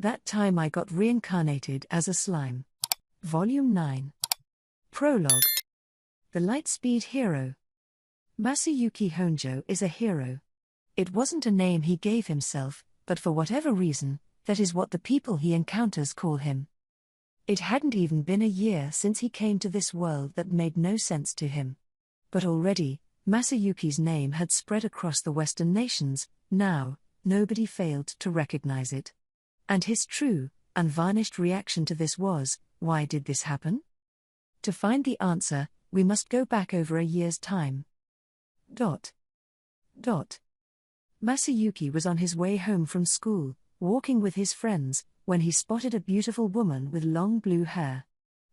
That time I got reincarnated as a slime. Volume 9. Prologue. The Lightspeed Hero. Masayuki Honjo is a hero. It wasn't a name he gave himself, but for whatever reason, that is what the people he encounters call him. It hadn't even been a year since he came to this world that made no sense to him. But already, Masayuki's name had spread across the Western nations. Now, nobody failed to recognize it. And his true, unvarnished reaction to this was, why did this happen? To find the answer, we must go back over a year's time. Masayuki was on his way home from school, walking with his friends, when he spotted a beautiful woman with long blue hair.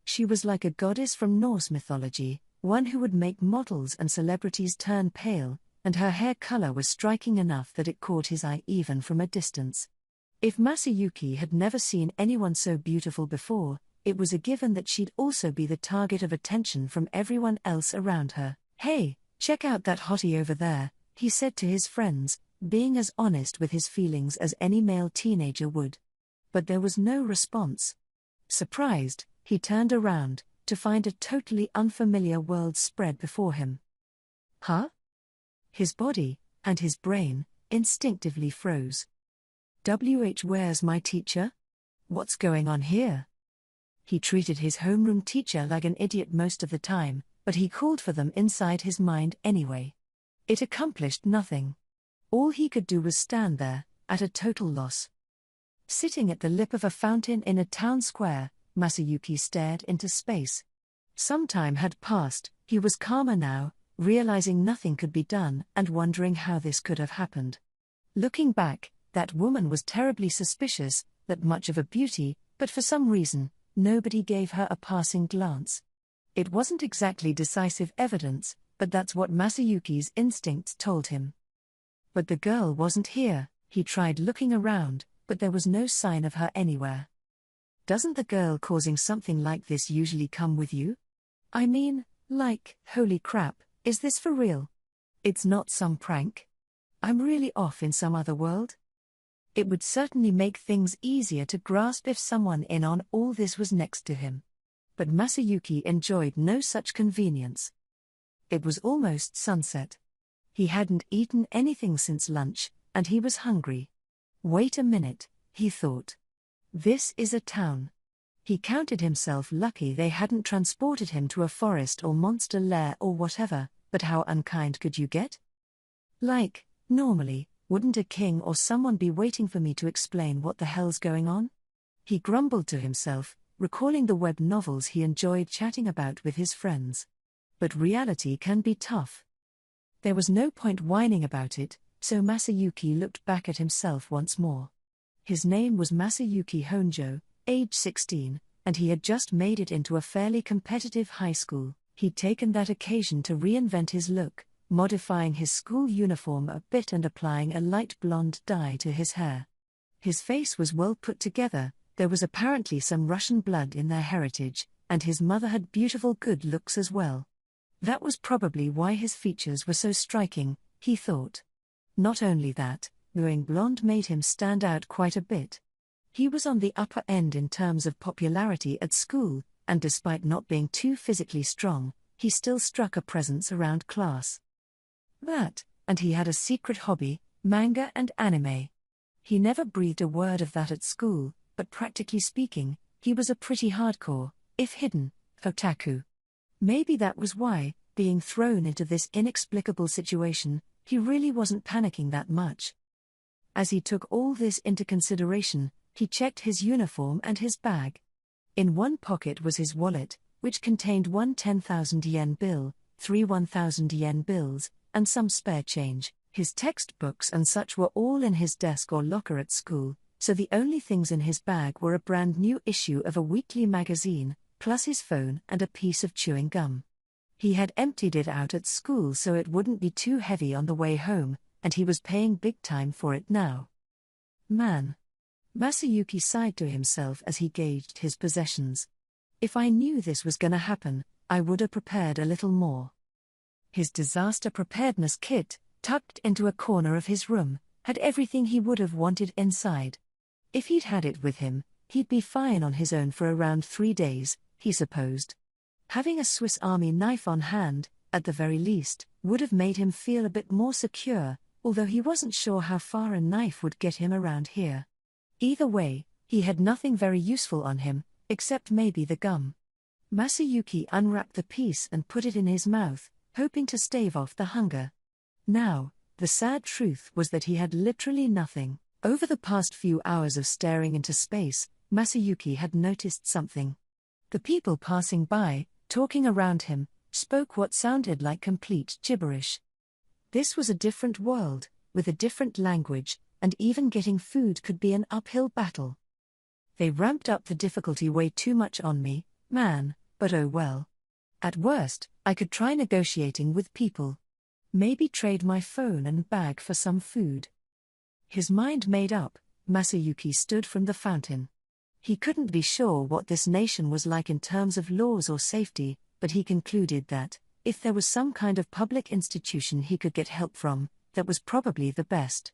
She was like a goddess from Norse mythology, one who would make models and celebrities turn pale, and her hair color was striking enough that it caught his eye even from a distance. If Masayuki had never seen anyone so beautiful before, it was a given that she'd also be the target of attention from everyone else around her. "Hey, check out that hottie over there," he said to his friends, being as honest with his feelings as any male teenager would. But there was no response. Surprised, he turned around, to find a totally unfamiliar world spread before him. Huh? His body, and his brain, instinctively froze. Where's my teacher? What's going on here? He treated his homeroom teacher like an idiot most of the time, but he called for them inside his mind anyway. It accomplished nothing. All he could do was stand there, at a total loss. Sitting at the lip of a fountain in a town square, Masayuki stared into space. Some time had passed, he was calmer now, realizing nothing could be done and wondering how this could have happened. Looking back, that woman was terribly suspicious, that much of a beauty, but for some reason, nobody gave her a passing glance. It wasn't exactly decisive evidence, but that's what Masayuki's instincts told him. But the girl wasn't here. He tried looking around, but there was no sign of her anywhere. Doesn't the girl causing something like this usually come with you? I mean, like, holy crap, is this for real? It's not some prank? I'm really off in some other world? It would certainly make things easier to grasp if someone in on all this was next to him. But Masayuki enjoyed no such convenience. It was almost sunset. He hadn't eaten anything since lunch, and he was hungry. Wait a minute, he thought. This is a town. He counted himself lucky they hadn't transported him to a forest or monster lair or whatever, but how unkind could you get? Like, normally, wouldn't a king or someone be waiting for me to explain what the hell's going on? He grumbled to himself, recalling the web novels he enjoyed chatting about with his friends. But reality can be tough. There was no point whining about it, so Masayuki looked back at himself once more. His name was Masayuki Honjo, age 16, and he had just made it into a fairly competitive high school. He'd taken that occasion to reinvent his look, modifying his school uniform a bit and applying a light blonde dye to his hair. His face was well put together, there was apparently some Russian blood in their heritage, and his mother had beautiful good looks as well. That was probably why his features were so striking, he thought. Not only that, going blonde made him stand out quite a bit. He was on the upper end in terms of popularity at school, and despite not being too physically strong, he still struck a presence around class. That, and he had a secret hobby, manga and anime. He never breathed a word of that at school, but practically speaking, he was a pretty hardcore, if hidden, otaku. Maybe that was why, being thrown into this inexplicable situation, he really wasn't panicking that much. As he took all this into consideration, he checked his uniform and his bag. In one pocket was his wallet, which contained one 10,000 yen bill, 3 1,000 yen bills, and some spare change. His textbooks and such were all in his desk or locker at school, so the only things in his bag were a brand new issue of a weekly magazine, plus his phone and a piece of chewing gum. He had emptied it out at school so it wouldn't be too heavy on the way home, and he was paying big time for it now. Man. Masayuki sighed to himself as he gauged his possessions. If I knew this was gonna happen, I would have prepared a little more. His disaster preparedness kit, tucked into a corner of his room, had everything he would have wanted inside. If he'd had it with him, he'd be fine on his own for around 3 days, he supposed. Having a Swiss Army knife on hand, at the very least, would have made him feel a bit more secure, although he wasn't sure how far a knife would get him around here. Either way, he had nothing very useful on him, except maybe the gum. Masayuki unwrapped the piece and put it in his mouth, hoping to stave off the hunger. Now, the sad truth was that he had literally nothing. Over the past few hours of staring into space, Masayuki had noticed something. The people passing by, talking around him, spoke what sounded like complete gibberish. This was a different world, with a different language, and even getting food could be an uphill battle. They ramped up the difficulty way too much on me, man, but oh well. At worst, I could try negotiating with people. Maybe trade my phone and bag for some food. His mind made up, Masayuki stood from the fountain. He couldn't be sure what this nation was like in terms of laws or safety, but he concluded that, if there was some kind of public institution he could get help from, that was probably the best.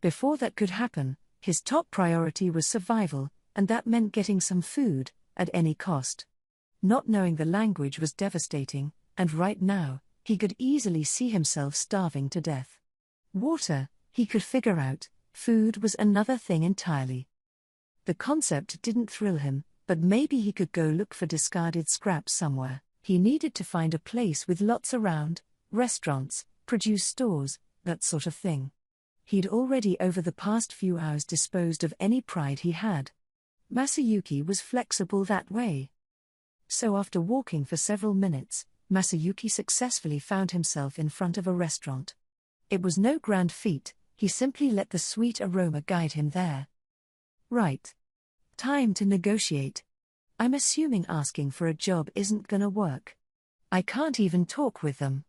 Before that could happen, his top priority was survival, and that meant getting some food, at any cost. Not knowing the language was devastating, and right now, he could easily see himself starving to death. Water, he could figure out, food was another thing entirely. The concept didn't thrill him, but maybe he could go look for discarded scraps somewhere. He needed to find a place with lots around, restaurants, produce stores, that sort of thing. He'd already over the past few hours disposed of any pride he had. Masayuki was flexible that way. So after walking for several minutes, Masayuki successfully found himself in front of a restaurant. It was no grand feat, he simply let the sweet aroma guide him there. Right. Time to negotiate. I'm assuming asking for a job isn't gonna work. I can't even talk with them.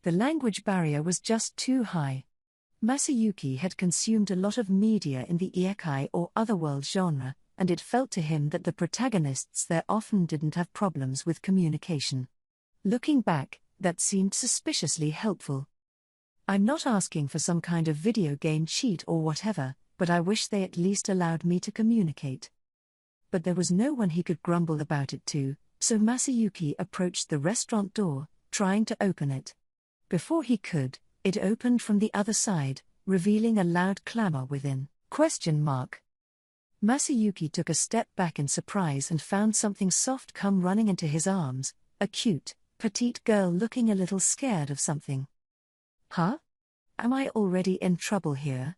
The language barrier was just too high. Masayuki had consumed a lot of media in the isekai or otherworld genre, and it felt to him that the protagonists there often didn't have problems with communication. Looking back, that seemed suspiciously helpful. I'm not asking for some kind of video game cheat or whatever, but I wish they at least allowed me to communicate. But there was no one he could grumble about it to, so Masayuki approached the restaurant door, trying to open it. Before he could, it opened from the other side, revealing a loud clamor within. Masayuki took a step back in surprise and found something soft come running into his arms, a cute, petite girl looking a little scared of something. Huh? Am I already in trouble here?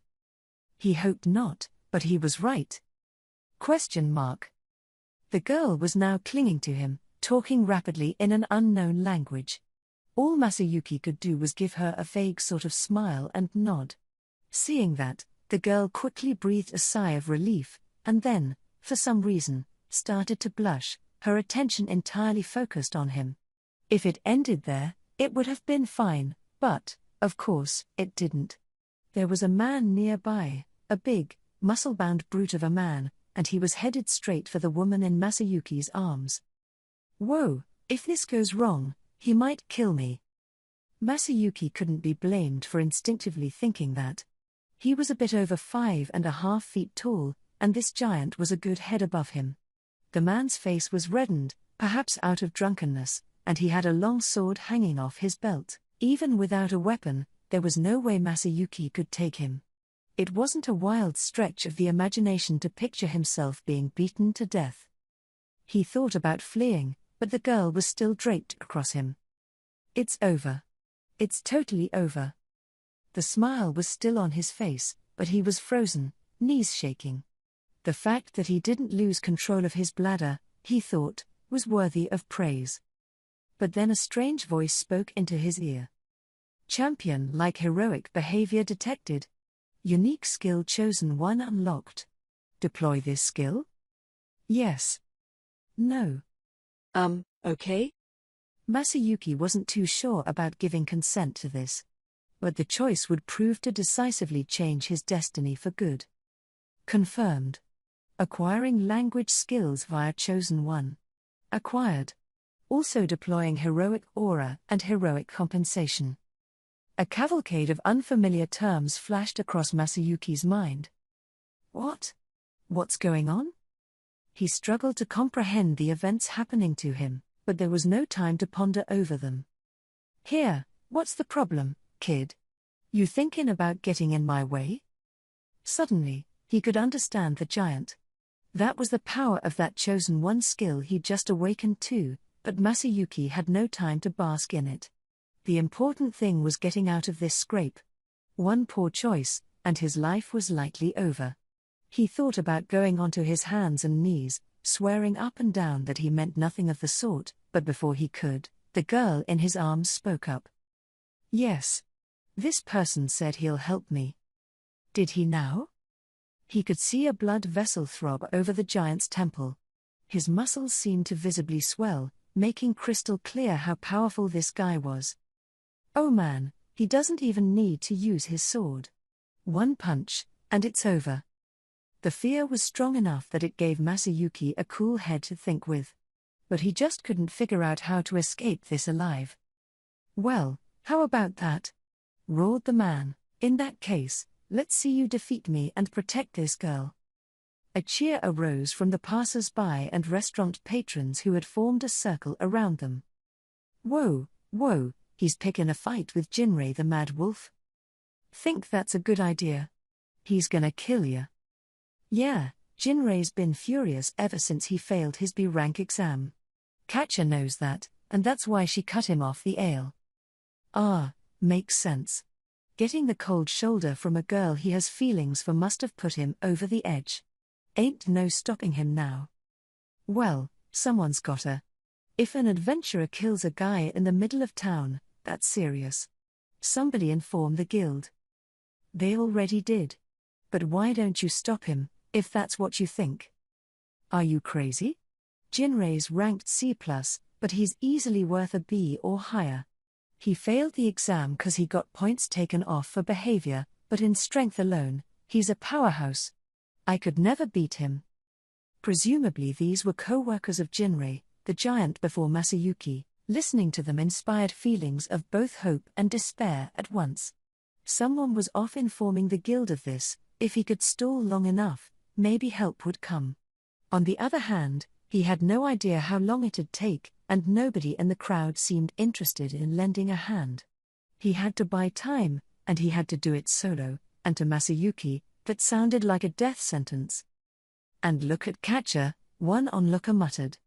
He hoped not, but he was right. The girl was now clinging to him, talking rapidly in an unknown language. All Masayuki could do was give her a vague sort of smile and nod. Seeing that, the girl quickly breathed a sigh of relief, and then, for some reason, started to blush, her attention entirely focused on him. If it ended there, it would have been fine, but, of course, it didn't. There was a man nearby, a big, muscle-bound brute of a man, and he was headed straight for the woman in Masayuki's arms. Whoa, if this goes wrong, he might kill me. Masayuki couldn't be blamed for instinctively thinking that. He was a bit over 5.5 feet tall, and this giant was a good head above him. The man's face was reddened, perhaps out of drunkenness, and he had a long sword hanging off his belt. Even without a weapon, there was no way Masayuki could take him. It wasn't a wild stretch of the imagination to picture himself being beaten to death. He thought about fleeing, but the girl was still draped across him. It's over. It's totally over. The smile was still on his face, but he was frozen, knees shaking. The fact that he didn't lose control of his bladder, he thought, was worthy of praise. But then a strange voice spoke into his ear. Champion-like heroic behavior detected. Unique skill chosen 1 unlocked. Deploy this skill? Yes. No. Okay? Masayuki wasn't too sure about giving consent to this. But the choice would prove to decisively change his destiny for good. Confirmed. Acquiring language skills via chosen 1. Acquired. Also deploying heroic aura and heroic compensation. A cavalcade of unfamiliar terms flashed across Masayuki's mind. What? What's going on? He struggled to comprehend the events happening to him, but there was no time to ponder over them. Here, what's the problem, kid? You thinking about getting in my way? Suddenly, he could understand the giant. That was the power of that chosen one skill he'd just awakened to, but Masayuki had no time to bask in it. The important thing was getting out of this scrape. One poor choice, and his life was likely over. He thought about going onto his hands and knees, swearing up and down that he meant nothing of the sort, but before he could, the girl in his arms spoke up. Yes. This person said he'll help me. Did he now? He could see a blood vessel throb over the giant's temple. His muscles seemed to visibly swell, making crystal clear how powerful this guy was. Oh man, he doesn't even need to use his sword. One punch, and it's over. The fear was strong enough that it gave Masayuki a cool head to think with. But he just couldn't figure out how to escape this alive. Well, how about that? Roared the man. In that case, let's see you defeat me and protect this girl. A cheer arose from the passers-by and restaurant patrons who had formed a circle around them. Whoa, he's picking a fight with Jinrei the Mad Wolf? Think that's a good idea? He's gonna kill ya. Yeah, Jinrei's been furious ever since he failed his B rank exam. Katja knows that, and that's why she cut him off the ale. Ah, makes sense. Getting the cold shoulder from a girl he has feelings for must have put him over the edge. Ain't no stopping him now. Well, someone's gotta. If an adventurer kills a guy in the middle of town, that's serious. Somebody inform the guild. They already did. But why don't you stop him, if that's what you think? Are you crazy? Jinrei's ranked C+, but he's easily worth a B or higher. He failed the exam 'cause he got points taken off for behavior, but in strength alone, he's a powerhouse. I could never beat him. Presumably these were co-workers of Jinrei, the giant before Masayuki. Listening to them inspired feelings of both hope and despair at once. Someone was off informing the guild of this. If he could stall long enough, maybe help would come. On the other hand, he had no idea how long it'd take, and nobody in the crowd seemed interested in lending a hand. He had to buy time, and he had to do it solo, and to Masayuki, that sounded like a death sentence. And look at Katja, one onlooker muttered.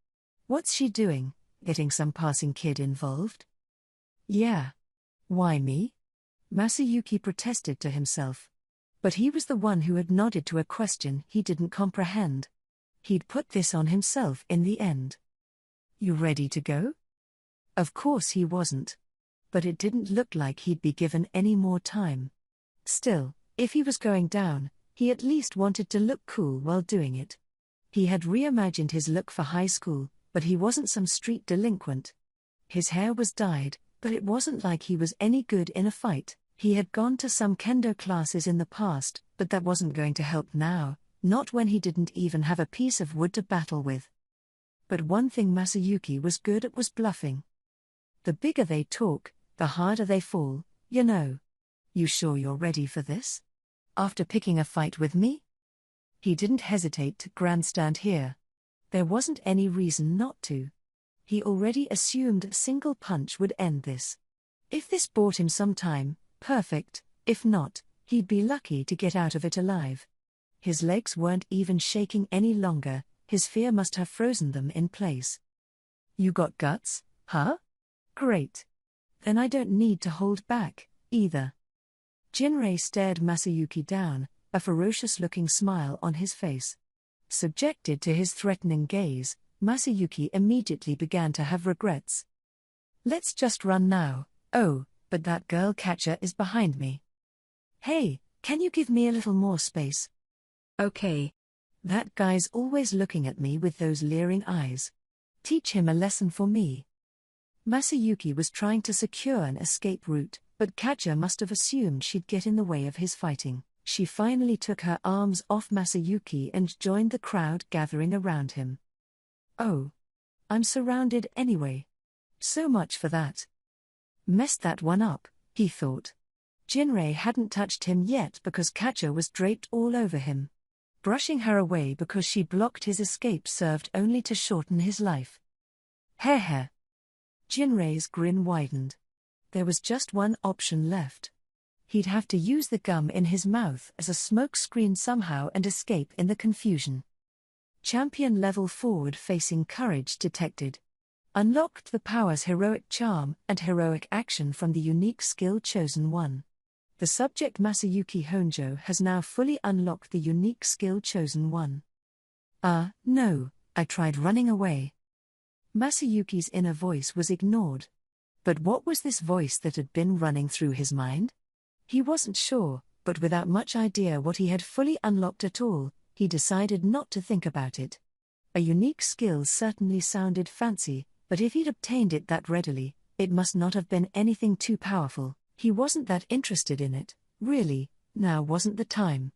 What's she doing, getting some passing kid involved? Yeah. Why me? Masayuki protested to himself. But he was the one who had nodded to a question he didn't comprehend. He'd put this on himself in the end. You ready to go? Of course he wasn't. But it didn't look like he'd be given any more time. Still, if he was going down, he at least wanted to look cool while doing it. He had reimagined his look for high school, but he wasn't some street delinquent. His hair was dyed, but it wasn't like he was any good in a fight. He had gone to some kendo classes in the past, but that wasn't going to help now, not when he didn't even have a piece of wood to battle with. But one thing Masayuki was good at was bluffing. The bigger they talk, the harder they fall, you know. You sure you're ready for this? After picking a fight with me? He didn't hesitate to grandstand here. There wasn't any reason not to. He already assumed a single punch would end this. If this bought him some time, perfect. If not, he'd be lucky to get out of it alive. His legs weren't even shaking any longer, his fear must have frozen them in place. You got guts, huh? Great. Then I don't need to hold back, either. Jinrei stared Masayuki down, a ferocious-looking smile on his face. Subjected to his threatening gaze, Masayuki immediately began to have regrets. Let's just run now. Oh, but that girl Katja is behind me. Hey, can you give me a little more space? Okay. That guy's always looking at me with those leering eyes. Teach him a lesson for me. Masayuki was trying to secure an escape route, but Katja must have assumed she'd get in the way of his fighting. She finally took her arms off Masayuki and joined the crowd gathering around him. Oh. I'm surrounded anyway. So much for that. Messed that one up, he thought. Jinrei hadn't touched him yet because Katja was draped all over him. brushing her away because she blocked his escape served only to shorten his life. Heh. Jinrei's grin widened. There was just one option left. He'd have to use the gum in his mouth as a smoke screen somehow and escape in the confusion. Champion level forward-facing courage detected. Unlocked the powers Heroic Charm and Heroic Action from the unique skill Chosen One. The subject Masayuki Honjo has now fully unlocked the unique skill Chosen One. No, I tried running away. Masayuki's inner voice was ignored. But what was this voice that had been running through his mind? He wasn't sure, but without much idea what he had fully unlocked at all, he decided not to think about it. A unique skill certainly sounded fancy, but if he'd obtained it that readily, it must not have been anything too powerful. He wasn't that interested in it, really. Now wasn't the time.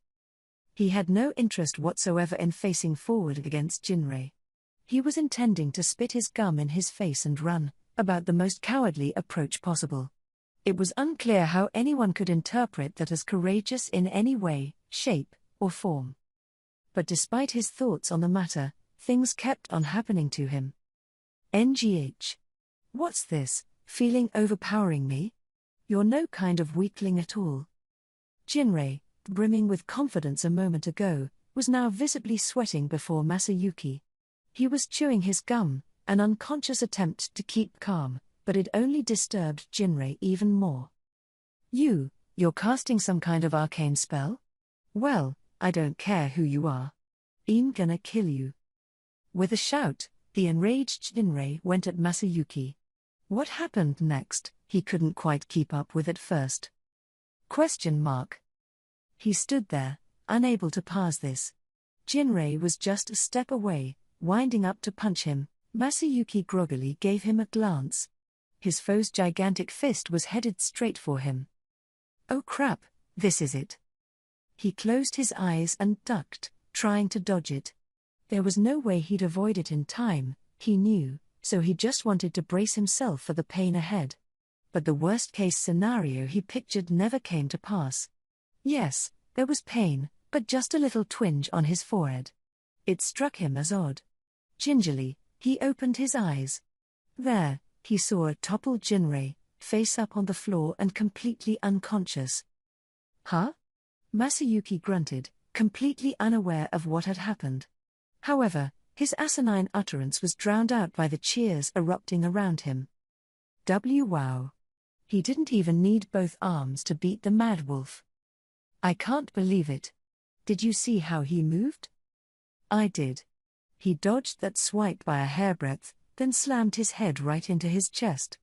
He had no interest whatsoever in facing forward against Jinrei. He was intending to spit his gum in his face and run, about the most cowardly approach possible. It was unclear how anyone could interpret that as courageous in any way, shape, or form. But despite his thoughts on the matter, things kept on happening to him. NGH. What's this, feeling overpowering me? You're no kind of weakling at all. Jinrei, brimming with confidence a moment ago, was now visibly sweating before Masayuki. He was chewing his gum, an unconscious attempt to keep calm, but it only disturbed Jinrei even more. You're casting some kind of arcane spell? Well, I don't care who you are. I'm gonna kill you. With a shout, the enraged Jinrei went at Masayuki. What happened next, he couldn't quite keep up with at first. He stood there, unable to pass this. Jinrei was just a step away, winding up to punch him. Masayuki groggily gave him a glance. His foe's gigantic fist was headed straight for him. Oh crap, this is it. He closed his eyes and ducked, trying to dodge it. There was no way he'd avoid it in time, he knew, so he just wanted to brace himself for the pain ahead. But the worst-case scenario he pictured never came to pass. Yes, there was pain, but just a little twinge on his forehead. It struck him as odd. Gingerly, he opened his eyes. There, he saw a toppled Jinrei, face up on the floor and completely unconscious. Huh? Masayuki grunted, completely unaware of what had happened. However, his asinine utterance was drowned out by the cheers erupting around him. Wow. He didn't even need both arms to beat the mad wolf. I can't believe it. Did you see how he moved? I did. He dodged that swipe by a hairbreadth, then slammed his head right into his chest.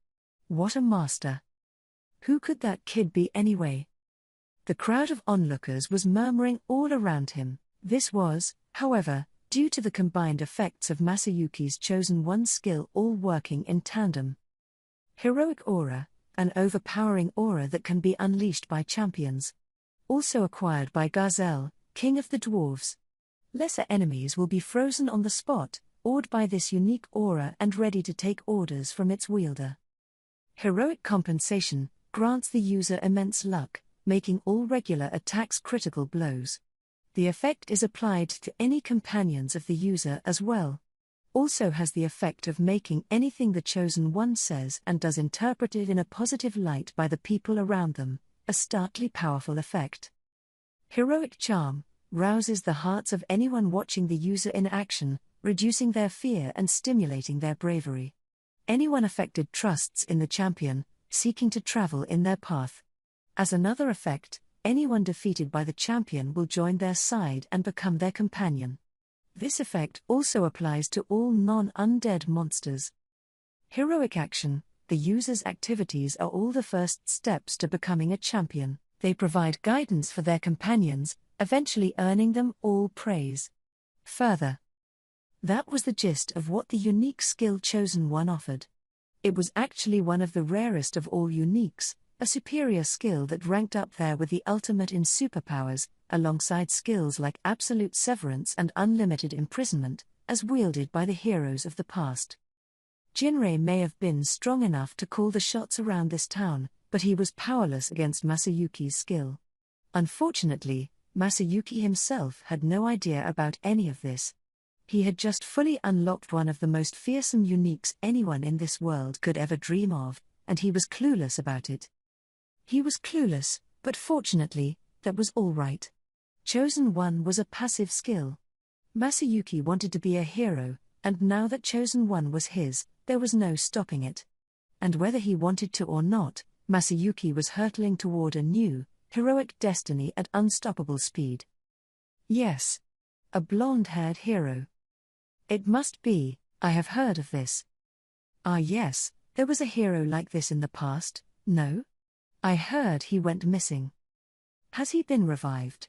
What a master. Who could that kid be anyway? The crowd of onlookers was murmuring all around him. This was, however, due to the combined effects of Masayuki's Chosen One skill all working in tandem. Heroic Aura, an overpowering aura that can be unleashed by champions. Also acquired by Gazelle, King of the Dwarves. Lesser enemies will be frozen on the spot, awed by this unique aura and ready to take orders from its wielder. Heroic Compensation grants the user immense luck, making all regular attacks critical blows. The effect is applied to any companions of the user as well. Also has the effect of making anything the Chosen One says and does interpreted in a positive light by the people around them, a starkly powerful effect. Heroic Charm rouses the hearts of anyone watching the user in action, reducing their fear and stimulating their bravery. Anyone affected trusts in the champion, seeking to travel in their path. As another effect, anyone defeated by the champion will join their side and become their companion. This effect also applies to all non-undead monsters. Heroic Action, the user's activities are all the first steps to becoming a champion. They provide guidance for their companions, eventually earning them all praise. Further, that was the gist of what the unique skill Chosen One offered. It was actually one of the rarest of all uniques, a superior skill that ranked up there with the ultimate in superpowers, alongside skills like absolute severance and unlimited imprisonment, as wielded by the heroes of the past. Jinrei may have been strong enough to call the shots around this town, but he was powerless against Masayuki's skill. Unfortunately, Masayuki himself had no idea about any of this. He had just fully unlocked one of the most fearsome uniques anyone in this world could ever dream of, and he was clueless about it. He was clueless, but fortunately, that was all right. Chosen One was a passive skill. Masayuki wanted to be a hero, and now that Chosen One was his, there was no stopping it. And whether he wanted to or not, Masayuki was hurtling toward a new, heroic destiny at unstoppable speed. Yes. A blonde-haired hero. It must be, I have heard of this. Ah yes, there was a hero like this in the past, no? I heard he went missing. Has he been revived?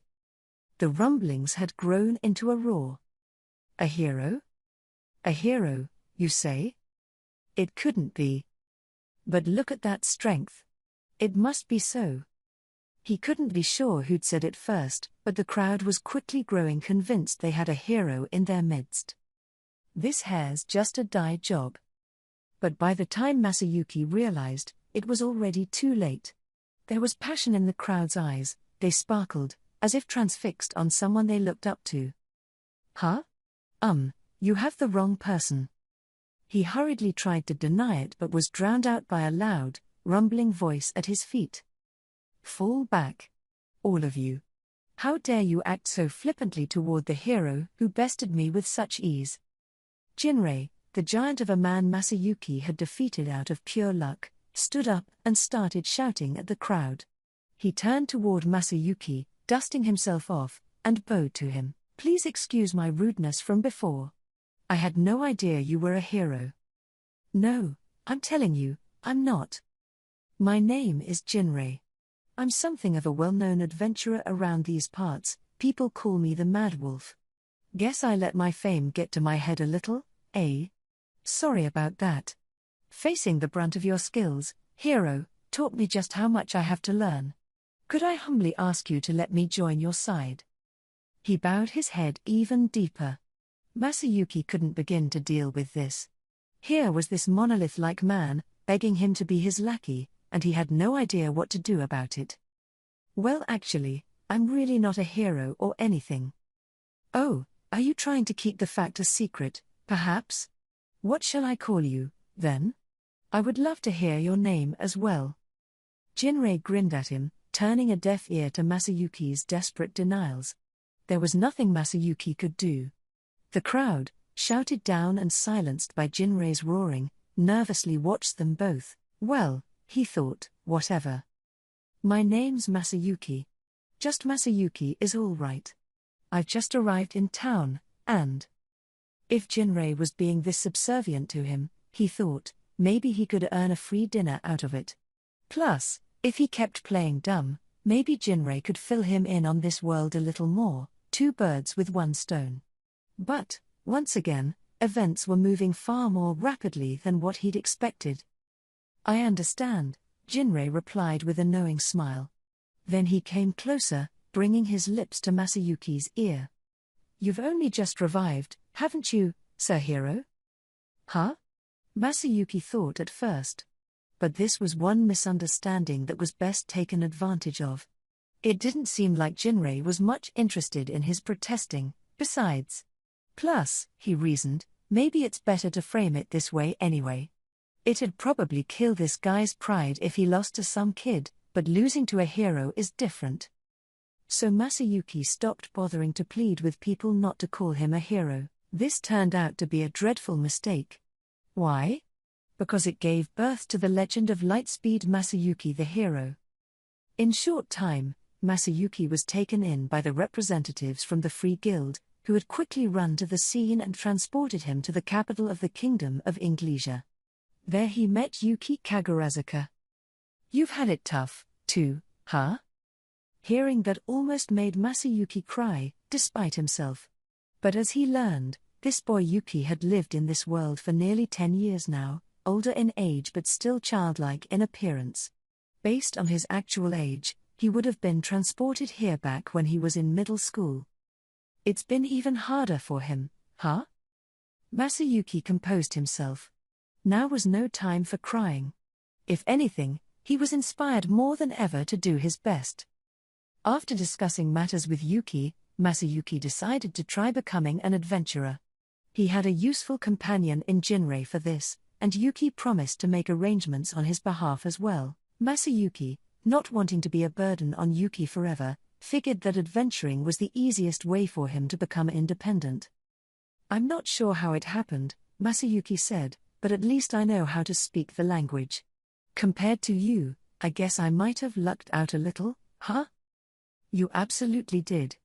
The rumblings had grown into a roar. A hero? A hero, you say? It couldn't be. But look at that strength. It must be so. He couldn't be sure who'd said it first, but the crowd was quickly growing convinced they had a hero in their midst. This hair's just a dye job. But by the time Masayuki realized, it was already too late. There was passion in the crowd's eyes, they sparkled, as if transfixed on someone they looked up to. Huh? You have the wrong person. He hurriedly tried to deny it but was drowned out by a loud, rumbling voice at his feet. Fall back. All of you. How dare you act so flippantly toward the hero who bested me with such ease? Jinrei, the giant of a man Masayuki had defeated out of pure luck, stood up and started shouting at the crowd. He turned toward Masayuki, dusting himself off, and bowed to him. Please excuse my rudeness from before. I had no idea you were a hero. No, I'm telling you, I'm not. My name is Jinrei. I'm something of a well-known adventurer around these parts, people call me the Mad Wolf. Guess I let my fame get to my head a little, eh? Sorry about that. Facing the brunt of your skills, hero, taught me just how much I have to learn. Could I humbly ask you to let me join your side? He bowed his head even deeper. Masayuki couldn't begin to deal with this. Here was this monolith-like man, begging him to be his lackey, and he had no idea what to do about it. Well actually, I'm really not a hero or anything. Oh, are you trying to keep the fact a secret, perhaps? What shall I call you, then? I would love to hear your name as well. Jinrei grinned at him, turning a deaf ear to Masayuki's desperate denials. There was nothing Masayuki could do. The crowd, shouted down and silenced by Jinrei's roaring, nervously watched them both. Well, he thought, whatever. My name's Masayuki. Just Masayuki is all right. I've just arrived in town, and... If Jinrei was being this subservient to him, he thought, maybe he could earn a free dinner out of it. Plus, if he kept playing dumb, maybe Jinrei could fill him in on this world a little more, 2 birds with 1 stone. But, once again, events were moving far more rapidly than what he'd expected. I understand, Jinrei replied with a knowing smile. Then he came closer, bringing his lips to Masayuki's ear. You've only just revived, haven't you, Sir Hero? Huh? Masayuki thought at first. But this was one misunderstanding that was best taken advantage of. It didn't seem like Jinrei was much interested in his protesting, besides. Plus, he reasoned, maybe it's better to frame it this way anyway. It'd probably kill this guy's pride if he lost to some kid, but losing to a hero is different. So Masayuki stopped bothering to plead with people not to call him a hero. This turned out to be a dreadful mistake. Why? Because it gave birth to the legend of Lightspeed Masayuki the hero. In short time, Masayuki was taken in by the representatives from the Free Guild, who had quickly run to the scene and transported him to the capital of the Kingdom of Inglesia. There he met Yuki Kagurazuka. You've had it tough, too, huh? Hearing that almost made Masayuki cry, despite himself. But as he learned, this boy Yuki had lived in this world for nearly 10 years now, older in age but still childlike in appearance. Based on his actual age, he would have been transported here back when he was in middle school. It's been even harder for him, huh? Masayuki composed himself. Now was no time for crying. If anything, he was inspired more than ever to do his best. After discussing matters with Yuki, Masayuki decided to try becoming an adventurer. He had a useful companion in Jinrei for this, and Yuki promised to make arrangements on his behalf as well. Masayuki, not wanting to be a burden on Yuki forever, figured that adventuring was the easiest way for him to become independent. "I'm not sure how it happened," Masayuki said, "but at least I know how to speak the language. Compared to you, I guess I might have lucked out a little, huh?" "You absolutely did.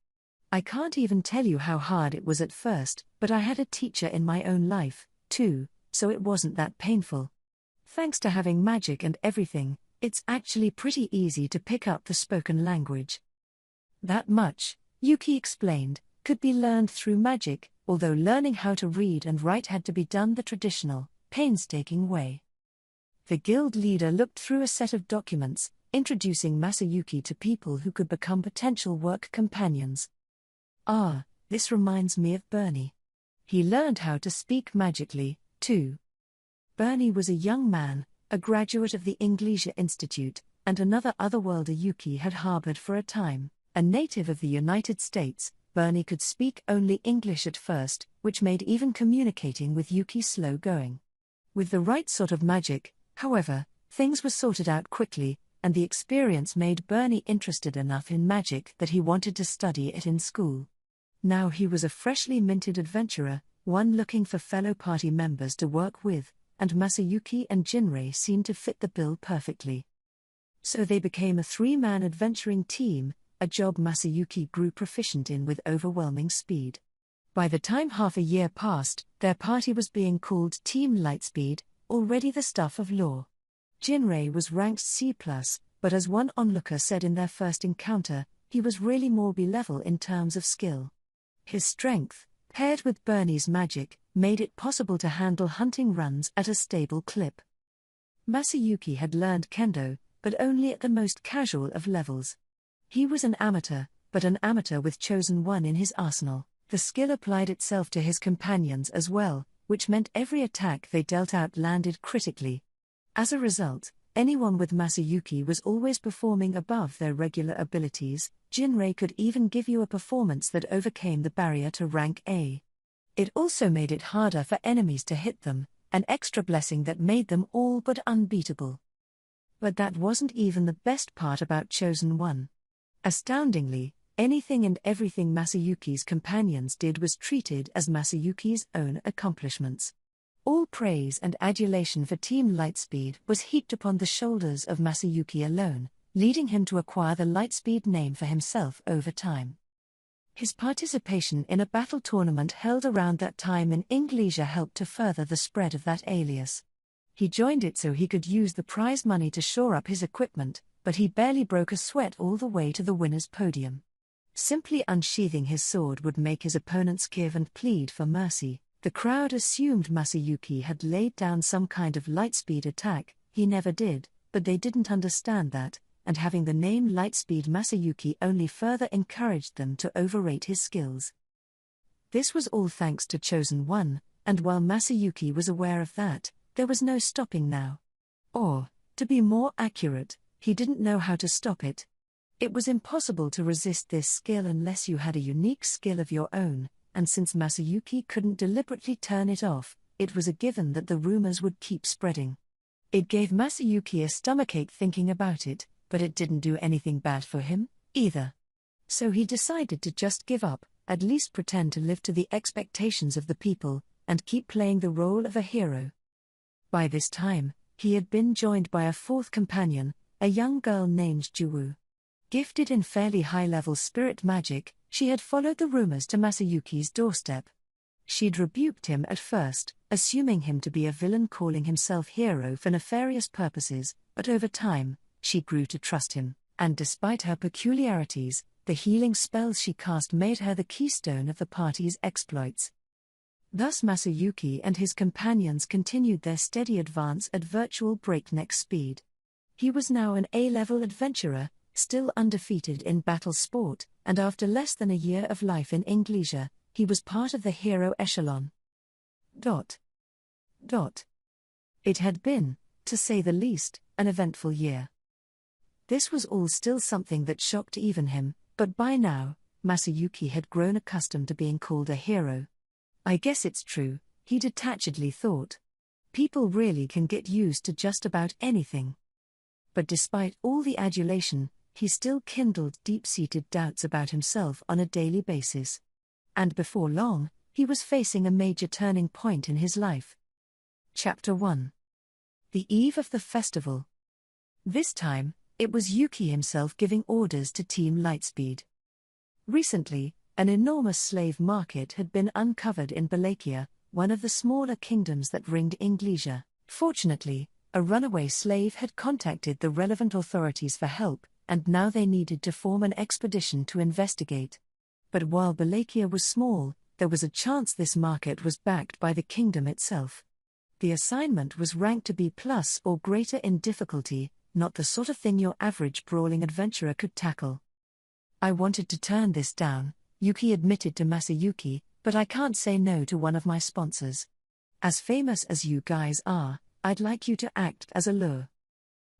I can't even tell you how hard it was at first, but I had a teacher in my own life, too, so it wasn't that painful. Thanks to having magic and everything, it's actually pretty easy to pick up the spoken language." That much, Yuki explained, could be learned through magic, although learning how to read and write had to be done the traditional, painstaking way. The guild leader looked through a set of documents, introducing Masayuki to people who could become potential work companions. "Ah, this reminds me of Bernie. He learned how to speak magically, too." Bernie was a young man, a graduate of the Englischer Institute, and another otherworlder Yuki had harbored for a time. A native of the United States, Bernie could speak only English at first, which made even communicating with Yuki slow going. With the right sort of magic, however, things were sorted out quickly, and the experience made Bernie interested enough in magic that he wanted to study it in school. Now he was a freshly minted adventurer, one looking for fellow party members to work with, and Masayuki and Jinrei seemed to fit the bill perfectly. So they became a three-man adventuring team, a job Masayuki grew proficient in with overwhelming speed. By the time half a year passed, their party was being called Team Lightspeed, already the stuff of lore. Jinrei was ranked C+, but as one onlooker said in their first encounter, he was really more B-level in terms of skill. His strength, paired with Bernie's magic, made it possible to handle hunting runs at a stable clip. Masayuki had learned kendo, but only at the most casual of levels. He was an amateur, but an amateur with Chosen One in his arsenal. The skill applied itself to his companions as well, which meant every attack they dealt out landed critically. As a result, anyone with Masayuki was always performing above their regular abilities. Jinrei could even give you a performance that overcame the barrier to rank A. It also made it harder for enemies to hit them, an extra blessing that made them all but unbeatable. But that wasn't even the best part about Chosen One. Astoundingly, anything and everything Masayuki's companions did was treated as Masayuki's own accomplishments. All praise and adulation for Team Lightspeed was heaped upon the shoulders of Masayuki alone, leading him to acquire the Lightspeed name for himself over time. His participation in a battle tournament held around that time in Englischer helped to further the spread of that alias. He joined it so he could use the prize money to shore up his equipment, but he barely broke a sweat all the way to the winner's podium. Simply unsheathing his sword would make his opponents give and plead for mercy. The crowd assumed Masayuki had laid down some kind of lightspeed attack. He never did, but they didn't understand that, and having the name Lightspeed Masayuki only further encouraged them to overrate his skills. This was all thanks to Chosen One, and while Masayuki was aware of that, there was no stopping now. Or, to be more accurate, he didn't know how to stop it. It was impossible to resist this skill unless you had a unique skill of your own, and since Masayuki couldn't deliberately turn it off, it was a given that the rumors would keep spreading. It gave Masayuki a stomachache thinking about it, but it didn't do anything bad for him, either. So he decided to just give up, at least pretend to live to the expectations of the people, and keep playing the role of a hero. By this time, he had been joined by a fourth companion, a young girl named Juwu. Gifted in fairly high-level spirit magic, she had followed the rumors to Masayuki's doorstep. She'd rebuked him at first, assuming him to be a villain calling himself hero for nefarious purposes, but over time, she grew to trust him, and despite her peculiarities, the healing spells she cast made her the keystone of the party's exploits. Thus Masayuki and his companions continued their steady advance at virtual breakneck speed. He was now an A-level adventurer, still undefeated in battle sport, and after less than a year of life in Englischer, he was part of the hero echelon. It had been, to say the least, an eventful year. This was all still something that shocked even him, but by now, Masayuki had grown accustomed to being called a hero. I guess it's true, he detachedly thought. People really can get used to just about anything. But despite all the adulation, he still kindled deep-seated doubts about himself on a daily basis. And before long, he was facing a major turning point in his life. Chapter 1. The eve of the festival. This time, it was Yuki himself giving orders to Team Lightspeed. Recently, an enormous slave market had been uncovered in Balakia, one of the smaller kingdoms that ringed Inglesia. Fortunately, a runaway slave had contacted the relevant authorities for help, and now they needed to form an expedition to investigate. But while Balakia was small, there was a chance this market was backed by the kingdom itself. The assignment was ranked to B+ or greater in difficulty, not the sort of thing your average brawling adventurer could tackle. I wanted to turn this down, Yuki admitted to Masayuki, but I can't say no to one of my sponsors. As famous as you guys are, I'd like you to act as a lure.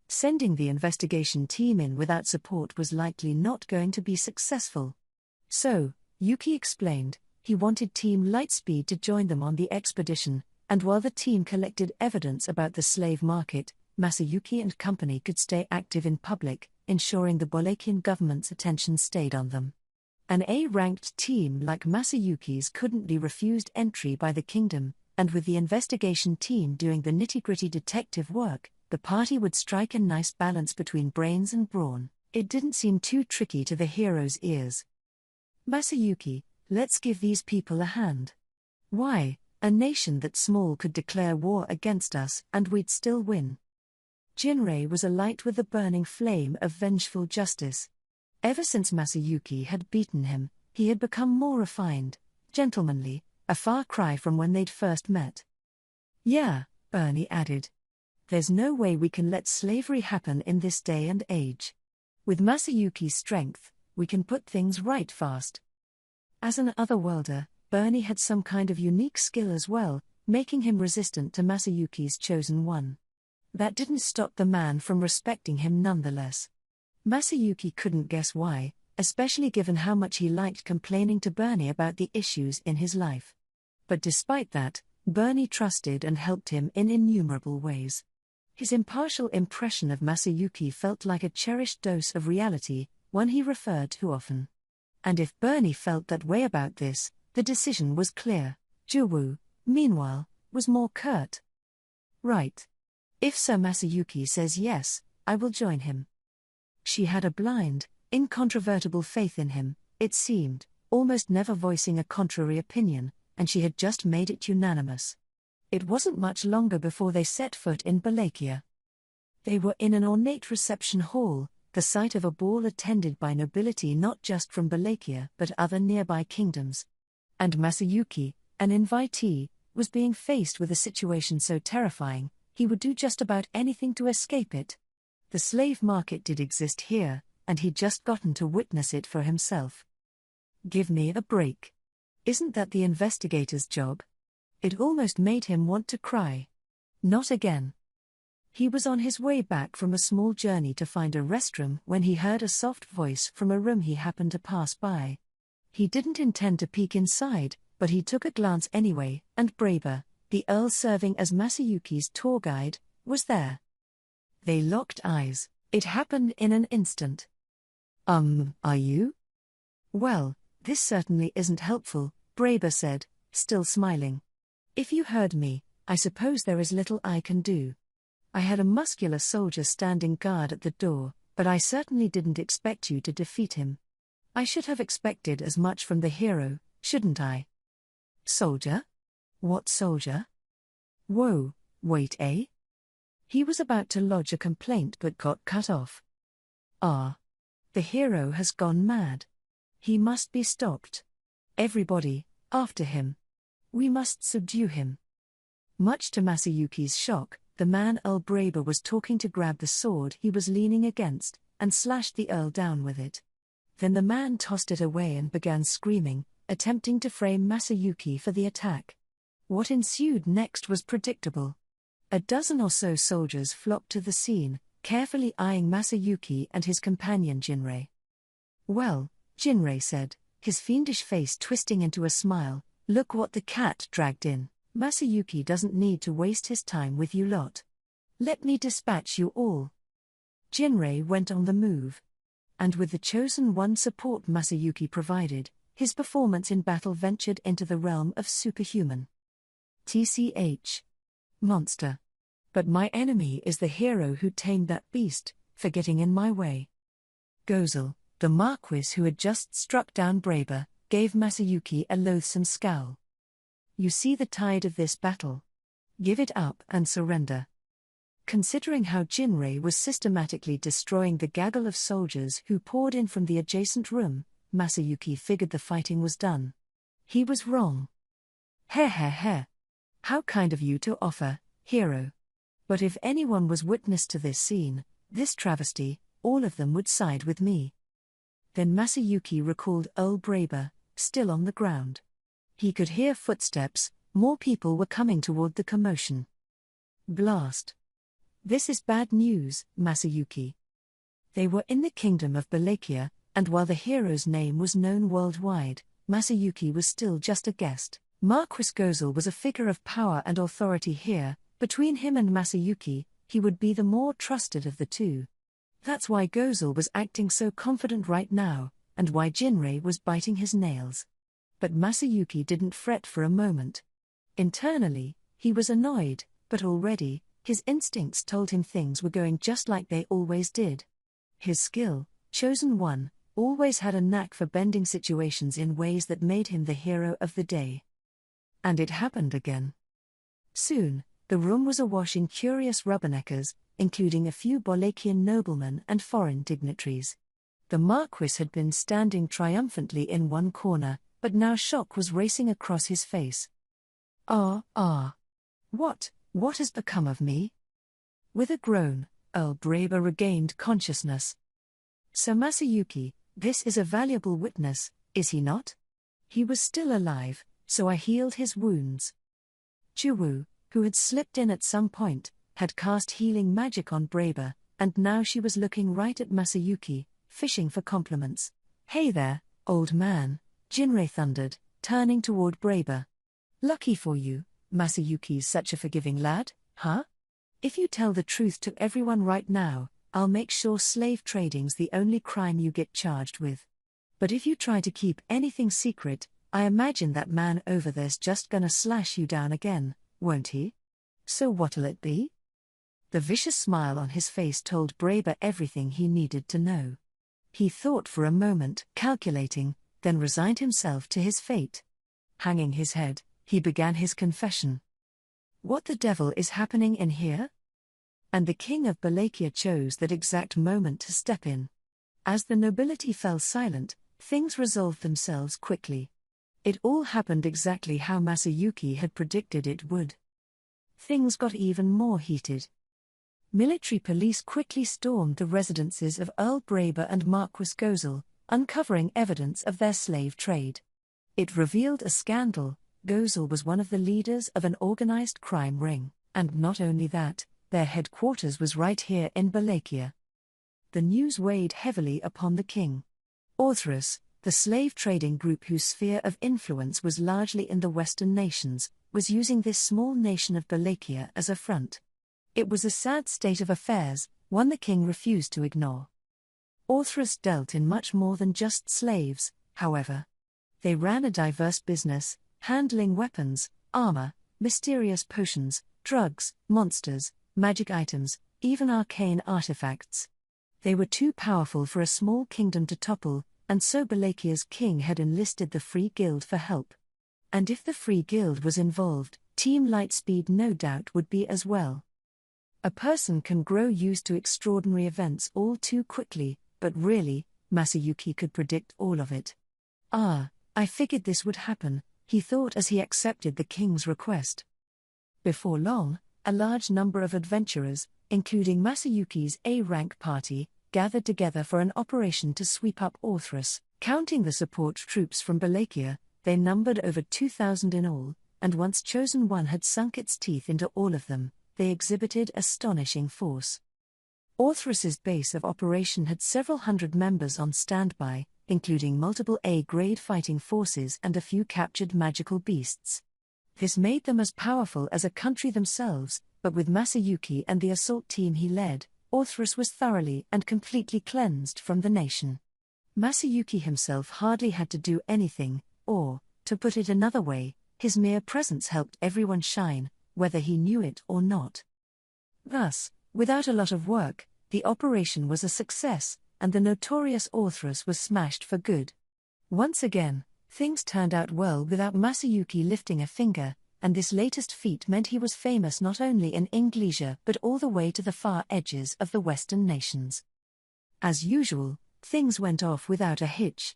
Sending the investigation team in without support was likely not going to be successful. So, Yuki explained, he wanted Team Lightspeed to join them on the expedition, and while the team collected evidence about the slave market, Masayuki and company could stay active in public, ensuring the Balakian government's attention stayed on them. An A-ranked team like Masayuki's couldn't be refused entry by the kingdom, and with the investigation team doing the nitty-gritty detective work, the party would strike a nice balance between brains and brawn. It didn't seem too tricky to the hero's ears. Masayuki, let's give these people a hand. Why, a nation that small could declare war against us and we'd still win. Jinrei was alight with the burning flame of vengeful justice. Ever since Masayuki had beaten him, he had become more refined, gentlemanly, a far cry from when they'd first met. Yeah, Bernie added. There's no way we can let slavery happen in this day and age. With Masayuki's strength, we can put things right fast. As an otherworlder, Bernie had some kind of unique skill as well, making him resistant to Masayuki's chosen one. That didn't stop the man from respecting him nonetheless. Masayuki couldn't guess why, especially given how much he liked complaining to Bernie about the issues in his life. But despite that, Bernie trusted and helped him in innumerable ways. His impartial impression of Masayuki felt like a cherished dose of reality, one he referred to often. And if Bernie felt that way about this, the decision was clear. Juwu, meanwhile, was more curt. Right. If Sir Masayuki says yes, I will join him. She had a blind, incontrovertible faith in him, it seemed, almost never voicing a contrary opinion, and she had just made it unanimous. It wasn't much longer before they set foot in Balakia. They were in an ornate reception hall, the site of a ball attended by nobility not just from Balakia but other nearby kingdoms. And Masayuki, an invitee, was being faced with a situation so terrifying, he would do just about anything to escape it. The slave market did exist here, and he'd just gotten to witness it for himself. Give me a break. Isn't that the investigator's job? It almost made him want to cry. Not again. He was on his way back from a small journey to find a restroom when he heard a soft voice from a room he happened to pass by. He didn't intend to peek inside, but he took a glance anyway, and Braber, the Earl serving as Masayuki's tour guide, was there. They locked eyes. It happened in an instant. Are you? Well, this certainly isn't helpful, Braber said, still smiling. If you heard me, I suppose there is little I can do. I had a muscular soldier standing guard at the door, but I certainly didn't expect you to defeat him. I should have expected as much from the hero, shouldn't I? Soldier? What soldier? Whoa, wait, eh? He was about to lodge a complaint but got cut off. The hero has gone mad. He must be stopped. Everybody, after him. We must subdue him. Much to Masayuki's shock, the man Earl Braber was talking to grabbed the sword he was leaning against, and slashed the Earl down with it. Then the man tossed it away and began screaming, attempting to frame Masayuki for the attack. What ensued next was predictable. A dozen or so soldiers flocked to the scene, carefully eyeing Masayuki and his companion Jinrei. "Well," Jinrei said, his fiendish face twisting into a smile, "look what the cat dragged in. Masayuki doesn't need to waste his time with you lot. Let me dispatch you all." Jinrei went on the move. And with the chosen one support Masayuki provided, his performance in battle ventured into the realm of superhuman. TCH. Monster. But my enemy is the hero who tamed that beast, for getting in my way. Gozel, the Marquis who had just struck down Braber, gave Masayuki a loathsome scowl. "You see the tide of this battle. Give it up and surrender." Considering how Jinrei was systematically destroying the gaggle of soldiers who poured in from the adjacent room, Masayuki figured the fighting was done. He was wrong. "Heh heh heh. How kind of you to offer, hero." But if anyone was witness to this scene, this travesty, all of them would side with me. Then Masayuki recalled Earl Braber, still on the ground. He could hear footsteps, more people were coming toward the commotion. Blast. "This is bad news, Masayuki." They were in the kingdom of Balakia, and while the hero's name was known worldwide, Masayuki was still just a guest. Marquis Gozel was a figure of power and authority here. Between him and Masayuki, he would be the more trusted of the two. That's why Gozel was acting so confident right now, and why Jinrei was biting his nails. But Masayuki didn't fret for a moment. Internally, he was annoyed, but already, his instincts told him things were going just like they always did. His skill, chosen one, always had a knack for bending situations in ways that made him the hero of the day. And it happened again. Soon, the room was awash in curious rubberneckers, including a few Balakian noblemen and foreign dignitaries. The Marquis had been standing triumphantly in one corner, but now shock was racing across his face. What has become of me?" With a groan, Earl Braber regained consciousness. "So Masayuki, this is a valuable witness, is he not?" "He was still alive, so I healed his wounds." Juwu, who had slipped in at some point, had cast healing magic on Braber, and now she was looking right at Masayuki, fishing for compliments. "Hey there, old man," Jinrei thundered, turning toward Braber. "Lucky for you, Masayuki's such a forgiving lad, huh? If you tell the truth to everyone right now, I'll make sure slave trading's the only crime you get charged with. But if you try to keep anything secret, I imagine that man over there's just gonna slash you down again, won't he? So what'll it be?" The vicious smile on his face told Braber everything he needed to know. He thought for a moment, calculating, then resigned himself to his fate. Hanging his head, he began his confession. "What the devil is happening in here?" And the king of Balakia chose that exact moment to step in. As the nobility fell silent, things resolved themselves quickly. It all happened exactly how Masayuki had predicted it would. Things got even more heated. Military police quickly stormed the residences of Earl Braber and Marquis Gozel, uncovering evidence of their slave trade. It revealed a scandal. Gozel was one of the leaders of an organized crime ring, and not only that, their headquarters was right here in Balakia. The news weighed heavily upon the king. Orthrus, the slave trading group whose sphere of influence was largely in the Western nations, was using this small nation of Balakia as a front. It was a sad state of affairs, one the king refused to ignore. Orthrus dealt in much more than just slaves, however. They ran a diverse business, handling weapons, armor, mysterious potions, drugs, monsters, magic items, even arcane artifacts. They were too powerful for a small kingdom to topple, and so Balakia's king had enlisted the Free Guild for help. And if the Free Guild was involved, Team Lightspeed no doubt would be as well. A person can grow used to extraordinary events all too quickly, but really, Masayuki could predict all of it. I figured this would happen, he thought as he accepted the king's request. Before long, a large number of adventurers, including Masayuki's A-rank party, gathered together for an operation to sweep up Orthrus. Counting the support troops from Balakia, they numbered over 2,000 in all, and once Chosen One had sunk its teeth into all of them, they exhibited astonishing force. Orthrus's base of operation had several hundred members on standby, including multiple A-grade fighting forces and a few captured magical beasts. This made them as powerful as a country themselves, but with Masayuki and the assault team he led, Orthrus was thoroughly and completely cleansed from the nation. Masayuki himself hardly had to do anything, or, to put it another way, his mere presence helped everyone shine, whether he knew it or not. Thus, without a lot of work, the operation was a success, and the notorious Orthrus was smashed for good. Once again, things turned out well without Masayuki lifting a finger, and this latest feat meant he was famous not only in Inglesia but all the way to the far edges of the Western nations. As usual, things went off without a hitch.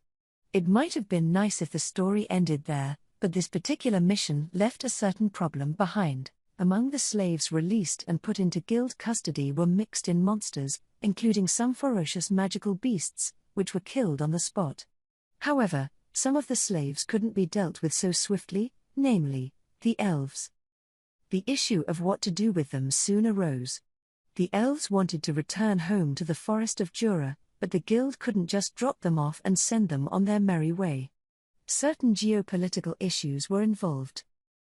It might have been nice if the story ended there, but this particular mission left a certain problem behind. Among the slaves released and put into guild custody were mixed-in monsters, including some ferocious magical beasts, which were killed on the spot. However, some of the slaves couldn't be dealt with so swiftly, namely, the elves. The issue of what to do with them soon arose. The elves wanted to return home to the forest of Jura, but the guild couldn't just drop them off and send them on their merry way. Certain geopolitical issues were involved.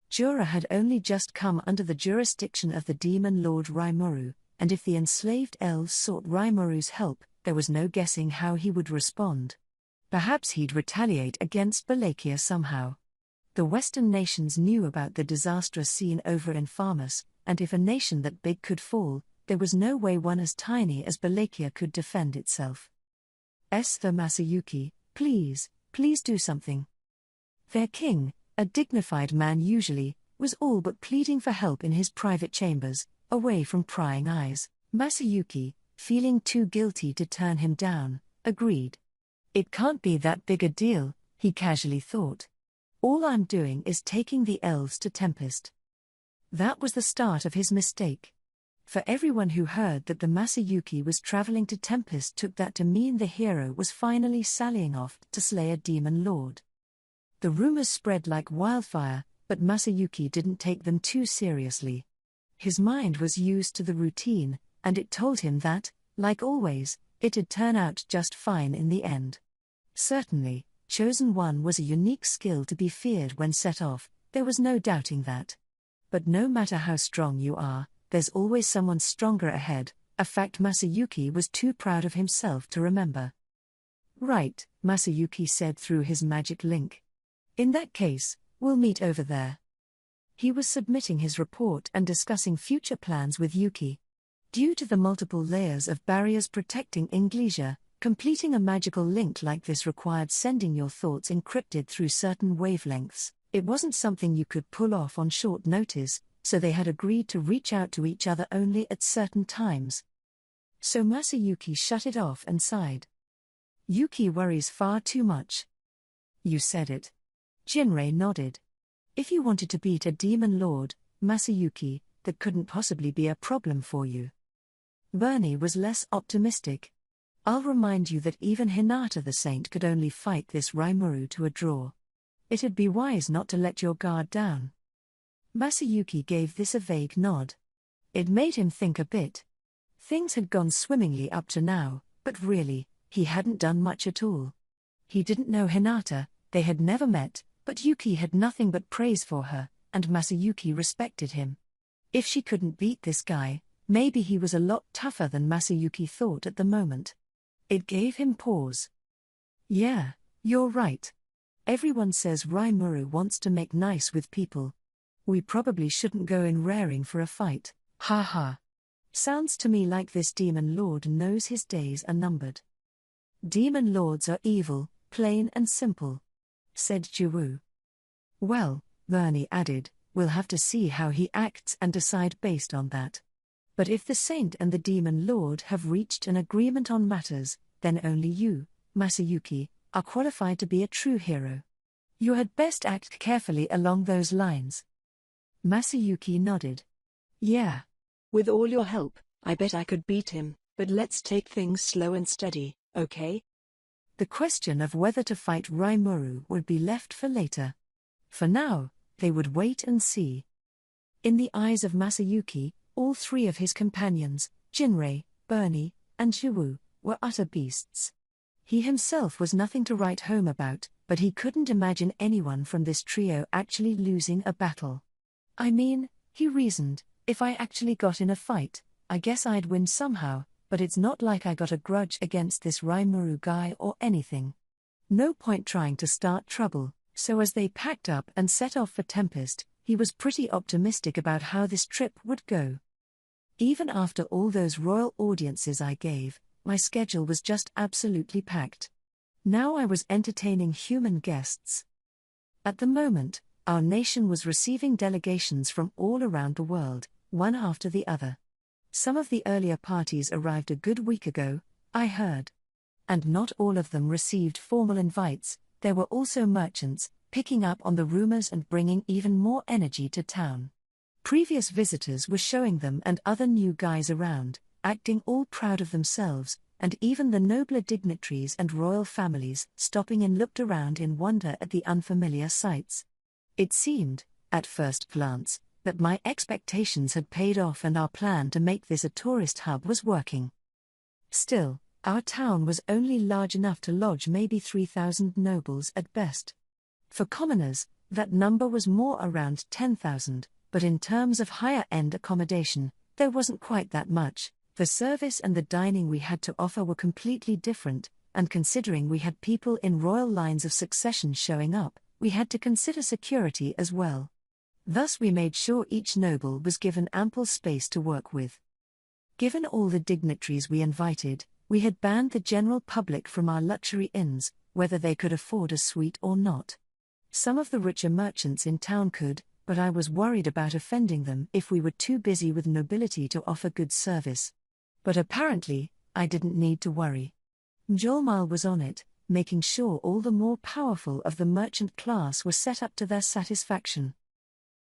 Jura had only just come under the jurisdiction of the demon lord Rimuru, and if the enslaved elves sought Rimuru's help, there was no guessing how he would respond. Perhaps he'd retaliate against Balakia somehow. The Western nations knew about the disastrous scene over in Farmus, and if a nation that big could fall, there was no way one as tiny as Balakia could defend itself. Esther Masayuki, please do something. Their king, a dignified man usually, was all but pleading for help in his private chambers, away from prying eyes. Masayuki, feeling too guilty to turn him down, agreed. It can't be that big a deal, he casually thought. All I'm doing is taking the elves to Tempest. That was the start of his mistake. For everyone who heard that the Masayuki was traveling to Tempest took that to mean the hero was finally sallying off to slay a demon lord. The rumors spread like wildfire, but Masayuki didn't take them too seriously. His mind was used to the routine, and it told him that, like always, it'd turn out just fine in the end. Certainly, Chosen One was a unique skill to be feared when set off, there was no doubting that. But no matter how strong you are, there's always someone stronger ahead, a fact Masayuki was too proud of himself to remember. Right, Masayuki said through his magic link. In that case, we'll meet over there. He was submitting his report and discussing future plans with Yuki. Due to the multiple layers of barriers protecting Inglesia, completing a magical link like this required sending your thoughts encrypted through certain wavelengths. It wasn't something you could pull off on short notice, so they had agreed to reach out to each other only at certain times. So Masayuki shut it off and sighed. Yuki worries far too much. You said it. Jinrei nodded. If you wanted to beat a demon lord, Masayuki, that couldn't possibly be a problem for you. Bernie was less optimistic. I'll remind you that even Hinata the Saint could only fight this Rimuru to a draw. It'd be wise not to let your guard down. Masayuki gave this a vague nod. It made him think a bit. Things had gone swimmingly up to now, but really, he hadn't done much at all. He didn't know Hinata, they had never met, but Yuki had nothing but praise for her, and Masayuki respected him. If she couldn't beat this guy, maybe he was a lot tougher than Masayuki thought at the moment. It gave him pause. Yeah, you're right. Everyone says Rimuru wants to make nice with people. We probably shouldn't go in raring for a fight, ha ha. Sounds to me like this demon lord knows his days are numbered. Demon lords are evil, plain and simple, said Jiwoo. Well, Bernie added, we'll have to see how he acts and decide based on that. But if the saint and the demon lord have reached an agreement on matters, then only you, Masayuki, are qualified to be a true hero. You had best act carefully along those lines. Masayuki nodded. Yeah. With all your help, I bet I could beat him, but let's take things slow and steady, okay? The question of whether to fight Rimuru would be left for later. For now, they would wait and see. In the eyes of Masayuki, all three of his companions, Jinrei, Bernie, and Zhiwu, were utter beasts. He himself was nothing to write home about, but he couldn't imagine anyone from this trio actually losing a battle. I mean, he reasoned, if I actually got in a fight, I guess I'd win somehow, but it's not like I got a grudge against this Rimuru guy or anything. No point trying to start trouble, so as they packed up and set off for Tempest, he was pretty optimistic about how this trip would go. Even after all those royal audiences I gave, my schedule was just absolutely packed. Now I was entertaining human guests. At the moment, our nation was receiving delegations from all around the world, one after the other. Some of the earlier parties arrived a good week ago, I heard. And not all of them received formal invites. There were also merchants, picking up on the rumors and bringing even more energy to town. Previous visitors were showing them and other new guys around, acting all proud of themselves, and even the nobler dignitaries and royal families stopping and looked around in wonder at the unfamiliar sights. It seemed, at first glance, that my expectations had paid off and our plan to make this a tourist hub was working. Still, our town was only large enough to lodge maybe 3,000 nobles at best. For commoners, that number was more around 10,000, but in terms of higher-end accommodation, there wasn't quite that much. The service and the dining we had to offer were completely different, and considering we had people in royal lines of succession showing up, we had to consider security as well. Thus we made sure each noble was given ample space to work with. Given all the dignitaries we invited, we had banned the general public from our luxury inns, whether they could afford a suite or not. Some of the richer merchants in town could, but I was worried about offending them if we were too busy with nobility to offer good service. But apparently, I didn't need to worry. Mjolmal was on it, making sure all the more powerful of the merchant class were set up to their satisfaction.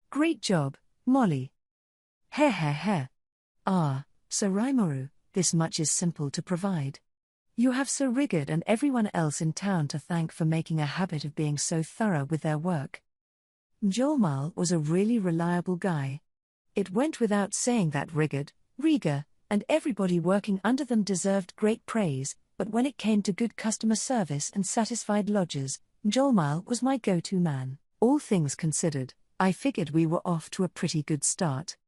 Great job, Molly. Heh. Ah, Sir Rimuru, this much is simple to provide. You have Sir Rigard and everyone else in town to thank for making a habit of being so thorough with their work. Mjolmal was a really reliable guy. It went without saying that Rigard, Rieger, and everybody working under them deserved great praise, but when it came to good customer service and satisfied lodgers, Mjolmal was my go-to man. All things considered, I figured we were off to a pretty good start.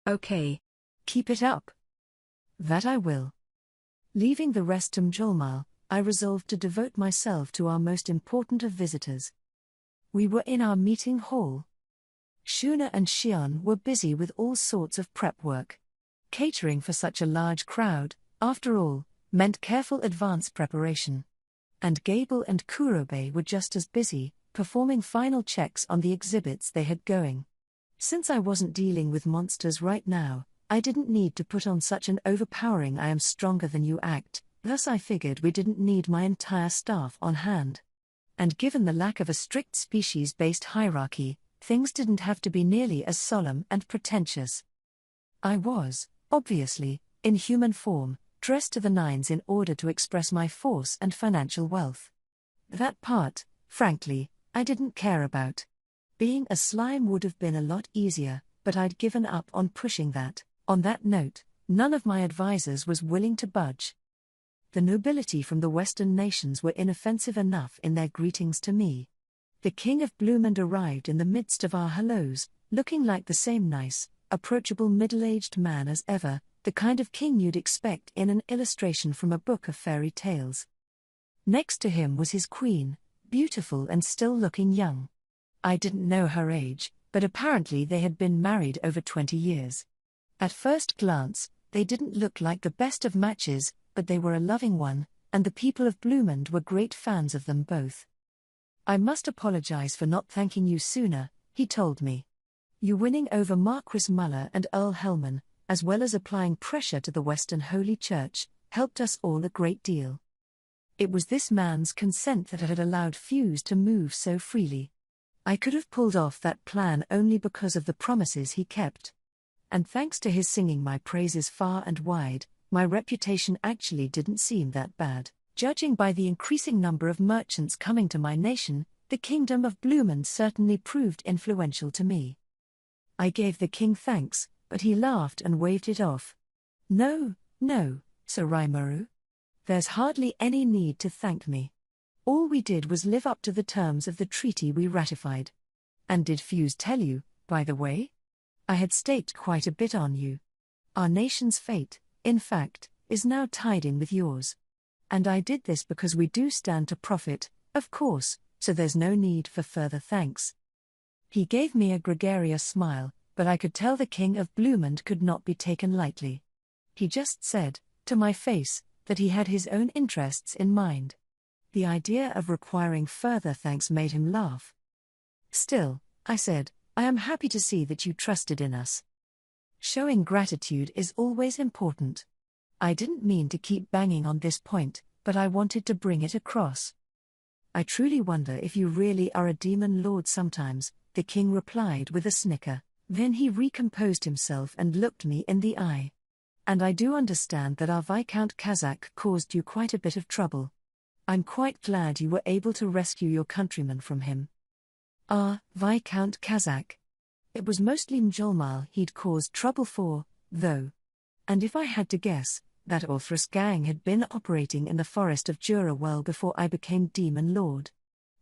Okay. Keep it up. That I will. Leaving the rest to Mjolmal, I resolved to devote myself to our most important of visitors. We were in our meeting hall. Shuna and Xion were busy with all sorts of prep work. Catering for such a large crowd, after all, meant careful advance preparation. And Gable and Kurobe were just as busy, performing final checks on the exhibits they had going. Since I wasn't dealing with monsters right now, I didn't need to put on such an overpowering I am stronger than you act, thus I figured we didn't need my entire staff on hand. And given the lack of a strict species-based hierarchy, things didn't have to be nearly as solemn and pretentious. I was, obviously, in human form, dressed to the nines in order to express my force and financial wealth. That part, frankly, I didn't care about. Being a slime would have been a lot easier, but I'd given up on pushing that. On that note, none of my advisors was willing to budge. The nobility from the Western nations were inoffensive enough in their greetings to me. The King of Bloomond arrived in the midst of our hellos, looking like the same nice, approachable middle-aged man as ever, the kind of king you'd expect in an illustration from a book of fairy tales. Next to him was his queen, beautiful and still looking young. I didn't know her age, but apparently they had been married over 20 years. At first glance, they didn't look like the best of matches, but they were a loving one, and the people of Bloomond were great fans of them both. I must apologize for not thanking you sooner, he told me. You winning over Marquis Muller and Earl Hellman, as well as applying pressure to the Western Holy Church, helped us all a great deal. It was this man's consent that had allowed Fuse to move so freely. I could have pulled off that plan only because of the promises he kept. And thanks to his singing my praises far and wide, my reputation actually didn't seem that bad. Judging by the increasing number of merchants coming to my nation, the kingdom of Bloomond certainly proved influential to me. I gave the king thanks, but he laughed and waved it off. No, Sir Rimuru? There's hardly any need to thank me. All we did was live up to the terms of the treaty we ratified. And did Fuse tell you, by the way? I had staked quite a bit on you. Our nation's fate, in fact, is now tied in with yours. And I did this because we do stand to profit, of course, so there's no need for further thanks. He gave me a gregarious smile, but I could tell the King of Bloomond could not be taken lightly. He just said, to my face, that he had his own interests in mind. The idea of requiring further thanks made him laugh. Still, I said, I am happy to see that you trusted in us. Showing gratitude is always important. I didn't mean to keep banging on this point, but I wanted to bring it across. I truly wonder if you really are a demon lord sometimes, the king replied with a snicker. Then he recomposed himself and looked me in the eye. And I do understand that our Viscount Kazakh caused you quite a bit of trouble. I'm quite glad you were able to rescue your countrymen from him. Ah, Viscount Kazakh. It was mostly Mjolmal he'd caused trouble for, though. And if I had to guess, that Orthrus gang had been operating in the forest of Jura well before I became Demon Lord.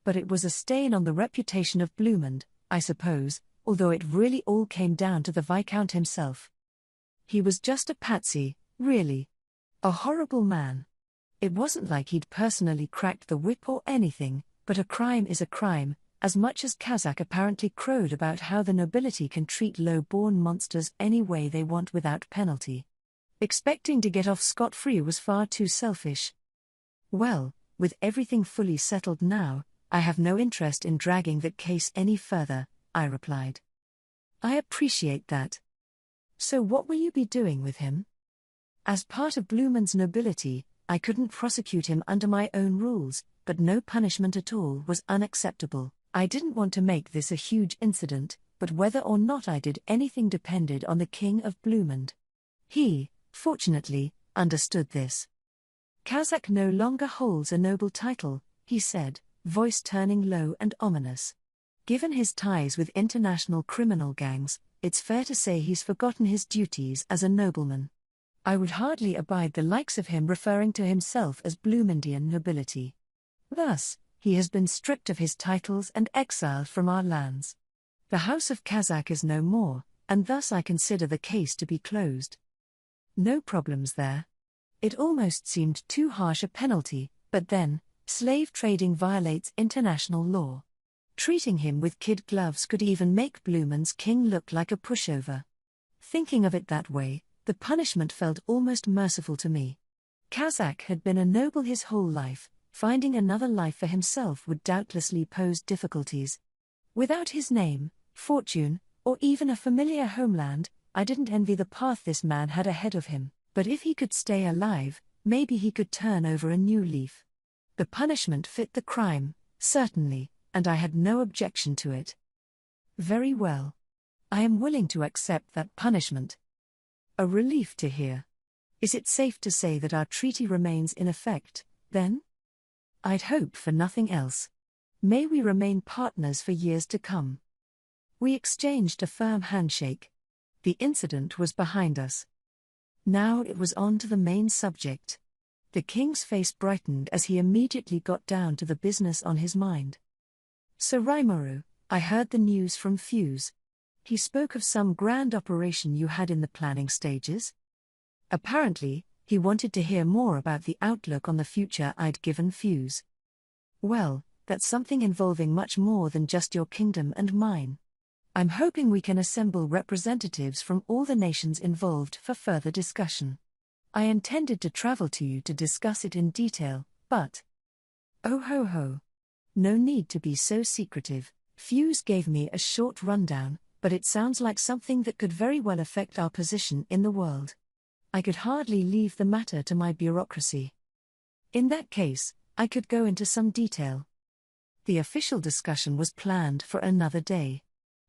But it was a stain on the reputation of Bloomond, I suppose, although it really all came down to the Viscount himself. He was just a patsy, really. A horrible man. It wasn't like he'd personally cracked the whip or anything, but a crime is a crime, as much as Kazakh apparently crowed about how the nobility can treat low-born monsters any way they want without penalty. Expecting to get off scot-free was far too selfish. Well, with everything fully settled now, I have no interest in dragging that case any further, I replied. I appreciate that. So what will you be doing with him? As part of Bloomond's nobility, I couldn't prosecute him under my own rules, but no punishment at all was unacceptable. I didn't want to make this a huge incident, but whether or not I did anything depended on the King of Bloomond. He, fortunately, understood this. Kazakh no longer holds a noble title, he said, voice turning low and ominous. Given his ties with international criminal gangs, it's fair to say he's forgotten his duties as a nobleman. I would hardly abide the likes of him referring to himself as Bloomondian nobility. Thus, he has been stripped of his titles and exiled from our lands. The House of Kazakh is no more, and thus I consider the case to be closed. No problems there. It almost seemed too harsh a penalty, but then, slave trading violates international law. Treating him with kid gloves could even make Bloomond's king look like a pushover. Thinking of it that way, the punishment felt almost merciful to me. Kazakh had been a noble his whole life. Finding another life for himself would doubtlessly pose difficulties. Without his name, fortune, or even a familiar homeland, I didn't envy the path this man had ahead of him, but if he could stay alive, maybe he could turn over a new leaf. The punishment fit the crime, certainly, and I had no objection to it. Very well. I am willing to accept that punishment. A relief to hear. Is it safe to say that our treaty remains in effect, then? I'd hope for nothing else. May we remain partners for years to come. We exchanged a firm handshake. The incident was behind us. Now it was on to the main subject. The king's face brightened as he immediately got down to the business on his mind. Sir Rimuru, I heard the news from Fuse. He spoke of some grand operation you had in the planning stages. Apparently, he wanted to hear more about the outlook on the future I'd given Fuse. Well, that's something involving much more than just your kingdom and mine. I'm hoping we can assemble representatives from all the nations involved for further discussion. I intended to travel to you to discuss it in detail, but... Oh ho ho. No need to be so secretive. Fuse gave me a short rundown, but it sounds like something that could very well affect our position in the world. I could hardly leave the matter to my bureaucracy. In that case, I could go into some detail. The official discussion was planned for another day.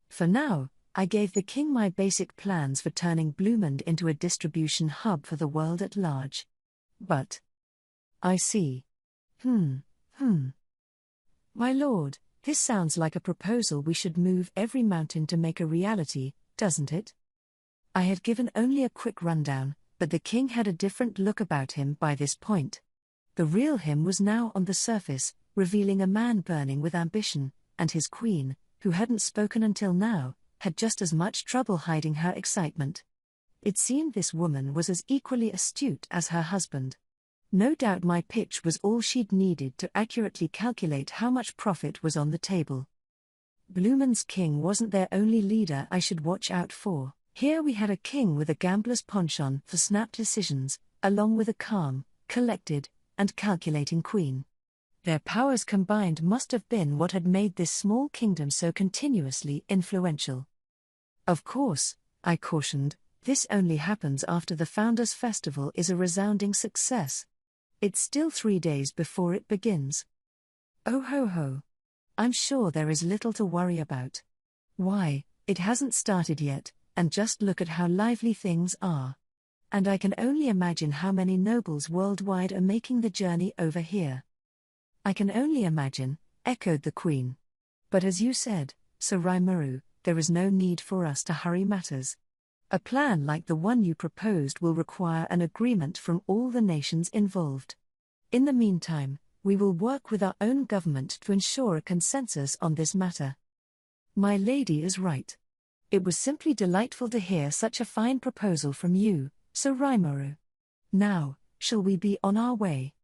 For now, I gave the king my basic plans for turning Bloomond into a distribution hub for the world at large. But... I see. My lord, this sounds like a proposal we should move every mountain to make a reality, doesn't it? I had given only a quick rundown, But the king had a different look about him by this point. The real him was now on the surface, revealing a man burning with ambition, and his queen, who hadn't spoken until now, had just as much trouble hiding her excitement. It seemed this woman was as equally astute as her husband. No doubt my pitch was all she'd needed to accurately calculate how much profit was on the table. Blumen's king wasn't their only leader I should watch out for. Here we had a king with a gambler's penchant for snap decisions, along with a calm, collected, and calculating queen. Their powers combined must have been what had made this small kingdom so continuously influential. Of course, I cautioned, this only happens after the Founders' Festival is a resounding success. It's still 3 days before it begins. Oh ho ho. I'm sure there is little to worry about. Why, it hasn't started yet, and just look at how lively things are. And I can only imagine how many nobles worldwide are making the journey over here. I can only imagine, echoed the queen. But as you said, Sir Rimuru, there is no need for us to hurry matters. A plan like the one you proposed will require an agreement from all the nations involved. In the meantime, we will work with our own government to ensure a consensus on this matter. My lady is right. It was simply delightful to hear such a fine proposal from you, Sir Rimuru. Now, shall we be on our way?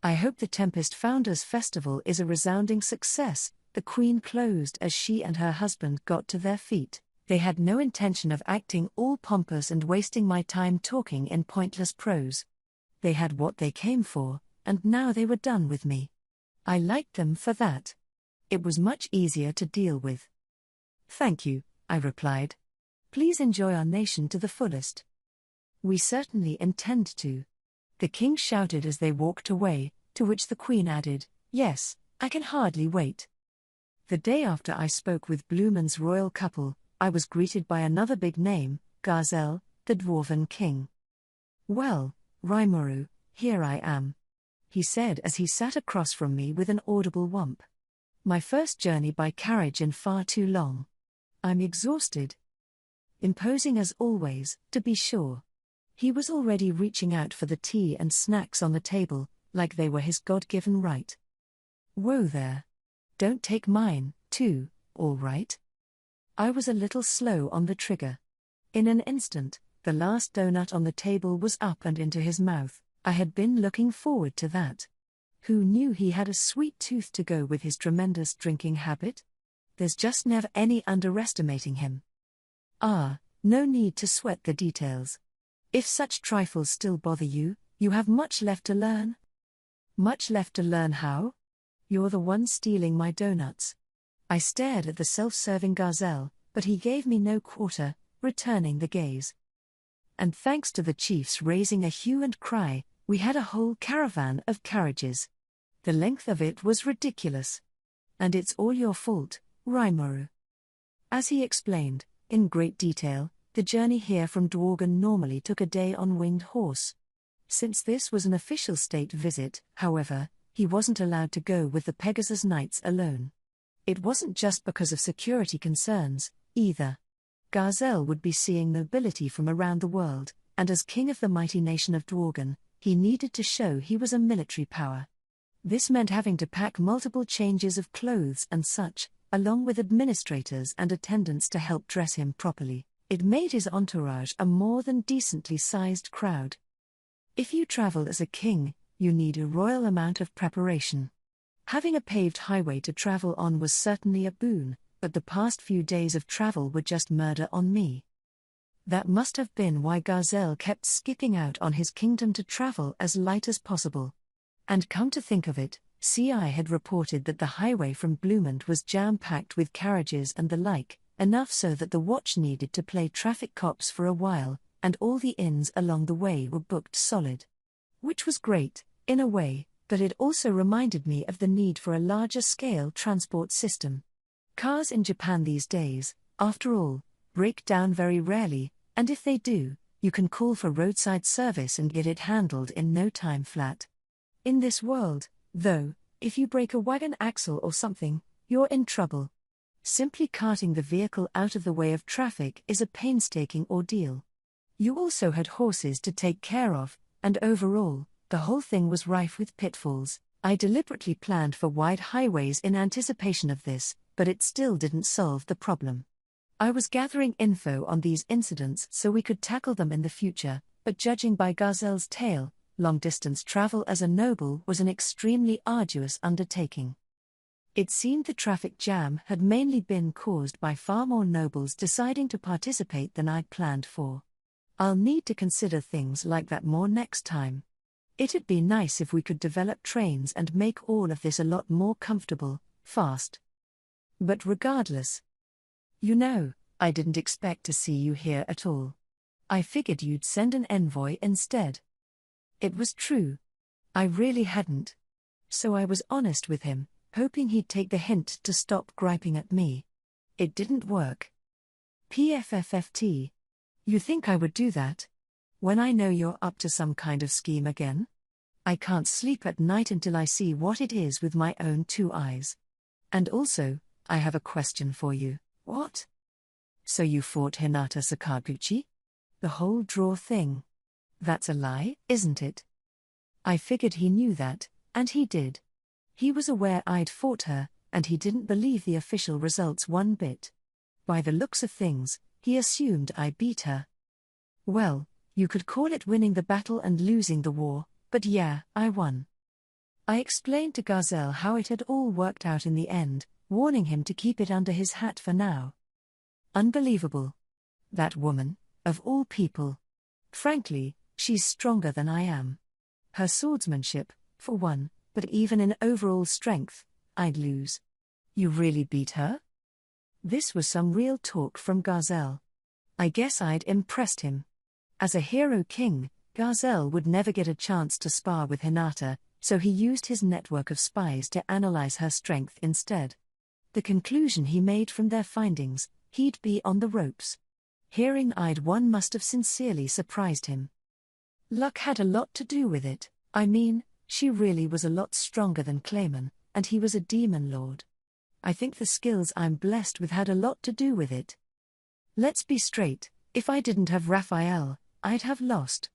I hope the Tempest Founders' Festival is a resounding success, the queen closed as she and her husband got to their feet. They had no intention of acting all pompous and wasting my time talking in pointless prose. They had what they came for, and now they were done with me. I liked them for that. It was much easier to deal with. Thank you, I replied. Please enjoy our nation to the fullest. We certainly intend to. The king shouted as they walked away, to which the queen added, Yes, I can hardly wait. The day after I spoke with Blumen's royal couple, I was greeted by another big name, Garzel, the Dwarven king. Well, Rimuru, here I am, he said as he sat across from me with an audible whump. My first journey by carriage in far too long. I'm exhausted. Imposing as always, to be sure. He was already reaching out for the tea and snacks on the table, like they were his God-given right. Whoa there. Don't take mine, too, all right? I was a little slow on the trigger. In an instant, the last donut on the table was up and into his mouth. I had been looking forward to that. Who knew he had a sweet tooth to go with his tremendous drinking habit? There's just never any underestimating him. Ah, no need to sweat the details. If such trifles still bother you, you have much left to learn. Much left to learn how? You're the one stealing my donuts. I stared at the self-serving Garzel, but he gave me no quarter, returning the gaze. And thanks to the chiefs raising a hue and cry, we had a whole caravan of carriages. The length of it was ridiculous. And it's all your fault, Rimuru. As he explained, in great detail, the journey here from Dworgen normally took a day on winged horse. Since this was an official state visit, however, he wasn't allowed to go with the Pegasus Knights alone. It wasn't just because of security concerns, either. Garzel would be seeing nobility from around the world, and as king of the mighty nation of Dworgen, he needed to show he was a military power. This meant having to pack multiple changes of clothes and such, along with administrators and attendants to help dress him properly. It made his entourage a more than decently sized crowd. If you travel as a king, you need a royal amount of preparation. Having a paved highway to travel on was certainly a boon, but the past few days of travel were just murder on me. That must have been why Garzel kept skipping out on his kingdom to travel as light as possible. And come to think of it, CI had reported that the highway from Blumend was jam-packed with carriages and the like, enough so that the watch needed to play traffic cops for a while, and all the inns along the way were booked solid. Which was great, in a way, but it also reminded me of the need for a larger-scale transport system. Cars in Japan these days, after all, break down very rarely, and if they do, you can call for roadside service and get it handled in no time flat. In this world, though, if you break a wagon axle or something, you're in trouble. Simply carting the vehicle out of the way of traffic is a painstaking ordeal. You also had horses to take care of, and overall, the whole thing was rife with pitfalls. I deliberately planned for wide highways in anticipation of this, but it still didn't solve the problem. I was gathering info on these incidents so we could tackle them in the future, but judging by Gazelle's tale, long-distance travel as a noble was an extremely arduous undertaking. It seemed the traffic jam had mainly been caused by far more nobles deciding to participate than I'd planned for. I'll need to consider things like that more next time. It'd be nice if we could develop trains and make all of this a lot more comfortable, fast. But regardless, I didn't expect to see you here at all. I figured you'd send an envoy instead. It was true. I really hadn't. So I was honest with him, hoping he'd take the hint to stop griping at me. It didn't work. PFFFT. You think I would do that? When I know you're up to some kind of scheme again? I can't sleep at night until I see what it is with my own two eyes. And also, I have a question for you. What? So you fought Hinata Sakaguchi? The whole draw thing. That's a lie, isn't it? I figured he knew that, and he did. He was aware I'd fought her, and he didn't believe the official results one bit. By the looks of things, he assumed I beat her. Well, you could call it winning the battle and losing the war, but yeah, I won. I explained to Gazelle how it had all worked out in the end, warning him to keep it under his hat for now. Unbelievable. That woman, of all people. Frankly, she's stronger than I am. Her swordsmanship, for one, but even in overall strength, I'd lose. You really beat her? This was some real talk from Gazelle. I guess I'd impressed him. As a hero king, Gazelle would never get a chance to spar with Hinata, so he used his network of spies to analyze her strength instead. The conclusion he made from their findings, he'd be on the ropes. Hearing I'd won must have sincerely surprised him. Luck had a lot to do with it. I mean, she really was a lot stronger than Clayman, and he was a demon lord. I think the skills I'm blessed with had a lot to do with it. Let's be straight, if I didn't have Raphael, I'd have lost.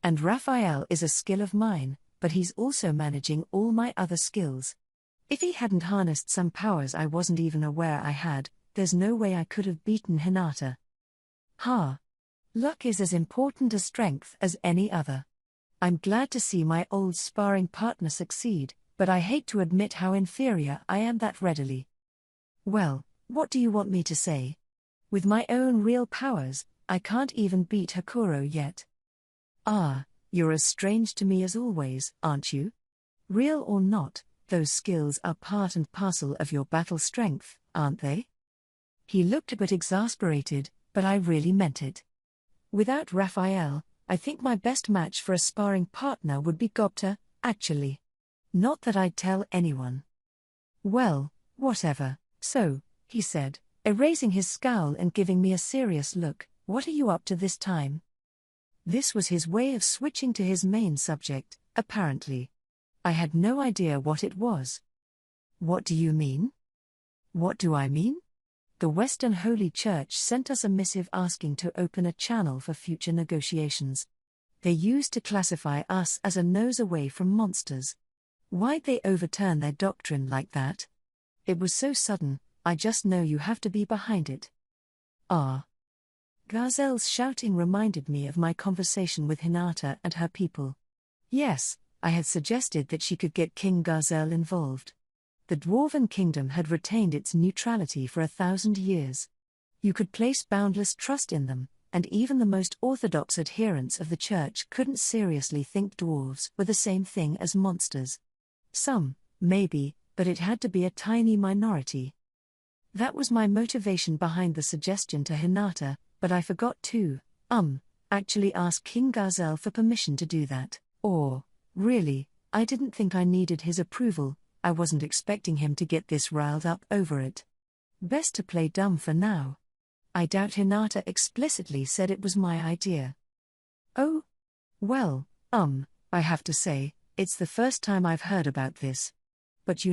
And Raphael is a skill of mine, but he's also managing all my other skills. If he hadn't harnessed some powers I wasn't even aware I had, there's no way I could have beaten Hinata. Luck is as important a strength as any other. I'm glad to see my old sparring partner succeed, but I hate to admit how inferior I am that readily. Well, what do you want me to say? With my own real powers, I can't even beat Hakuro yet. You're as strange to me as always, aren't you? Real or not, those skills are part and parcel of your battle strength, aren't they? He looked a bit exasperated, but I really meant it. Without Raphael, I think my best match for a sparring partner would be Gopta, actually. Not that I'd tell anyone. Well, whatever. So, he said, erasing his scowl and giving me a serious look, what are you up to this time? This was his way of switching to his main subject, apparently. I had no idea what it was. What do you mean? What do I mean? The Western Holy Church sent us a missive asking to open a channel for future negotiations. They used to classify us as a nose away from monsters. Why'd they overturn their doctrine like that? It was so sudden, I just know you have to be behind it. Gazelle's shouting reminded me of my conversation with Hinata and her people. Yes, I had suggested that she could get King Gazelle involved. The Dwarven Kingdom had retained its neutrality for 1,000 years. You could place boundless trust in them, and even the most orthodox adherents of the Church couldn't seriously think dwarves were the same thing as monsters. Some, maybe, but it had to be a tiny minority. That was my motivation behind the suggestion to Hinata, but I forgot to, actually ask King Gazelle for permission to do that. Or, really, I didn't think I needed his approval. I wasn't expecting him to get this riled up over it. Best to play dumb for now. I doubt Hinata explicitly said it was my idea. Oh? Well, I have to say, it's the first time I've heard about this. But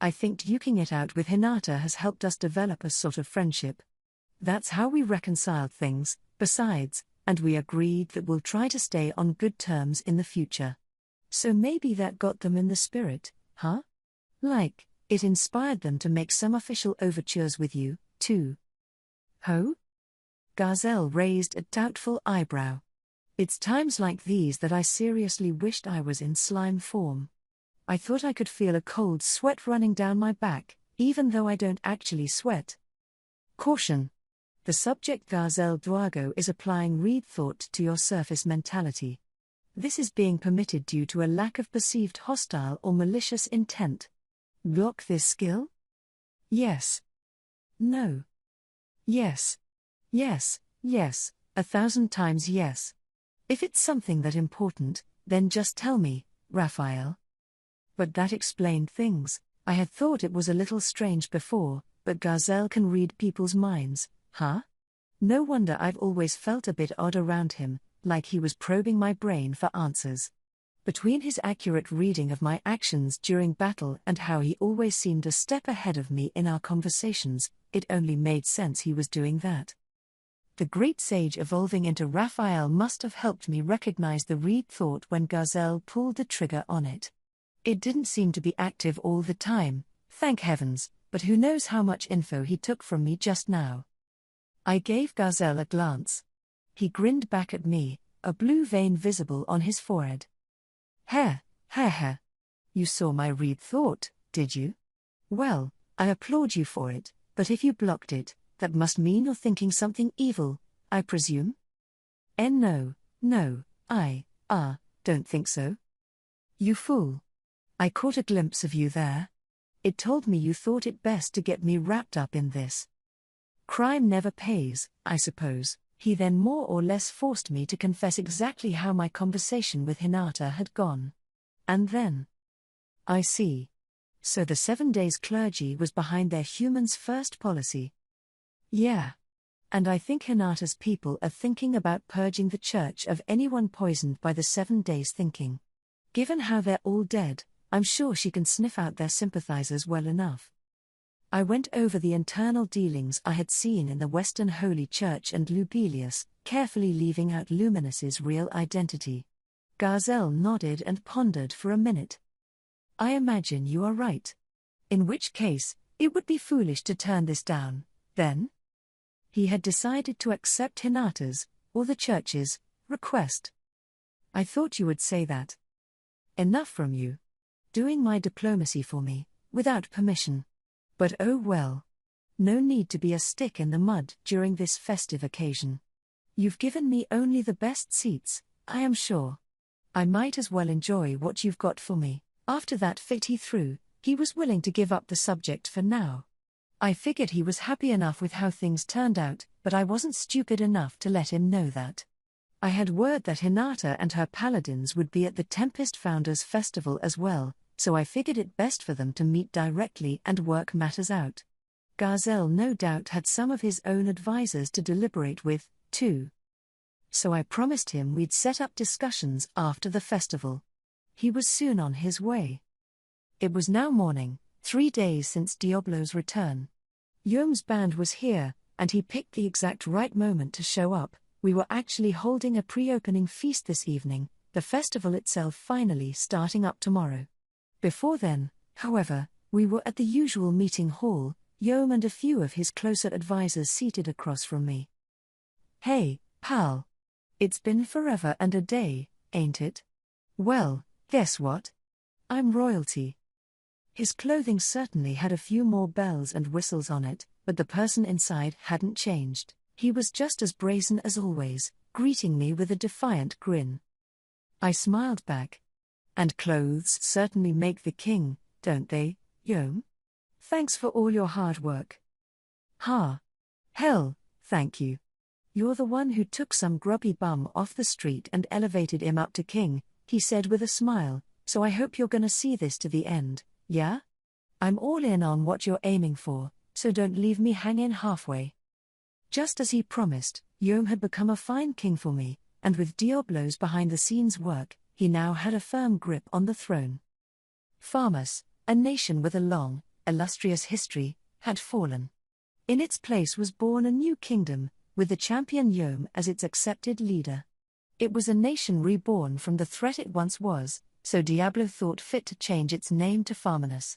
I think duking it out with Hinata has helped us develop a sort of friendship. That's how we reconciled things. Besides, and we agreed that we'll try to stay on good terms in the future. So maybe that got them in the spirit, huh? Like, it inspired them to make some official overtures with you, too. Ho? Gazelle raised a doubtful eyebrow. It's times like these that I seriously wished I was in slime form. I thought I could feel a cold sweat running down my back, even though I don't actually sweat. Caution. The subject Gazelle Duago is applying read thought to your surface mentality. This is being permitted due to a lack of perceived hostile or malicious intent. Block this skill? Yes. No. Yes. Yes, yes, 1,000 times yes. If it's something that important, then just tell me, Raphael. But that explained things. I had thought it was a little strange before, but Gazelle can read people's minds, huh? No wonder I've always felt a bit odd around him, like he was probing my brain for answers. Between his accurate reading of my actions during battle and how he always seemed a step ahead of me in our conversations, it only made sense he was doing that. The great sage evolving into Raphael must have helped me recognize the read thought when Gazelle pulled the trigger on it. It didn't seem to be active all the time, thank heavens, but who knows how much info he took from me just now. I gave Gazelle a glance. He grinned back at me, a blue vein visible on his forehead. Heh. You saw my read thought, did you? Well, I applaud you for it, but if you blocked it, that must mean you're thinking something evil, I presume? No, I don't think so. You fool. I caught a glimpse of you there. It told me you thought it best to get me wrapped up in this. Crime never pays, I suppose. He then more or less forced me to confess exactly how my conversation with Hinata had gone. And then. I see. So the 7 days clergy was behind their humans first policy. Yeah. And I think Hinata's people are thinking about purging the church of anyone poisoned by the 7 days thinking. Given how they're all dead, I'm sure she can sniff out their sympathizers well enough. I went over the internal dealings I had seen in the Western Holy Church and Lubelius, carefully leaving out Luminous's real identity. Gazelle nodded and pondered for a minute. I imagine you are right. In which case, it would be foolish to turn this down, then? He had decided to accept Hinata's, or the church's, request. I thought you would say that. Enough from you. Doing my diplomacy for me, without permission. But oh well. No need to be a stick in the mud during this festive occasion. You've given me only the best seats, I am sure. I might as well enjoy what you've got for me. After that fit he threw, he was willing to give up the subject for now. I figured he was happy enough with how things turned out, but I wasn't stupid enough to let him know that. I had word that Hinata and her paladins would be at the Tempest Founders Festival as well, so I figured it best for them to meet directly and work matters out. Gazelle no doubt had some of his own advisors to deliberate with, too. So I promised him we'd set up discussions after the festival. He was soon on his way. It was now morning, 3 days since Diablo's return. Yome's band was here, and he picked the exact right moment to show up. We were actually holding a pre-opening feast this evening, the festival itself finally starting up tomorrow. Before then, however, we were at the usual meeting hall, Yome and a few of his closer advisors seated across from me. Hey, pal. It's been forever and a day, ain't it? Well, guess what? I'm royalty. His clothing certainly had a few more bells and whistles on it, but the person inside hadn't changed. He was just as brazen as always, greeting me with a defiant grin. I smiled back. And clothes certainly make the king, don't they, Yome? Thanks for all your hard work. Hell, thank you. You're the one who took some grubby bum off the street and elevated him up to king, he said with a smile, so I hope you're gonna see this to the end, yeah? I'm all in on what you're aiming for, so don't leave me hanging halfway. Just as he promised, Yome had become a fine king for me, and with Diablo's behind-the-scenes work, he now had a firm grip on the throne. Farmus, a nation with a long, illustrious history, had fallen. In its place was born a new kingdom, with the champion Yom as its accepted leader. It was a nation reborn from the threat it once was, so Diablo thought fit to change its name to Farminus.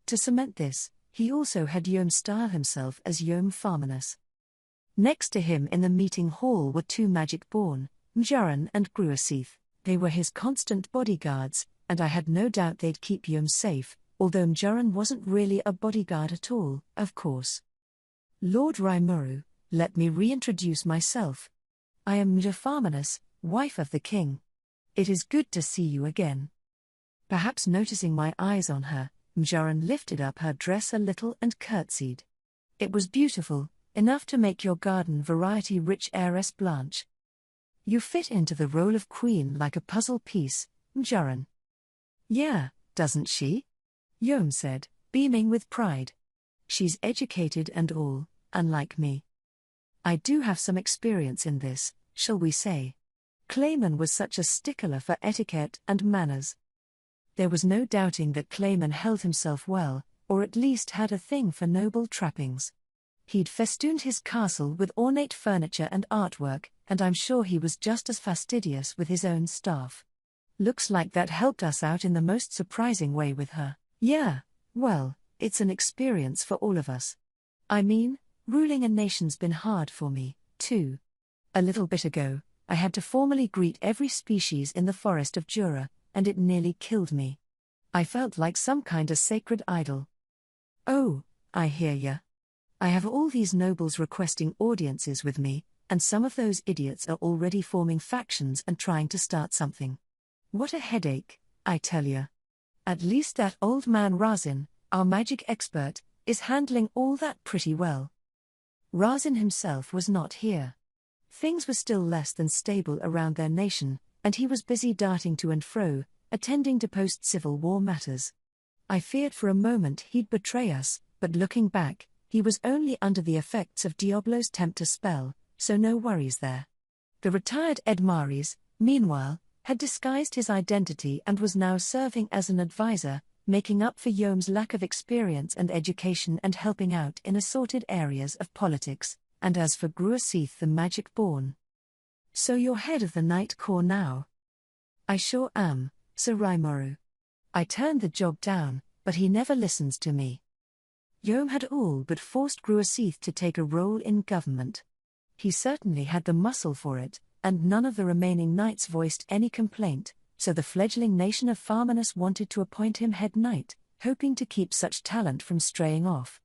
To cement this, he also had Yom style himself as Yom Farminus. Next to him in the meeting hall were two magic-born, Mjaran and Gruasith. They were his constant bodyguards, and I had no doubt they'd keep Yom safe, although Mjaran wasn't really a bodyguard at all, of course. Lord Raimuru, let me reintroduce myself. I am Mja Farminus, wife of the king. It is good to see you again. Perhaps noticing my eyes on her, Mjaran lifted up her dress a little and curtsied. It was beautiful, enough to make your garden variety rich heiress blanch. You fit into the role of queen like a puzzle piece, Mjaran. Yeah, doesn't she? Yom said, beaming with pride. She's educated and all, unlike me. I do have some experience in this, shall we say. Clayman was such a stickler for etiquette and manners. There was no doubting that Clayman held himself well, or at least had a thing for noble trappings. He'd festooned his castle with ornate furniture and artwork, and I'm sure he was just as fastidious with his own staff. Looks like that helped us out in the most surprising way with her. Yeah, well, it's an experience for all of us. I mean, ruling a nation's been hard for me, too. A little bit ago, I had to formally greet every species in the forest of Jura, and it nearly killed me. I felt like some kind of sacred idol. Oh, I hear ya. I have all these nobles requesting audiences with me, and some of those idiots are already forming factions and trying to start something. What a headache, I tell ya. At least that old man Razin, our magic expert, is handling all that pretty well. Razin himself was not here. Things were still less than stable around their nation, and he was busy darting to and fro, attending to post-Civil War matters. I feared for a moment he'd betray us, but looking back, he was only under the effects of Diablo's tempter spell, so no worries there. The retired Edmaris, meanwhile, had disguised his identity and was now serving as an advisor, making up for Yom's lack of experience and education and helping out in assorted areas of politics, and as for Gruasith the magic-born. So you're head of the Night Corps now? I sure am, Sir Raimuru. I turned the job down, but he never listens to me. Yom had all but forced Gruasith to take a role in government. He certainly had the muscle for it, and none of the remaining knights voiced any complaint, so the fledgling nation of Farminus wanted to appoint him head knight, hoping to keep such talent from straying off.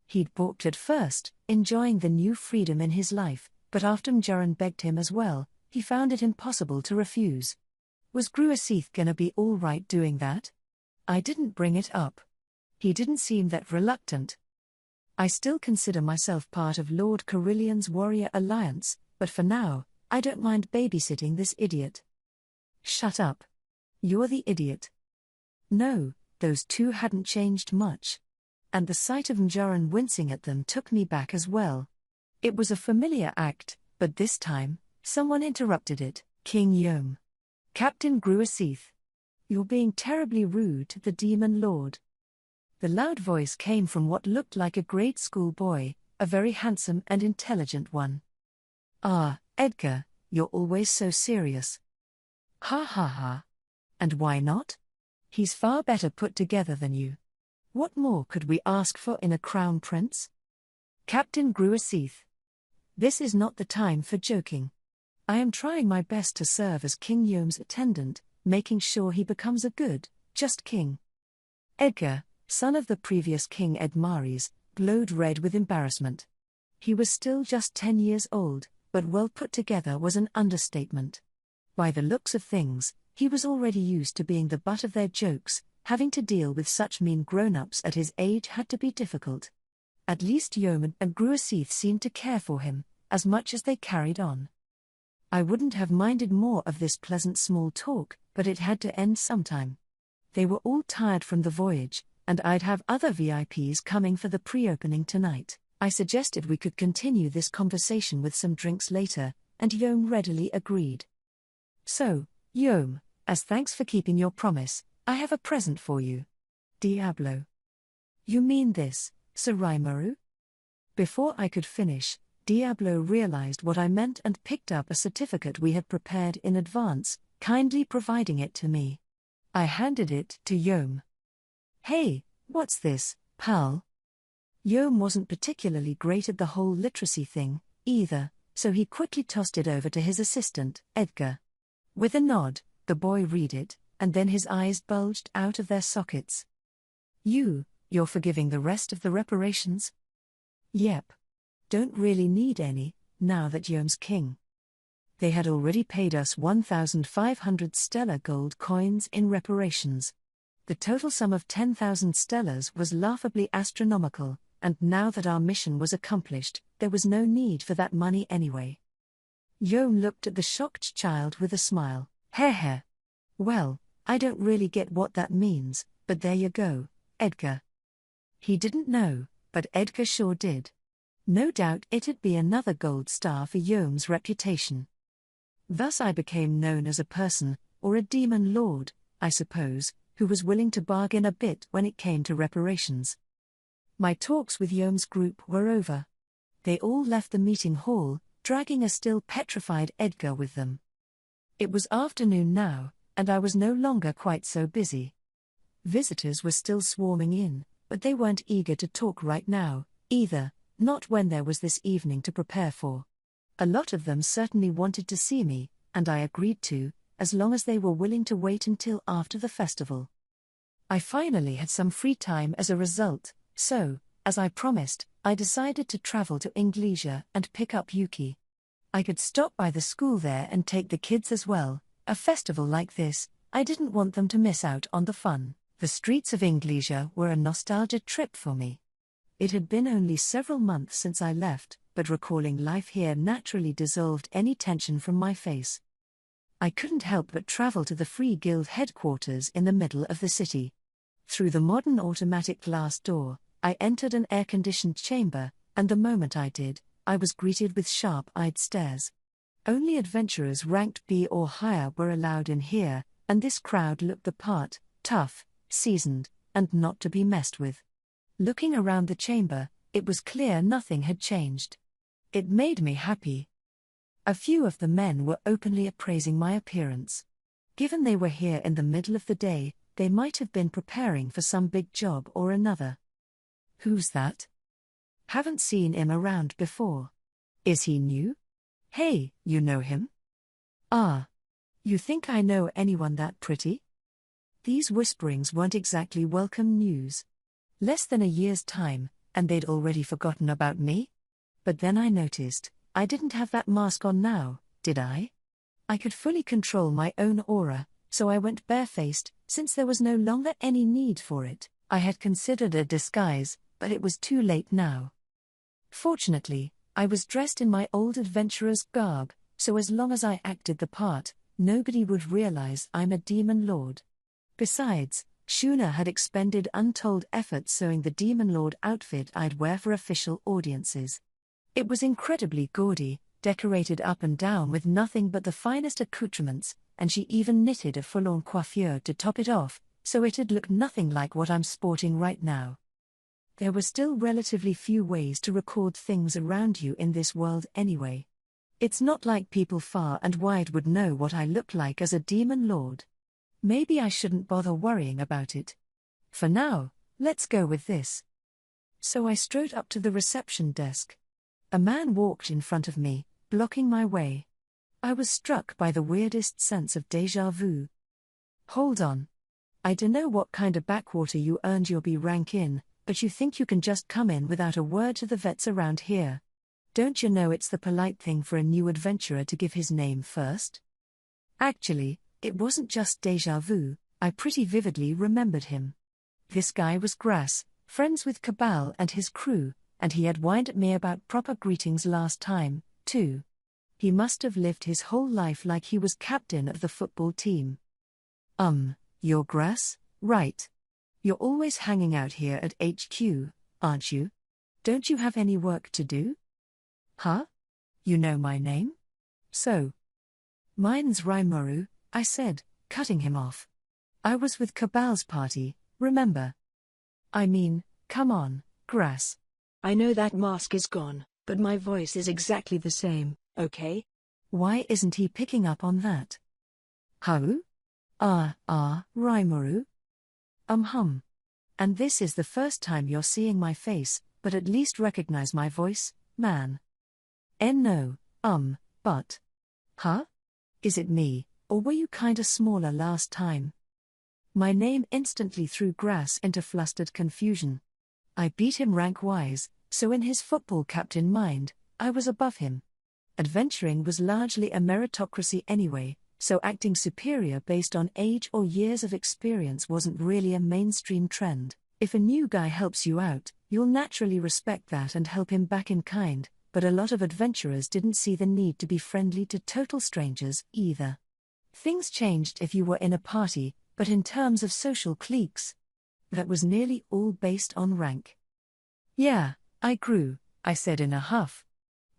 He'd balked at first, enjoying the new freedom in his life, but after Mjaran begged him as well, he found it impossible to refuse. Was Gruasith gonna be all right doing that? I didn't bring it up. He didn't seem that reluctant. I still consider myself part of Lord Carillion's warrior alliance, but for now, I don't mind babysitting this idiot. Shut up. You're the idiot. No, those two hadn't changed much. And the sight of Mjaran wincing at them took me back as well. It was a familiar act, but this time, someone interrupted it. King Yom. Captain Gruasith. You're being terribly rude to the demon lord. The loud voice came from what looked like a grade school boy, a very handsome and intelligent one. Ah, Edgar, you're always so serious. Ha ha ha. And why not? He's far better put together than you. What more could we ask for in a crown prince? Captain Gruasith. This is not the time for joking. I am trying my best to serve as King Yom's attendant, making sure he becomes a good, just king. Edgar, son of the previous King Edmaris, glowed red with embarrassment. He was still just 10 years old, but well put together was an understatement. By the looks of things, he was already used to being the butt of their jokes. Having to deal with such mean grown-ups at his age had to be difficult. At least Yom and Gruasith seemed to care for him, as much as they carried on. I wouldn't have minded more of this pleasant small talk, but it had to end sometime. They were all tired from the voyage, and I'd have other VIPs coming for the pre-opening tonight. I suggested we could continue this conversation with some drinks later, and Yom readily agreed. So, Yom, as thanks for keeping your promise, I have a present for you. Diablo. You mean this, Sir Raimuru? Before I could finish, Diablo realized what I meant and picked up a certificate we had prepared in advance, kindly providing it to me. I handed it to Yom. "Hey, what's this, pal?" Yom wasn't particularly great at the whole literacy thing, either, so he quickly tossed it over to his assistant, Edgar. With a nod, the boy read it, and then his eyes bulged out of their sockets. You're forgiving the rest of the reparations?" "Yep. Don't really need any, now that Yom's king." They had already paid us 1,500 stellar gold coins in reparations. The total sum of 10,000 stellars was laughably astronomical, and now that our mission was accomplished, there was no need for that money anyway. Yom looked at the shocked child with a smile. Heh. "Well, I don't really get what that means, but there you go, Edgar." He didn't know, but Edgar sure did. No doubt it'd be another gold star for Yom's reputation. Thus I became known as a person, or a demon lord, I suppose, who was willing to bargain a bit when it came to reparations. My talks with Yom's group were over. They all left the meeting hall, dragging a still petrified Edgar with them. It was afternoon now, and I was no longer quite so busy. Visitors were still swarming in, but they weren't eager to talk right now, either, not when there was this evening to prepare for. A lot of them certainly wanted to see me, and I agreed to, as long as they were willing to wait until after the festival. I finally had some free time as a result, so, as I promised, I decided to travel to Inglesia and pick up Yuki. I could stop by the school there and take the kids as well. A festival like this, I didn't want them to miss out on the fun. The streets of Inglesia were a nostalgia trip for me. It had been only several months since I left, but recalling life here naturally dissolved any tension from my face. I couldn't help but travel to the Free Guild headquarters in the middle of the city. Through the modern automatic glass door, I entered an air-conditioned chamber, and the moment I did, I was greeted with sharp-eyed stares. Only adventurers ranked B or higher were allowed in here, and this crowd looked the part, tough, seasoned, and not to be messed with. Looking around the chamber, it was clear nothing had changed. It made me happy. A few of the men were openly appraising my appearance. Given they were here in the middle of the day, they might have been preparing for some big job or another. "Who's that? Haven't seen him around before. Is he new? Hey, you know him? Ah. You think I know anyone that pretty?" These whisperings weren't exactly welcome news. Less than a year's time, and they'd already forgotten about me? But then I noticed, I didn't have that mask on now, did I? I could fully control my own aura, so I went barefaced, since there was no longer any need for it. I had considered a disguise, but it was too late now. Fortunately, I was dressed in my old adventurer's garb, so as long as I acted the part, nobody would realize I'm a demon lord. Besides, Shuna had expended untold effort sewing the Demon Lord outfit I'd wear for official audiences. It was incredibly gaudy, decorated up and down with nothing but the finest accoutrements, and she even knitted a full-on coiffure to top it off, so it'd look nothing like what I'm sporting right now. There were still relatively few ways to record things around you in this world anyway. It's not like people far and wide would know what I look like as a Demon Lord. Maybe I shouldn't bother worrying about it. For now, let's go with this. So I strode up to the reception desk. A man walked in front of me, blocking my way. I was struck by the weirdest sense of déjà vu. "Hold on. I dunno what kind of backwater you earned your B rank in, but you think you can just come in without a word to the vets around here? Don't you know it's the polite thing for a new adventurer to give his name first?" Actually, it wasn't just déjà vu, I pretty vividly remembered him. This guy was Grass, friends with Cabal and his crew, and he had whined at me about proper greetings last time, too. He must have lived his whole life like he was captain of the football team. You're Grass, right? You're always hanging out here at HQ, aren't you? Don't you have any work to do? Huh? You know my name? So. Mine's Rimuru, I said, cutting him off. I was with Cabal's party, remember? I mean, come on, Grass. I know that mask is gone. But my voice is exactly the same, okay? Why isn't he picking up on that? Hau? Rimuru? Hum. And this is the first time you're seeing my face, but at least recognize my voice, man. No, but. Huh? Is it me, or were you kinda smaller last time? My name instantly threw Grass into flustered confusion. I beat him rank-wise, so in his football captain mind, I was above him. Adventuring was largely a meritocracy anyway, so acting superior based on age or years of experience wasn't really a mainstream trend. If a new guy helps you out, you'll naturally respect that and help him back in kind, but a lot of adventurers didn't see the need to be friendly to total strangers either. Things changed if you were in a party, but in terms of social cliques, that was nearly all based on rank. Yeah, I grew, I said in a huff.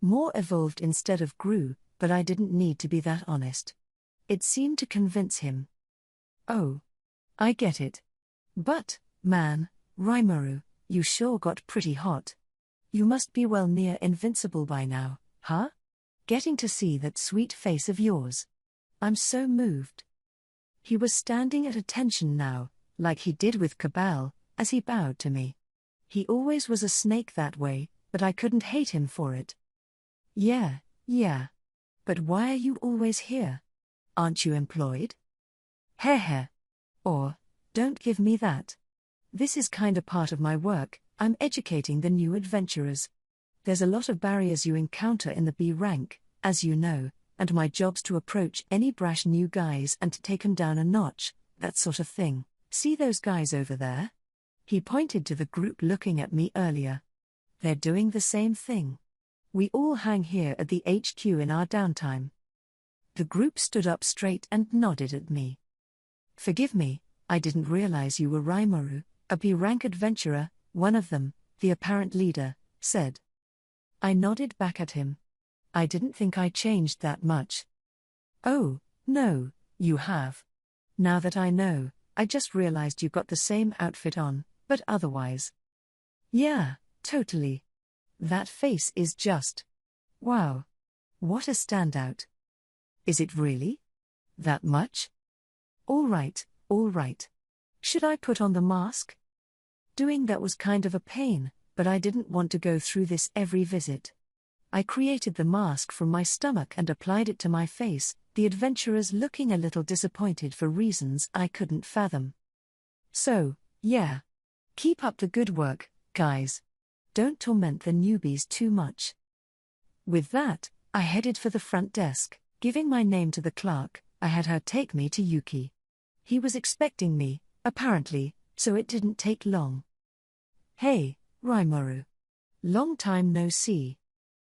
More evolved instead of grew, but I didn't need to be that honest. It seemed to convince him. Oh. I get it. But, man, Rimuru, you sure got pretty hot. You must be well near invincible by now, huh? Getting to see that sweet face of yours. I'm so moved. He was standing at attention now, like he did with Cabal, as he bowed to me. He always was a snake that way, but I couldn't hate him for it. Yeah. But why are you always here? Aren't you employed? Heh. Or, don't give me that. This is kinda part of my work, I'm educating the new adventurers. There's a lot of barriers you encounter in the B rank, as you know, and my job's to approach any brash new guys and to take 'em down a notch, that sort of thing. See those guys over there? He pointed to the group looking at me earlier. They're doing the same thing. We all hang here at the HQ in our downtime. The group stood up straight and nodded at me. Forgive me, I didn't realize you were Rimuru, a B-rank adventurer, one of them, the apparent leader, said. I nodded back at him. I didn't think I changed that much. Oh, no, you have. Now that I know, I just realized you got the same outfit on, but otherwise. Yeah, totally. That face is just. Wow. What a standout. Is it really? That much? All right. Should I put on the mask? Doing that was kind of a pain, but I didn't want to go through this every visit. I created the mask from my stomach and applied it to my face, the adventurers looking a little disappointed for reasons I couldn't fathom. So, yeah. Keep up the good work, guys. Don't torment the newbies too much. With that, I headed for the front desk, giving my name to the clerk. I had her take me to Yuki. He was expecting me, apparently, so it didn't take long. Hey, Rimuru. Long time no see.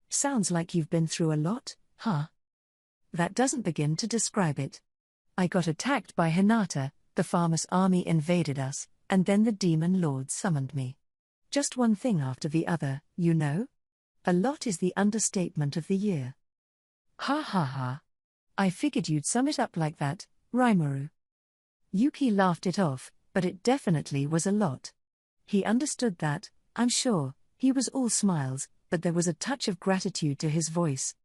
Sounds like you've been through a lot, huh? That doesn't begin to describe it. I got attacked by Hinata, the farmer's army invaded us, and then the demon lord summoned me. Just one thing after the other, you know? A lot is the understatement of the year. Ha. I figured you'd sum it up like that, Rimuru. Yuki laughed it off, but it definitely was a lot. He understood that, I'm sure. He was all smiles, but there was a touch of gratitude to his voice.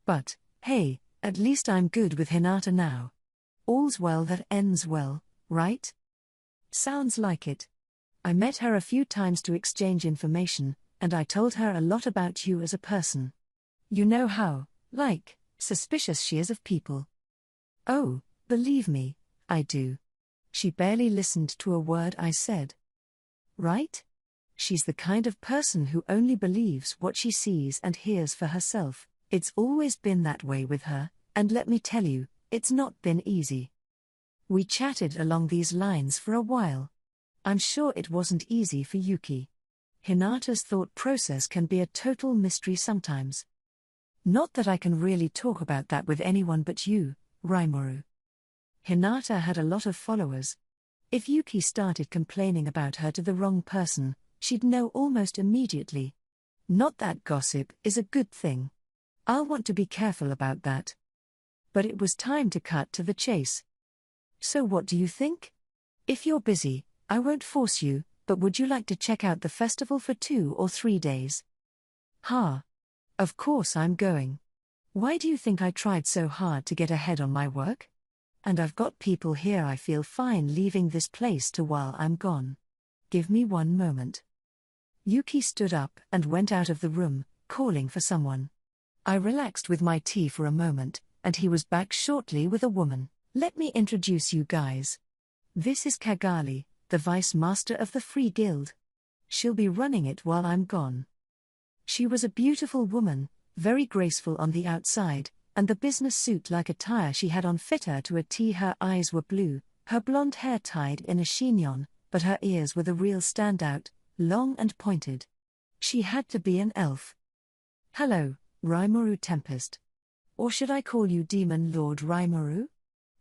But, hey, at least I'm good with Hinata now. All's well that ends well, right? Sounds like it. I met her a few times to exchange information, and I told her a lot about you as a person. You know how, suspicious she is of people. Oh, believe me, I do. She barely listened to a word I said. Right? She's the kind of person who only believes what she sees and hears for herself. It's always been that way with her, and let me tell you, it's not been easy. We chatted along these lines for a while. I'm sure it wasn't easy for Yuki. Hinata's thought process can be a total mystery sometimes. Not that I can really talk about that with anyone but you, Rimuru. Hinata had a lot of followers. If Yuki started complaining about her to the wrong person, she'd know almost immediately. Not that gossip is a good thing. I'll want to be careful about that. But it was time to cut to the chase. So what do you think? If you're busy, I won't force you, but would you like to check out the festival for 2 or 3 days? Ha. Of course I'm going. Why do you think I tried so hard to get ahead on my work? And I've got people here. I feel fine leaving this place too while I'm gone. Give me one moment. Yuki stood up and went out of the room, calling for someone. I relaxed with my tea for a moment, and he was back shortly with a woman. Let me introduce you guys. This is Kagali, the Vice Master of the Free Guild. She'll be running it while I'm gone. She was a beautiful woman, very graceful on the outside, and the business suit-like attire she had on fit her to a T. Her eyes were blue, her blonde hair tied in a chignon, but her ears were the real standout, long and pointed. She had to be an elf. Hello, Rimuru Tempest. Or should I call you Demon Lord Rimuru?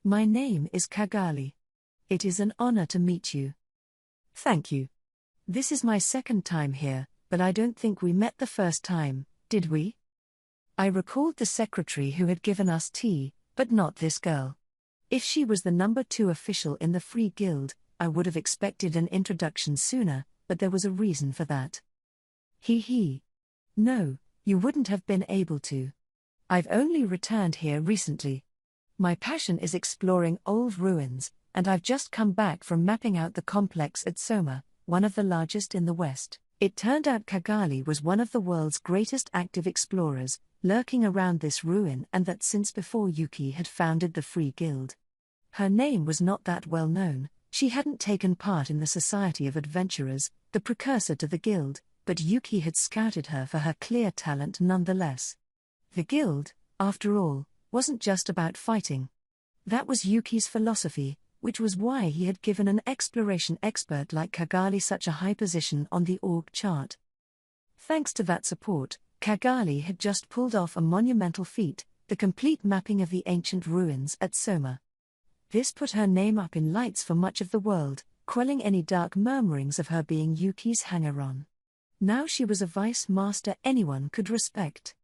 My name is Kagali. It is an honor to meet you. Thank you. This is my second time here, but I don't think we met the first time, did we? I recalled the secretary who had given us tea, but not this girl. If she was the number 2 official in the Free Guild, I would have expected an introduction sooner, but there was a reason for that. No, you wouldn't have been able to. I've only returned here recently. My passion is exploring old ruins, and I've just come back from mapping out the complex at Soma, one of the largest in the West. It turned out Kagali was one of the world's greatest active explorers, lurking around this ruin, and that since before Yuki had founded the Free Guild. Her name was not that well known. She hadn't taken part in the Society of Adventurers, the precursor to the Guild, but Yuki had scouted her for her clear talent nonetheless. The Guild, after all, wasn't just about fighting. That was Yuki's philosophy, which was why he had given an exploration expert like Kagali such a high position on the org chart. Thanks to that support, Kagali had just pulled off a monumental feat, the complete mapping of the ancient ruins at Soma. This put her name up in lights for much of the world, quelling any dark murmurings of her being Yuki's hanger-on. Now she was a vice master anyone could respect.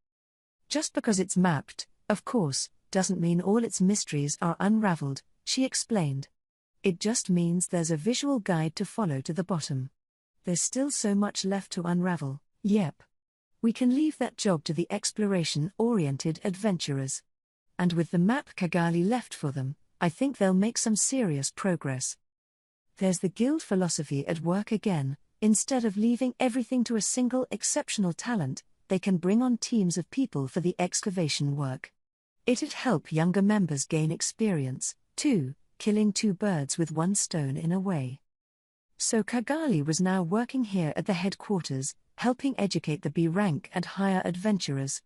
Just because it's mapped, of course, doesn't mean all its mysteries are unraveled, she explained. It just means there's a visual guide to follow to the bottom. There's still so much left to unravel. Yep. We can leave that job to the exploration-oriented adventurers. And with the map Kagali left for them, I think they'll make some serious progress. There's the guild philosophy at work again. Instead of leaving everything to a single exceptional talent, they can bring on teams of people for the excavation work. It'd help younger members gain experience, too, killing 2 birds with 1 stone in a way. So Kagali was now working here at the headquarters, helping educate the B-rank and higher adventurers.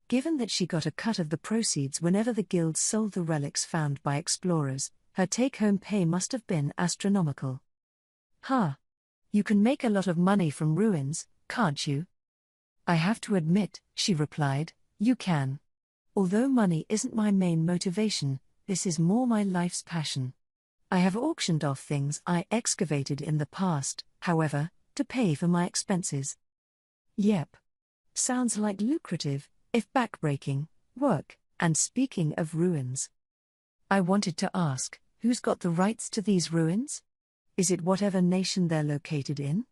Given that she got a cut of the proceeds whenever the guild sold the relics found by explorers, her take-home pay must have been astronomical. You can make a lot of money from ruins, can't you? I have to admit, she replied, you can. Although money isn't my main motivation, this is more my life's passion. I have auctioned off things I excavated in the past, however, to pay for my expenses. Yep. Sounds like lucrative, if backbreaking, work. And speaking of ruins, I wanted to ask, who's got the rights to these ruins? Is it whatever nation they're located in?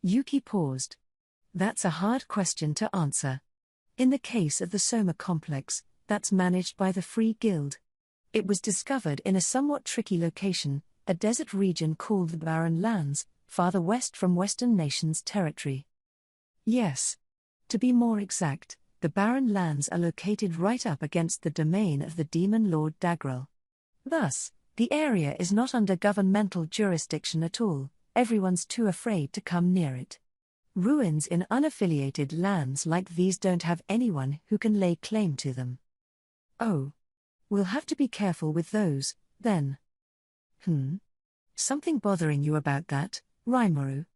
Yuki paused. That's a hard question to answer. In the case of the Soma complex, that's managed by the Free Guild. It was discovered in a somewhat tricky location, a desert region called the Barren Lands, farther west from Western nations' territory. Yes. To be more exact, the Barren Lands are located right up against the domain of the Demon Lord Dagrel. Thus, the area is not under governmental jurisdiction at all. Everyone's too afraid to come near it. Ruins in unaffiliated lands like these don't have anyone who can lay claim to them. Oh. We'll have to be careful with those, then. Something bothering you about that, Rimuru?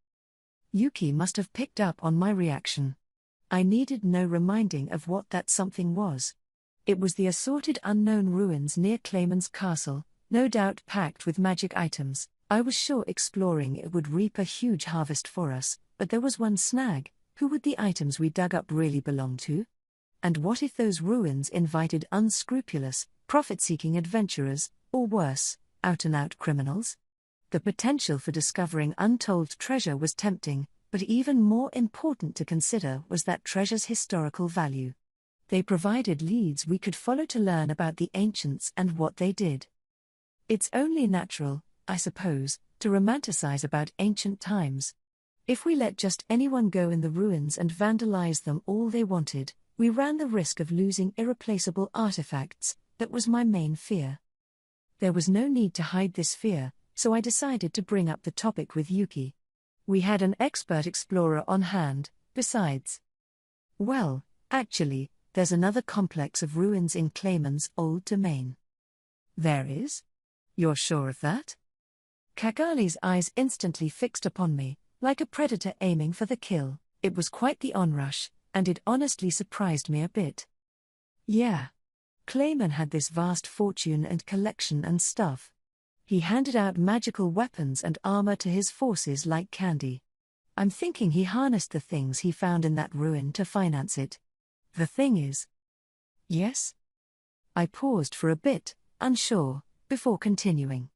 Yuki must have picked up on my reaction. I needed no reminding of what that something was. It was the assorted unknown ruins near Clayman's castle, no doubt packed with magic items. I was sure exploring it would reap a huge harvest for us, but there was one snag: who would the items we dug up really belong to? And what if those ruins invited unscrupulous, profit-seeking adventurers, or worse, out-and-out criminals? The potential for discovering untold treasure was tempting, But even more important to consider was that treasure's historical value. They provided leads we could follow to learn about the ancients and what they did. It's only natural, I suppose, to romanticize about ancient times. If we let just anyone go in the ruins and vandalize them all they wanted, we ran the risk of losing irreplaceable artifacts. That was my main fear. There was no need to hide this fear, so I decided to bring up the topic with Yuki. We had an expert explorer on hand, besides. Well, actually, there's another complex of ruins in Clayman's old domain. There is? You're sure of that? Kagali's eyes instantly fixed upon me, like a predator aiming for the kill. It was quite the onrush, and it honestly surprised me a bit. Yeah. Clayman had this vast fortune and collection and stuff. He handed out magical weapons and armor to his forces like candy. I'm thinking he harnessed the things he found in that ruin to finance it. The thing is. Yes? I paused for a bit, unsure, before continuing.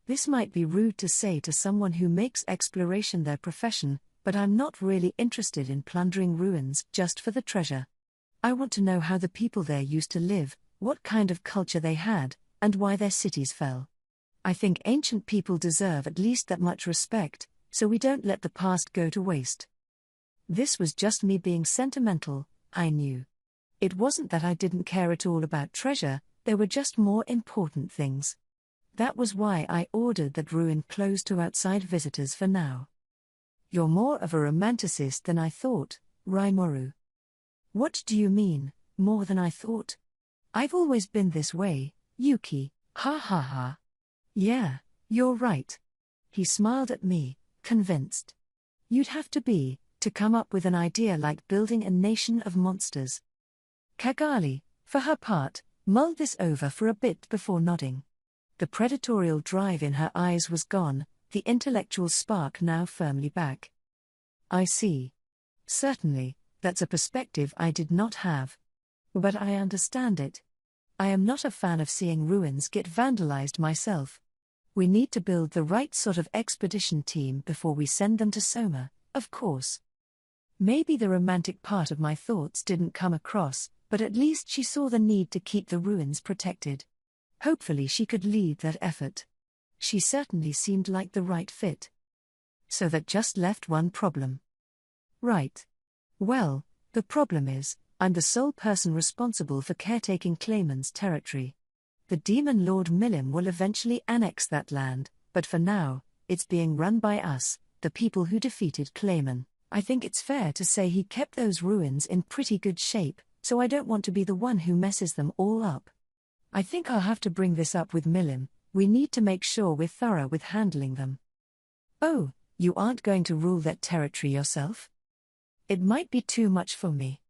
This might be rude to say to someone who makes exploration their profession, but I'm not really interested in plundering ruins just for the treasure. I want to know how the people there used to live, what kind of culture they had, and why their cities fell. I think ancient people deserve at least that much respect, so we don't let the past go to waste. This was just me being sentimental, I knew. It wasn't that I didn't care at all about treasure, there were just more important things. That was why I ordered that ruin closed to outside visitors for now. You're more of a romanticist than I thought, Rimuru. What do you mean, more than I thought? I've always been this way, Yuki, ha ha ha. Yeah, you're right. He smiled at me, convinced. You'd have to be, to come up with an idea like building a nation of monsters. Kagali, for her part, mulled this over for a bit before nodding. The predatorial drive in her eyes was gone, the intellectual spark now firmly back. I see. Certainly, that's a perspective I did not have. But I understand it. I am not a fan of seeing ruins get vandalized myself. We need to build the right sort of expedition team before we send them to Soma, of course. Maybe the romantic part of my thoughts didn't come across, but at least she saw the need to keep the ruins protected. Hopefully she could lead that effort. She certainly seemed like the right fit. So that just left one problem. Right. Well, the problem is, I'm the sole person responsible for caretaking Clayman's territory. The demon Lord Milim will eventually annex that land, but for now, it's being run by us, the people who defeated Clayman. I think it's fair to say he kept those ruins in pretty good shape, so I don't want to be the one who messes them all up. I think I'll have to bring this up with Milim. We need to make sure we're thorough with handling them. Oh, you aren't going to rule that territory yourself? It might be too much for me.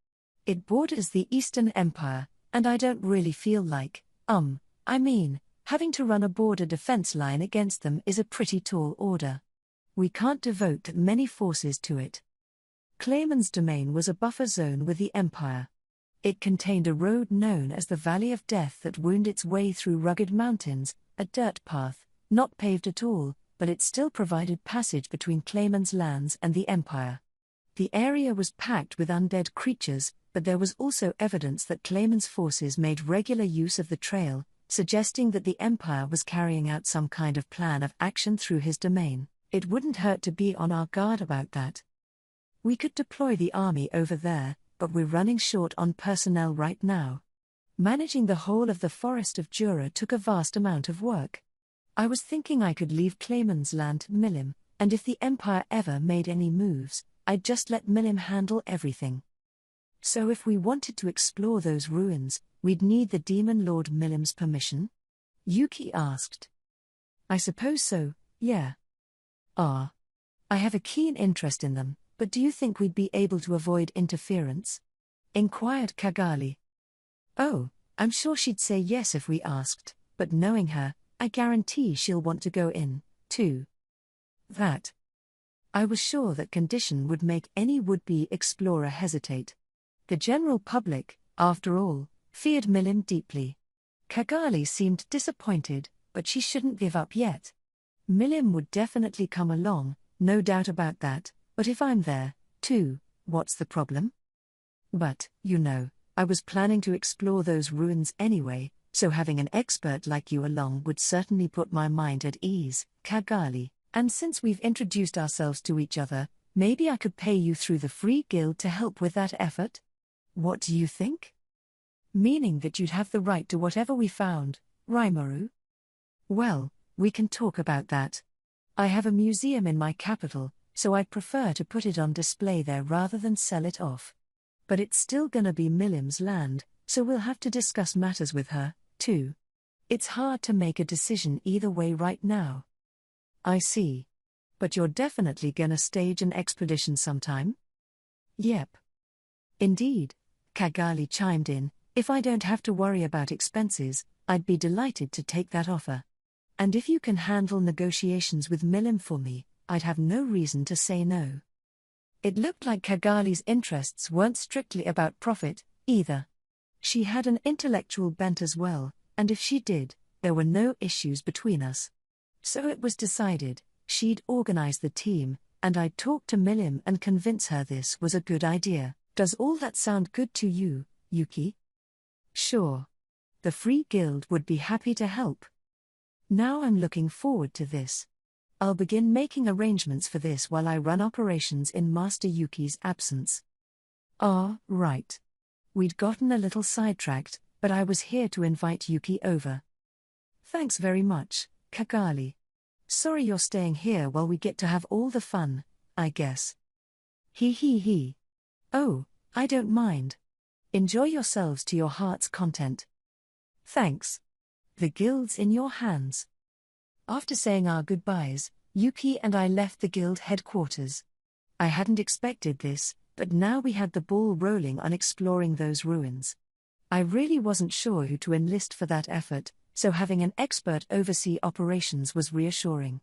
It borders the Eastern Empire, and I don't really feel like, having to run a border defense line against them is a pretty tall order. We can't devote that many forces to it. Clayman's domain was a buffer zone with the Empire. It contained a road known as the Valley of Death that wound its way through rugged mountains, a dirt path, not paved at all, but it still provided passage between Clayman's lands and the Empire. The area was packed with undead creatures, but there was also evidence that Clayman's forces made regular use of the trail, suggesting that the Empire was carrying out some kind of plan of action through his domain. It wouldn't hurt to be on our guard about that. We could deploy the army over there, but we're running short on personnel right now. Managing the whole of the Forest of Jura took a vast amount of work. I was thinking I could leave Clayman's land to Milim, and if the Empire ever made any moves, I'd just let Milim handle everything. So if we wanted to explore those ruins, we'd need the Demon Lord Milim's permission? Yuki asked. I suppose so, yeah. I have a keen interest in them, but do you think we'd be able to avoid interference? Inquired Kagali. Oh, I'm sure she'd say yes if we asked, but knowing her, I guarantee she'll want to go in, too. That. I was sure that condition would make any would-be explorer hesitate. The general public, after all, feared Milim deeply. Kagali seemed disappointed, but she shouldn't give up yet. Milim would definitely come along, no doubt about that, But if I'm there, too, what's the problem? But, I was planning to explore those ruins anyway, so having an expert like you along would certainly put my mind at ease, Kagali, and since we've introduced ourselves to each other, maybe I could pay you through the Free Guild to help with that effort? What do you think? Meaning that you'd have the right to whatever we found, Rimuru? Well, we can talk about that. I have a museum in my capital, so I'd prefer to put it on display there rather than sell it off. But it's still gonna be Milim's land, so we'll have to discuss matters with her, too. It's hard to make a decision either way right now. I see. But you're definitely gonna stage an expedition sometime? Yep. Indeed, Kagali chimed in, if I don't have to worry about expenses, I'd be delighted to take that offer. And if you can handle negotiations with Milim for me, I'd have no reason to say no. It looked like Kagali's interests weren't strictly about profit, either. She had an intellectual bent as well, and if she did, there were no issues between us. So it was decided, she'd organize the team, and I'd talk to Milim and convince her this was a good idea. Does all that sound good to you, Yuki? Sure. The Free Guild would be happy to help. Now I'm looking forward to this. I'll begin making arrangements for this while I run operations in Master Yuki's absence. Right. We'd gotten a little sidetracked, but I was here to invite Yuki over. Thanks very much, Kagali. Sorry you're staying here while we get to have all the fun, I guess. He. Oh, I don't mind. Enjoy yourselves to your heart's content. Thanks. The guild's in your hands. After saying our goodbyes, Yuki and I left the guild headquarters. I hadn't expected this, but now we had the ball rolling on exploring those ruins. I really wasn't sure who to enlist for that effort, so having an expert oversee operations was reassuring.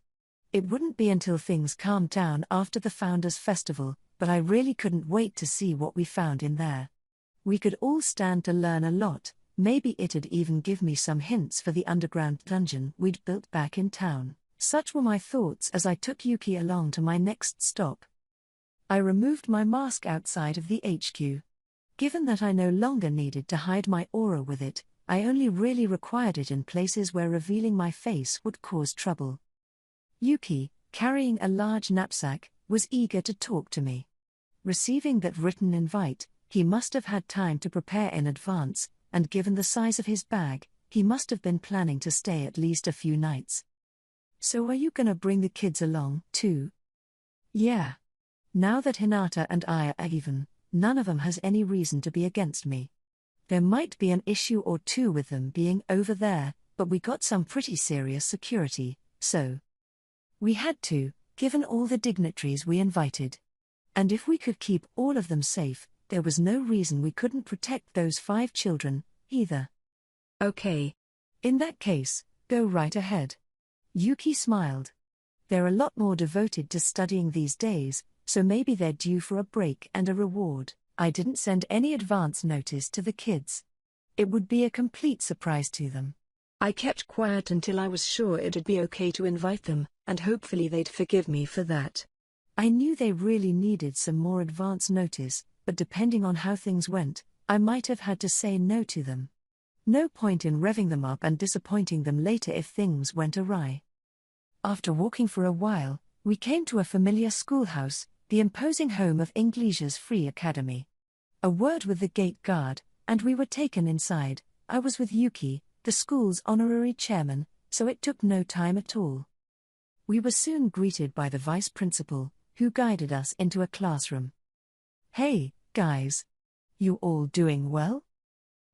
It wouldn't be until things calmed down after the Founders' Festival, but I really couldn't wait to see what we found in there. We could all stand to learn a lot. Maybe it'd even give me some hints for the underground dungeon we'd built back in town. Such were my thoughts as I took Yuki along to my next stop. I removed my mask outside of the HQ. Given that I no longer needed to hide my aura with it, I only really required it in places where revealing my face would cause trouble. Yuki, carrying a large knapsack, was eager to talk to me. Receiving that written invite, he must have had time to prepare in advance, and given the size of his bag, he must have been planning to stay at least a few nights. So are you gonna bring the kids along, too? Yeah. Now that Hinata and I are even, none of them has any reason to be against me. There might be an issue or two with them being over there, but we got some pretty serious security, so we had to, given all the dignitaries we invited. And if we could keep all of them safe, there was no reason we couldn't protect those 5 children, either. Okay. In that case, go right ahead. Yuki smiled. They're a lot more devoted to studying these days, so maybe they're due for a break and a reward. I didn't send any advance notice to the kids. It would be a complete surprise to them. I kept quiet until I was sure it'd be okay to invite them, and hopefully they'd forgive me for that. I knew they really needed some more advance notice, but depending on how things went, I might have had to say no to them. No point in revving them up and disappointing them later if things went awry. After walking for a while, we came to a familiar schoolhouse, the imposing home of Inglesio's Free Academy. A word with the gate guard, and we were taken inside. I was with Yuki, the school's honorary chairman, so it took no time at all. We were soon greeted by the vice principal, who guided us into a classroom. Hey, guys. You all doing well?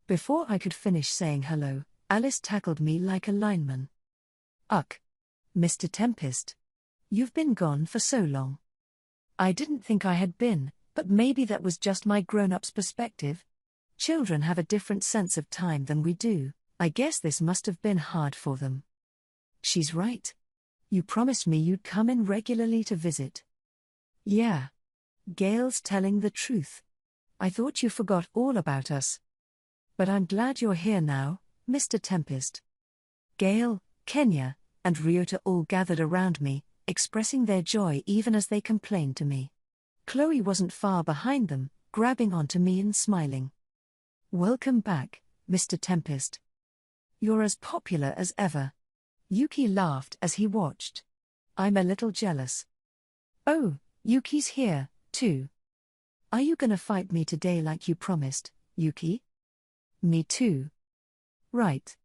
Before I could finish saying hello, Alice tackled me like a lineman. Uck. Mr. Tempest. You've been gone for so long. I didn't think I had been, but maybe that was just my grown-up's perspective. Children have a different sense of time than we do. I guess this must have been hard for them. She's right. You promised me you'd come in regularly to visit. Yeah. Gail's telling the truth. I thought you forgot all about us. But I'm glad you're here now, Mr. Tempest. Gail, Kenya, and Ryota all gathered around me, expressing their joy even as they complained to me. Chloe wasn't far behind them, grabbing onto me and smiling. "Welcome back, Mr. Tempest. You're as popular as ever." Yuki laughed as he watched. "I'm a little jealous." "Oh, Yuki's here, too. Are you gonna fight me today like you promised, Yuki?" "Me too." "Right.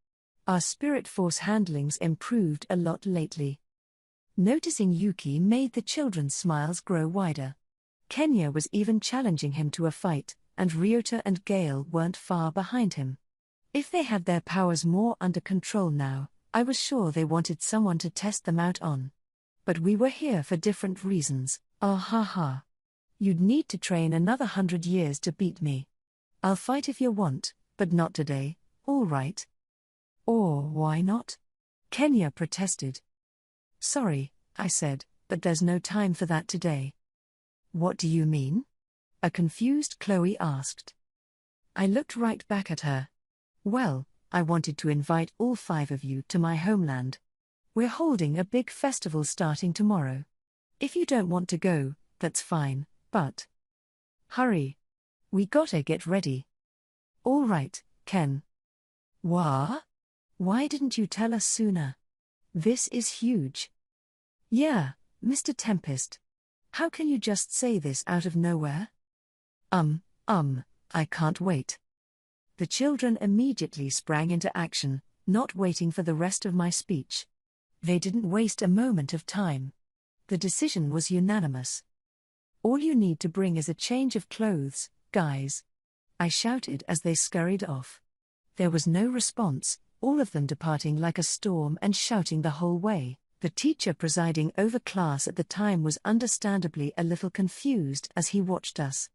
Our spirit force handling's improved a lot lately." Noticing Yuki made the children's smiles grow wider. Kenya was even challenging him to a fight, and Ryota and Gale weren't far behind him. If they had their powers more under control now, I was sure they wanted someone to test them out on. But we were here for different reasons. Ah ha ha. You'd need to train another 100 years to beat me. I'll fight if you want, but not today, all right? Or why not? Kenya protested. "Sorry," I said, "but there's no time for that today." "What do you mean?" a confused Chloe asked. I looked right back at her. "Well, I wanted to invite all 5 of you to my homeland. We're holding a big festival starting tomorrow. If you don't want to go, that's fine, but hurry. We gotta get ready." "All right, Ken." "What? Why didn't you tell us sooner? This is huge." "Yeah, Mr. Tempest. How can you just say this out of nowhere?" I can't wait." The children immediately sprang into action, not waiting for the rest of my speech. They didn't waste a moment of time. The decision was unanimous. "All you need to bring is a change of clothes, guys," I shouted as they scurried off. There was no response, all of them departing like a storm and shouting the whole way. The teacher presiding over class at the time was understandably a little confused as he watched us.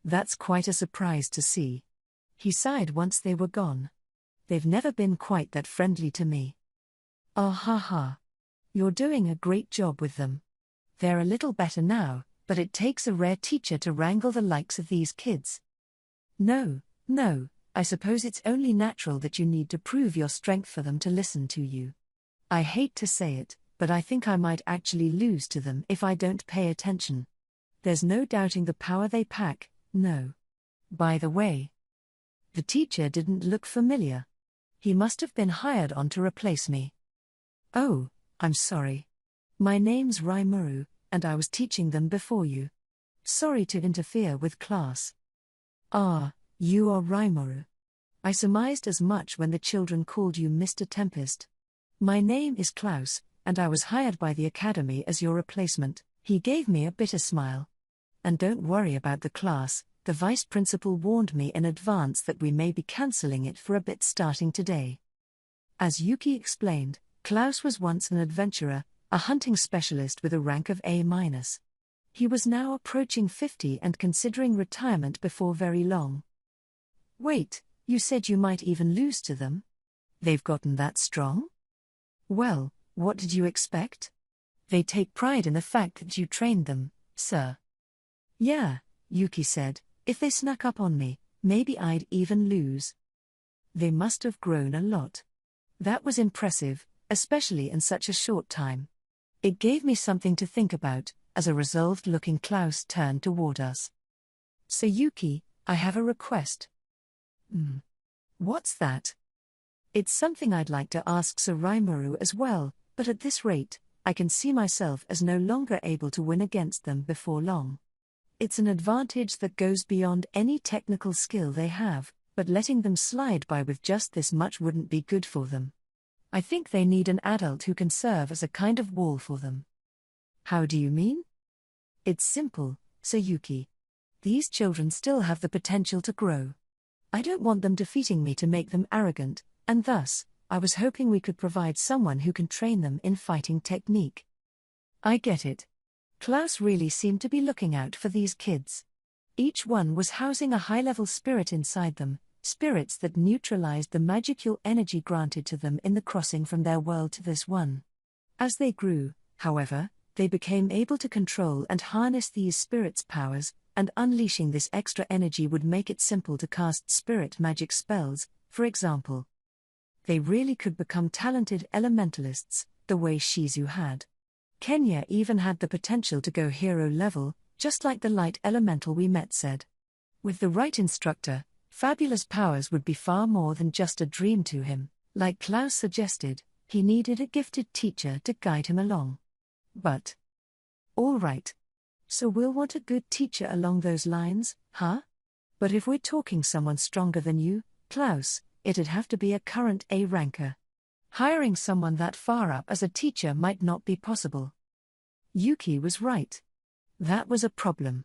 "That's quite a surprise to see," he sighed once they were gone. "They've never been quite that friendly to me." "Ah ha ha. You're doing a great job with them. They're a little better now, but it takes a rare teacher to wrangle the likes of these kids." No, I suppose it's only natural that you need to prove your strength for them to listen to you. I hate to say it, but I think I might actually lose to them if I don't pay attention. There's no doubting the power they pack, no. By the way, the teacher didn't look familiar. He must have been hired on to replace me. "Oh, I'm sorry. My name's Rimuru, and I was teaching them before you. Sorry to interfere with class." "Ah, you are Rimuru. I surmised as much when the children called you Mr. Tempest. My name is Klaus, and I was hired by the academy as your replacement." He gave me a bitter smile. "And don't worry about the class, the vice principal warned me in advance that we may be cancelling it for a bit starting today." As Yuki explained, Klaus was once an adventurer, a hunting specialist with a rank of A-. He was now approaching 50 and considering retirement before very long. "Wait, you said you might even lose to them? They've gotten that strong?" "Well, what did you expect? They take pride in the fact that you trained them, sir." "Yeah," Yuki said, "if they snuck up on me, maybe I'd even lose." They must have grown a lot. That was impressive, especially in such a short time. It gave me something to think about, as a resolved-looking Klaus turned toward us. "So Yuki, I have a request." What's that?" "It's something I'd like to ask Sir Rimuru as well, but at this rate, I can see myself as no longer able to win against them before long. It's an advantage that goes beyond any technical skill they have, but letting them slide by with just this much wouldn't be good for them. I think they need an adult who can serve as a kind of wall for them." "How do you mean?" "It's simple, Sir Yuki. These children still have the potential to grow. I don't want them defeating me to make them arrogant, and thus, I was hoping we could provide someone who can train them in fighting technique." I get it. Klaus really seemed to be looking out for these kids. Each one was housing a high-level spirit inside them, spirits that neutralized the magical energy granted to them in the crossing from their world to this one. As they grew, however, they became able to control and harness these spirits' powers, and unleashing this extra energy would make it simple to cast spirit magic spells, for example. They really could become talented elementalists, the way Shizu had. Kenya even had the potential to go hero level, just like the light elemental we met said. With the right instructor, fabulous powers would be far more than just a dream to him. Like Klaus suggested, he needed a gifted teacher to guide him along. But all right. So we'll want a good teacher along those lines, huh? But if we're talking someone stronger than you, Klaus, it'd have to be a current A ranker. Hiring someone that far up as a teacher might not be possible. Yuki was right. That was a problem.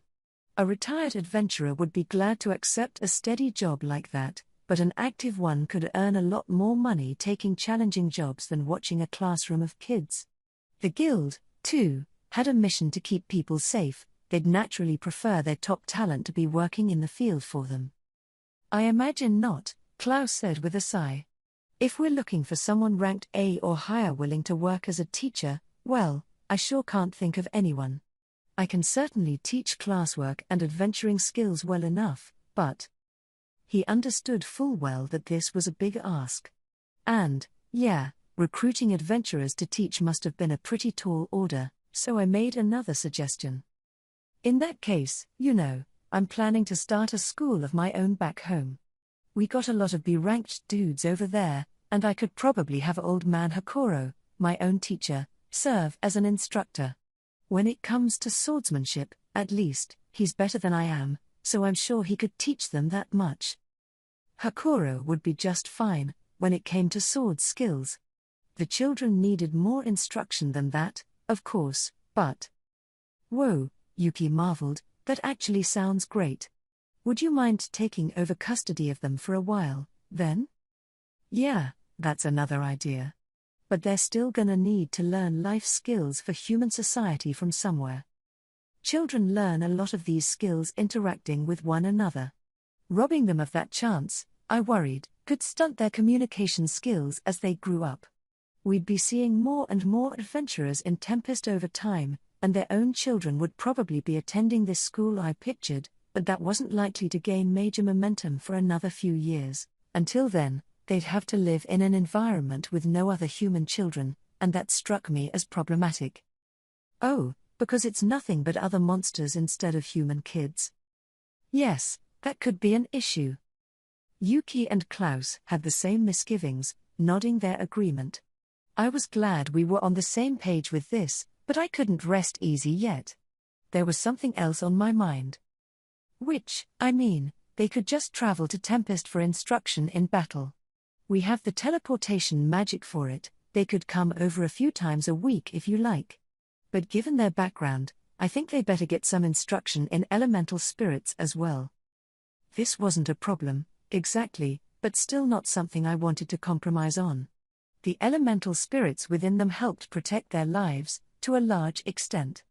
A retired adventurer would be glad to accept a steady job like that, but an active one could earn a lot more money taking challenging jobs than watching a classroom of kids. The guild, too, had a mission to keep people safe. They'd naturally prefer their top talent to be working in the field for them. I imagine not, Klaus said with a sigh. If we're looking for someone ranked A or higher willing to work as a teacher, well, I sure can't think of anyone. I can certainly teach classwork and adventuring skills well enough, but he understood full well that this was a big ask. And, yeah, recruiting adventurers to teach must have been a pretty tall order, so I made another suggestion. In that case, I'm planning to start a school of my own back home. We got a lot of B-ranked dudes over there, and I could probably have old man Hakoro, my own teacher, serve as an instructor. When it comes to swordsmanship, at least, he's better than I am, so I'm sure he could teach them that much. Hakoro would be just fine when it came to sword skills. The children needed more instruction than that, of course, but whoa, Yuki marveled, that actually sounds great. Would you mind taking over custody of them for a while, then? Yeah, that's another idea. But they're still gonna need to learn life skills for human society from somewhere. Children learn a lot of these skills interacting with one another. Robbing them of that chance, I worried, could stunt their communication skills as they grew up. We'd be seeing more and more adventurers in Tempest over time, and their own children would probably be attending this school I pictured, but that wasn't likely to gain major momentum for another few years. Until then, they'd have to live in an environment with no other human children, and that struck me as problematic. Oh, because it's nothing but other monsters instead of human kids. Yes, that could be an issue. Yuki and Klaus had the same misgivings, nodding their agreement. I was glad we were on the same page with this, but I couldn't rest easy yet. There was something else on my mind. They could just travel to Tempest for instruction in battle. We have the teleportation magic for it. They could come over a few times a week if you like. But given their background, I think they better get some instruction in elemental spirits as well. This wasn't a problem, exactly, but still not something I wanted to compromise on. The elemental spirits within them helped protect their lives, to a large extent.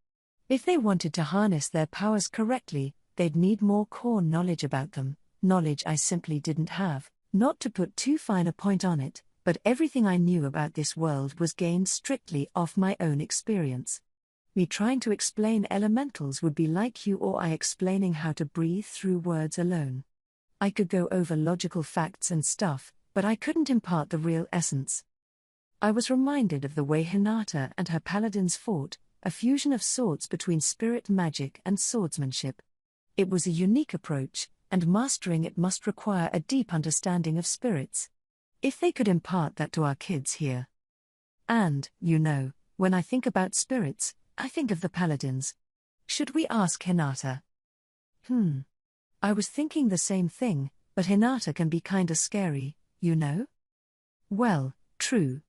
If they wanted to harness their powers correctly, they'd need more core knowledge about them, knowledge I simply didn't have. Not to put too fine a point on it, but everything I knew about this world was gained strictly off my own experience. Me trying to explain elementals would be like you or I explaining how to breathe through words alone. I could go over logical facts and stuff, but I couldn't impart the real essence. I was reminded of the way Hinata and her paladins fought, a fusion of sorts between spirit magic and swordsmanship. It was a unique approach, and mastering it must require a deep understanding of spirits. If they could impart that to our kids here. And, when I think about spirits, I think of the paladins. Should we ask Hinata? I was thinking the same thing, but Hinata can be kinda scary, Well, true.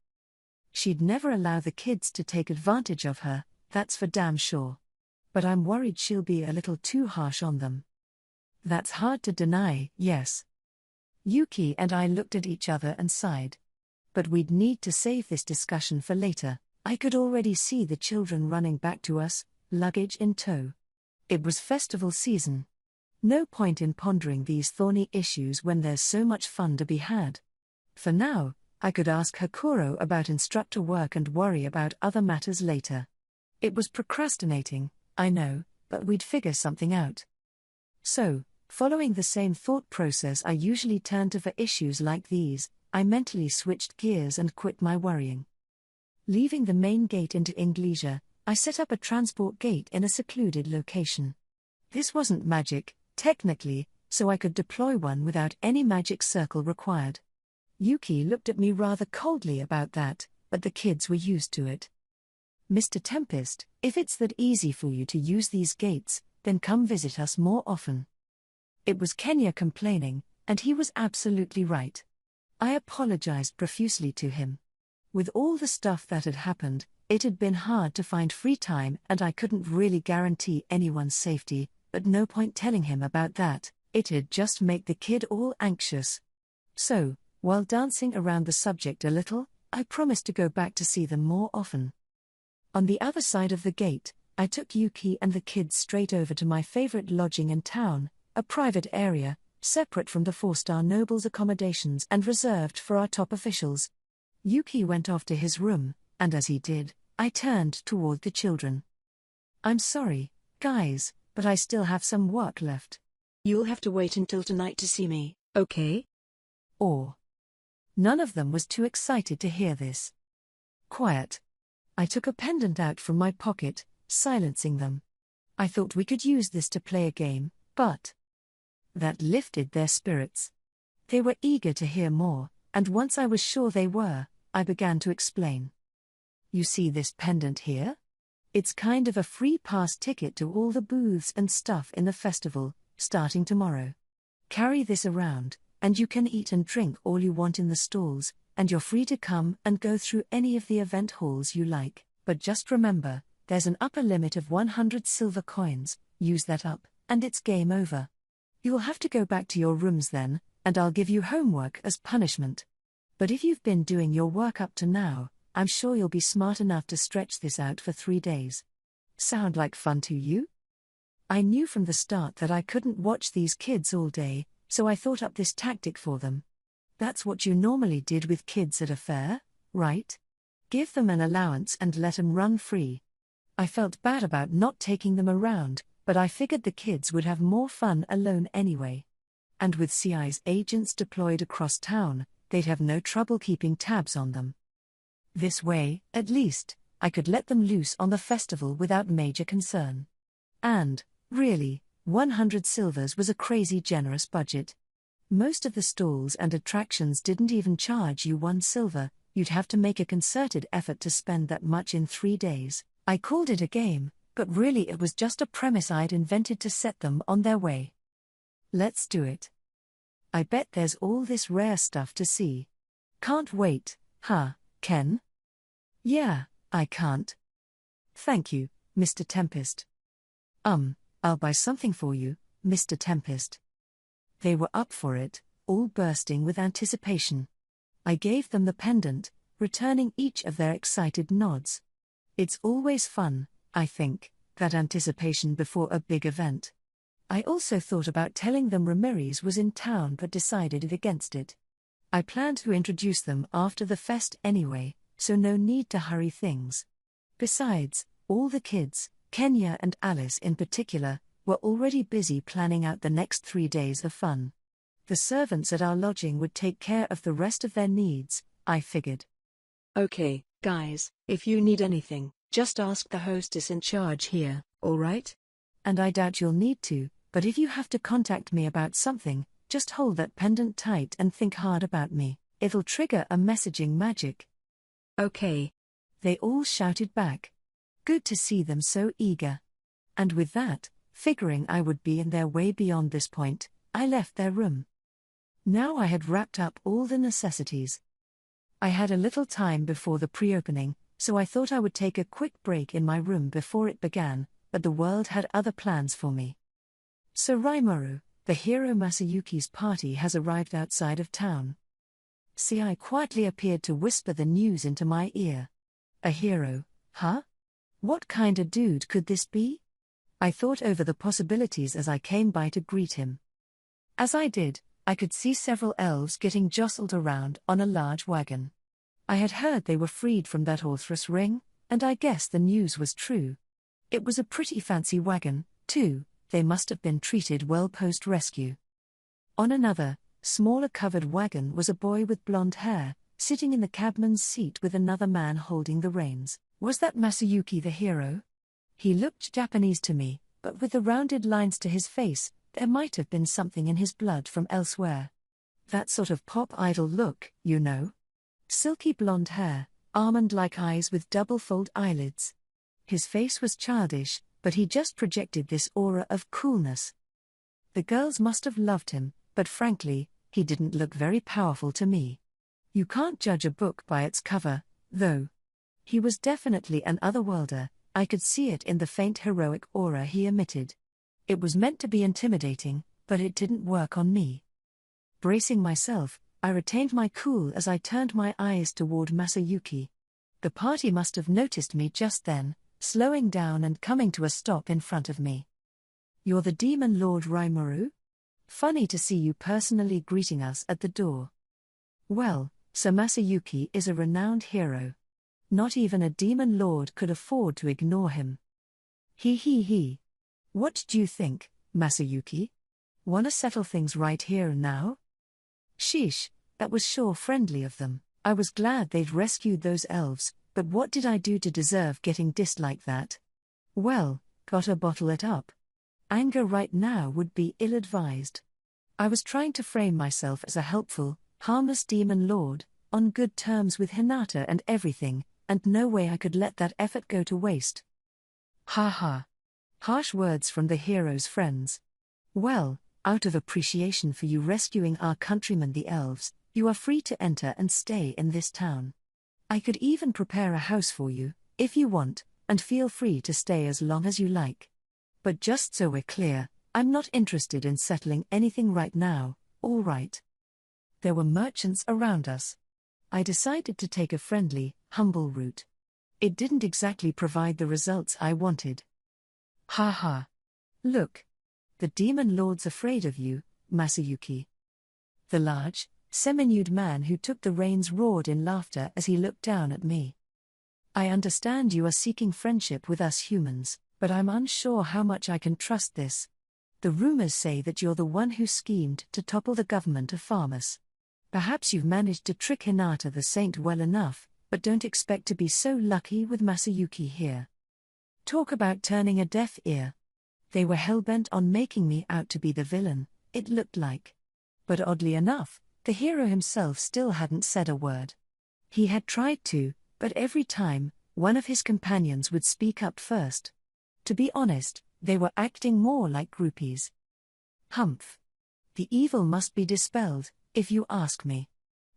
She'd never allow the kids to take advantage of her, that's for damn sure. But I'm worried she'll be a little too harsh on them. That's hard to deny, yes. Yuki and I looked at each other and sighed. But we'd need to save this discussion for later. I could already see the children running back to us, luggage in tow. It was festival season. No point in pondering these thorny issues when there's so much fun to be had. For now, I could ask Hakuro about instructor work and worry about other matters later. It was procrastinating, I know, but we'd figure something out. So, following the same thought process I usually turn to for issues like these, I mentally switched gears and quit my worrying. Leaving the main gate into Inglesia, I set up a transport gate in a secluded location. This wasn't magic, technically, so I could deploy one without any magic circle required. Yuki looked at me rather coldly about that, but the kids were used to it. Mr. Tempest, if it's that easy for you to use these gates, then come visit us more often. It was Kenya complaining, and he was absolutely right. I apologized profusely to him. With all the stuff that had happened, it had been hard to find free time and I couldn't really guarantee anyone's safety, but no point telling him about that, it'd just make the kid all anxious. So, while dancing around the subject a little, I promised to go back to see them more often. On the other side of the gate, I took Yuki and the kids straight over to my favorite lodging in town, a private area, separate from the 4-star nobles' accommodations and reserved for our top officials. Yuki went off to his room, and as he did, I turned toward the children. I'm sorry, guys, but I still have some work left. You'll have to wait until tonight to see me, okay? Or. None of them was too excited to hear this. Quiet. I took a pendant out from my pocket, silencing them. I thought we could use this to play a game, but that lifted their spirits. They were eager to hear more, and once I was sure they were, I began to explain. You see this pendant here? It's kind of a free pass ticket to all the booths and stuff in the festival, starting tomorrow. Carry this around, and you can eat and drink all you want in the stalls, and you're free to come and go through any of the event halls you like, but just remember, there's an upper limit of 100 silver coins, use that up, and it's game over. You'll have to go back to your rooms then, and I'll give you homework as punishment. But if you've been doing your work up to now, I'm sure you'll be smart enough to stretch this out for 3 days. Sound like fun to you? I knew from the start that I couldn't watch these kids all day, so I thought up this tactic for them. That's what you normally did with kids at a fair, right? Give them an allowance and let them run free. I felt bad about not taking them around, but I figured the kids would have more fun alone anyway. And with CI's agents deployed across town, they'd have no trouble keeping tabs on them. This way, at least, I could let them loose on the festival without major concern. And, really, 100 silvers was a crazy generous budget. Most of the stalls and attractions didn't even charge you 1 silver, you'd have to make a concerted effort to spend that much in 3 days. I called it a game, but really it was just a premise I'd invented to set them on their way. Let's do it. I bet there's all this rare stuff to see. Can't wait, huh, Ken? Yeah, I can't. Thank you, Mr. Tempest. I'll buy something for you, Mr. Tempest. They were up for it, all bursting with anticipation. I gave them the pendant, returning each of their excited nods. It's always fun, I think, that anticipation before a big event. I also thought about telling them Ramirez was in town but decided against it. I planned to introduce them after the fest anyway, so no need to hurry things. Besides, all the kids, Kenya and Alice in particular, were already busy planning out the next 3 days of fun. The servants at our lodging would take care of the rest of their needs, I figured. Okay, guys, if you need anything, just ask the hostess in charge here, alright? And I doubt you'll need to, but if you have to contact me about something, just hold that pendant tight and think hard about me. It'll trigger a messaging magic. Okay. They all shouted back. Good to see them so eager. And with that, figuring I would be in their way beyond this point, I left their room. Now I had wrapped up all the necessities. I had a little time before the pre-opening, so I thought I would take a quick break in my room before it began, but the world had other plans for me. So Rimuru, the hero Masayuki's party has arrived outside of town. CI quietly appeared to whisper the news into my ear. A hero, huh? What kind of dude could this be? I thought over the possibilities as I came by to greet him. As I did, I could see several elves getting jostled around on a large wagon. I had heard they were freed from that Orthrus ring, and I guess the news was true. It was a pretty fancy wagon, too. They must have been treated well post-rescue. On another, smaller covered wagon was a boy with blonde hair, sitting in the cabman's seat with another man holding the reins. Was that Masayuki the hero? He looked Japanese to me, but with the rounded lines to his face, there might have been something in his blood from elsewhere. That sort of pop idol look, you know. Silky blonde hair, almond-like eyes with double-fold eyelids. His face was childish, but he just projected this aura of coolness. The girls must have loved him, but frankly, he didn't look very powerful to me. You can't judge a book by its cover, though. He was definitely an otherworlder. I could see it in the faint heroic aura he emitted. It was meant to be intimidating, but it didn't work on me. Bracing myself, I retained my cool as I turned my eyes toward Masayuki. The party must have noticed me just then, slowing down and coming to a stop in front of me. "You're the Demon Lord Rimuru? Funny to see you personally greeting us at the door." Well, Sir Masayuki is a renowned hero. Not even a demon lord could afford to ignore him. He. What do you think, Masayuki? Wanna settle things right here and now? Sheesh, that was sure friendly of them. I was glad they'd rescued those elves, but what did I do to deserve getting dissed like that? Well, gotta bottle it up. Anger right now would be ill-advised. I was trying to frame myself as a helpful, harmless demon lord, on good terms with Hinata and everything, and no way I could let that effort go to waste. Ha ha. Harsh words from the hero's friends. Well, out of appreciation for you rescuing our countrymen the elves, you are free to enter and stay in this town. I could even prepare a house for you, if you want, and feel free to stay as long as you like. But just so we're clear, I'm not interested in settling anything right now, all right? There were merchants around us. I decided to take a friendly, humble route. It didn't exactly provide the results I wanted. Ha ha. Look. The demon lord's afraid of you, Masayuki. The large, semi-nude man who took the reins roared in laughter as he looked down at me. I understand you are seeking friendship with us humans, but I'm unsure how much I can trust this. The rumors say that you're the one who schemed to topple the government of Farmus. Perhaps you've managed to trick Hinata the Saint well enough, but don't expect to be so lucky with Masayuki here. Talk about turning a deaf ear. They were hell-bent on making me out to be the villain, it looked like. But oddly enough, the hero himself still hadn't said a word. He had tried to, but every time, one of his companions would speak up first. To be honest, they were acting more like groupies. Humph. The evil must be dispelled, if you ask me.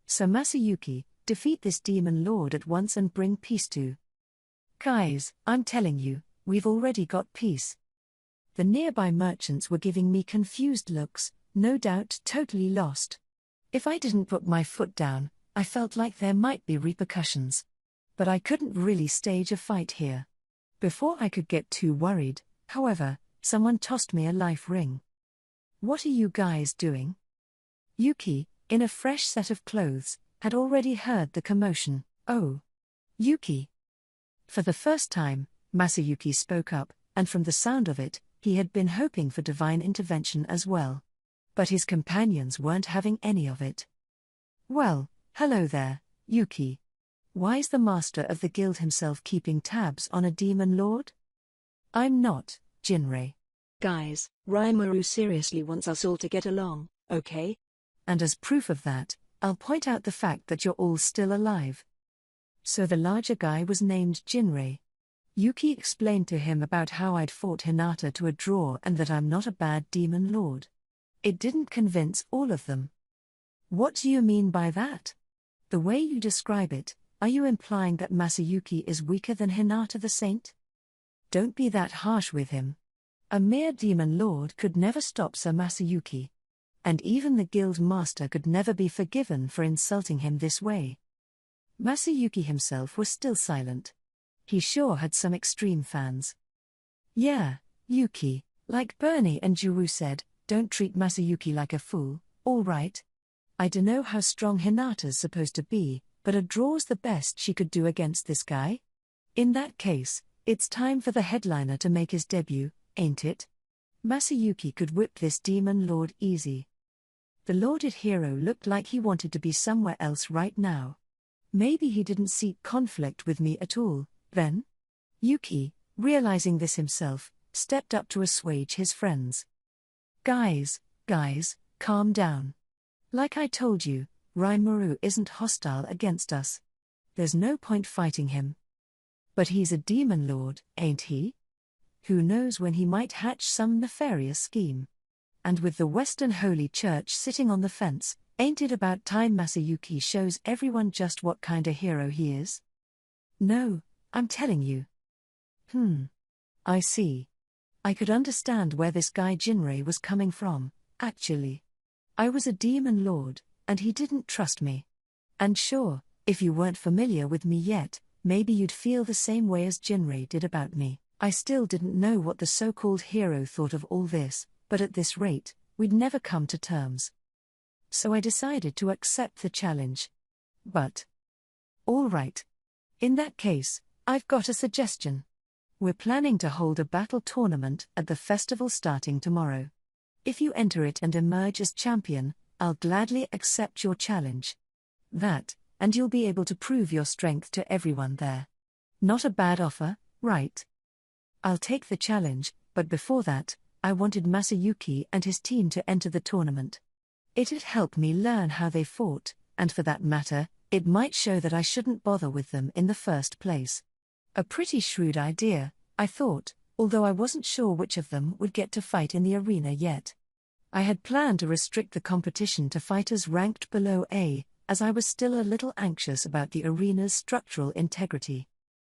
Sir Masayuki, defeat this demon lord at once and bring peace to. Guys, I'm telling you, we've already got peace. The nearby merchants were giving me confused looks, no doubt totally lost. If I didn't put my foot down, I felt like there might be repercussions. But I couldn't really stage a fight here. Before I could get too worried, however, someone tossed me a life ring. What are you guys doing? Yuki, in a fresh set of clothes, had already heard the commotion. Oh. Yuki. For the first time, Masayuki spoke up, and from the sound of it, he had been hoping for divine intervention as well. But his companions weren't having any of it. Well, hello there, Yuki. Why's the master of the guild himself keeping tabs on a demon lord? I'm not, Jinrei. Guys, Rimuru seriously wants us all to get along, okay? And as proof of that, I'll point out the fact that you're all still alive. So the larger guy was named Jinrei. Yuki explained to him about how I'd fought Hinata to a draw and that I'm not a bad demon lord. It didn't convince all of them. What do you mean by that? The way you describe it, are you implying that Masayuki is weaker than Hinata the Saint? Don't be that harsh with him. A mere demon lord could never stop Sir Masayuki. And even the guild master could never be forgiven for insulting him this way. Masayuki himself was still silent. He sure had some extreme fans. Yeah, Yuki, like Bernie and Juru said, don't treat Masayuki like a fool, all right? I dunno how strong Hinata's supposed to be, but a draw's the best she could do against this guy. In that case, it's time for the headliner to make his debut, ain't it? Masayuki could whip this demon lord easy. The lauded hero looked like he wanted to be somewhere else right now. Maybe he didn't seek conflict with me at all, then? Yuki, realizing this himself, stepped up to assuage his friends. Guys, calm down. Like I told you, Rimuru isn't hostile against us. There's no point fighting him. But he's a demon lord, ain't he? Who knows when he might hatch some nefarious scheme. And with the Western Holy Church sitting on the fence, ain't it about time Masayuki shows everyone just what kind of hero he is? No, I'm telling you. I see. I could understand where this guy Jinrei was coming from, actually. I was a demon lord, and he didn't trust me. And sure, if you weren't familiar with me yet, maybe you'd feel the same way as Jinrei did about me. I still didn't know what the so-called hero thought of all this, but at this rate, we'd never come to terms. So I decided to accept the challenge. But all right. In that case, I've got a suggestion. We're planning to hold a battle tournament at the festival starting tomorrow. If you enter it and emerge as champion, I'll gladly accept your challenge. That, and you'll be able to prove your strength to everyone there. Not a bad offer, right? I'll take the challenge, but before that, I wanted Masayuki and his team to enter the tournament. It'd help me learn how they fought, and for that matter, it might show that I shouldn't bother with them in the first place. A pretty shrewd idea, I thought, although I wasn't sure which of them would get to fight in the arena yet. I had planned to restrict the competition to fighters ranked below A, as I was still a little anxious about the arena's structural integrity.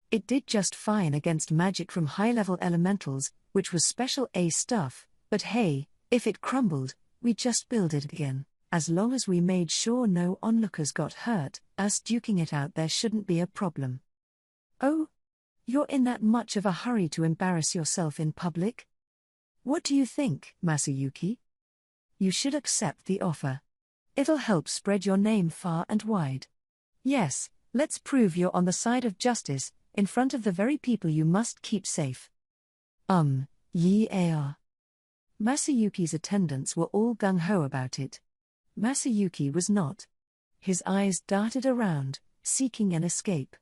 It did just fine against magic from high-level elementals, which was special A stuff, but hey, if it crumbled, we'd just build it again. As long as we made sure no onlookers got hurt, us duking it out there shouldn't be a problem. Oh? You're in that much of a hurry to embarrass yourself in public? What do you think, Masayuki? You should accept the offer. It'll help spread your name far and wide. Yes, let's prove you're on the side of justice, in front of the very people you must keep safe. Yeah. Masayuki's attendants were all gung-ho about it. Masayuki was not. His eyes darted around, seeking an escape.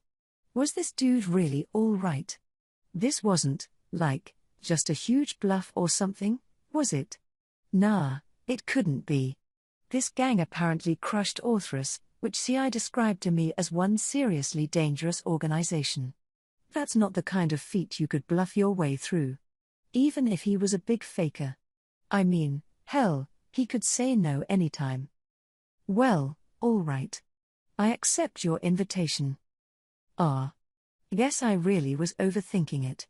Was this dude really all right? This wasn't, like, just a huge bluff or something, was it? Nah, it couldn't be. This gang apparently crushed Orthrus, which CI described to me as one seriously dangerous organization. That's not the kind of feat you could bluff your way through. Even if he was a big faker. I mean, hell, he could say no anytime. Well, all right. I accept your invitation. Guess I really was overthinking it.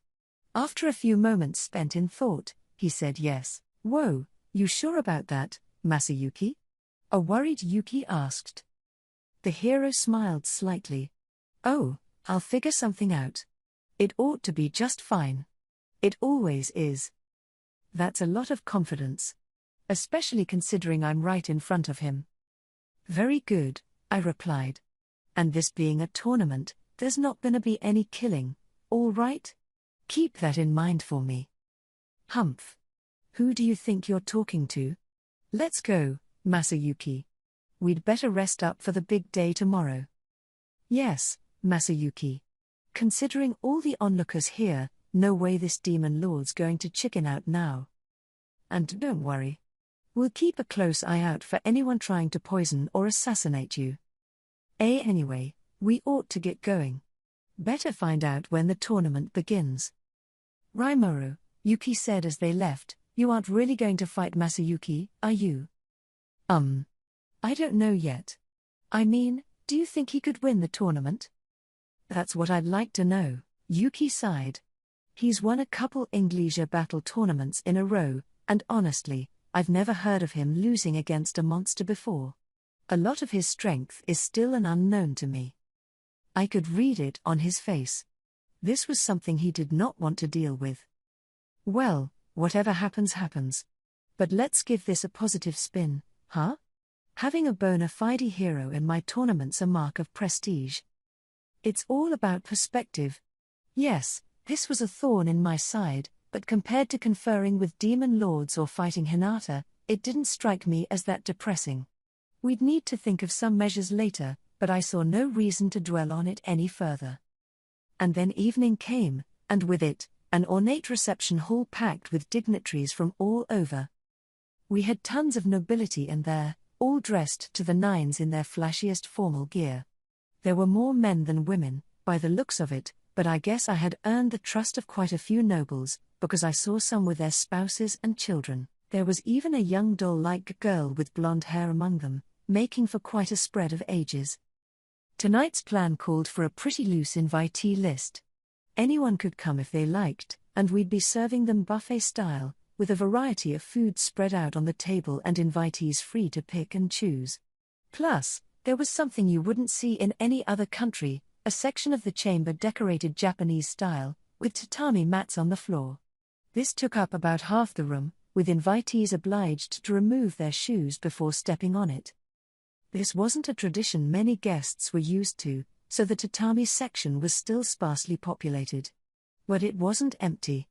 After a few moments spent in thought, he said yes. Whoa, you sure about that, Masayuki? A worried Yuki asked. The hero smiled slightly. Oh, I'll figure something out. It ought to be just fine. It always is. That's a lot of confidence. Especially considering I'm right in front of him. Very good, I replied. And this being a tournament, there's not gonna be any killing, all right? Keep that in mind for me. Humph. Who do you think you're talking to? Let's go, Masayuki. We'd better rest up for the big day tomorrow. Yes, Masayuki. Considering all the onlookers here, no way this demon lord's going to chicken out now. And don't worry. We'll keep a close eye out for anyone trying to poison or assassinate you. Anyway, we ought to get going. Better find out when the tournament begins. Rimuru, Yuki said as they left, you aren't really going to fight Masayuki, are you? I don't know yet. I mean, do you think he could win the tournament? That's what I'd like to know, Yuki sighed. He's won a couple Englischer battle tournaments in a row, and honestly, I've never heard of him losing against a monster before. A lot of his strength is still an unknown to me. I could read it on his face. This was something he did not want to deal with. Well, whatever happens happens. But let's give this a positive spin, huh? Having a bona fide hero in my tournament's a mark of prestige. It's all about perspective. Yes, this was a thorn in my side, but compared to conferring with demon lords or fighting Hinata, it didn't strike me as that depressing. We'd need to think of some measures later, but I saw no reason to dwell on it any further. And then evening came, and with it, an ornate reception hall packed with dignitaries from all over. We had tons of nobility in there, all dressed to the nines in their flashiest formal gear. There were more men than women, by the looks of it, but I guess I had earned the trust of quite a few nobles, because I saw some with their spouses and children. There was even a young doll-like girl with blonde hair among them, making for quite a spread of ages. Tonight's plan called for a pretty loose invitee list. Anyone could come if they liked, and we'd be serving them buffet style, with a variety of food spread out on the table and invitees free to pick and choose. Plus, there was something you wouldn't see in any other country, a section of the chamber decorated Japanese style, with tatami mats on the floor. This took up about half the room, with invitees obliged to remove their shoes before stepping on it. This wasn't a tradition many guests were used to, so the tatami section was still sparsely populated. But it wasn't empty.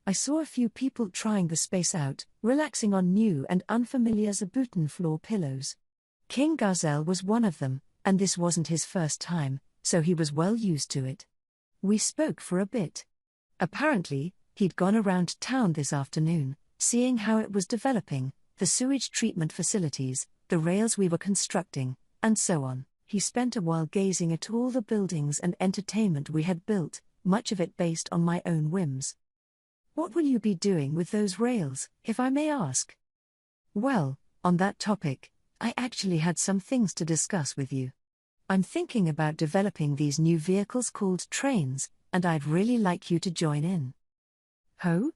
I saw a few people trying the space out, relaxing on new and unfamiliar zabuton floor pillows. King Gazelle was one of them, and this wasn't his first time, so he was well used to it. We spoke for a bit. Apparently, he'd gone around town this afternoon, seeing how it was developing, the sewage treatment facilities, the rails we were constructing, and so on. He spent a while gazing at all the buildings and entertainment we had built, much of it based on my own whims. What will you be doing with those rails, if I may ask? Well, on that topic, I actually had some things to discuss with you. I'm thinking about developing these new vehicles called trains, and I'd really like you to join in. Ho?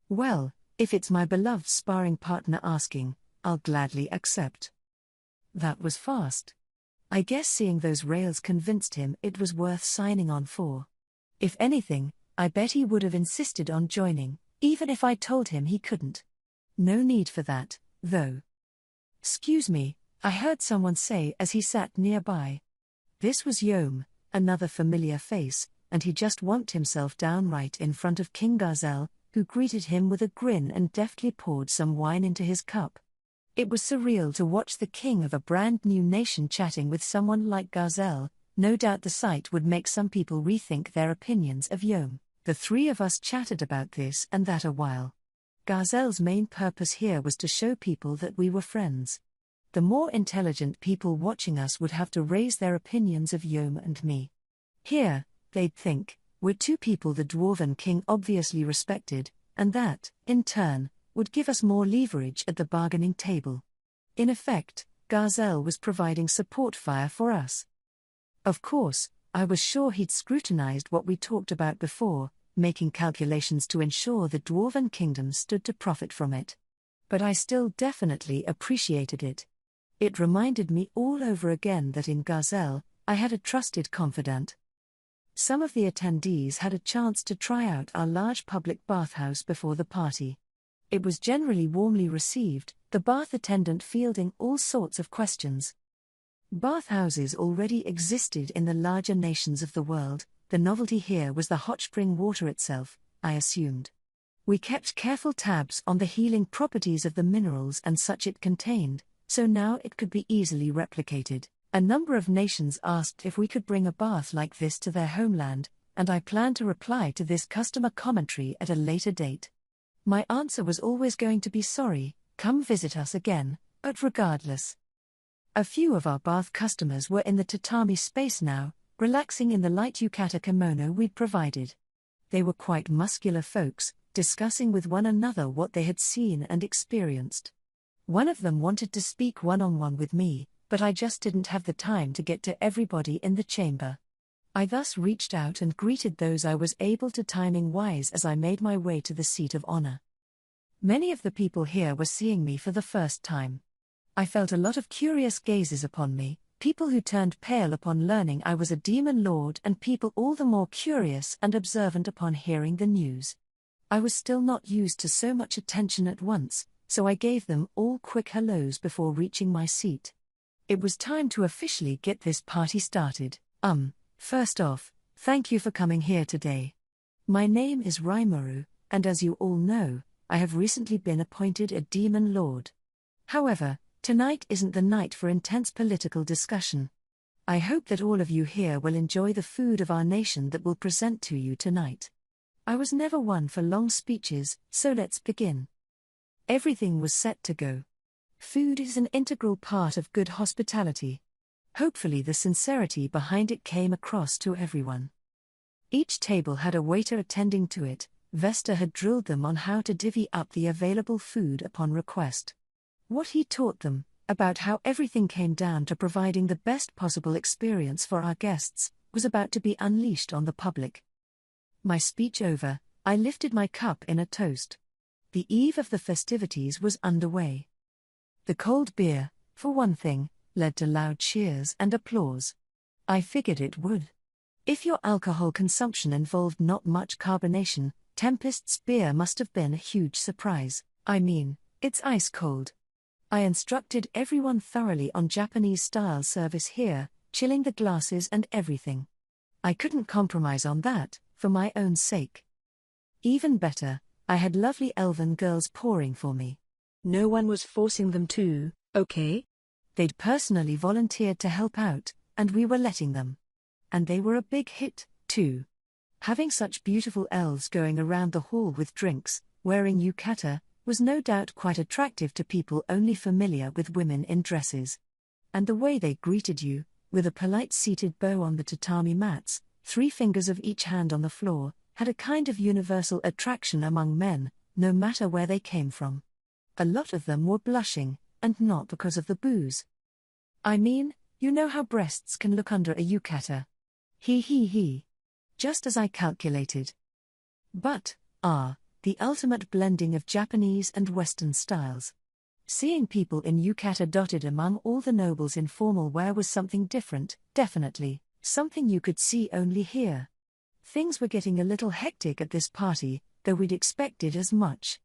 Well, if it's my beloved sparring partner asking, I'll gladly accept. That was fast. I guess seeing those rails convinced him it was worth signing on for. If anything, I bet he would have insisted on joining, even if I told him he couldn't. No need for that, though. "Excuse me," I heard someone say as he sat nearby. This was Yom, another familiar face, and he just womped himself down right in front of King Gazelle, who greeted him with a grin and deftly poured some wine into his cup. It was surreal to watch the king of a brand new nation chatting with someone like Gazelle. No doubt the sight would make some people rethink their opinions of Yom. The three of us chatted about this and that a while. Gazelle's main purpose here was to show people that we were friends. The more intelligent people watching us would have to raise their opinions of Yom and me. Here, they'd think, we're two people the Dwarven king obviously respected, and that, in turn, would give us more leverage at the bargaining table. In effect, Gazelle was providing support fire for us. Of course, I was sure he'd scrutinized what we talked about before, making calculations to ensure the Dwarven kingdom stood to profit from it. But I still definitely appreciated it. It reminded me all over again that in Gazelle, I had a trusted confidant. Some of the attendees had a chance to try out our large public bathhouse before the party. It was generally warmly received, the bath attendant fielding all sorts of questions. Bathhouses already existed in the larger nations of the world. The novelty here was the hot spring water itself, I assumed. We kept careful tabs on the healing properties of the minerals and such it contained, so now it could be easily replicated. A number of nations asked if we could bring a bath like this to their homeland, and I plan to reply to this customer commentary at a later date. My answer was always going to be sorry, come visit us again, but regardless. A few of our bath customers were in the tatami space now, relaxing in the light yukata kimono we'd provided. They were quite muscular folks, discussing with one another what they had seen and experienced. One of them wanted to speak one-on-one with me, but I just didn't have the time to get to everybody in the chamber. I thus reached out and greeted those I was able to, timing-wise, as I made my way to the seat of honor. Many of the people here were seeing me for the first time. I felt a lot of curious gazes upon me, people who turned pale upon learning I was a demon lord, and people all the more curious and observant upon hearing the news. I was still not used to so much attention at once, so I gave them all quick hellos before reaching my seat. It was time to officially get this party started. First off, thank you for coming here today. My name is Rimuru, and as you all know, I have recently been appointed a demon lord. However, tonight isn't the night for intense political discussion. I hope that all of you here will enjoy the food of our nation that we'll present to you tonight. I was never one for long speeches, so let's begin. Everything was set to go. Food is an integral part of good hospitality. Hopefully the sincerity behind it came across to everyone. Each table had a waiter attending to it. Vesta had drilled them on how to divvy up the available food upon request. What he taught them, about how everything came down to providing the best possible experience for our guests, was about to be unleashed on the public. My speech over, I lifted my cup in a toast. The eve of the festivities was underway. The cold beer, for one thing, led to loud cheers and applause. I figured it would. If your alcohol consumption involved not much carbonation, Tempest's beer must have been a huge surprise. I mean, it's ice cold. I instructed everyone thoroughly on Japanese-style service here, chilling the glasses and everything. I couldn't compromise on that, for my own sake. Even better, I had lovely elven girls pouring for me. No one was forcing them to, okay? They'd personally volunteered to help out, and we were letting them. And they were a big hit, too. Having such beautiful elves going around the hall with drinks, wearing yukata, was no doubt quite attractive to people only familiar with women in dresses. And the way they greeted you, with a polite seated bow on the tatami mats, 3 fingers of each hand on the floor, had a kind of universal attraction among men, no matter where they came from. A lot of them were blushing, and not because of the booze. I mean, you know how breasts can look under a yukata. He. Just as I calculated. But, the ultimate blending of Japanese and Western styles. Seeing people in yukata dotted among all the nobles in formal wear was something different, definitely, something you could see only here. Things were getting a little hectic at this party, though we'd expected as much.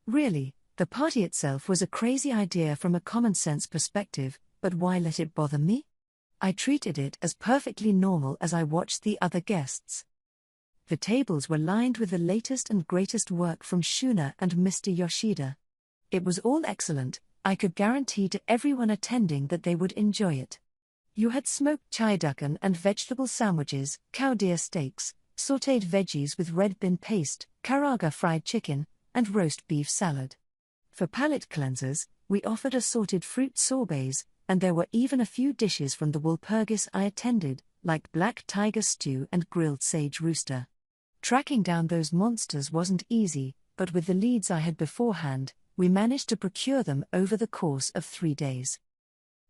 Really, the party itself was a crazy idea from a common-sense perspective, but why let it bother me? I treated it as perfectly normal as I watched the other guests. The tables were lined with the latest and greatest work from Shuna and Mr. Yoshida. It was all excellent. I could guarantee to everyone attending that they would enjoy it. You had smoked chaidakan and vegetable sandwiches, cow deer steaks, sautéed veggies with red bean paste, karaga fried chicken, and roast beef salad. For palate cleansers, we offered assorted fruit sorbets, and there were even a few dishes from the Walpurgis I attended, like black tiger stew and grilled sage rooster. Tracking down those monsters wasn't easy, but with the leads I had beforehand, we managed to procure them over the course of 3 days.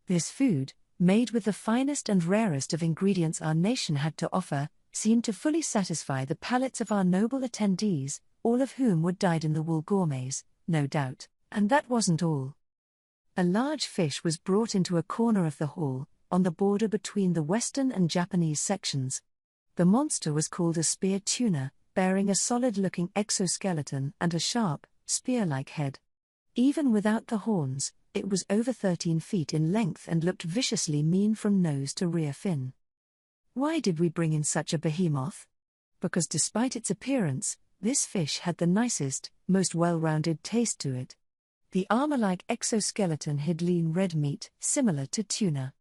This food, made with the finest and rarest of ingredients our nation had to offer, seemed to fully satisfy the palates of our noble attendees, all of whom were dyed-in-the-wool gourmets, no doubt, and that wasn't all. A large fish was brought into a corner of the hall, on the border between the Western and Japanese sections. The monster was called a spear tuna, bearing a solid-looking exoskeleton and a sharp, spear-like head. Even without the horns, it was over 13 feet in length and looked viciously mean from nose to rear fin. Why did we bring in such a behemoth? Because despite its appearance, this fish had the nicest, most well-rounded taste to it. The armor-like exoskeleton hid lean red meat, similar to tuna.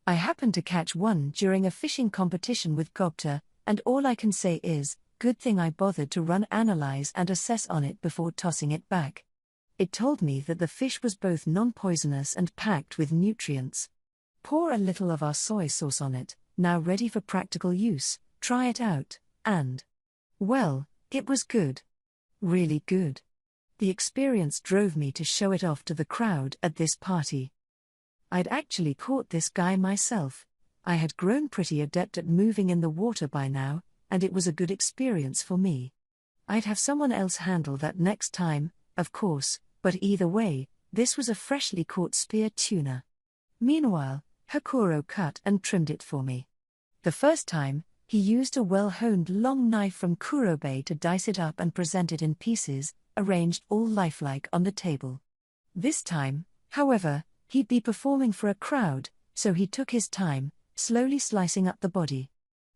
I happened to catch one during a fishing competition with Gobta, and all I can say is, good thing I bothered to run analyze and assess on it before tossing it back. It told me that the fish was both non-poisonous and packed with nutrients. Pour a little of our soy sauce on it, now ready for practical use, try it out, and... well, it was good. Really good. The experience drove me to show it off to the crowd at this party. I'd actually caught this guy myself. I had grown pretty adept at moving in the water by now, and it was a good experience for me. I'd have someone else handle that next time, of course, but either way, this was a freshly caught spear tuna. Meanwhile, Hakuro cut and trimmed it for me. The first time, he used a well-honed long knife from Kurobe to dice it up and present it in pieces, arranged all lifelike on the table. This time, however, he'd be performing for a crowd, so he took his time, slowly slicing up the body.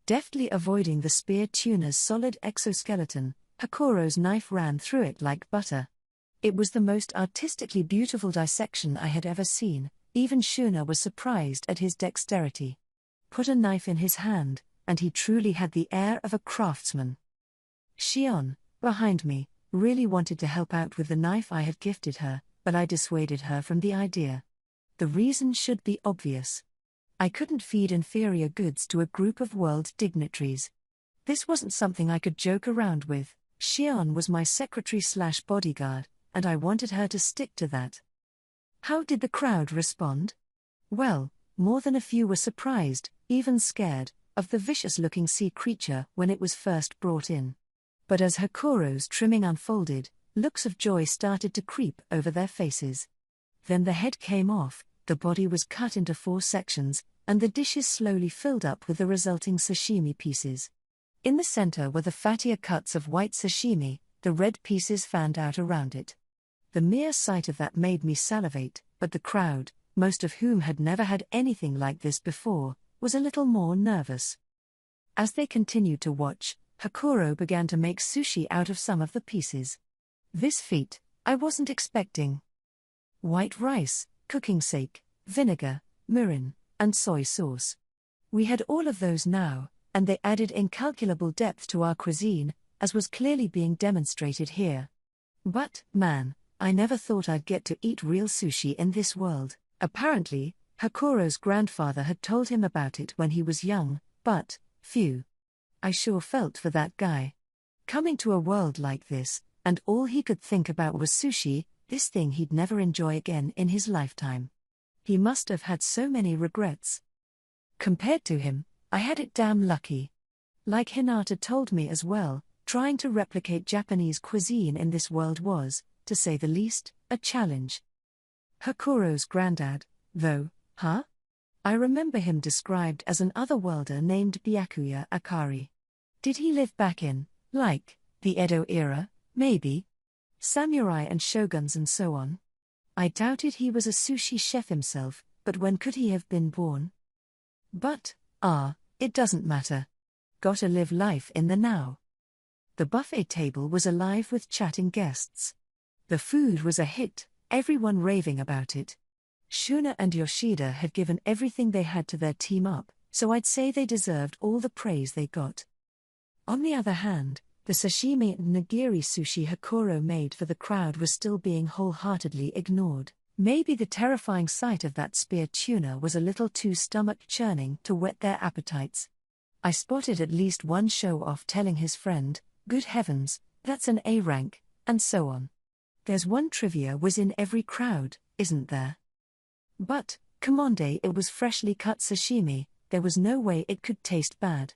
Deftly avoiding the spear tuna's solid exoskeleton, Hakuro's knife ran through it like butter. It was the most artistically beautiful dissection I had ever seen. Even Shuna was surprised at his dexterity. Put a knife in his hand, and he truly had the air of a craftsman. Shion, behind me, really wanted to help out with the knife I had gifted her, but I dissuaded her from the idea. The reason should be obvious. I couldn't feed inferior goods to a group of world dignitaries. This wasn't something I could joke around with. Xian was my secretary/bodyguard, and I wanted her to stick to that. How did the crowd respond? Well, more than a few were surprised, even scared, of the vicious-looking sea creature when it was first brought in. But as Hakuro's trimming unfolded, looks of joy started to creep over their faces. Then the head came off, the body was cut into 4 sections, and the dishes slowly filled up with the resulting sashimi pieces. In the center were the fattier cuts of white sashimi, the red pieces fanned out around it. The mere sight of that made me salivate, but the crowd, most of whom had never had anything like this before, was a little more nervous. As they continued to watch, Hakuro began to make sushi out of some of the pieces. This feat, I wasn't expecting. White rice, cooking sake, vinegar, mirin, and soy sauce. We had all of those now, and they added incalculable depth to our cuisine, as was clearly being demonstrated here. But, man, I never thought I'd get to eat real sushi in this world. Apparently, Hakuro's grandfather had told him about it when he was young, but, phew. I sure felt for that guy. Coming to a world like this, and all he could think about was sushi, this thing he'd never enjoy again in his lifetime. He must have had so many regrets. Compared to him, I had it damn lucky. Like Hinata told me as well, trying to replicate Japanese cuisine in this world was, to say the least, a challenge. Hakuro's granddad, though, huh? I remember him described as an otherworlder named Byakuya Akari. Did he live back in, like, the Edo era, maybe? Samurai and shoguns and so on? I doubted he was a sushi chef himself, but when could he have been born? But, it doesn't matter. Gotta live life in the now. The buffet table was alive with chatting guests. The food was a hit, everyone raving about it. Shuna and Yoshida had given everything they had to their team up, so I'd say they deserved all the praise they got. On the other hand, the sashimi and nigiri sushi Hakuro made for the crowd was still being wholeheartedly ignored. Maybe the terrifying sight of that spear tuna was a little too stomach-churning to whet their appetites. I spotted at least one show-off telling his friend, "Good heavens, that's an A rank," and so on. There's one trivia whiz in every crowd, isn't there? But, Commande, it was freshly cut sashimi, there was no way it could taste bad.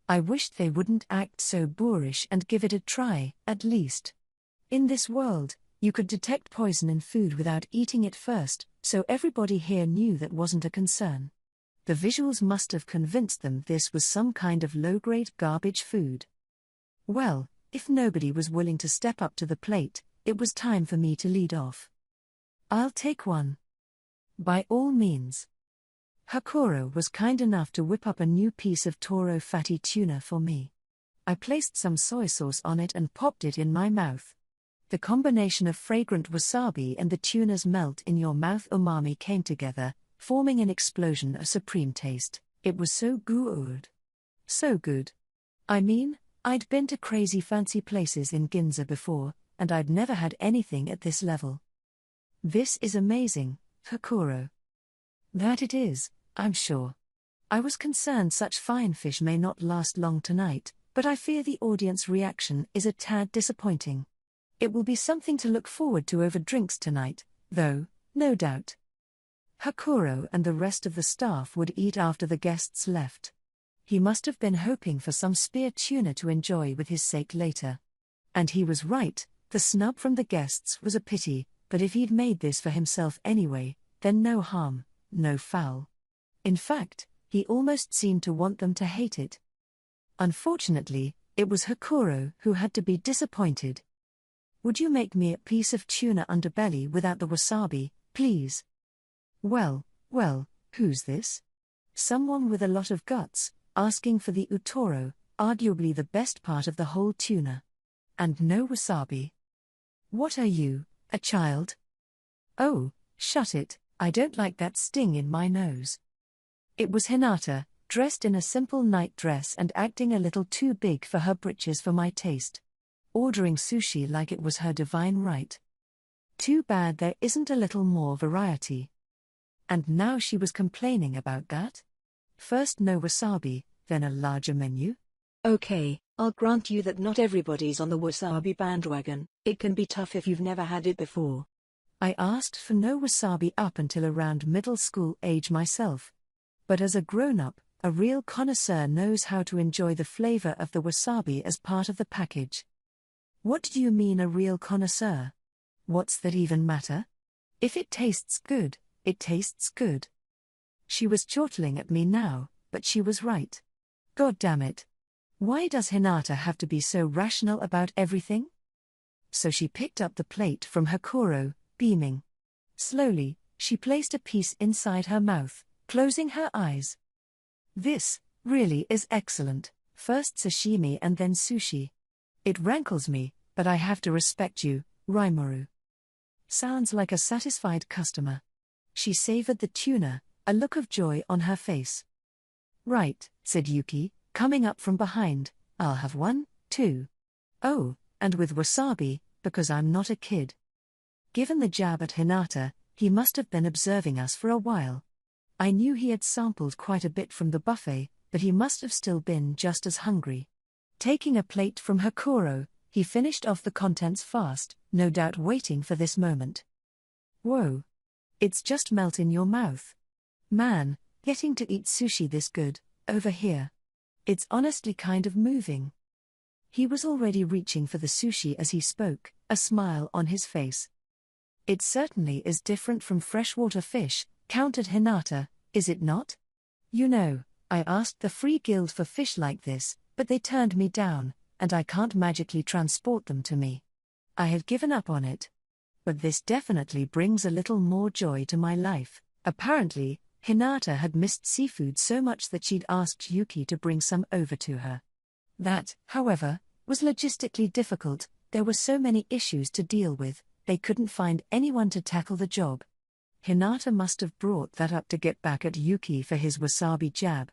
I wished they wouldn't act so boorish and give it a try, at least. In this world, you could detect poison in food without eating it first, so everybody here knew that wasn't a concern. The visuals must have convinced them this was some kind of low-grade garbage food. Well, if nobody was willing to step up to the plate, it was time for me to lead off. "I'll take one." By all means. Hakuro was kind enough to whip up a new piece of Toro fatty tuna for me. I placed some soy sauce on it and popped it in my mouth. The combination of fragrant wasabi and the tuna's melt-in-your-mouth umami came together, forming an explosion of supreme taste. It was so good. So good. I mean, I'd been to crazy fancy places in Ginza before, and I'd never had anything at this level. "This is amazing, Hakuro." "That it is, I'm sure. I was concerned such fine fish may not last long tonight, but I fear the audience reaction is a tad disappointing. It will be something to look forward to over drinks tonight, though, no doubt." Hakuro and the rest of the staff would eat after the guests left. He must have been hoping for some spear tuna to enjoy with his sake later. And he was right, the snub from the guests was a pity, but if he'd made this for himself anyway, then no harm, no foul. In fact, he almost seemed to want them to hate it. Unfortunately, it was Hakuro who had to be disappointed. "Would you make me a piece of tuna underbelly without the wasabi, please?" Well, who's this? Someone with a lot of guts, asking for the utoro, arguably the best part of the whole tuna. And no wasabi. What are you, a child? Oh, shut it, I don't like that sting in my nose. It was Hinata, dressed in a simple night dress and acting a little too big for her britches for my taste. ordering sushi like it was her divine right. Too bad there isn't a little more variety. And now she was complaining about that? First no wasabi, then a larger menu? Okay, I'll grant you that not everybody's on the wasabi bandwagon. It can be tough if you've never had it before. I asked for no wasabi up until around middle school age myself. But as a grown-up, a real connoisseur knows how to enjoy the flavor of the wasabi as part of the package. What do you mean a real connoisseur? What's that even matter? If it tastes good, it tastes good. She was chortling at me now, but she was right. God damn it. Why does Hinata have to be so rational about everything? So she picked up the plate from her koro, beaming. Slowly, she placed a piece inside her mouth, closing her eyes. This, really is excellent, first sashimi and then sushi. It rankles me, but I have to respect you, Rimuru. Sounds like a satisfied customer. She savored the tuna, a look of joy on her face. Right, said Yuki, coming up from behind, I'll have one, too. Oh, and with wasabi, because I'm not a kid. Given the jab at Hinata, he must have been observing us for a while. I knew he had sampled quite a bit from the buffet, but he must have still been just as hungry. Taking a plate from her koro, he finished off the contents fast, no doubt waiting for this moment. Whoa. It's just melt in your mouth. Man, getting to eat sushi this good, over here. It's honestly kind of moving. He was already reaching for the sushi as he spoke, a smile on his face. It certainly is different from freshwater fish, countered Hinata, is it not? You know, I asked the Free Guild for fish like this, but they turned me down, and I can't magically transport them to me. I had given up on it. But this definitely brings a little more joy to my life. Apparently, Hinata had missed seafood so much that she'd asked Yuki to bring some over to her. That, however, was logistically difficult. There were so many issues to deal with, they couldn't find anyone to tackle the job. Hinata must have brought that up to get back at Yuki for his wasabi jab.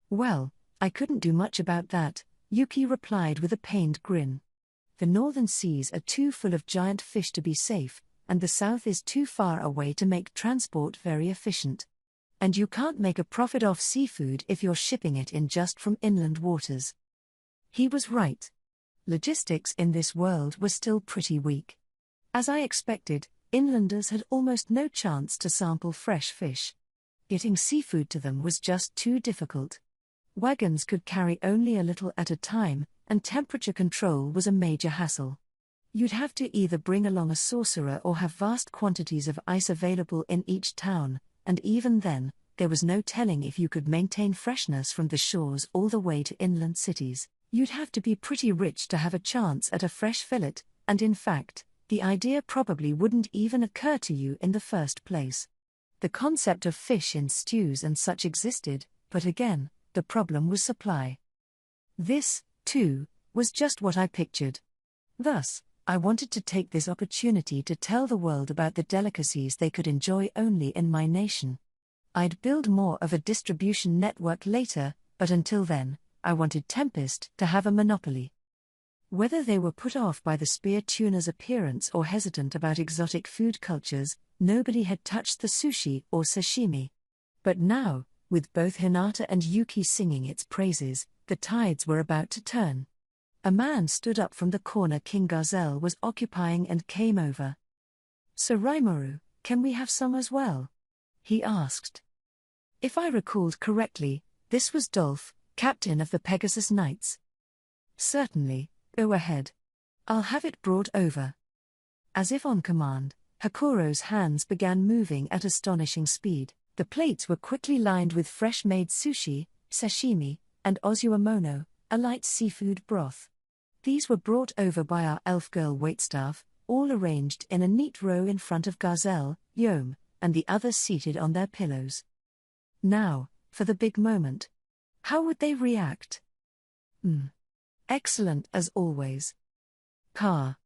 Well, I couldn't do much about that, Yuki replied with a pained grin. The northern seas are too full of giant fish to be safe, and the south is too far away to make transport very efficient. And you can't make a profit off seafood if you're shipping it in just from inland waters. He was right. Logistics in this world were still pretty weak. As I expected, inlanders had almost no chance to sample fresh fish. Getting seafood to them was just too difficult. Wagons could carry only a little at a time, and temperature control was a major hassle. You'd have to either bring along a sorcerer or have vast quantities of ice available in each town, and even then, there was no telling if you could maintain freshness from the shores all the way to inland cities. You'd have to be pretty rich to have a chance at a fresh fillet, and in fact, the idea probably wouldn't even occur to you in the first place. The concept of fish in stews and such existed, but again, the problem was supply. This, too, was just what I pictured. Thus, I wanted to take this opportunity to tell the world about the delicacies they could enjoy only in my nation. I'd build more of a distribution network later, but until then, I wanted Tempest to have a monopoly. Whether they were put off by the spear tuna's appearance or hesitant about exotic food cultures, nobody had touched the sushi or sashimi. But now, with both Hinata and Yuki singing its praises, the tides were about to turn. A man stood up from the corner King Gazelle was occupying and came over. "So Rimuru, can we have some as well?" he asked. If I recalled correctly, this was Dolph, captain of the Pegasus Knights. "Certainly, go ahead. I'll have it brought over." As if on command, Hakuro's hands began moving at astonishing speed. The plates were quickly lined with fresh-made sushi, sashimi, and ozuamono, a light seafood broth. These were brought over by our elf girl waitstaff, all arranged in a neat row in front of Gazelle, Yom, and the others seated on their pillows. Now, for the big moment. How would they react? Excellent as always. Ka.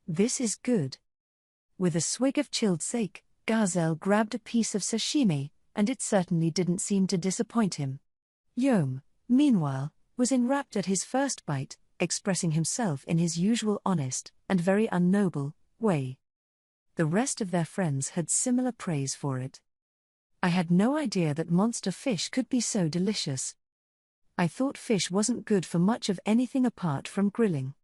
This is good. With a swig of chilled sake, Gazelle grabbed a piece of sashimi, and it certainly didn't seem to disappoint him. Yom, meanwhile, was enraptured at his first bite, expressing himself in his usual honest, and very unnoble, way. The rest of their friends had similar praise for it. I had no idea that monster fish could be so delicious. I thought fish wasn't good for much of anything apart from grilling.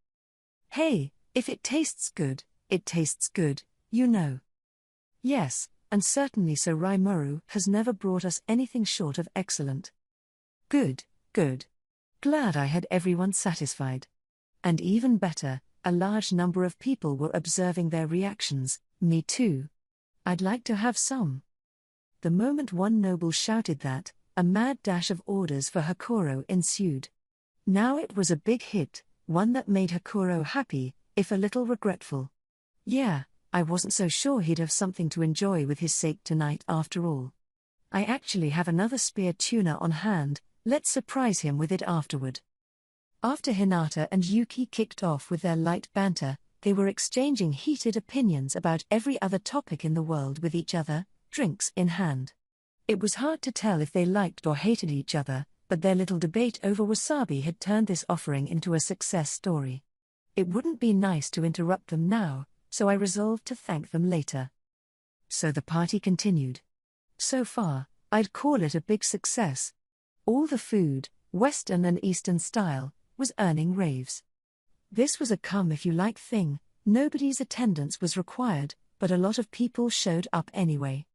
Hey, if it tastes good, it tastes good, you know. Yes, and certainly Sir Rimuru has never brought us anything short of excellent. Good, good. Glad I had everyone satisfied. And even better, a large number of people were observing their reactions, me too. I'd like to have some. The moment one noble shouted that, a mad dash of orders for Hakuro ensued. Now it was a big hit, one that made Hakuro happy, if a little regretful. Yeah, I wasn't so sure he'd have something to enjoy with his sake tonight after all. I actually have another spear tuna on hand, let's surprise him with it afterward. After Hinata and Yuki kicked off with their light banter, they were exchanging heated opinions about every other topic in the world with each other, drinks in hand. It was hard to tell if they liked or hated each other, but their little debate over wasabi had turned this offering into a success story. It wouldn't be nice to interrupt them now, so I resolved to thank them later. So the party continued. So far, I'd call it a big success. All the food, Western and Eastern style, was earning raves. This was a come-if-you-like thing, nobody's attendance was required, but a lot of people showed up anyway.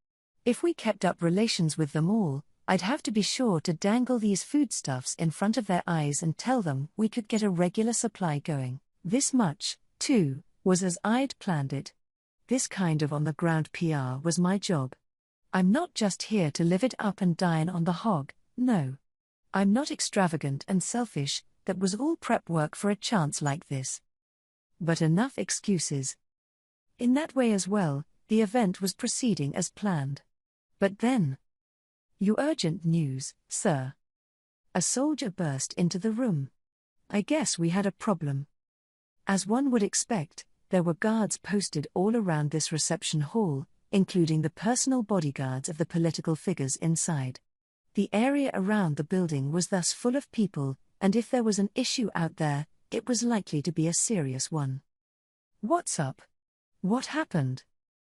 If we kept up relations with them all, I'd have to be sure to dangle these foodstuffs in front of their eyes and tell them we could get a regular supply going. This much, too, was as I'd planned it. This kind of on-the-ground PR was my job. I'm not just here to live it up and dine on the hog, no. I'm not extravagant and selfish, that was all prep work for a chance like this. But enough excuses. In that way as well, the event was proceeding as planned. But then... You urgent news, sir. A soldier burst into the room. I guess we had a problem. As one would expect, there were guards posted all around this reception hall, including the personal bodyguards of the political figures inside. The area around the building was thus full of people, and if there was an issue out there, it was likely to be a serious one. What's up? What happened?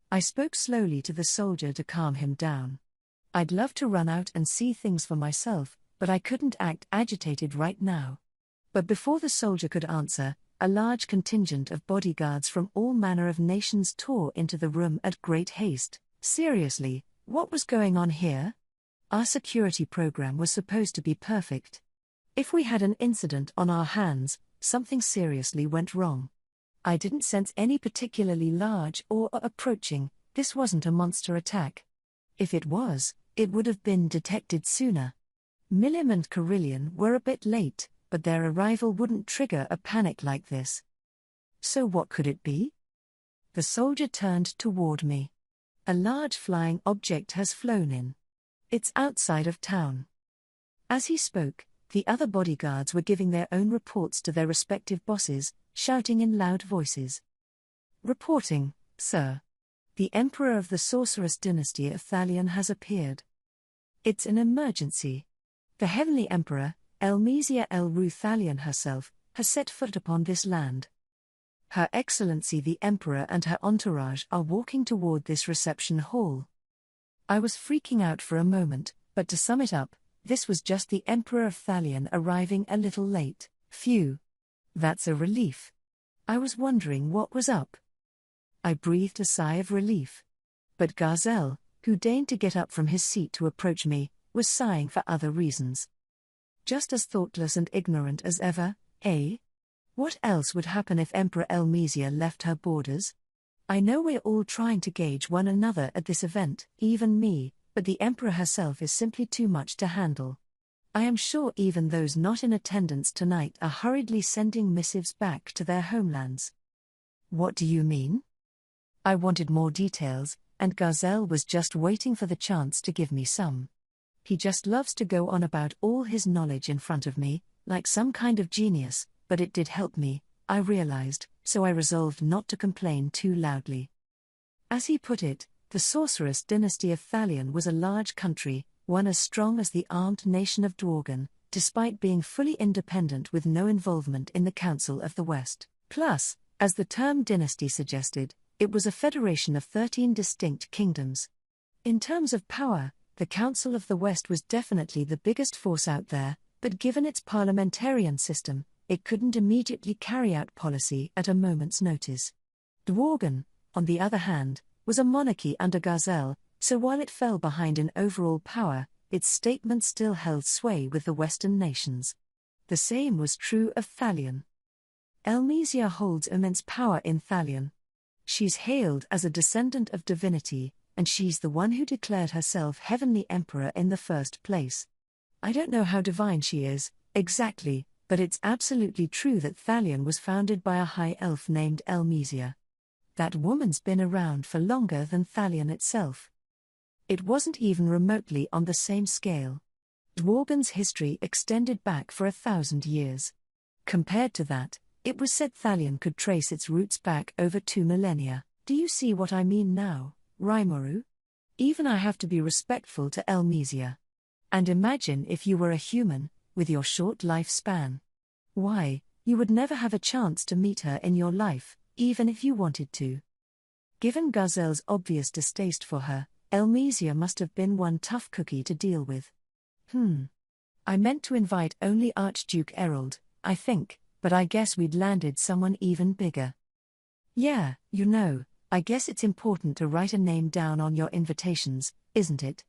I spoke slowly to the soldier to calm him down. I'd love to run out and see things for myself, but I couldn't act agitated right now. But before the soldier could answer, a large contingent of bodyguards from all manner of nations tore into the room at great haste. Seriously, what was going on here? Our security program was supposed to be perfect. If we had an incident on our hands, something seriously went wrong. I didn't sense any particularly large or approaching, this wasn't a monster attack. If it was, it would have been detected sooner. Milim and Carillion were a bit late, but their arrival wouldn't trigger a panic like this. So what could it be? The soldier turned toward me. A large flying object has flown in. It's outside of town. As he spoke, the other bodyguards were giving their own reports to their respective bosses, shouting in loud voices. Reporting, sir. The Emperor of the Sorceress Dynasty of Thalion has appeared. It's an emergency. The Heavenly Emperor, Elmesia El-Ru Thalion herself, has set foot upon this land. Her Excellency the Emperor and her entourage are walking toward this reception hall. I was freaking out for a moment, but to sum it up, this was just the Emperor of Thalion arriving a little late. Phew. That's a relief. I was wondering what was up. I breathed a sigh of relief. But Gazelle, who deigned to get up from his seat to approach me, was sighing for other reasons. Just as thoughtless and ignorant as ever, eh? What else would happen if Emperor Elmesia left her borders? I know we're all trying to gauge one another at this event, even me, but the Emperor herself is simply too much to handle. I am sure even those not in attendance tonight are hurriedly sending missives back to their homelands. What do you mean? I wanted more details, and Gazelle was just waiting for the chance to give me some. He just loves to go on about all his knowledge in front of me, like some kind of genius, but it did help me, I realized, so I resolved not to complain too loudly. As he put it, the Sorceress Dynasty of Thalion was a large country, one as strong as the armed nation of Dworgen, despite being fully independent with no involvement in the Council of the West. Plus, as the term dynasty suggested, it was a federation of 13 distinct kingdoms. In terms of power, the Council of the West was definitely the biggest force out there, but given its parliamentarian system, it couldn't immediately carry out policy at a moment's notice. Dworgen, on the other hand, was a monarchy under Garzel, so while it fell behind in overall power, its statement still held sway with the Western nations. The same was true of Thalion. Elmesia holds immense power in Thalion. She's hailed as a descendant of divinity, and she's the one who declared herself Heavenly Emperor in the first place. I don't know how divine she is, exactly, but it's absolutely true that Thalion was founded by a high elf named Elmesia. That woman's been around for longer than Thalion itself. It wasn't even remotely on the same scale. Dworgen's history extended back for 1,000 years. Compared to that, it was said Thalion could trace its roots back over 2 millennia. Do you see what I mean now, Rimuru? Even I have to be respectful to Elmesia. And imagine if you were a human, with your short lifespan. Why, you would never have a chance to meet her in your life, even if you wanted to. Given Garzel's obvious distaste for her, Elmesia must have been one tough cookie to deal with. I meant to invite only Archduke Errold, I think, but I guess we'd landed someone even bigger. Yeah, I guess it's important to write a name down on your invitations, isn't it?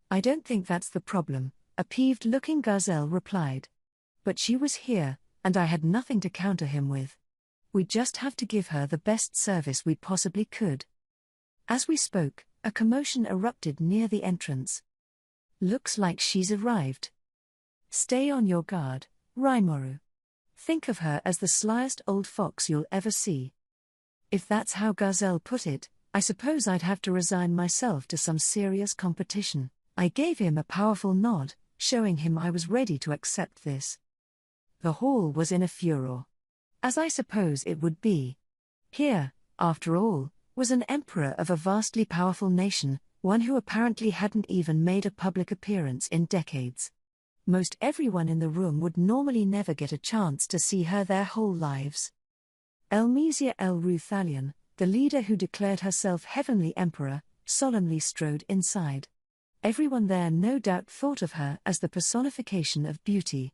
I don't think that's the problem, a peeved-looking Garzel replied. But she was here, and I had nothing to counter him with. We just have to give her the best service we possibly could. As we spoke, a commotion erupted near the entrance. Looks like she's arrived. Stay on your guard, Rimuru. Think of her as the slyest old fox you'll ever see. If that's how Garzel put it, I suppose I'd have to resign myself to some serious competition. I gave him a powerful nod, showing him I was ready to accept this. The hall was in a furor. As I suppose it would be. Here, after all, was an emperor of a vastly powerful nation, one who apparently hadn't even made a public appearance in decades. Most everyone in the room would normally never get a chance to see her their whole lives. Elmesia El-Ru Thalion, the leader who declared herself Heavenly Emperor, solemnly strode inside. Everyone there no doubt thought of her as the personification of beauty.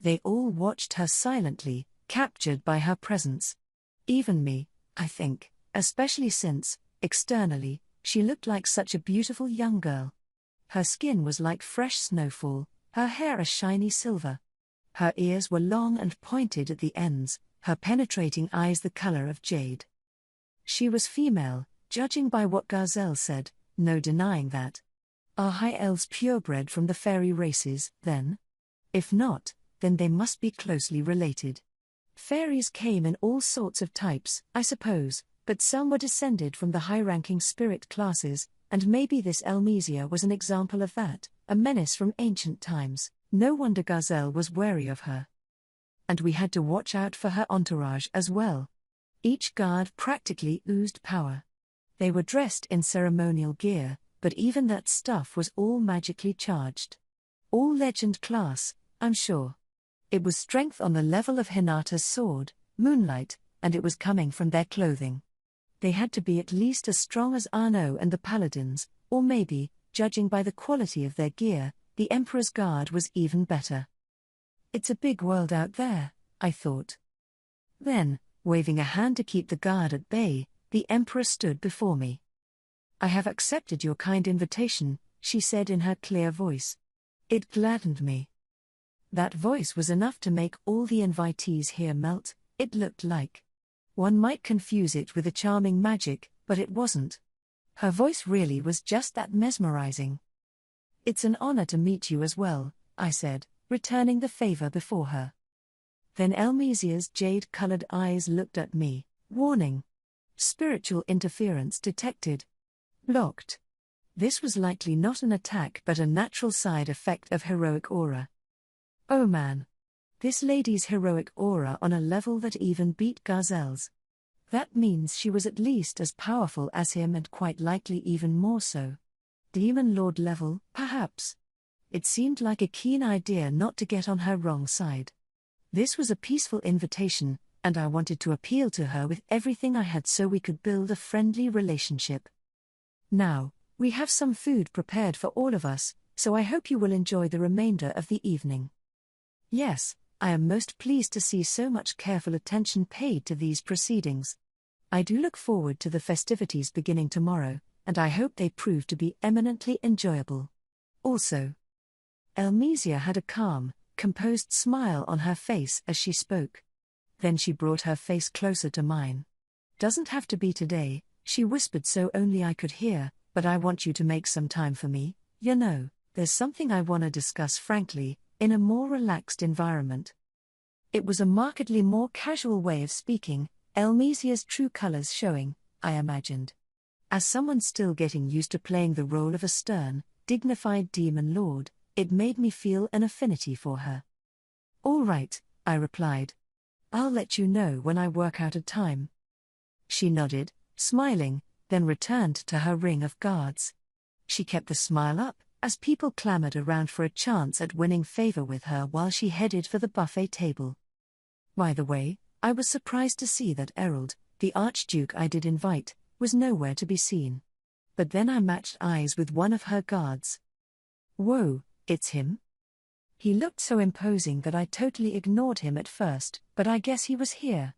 They all watched her silently, captured by her presence. Even me, I think, especially since, externally, she looked like such a beautiful young girl. Her skin was like fresh snowfall, her hair a shiny silver. Her ears were long and pointed at the ends, her penetrating eyes the color of jade. She was female, judging by what Garzel said, no denying that. Are high elves purebred from the fairy races, then? If not, then they must be closely related. Fairies came in all sorts of types, I suppose, but some were descended from the high-ranking spirit classes, and maybe this Elmesia was an example of that, a menace from ancient times. No wonder Garzel was wary of her. And we had to watch out for her entourage as well. Each guard practically oozed power. They were dressed in ceremonial gear, but even that stuff was all magically charged. All legend class, I'm sure. It was strength on the level of Hinata's sword, Moonlight, and it was coming from their clothing. They had to be at least as strong as Arno and the Paladins, or maybe, judging by the quality of their gear, the Emperor's Guard was even better. It's a big world out there, I thought. Then, waving a hand to keep the guard at bay, the Emperor stood before me. I have accepted your kind invitation, she said in her clear voice. It gladdened me. That voice was enough to make all the invitees here melt, it looked like. One might confuse it with a charming magic, but it wasn't. Her voice really was just that mesmerizing. It's an honor to meet you as well, I said, returning the favor before her. Then Elmesia's jade-colored eyes looked at me, warning. Spiritual interference detected. Blocked. This was likely not an attack but a natural side effect of heroic aura. Oh man. This lady's heroic aura on a level that even beat Garzel's. That means she was at least as powerful as him and quite likely even more so. Demon Lord level, perhaps. It seemed like a keen idea not to get on her wrong side. This was a peaceful invitation, and I wanted to appeal to her with everything I had so we could build a friendly relationship. Now, we have some food prepared for all of us, so I hope you will enjoy the remainder of the evening. Yes, I am most pleased to see so much careful attention paid to these proceedings. I do look forward to the festivities beginning tomorrow, and I hope they prove to be eminently enjoyable. Also, Elmesia had a calm, composed smile on her face as she spoke. Then she brought her face closer to mine. "Doesn't have to be today," she whispered so only I could hear, "but I want you to make some time for me, you know, there's something I want to discuss frankly, in a more relaxed environment." It was a markedly more casual way of speaking, Elmesia's true colors showing, I imagined. As someone still getting used to playing the role of a stern, dignified demon lord, it made me feel an affinity for her. "All right," I replied. "I'll let you know when I work out a time." She nodded, smiling, then returned to her ring of guards. She kept the smile up, as people clamored around for a chance at winning favor with her while she headed for the buffet table. By the way, I was surprised to see that Errol, the Archduke I did invite, was nowhere to be seen. But then I matched eyes with one of her guards. "Whoa, it's him?" He looked so imposing that I totally ignored him at first, but I guess he was here.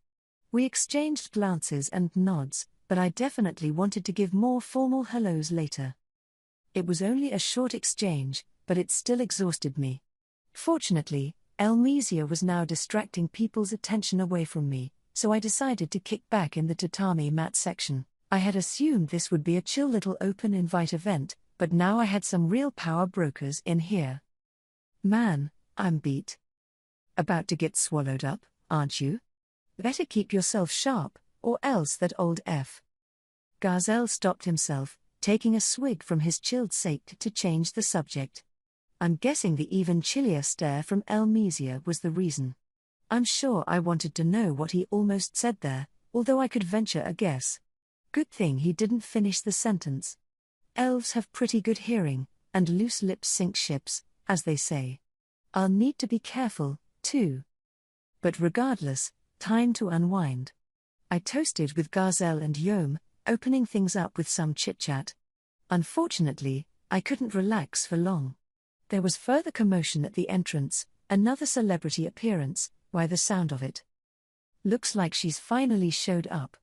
We exchanged glances and nods, but I definitely wanted to give more formal hellos later. It was only a short exchange, but it still exhausted me. Fortunately, Elmesia was now distracting people's attention away from me, so I decided to kick back in the tatami mat section. I had assumed this would be a chill little open invite event, but now I had some real power brokers in here. "Man, I'm beat." "About to get swallowed up, aren't you? Better keep yourself sharp, or else that old F." Garzel stopped himself, taking a swig from his chilled sake to change the subject. I'm guessing the even chillier stare from Elmesia was the reason. I'm sure I wanted to know what he almost said there, although I could venture a guess. Good thing he didn't finish the sentence. Elves have pretty good hearing, and loose lips sink ships, as they say. I'll need to be careful, too. But regardless, time to unwind. I toasted with Garzel and Yom, opening things up with some chit-chat. Unfortunately, I couldn't relax for long. There was further commotion at the entrance, another celebrity appearance, by the sound of it. "Looks like she's finally showed up."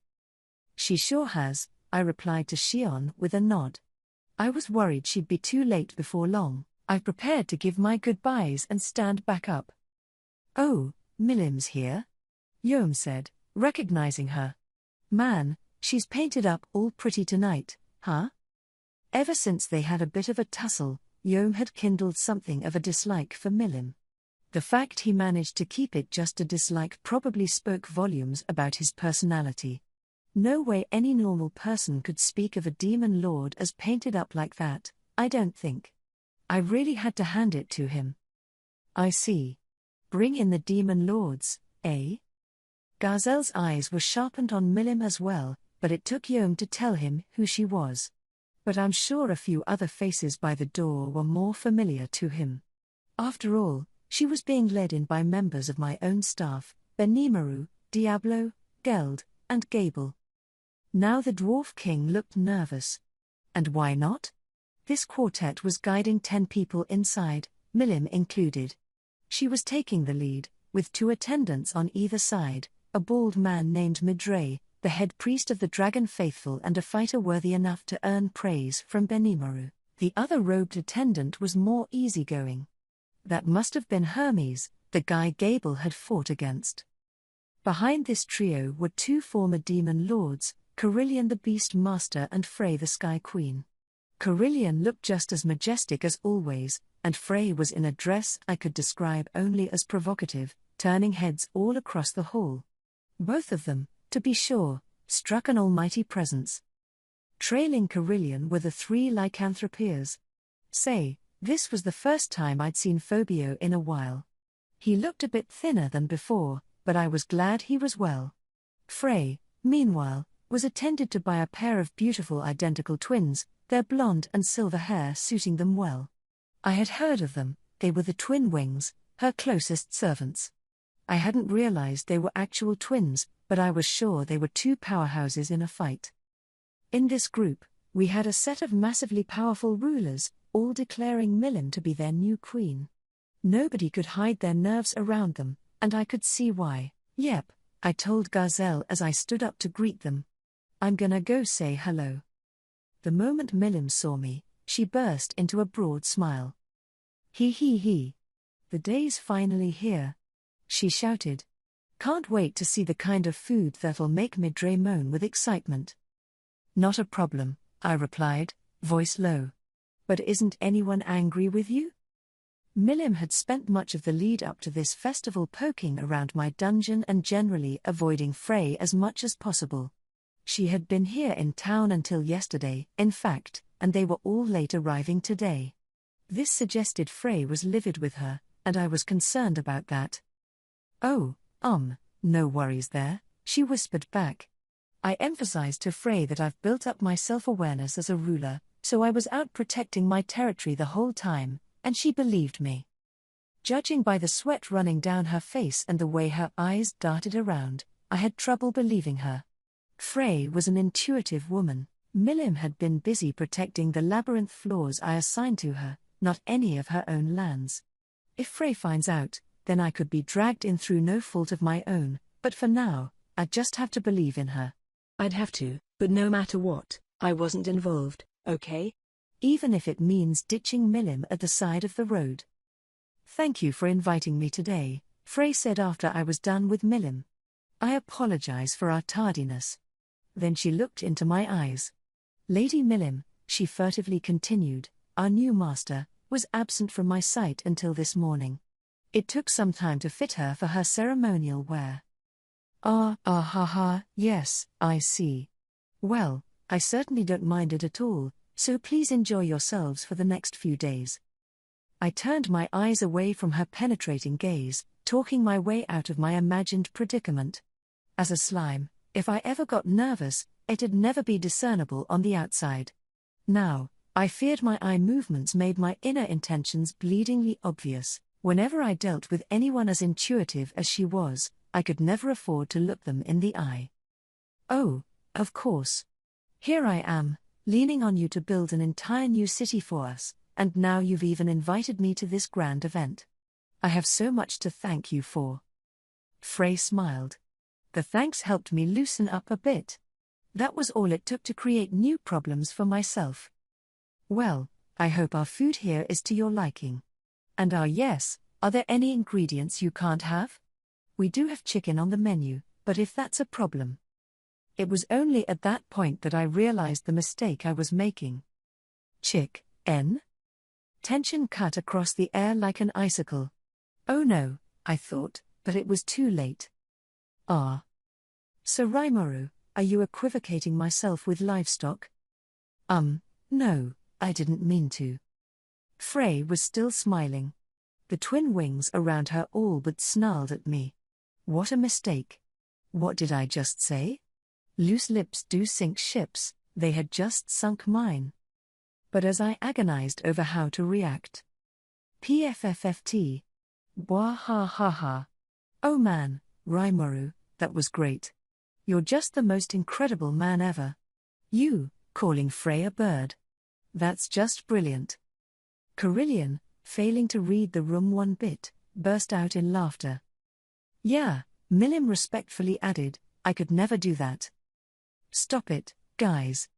"She sure has," I replied to Shion with a nod. I was worried she'd be too late before long. I prepared to give my goodbyes and stand back up. "Oh, Milim's here?" Yom said, recognizing her. "Man, she's painted up all pretty tonight, huh?" Ever since they had a bit of a tussle, Yom had kindled something of a dislike for Milim. The fact he managed to keep it just a dislike probably spoke volumes about his personality. No way any normal person could speak of a demon lord as painted up like that, I don't think. I really had to hand it to him. "I see. Bring in the demon lords, eh?" Garzel's eyes were sharpened on Milim as well, but it took Yom to tell him who she was. But I'm sure a few other faces by the door were more familiar to him. After all, she was being led in by members of my own staff, Benimaru, Diablo, Geld, and Gable. Now the Dwarf King looked nervous. And why not? This quartet was guiding 10 people inside, Milim included. She was taking the lead, with 2 attendants on either side, a bald man named Midre, the head priest of the Dragon Faithful and a fighter worthy enough to earn praise from Benimaru. The other robed attendant was more easygoing. That must have been Hermes, the guy Gable had fought against. Behind this trio were 2 former demon lords, Carillion the Beast Master and Frey the Sky Queen. Carillion looked just as majestic as always, and Frey was in a dress I could describe only as provocative, turning heads all across the hall. Both of them, to be sure, struck an almighty presence. Trailing Carillion were the 3 lycanthropeers. This was the first time I'd seen Phobio in a while. He looked a bit thinner than before, but I was glad he was well. Frey, meanwhile, was attended to by a pair of beautiful identical twins, their blonde and silver hair suiting them well. I had heard of them, they were the twin wings, her closest servants. I hadn't realized they were actual twins, but I was sure they were two powerhouses in a fight. In this group, we had a set of massively powerful rulers, all declaring Milim to be their new queen. Nobody could hide their nerves around them, and I could see why. Yep, I told Gazelle as I stood up to greet them. I'm gonna go say hello. The moment Milim saw me, she burst into a broad smile. He. The day's finally here, she shouted. Can't wait to see the kind of food that'll make Midre moan with excitement. Not a problem, I replied, voice low. But isn't anyone angry with you? Milim had spent much of the lead up to this festival poking around my dungeon and generally avoiding Frey as much as possible. She had been here in town until yesterday, in fact, and they were all late arriving today. This suggested Frey was livid with her, and I was concerned about that. Oh, no worries there, she whispered back. I emphasized to Frey that I've built up my self-awareness as a ruler, so I was out protecting my territory the whole time, and she believed me. Judging by the sweat running down her face and the way her eyes darted around, I had trouble believing her. Frey was an intuitive woman. Milim had been busy protecting the labyrinth floors I assigned to her, not any of her own lands. If Frey finds out, then I could be dragged in through no fault of my own, but for now, I'd just have to believe in her. I'd have to, but no matter what, I wasn't involved, okay? Even if it means ditching Milim at the side of the road. Thank you for inviting me today, Frey said after I was done with Milim. I apologize for our tardiness. Then she looked into my eyes. Lady Milim, she furtively continued, our new master, was absent from my sight until this morning. It took some time to fit her for her ceremonial wear. Yes, I see. Well, I certainly don't mind it at all, so please enjoy yourselves for the next few days. I turned my eyes away from her penetrating gaze, talking my way out of my imagined predicament. As a slime, if I ever got nervous, it'd never be discernible on the outside. Now, I feared my eye movements made my inner intentions bleedingly obvious. Whenever I dealt with anyone as intuitive as she was, I could never afford to look them in the eye. Oh, of course. Here I am, leaning on you to build an entire new city for us, and now you've even invited me to this grand event. I have so much to thank you for. Frey smiled. The thanks helped me loosen up a bit. That was all it took to create new problems for myself. Well, I hope our food here is to your liking. And are there any ingredients you can't have? We do have chicken on the menu, but if that's a problem. It was only at that point that I realized the mistake I was making. Chick-en? Tension cut across the air like an icicle. Oh no, I thought, but it was too late. So Raimaru, are you equivocating myself with livestock? No, I didn't mean to. Frey was still smiling. The twin wings around her all but snarled at me. What a mistake. What did I just say? Loose lips do sink ships, they had just sunk mine. But as I agonized over how to react. PFFFT. Bwahahaha. Oh man, Raimaru, that was great. You're just the most incredible man ever. You, calling Frey a bird. That's just brilliant. Carillion, failing to read the room one bit, burst out in laughter. Yeah, Milim respectfully added, I could never do that. Stop it, guys.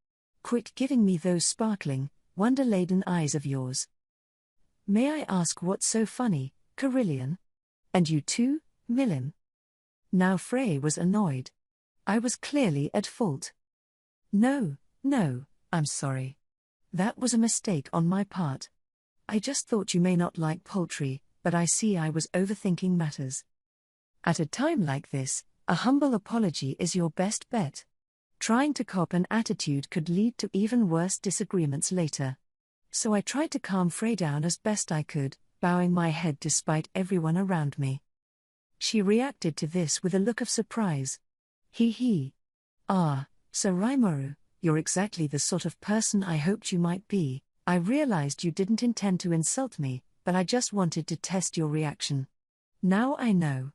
Quit giving me those sparkling, wonder-laden eyes of yours. May I ask what's so funny, Carillion? And you too, Milim? Now Frey was annoyed. I was clearly at fault. No, I'm sorry. That was a mistake on my part. I just thought you may not like poultry, but I see I was overthinking matters. At a time like this, a humble apology is your best bet. Trying to cop an attitude could lead to even worse disagreements later. So I tried to calm Frey down as best I could, bowing my head despite everyone around me. She reacted to this with a look of surprise. So Raimaru, you're exactly the sort of person I hoped you might be, I realized you didn't intend to insult me, but I just wanted to test your reaction. Now I know.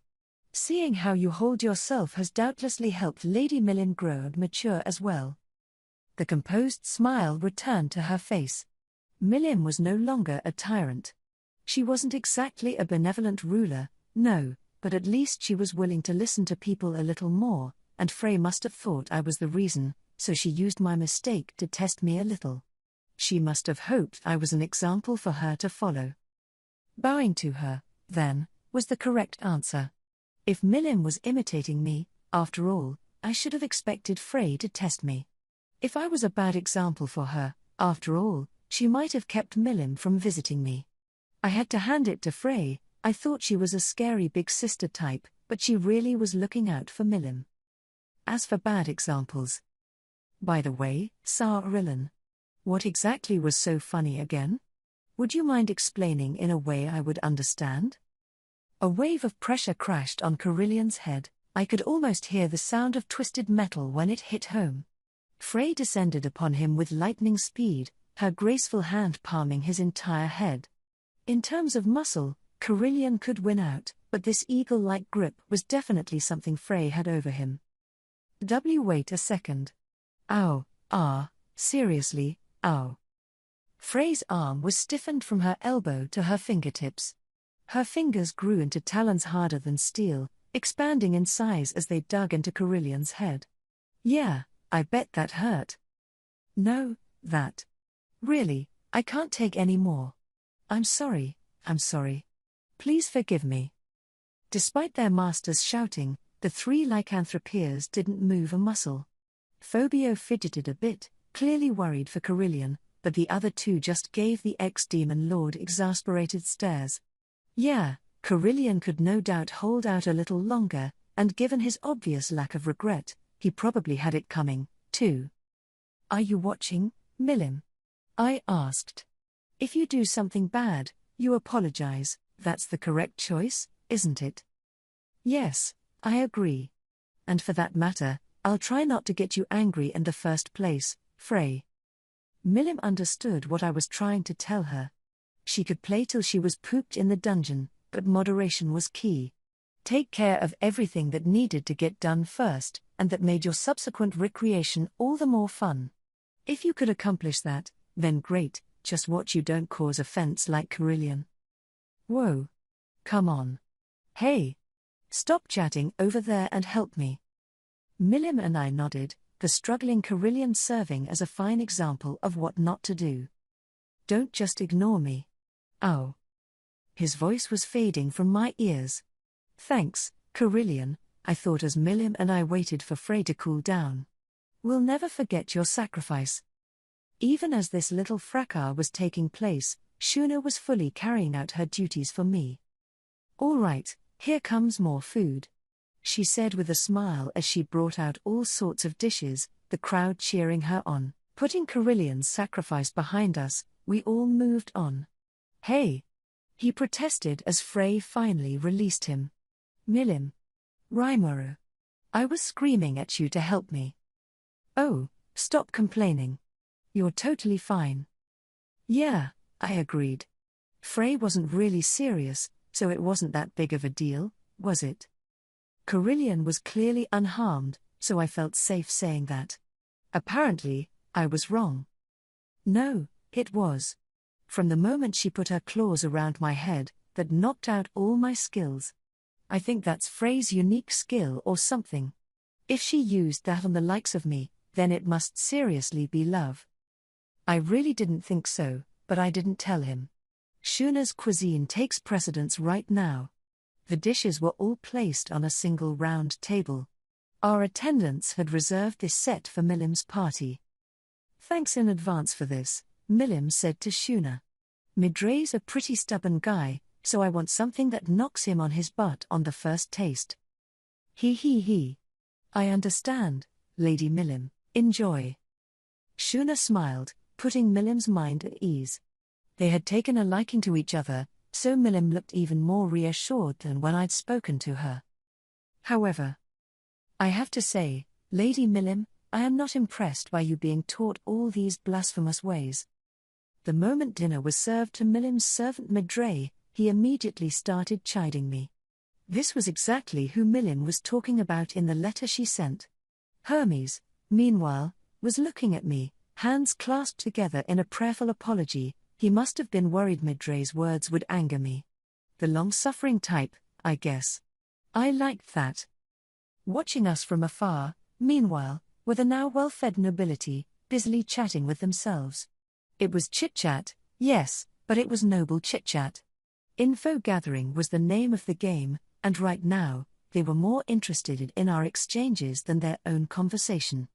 Seeing how you hold yourself has doubtlessly helped Lady Millin grow and mature as well. The composed smile returned to her face. Millin was no longer a tyrant. She wasn't exactly a benevolent ruler, no, but at least she was willing to listen to people a little more, and Frey must have thought I was the reason, so she used my mistake to test me a little. She must have hoped I was an example for her to follow. Bowing to her, then, was the correct answer. If Millin was imitating me, after all, I should have expected Frey to test me. If I was a bad example for her, after all, she might have kept Millin from visiting me. I had to hand it to Frey. I thought she was a scary big sister type, but she really was looking out for Millin. As for bad examples. By the way, Saarillin. What exactly was so funny again? Would you mind explaining in a way I would understand? A wave of pressure crashed on Carillion's head. I could almost hear the sound of twisted metal when it hit home. Frey descended upon him with lightning speed, her graceful hand palming his entire head. In terms of muscle, Carillion could win out, but this eagle-like grip was definitely something Frey had over him. Wait a second. Ow, seriously, ow. Frey's arm was stiffened from her elbow to her fingertips. Her fingers grew into talons harder than steel, expanding in size as they dug into Carillion's head. Yeah, I bet that hurt. No, that. Really, I can't take any more. I'm sorry. Please forgive me. Despite their masters shouting, the three lycanthropeers didn't move a muscle. Phobio fidgeted a bit, clearly worried for Carillion, but the other two just gave the ex-demon lord exasperated stares. Yeah, Carillion could no doubt hold out a little longer, and given his obvious lack of regret, he probably had it coming, too. Are you watching, Millin? I asked. If you do something bad, you apologize, that's the correct choice, isn't it? Yes, I agree. And for that matter, I'll try not to get you angry in the first place, Frey. Millin understood what I was trying to tell her. She could play till she was pooped in the dungeon, but moderation was key. Take care of everything that needed to get done first, and that made your subsequent recreation all the more fun. If you could accomplish that, then great, just watch you don't cause offense like Carillion. Whoa. Come on. Hey. Stop chatting over there and help me. Millin and I nodded, the struggling Carillion serving as a fine example of what not to do. Don't just ignore me. Ow. His voice was fading from my ears. Thanks, Carillion, I thought as Millin and I waited for Frey to cool down. We'll never forget your sacrifice. Even as this little fracas was taking place, Shuna was fully carrying out her duties for me. All right, here comes more food, she said with a smile as she brought out all sorts of dishes, the crowd cheering her on. Putting Carillion's sacrifice behind us, we all moved on. Hey! He protested as Frey finally released him. Millin. Rimuru. I was screaming at you to help me. Oh, stop complaining. You're totally fine. Yeah, I agreed. Frey wasn't really serious, so it wasn't that big of a deal, was it? Carillion was clearly unharmed, so I felt safe saying that. Apparently, I was wrong. No, it was. From the moment she put her claws around my head, that knocked out all my skills. I think that's Frey's unique skill or something. If she used that on the likes of me, then it must seriously be love. I really didn't think so, but I didn't tell him. Shuna's cuisine takes precedence right now. The dishes were all placed on a single round table. Our attendants had reserved this set for Millim's party. Thanks in advance for this, Millim said to Shuna. Midray's a pretty stubborn guy, so I want something that knocks him on his butt on the first taste. He. I understand, Lady Millim, enjoy. Shuna smiled, putting Millim's mind at ease. They had taken a liking to each other, so Millim looked even more reassured than when I'd spoken to her. However, I have to say, Lady Millim, I am not impressed by you being taught all these blasphemous ways. The moment dinner was served to Milim's servant Midray, he immediately started chiding me. This was exactly who Milim was talking about in the letter she sent. Hermes, meanwhile, was looking at me, hands clasped together in a prayerful apology. He must have been worried Midray's words would anger me. The long-suffering type, I guess. I liked that. Watching us from afar, meanwhile, were the now well-fed nobility, busily chatting with themselves. It was chit-chat, yes, but it was noble chit-chat. Info-gathering was the name of the game, and right now, they were more interested in our exchanges than their own conversation.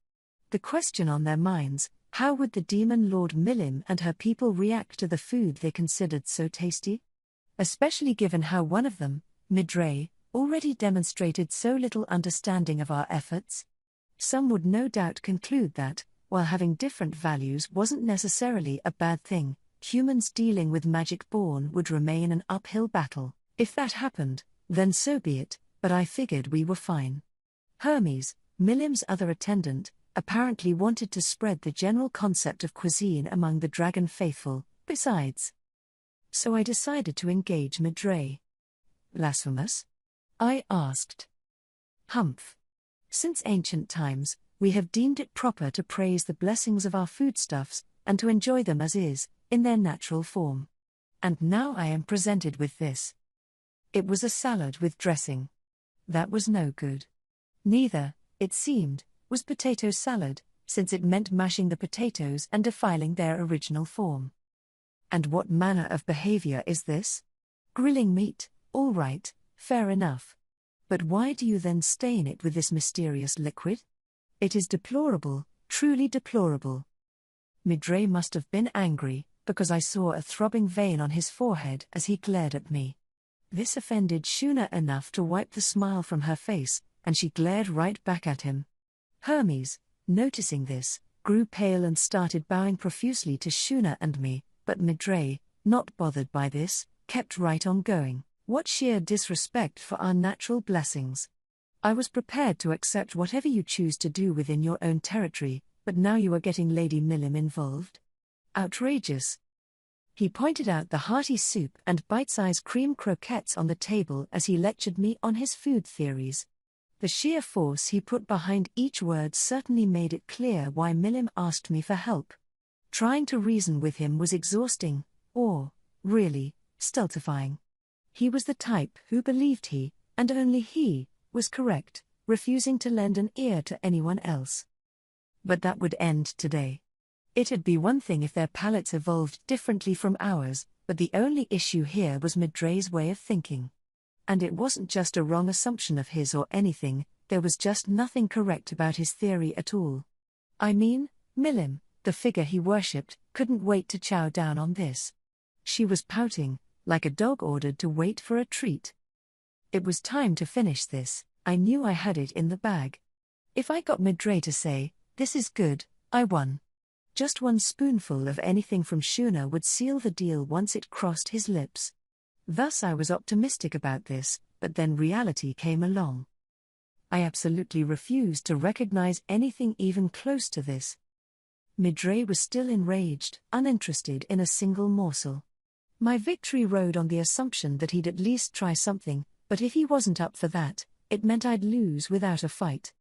The question on their minds: how would the demon Lord Milim and her people react to the food they considered so tasty? Especially given how one of them, Midray, already demonstrated so little understanding of our efforts. Some would no doubt conclude that, while having different values wasn't necessarily a bad thing, humans dealing with magic born would remain an uphill battle. If that happened, then so be it, but I figured we were fine. Hermes, Milim's other attendant, apparently wanted to spread the general concept of cuisine among the dragon faithful, besides. So I decided to engage Midray. Blasphemous? I asked. Humph. Since ancient times, we have deemed it proper to praise the blessings of our foodstuffs, and to enjoy them as is, in their natural form. And now I am presented with this. It was a salad with dressing. That was no good. Neither, it seemed, was potato salad, since it meant mashing the potatoes and defiling their original form. And what manner of behavior is this? Grilling meat, all right, fair enough. But why do you then stain it with this mysterious liquid? It is deplorable, truly deplorable. Midray must have been angry, because I saw a throbbing vein on his forehead as he glared at me. This offended Shuna enough to wipe the smile from her face, and she glared right back at him. Hermes, noticing this, grew pale and started bowing profusely to Shuna and me, but Midray, not bothered by this, kept right on going. What sheer disrespect for our natural blessings. I was prepared to accept whatever you choose to do within your own territory, but now you are getting Lady Milim involved? Outrageous. He pointed out the hearty soup and bite-sized cream croquettes on the table as he lectured me on his food theories. The sheer force he put behind each word certainly made it clear why Milim asked me for help. Trying to reason with him was exhausting, or, really, stultifying. He was the type who believed he, and only he, was correct, refusing to lend an ear to anyone else. But that would end today. It'd be one thing if their palates evolved differently from ours, but the only issue here was Midray's way of thinking. And it wasn't just a wrong assumption of his or anything, there was just nothing correct about his theory at all. I mean, Milim, the figure he worshipped, couldn't wait to chow down on this. She was pouting, like a dog ordered to wait for a treat. It was time to finish this. I knew I had it in the bag. If I got Midray to say, "This is good," I won. Just one spoonful of anything from Shuna would seal the deal once it crossed his lips. Thus I was optimistic about this, but then reality came along. I absolutely refused to recognize anything even close to this. Midray was still enraged, uninterested in a single morsel. My victory rode on the assumption that he'd at least try something, but if he wasn't up for that, it meant I'd lose without a fight.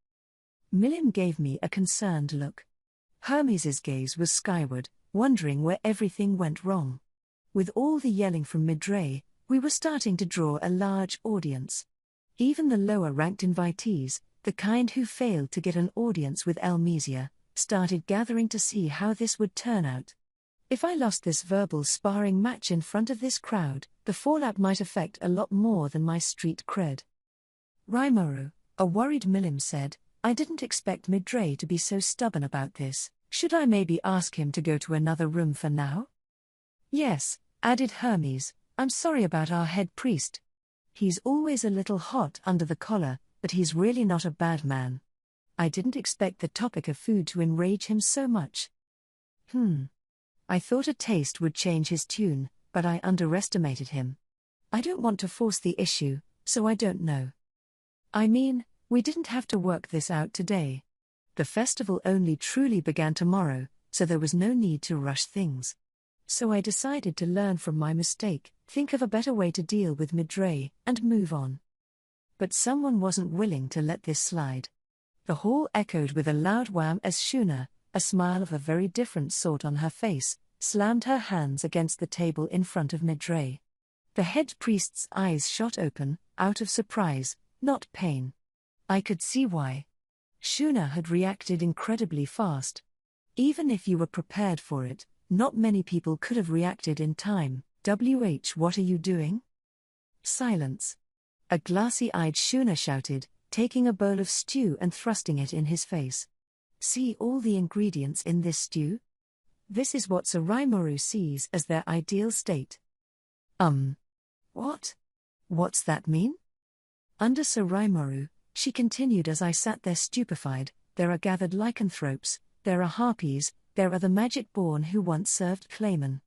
Milim gave me a concerned look. Hermes's gaze was skyward, wondering where everything went wrong. With all the yelling from Midray, we were starting to draw a large audience. Even the lower-ranked invitees, the kind who failed to get an audience with Elmesia, started gathering to see how this would turn out. If I lost this verbal sparring match in front of this crowd, the fallout might affect a lot more than my street cred. Rimuru, a worried Milim said, "I didn't expect Midray to be so stubborn about this. Should I maybe ask him to go to another room for now?" "Yes," added Hermes, "I'm sorry about our head priest. He's always a little hot under the collar, but he's really not a bad man." I didn't expect the topic of food to enrage him so much. I thought a taste would change his tune, but I underestimated him. I don't want to force the issue, so I don't know. I mean, we didn't have to work this out today. The festival only truly began tomorrow, so there was no need to rush things. So I decided to learn from my mistake, think of a better way to deal with Midray, and move on. But someone wasn't willing to let this slide. The hall echoed with a loud wham as Shuna, a smile of a very different sort on her face, slammed her hands against the table in front of Midray. The head priest's eyes shot open, out of surprise, not pain. I could see why. Shuna had reacted incredibly fast. Even if you were prepared for it, not many people could have reacted in time. What are you doing? Silence. A glassy-eyed Shuna shouted, taking a bowl of stew and thrusting it in his face. See all the ingredients in this stew? This is what Suraimoru sees as their ideal state. What? What's that mean? Under Suraimoru, she continued as I sat there stupefied, there are gathered lycanthropes, there are harpies, there are the magic-born who once served Clayman.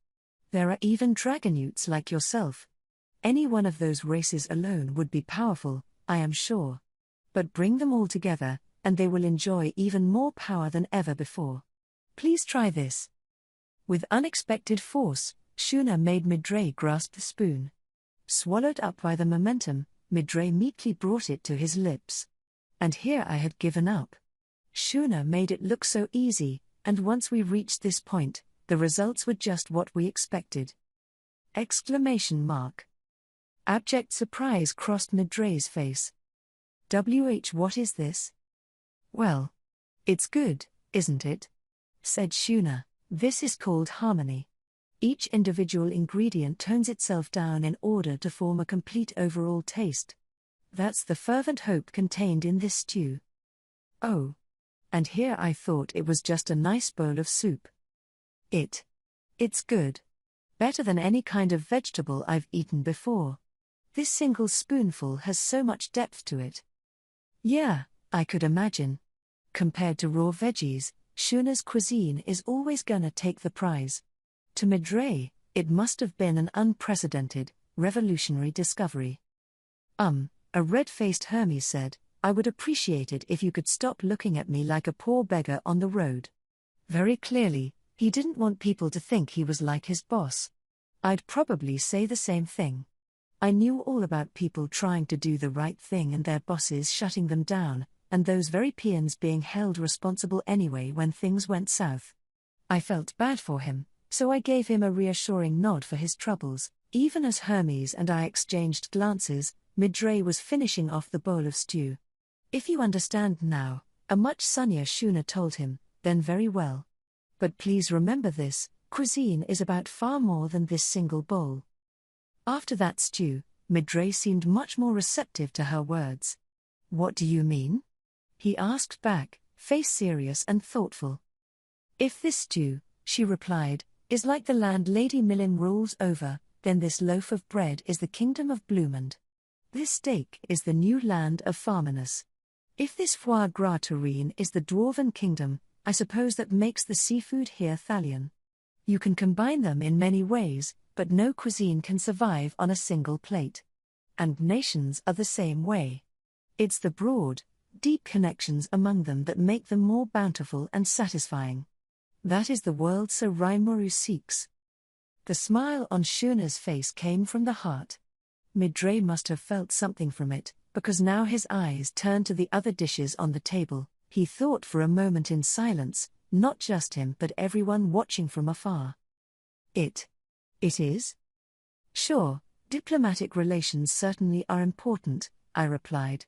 There are even dragonutes like yourself. Any one of those races alone would be powerful, I am sure. But bring them all together, and they will enjoy even more power than ever before. Please try this. With unexpected force, Shuna made Midray grasp the spoon. Swallowed up by the momentum, Midray meekly brought it to his lips. And here I had given up. Shuna made it look so easy, and once we reached this point, the results were just what we expected. Exclamation mark. Abject surprise crossed Midray's face. What is this? Well, it's good, isn't it? Said Shuna. This is called harmony. Each individual ingredient tones itself down in order to form a complete overall taste. That's the fervent hope contained in this stew. Oh. And here I thought it was just a nice bowl of soup. It's good. Better than any kind of vegetable I've eaten before. This single spoonful has so much depth to it. Yeah, I could imagine. Compared to raw veggies, Shuna's cuisine is always gonna take the prize. To Midray, it must have been an unprecedented, revolutionary discovery. A red-faced Hermes said, I would appreciate it if you could stop looking at me like a poor beggar on the road. Very clearly, he didn't want people to think he was like his boss. I'd probably say the same thing. I knew all about people trying to do the right thing and their bosses shutting them down, and those very peons being held responsible anyway when things went south. I felt bad for him, so I gave him a reassuring nod for his troubles. Even as Hermes and I exchanged glances, Midray was finishing off the bowl of stew. If you understand now, a much sunnier Shuna told him, then very well. But please remember this, cuisine is about far more than this single bowl. After that stew, Midray seemed much more receptive to her words. What do you mean? He asked back, face serious and thoughtful. If this stew, she replied, is like the land Lady Millin rules over, then this loaf of bread is the kingdom of Bloomond. This steak is the new land of Farminus. If this foie gras terrine is the Dwarven kingdom, I suppose that makes the seafood here Thalian. You can combine them in many ways, but no cuisine can survive on a single plate. And nations are the same way. It's the broad, deep connections among them that make them more bountiful and satisfying. That is the world Suraimoru seeks. The smile on Shuna's face came from the heart. Midray must have felt something from it, because now his eyes turned to the other dishes on the table. He thought for a moment in silence, not just him but everyone watching from afar. It is? Sure, diplomatic relations certainly are important, I replied.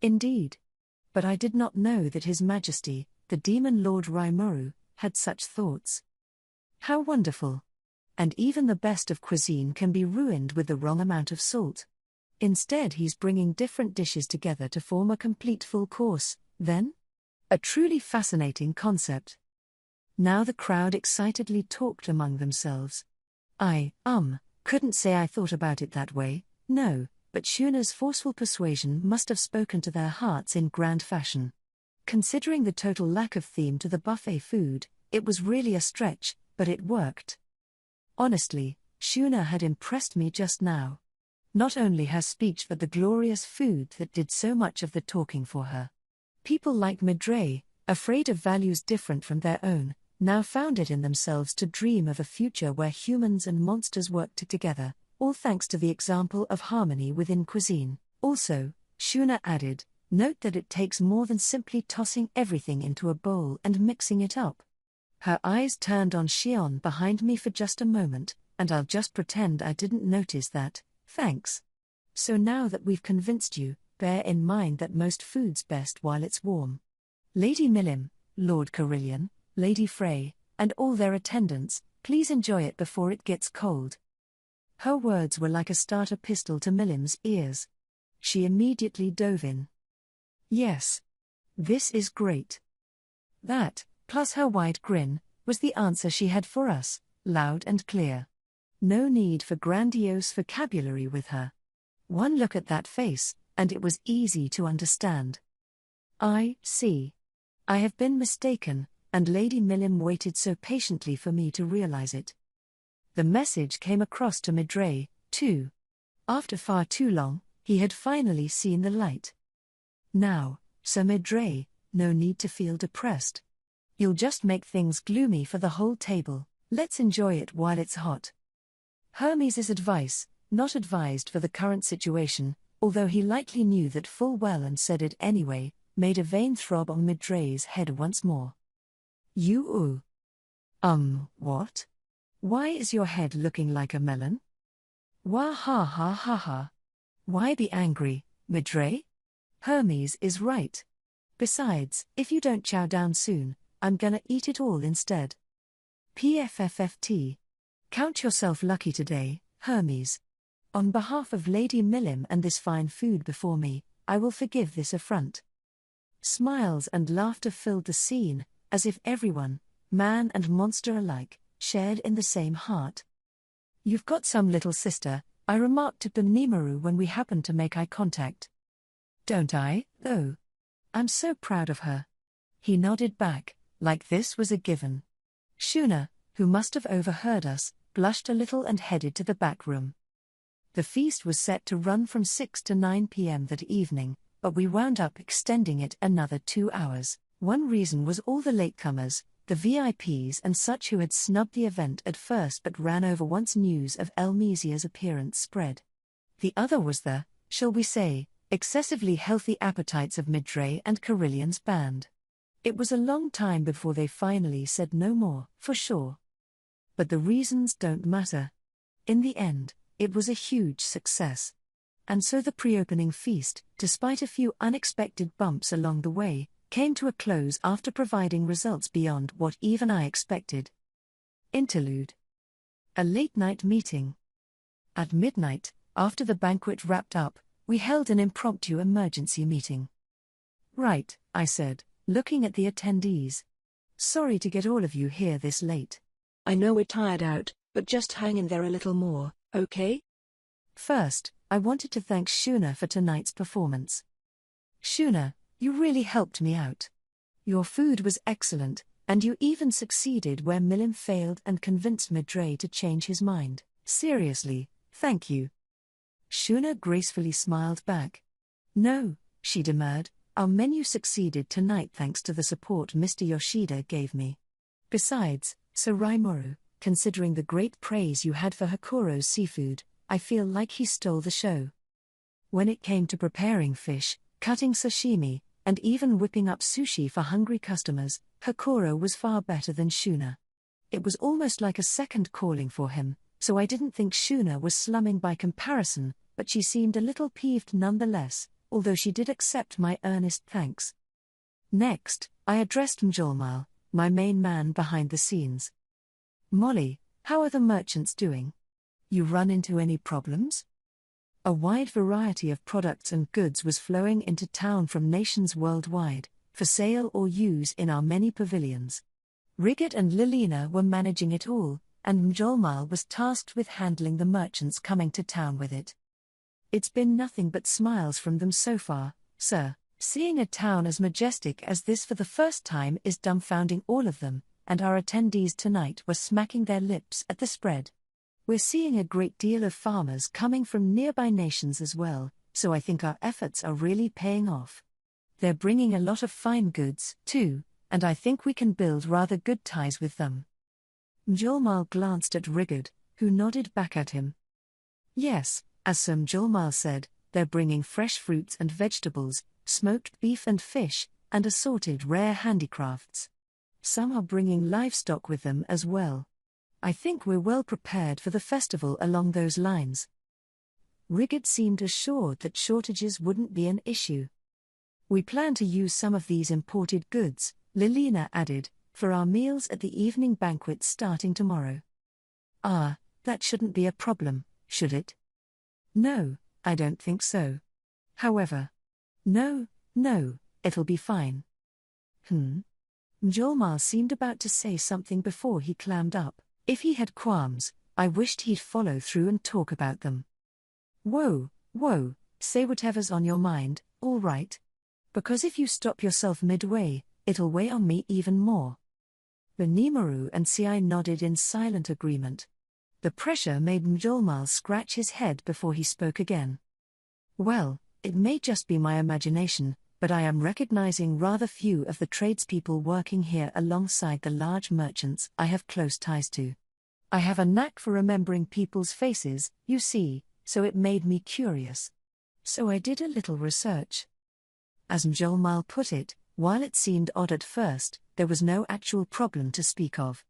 Indeed. But I did not know that His Majesty, the Demon Lord Rimuru, had such thoughts. How wonderful! And even the best of cuisine can be ruined with the wrong amount of salt. Instead he's bringing different dishes together to form a complete full course, then? A truly fascinating concept. Now the crowd excitedly talked among themselves. I couldn't say I thought about it that way, no, but Shuna's forceful persuasion must have spoken to their hearts in grand fashion. Considering the total lack of theme to the buffet food, it was really a stretch, but it worked. Honestly, Shuna had impressed me just now. Not only her speech but the glorious food that did so much of the talking for her. People like Midray, afraid of values different from their own, now found it in themselves to dream of a future where humans and monsters worked together, all thanks to the example of harmony within cuisine. Also, Shuna added, note that it takes more than simply tossing everything into a bowl and mixing it up. Her eyes turned on Shion behind me for just a moment, and I'll just pretend I didn't notice that, thanks. So now that we've convinced you, bear in mind that most food's best while it's warm. Lady Milim, Lord Carillion, Lady Frey, and all their attendants, please enjoy it before it gets cold. Her words were like a starter pistol to Milim's ears. She immediately dove in. Yes. This is great. That, plus her wide grin, was the answer she had for us, loud and clear. No need for grandiose vocabulary with her. One look at that face, and it was easy to understand. I see. I have been mistaken, and Lady Milim waited so patiently for me to realize it. The message came across to Midray, too. After far too long, he had finally seen the light. Now, Sir Midray, no need to feel depressed. You'll just make things gloomy for the whole table. Let's enjoy it while it's hot. Hermes' advice, not advised for the current situation, although he likely knew that full well and said it anyway, made a vein throb on Midray's head once more. What? Why is your head looking like a melon? Wah ha ha ha ha. Why be angry, Midray? Hermes is right. Besides, if you don't chow down soon, I'm gonna eat it all instead. PFFFT. Count yourself lucky today, Hermes. On behalf of Lady Milim and this fine food before me, I will forgive this affront. Smiles and laughter filled the scene, as if everyone, man and monster alike, shared in the same heart. You've got some little sister, I remarked to Benimaru when we happened to make eye contact. Don't I, though? I'm so proud of her. He nodded back, like this was a given. Shuna, who must have overheard us, blushed a little and headed to the back room. The feast was set to run from 6 to 9 p.m. that evening, but we wound up extending it another 2 hours. One reason was all the latecomers, the VIPs and such who had snubbed the event at first but ran over once news of Elmesia's appearance spread. The other was the, shall we say, excessively healthy appetites of Midray and Carillion's band. It was a long time before they finally said no more, for sure. But the reasons don't matter. In the end, it was a huge success. And so the pre-opening feast, despite a few unexpected bumps along the way, came to a close after providing results beyond what even I expected. Interlude. A late-night meeting. At midnight, after the banquet wrapped up, we held an impromptu emergency meeting. Right, I said, looking at the attendees. Sorry to get all of you here this late. I know we're tired out, but just hang in there a little more, okay? First, I wanted to thank Shuna for tonight's performance. Shuna, you really helped me out. Your food was excellent, and you even succeeded where Milim failed and convinced Midray to change his mind. Seriously, thank you. Shuna gracefully smiled back. No, she demurred, our menu succeeded tonight thanks to the support Mr. Yoshida gave me. Besides, Sir Rimuru, considering the great praise you had for Hakuro's seafood, I feel like he stole the show. When it came to preparing fish, cutting sashimi, and even whipping up sushi for hungry customers, Hakuro was far better than Shuna. It was almost like a second calling for him, so I didn't think Shuna was slumming by comparison, but she seemed a little peeved nonetheless, although she did accept my earnest thanks. Next, I addressed Mjolmal, my main man behind the scenes. Molly, how are the merchants doing? You run into any problems? A wide variety of products and goods was flowing into town from nations worldwide, for sale or use in our many pavilions. Riggett and Lilina were managing it all, and Mjolmal was tasked with handling the merchants coming to town with it. It's been nothing but smiles from them so far, sir. Seeing a town as majestic as this for the first time is dumbfounding all of them, and our attendees tonight were smacking their lips at the spread. We're seeing a great deal of farmers coming from nearby nations as well, so I think our efforts are really paying off. They're bringing a lot of fine goods, too, and I think we can build rather good ties with them. Mjolmal glanced at Rigard, who nodded back at him. Yes, as Sir Mjolmal said, they're bringing fresh fruits and vegetables, smoked beef and fish, and assorted rare handicrafts. Some are bringing livestock with them as well. I think we're well prepared for the festival along those lines. Rigard seemed assured that shortages wouldn't be an issue. We plan to use some of these imported goods, Lilina added, for our meals at the evening banquet starting tomorrow. Ah, that shouldn't be a problem, should it? No, I don't think so. However. No, it'll be fine. Mjolmal seemed about to say something before he clammed up. If he had qualms, I wished he'd follow through and talk about them. Whoa, say whatever's on your mind, all right? Because if you stop yourself midway, it'll weigh on me even more. Benimaru and Ci nodded in silent agreement. The pressure made Mjolmal scratch his head before he spoke again. Well, it may just be my imagination, but I am recognizing rather few of the tradespeople working here alongside the large merchants I have close ties to. I have a knack for remembering people's faces, you see, so it made me curious. So I did a little research. As Mjolmal put it, while it seemed odd at first, there was no actual problem to speak of.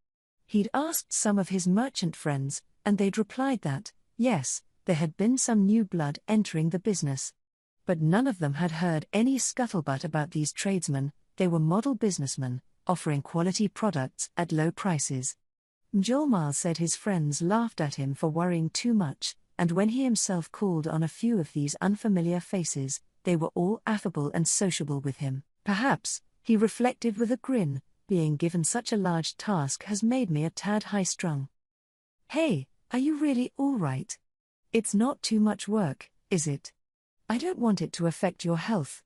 He'd asked some of his merchant friends, and they'd replied that, yes, there had been some new blood entering the business. But none of them had heard any scuttlebutt about these tradesmen. They were model businessmen, offering quality products at low prices. Mjolmal said his friends laughed at him for worrying too much, and when he himself called on a few of these unfamiliar faces, they were all affable and sociable with him. Perhaps, he reflected with a grin, being given such a large task has made me a tad high-strung. Hey, are you really all right? It's not too much work, is it? I don't want it to affect your health.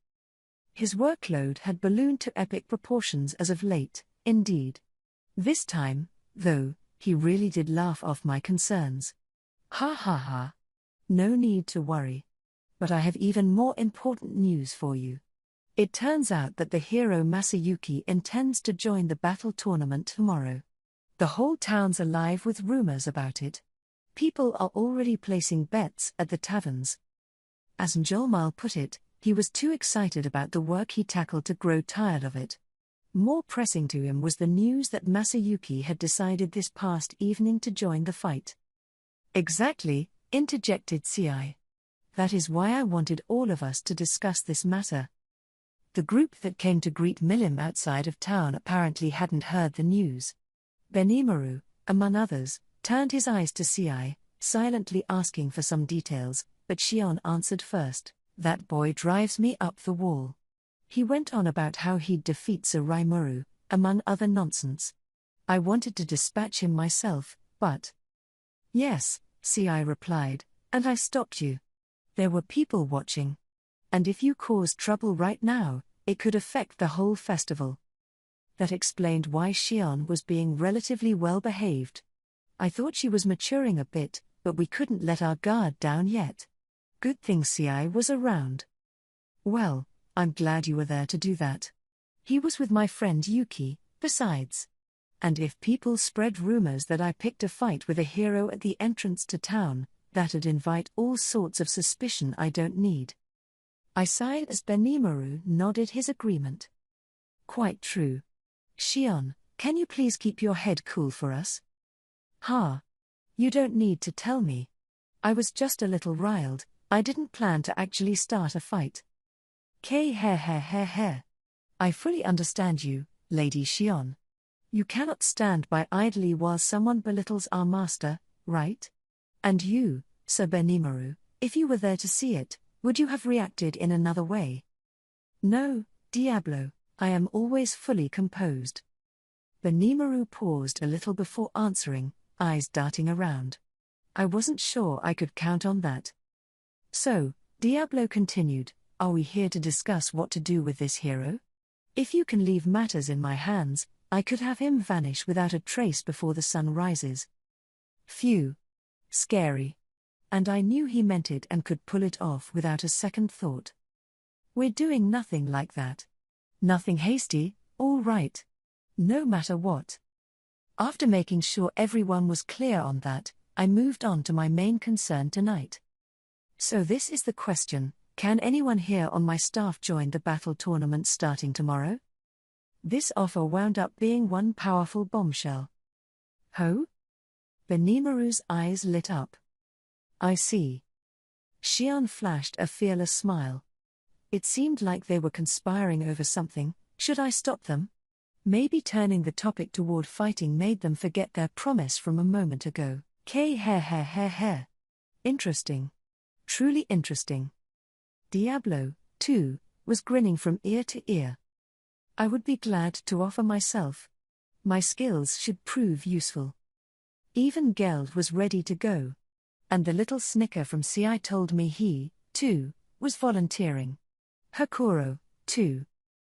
His workload had ballooned to epic proportions as of late, indeed. This time, though, he really did laugh off my concerns. Ha ha ha. No need to worry. But I have even more important news for you. It turns out that the hero Masayuki intends to join the battle tournament tomorrow. The whole town's alive with rumors about it. People are already placing bets at the taverns. As Mjolmal put it, he was too excited about the work he tackled to grow tired of it. More pressing to him was the news that Masayuki had decided this past evening to join the fight. Exactly, interjected Ci. That is why I wanted all of us to discuss this matter. The group that came to greet Milim outside of town apparently hadn't heard the news. Benimaru, among others, turned his eyes to Ci, silently asking for some details, but Shion answered first. That boy drives me up the wall. He went on about how he'd defeat Sir Rimuru, among other nonsense. I wanted to dispatch him myself, but... Yes, Ci replied, and I stopped you. There were people watching. And if you cause trouble right now, it could affect the whole festival. That explained why Shion was being relatively well behaved. I thought she was maturing a bit, but we couldn't let our guard down yet. Good thing Ci was around. Well, I'm glad you were there to do that. He was with my friend Yuki, besides. And if people spread rumors that I picked a fight with a hero at the entrance to town, that'd invite all sorts of suspicion I don't need. I sighed as Benimaru nodded his agreement. Quite true. Shion, can you please keep your head cool for us? Ha. You don't need to tell me. I was just a little riled. I didn't plan to actually start a fight. I fully understand you, Lady Shion. You cannot stand by idly while someone belittles our master, right? And you, Sir Benimaru, if you were there to see it, would you have reacted in another way? No, Diablo, I am always fully composed. Benimaru paused a little before answering, eyes darting around. I wasn't sure I could count on that. So, Diablo continued, are we here to discuss what to do with this hero? If you can leave matters in my hands, I could have him vanish without a trace before the sun rises. Phew. Scary. And I knew he meant it and could pull it off without a second thought. We're doing nothing like that. Nothing hasty, all right. no matter what. After making sure everyone was clear on that, I moved on to my main concern tonight. So this is the question: can anyone here on my staff join the battle tournament starting tomorrow? This offer wound up being one powerful bombshell. Ho? Benimaru's eyes lit up. I see. Xian flashed a fearless smile. It seemed like they were conspiring over something. Should I stop them? Maybe turning the topic toward fighting made them forget their promise from a moment ago. Interesting. Truly interesting. Diablo, too, was grinning from ear to ear. I would be glad to offer myself. My skills should prove useful. Even Geld was ready to go. And the little snicker from CI told me he, too, was volunteering. Hakuro, too.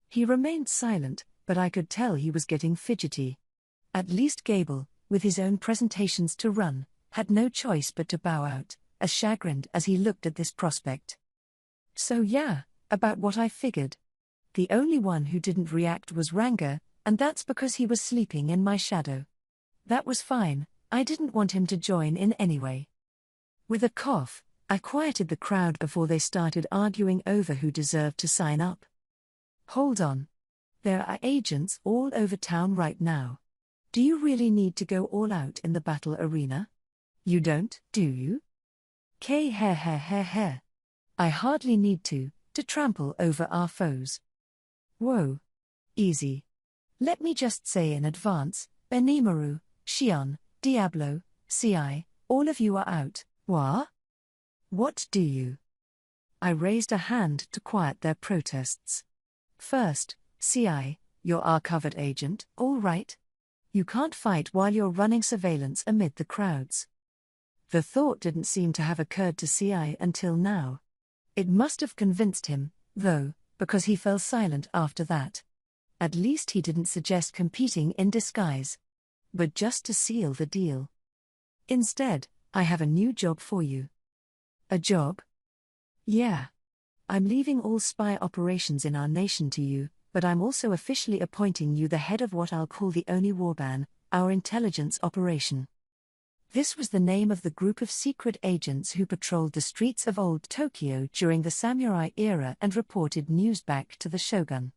He remained silent, but I could tell he was getting fidgety. At least Gable, with his own presentations to run, had no choice but to bow out, as chagrined as he looked at this prospect. So yeah, about what I figured. The only one who didn't react was Ranga, and that's because he was sleeping in my shadow. That was fine, I didn't want him to join in anyway. With a cough, I quieted the crowd before they started arguing over who deserved to sign up. Hold on. There are agents all over town right now. Do you really need to go all out in the battle arena? You don't, do you? I hardly need to trample over our foes. Whoa. Easy. Let me just say in advance, Benimaru, Xian, Diablo, Ci, all of you are out. What do you? I raised a hand to quiet their protests. First, Ci, you're our covert agent, all right? You can't fight while you're running surveillance amid the crowds. The thought didn't seem to have occurred to Ci until now. It must have convinced him, though, because he fell silent after that. At least he didn't suggest competing in disguise. But just to seal the deal. Instead, I have a new job for you. A job? Yeah. I'm leaving all spy operations in our nation to you, but I'm also officially appointing you the head of what I'll call the Oni Warban, our intelligence operation. This was the name of the group of secret agents who patrolled the streets of old Tokyo during the samurai era and reported news back to the shogun.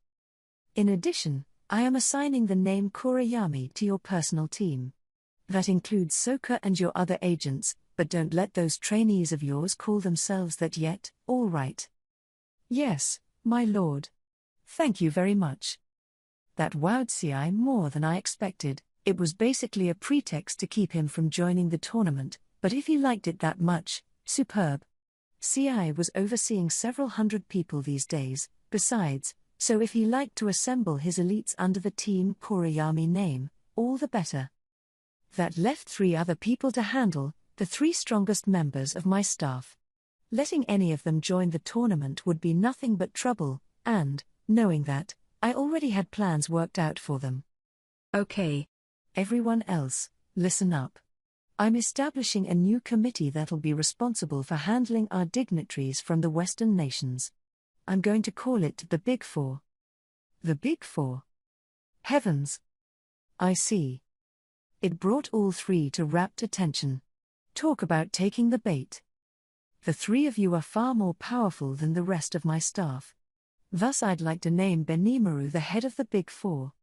In addition, I am assigning the name Kurayami to your personal team. That includes Soka and your other agents, but don't let those trainees of yours call themselves that yet, all right? Yes, my lord. Thank you very much. That wowed Ci more than I expected. It was basically a pretext to keep him from joining the tournament, but if he liked it that much, superb. Ci was overseeing several hundred people these days, besides, so if he liked to assemble his elites under the Team Kurayami name, all the better. That left 3 other people to handle, the 3 strongest members of my staff. Letting any of them join the tournament would be nothing but trouble, and, knowing that, I already had plans worked out for them. Okay. Everyone else, listen up. I'm establishing a new committee that'll be responsible for handling our dignitaries from the Western nations. I'm going to call it the Big Four. The Big Four? Heavens! I see. It brought all 3 to rapt attention. Talk about taking the bait. The 3 of you are far more powerful than the rest of my staff. Thus I'd like to name Benimaru the head of the Big Four.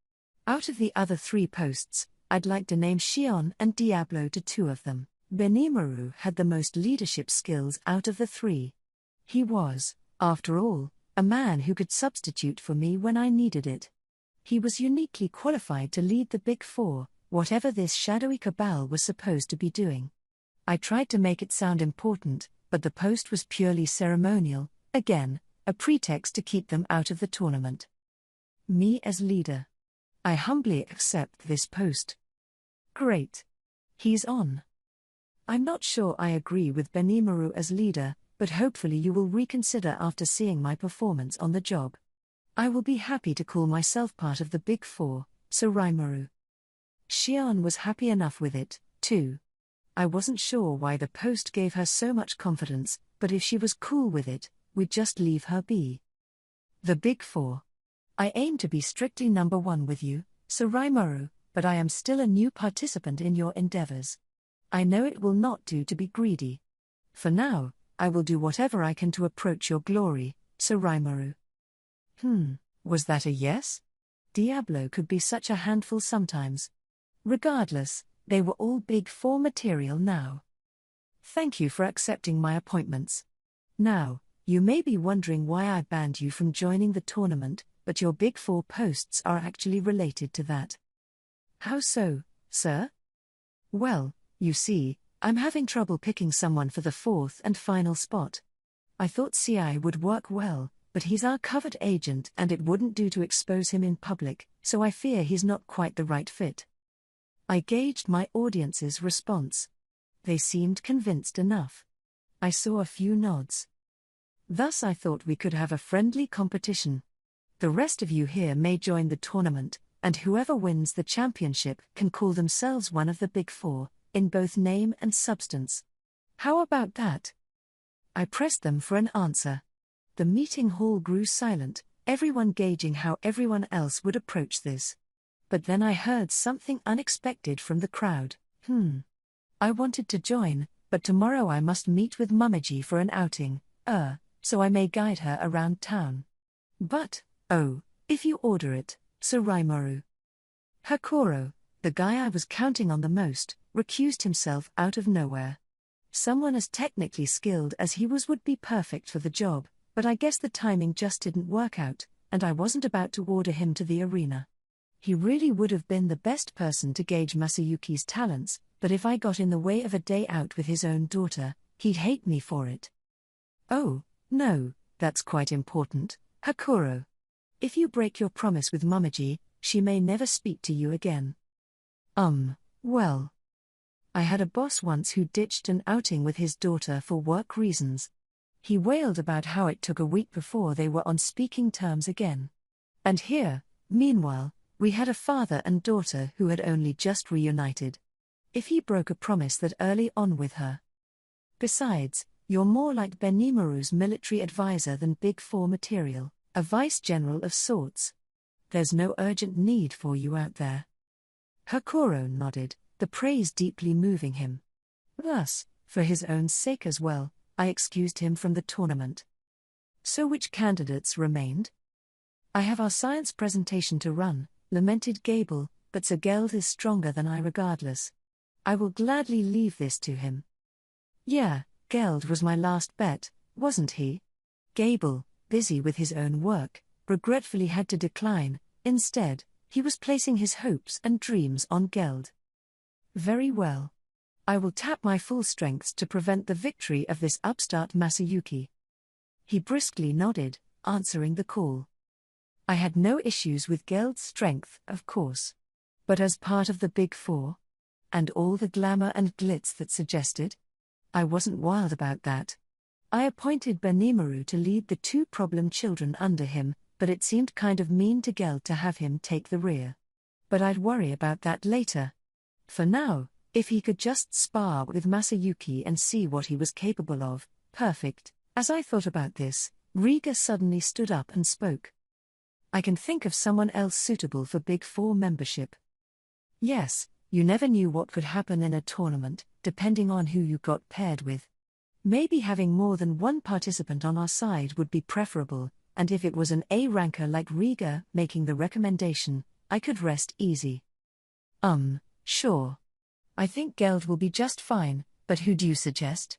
Out of the other 3 posts, I'd like to name Xian and Diablo to 2 of them. Benimaru had the most leadership skills out of the 3. He was, after all, a man who could substitute for me when I needed it. He was uniquely qualified to lead the Big Four, whatever this shadowy cabal was supposed to be doing. I tried to make it sound important, but the post was purely ceremonial, again, a pretext to keep them out of the tournament. Me as leader. I humbly accept this post. Great. He's on. I'm not sure I agree with Benimaru as leader, but hopefully you will reconsider after seeing my performance on the job. I will be happy to call myself part of the Big Four, so Raimaru. Xian was happy enough with it, too. I wasn't sure why the post gave her so much confidence, but if she was cool with it, we'd just leave her be. The Big Four. I aim to be strictly number 1 with you, Suraimuru, but I am still a new participant in your endeavors. I know it will not do to be greedy. For now, I will do whatever I can to approach your glory, Suraimuru. Was that a yes? Diablo could be such a handful sometimes. Regardless, they were all Big Four material now. Thank you for accepting my appointments. Now, you may be wondering why I banned you from joining the tournament, but your Big Four posts are actually related to that. How so, sir? Well, you see, I'm having trouble picking someone for the fourth and final spot. I thought CI would work well, but he's our covered agent and it wouldn't do to expose him in public, so I fear he's not quite the right fit. I gauged my audience's response. They seemed convinced enough. I saw a few nods. Thus I thought we could have a friendly competition. The rest of you here may join the tournament, and whoever wins the championship can call themselves one of the Big Four, in both name and substance. How about that? I pressed them for an answer. The meeting hall grew silent, everyone gauging how everyone else would approach this. But then I heard something unexpected from the crowd. I wanted to join, but tomorrow I must meet with Mumiji for an outing, so I may guide her around town. But, if you order it, Suraimuru. Hakoro, the guy I was counting on the most, recused himself out of nowhere. Someone as technically skilled as he was would be perfect for the job, but I guess the timing just didn't work out, and I wasn't about to order him to the arena. He really would have been the best person to gauge Masayuki's talents, but if I got in the way of a day out with his own daughter, he'd hate me for it. Oh, no, that's quite important, Hakoro. If you break your promise with Mumiji, she may never speak to you again. Well. I had a boss once who ditched an outing with his daughter for work reasons. He wailed about how it took a week before they were on speaking terms again. And here, meanwhile, we had a father and daughter who had only just reunited. If he broke a promise that early on with her. Besides, you're more like Benimaru's military advisor than Big Four material, a vice-general of sorts. There's no urgent need for you out there. Hakoro nodded, the praise deeply moving him. Thus, for his own sake as well, I excused him from the tournament. So which candidates remained? I have our science presentation to run, lamented Gable, but Sir Geld is stronger than I regardless. I will gladly leave this to him. Yeah, Geld was my last bet, wasn't he? Gable, busy with his own work, regretfully had to decline. Instead, he was placing his hopes and dreams on Geld. Very well. I will tap my full strengths to prevent the victory of this upstart Masayuki. He briskly nodded, answering the call. I had no issues with Geld's strength, of course. But as part of the Big Four? And all the glamour and glitz that suggested? I wasn't wild about that. I appointed Benimaru to lead the two problem children under him, but it seemed kind of mean to Geld to have him take the rear. But I'd worry about that later. For now, if he could just spar with Masayuki and see what he was capable of, perfect. As I thought about this, Riga suddenly stood up and spoke. I can think of someone else suitable for Big Four membership. Yes, you never knew what could happen in a tournament, depending on who you got paired with. Maybe having more than one participant on our side would be preferable, and if it was an A ranker like Riga making the recommendation, I could rest easy. Sure. I think Geld will be just fine, but who do you suggest?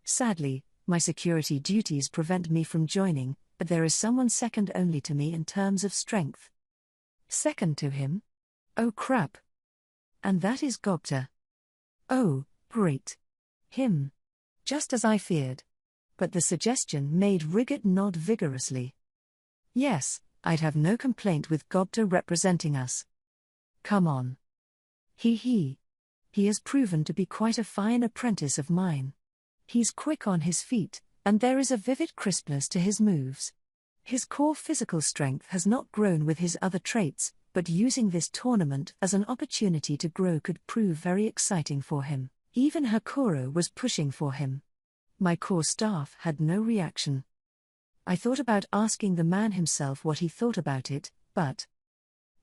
Sadly, my security duties prevent me from joining, but there is someone second only to me in terms of strength. Second to him? Oh crap. And that is Gobta. Oh, great. Him. Just as I feared. But the suggestion made Rigat nod vigorously. Yes, I'd have no complaint with Gobta representing us. Come on. He has proven to be quite a fine apprentice of mine. He's quick on his feet, and there is a vivid crispness to his moves. His core physical strength has not grown with his other traits, but using this tournament as an opportunity to grow could prove very exciting for him. Even Hakoro was pushing for him. My core staff had no reaction. I thought about asking the man himself what he thought about it, but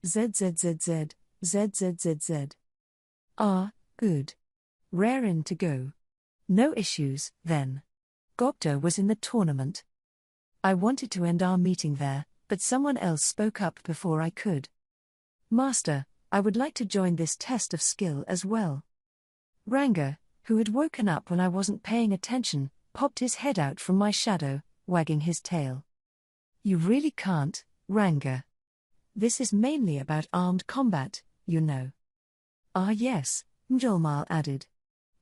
ZZZZ, ZZZZ. Ah, good. Raring to go. No issues, then. Gobta was in the tournament. I wanted to end our meeting there, but someone else spoke up before I could. Master, I would like to join this test of skill as well. Ranga, who had woken up when I wasn't paying attention, popped his head out from my shadow, wagging his tail. You really can't, Ranga. This is mainly about armed combat, you know. Ah yes, Mjolmal added.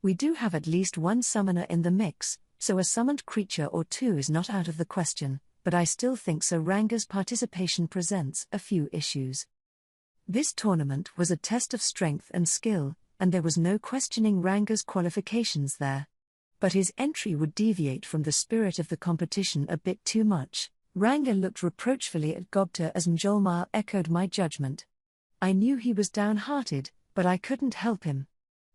We do have at least one summoner in the mix, so a summoned creature or two is not out of the question, but I still think Sir Ranga's participation presents a few issues. This tournament was a test of strength and skill, and there was no questioning Ranga's qualifications there. But his entry would deviate from the spirit of the competition a bit too much. Ranga looked reproachfully at Gobta as Mjolmal echoed my judgment. I knew he was downhearted, but I couldn't help him.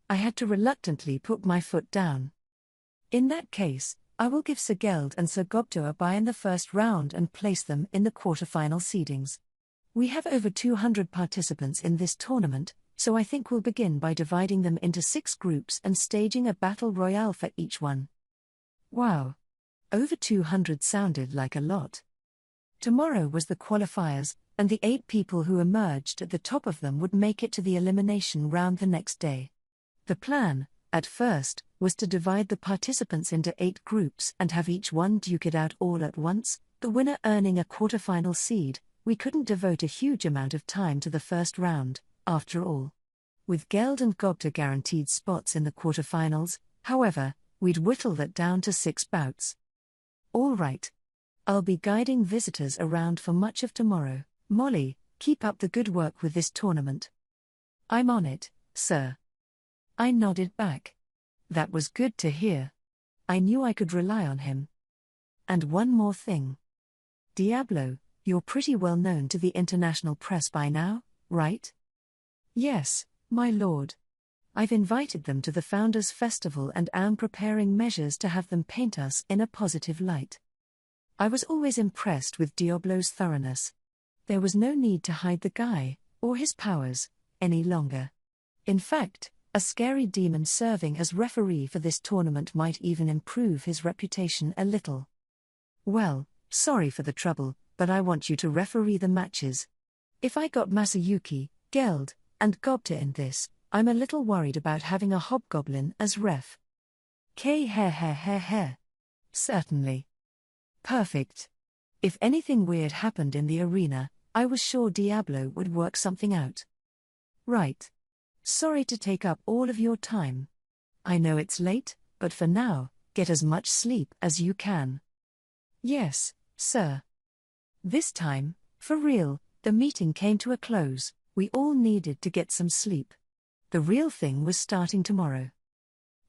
I had to reluctantly put my foot down. In that case, I will give Sir Geld and Sir Gobta a bye in the first round and place them in the quarter-final seedings. We have over 200 participants in this tournament, so I think we'll begin by dividing them into 6 groups and staging a battle royale for each one. Wow. Over 200 sounded like a lot. Tomorrow was the qualifiers, and the 8 people who emerged at the top of them would make it to the elimination round the next day. The plan, at first, was to divide the participants into 8 groups and have each one duke it out all at once, the winner earning a quarter-final seed. We couldn't devote a huge amount of time to the first round, after all. With Geld and Gobta guaranteed spots in the quarterfinals, however, we'd whittle that down to 6 bouts. All right. I'll be guiding visitors around for much of tomorrow. Molly, keep up the good work with this tournament. I'm on it, sir. I nodded back. That was good to hear. I knew I could rely on him. And one more thing. Diablo, you're pretty well known to the international press by now, right? Yes, my lord. I've invited them to the Founders' Festival and am preparing measures to have them paint us in a positive light. I was always impressed with Diablo's thoroughness. There was no need to hide the guy, or his powers, any longer. In fact, a scary demon serving as referee for this tournament might even improve his reputation a little. Well, sorry for the trouble, but I want you to referee the matches. If I got Masayuki, Geld, and Gobta in this, I'm a little worried about having a hobgoblin as ref. Certainly. Perfect. If anything weird happened in the arena, I was sure Diablo would work something out. Right. Sorry to take up all of your time. I know it's late, but for now, get as much sleep as you can. Yes, sir. This time, for real, the meeting came to a close. We all needed to get some sleep. The real thing was starting tomorrow.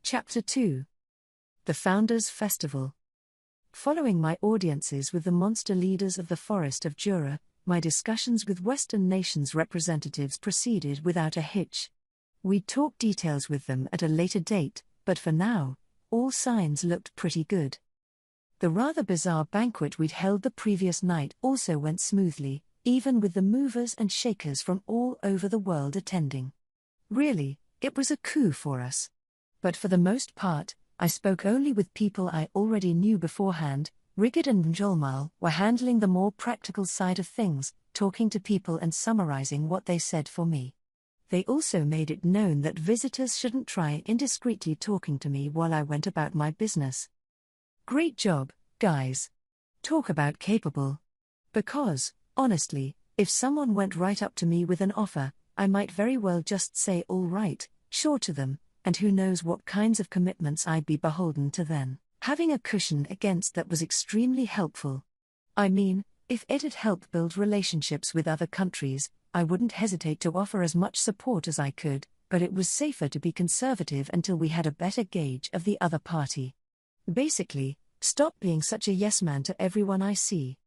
Chapter 2. The Founders' Festival. Following my audiences with the monster leaders of the Forest of Jura, my discussions with Western nations representatives proceeded without a hitch. We'd talk details with them at a later date, but for now, all signs looked pretty good. The rather bizarre banquet we'd held the previous night also went smoothly, even with the movers and shakers from all over the world attending. Really, it was a coup for us. But for the most part, I spoke only with people I already knew beforehand. Rigid and Mjolmal were handling the more practical side of things, talking to people and summarizing what they said for me. They also made it known that visitors shouldn't try indiscreetly talking to me while I went about my business. Great job, guys. Talk about capable. Because, honestly, if someone went right up to me with an offer, I might very well just say all right, sure to them, and who knows what kinds of commitments I'd be beholden to then. Having a cushion against that was extremely helpful. I mean, if it'd help build relationships with other countries, I wouldn't hesitate to offer as much support as I could, but it was safer to be conservative until we had a better gauge of the other party. Basically, stop being such a yes-man to everyone I see.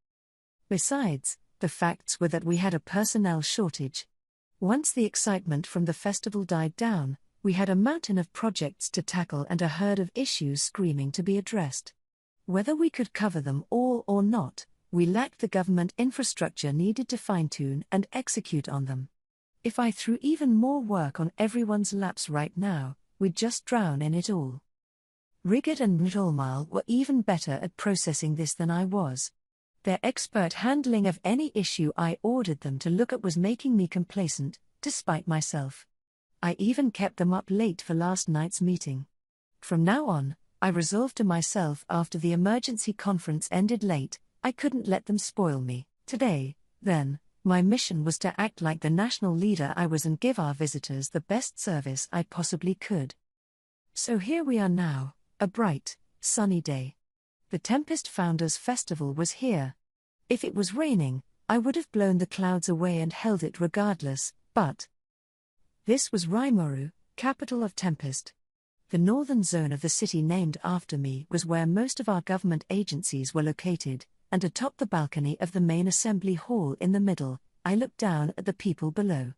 Besides, the facts were that we had a personnel shortage. Once the excitement from the festival died down, we had a mountain of projects to tackle and a herd of issues screaming to be addressed. Whether we could cover them all or not, We lacked the government infrastructure needed to fine-tune and execute on them. If I threw even more work on everyone's laps right now, we'd just drown in it all. Rigid and Mtolmal were even better at processing this than I was. Their expert handling of any issue I ordered them to look at was making me complacent, despite myself. I even kept them up late for last night's meeting. From now on, I resolved to myself after the emergency conference ended late, I couldn't let them spoil me. Today, then, my mission was to act like the national leader I was and give our visitors the best service I possibly could. So here we are now, a bright, sunny day. The Tempest Founders Festival was here. If it was raining, I would have blown the clouds away and held it regardless, but this was Rimuru, capital of Tempest. The northern zone of the city named after me was where most of our government agencies were located, and atop the balcony of the main assembly hall in the middle, I looked down at the people below.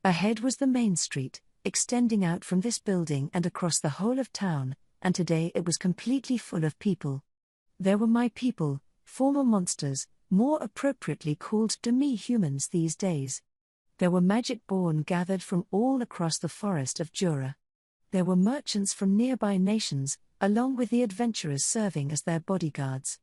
Ahead was the main street, extending out from this building and across the whole of town, and today it was completely full of people. There were my people, former monsters, more appropriately called demi-humans these days. There were magic-born gathered from all across the forest of Jura. There were merchants from nearby nations, along with the adventurers serving as their bodyguards.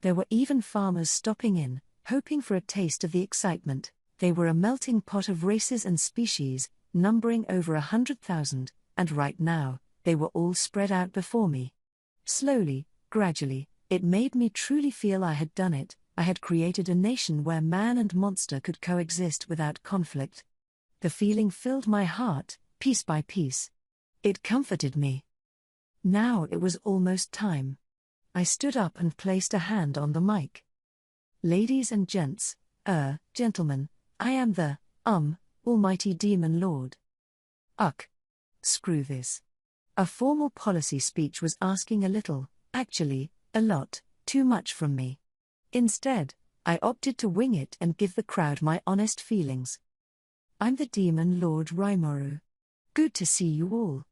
There were even farmers stopping in, hoping for a taste of the excitement. They were a melting pot of races and species, numbering over 100,000, and right now, they were all spread out before me. Slowly, gradually, it made me truly feel I had done it. I had created a nation where man and monster could coexist without conflict. The feeling filled my heart, piece by piece. It comforted me. Now it was almost time. I stood up and placed a hand on the mic. Ladies and gents, gentlemen, I am the, Almighty Demon Lord. Screw this. A formal policy speech was asking a little, actually, a lot, too much from me. Instead, I opted to wing it and give the crowd my honest feelings. I'm the Demon Lord Rimuru. Good to see you all.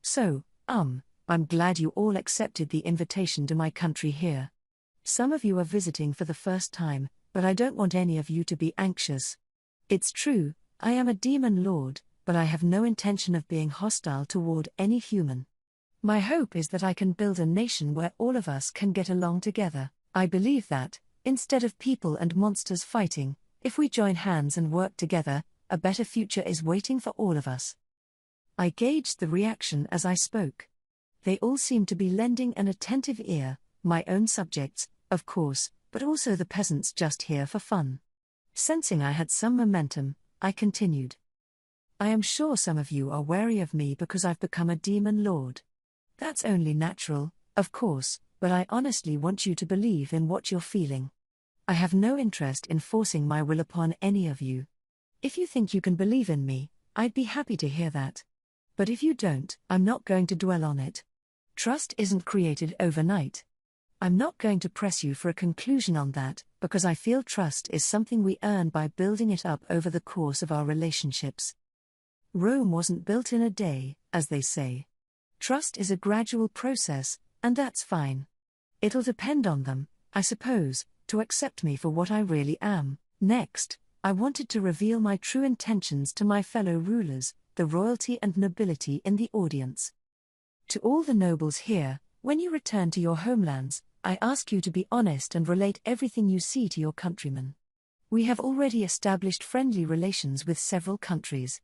So, I'm glad you all accepted the invitation to my country here. Some of you are visiting for the first time, but I don't want any of you to be anxious. It's true, I am a demon lord, but I have no intention of being hostile toward any human. My hope is that I can build a nation where all of us can get along together. I believe that, instead of people and monsters fighting, if we join hands and work together, a better future is waiting for all of us. I gauged the reaction as I spoke. They all seemed to be lending an attentive ear, my own subjects, of course, but also the peasants just here for fun. Sensing I had some momentum, I continued. I am sure some of you are wary of me because I've become a demon lord. That's only natural, of course, but I honestly want you to believe in what you're feeling. I have no interest in forcing my will upon any of you. If you think you can believe in me, I'd be happy to hear that. But if you don't, I'm not going to dwell on it. Trust isn't created overnight. I'm not going to press you for a conclusion on that, because I feel trust is something we earn by building it up over the course of our relationships. Rome wasn't built in a day, as they say. Trust is a gradual process, and that's fine. It'll depend on them, I suppose, to accept me for what I really am. Next, I wanted to reveal my true intentions to my fellow rulers, the royalty and nobility in the audience. To all the nobles here, when you return to your homelands, I ask you to be honest and relate everything you see to your countrymen. We have already established friendly relations with several countries.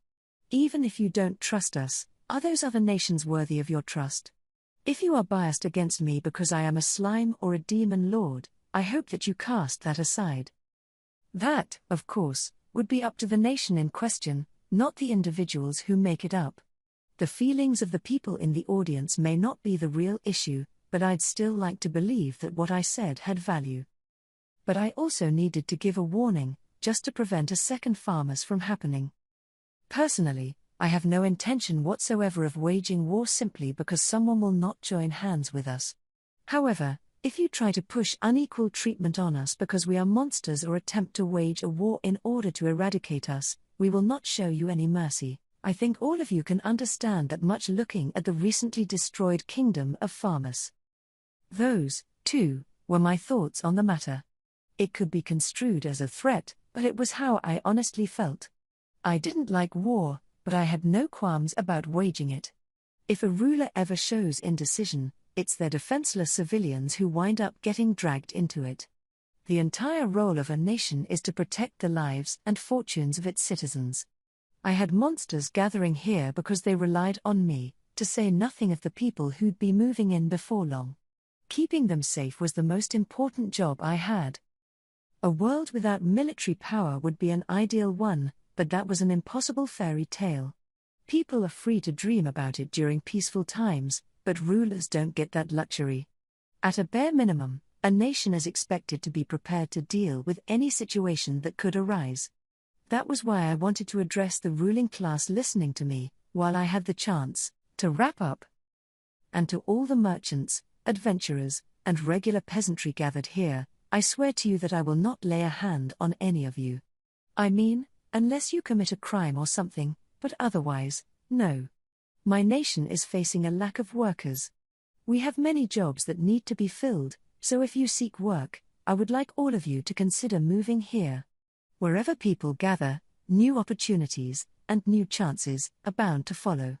Even if you don't trust us, are those other nations worthy of your trust? If you are biased against me because I am a slime or a demon lord, I hope that you cast that aside. That, of course, would be up to the nation in question, not the individuals who make it up. The feelings of the people in the audience may not be the real issue, but I'd still like to believe that what I said had value. But I also needed to give a warning, just to prevent a second farmers from happening. Personally, I have no intention whatsoever of waging war simply because someone will not join hands with us. However, if you try to push unequal treatment on us because we are monsters or attempt to wage a war in order to eradicate us, we will not show you any mercy. I think all of you can understand that much looking at the recently destroyed kingdom of Farmus. Those, too, were my thoughts on the matter. It could be construed as a threat, but it was how I honestly felt. I didn't like war, but I had no qualms about waging it. If a ruler ever shows indecision, it's their defenseless civilians who wind up getting dragged into it. The entire role of a nation is to protect the lives and fortunes of its citizens. I had monsters gathering here because they relied on me, to say nothing of the people who'd be moving in before long. Keeping them safe was the most important job I had. A world without military power would be an ideal one, but that was an impossible fairy tale. People are free to dream about it during peaceful times, but rulers don't get that luxury. At a bare minimum, a nation is expected to be prepared to deal with any situation that could arise. That was why I wanted to address the ruling class listening to me, while I had the chance, to wrap up. And to all the merchants, adventurers, and regular peasantry gathered here, I swear to you that I will not lay a hand on any of you. I mean, unless you commit a crime or something, but otherwise, no. My nation is facing a lack of workers. We have many jobs that need to be filled, so if you seek work, I would like all of you to consider moving here. Wherever people gather, new opportunities and new chances are bound to follow.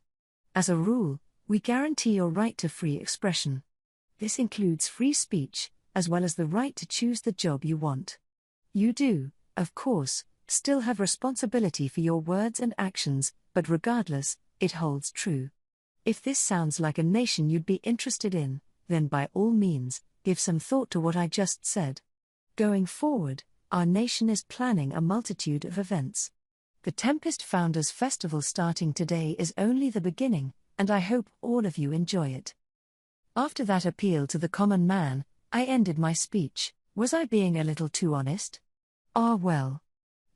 As a rule, we guarantee your right to free expression. This includes free speech, as well as the right to choose the job you want. You do, of course, still have responsibility for your words and actions, but regardless, it holds true. If this sounds like a nation you'd be interested in, then by all means, give some thought to what I just said. Going forward, our nation is planning a multitude of events. The Tempest Founders Festival starting today is only the beginning, and I hope all of you enjoy it. After that appeal to the common man, I ended my speech. Was I being a little too honest? Ah well.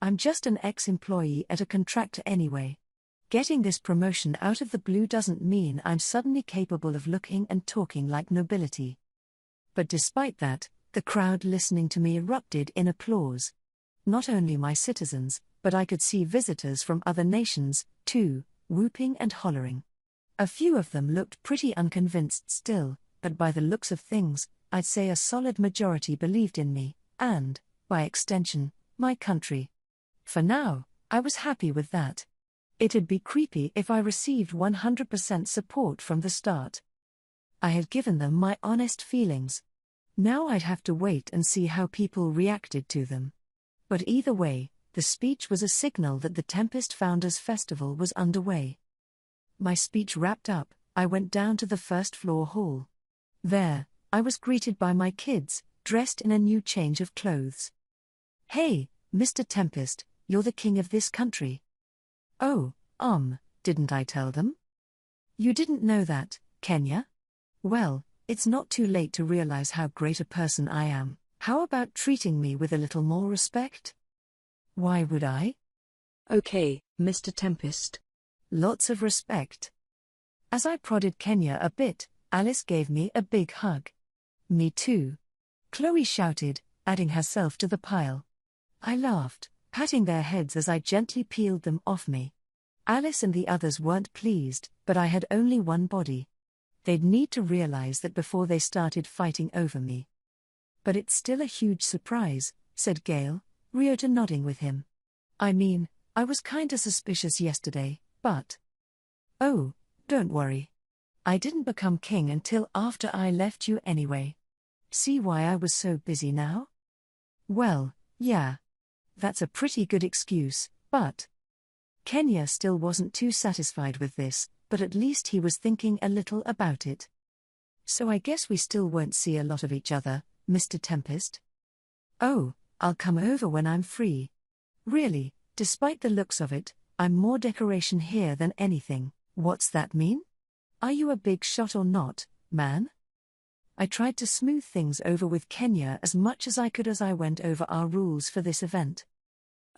I'm just an ex-employee at a contractor anyway. Getting this promotion out of the blue doesn't mean I'm suddenly capable of looking and talking like nobility. But despite that, the crowd listening to me erupted in applause. Not only my citizens, but I could see visitors from other nations, too, whooping and hollering. A few of them looked pretty unconvinced still, but by the looks of things, I'd say a solid majority believed in me, and, by extension, my country. For now, I was happy with that. It'd be creepy if I received 100% support from the start. I had given them my honest feelings. Now I'd have to wait and see how people reacted to them. But either way, the speech was a signal that the Tempest Founders Festival was underway. My speech wrapped up, I went down to the first-floor hall. There, I was greeted by my kids, dressed in a new change of clothes. "Hey, Mr. Tempest, you're the king of this country." "Oh, didn't I tell them?" "You didn't know that, Kenya? Well, it's not too late to realize how great a person I am. How about treating me with a little more respect?" "Why would I?" Okay, Mr. Tempest. "Lots of respect." As I prodded Kenya a bit, Alice gave me a big hug. "Me too," Chloe shouted, adding herself to the pile. I laughed, patting their heads as I gently peeled them off me. Alice and the others weren't pleased, but I had only one body. They'd need to realize that before they started fighting over me. "But it's still a huge surprise," said Gale, Ryota nodding with him. "I mean, I was kinda suspicious yesterday, but..." "Oh, don't worry. I didn't become king until after I left you anyway. See why I was so busy now?" "Well, yeah. That's a pretty good excuse, but..." Kenya still wasn't too satisfied with this, but at least he was thinking a little about it. "So I guess we still won't see a lot of each other, Mr. Tempest?" "Oh, I'll come over when I'm free. Really, despite the looks of it, I'm more decoration here than anything." "What's that mean? Are you a big shot or not, man?" I tried to smooth things over with Kenya as much as I could as I went over our rules for this event.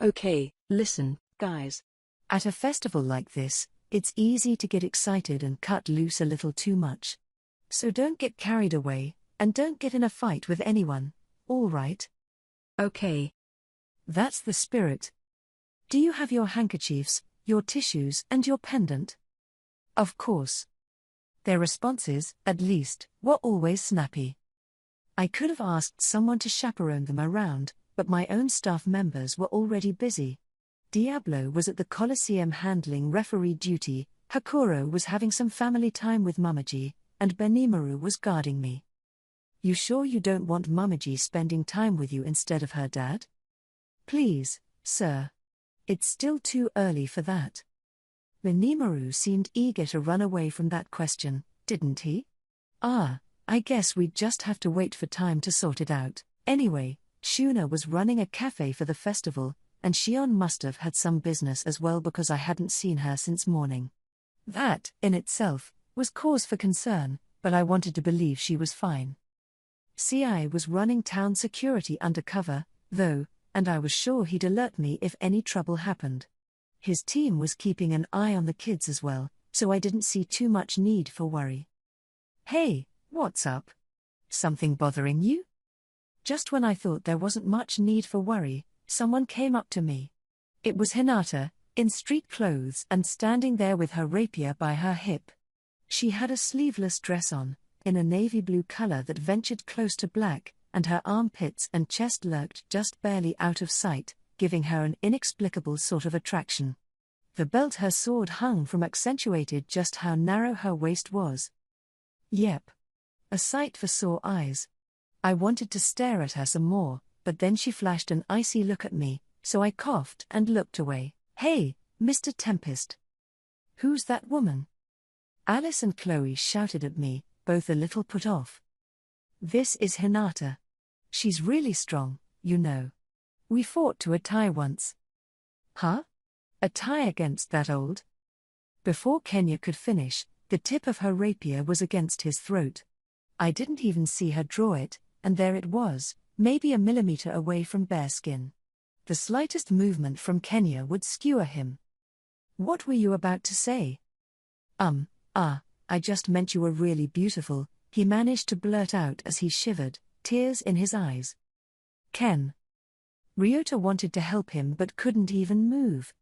Okay, listen, guys. At a festival like this, it's easy to get excited and cut loose a little too much. So don't get carried away, and don't get in a fight with anyone, all right? Okay. That's the spirit. Do you have your handkerchiefs, your tissues, and your pendant? Of course. Their responses, at least, were always snappy. I could have asked someone to chaperone them around, but my own staff members were already busy. Diablo was at the Colosseum handling referee duty, Hakuro was having some family time with Mamaji, and Benimaru was guarding me. You sure you don't want Mamaji spending time with you instead of her dad? Please, sir. It's still too early for that. Benimaru seemed eager to run away from that question, didn't he? I guess we'd just have to wait for time to sort it out. Anyway, Shuna was running a cafe for the festival, and Shion must have had some business as well because I hadn't seen her since morning. That, in itself, was cause for concern, but I wanted to believe she was fine. CI was running town security undercover, though, and I was sure he'd alert me if any trouble happened. His team was keeping an eye on the kids as well, so I didn't see too much need for worry. Hey, what's up? Something bothering you? Just when I thought there wasn't much need for worry, someone came up to me. It was Hinata, in street clothes and standing there with her rapier by her hip. She had a sleeveless dress on, in a navy blue color that ventured close to black, and her armpits and chest lurked just barely out of sight, giving her an inexplicable sort of attraction. The belt her sword hung from accentuated just how narrow her waist was. Yep. A sight for sore eyes. I wanted to stare at her some more, but then she flashed an icy look at me, so I coughed and looked away. Hey, Mr. Tempest. Who's that woman? Alice and Chloe shouted at me, both a little put off. This is Hinata. She's really strong, you know. We fought to a tie once. Huh? A tie against that old? Before Kenya could finish, the tip of her rapier was against his throat. I didn't even see her draw it, and there it was, maybe a millimeter away from bare skin. The slightest movement from Kenya would skewer him. What were you about to say? I just meant you were really beautiful, he managed to blurt out as he shivered, tears in his eyes. Ken. Ryota wanted to help him but couldn't even move.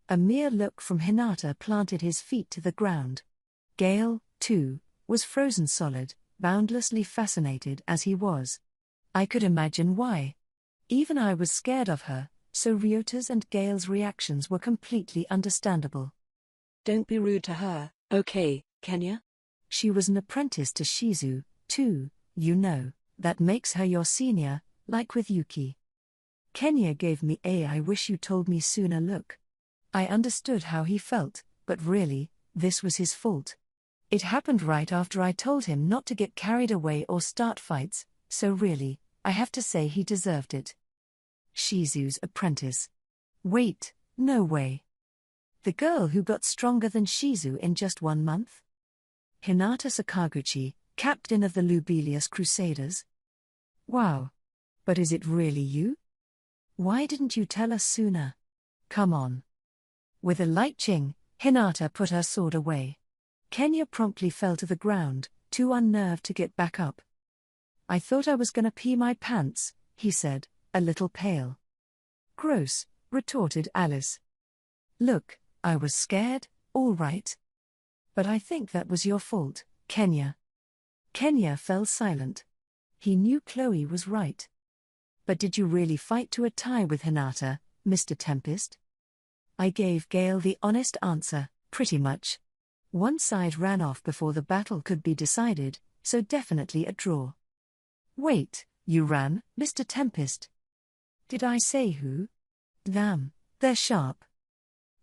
A mere look from Hinata planted his feet to the ground. Gale, too, was frozen solid, boundlessly fascinated as he was. I could imagine why. Even I was scared of her, so Ryota's and Gale's reactions were completely understandable. Don't be rude to her, okay, Kenya? She was an apprentice to Shizu, too, you know, that makes her your senior, like with Yuki. Kenya gave me a "I wish you told me sooner" look. I understood how he felt, but really, this was his fault. It happened right after I told him not to get carried away or start fights, so really, I have to say he deserved it. Shizu's apprentice. Wait, no way. The girl who got stronger than Shizu in just 1 month? Hinata Sakaguchi, captain of the Lubelius Crusaders? Wow. But is it really you? Why didn't you tell us sooner? Come on. With a light ching, Hinata put her sword away. Kenya promptly fell to the ground, too unnerved to get back up. I thought I was gonna pee my pants, he said, a little pale. Gross, retorted Alice. Look, I was scared, all right. But I think that was your fault, Kenya. Kenya fell silent. He knew Chloe was right. But did you really fight to a tie with Hinata, Mr. Tempest? I gave Gale the honest answer, pretty much. One side ran off before the battle could be decided, so definitely a draw. Wait, you ran, Mr. Tempest? Did I say who? Damn, they're sharp.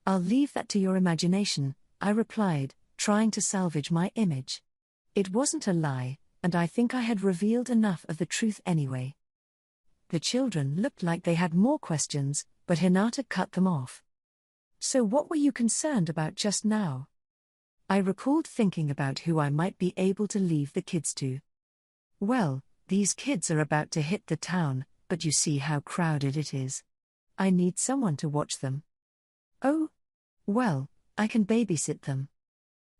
I'll leave that to your imagination, I replied, trying to salvage my image. It wasn't a lie, and I think I had revealed enough of the truth anyway. The children looked like they had more questions, but Hinata cut them off. So what were you concerned about just now? I recalled thinking about who I might be able to leave the kids to. Well, these kids are about to hit the town, but you see how crowded it is. I need someone to watch them. Oh? Well, I can babysit them.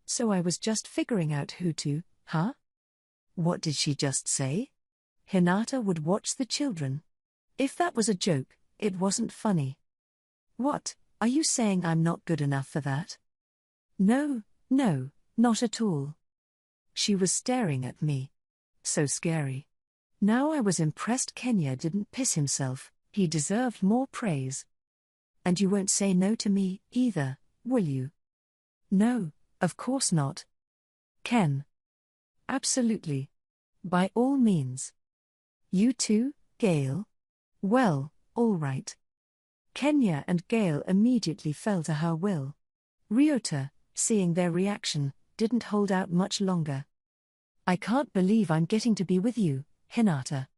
So I was just figuring out who to, huh? What did she just say? Hinata would watch the children. If that was a joke, it wasn't funny. What, are you saying I'm not good enough for that? No, not at all. She was staring at me. So scary. Now I was impressed Kenya didn't piss himself, he deserved more praise. And you won't say no to me, either, will you? No, of course not. Ken. Absolutely. By all means. You too, Gail? Well, all right. Kenya and Gail immediately fell to her will. Ryota, seeing their reaction, didn't hold out much longer. I can't believe I'm getting to be with you, Hinata.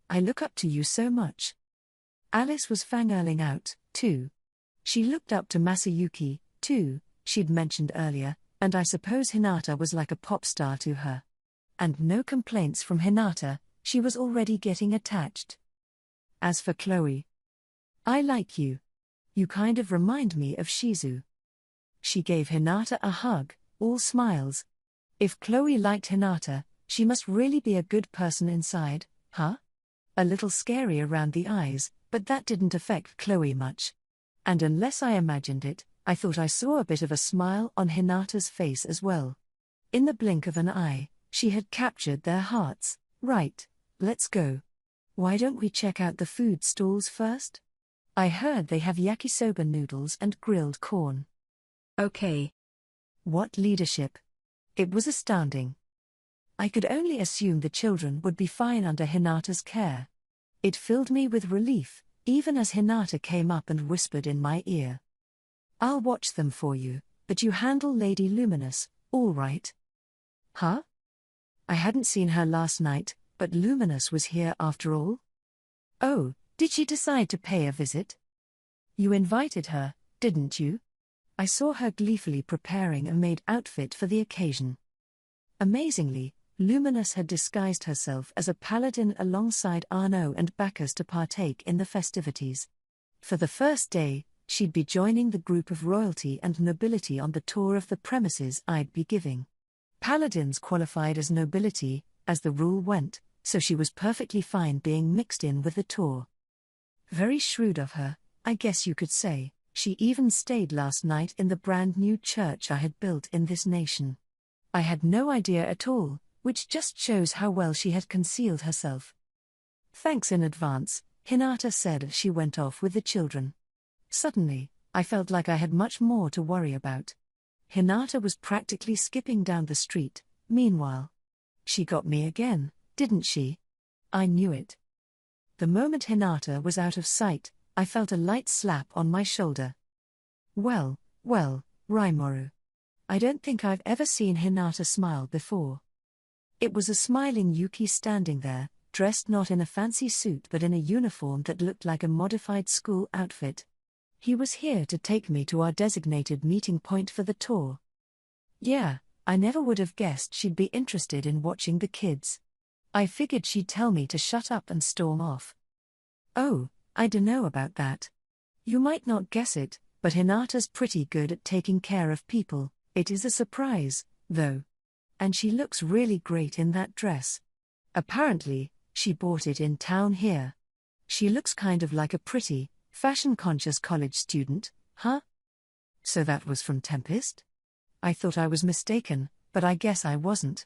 I look up to you so much. Alice was fangirling out, too. She looked up to Masayuki, too, she'd mentioned earlier, and I suppose Hinata was like a pop star to her. And no complaints from Hinata, she was already getting attached. As for Chloe, I like you. You kind of remind me of Shizu. She gave Hinata a hug, all smiles. If Chloe liked Hinata, she must really be a good person inside, huh? A little scary around the eyes, but that didn't affect Chloe much. And unless I imagined it, I thought I saw a bit of a smile on Hinata's face as well. In the blink of an eye, she had captured their hearts. Right, let's go. Why don't we check out the food stalls first? I heard they have yakisoba noodles and grilled corn. Okay. What leadership! It was astounding. I could only assume the children would be fine under Hinata's care. It filled me with relief, even as Hinata came up and whispered in my ear. I'll watch them for you, but you handle Lady Luminous, all right? Huh? I hadn't seen her last night, but Luminous was here after all? Oh, did she decide to pay a visit? You invited her, didn't you? I saw her gleefully preparing a maid outfit for the occasion. Amazingly, Luminous had disguised herself as a paladin alongside Arno and Bacchus to partake in the festivities. For the first day, she'd be joining the group of royalty and nobility on the tour of the premises I'd be giving. Paladins qualified as nobility, as the rule went, so she was perfectly fine being mixed in with the tour. Very shrewd of her, I guess you could say. She even stayed last night in the brand new church I had built in this nation. I had no idea at all, which just shows how well she had concealed herself. Thanks in advance, Hinata said as she went off with the children. Suddenly, I felt like I had much more to worry about. Hinata was practically skipping down the street, meanwhile. She got me again, didn't she? I knew it. The moment Hinata was out of sight, I felt a light slap on my shoulder. Well, Rimuru. I don't think I've ever seen Hinata smile before. It was a smiling Yuki standing there, dressed not in a fancy suit but in a uniform that looked like a modified school outfit. He was here to take me to our designated meeting point for the tour. Yeah, I never would have guessed she'd be interested in watching the kids. I figured she'd tell me to shut up and storm off. Oh, I dunno about that. You might not guess it, but Hinata's pretty good at taking care of people. It is a surprise, though. And she looks really great in that dress. Apparently, she bought it in town here. She looks kind of like a pretty, fashion-conscious college student, huh? So that was from Tempest? I thought I was mistaken, but I guess I wasn't.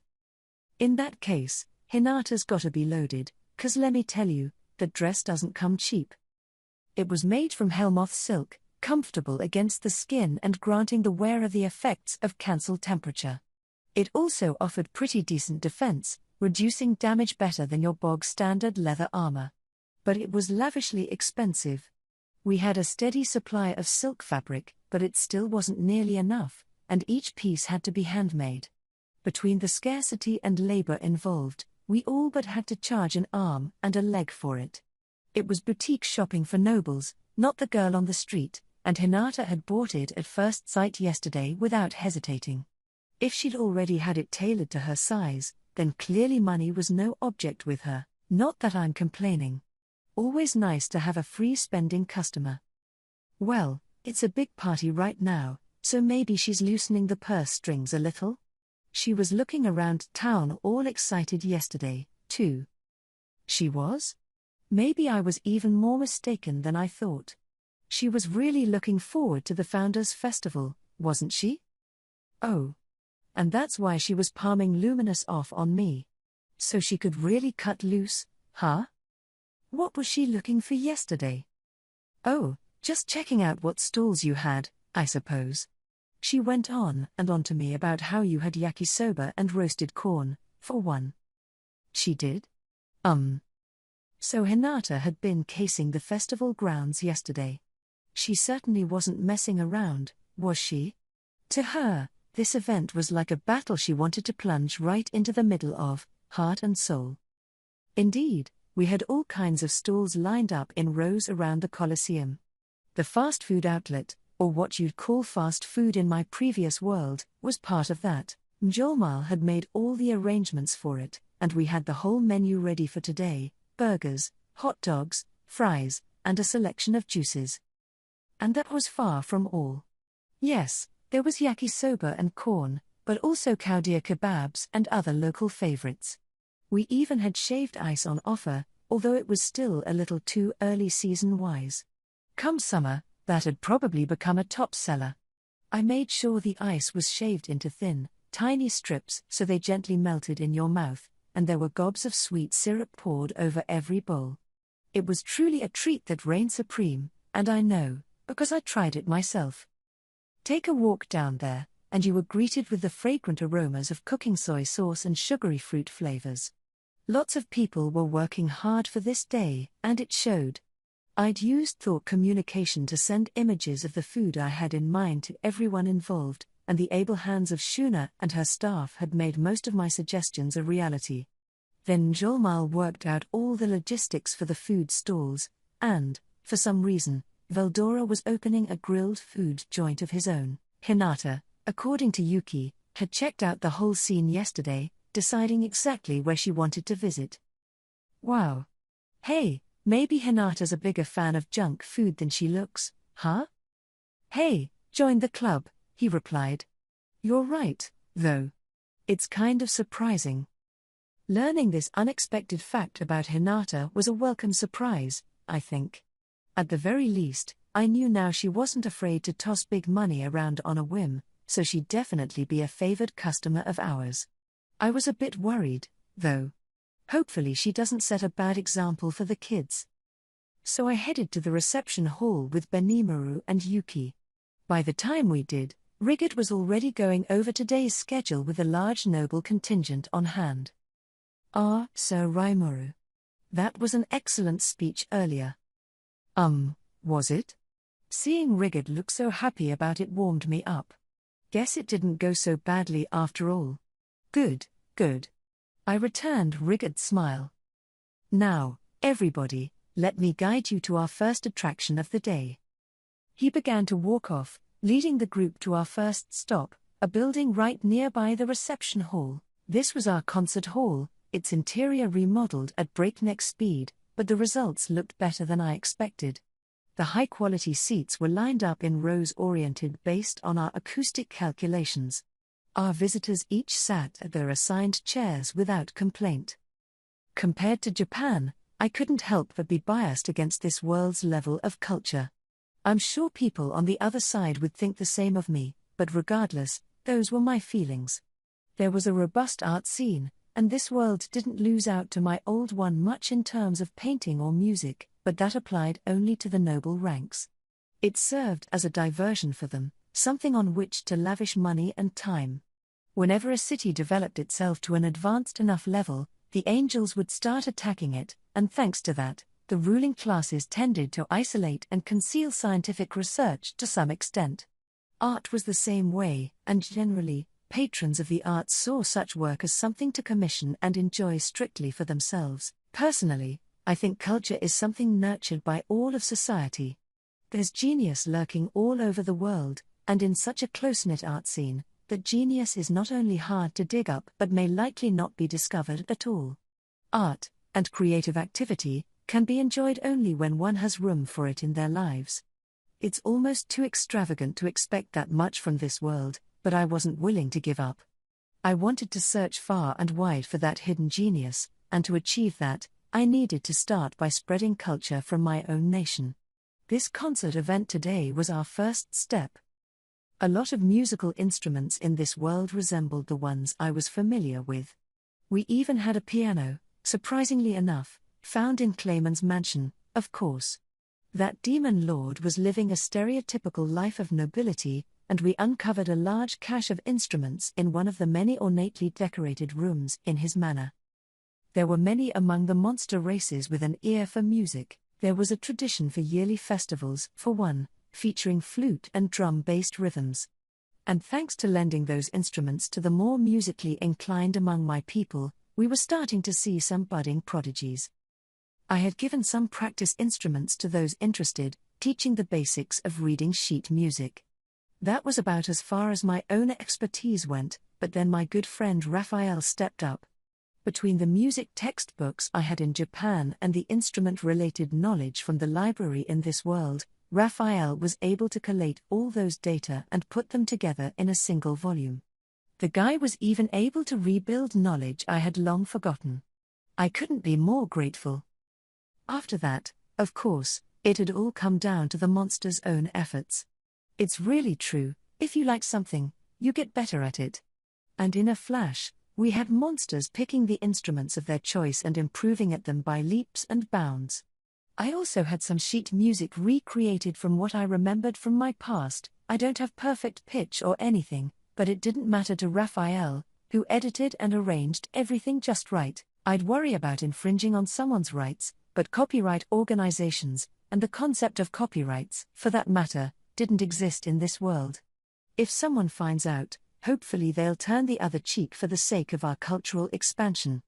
In that case, Hinata's gotta be loaded, 'cause let me tell you, the dress doesn't come cheap. It was made from Helmoth silk, comfortable against the skin and granting the wearer the effects of cancel temperature. It also offered pretty decent defense, reducing damage better than your bog-standard leather armor. But it was lavishly expensive. We had a steady supply of silk fabric, but it still wasn't nearly enough, and each piece had to be handmade. Between the scarcity and labor involved, we all but had to charge an arm and a leg for it. It was boutique shopping for nobles, not the girl on the street, and Hinata had bought it at first sight yesterday without hesitating. If she'd already had it tailored to her size, then clearly money was no object with her, not that I'm complaining. Always nice to have a free-spending customer. Well, it's a big party right now, so maybe she's loosening the purse strings a little? She was looking around town all excited yesterday, too. She was? Maybe I was even more mistaken than I thought. She was really looking forward to the Founders' Festival, wasn't she? Oh. And that's why she was palming Luminous off on me. So she could really cut loose, Huh? What was she looking for yesterday? Oh, just checking out what stalls you had, I suppose. She went on and on to me about how you had yakisoba and roasted corn, for one. She did? So Hinata had been casing the festival grounds yesterday. She certainly wasn't messing around, was she? To her, this event was like a battle she wanted to plunge right into the middle of, heart and soul. Indeed, we had all kinds of stalls lined up in rows around the Colosseum. The fast food outlet, or what you'd call fast food in my previous world, was part of that. Mjolmal had made all the arrangements for it, and we had the whole menu ready for today: burgers, hot dogs, fries, and a selection of juices. And that was far from all. Yes, there was yakisoba and corn, but also kawdir kebabs and other local favorites. We even had shaved ice on offer, although it was still a little too early season-wise. Come summer, that had probably become a top seller. I made sure the ice was shaved into thin, tiny strips so they gently melted in your mouth, and there were gobs of sweet syrup poured over every bowl. It was truly a treat that reigned supreme, and I know, because I tried it myself. Take a walk down there, and you were greeted with the fragrant aromas of cooking soy sauce and sugary fruit flavors. Lots of people were working hard for this day, and it showed. I'd used thought communication to send images of the food I had in mind to everyone involved, and the able hands of Shuna and her staff had made most of my suggestions a reality. Then Njolmal worked out all the logistics for the food stalls, and, for some reason, Veldora was opening a grilled food joint of his own. Hinata, according to Yuki, had checked out the whole scene yesterday, deciding exactly where she wanted to visit. Wow. Hey, maybe Hinata's a bigger fan of junk food than she looks, huh? Hey, join the club, he replied. You're right, though. It's kind of surprising. Learning this unexpected fact about Hinata was a welcome surprise, I think. At the very least, I knew now she wasn't afraid to toss big money around on a whim, so she'd definitely be a favored customer of ours. I was a bit worried, though. Hopefully she doesn't set a bad example for the kids. So I headed to the reception hall with Benimaru and Yuki. By the time we did, Rigid was already going over today's schedule with a large noble contingent on hand. Ah, Sir Rimuru. That was an excellent speech earlier. Was it? Seeing Rigid look so happy about it warmed me up. Guess it didn't go so badly after all. Good, good. I returned Rigid's smile. Now, everybody, let me guide you to our first attraction of the day. He began to walk off, leading the group to our first stop, a building right nearby the reception hall. This was our concert hall, its interior remodeled at breakneck speed, but the results looked better than I expected. The high-quality seats were lined up in rows oriented based on our acoustic calculations. Our visitors each sat at their assigned chairs without complaint. Compared to Japan, I couldn't help but be biased against this world's level of culture. I'm sure people on the other side would think the same of me, but regardless, those were my feelings. There was a robust art scene, and this world didn't lose out to my old one much in terms of painting or music, but that applied only to the noble ranks. It served as a diversion for them, something on which to lavish money and time. Whenever a city developed itself to an advanced enough level, the angels would start attacking it, and thanks to that, the ruling classes tended to isolate and conceal scientific research to some extent. Art was the same way, and generally, patrons of the arts saw such work as something to commission and enjoy strictly for themselves. Personally, I think culture is something nurtured by all of society. There's genius lurking all over the world, and in such a close-knit art scene, that genius is not only hard to dig up but may likely not be discovered at all. Art, and creative activity, can be enjoyed only when one has room for it in their lives. It's almost too extravagant to expect that much from this world, but I wasn't willing to give up. I wanted to search far and wide for that hidden genius, and to achieve that, I needed to start by spreading culture from my own nation. This concert event today was our first step. A lot of musical instruments in this world resembled the ones I was familiar with. We even had a piano, surprisingly enough, Found in Clayman's mansion, of course. That demon lord was living a stereotypical life of nobility, and we uncovered a large cache of instruments in one of the many ornately decorated rooms in his manor. There were many among the monster races with an ear for music. There was a tradition for yearly festivals, for one, featuring flute and drum-based rhythms. And thanks to lending those instruments to the more musically inclined among my people, we were starting to see some budding prodigies. I had given some practice instruments to those interested, teaching the basics of reading sheet music. That was about as far as my own expertise went, but then my good friend Raphael stepped up. Between the music textbooks I had in Japan and the instrument-related knowledge from the library in this world, Raphael was able to collate all those data and put them together in a single volume. The guy was even able to rebuild knowledge I had long forgotten. I couldn't be more grateful. After that, of course, it had all come down to the monster's own efforts. It's really true, if you like something, you get better at it. And in a flash, we had monsters picking the instruments of their choice and improving at them by leaps and bounds. I also had some sheet music recreated from what I remembered from my past. I don't have perfect pitch or anything, but it didn't matter to Raphael, who edited and arranged everything just right. I'd worry about infringing on someone's rights, but copyright organizations, and the concept of copyrights, for that matter, didn't exist in this world. If someone finds out, hopefully they'll turn the other cheek for the sake of our cultural expansion.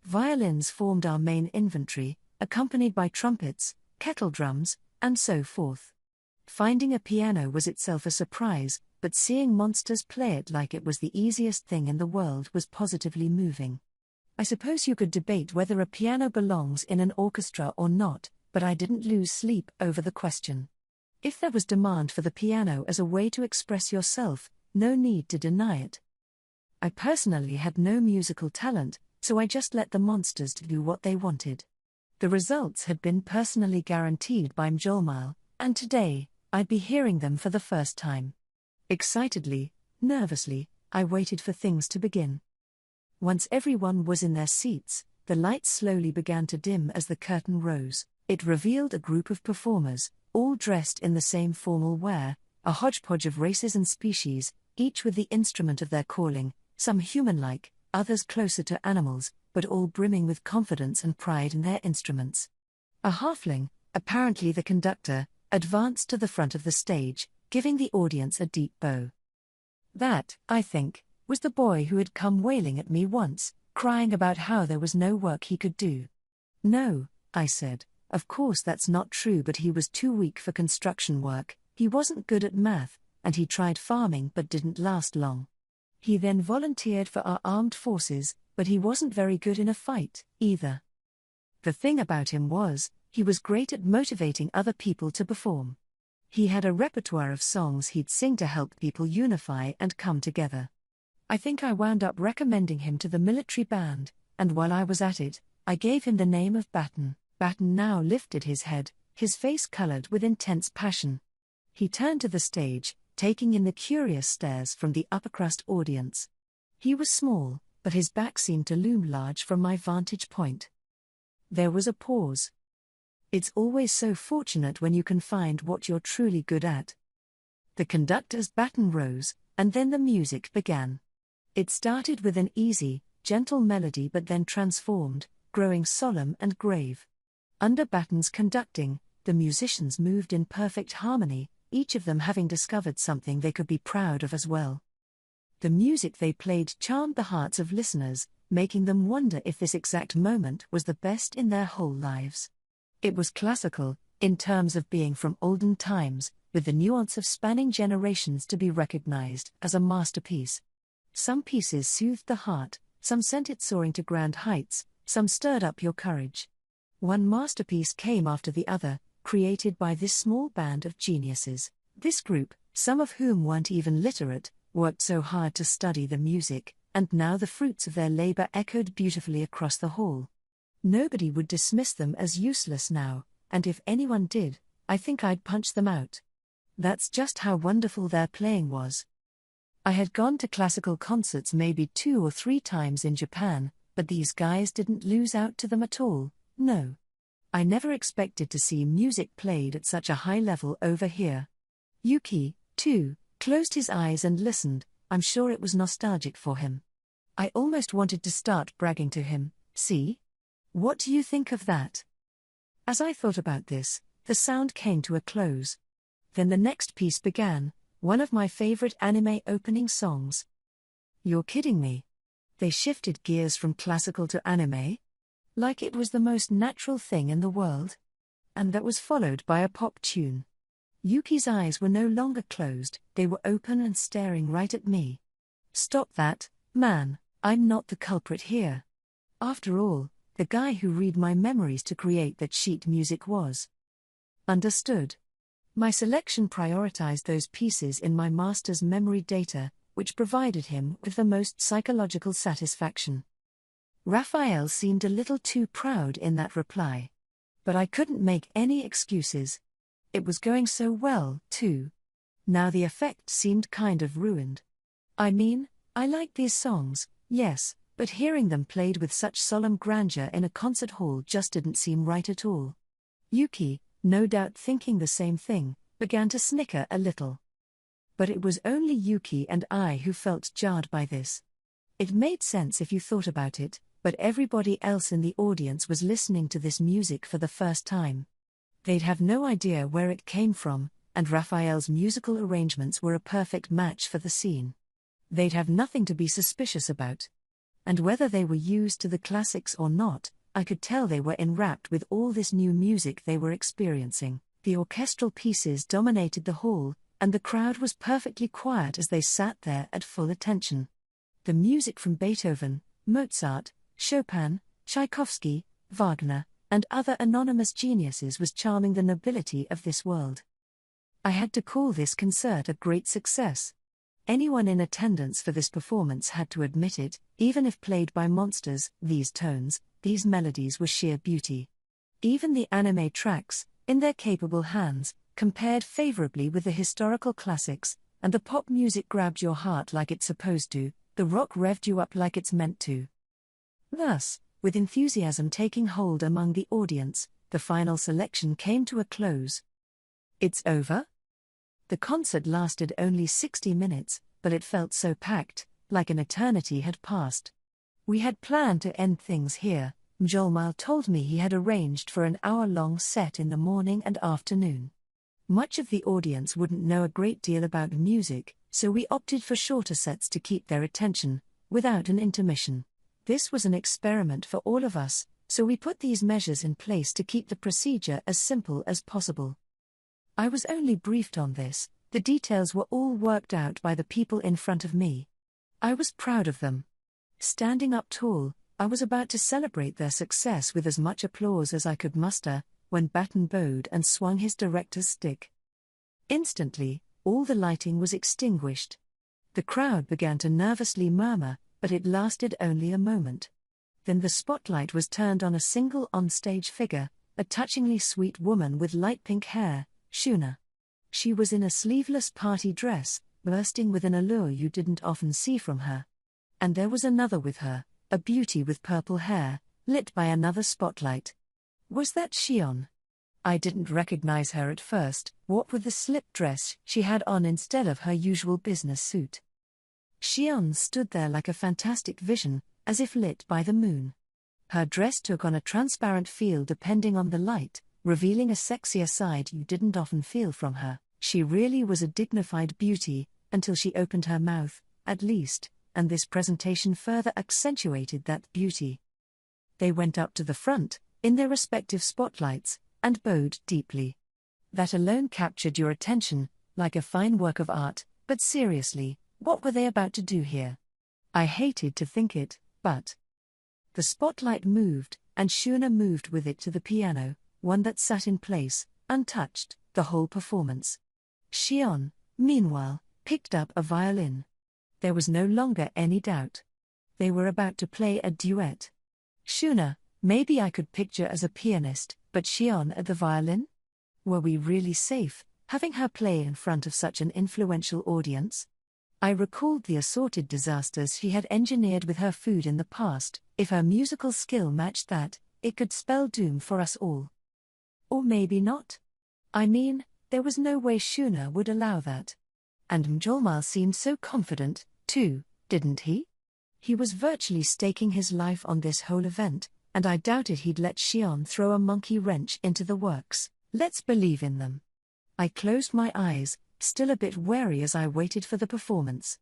Violins formed our main inventory, accompanied by trumpets, kettle drums, and so forth. Finding a piano was itself a surprise, but seeing monsters play it like it was the easiest thing in the world was positively moving. I suppose you could debate whether a piano belongs in an orchestra or not, but I didn't lose sleep over the question. If there was demand for the piano as a way to express yourself, no need to deny it. I personally had no musical talent, so I just let the monsters do what they wanted. The results had been personally guaranteed by Mjolnir, and today, I'd be hearing them for the first time. Excitedly, nervously, I waited for things to begin. Once everyone was in their seats, the lights slowly began to dim as the curtain rose. It revealed a group of performers, all dressed in the same formal wear, a hodgepodge of races and species, each with the instrument of their calling, some human-like, others closer to animals, but all brimming with confidence and pride in their instruments. A halfling, apparently the conductor, advanced to the front of the stage, giving the audience a deep bow. That, I think, was the boy who had come wailing at me once, crying about how there was no work he could do. No, I said, of course that's not true, but he was too weak for construction work, he wasn't good at math, and he tried farming but didn't last long. He then volunteered for our armed forces, but he wasn't very good in a fight, either. The thing about him was, he was great at motivating other people to perform. He had a repertoire of songs he'd sing to help people unify and come together. I think I wound up recommending him to the military band, and while I was at it, I gave him the name of Batten. Batten now lifted his head, his face colored with intense passion. He turned to the stage, taking in the curious stares from the upper-crust audience. He was small, but his back seemed to loom large from my vantage point. There was a pause. It's always so fortunate when you can find what you're truly good at. The conductor's baton rose, and then the music began. It started with an easy, gentle melody but then transformed, growing solemn and grave. Under Batten's conducting, the musicians moved in perfect harmony, each of them having discovered something they could be proud of as well. The music they played charmed the hearts of listeners, making them wonder if this exact moment was the best in their whole lives. It was classical, in terms of being from olden times, with the nuance of spanning generations to be recognized as a masterpiece. Some pieces soothed the heart, some sent it soaring to grand heights, some stirred up your courage. One masterpiece came after the other, created by this small band of geniuses. This group, some of whom weren't even literate, worked so hard to study the music, and now the fruits of their labor echoed beautifully across the hall. Nobody would dismiss them as useless now, and if anyone did, I think I'd punch them out. That's just how wonderful their playing was. I had gone to classical concerts maybe 2 or 3 times in Japan, but these guys didn't lose out to them at all, No. I never expected to see music played at such a high level over here. Yuki, too, closed his eyes and listened. I'm sure it was nostalgic for him. I almost wanted to start bragging to him. See? What do you think of that? As I thought about this, the sound came to a close. Then the next piece began, one of my favorite anime opening songs. You're kidding me. They shifted gears from classical to anime? Like it was the most natural thing in the world. And that was followed by a pop tune. Yuki's eyes were no longer closed, they were open and staring right at me. Stop that, man, I'm not the culprit here. After all, the guy who read my memories to create that sheet music was. Understood. My selection prioritized those pieces in my master's memory data, which provided him with the most psychological satisfaction. Raphael seemed a little too proud in that reply. But I couldn't make any excuses. It was going so well, too. Now the effect seemed kind of ruined. I mean, I liked these songs, yes, but hearing them played with such solemn grandeur in a concert hall just didn't seem right at all. Yuki, no doubt thinking the same thing, began to snicker a little. But it was only Yuki and I who felt jarred by this. It made sense if you thought about it, but everybody else in the audience was listening to this music for the first time. They'd have no idea where it came from, and Raphael's musical arrangements were a perfect match for the scene. They'd have nothing to be suspicious about. And whether they were used to the classics or not, I could tell they were enwrapped with all this new music they were experiencing. The orchestral pieces dominated the hall, and the crowd was perfectly quiet as they sat there at full attention. The music from Beethoven, Mozart, Chopin, Tchaikovsky, Wagner, and other anonymous geniuses was charming the nobility of this world. I had to call this concert a great success. Anyone in attendance for this performance had to admit it, even if played by monsters. These tones, these melodies were sheer beauty. Even the anime tracks, in their capable hands, compared favorably with the historical classics, and the pop music grabbed your heart like it's supposed to, the rock revved you up like it's meant to. Thus, with enthusiasm taking hold among the audience, the final selection came to a close. It's over? The concert lasted only 60 minutes, but it felt so packed, like an eternity had passed. We had planned to end things here. Mjolnir told me he had arranged for an hour-long set in the morning and afternoon. Much of the audience wouldn't know a great deal about music, so we opted for shorter sets to keep their attention, without an intermission. This was an experiment for all of us, so we put these measures in place to keep the procedure as simple as possible. I was only briefed on this, the details were all worked out by the people in front of me. I was proud of them. Standing up tall, I was about to celebrate their success with as much applause as I could muster, when Batten bowed and swung his director's stick. Instantly, all the lighting was extinguished. The crowd began to nervously murmur, but it lasted only a moment. Then the spotlight was turned on a single on-stage figure, a touchingly sweet woman with light pink hair, Shuna. She was in a sleeveless party dress, bursting with an allure you didn't often see from her. And there was another with her, a beauty with purple hair, lit by another spotlight. Was that Shion? I didn't recognize her at first, what with the slip dress she had on instead of her usual business suit. Shion stood there like a fantastic vision, as if lit by the moon. Her dress took on a transparent feel depending on the light, revealing a sexier side you didn't often feel from her. She really was a dignified beauty, until she opened her mouth, at least, and this presentation further accentuated that beauty. They went up to the front, in their respective spotlights, and bowed deeply. That alone captured your attention, like a fine work of art, but seriously, what were they about to do here? I hated to think it, but... The spotlight moved, and Shuna moved with it to the piano, one that sat in place, untouched, the whole performance. Shion, meanwhile, picked up a violin. There was no longer any doubt. They were about to play a duet. Shuna, maybe I could picture as a pianist, but Shion at the violin? Were we really safe, having her play in front of such an influential audience? I recalled the assorted disasters she had engineered with her food in the past. If her musical skill matched that, it could spell doom for us all. Or maybe not? I mean, there was no way Shuna would allow that. And Mjolnir seemed so confident, too, didn't he? He was virtually staking his life on this whole event, and I doubted he'd let Xion throw a monkey wrench into the works. Let's believe in them. I closed my eyes, still a bit wary as I waited for the performance.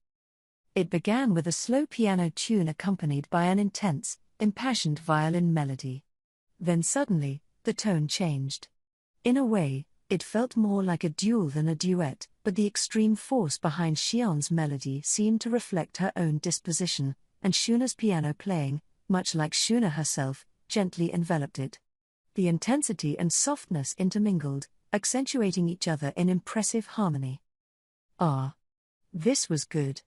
It began with a slow piano tune accompanied by an intense, impassioned violin melody. Then suddenly, the tone changed. In a way, it felt more like a duel than a duet, but the extreme force behind Xion's melody seemed to reflect her own disposition, and Shuna's piano playing, much like Shuna herself, gently enveloped it. The intensity and softness intermingled, accentuating each other in impressive harmony. Ah! This was good.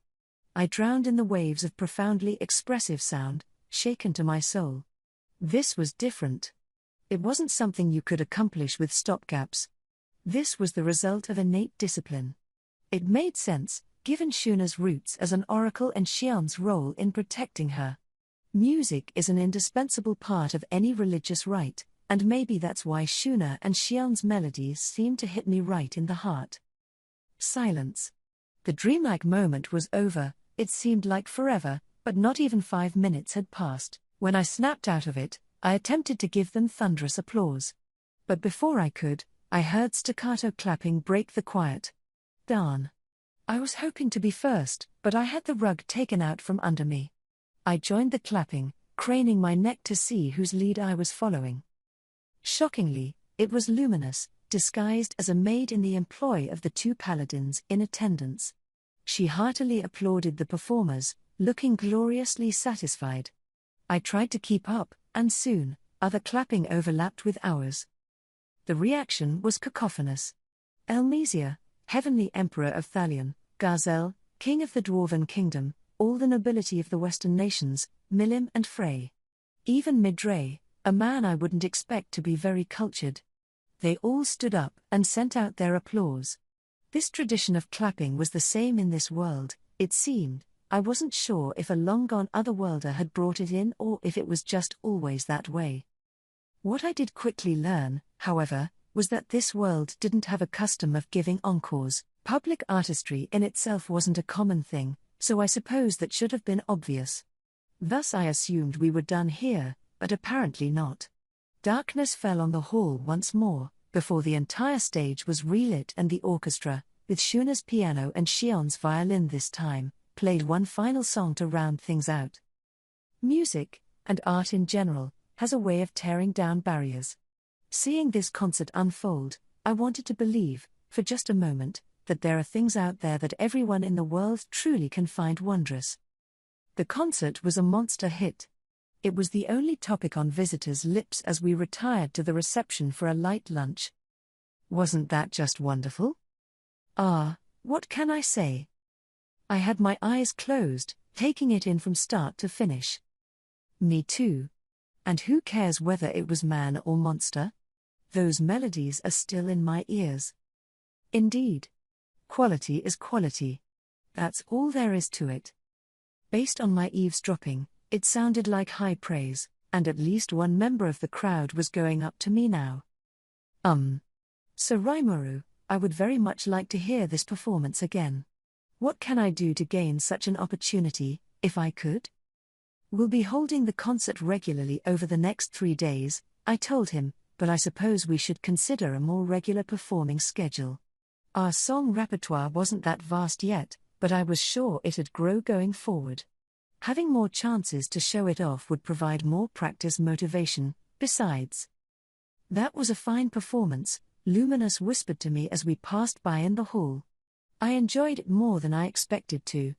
I drowned in the waves of profoundly expressive sound, shaken to my soul. This was different. It wasn't something you could accomplish with stopgaps. This was the result of innate discipline. It made sense, given Shuna's roots as an oracle and Xion's role in protecting her. Music is an indispensable part of any religious rite, and maybe that's why Shuna and Xion's melodies seemed to hit me right in the heart. Silence. The dreamlike moment was over. It seemed like forever, but not even 5 minutes had passed. When I snapped out of it, I attempted to give them thunderous applause. But before I could, I heard staccato clapping break the quiet. Darn. I was hoping to be first, but I had the rug taken out from under me. I joined the clapping, craning my neck to see whose lead I was following. Shockingly, it was Luminous, disguised as a maid in the employ of the 2 paladins in attendance. She heartily applauded the performers, looking gloriously satisfied. I tried to keep up, and soon, other clapping overlapped with ours. The reaction was cacophonous. Elmesia, heavenly emperor of Thalion, Garzel, king of the Dwarven kingdom, all the nobility of the western nations, Milim and Frey. Even Midray, a man I wouldn't expect to be very cultured. They all stood up and sent out their applause. This tradition of clapping was the same in this world, it seemed. I wasn't sure if a long-gone otherworlder had brought it in or if it was just always that way. What I did quickly learn, however, was that this world didn't have a custom of giving encores. Public artistry in itself wasn't a common thing, so I suppose that should have been obvious. Thus I assumed we were done here, but apparently not. Darkness fell on the hall once more, before the entire stage was relit and the orchestra, with Shuna's piano and Xion's violin this time, played one final song to round things out. Music, and art in general, has a way of tearing down barriers. Seeing this concert unfold, I wanted to believe, for just a moment, that there are things out there that everyone in the world truly can find wondrous. The concert was a monster hit. It was the only topic on visitors' lips as we retired to the reception for a light lunch. Wasn't that just wonderful? Ah, what can I say? I had my eyes closed, taking it in from start to finish. Me too. And who cares whether it was man or monster? Those melodies are still in my ears. Indeed. Quality is quality. That's all there is to it. Based on my eavesdropping, it sounded like high praise, and at least one member of the crowd was going up to me now. Sir Rimuru, I would very much like to hear this performance again. What can I do to gain such an opportunity, if I could? We'll be holding the concert regularly over the next 3 days, I told him, but I suppose we should consider a more regular performing schedule. Our song repertoire wasn't that vast yet, but I was sure it'd grow going forward. Having more chances to show it off would provide more practice motivation, besides. That was a fine performance, Luminous whispered to me as we passed by in the hall. I enjoyed it more than I expected to.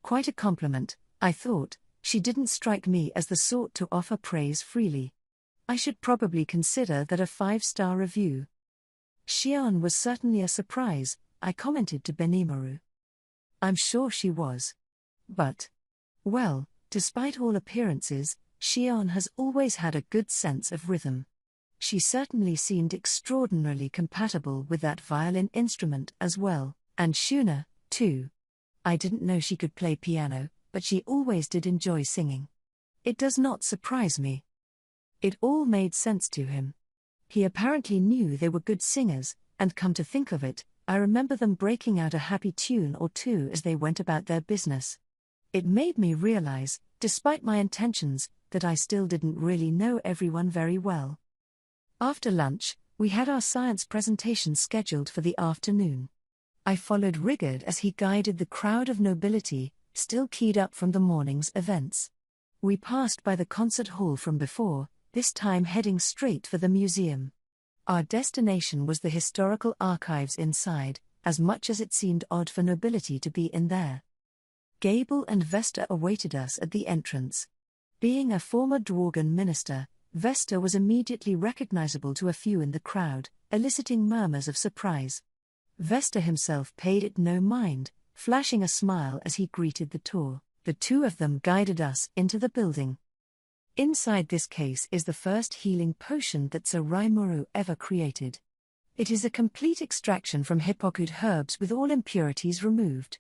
Quite a compliment, I thought. She didn't strike me as the sort to offer praise freely. I should probably consider that a 5-star review. Xion was certainly a surprise, I commented to Benimaru. I'm sure she was. But, well, despite all appearances, Xion has always had a good sense of rhythm. She certainly seemed extraordinarily compatible with that violin instrument as well, and Shuna, too. I didn't know she could play piano, but she always did enjoy singing. It does not surprise me. It all made sense to him. He apparently knew they were good singers, and come to think of it, I remember them breaking out a happy tune or two as they went about their business. It made me realize, despite my intentions, that I still didn't really know everyone very well. After lunch, we had our science presentation scheduled for the afternoon. I followed Rigard as he guided the crowd of nobility, still keyed up from the morning's events. We passed by the concert hall from before, this time heading straight for the museum. Our destination was the historical archives inside, as much as it seemed odd for nobility to be in there. Gable and Vesta awaited us at the entrance. Being a former Dworgen minister, Vesta was immediately recognizable to a few in the crowd, eliciting murmurs of surprise. Vesta himself paid it no mind, flashing a smile as he greeted the tour. The two of them guided us into the building. Inside this case is the first healing potion that Sir Rimuru ever created. It is a complete extraction from hippocute herbs with all impurities removed.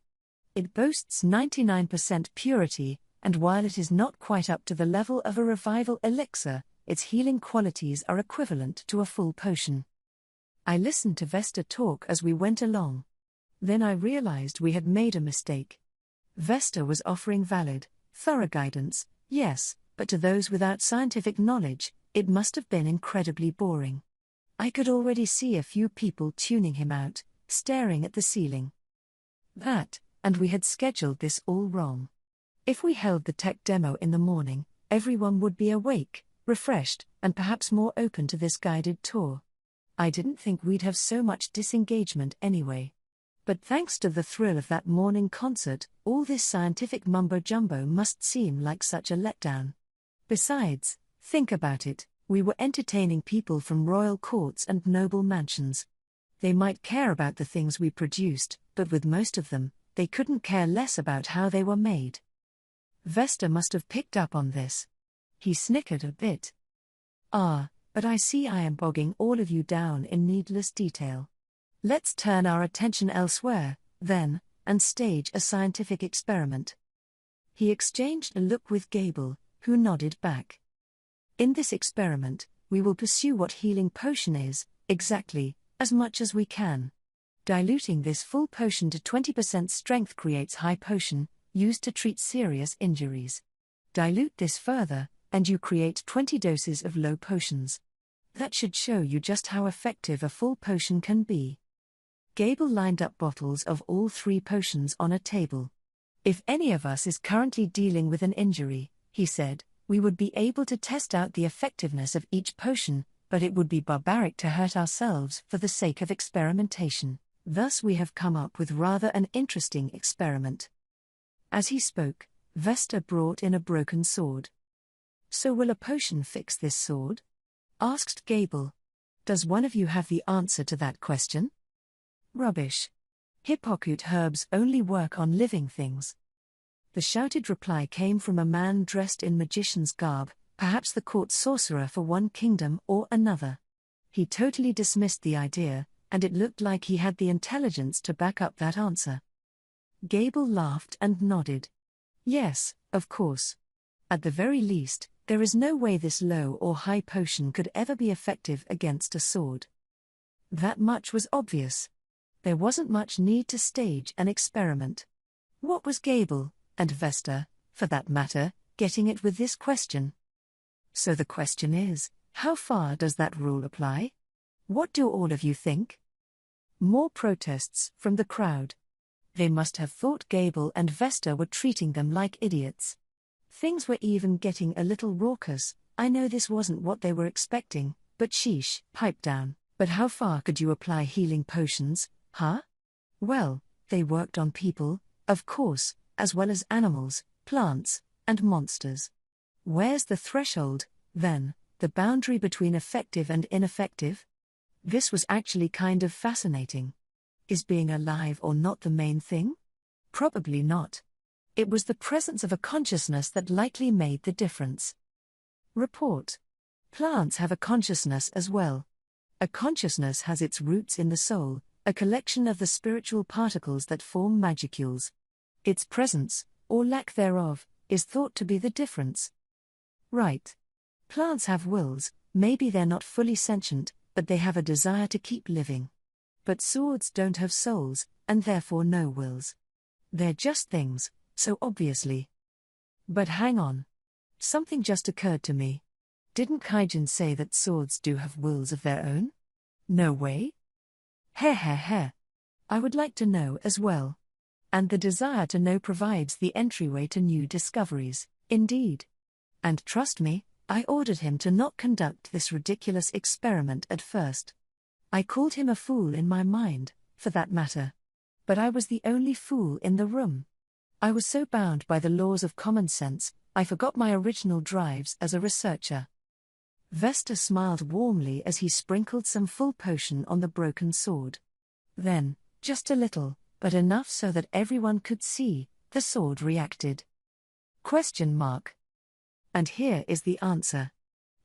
It boasts 99% purity, and while it is not quite up to the level of a revival elixir, its healing qualities are equivalent to a full potion. I listened to Vesta talk as we went along. Then I realized we had made a mistake. Vesta was offering valid, thorough guidance, yes, but to those without scientific knowledge, it must have been incredibly boring. I could already see a few people tuning him out, staring at the ceiling. And we had scheduled this all wrong. If we held the tech demo in the morning, everyone would be awake, refreshed, and perhaps more open to this guided tour. I didn't think we'd have so much disengagement anyway. But thanks to the thrill of that morning concert, all this scientific mumbo-jumbo must seem like such a letdown. Besides, think about it, we were entertaining people from royal courts and noble mansions. They might care about the things we produced, but with most of them, they couldn't care less about how they were made. Vesta must have picked up on this. He snickered a bit. But I see I am bogging all of you down in needless detail. Let's turn our attention elsewhere, then, and stage a scientific experiment. He exchanged a look with Gable, who nodded back. In this experiment, we will pursue what healing potion is, exactly, as much as we can. Diluting this full potion to 20% strength creates high potion, used to treat serious injuries. Dilute this further, and you create 20 doses of low potions. That should show you just how effective a full potion can be. Gable lined up bottles of all 3 potions on a table. If any of us is currently dealing with an injury, he said, we would be able to test out the effectiveness of each potion, but it would be barbaric to hurt ourselves for the sake of experimentation. Thus we have come up with rather an interesting experiment. As he spoke, Vesta brought in a broken sword. So will a potion fix this sword? Asked Gable. Does one of you have the answer to that question? Rubbish. Hippocute herbs only work on living things. The shouted reply came from a man dressed in magician's garb, perhaps the court sorcerer for one kingdom or another. He totally dismissed the idea, and it looked like he had the intelligence to back up that answer. Gable laughed and nodded. Yes, of course. At the very least, there is no way this low or high potion could ever be effective against a sword. That much was obvious. There wasn't much need to stage an experiment. What was Gable, and Vesta, for that matter, getting it with this question? So the question is, how far does that rule apply? What do all of you think? More protests from the crowd. They must have thought Gable and Vesta were treating them like idiots. Things were even getting a little raucous. I know this wasn't what they were expecting, but sheesh, pipe down. But how far could you apply healing potions, huh? Well, they worked on people, of course, as well as animals, plants, and monsters. Where's the threshold, then, the boundary between effective and ineffective? This was actually kind of fascinating. Is being alive or not the main thing? Probably not. It was the presence of a consciousness that likely made the difference. Report. Plants have a consciousness as well. A consciousness has its roots in the soul, a collection of the spiritual particles that form magicules. Its presence, or lack thereof, is thought to be the difference. Right. Plants have wills, maybe they're not fully sentient, but they have a desire to keep living. But swords don't have souls, and therefore no wills. They're just things, so obviously. But hang on. Something just occurred to me. Didn't Kaijin say that swords do have wills of their own? No way? Heh. I would like to know as well. And the desire to know provides the entryway to new discoveries, indeed. And trust me, I ordered him to not conduct this ridiculous experiment at first. I called him a fool in my mind, for that matter. But I was the only fool in the room. I was so bound by the laws of common sense, I forgot my original drives as a researcher. Vesta smiled warmly as he sprinkled some full potion on the broken sword. Then, just a little, but enough so that everyone could see, the sword reacted. ? And here is the answer.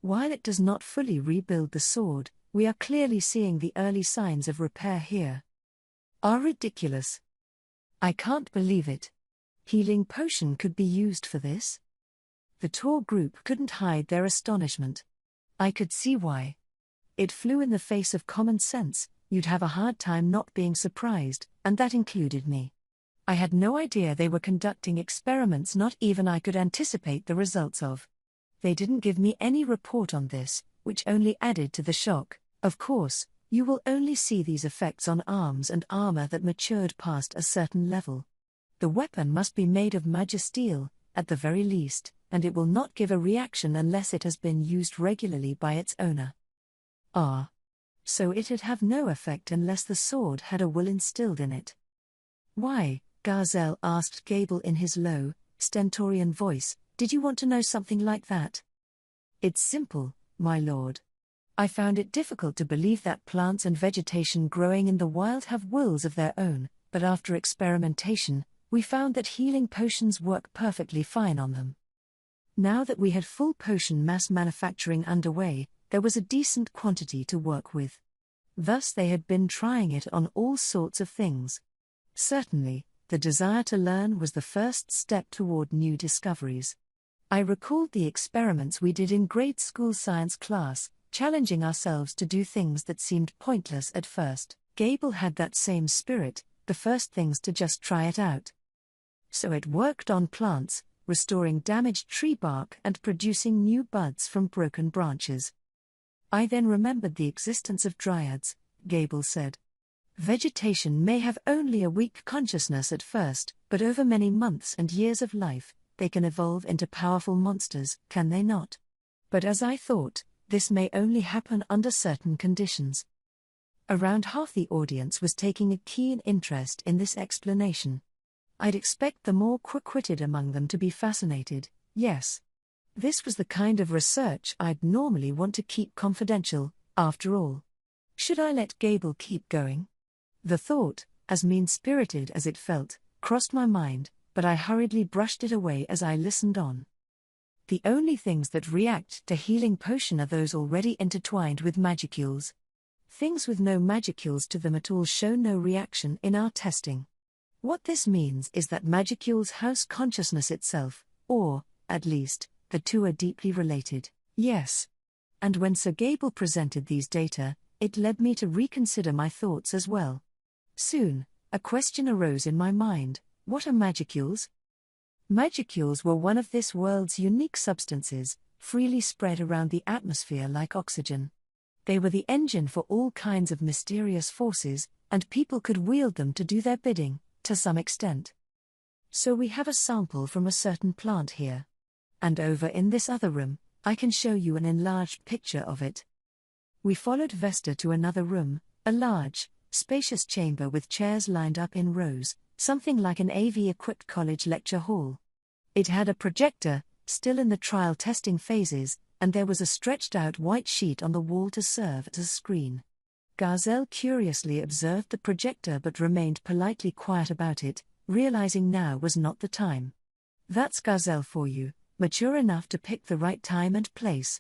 While it does not fully rebuild the sword, we are clearly seeing the early signs of repair here. Are ridiculous. I can't believe it. Healing potion could be used for this? The tour group couldn't hide their astonishment. I could see why. It flew in the face of common sense, you'd have a hard time not being surprised, and that included me. I had no idea they were conducting experiments not even I could anticipate the results of. They didn't give me any report on this, which only added to the shock. Of course, you will only see these effects on arms and armor that matured past a certain level. The weapon must be made of magisteel, at the very least, and it will not give a reaction unless it has been used regularly by its owner. So it'd have no effect unless the sword had a will instilled in it. Why, Garzel asked Gable in his low, stentorian voice, did you want to know something like that? It's simple, my lord. I found it difficult to believe that plants and vegetation growing in the wild have wills of their own, but after experimentation, we found that healing potions work perfectly fine on them. Now that we had full potion mass manufacturing underway, there was a decent quantity to work with. Thus they had been trying it on all sorts of things. Certainly, the desire to learn was the first step toward new discoveries. I recalled the experiments we did in grade school science class, challenging ourselves to do things that seemed pointless at first. Gable had that same spirit, the first things to just try it out. So it worked on plants, restoring damaged tree bark and producing new buds from broken branches. I then remembered the existence of dryads, Gable said. Vegetation may have only a weak consciousness at first, but over many months and years of life, they can evolve into powerful monsters, can they not? But as I thought, this may only happen under certain conditions. Around half the audience was taking a keen interest in this explanation. I'd expect the more quick-witted among them to be fascinated, yes. This was the kind of research I'd normally want to keep confidential, after all. Should I let Gable keep going? The thought, as mean-spirited as it felt, crossed my mind, but I hurriedly brushed it away as I listened on. The only things that react to healing potion are those already intertwined with magicules. Things with no magicules to them at all show no reaction in our testing. What this means is that magicules house consciousness itself, or, at least, the two are deeply related, yes. And when Sir Gable presented these data, it led me to reconsider my thoughts as well. Soon, a question arose in my mind: what are magicules? Magicules were one of this world's unique substances, freely spread around the atmosphere like oxygen. They were the engine for all kinds of mysterious forces, and people could wield them to do their bidding, to some extent. So we have a sample from a certain plant here. And over in this other room, I can show you an enlarged picture of it. We followed Vesta to another room, a large, spacious chamber with chairs lined up in rows, something like an AV-equipped college lecture hall. It had a projector, still in the trial testing phases, and there was a stretched-out white sheet on the wall to serve as a screen. Garzel curiously observed the projector but remained politely quiet about it, realizing now was not the time. That's Garzel for you, mature enough to pick the right time and place.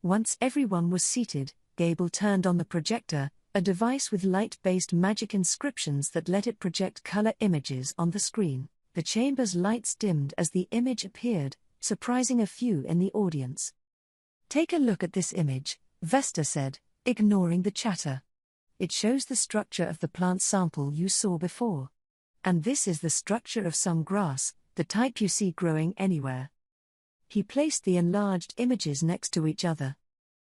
Once everyone was seated, Gable turned on the projector, a device with light-based magic inscriptions that let it project color images on the screen. The chamber's lights dimmed as the image appeared, surprising a few in the audience. Take a look at this image, Vesta said, ignoring the chatter. It shows the structure of the plant sample you saw before. And this is the structure of some grass, the type you see growing anywhere. He placed the enlarged images next to each other.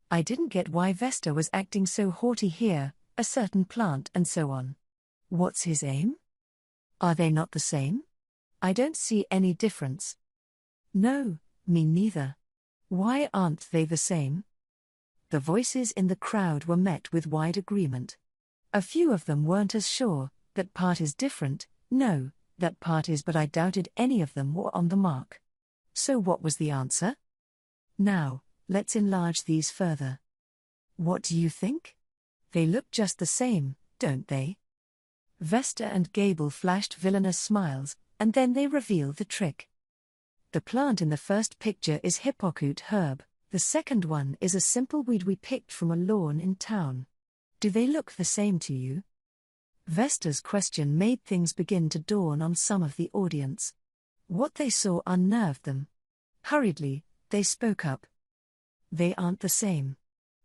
I didn't get why Vesta was acting so haughty here, a certain plant and so on. What's his aim? Are they not the same? I don't see any difference. No, me neither. Why aren't they the same? The voices in the crowd were met with wide agreement. A few of them weren't as sure, that part is different, no, that part is, but I doubted any of them were on the mark. So what was the answer? Now, let's enlarge these further. What do you think? They look just the same, don't they? Vesta and Gable flashed villainous smiles, and then they revealed the trick. The plant in the first picture is hippocute herb, the second one is a simple weed we picked from a lawn in town. Do they look the same to you? Vesta's question made things begin to dawn on some of the audience. What they saw unnerved them. Hurriedly, they spoke up. They aren't the same.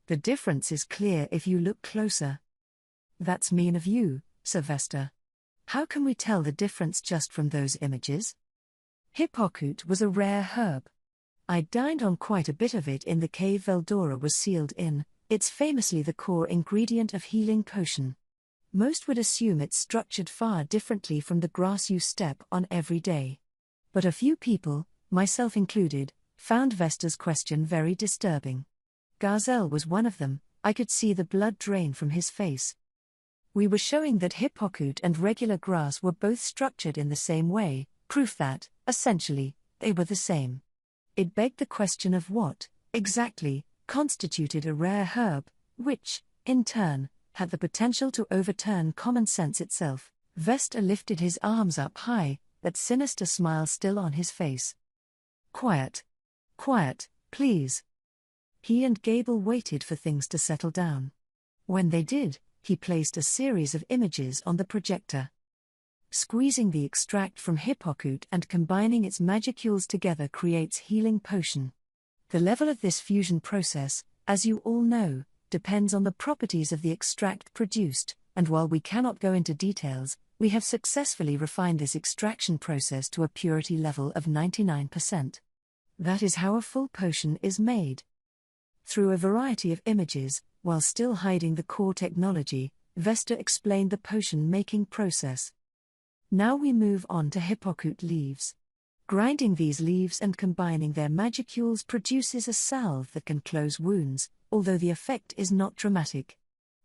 The difference is clear if you look closer. That's mean of you, Sir Vesta. How can we tell the difference just from those images? Hippocute was a rare herb. I dined on quite a bit of it in the cave Veldora was sealed in. It's famously the core ingredient of healing potion. Most would assume it's structured far differently from the grass you step on every day. But a few people, myself included, found Vesta's question very disturbing. Gazelle was one of them. I could see the blood drain from his face. We were showing that hippocute and regular grass were both structured in the same way, proof that, essentially, they were the same. It begged the question of what, exactly, constituted a rare herb, which, in turn, had the potential to overturn common sense itself. Vesta lifted his arms up high, that sinister smile still on his face. Quiet. Quiet, please. He and Gable waited for things to settle down. When they did, he placed a series of images on the projector. Squeezing the extract from hippocute and combining its magicules together creates healing potion. The level of this fusion process, as you all know, depends on the properties of the extract produced, and while we cannot go into details, we have successfully refined this extraction process to a purity level of 99%. That is how a full potion is made. Through a variety of images, while still hiding the core technology, Vesta explained the potion-making process. Now we move on to hippocute leaves. Grinding these leaves and combining their magicules produces a salve that can close wounds, although the effect is not dramatic.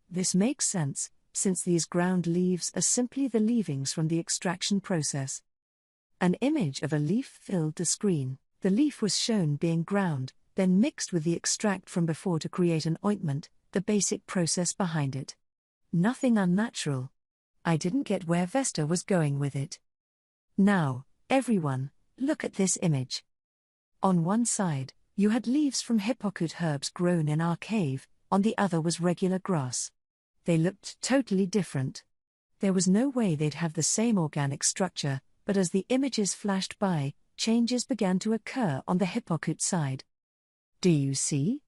This makes sense, since these ground leaves are simply the leavings from the extraction process. An image of a leaf filled the screen. The leaf was shown being ground, then mixed with the extract from before to create an ointment, the basic process behind it. Nothing unnatural. I didn't get where Vesta was going with it. Now, everyone, look at this image. On one side, you had leaves from hippocute herbs grown in our cave, on the other was regular grass. They looked totally different. There was no way they'd have the same organic structure, but as the images flashed by, changes began to occur on the hippocute side. Do you see?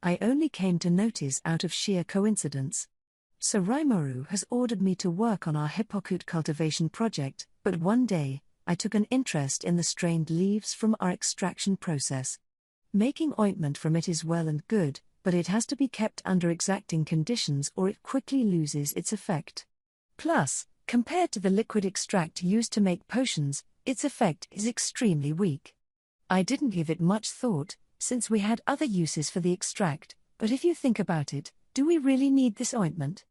I only came to notice out of sheer coincidence. Sir Rimuru has ordered me to work on our hippocute cultivation project, but one day, I took an interest in the strained leaves from our extraction process. Making ointment from it is well and good, but it has to be kept under exacting conditions or it quickly loses its effect. Plus, compared to the liquid extract used to make potions, its effect is extremely weak. I didn't give it much thought, since we had other uses for the extract, but if you think about it, do we really need this ointment?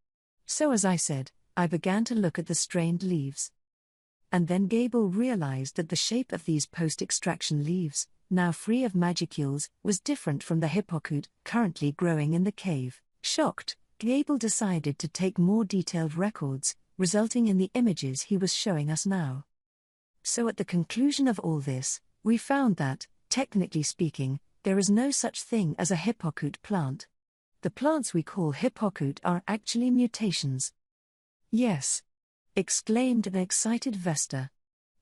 So as I said, I began to look at the strained leaves. And then Gable realized that the shape of these post-extraction leaves, now free of magicules, was different from the hippocute currently growing in the cave. Shocked, Gable decided to take more detailed records, resulting in the images he was showing us now. So at the conclusion of all this, we found that, technically speaking, there is no such thing as a hippocute plant. The plants we call hippocute are actually mutations. Yes! Exclaimed an excited Vesta.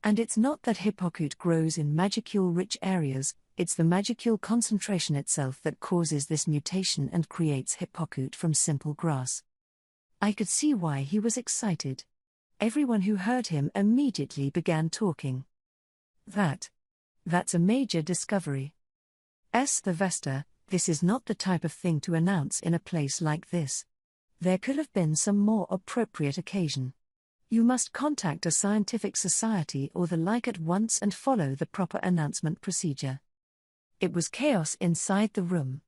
And it's not that hippocute grows in magicule-rich areas, It's the magicule concentration itself that causes this mutation and creates hippocute from simple grass. I could see why he was excited. Everyone who heard him immediately began talking. That's a major discovery. The Vesta, this is not the type of thing to announce in a place like this. There could have been some more appropriate occasion. You must contact a scientific society or the like at once and follow the proper announcement procedure. It was chaos inside the room.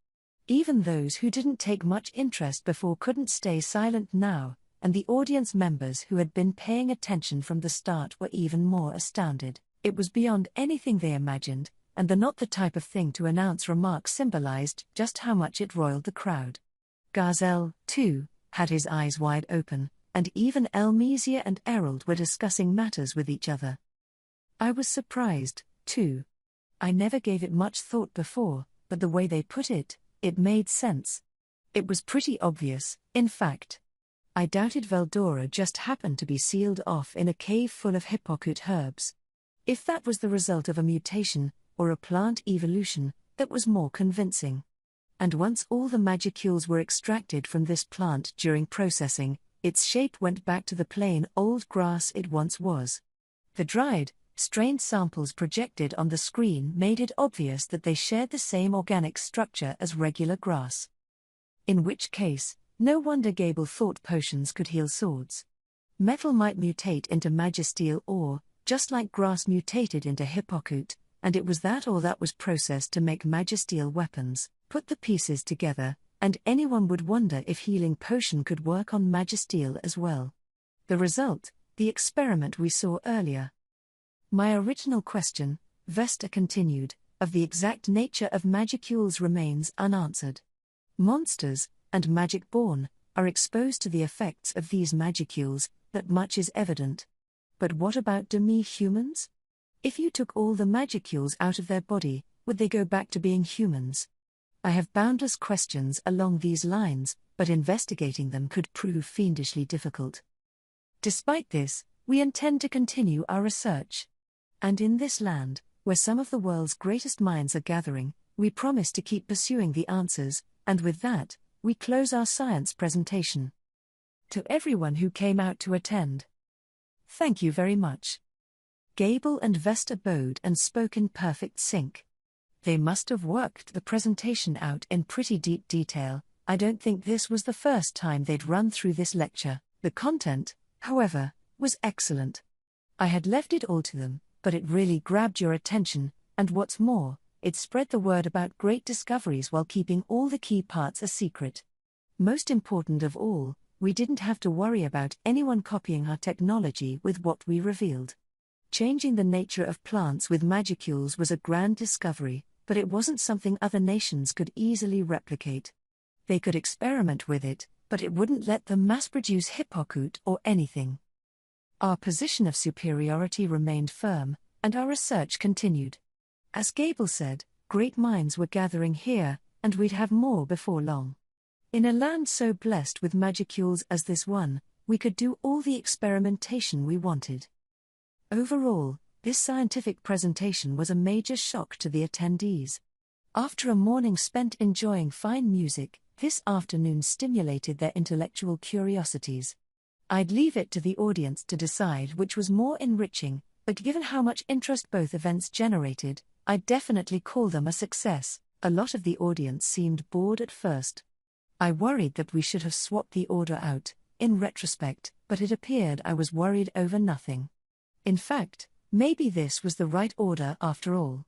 Even those who didn't take much interest before couldn't stay silent now, and the audience members who had been paying attention from the start were even more astounded. It was beyond anything they imagined, and the not the type of thing to announce remark symbolized just how much it roiled the crowd. Gazelle, too, had his eyes wide open, and even Elmesia and Errol were discussing matters with each other. I was surprised, too. I never gave it much thought before, but the way they put it, it made sense. It was pretty obvious, in fact. I doubted Veldora just happened to be sealed off in a cave full of hippocute herbs. If that was the result of a mutation, or a plant evolution, that was more convincing. And once all the magicules were extracted from this plant during processing, its shape went back to the plain old grass it once was. The dried, strained samples projected on the screen made it obvious that they shared the same organic structure as regular grass. In which case, no wonder Gable thought potions could heal swords. Metal might mutate into magisteel ore, just like grass mutated into hippocute, and it was that ore that was processed to make magisteel weapons. Put the pieces together, and anyone would wonder if healing potion could work on magisteel as well. The result, the experiment we saw earlier. My original question, Vesta continued, of the exact nature of magicules remains unanswered. Monsters, and magic-born, are exposed to the effects of these magicules, that much is evident. But what about demi-humans? If you took all the magicules out of their body, would they go back to being humans? I have boundless questions along these lines, but investigating them could prove fiendishly difficult. Despite this, we intend to continue our research. And in this land, where some of the world's greatest minds are gathering, we promise to keep pursuing the answers, and with that, we close our science presentation. To everyone who came out to attend, thank you very much. Gable and Vesta bowed and spoke in perfect sync. They must have worked the presentation out in pretty deep detail. I don't think this was the first time they'd run through this lecture. The content, however, was excellent. I had left it all to them, but it really grabbed your attention, and what's more, it spread the word about great discoveries while keeping all the key parts a secret. Most important of all, we didn't have to worry about anyone copying our technology with what we revealed. Changing the nature of plants with magicules was a grand discovery, but it wasn't something other nations could easily replicate. They could experiment with it, but it wouldn't let them mass-produce hippocute or anything. Our position of superiority remained firm, and our research continued. As Gable said, great minds were gathering here, and we'd have more before long. In a land so blessed with magicules as this one, we could do all the experimentation we wanted. Overall, this scientific presentation was a major shock to the attendees. After a morning spent enjoying fine music, this afternoon stimulated their intellectual curiosities. I'd leave it to the audience to decide which was more enriching, but given how much interest both events generated, I'd definitely call them a success. A lot of the audience seemed bored at first. I worried that we should have swapped the order out, in retrospect, but it appeared I was worried over nothing. In fact, maybe this was the right order after all.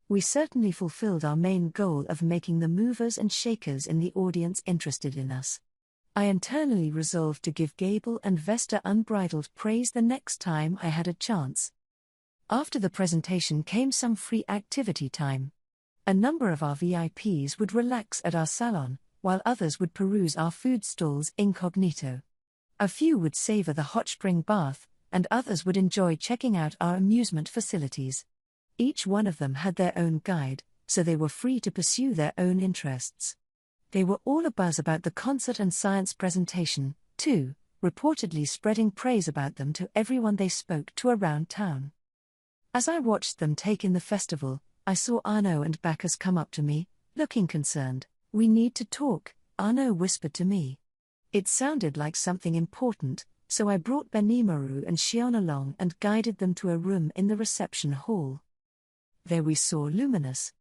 We certainly fulfilled our main goal of making the movers and shakers in the audience interested in us. I internally resolved to give Gable and Vesta unbridled praise the next time I had a chance. After the presentation came some free activity time. A number of our VIPs would relax at our salon, while others would peruse our food stalls incognito. A few would savor the hot spring bath, and others would enjoy checking out our amusement facilities. Each one of them had their own guide, so they were free to pursue their own interests. They were all abuzz about the concert and science presentation, too, reportedly spreading praise about them to everyone they spoke to around town. As I watched them take in the festival, I saw Arno and Bacchus come up to me, looking concerned. "We need to talk," Arno whispered to me. It sounded like something important, so I brought Benimaru and Shion along and guided them to a room in the reception hall. There we saw Luminous.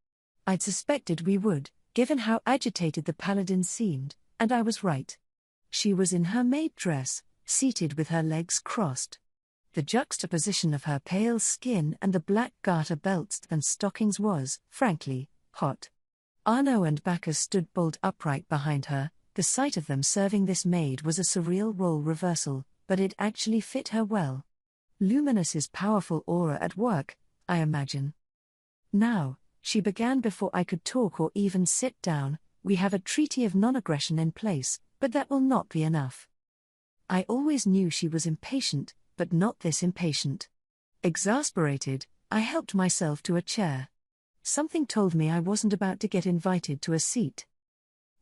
I'd suspected we would, given how agitated the paladin seemed, and I was right. She was in her maid dress, seated with her legs crossed. The juxtaposition of her pale skin and the black garter belts and stockings was, frankly, hot. Arno and Bacchus stood bolt upright behind her. The sight of them serving this maid was a surreal role reversal, but it actually fit her well. Luminous's powerful aura at work, I imagine. "Now," she began before I could talk or even sit down, "we have a treaty of non-aggression in place, but that will not be enough." I always knew she was impatient, but not this impatient. Exasperated, I helped myself to a chair. Something told me I wasn't about to get invited to a seat.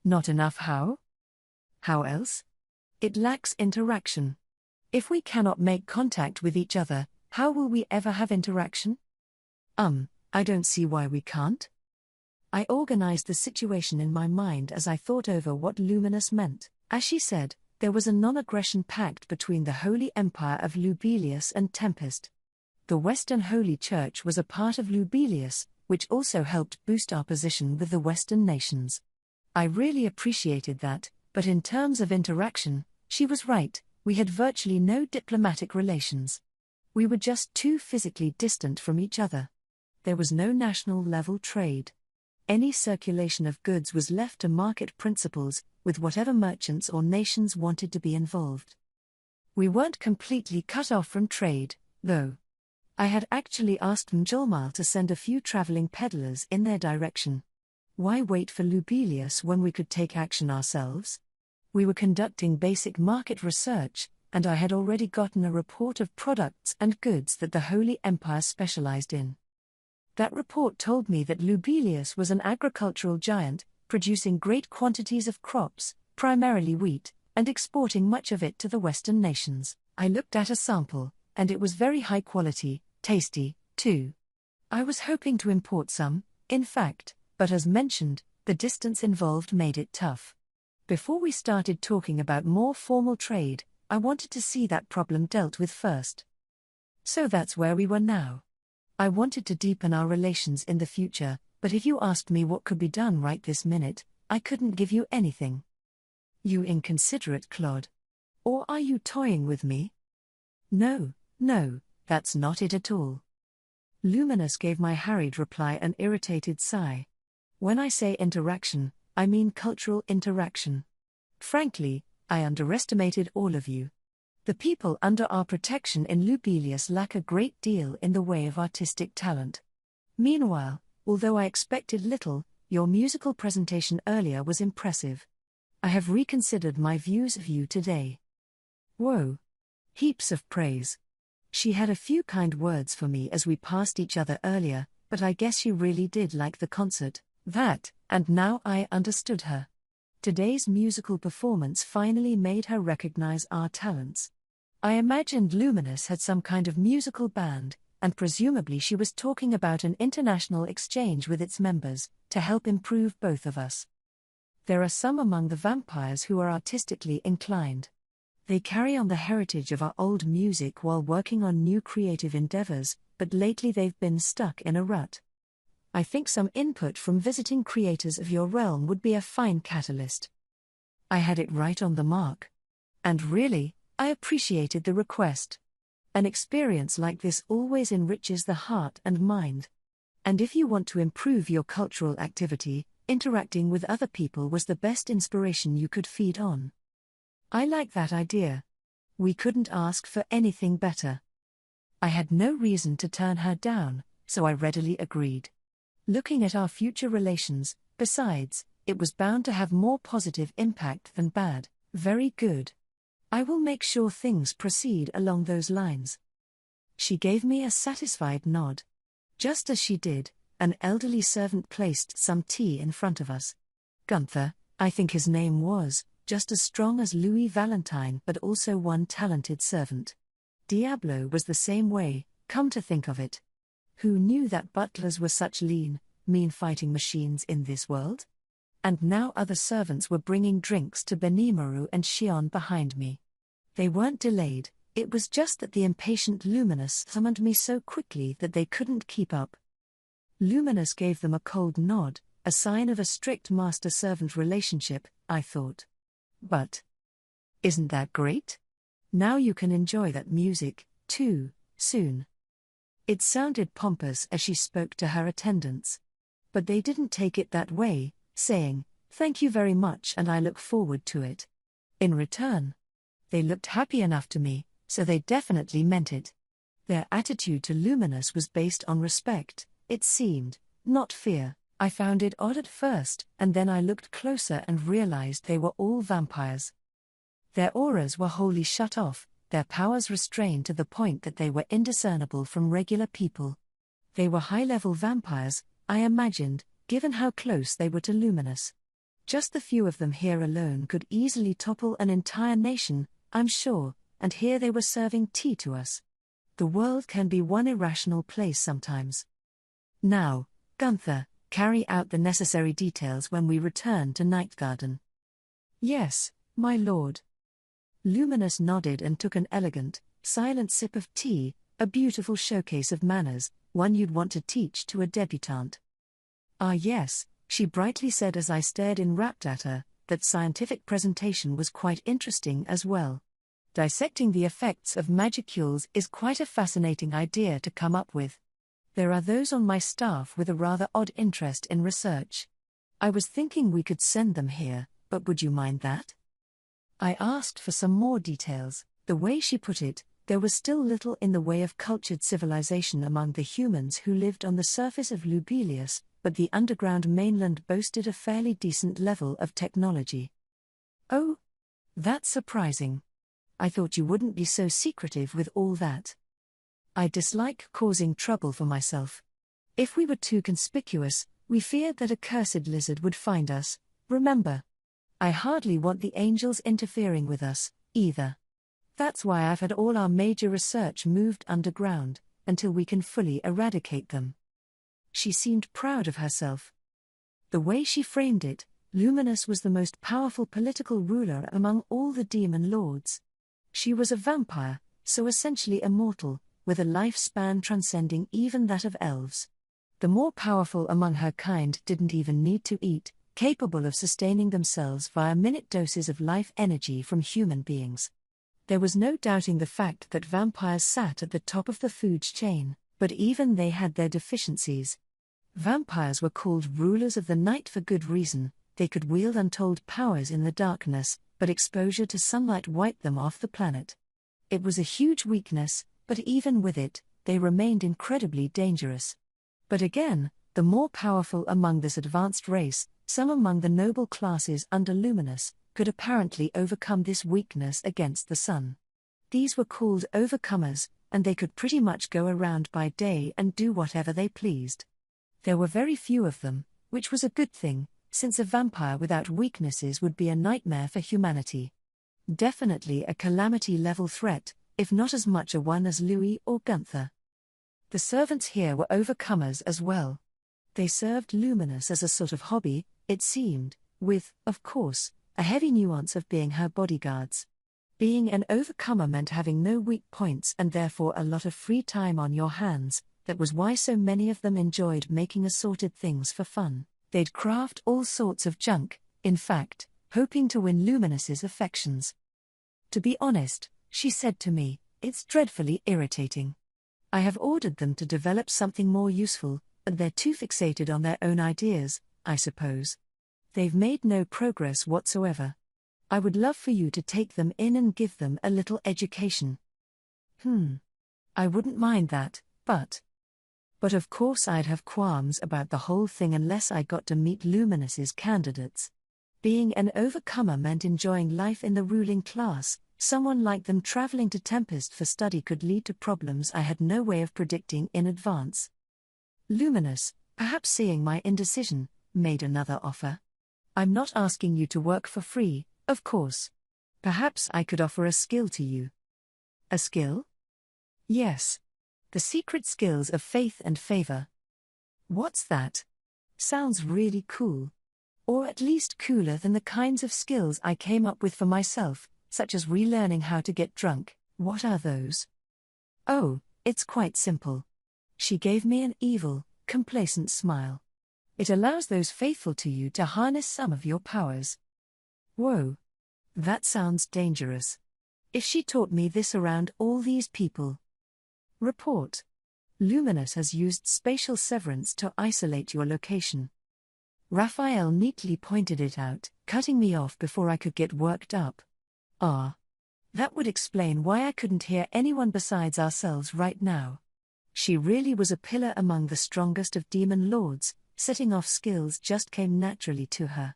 Not enough how? How else? It lacks interaction. If we cannot make contact with each other, how will we ever have interaction? I don't see why we can't. I organized the situation in my mind as I thought over what Luminous meant. As she said, there was a non-aggression pact between the Holy Empire of Lubelius and Tempest. The Western Holy Church was a part of Lubelius, which also helped boost our position with the Western nations. I really appreciated that, but in terms of interaction, she was right, we had virtually no diplomatic relations. We were just too physically distant from each other. There was no national-level trade. Any circulation of goods was left to market principles, with whatever merchants or nations wanted to be involved. We weren't completely cut off from trade, though. I had actually asked Mjolmal to send a few traveling peddlers in their direction. Why wait for Lubelius when we could take action ourselves? We were conducting basic market research, and I had already gotten a report of products and goods that the Holy Empire specialized in. That report told me that Lubelius was an agricultural giant, producing great quantities of crops, primarily wheat, and exporting much of it to the Western nations. I looked at a sample, and it was very high quality, tasty, too. I was hoping to import some, in fact, but as mentioned, the distance involved made it tough. Before we started talking about more formal trade, I wanted to see that problem dealt with first. So that's where we were now. I wanted to deepen our relations in the future, but if you asked me what could be done right this minute, I couldn't give you anything. You inconsiderate clod. Or are you toying with me? No, that's not it at all. Luminous gave my harried reply an irritated sigh. When I say interaction, I mean cultural interaction. Frankly, I underestimated all of you. The people under our protection in Lubelius lack a great deal in the way of artistic talent. Meanwhile, although I expected little, your musical presentation earlier was impressive. I have reconsidered my views of you today. Whoa. Heaps of praise. She had a few kind words for me as we passed each other earlier, but I guess she really did like the concert. And now I understood her. Today's musical performance finally made her recognize our talents. I imagined Luminous had some kind of musical band, and presumably she was talking about an international exchange with its members, to help improve both of us. There are some among the vampires who are artistically inclined. They carry on the heritage of our old music while working on new creative endeavors, but lately they've been stuck in a rut. I think some input from visiting creators of your realm would be a fine catalyst. I had it right on the mark. And really, I appreciated the request. An experience like this always enriches the heart and mind. And if you want to improve your cultural activity, interacting with other people was the best inspiration you could feed on. I like that idea. We couldn't ask for anything better. I had no reason to turn her down, so I readily agreed. Looking at our future relations, besides, it was bound to have more positive impact than bad. Very good. I will make sure things proceed along those lines. She gave me a satisfied nod. Just as she did, an elderly servant placed some tea in front of us. Gunther, I think his name was, just as strong as Louis Valentine but also one talented servant. Diablo was the same way, come to think of it. Who knew that butlers were such lean, mean fighting machines in this world? And now other servants were bringing drinks to Benimaru and Shion behind me. They weren't delayed, it was just that the impatient Luminous summoned me so quickly that they couldn't keep up. Luminous gave them a cold nod, a sign of a strict master-servant relationship, I thought. But isn't that great? Now you can enjoy that music, too, soon. It sounded pompous as she spoke to her attendants. But they didn't take it that way, saying, "Thank you very much and I look forward to it." In return, they looked happy enough to me, so they definitely meant it. Their attitude to Luminous was based on respect, it seemed, not fear. I found it odd at first, and then I looked closer and realized they were all vampires. Their auras were wholly shut off, their powers restrained to the point that they were indiscernible from regular people. They were high-level vampires, I imagined, given how close they were to Luminous. Just the few of them here alone could easily topple an entire nation, I'm sure, and here they were serving tea to us. The world can be one irrational place sometimes. Now, Gunther, carry out the necessary details when we return to Nightgarden. Yes, my lord. Luminous nodded and took an elegant, silent sip of tea, a beautiful showcase of manners, one you'd want to teach to a debutante. Ah yes, she brightly said as I stared enrapt at her, that scientific presentation was quite interesting as well. Dissecting the effects of magicules is quite a fascinating idea to come up with. There are those on my staff with a rather odd interest in research. I was thinking we could send them here, but would you mind that? I asked for some more details. The way she put it, there was still little in the way of cultured civilization among the humans who lived on the surface of Lubelius, but the underground mainland boasted a fairly decent level of technology. Oh, that's surprising. I thought you wouldn't be so secretive with all that. I dislike causing trouble for myself. If we were too conspicuous, we feared that a cursed lizard would find us, remember. I hardly want the angels interfering with us, either. That's why I've had all our major research moved underground, until we can fully eradicate them. She seemed proud of herself. The way she framed it, Luminous was the most powerful political ruler among all the demon lords. She was a vampire, so essentially immortal, with a lifespan transcending even that of elves. The more powerful among her kind didn't even need to eat, capable of sustaining themselves via minute doses of life energy from human beings. There was no doubting the fact that vampires sat at the top of the food chain, but even they had their deficiencies. Vampires were called rulers of the night for good reason. They could wield untold powers in the darkness, but exposure to sunlight wiped them off the planet. It was a huge weakness, but even with it, they remained incredibly dangerous. But again, the more powerful among this advanced race, some among the noble classes under Luminous, could apparently overcome this weakness against the sun. These were called overcomers, and they could pretty much go around by day and do whatever they pleased. There were very few of them, which was a good thing, since a vampire without weaknesses would be a nightmare for humanity. Definitely a calamity-level threat, if not as much a one as Louis or Gunther. The servants here were overcomers as well. They served Luminous as a sort of hobby, it seemed, with, of course, a heavy nuance of being her bodyguards. Being an overcomer meant having no weak points and therefore a lot of free time on your hands. That was why so many of them enjoyed making assorted things for fun. They'd craft all sorts of junk, in fact, hoping to win Luminous's affections. To be honest, she said to me, it's dreadfully irritating. I have ordered them to develop something more useful, but they're too fixated on their own ideas, I suppose. They've made no progress whatsoever. I would love for you to take them in and give them a little education. I wouldn't mind that, but of course I'd have qualms about the whole thing unless I got to meet Luminous's candidates. Being an overcomer meant enjoying life in the ruling class. Someone like them traveling to Tempest for study could lead to problems I had no way of predicting in advance. Luminous, perhaps seeing my indecision, made another offer. I'm not asking you to work for free, of course. Perhaps I could offer a skill to you. A skill? Yes. The secret skills of faith and favor. What's that? Sounds really cool. Or at least cooler than the kinds of skills I came up with for myself, such as relearning how to get drunk. What are those? Oh, it's quite simple. She gave me an evil, complacent smile. It allows those faithful to you to harness some of your powers. Whoa. That sounds dangerous. If she taught me this around all these people. Report. Luminous has used spatial severance to isolate your location. Raphael neatly pointed it out, cutting me off before I could get worked up. That would explain why I couldn't hear anyone besides ourselves right now. She really was a pillar among the strongest of demon lords, setting off skills just came naturally to her.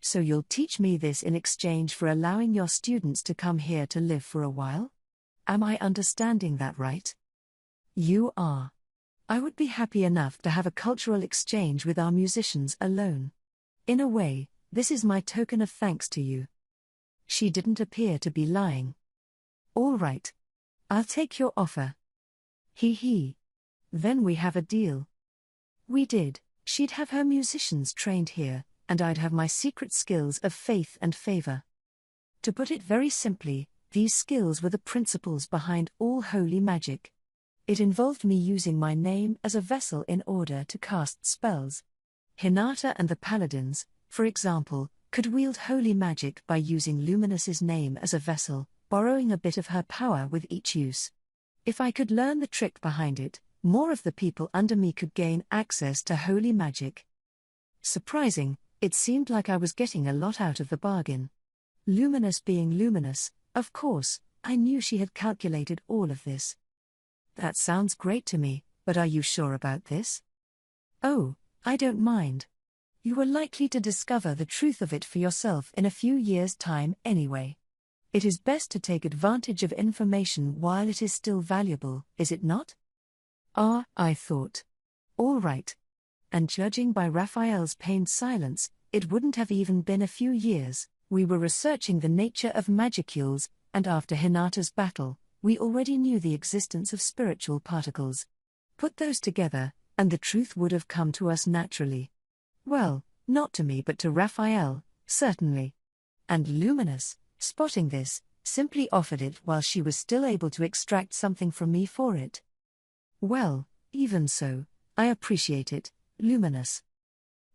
So you'll teach me this in exchange for allowing your students to come here to live for a while? Am I understanding that right? You are. I would be happy enough to have a cultural exchange with our musicians alone. In a way, this is my token of thanks to you. She didn't appear to be lying. All right. I'll take your offer. He. Then we have a deal. We did. She'd have her musicians trained here, and I'd have my secret skills of faith and favor. To put it very simply, these skills were the principles behind all holy magic. It involved me using my name as a vessel in order to cast spells. Hinata and the paladins, for example, could wield holy magic by using Luminous's name as a vessel, borrowing a bit of her power with each use. If I could learn the trick behind it, more of the people under me could gain access to holy magic. Surprising, it seemed like I was getting a lot out of the bargain. Luminous being luminous, of course, I knew she had calculated all of this. That sounds great to me, but are you sure about this? Oh, I don't mind. You are likely to discover the truth of it for yourself in a few years' time anyway. It is best to take advantage of information while it is still valuable, is it not? I thought. All right. And judging by Raphael's pained silence, it wouldn't have even been a few years. We were researching the nature of magicules, and after Hinata's battle, we already knew the existence of spiritual particles. Put those together, and the truth would have come to us naturally. Well, not to me but to Raphael, certainly. And Luminous, spotting this, simply offered it while she was still able to extract something from me for it. Well, even so, I appreciate it, Luminous.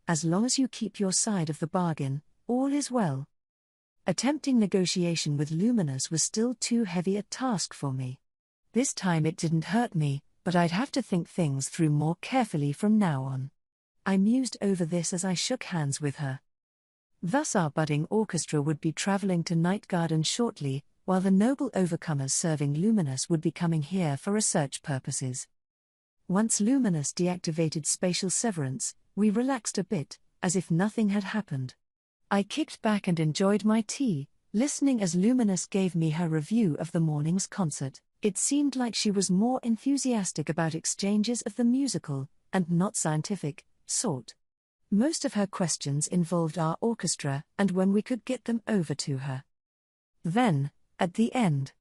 As long as you keep your side of the bargain, all is well. Attempting negotiation with Luminous was still too heavy a task for me. This time it didn't hurt me, but I'd have to think things through more carefully from now on. I mused over this as I shook hands with her. Thus our budding orchestra would be traveling to Night Garden shortly, while the noble overcomers serving Luminous would be coming here for research purposes. Once Luminous deactivated spatial severance, we relaxed a bit, as if nothing had happened. I kicked back and enjoyed my tea, listening as Luminous gave me her review of the morning's concert. It seemed like she was more enthusiastic about exchanges of the musical, and not scientific, sort. Most of her questions involved our orchestra and when we could get them over to her. Then, at the end.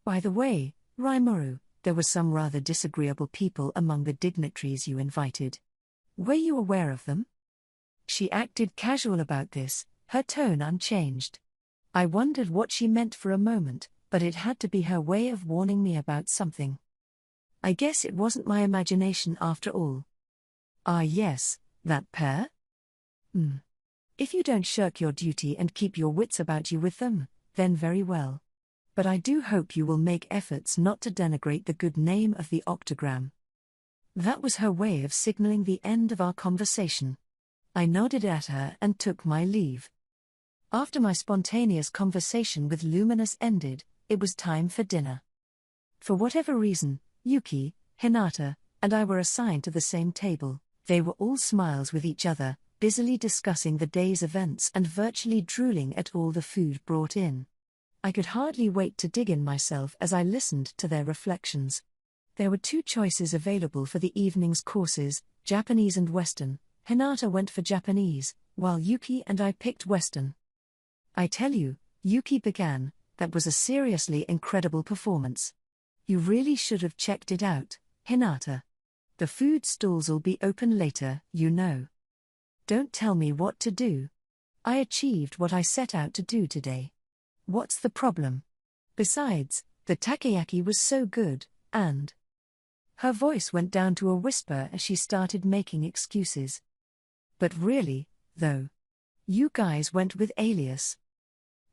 By the way, Rimuru, there were some rather disagreeable people among the dignitaries you invited. Were you aware of them? She acted casual about this, her tone unchanged. I wondered what she meant for a moment, but it had to be her way of warning me about something. I guess it wasn't my imagination after all. Ah yes, that pair? If you don't shirk your duty and keep your wits about you with them, then very well. But I do hope you will make efforts not to denigrate the good name of the octagram. That was her way of signaling the end of our conversation. I nodded at her and took my leave. After my spontaneous conversation with Luminous ended, it was time for dinner. For whatever reason, Yuki, Hinata, and I were assigned to the same table. They were all smiles with each other, busily discussing the day's events and virtually drooling at all the food brought in. I could hardly wait to dig in myself as I listened to their reflections. There were 2 choices available for the evening's courses, Japanese and Western. Hinata went for Japanese, while Yuki and I picked Western. I tell you, Yuki began, that was a seriously incredible performance. You really should have checked it out, Hinata. The food stalls'll be open later, you know. Don't tell me what to do. I achieved what I set out to do today. What's the problem? Besides, the takoyaki was so good, and... Her voice went down to a whisper as she started making excuses. But really, though. You guys went with Alias.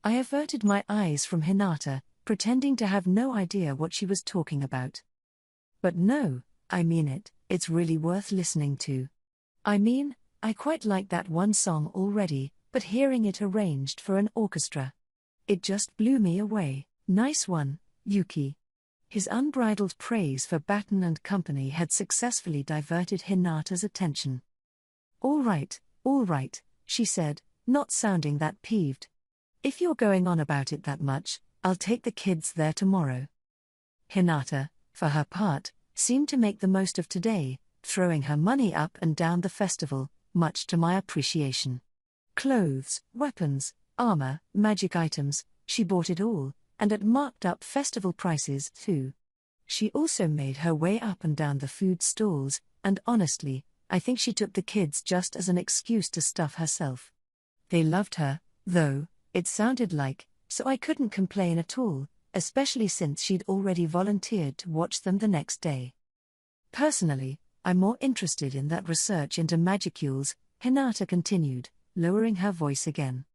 I averted my eyes from Hinata, pretending to have no idea what she was talking about. But no, I mean it, it's really worth listening to. I mean, I quite like that one song already, but hearing it arranged for an orchestra. It just blew me away. Nice one, Yuki. His unbridled praise for Batten and Company had successfully diverted Hinata's attention. All right, she said, not sounding that peeved. If you're going on about it that much, I'll take the kids there tomorrow. Hinata, for her part, seemed to make the most of today, throwing her money up and down the festival, much to my appreciation. Clothes, weapons, armor, magic items, she bought it all, and at marked-up festival prices, too. She also made her way up and down the food stalls, and honestly, I think she took the kids just as an excuse to stuff herself. They loved her, though, it sounded like, so I couldn't complain at all, especially since she'd already volunteered to watch them the next day. Personally, I'm more interested in that research into magicules, Hinata continued, lowering her voice again.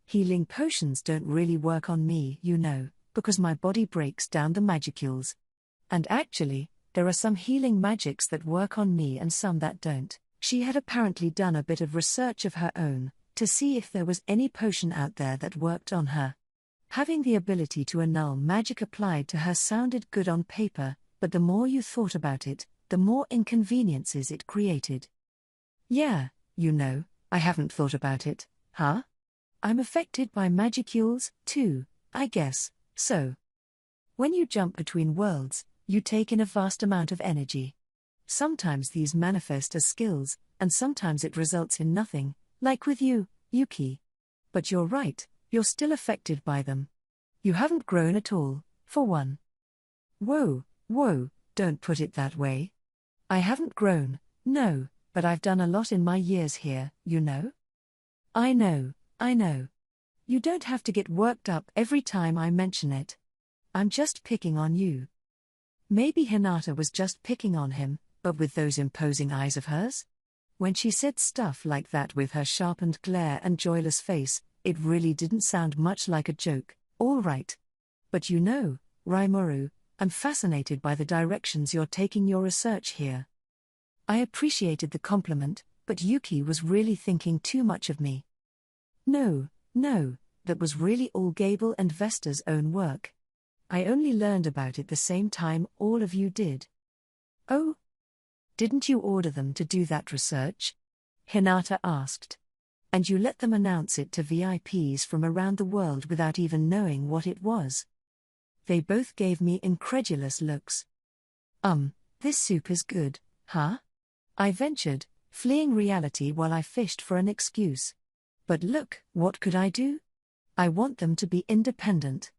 Healing potions don't really work on me, you know, because my body breaks down the magicules. And actually, there are some healing magics that work on me and some that don't. She had apparently done a bit of research of her own, to see if there was any potion out there that worked on her. Having the ability to annul magic applied to her sounded good on paper, but the more you thought about it, the more inconveniences it created. Yeah, you know, I haven't thought about it, huh? I'm affected by magicules, too, I guess, so. When you jump between worlds, you take in a vast amount of energy. Sometimes these manifest as skills, and sometimes it results in nothing, like with you, Yuki. But you're right, you're still affected by them. You haven't grown at all, for one. Whoa, don't put it that way. I haven't grown, no, but I've done a lot in my years here, you know? I know. You don't have to get worked up every time I mention it. I'm just picking on you. Maybe Hinata was just picking on him, but with those imposing eyes of hers? When she said stuff like that with her sharpened glare and joyless face, it really didn't sound much like a joke, all right. But you know, Rimuru, I'm fascinated by the directions you're taking your research here. I appreciated the compliment, but Yuki was really thinking too much of me. No, that was really all Gable and Vesta's own work. I only learned about it the same time all of you did. Oh? Didn't you order them to do that research? Hinata asked. And you let them announce it to VIPs from around the world without even knowing what it was? They both gave me incredulous looks. This soup is good, huh? I ventured, fleeing reality while I fished for an excuse. But look, what could I do? I want them to be independent.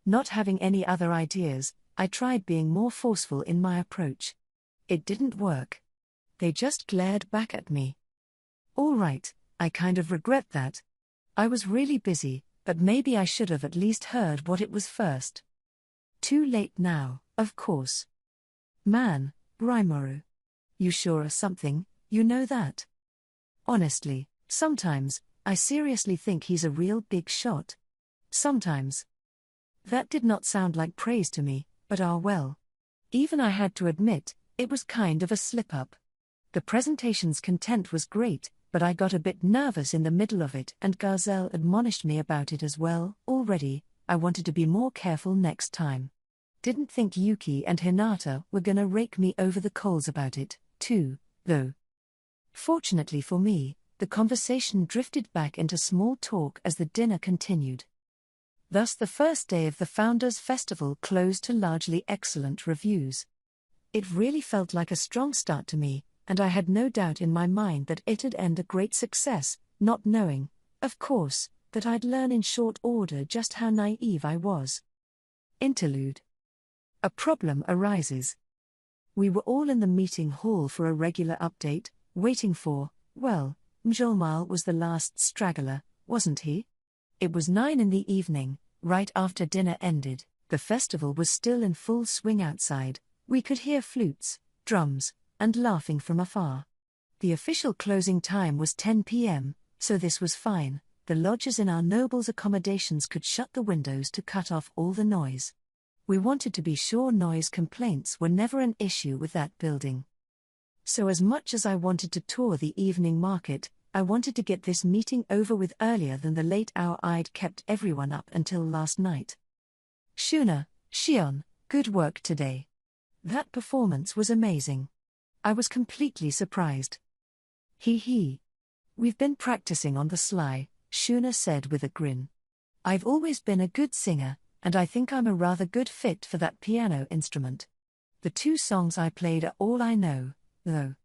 Not having any other ideas, I tried being more forceful in my approach. It didn't work. They just glared back at me. All right, I kind of regret that. I was really busy, but maybe I should have at least heard what it was first. Too late now, of course. Man, Rimuru. You sure are something, you know that? Honestly, sometimes, I seriously think he's a real big shot. Sometimes. That did not sound like praise to me, but well. Even I had to admit, it was kind of a slip-up. The presentation's content was great, but I got a bit nervous in the middle of it and Gazelle admonished me about it as well, already. I wanted to be more careful next time. Didn't think Yuki and Hinata were gonna rake me over the coals about it, too, though. Fortunately for me, the conversation drifted back into small talk as the dinner continued. Thus the first day of the Founders' Festival closed to largely excellent reviews. It really felt like a strong start to me, and I had no doubt in my mind that it'd end a great success, not knowing, of course, that I'd learn in short order just how naive I was. Interlude. A problem arises. We were all in the meeting hall for a regular update, waiting for, well, Mjolmal was the last straggler, wasn't he? It was 9 in the evening, right after dinner ended. The festival was still in full swing outside. We could hear flutes, drums, and laughing from afar. The official closing time was 10 p.m., so this was fine. The lodgers in our nobles' accommodations could shut the windows to cut off all the noise. We wanted to be sure noise complaints were never an issue with that building. So as much as I wanted to tour the evening market, I wanted to get this meeting over with earlier than the late hour I'd kept everyone up until last night. Shuna, Shion, good work today. That performance was amazing. I was completely surprised. Hee. We've been practicing on the sly, Shuna said with a grin. I've always been a good singer, and I think I'm a rather good fit for that piano instrument. The 2 songs I played are all I know, though.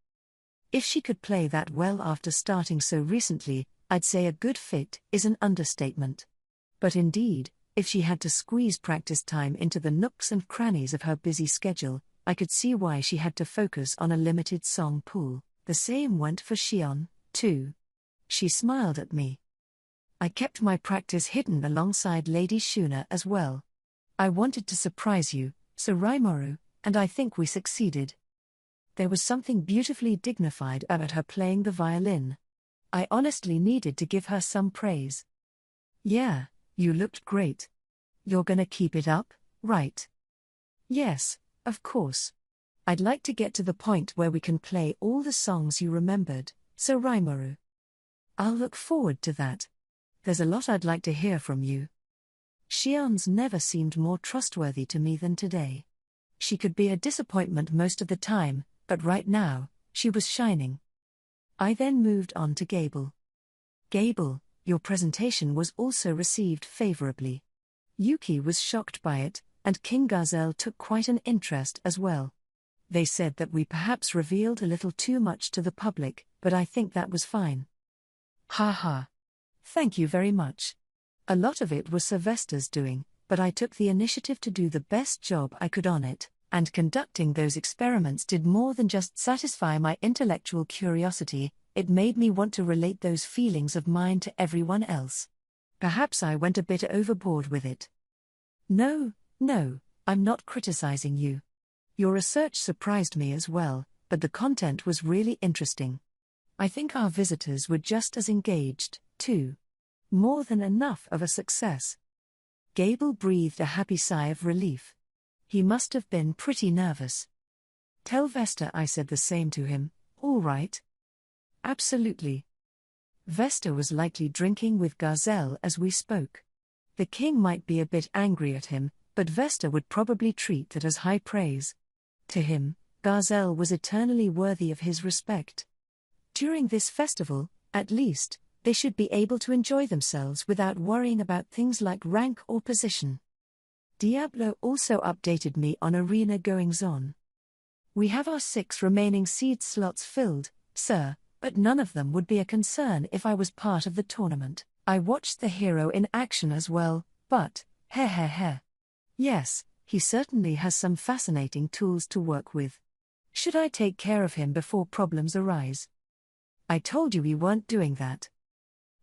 If she could play that well after starting so recently, I'd say a good fit is an understatement. But indeed, if she had to squeeze practice time into the nooks and crannies of her busy schedule, I could see why she had to focus on a limited song pool. The same went for Shion, too. She smiled at me. I kept my practice hidden alongside Lady Shuna as well. I wanted to surprise you, Sir Raimoru, and I think we succeeded. There was something beautifully dignified about her playing the violin. I honestly needed to give her some praise. Yeah, you looked great. You're gonna keep it up, right? Yes, of course. I'd like to get to the point where we can play all the songs you remembered, Sir Raimoru. I'll look forward to that. There's a lot I'd like to hear from you. Shion's never seemed more trustworthy to me than today. She could be a disappointment most of the time, but right now, she was shining. I then moved on to Gable. Gable, your presentation was also received favorably. Yuki was shocked by it, and King Gazelle took quite an interest as well. They said that we perhaps revealed a little too much to the public, but I think that was fine. Haha. Thank you very much. A lot of it was Sylvester's doing, but I took the initiative to do the best job I could on it, and conducting those experiments did more than just satisfy my intellectual curiosity, it made me want to relate those feelings of mine to everyone else. Perhaps I went a bit overboard with it. No, I'm not criticizing you. Your research surprised me as well, but the content was really interesting. I think our visitors were just as engaged, too. More than enough of a success. Gable breathed a happy sigh of relief. He must have been pretty nervous. Tell Vesta I said the same to him, all right? Absolutely. Vesta was likely drinking with Gazelle as we spoke. The king might be a bit angry at him, but Vesta would probably treat that as high praise. To him, Gazelle was eternally worthy of his respect. During this festival, at least, they should be able to enjoy themselves without worrying about things like rank or position. Diablo also updated me on arena goings-on. We have our 6 remaining seed slots filled, sir, but none of them would be a concern if I was part of the tournament. I watched the hero in action as well, but, yes, he certainly has some fascinating tools to work with. Should I take care of him before problems arise? I told you we weren't doing that.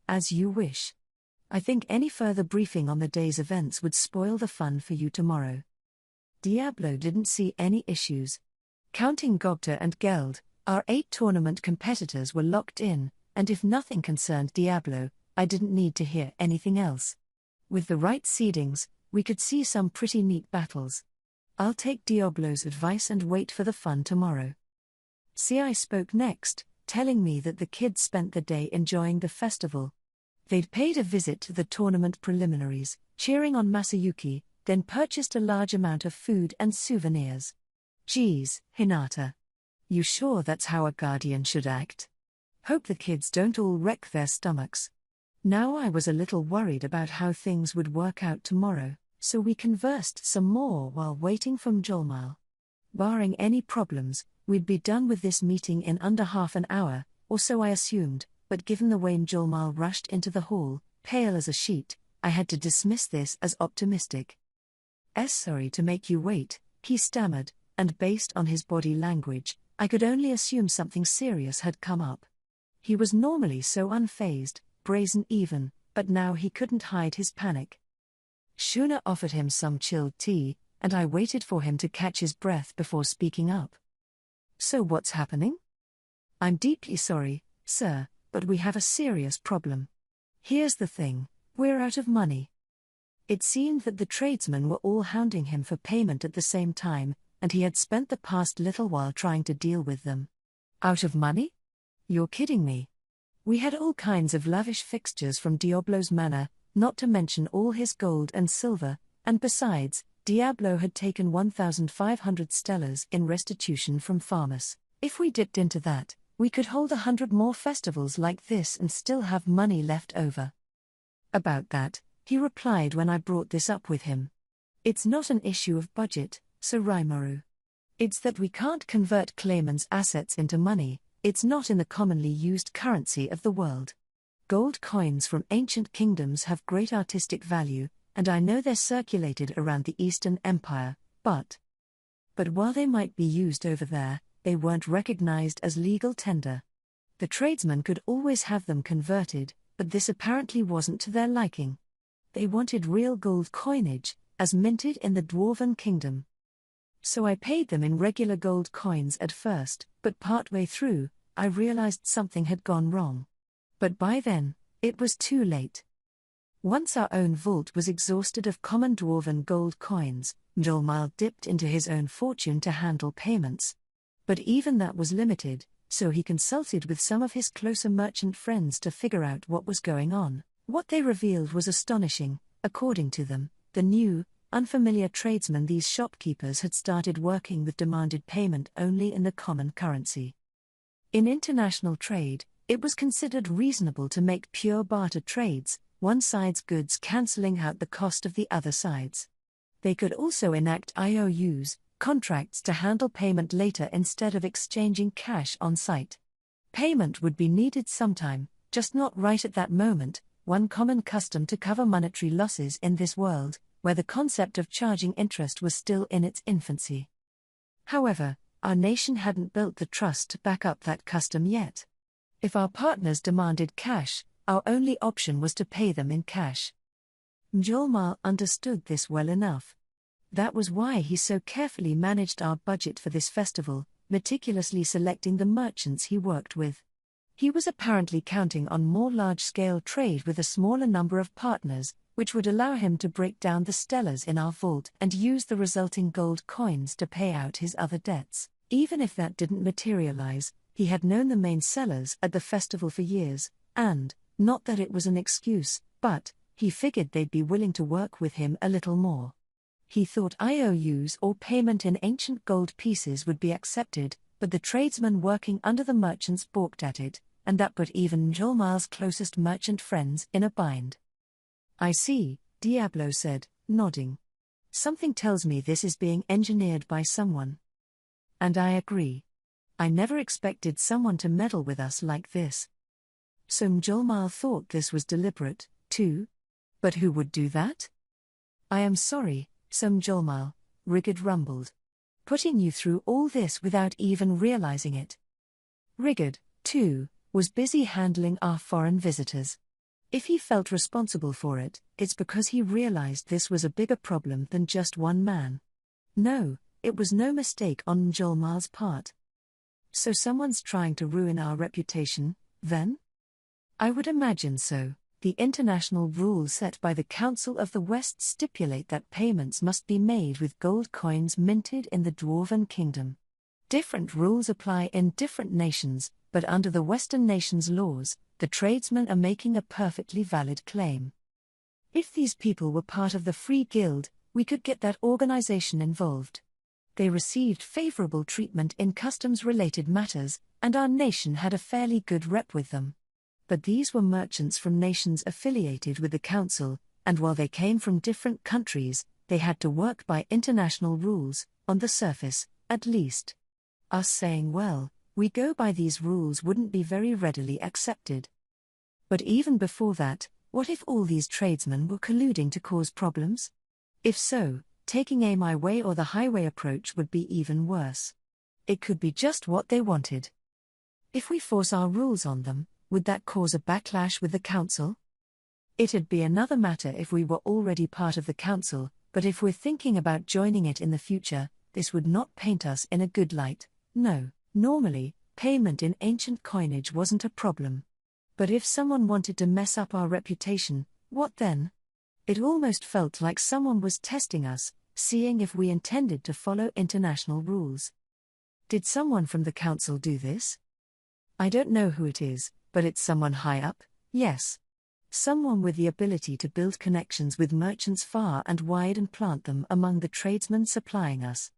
As you wish. I think any further briefing on the day's events would spoil the fun for you tomorrow. Diablo didn't see any issues. Counting Gogta and Geld, our 8 tournament competitors were locked in, and if nothing concerned Diablo, I didn't need to hear anything else. With the right seedings, we could see some pretty neat battles. I'll take Diablo's advice and wait for the fun tomorrow. Ci spoke next, telling me that the kids spent the day enjoying the festival. They'd paid a visit to the tournament preliminaries, cheering on Masayuki, then purchased a large amount of food and souvenirs. Geez, Hinata. You sure that's how a guardian should act? Hope the kids don't all wreck their stomachs. Now I was a little worried about how things would work out tomorrow, so we conversed some more while waiting for Mjolmal. Barring any problems, we'd be done with this meeting in under half an hour, or so I assumed, but given the way Mjolmal rushed into the hall, pale as a sheet, I had to dismiss this as optimistic. Sorry to make you wait, He stammered, and based on his body language, I could only assume something serious had come up. He was normally so unfazed, brazen even, but now he couldn't hide his panic. Shuna offered him some chilled tea, and I waited for him to catch his breath before speaking up. So what's happening? I'm deeply sorry, sir, but we have a serious problem. Here's the thing, we're out of money. It seemed that the tradesmen were all hounding him for payment at the same time, and he had spent the past little while trying to deal with them. Out of money? You're kidding me. We had all kinds of lavish fixtures from Diablo's manor, not to mention all his gold and silver, and besides, Diablo had taken 1,500 stellars in restitution from Farmus. If we dipped into that, we could hold 100 more festivals like this and still have money left over. About that, he replied when I brought this up with him. It's not an issue of budget, Sir Rimuru. It's that we can't convert Clayman's assets into money, it's not in the commonly used currency of the world. Gold coins from ancient kingdoms have great artistic value, and I know they're circulated around the Eastern Empire, but while they might be used over there, they weren't recognized as legal tender. The tradesmen could always have them converted, but this apparently wasn't to their liking. They wanted real gold coinage, as minted in the Dwarven Kingdom. So I paid them in regular gold coins at first, but partway through, I realized something had gone wrong. But by then, it was too late. Once our own vault was exhausted of common Dwarven gold coins, Mjolnir dipped into his own fortune to handle payments. But even that was limited, so he consulted with some of his closer merchant friends to figure out what was going on. What they revealed was astonishing. According to them, the new, unfamiliar tradesmen these shopkeepers had started working with demanded payment only in the common currency. In international trade, it was considered reasonable to make pure barter trades, one side's goods cancelling out the cost of the other side's. They could also enact IOUs, contracts to handle payment later instead of exchanging cash on site. Payment would be needed sometime, just not right at that moment, one common custom to cover monetary losses in this world, where the concept of charging interest was still in its infancy. However, our nation hadn't built the trust to back up that custom yet. If our partners demanded cash, our only option was to pay them in cash. Mjolnir understood this well enough. That was why he so carefully managed our budget for this festival, meticulously selecting the merchants he worked with. He was apparently counting on more large-scale trade with a smaller number of partners, which would allow him to break down the stellars in our vault and use the resulting gold coins to pay out his other debts. Even if that didn't materialize, he had known the main sellers at the festival for years, and, not that it was an excuse, but he figured they'd be willing to work with him a little more. He thought IOUs or payment in ancient gold pieces would be accepted, but the tradesmen working under the merchants balked at it, and that put even Mjolnir's closest merchant friends in a bind. I see, Diablo said, nodding. Something tells me this is being engineered by someone. And I agree. I never expected someone to meddle with us like this. So Mjolnir thought this was deliberate, too? But who would do that? I am sorry, Sir Mjolnir, Rigid rumbled. Putting you through all this without even realizing it. Rigid, too, was busy handling our foreign visitors. If he felt responsible for it, it's because he realized this was a bigger problem than just one man. No, it was no mistake on Mjolnir's part. So someone's trying to ruin our reputation, then? I would imagine so. The international rules set by the Council of the West stipulate that payments must be made with gold coins minted in the Dwarven Kingdom. Different rules apply in different nations, but under the Western nations' laws, the tradesmen are making a perfectly valid claim. If these people were part of the Free Guild, we could get that organization involved. They received favorable treatment in customs-related matters, and our nation had a fairly good rep with them. But these were merchants from nations affiliated with the Council, and while they came from different countries, they had to work by international rules, on the surface, at least. Us saying, well, we go by these rules wouldn't be very readily accepted. But even before that, what if all these tradesmen were colluding to cause problems? If so, taking a my way or the highway approach would be even worse. It could be just what they wanted. If we force our rules on them, would that cause a backlash with the council? It'd be another matter if we were already part of the council, but if we're thinking about joining it in the future, this would not paint us in a good light. No, normally, payment in ancient coinage wasn't a problem. But if someone wanted to mess up our reputation, what then? It almost felt like someone was testing us, seeing if we intended to follow international rules. Did someone from the council do this? I don't know who it is, but it's someone high up, yes. Someone with the ability to build connections with merchants far and wide and plant them among the tradesmen supplying us.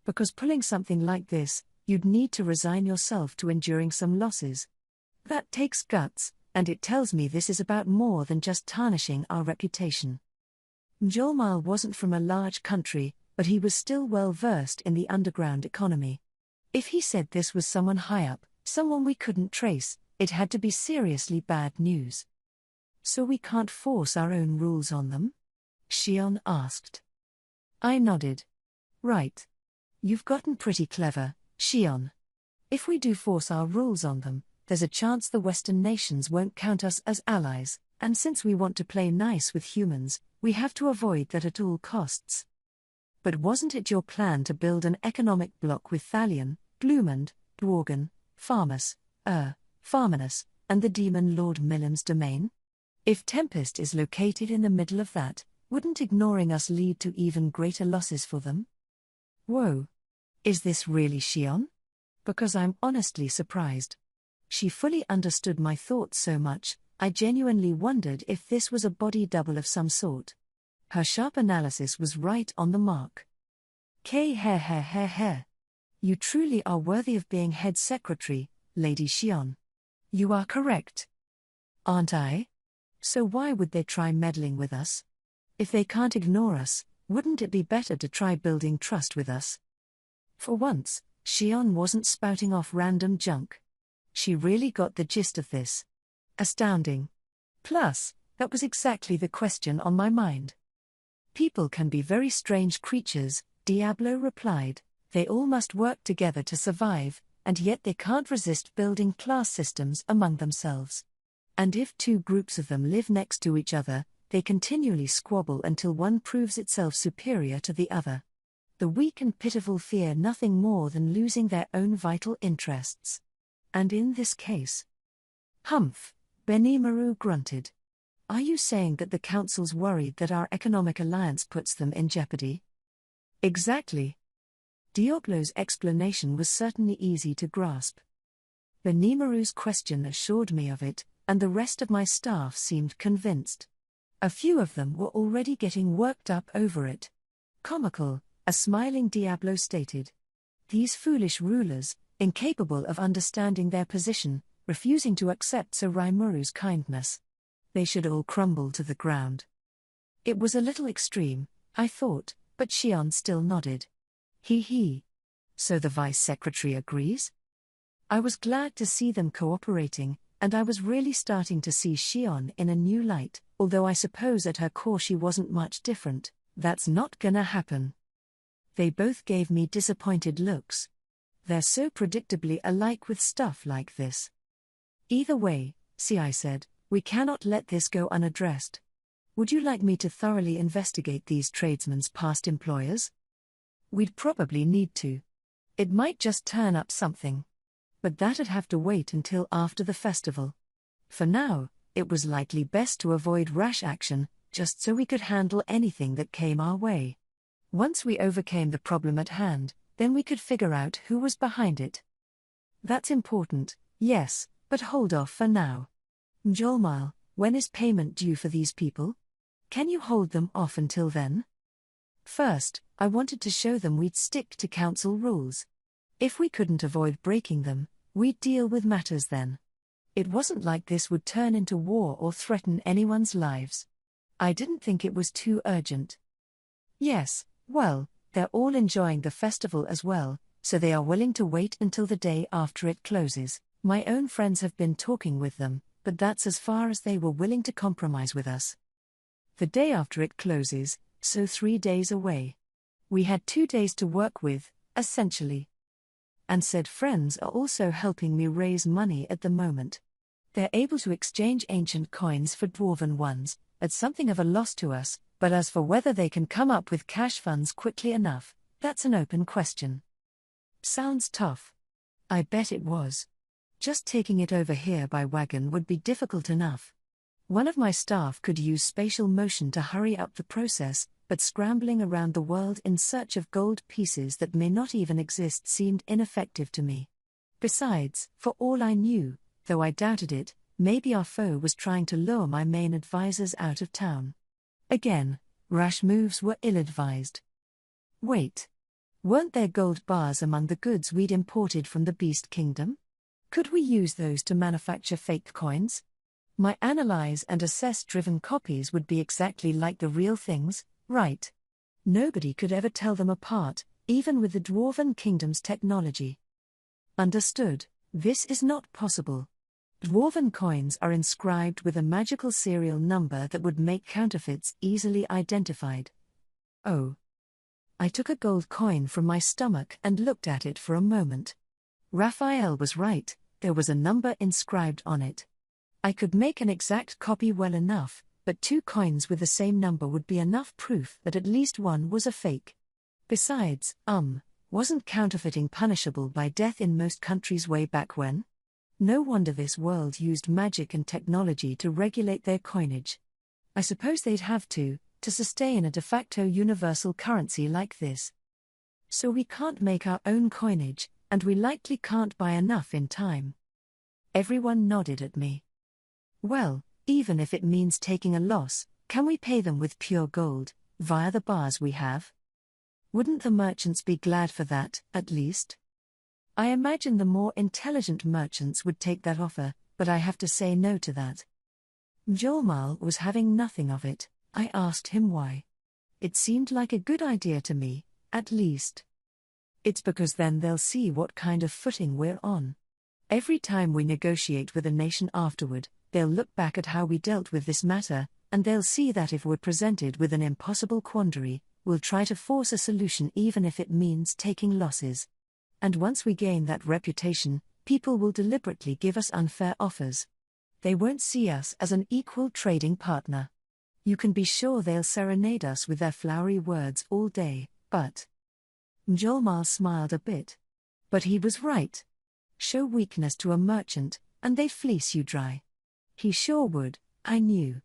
Because pulling something like this, you'd need to resign yourself to enduring some losses. That takes guts, and it tells me this is about more than just tarnishing our reputation. Mjolnir wasn't from a large country, but he was still well versed in the underground economy. If he said this was someone high up, someone we couldn't trace, it had to be seriously bad news. So we can't force our own rules on them? Shion asked. I nodded. Right. You've gotten pretty clever, Shion. If we do force our rules on them, there's a chance the Western nations won't count us as allies, and since we want to play nice with humans, we have to avoid that at all costs. But wasn't it your plan to build an economic bloc with Thalion, Gloomund, Dworgen, Farmus, Farminus, and the demon Lord Milim's domain? If Tempest is located in the middle of that, wouldn't ignoring us lead to even greater losses for them? Whoa. Is this really Shion? Because I'm honestly surprised. She fully understood my thoughts so much, I genuinely wondered if this was a body double of some sort. Her sharp analysis was right on the mark. You truly are worthy of being head secretary, Lady Shion. You are correct. Aren't I? So why would they try meddling with us? If they can't ignore us, wouldn't it be better to try building trust with us? For once, Shion wasn't spouting off random junk. She really got the gist of this. Astounding. Plus, that was exactly the question on my mind. People can be very strange creatures, Diablo replied. They all must work together to survive, and yet they can't resist building class systems among themselves. And if two groups of them live next to each other, they continually squabble until one proves itself superior to the other. The weak and pitiful fear nothing more than losing their own vital interests. And in this case... Humph, Benimaru grunted. Are you saying that the council's worried that our economic alliance puts them in jeopardy? Exactly. Diablo's explanation was certainly easy to grasp. Benimaru's question assured me of it, and the rest of my staff seemed convinced. A few of them were already getting worked up over it. Comical, a smiling Diablo stated. These foolish rulers, incapable of understanding their position, refusing to accept Sir Raimuru's kindness. They should all crumble to the ground. It was a little extreme, I thought, but Shion still nodded. He. So the Vice Secretary agrees? I was glad to see them cooperating, and I was really starting to see Shion in a new light, although I suppose at her core she wasn't much different. That's not gonna happen. They both gave me disappointed looks. They're so predictably alike with stuff like this. Either way, see, I said, we cannot let this go unaddressed. Would you like me to thoroughly investigate these tradesmen's past employers? We'd probably need to. It might just turn up something. But that'd have to wait until after the festival. For now, it was likely best to avoid rash action, just so we could handle anything that came our way. Once we overcame the problem at hand, then we could figure out who was behind it. That's important, yes, but hold off for now. Mjolnir, when is payment due for these people? Can you hold them off until then? First, I wanted to show them we'd stick to council rules. If we couldn't avoid breaking them, we'd deal with matters then. It wasn't like this would turn into war or threaten anyone's lives. I didn't think it was too urgent. Yes, well, they're all enjoying the festival as well, so they are willing to wait until the day after it closes. My own friends have been talking with them, but that's as far as they were willing to compromise with us. The day after it closes, so 3 days away. We had 2 days to work with, essentially. And said friends are also helping me raise money at the moment. They're able to exchange ancient coins for dwarven ones, at something of a loss to us, but as for whether they can come up with cash funds quickly enough, that's an open question. Sounds tough. I bet it was. Just taking it over here by wagon would be difficult enough. One of my staff could use spatial motion to hurry up the process, but scrambling around the world in search of gold pieces that may not even exist seemed ineffective to me. Besides, for all I knew, though I doubted it, maybe our foe was trying to lure my main advisors out of town. Again, rash moves were ill-advised. Wait. Weren't there gold bars among the goods we'd imported from the Beast Kingdom? Could we use those to manufacture fake coins? My analyze and assess-driven copies would be exactly like the real things, right? Nobody could ever tell them apart, even with the Dwarven Kingdom's technology. Understood, this is not possible. Dwarven coins are inscribed with a magical serial number that would make counterfeits easily identified. Oh. I took a gold coin from my stomach and looked at it for a moment. Raphael was right, there was a number inscribed on it. I could make an exact copy well enough, but 2 coins with the same number would be enough proof that at least one was a fake. Besides, wasn't counterfeiting punishable by death in most countries way back when? No wonder this world used magic and technology to regulate their coinage. I suppose they'd have to sustain a de facto universal currency like this. So we can't make our own coinage, and we likely can't buy enough in time. Everyone nodded at me. Well, even if it means taking a loss, can we pay them with pure gold, via the bars we have? Wouldn't the merchants be glad for that, at least? I imagine the more intelligent merchants would take that offer, but I have to say no to that. Mjolmal was having nothing of it. I asked him why. It seemed like a good idea to me, at least. It's because then they'll see what kind of footing we're on. Every time we negotiate with a nation afterward, they'll look back at how we dealt with this matter, and they'll see that if we're presented with an impossible quandary, we'll try to force a solution even if it means taking losses. And once we gain that reputation, people will deliberately give us unfair offers. They won't see us as an equal trading partner. You can be sure they'll serenade us with their flowery words all day, but... Mjolmal smiled a bit. But he was right. Show weakness to a merchant, and they fleece you dry. He sure would, I knew.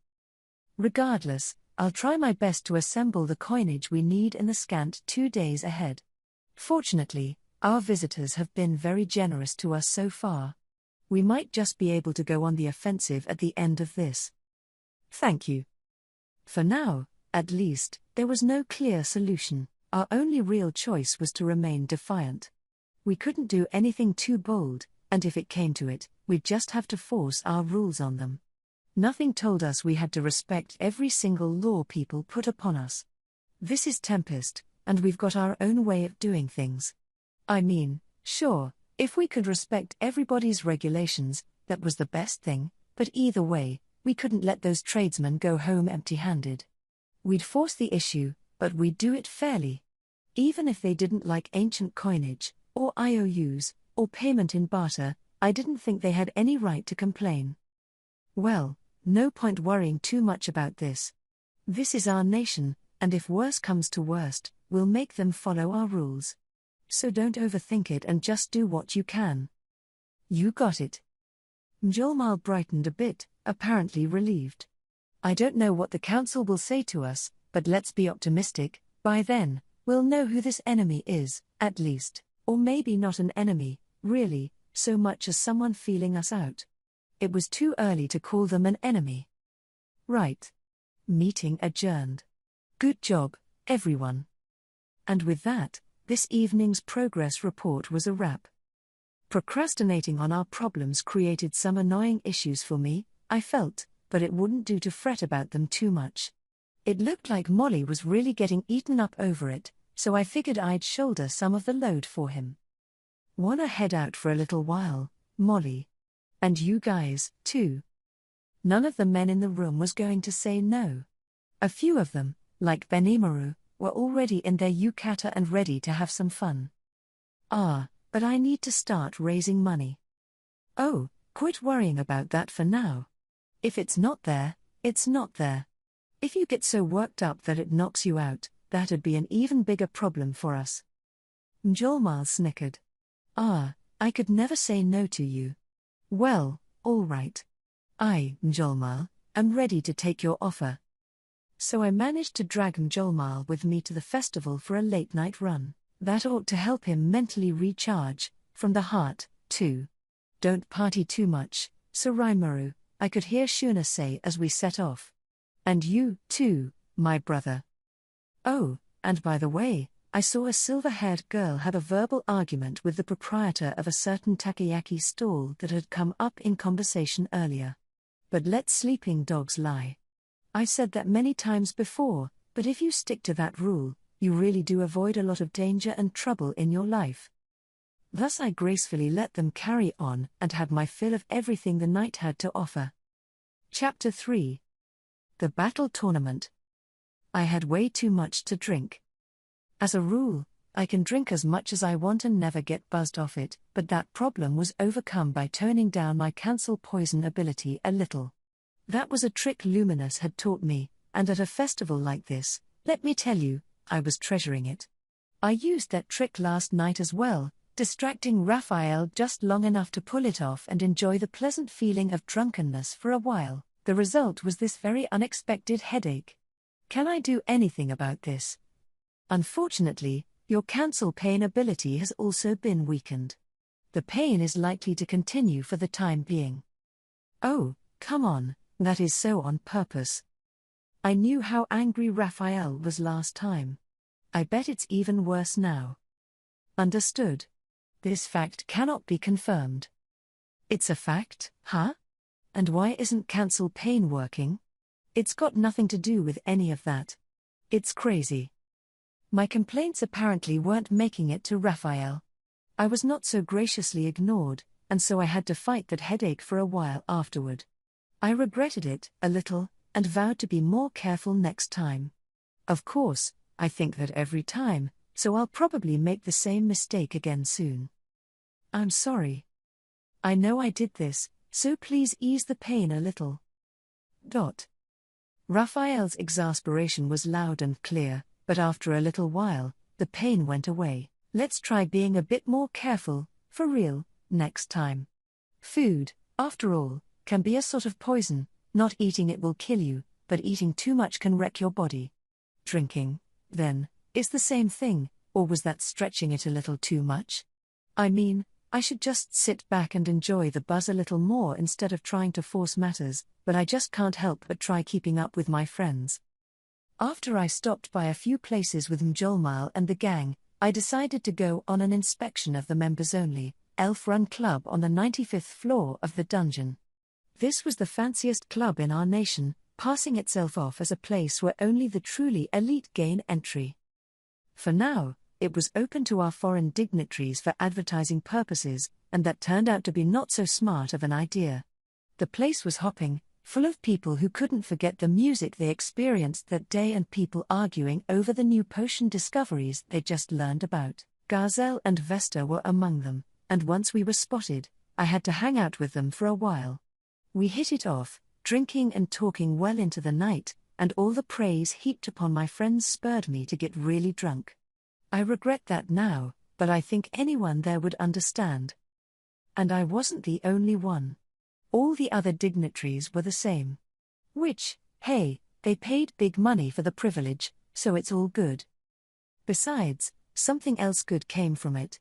Regardless, I'll try my best to assemble the coinage we need in the scant 2 days ahead. Fortunately, our visitors have been very generous to us so far. We might just be able to go on the offensive at the end of this. Thank you. For now, at least, there was no clear solution. Our only real choice was to remain defiant. We couldn't do anything too bold, and if it came to it, we'd just have to force our rules on them. Nothing told us we had to respect every single law people put upon us. This is Tempest, and we've got our own way of doing things. I mean, sure, if we could respect everybody's regulations, that was the best thing, but either way, we couldn't let those tradesmen go home empty-handed. We'd force the issue, but we'd do it fairly. Even if they didn't like ancient coinage, or IOUs, or payment in barter, I didn't think they had any right to complain. Well, no point worrying too much about this. This is our nation, and if worse comes to worst, we'll make them follow our rules. So don't overthink it and just do what you can. You got it. Mjolmal brightened a bit, apparently relieved. I don't know what the council will say to us, but let's be optimistic. By then, we'll know who this enemy is, at least, or maybe not an enemy, really, so much as someone feeling us out. It was too early to call them an enemy. Right. Meeting adjourned. Good job, everyone. And with that, this evening's progress report was a wrap. Procrastinating on our problems created some annoying issues for me, I felt, but it wouldn't do to fret about them too much. It looked like Molly was really getting eaten up over it, so I figured I'd shoulder some of the load for him. Wanna head out for a little while, Molly? And you guys, too. None of the men in the room was going to say no. A few of them, like Benimaru, were already in their yukata and ready to have some fun. But I need to start raising money. Oh, quit worrying about that for now. If it's not there, it's not there. If you get so worked up that it knocks you out, that'd be an even bigger problem for us. Mjolnir snickered. I could never say no to you. Well, all right. Mjolnir, am ready to take your offer. So I managed to drag Mjolnir with me to the festival for a late-night run. That ought to help him mentally recharge, from the heart, too. Don't party too much, Soromaru, I could hear Shuna say as we set off. And you, too, my brother. Oh, and by the way, I saw a silver-haired girl have a verbal argument with the proprietor of a certain takoyaki stall that had come up in conversation earlier. But let sleeping dogs lie. I said that many times before, but if you stick to that rule, you really do avoid a lot of danger and trouble in your life. Thus I gracefully let them carry on and had my fill of everything the night had to offer. Chapter 3. The Battle Tournament. I had way too much to drink. As a rule, I can drink as much as I want and never get buzzed off it, but that problem was overcome by toning down my cancel poison ability a little. That was a trick Luminous had taught me, and at a festival like this, let me tell you, I was treasuring it. I used that trick last night as well, distracting Raphael just long enough to pull it off and enjoy the pleasant feeling of drunkenness for a while. The result was this very unexpected headache. Can I do anything about this? Unfortunately, your cancel pain ability has also been weakened. The pain is likely to continue for the time being. Oh, come on, that is so on purpose. I knew how angry Raphael was last time. I bet it's even worse now. Understood. This fact cannot be confirmed. It's a fact, huh? And why isn't cancel pain working? It's got nothing to do with any of that. It's crazy. My complaints apparently weren't making it to Raphael. I was not so graciously ignored, and so I had to fight that headache for a while afterward. I regretted it a little, and vowed to be more careful next time. Of course, I think that every time, so I'll probably make the same mistake again soon. I'm sorry. I know I did this, so please ease the pain a little. Raphael's exasperation was loud and clear, but after a little while, the pain went away. Let's try being a bit more careful, for real, next time. Food, after all, can be a sort of poison. Not eating it will kill you, but eating too much can wreck your body. Drinking, then, is the same thing, or was that stretching it a little too much? I mean, I should just sit back and enjoy the buzz a little more instead of trying to force matters, but I just can't help but try keeping up with my friends. After I stopped by a few places with Mjolnir and the gang, I decided to go on an inspection of the members-only, elf-run club on the 95th floor of the dungeon. This was the fanciest club in our nation, passing itself off as a place where only the truly elite gain entry. For now, it was open to our foreign dignitaries for advertising purposes, and that turned out to be not so smart of an idea. The place was hopping, full of people who couldn't forget the music they experienced that day and people arguing over the new potion discoveries they just learned about. Gazelle and Vesta were among them, and once we were spotted, I had to hang out with them for a while. We hit it off, drinking and talking well into the night, and all the praise heaped upon my friends spurred me to get really drunk. I regret that now, but I think anyone there would understand. And I wasn't the only one. All the other dignitaries were the same. Which, hey, they paid big money for the privilege, so it's all good. Besides, something else good came from it.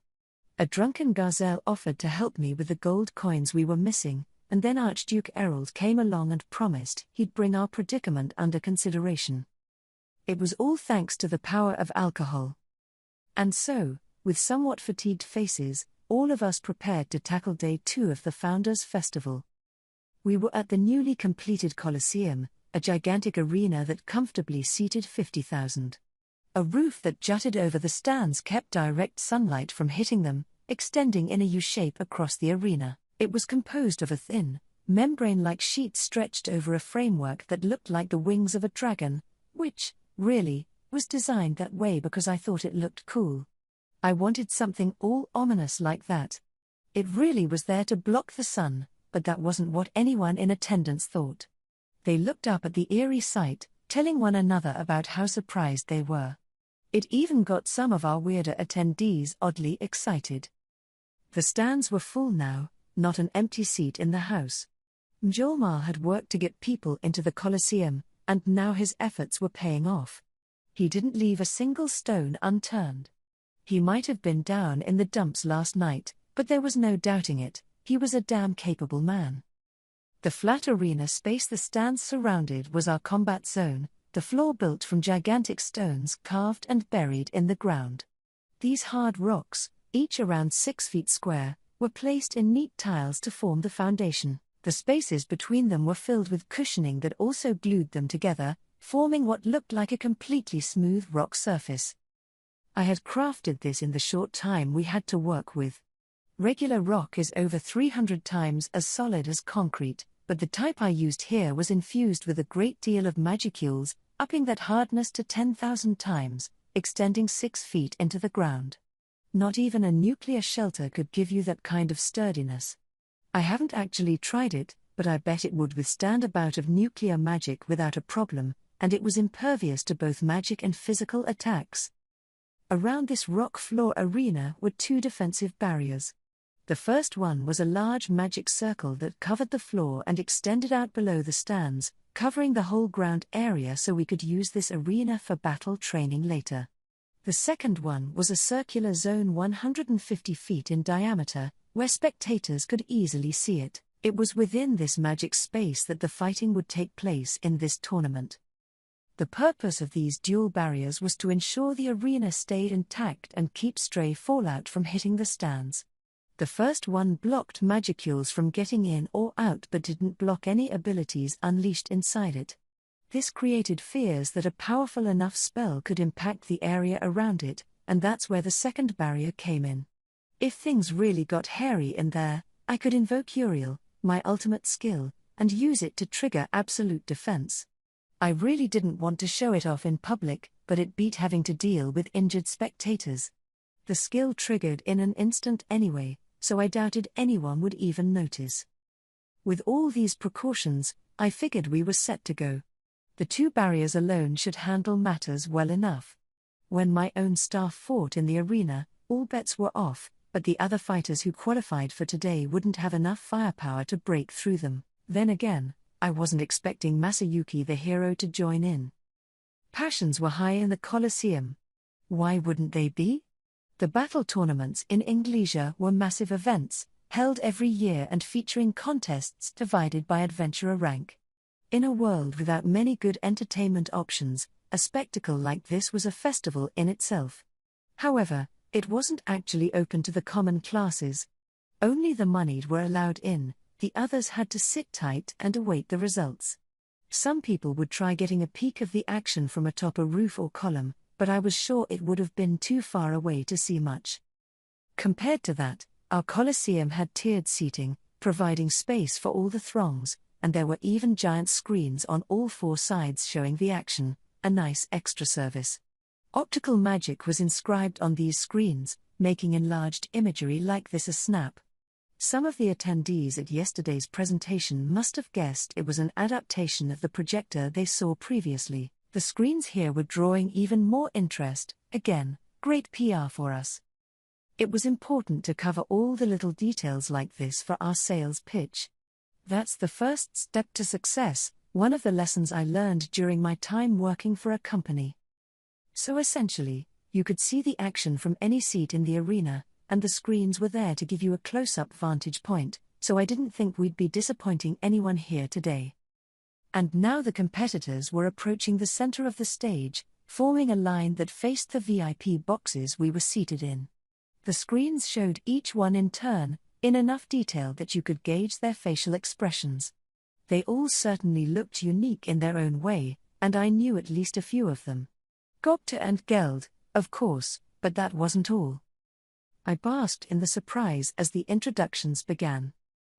A drunken gazelle offered to help me with the gold coins we were missing, and then Archduke Errol came along and promised he'd bring our predicament under consideration. It was all thanks to the power of alcohol. And so, with somewhat fatigued faces, all of us prepared to tackle day 2 of the Founders' Festival. We were at the newly completed Colosseum, a gigantic arena that comfortably seated 50,000. A roof that jutted over the stands kept direct sunlight from hitting them, extending in a U-shape across the arena. It was composed of a thin, membrane-like sheet stretched over a framework that looked like the wings of a dragon, which, really, was designed that way because I thought it looked cool. I wanted something all ominous like that. It really was there to block the sun, but that wasn't what anyone in attendance thought. They looked up at the eerie sight, telling one another about how surprised they were. It even got some of our weirder attendees oddly excited. The stands were full now, not an empty seat in the house. Mjolnir had worked to get people into the Colosseum, and now his efforts were paying off. He didn't leave a single stone unturned. He might have been down in the dumps last night, but there was no doubting it, he was a damn capable man. The flat arena space the stands surrounded was our combat zone, the floor built from gigantic stones carved and buried in the ground. These hard rocks, each around 6 feet square, were placed in neat tiles to form the foundation. The spaces between them were filled with cushioning that also glued them together, forming what looked like a completely smooth rock surface. I had crafted this in the short time we had to work with. Regular rock is over 300 times as solid as concrete, but the type I used here was infused with a great deal of magicules, upping that hardness to 10,000 times, extending 6 feet into the ground. Not even a nuclear shelter could give you that kind of sturdiness. I haven't actually tried it, but I bet it would withstand a bout of nuclear magic without a problem, and it was impervious to both magic and physical attacks. Around this rock floor arena were 2 defensive barriers. The first one was a large magic circle that covered the floor and extended out below the stands, covering the whole ground area so we could use this arena for battle training later. The second one was a circular zone 150 feet in diameter, where spectators could easily see it. It was within this magic space that the fighting would take place in this tournament. The purpose of these dual barriers was to ensure the arena stayed intact and keep stray fallout from hitting the stands. The first one blocked magicules from getting in or out but didn't block any abilities unleashed inside it. This created fears that a powerful enough spell could impact the area around it, and that's where the second barrier came in. If things really got hairy in there, I could invoke Uriel, my ultimate skill, and use it to trigger absolute defense. I really didn't want to show it off in public, but it beat having to deal with injured spectators. The skill triggered in an instant anyway, so I doubted anyone would even notice. With all these precautions, I figured we were set to go. The 2 barriers alone should handle matters well enough. When my own staff fought in the arena, all bets were off, but the other fighters who qualified for today wouldn't have enough firepower to break through them. Then again, I wasn't expecting Masayuki the hero to join in. Passions were high in the Colosseum. Why wouldn't they be? The battle tournaments in Inglesia were massive events, held every year and featuring contests divided by adventurer rank. In a world without many good entertainment options, a spectacle like this was a festival in itself. However, it wasn't actually open to the common classes. Only the moneyed were allowed in, the others had to sit tight and await the results. Some people would try getting a peek of the action from atop a roof or column, but I was sure it would have been too far away to see much. Compared to that, our Colosseum had tiered seating, providing space for all the throngs, and there were even giant screens on all 4 sides showing the action, a nice extra service. Optical magic was inscribed on these screens, making enlarged imagery like this a snap. Some of the attendees at yesterday's presentation must have guessed it was an adaptation of the projector they saw previously. The screens here were drawing even more interest, again, great PR for us. It was important to cover all the little details like this for our sales pitch. That's the first step to success, one of the lessons I learned during my time working for a company. So essentially, you could see the action from any seat in the arena, and the screens were there to give you a close-up vantage point, so I didn't think we'd be disappointing anyone here today. And now the competitors were approaching the center of the stage, forming a line that faced the VIP boxes we were seated in. The screens showed each one in turn, in enough detail that you could gauge their facial expressions. They all certainly looked unique in their own way, and I knew at least a few of them. Gopta and Geld, of course, but that wasn't all. I basked in the surprise as the introductions began.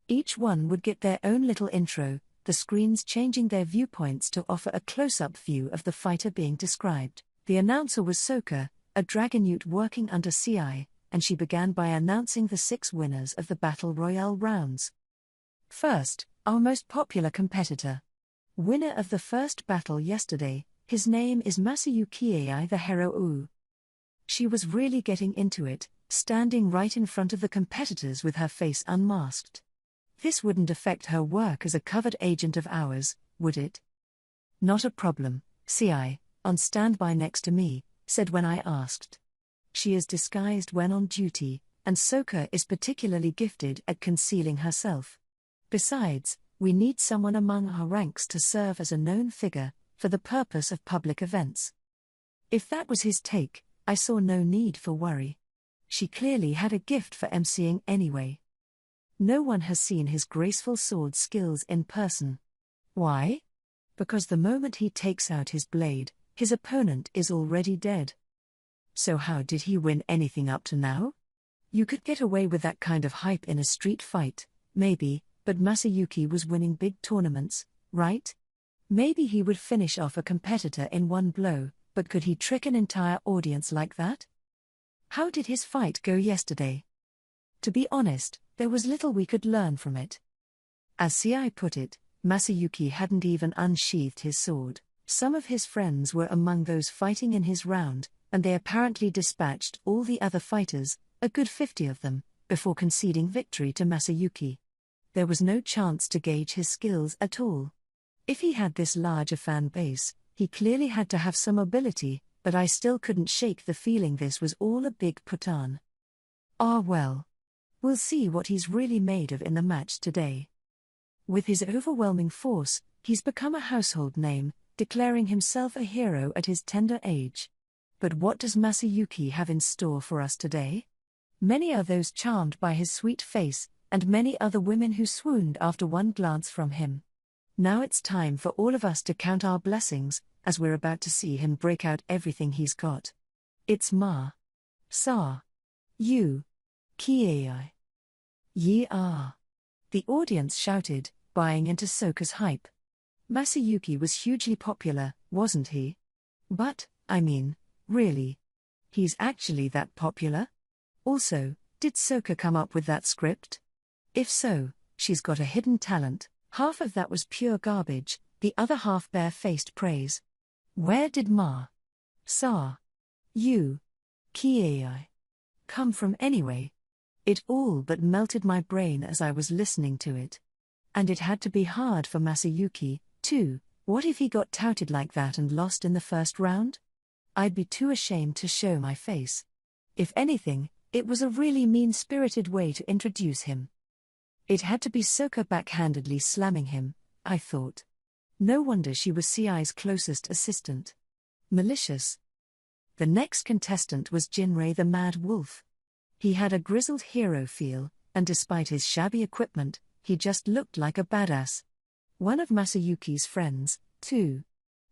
Each one would get their own little intro, the screens changing their viewpoints to offer a close-up view of the fighter being described. The announcer was Soka, a dragonute working under CI, and she began by announcing the 6 winners of the Battle Royale rounds. First, our most popular competitor. Winner of the first battle yesterday, his name is Masayuki Ai the Hero. She was really getting into it, standing right in front of the competitors with her face unmasked. This wouldn't affect her work as a covered agent of ours, would it? Not a problem, CI, on standby next to me, said when I asked. She is disguised when on duty, and Soka is particularly gifted at concealing herself. Besides, we need someone among our ranks to serve as a known figure, for the purpose of public events. If that was his take, I saw no need for worry. She clearly had a gift for emceeing anyway. No one has seen his graceful sword skills in person. Why? Because the moment he takes out his blade, his opponent is already dead. So how did he win anything up to now? You could get away with that kind of hype in a street fight, maybe, but Masayuki was winning big tournaments, right? Maybe he would finish off a competitor in one blow, but could he trick an entire audience like that? How did his fight go yesterday? To be honest, there was little we could learn from it. As CI put it, Masayuki hadn't even unsheathed his sword. Some of his friends were among those fighting in his round, and they apparently dispatched all the other fighters, a good 50 of them, before conceding victory to Masayuki. There was no chance to gauge his skills at all. If he had this large a fan base, he clearly had to have some ability, but I still couldn't shake the feeling this was all a big put-on. Well. We'll see what he's really made of in the match today. With his overwhelming force, he's become a household name, declaring himself a hero at his tender age. But what does Masayuki have in store for us today? Many are those charmed by his sweet face, and many other women who swooned after one glance from him. Now it's time for all of us to count our blessings, as we're about to see him break out everything he's got. It's Ma. Sa. You. Kiai. Ye are. The audience shouted, buying into Soka's hype. Masayuki was hugely popular, wasn't he? But, really. He's actually that popular? Also, did Soka come up with that script? If so, she's got a hidden talent. Half of that was pure garbage, the other half bare-faced praise. Where did Ma. Sa. You. Kiai. Come from anyway? It all but melted my brain as I was listening to it. And it had to be hard for Masayuki, too. What if he got touted like that and lost in the first round? I'd be too ashamed to show my face. If anything, it was a really mean-spirited way to introduce him. It had to be Soka backhandedly slamming him, I thought. No wonder she was CI's closest assistant. Malicious. The next contestant was Jinrei the Mad Wolf. He had a grizzled hero feel, and despite his shabby equipment, he just looked like a badass. One of Masayuki's friends, too.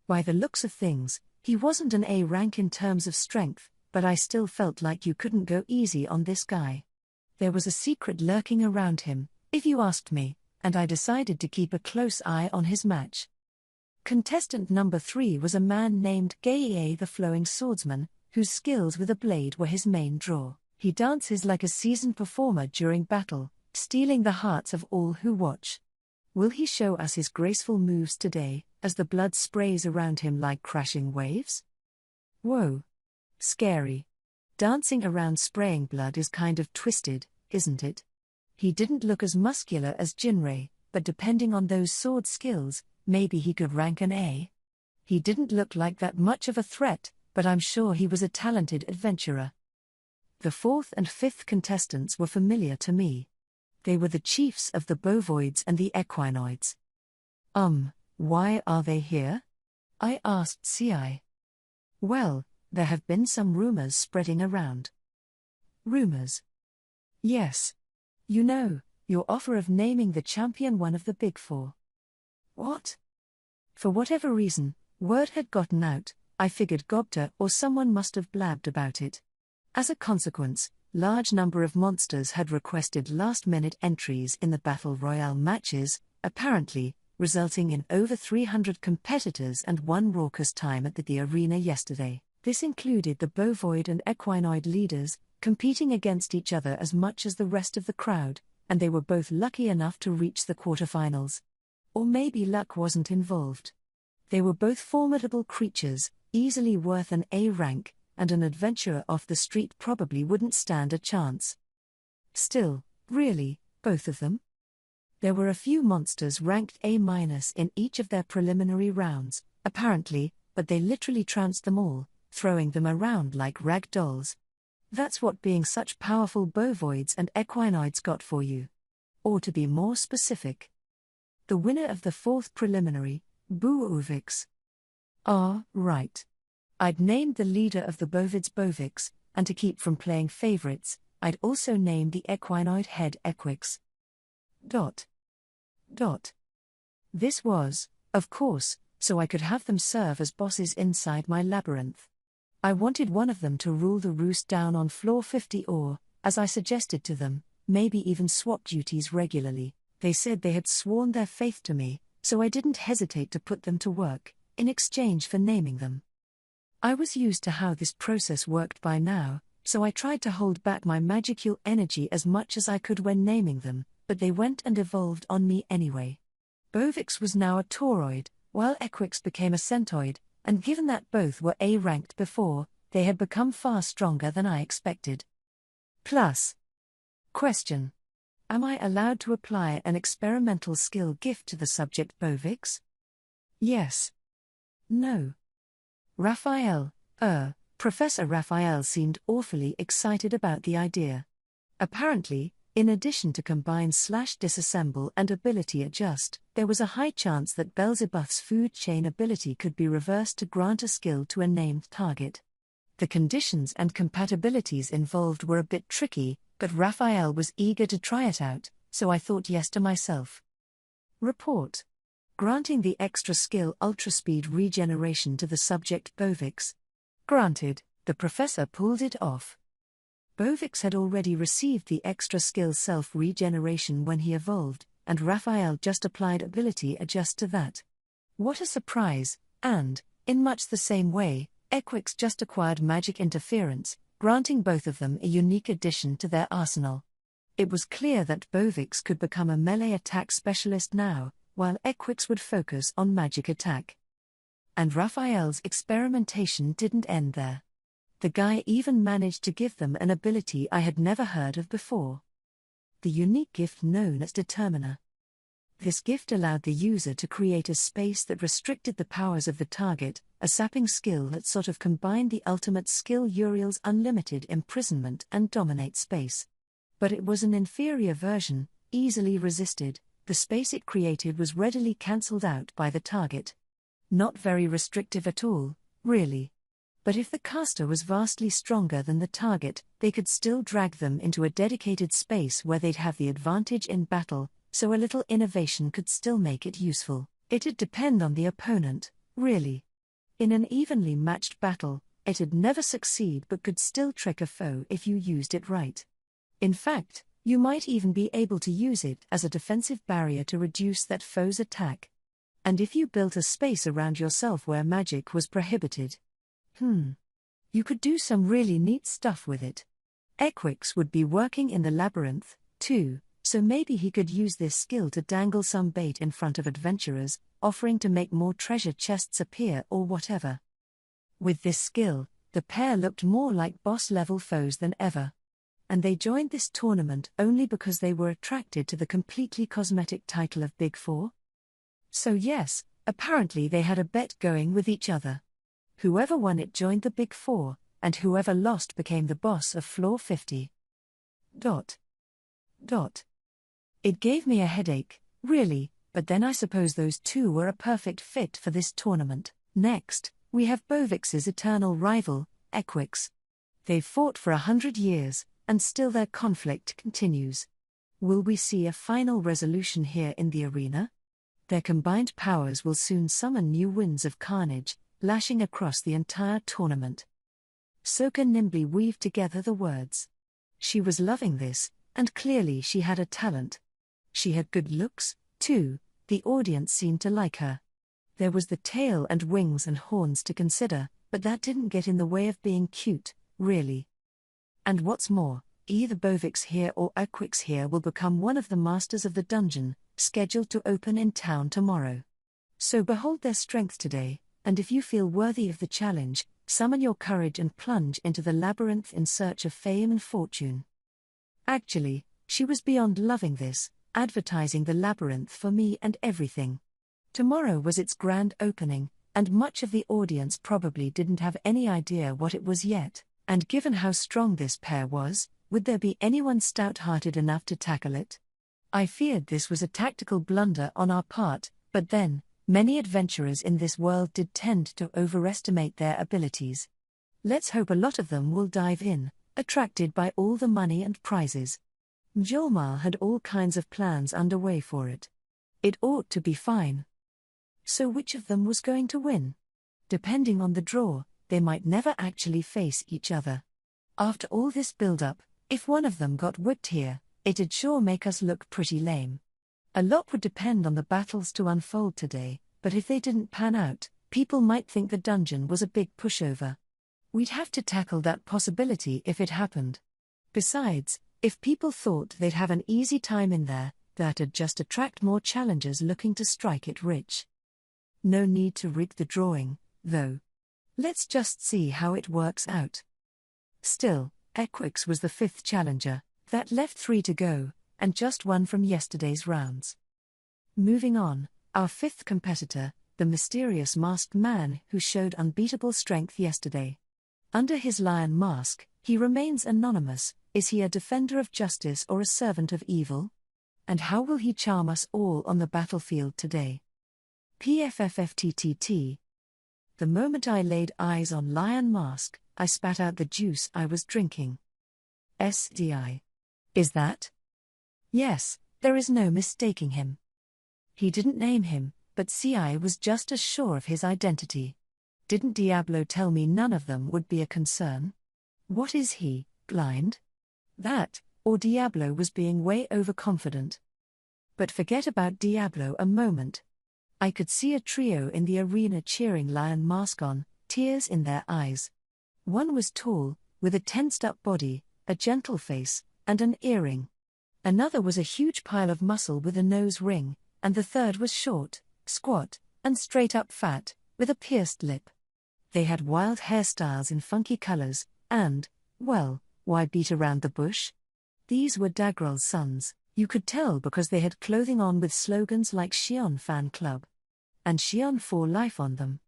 By the looks of things, he wasn't an A rank in terms of strength, but I still felt like you couldn't go easy on this guy. There was a secret lurking around him, if you asked me, and I decided to keep a close eye on his match. Contestant number 3 was a man named Gei the Flowing Swordsman, whose skills with a blade were his main draw. He dances like a seasoned performer during battle, stealing the hearts of all who watch. Will he show us his graceful moves today, as the blood sprays around him like crashing waves? Whoa. Scary. Dancing around spraying blood is kind of twisted, isn't it? He didn't look as muscular as Jinrei, but depending on those sword skills, maybe he could rank an A. He didn't look like that much of a threat, but I'm sure he was a talented adventurer. The 4th and 5th contestants were familiar to me. They were the chiefs of the Bovoids and the Equinoids. Why are they here? I asked CI. Well, there have been some rumors spreading around. Rumors? Yes. You know, your offer of naming the champion one of the Big Four. What? For whatever reason, word had gotten out. I figured Gobta or someone must have blabbed about it. As a consequence, large number of monsters had requested last-minute entries in the Battle Royale matches, apparently, resulting in over 300 competitors and one raucous time at the arena yesterday. This included the bovoid and equinoid leaders, competing against each other as much as the rest of the crowd, and they were both lucky enough to reach the quarterfinals. Or maybe luck wasn't involved. They were both formidable creatures, easily worth an A rank, and an adventurer off the street probably wouldn't stand a chance. Still, really, both of them? There were a few monsters ranked A- in each of their preliminary rounds, apparently, but they literally trounced them all, throwing them around like rag dolls. That's what being such powerful bovoids and equinoids got for you. Or to be more specific, the winner of the fourth preliminary, Boovix. Right. I'd named the leader of the bovids Bovix, and to keep from playing favorites, I'd also named the equinoid head Equix. This was, of course, so I could have them serve as bosses inside my labyrinth. I wanted one of them to rule the roost down on floor 50 or, as I suggested to them, maybe even swap duties regularly. They said they had sworn their faith to me, so I didn't hesitate to put them to work, in exchange for naming them. I was used to how this process worked by now, so I tried to hold back my magical energy as much as I could when naming them, but they went and evolved on me anyway. Bovix was now a tauroid, while Equix became a centoid, and given that both were A-ranked before, they had become far stronger than I expected. Plus. Question. Am I allowed to apply an experimental skill gift to the subject Bovix? Yes. No. Raphael, Professor Raphael seemed awfully excited about the idea. Apparently, in addition to combine/disassemble and ability adjust, there was a high chance that Beelzebub's food chain ability could be reversed to grant a skill to a named target. The conditions and compatibilities involved were a bit tricky, but Raphael was eager to try it out, so I thought yes to myself. Report. Granting the extra skill ultraspeed regeneration to the subject Bovix. Granted, the professor pulled it off. Bovix had already received the extra skill self-regeneration when he evolved, and Raphael just applied ability adjust to that. What a surprise, and, in much the same way, Equix just acquired magic interference, granting both of them a unique addition to their arsenal. It was clear that Bovix could become a melee attack specialist now, while Equix would focus on magic attack. And Raphael's experimentation didn't end there. The guy even managed to give them an ability I had never heard of before. The unique gift known as Determiner. This gift allowed the user to create a space that restricted the powers of the target, a sapping skill that sort of combined the ultimate skill Uriel's unlimited imprisonment and dominate space. But it was an inferior version, easily resisted. The space it created was readily cancelled out by the target. Not very restrictive at all, really. But if the caster was vastly stronger than the target, they could still drag them into a dedicated space where they'd have the advantage in battle, so a little innovation could still make it useful. It'd depend on the opponent, really. In an evenly matched battle, it'd never succeed but could still trick a foe if you used it right. In fact, you might even be able to use it as a defensive barrier to reduce that foe's attack. And if you built a space around yourself where magic was prohibited, you could do some really neat stuff with it. Equix would be working in the labyrinth, too, so maybe he could use this skill to dangle some bait in front of adventurers, offering to make more treasure chests appear or whatever. With this skill, the pair looked more like boss-level foes than ever. And they joined this tournament only because they were attracted to the completely cosmetic title of Big Four? So yes, apparently they had a bet going with each other. Whoever won it joined the Big Four, and whoever lost became the boss of floor 50. It gave me a headache, really, but then I suppose those two were a perfect fit for this tournament. Next, we have Bovix's eternal rival, Equix. They've fought for 100 years, and still their conflict continues. Will we see a final resolution here in the arena? Their combined powers will soon summon new winds of carnage, lashing across the entire tournament. Soka nimbly weaved together the words. She was loving this, and clearly she had a talent. She had good looks, too. The audience seemed to like her. There was the tail and wings and horns to consider, But that didn't get in the way of being cute, really. And what's more, either Bovix here or Equix here will become one of the masters of the dungeon, scheduled to open in town tomorrow. So behold their strength today, and if you feel worthy of the challenge, summon your courage and plunge into the labyrinth in search of fame and fortune. Actually, she was beyond loving this, advertising the labyrinth for me and everything. Tomorrow was its grand opening, and much of the audience probably didn't have any idea what it was yet, and given how strong this pair was, would there be anyone stout-hearted enough to tackle it? I feared this was a tactical blunder on our part, but then, many adventurers in this world did tend to overestimate their abilities. Let's hope a lot of them will dive in, attracted by all the money and prizes. Mjolnir had all kinds of plans underway for it. It ought to be fine. So which of them was going to win? Depending on the draw, they might never actually face each other. After all this build-up, if one of them got whipped here, it'd sure make us look pretty lame. A lot would depend on the battles to unfold today, but if they didn't pan out, people might think the dungeon was a big pushover. We'd have to tackle that possibility if it happened. Besides, if people thought they'd have an easy time in there, that'd just attract more challengers looking to strike it rich. No need to rig the drawing, though. Let's just see how it works out. Still, Equix was the fifth challenger, that left 3 to go, and just one from yesterday's rounds. Moving on, our fifth competitor, the mysterious masked man who showed unbeatable strength yesterday. Under his lion mask, he remains anonymous. Is he a defender of justice or a servant of evil? And how will he charm us all on the battlefield today? PFFFTTT. The moment I laid eyes on Lion Mask, I spat out the juice I was drinking. SDI. Is that? Yes, there is no mistaking him. He didn't name him, but CI was just as sure of his identity. Didn't Diablo tell me none of them would be a concern? What is he, blind? That, or Diablo was being way overconfident. But forget about Diablo a moment. I could see a trio in the arena cheering Lion Mask on, tears in their eyes. One was tall, with a tensed-up body, a gentle face, and an earring. Another was a huge pile of muscle with a nose ring, and the third was short, squat, and straight-up fat, with a pierced lip. They had wild hairstyles in funky colors, and, well, why beat around the bush? These were Dagrol's sons, you could tell because they had clothing on with slogans like Xion Fan Club and Xion for Life on them.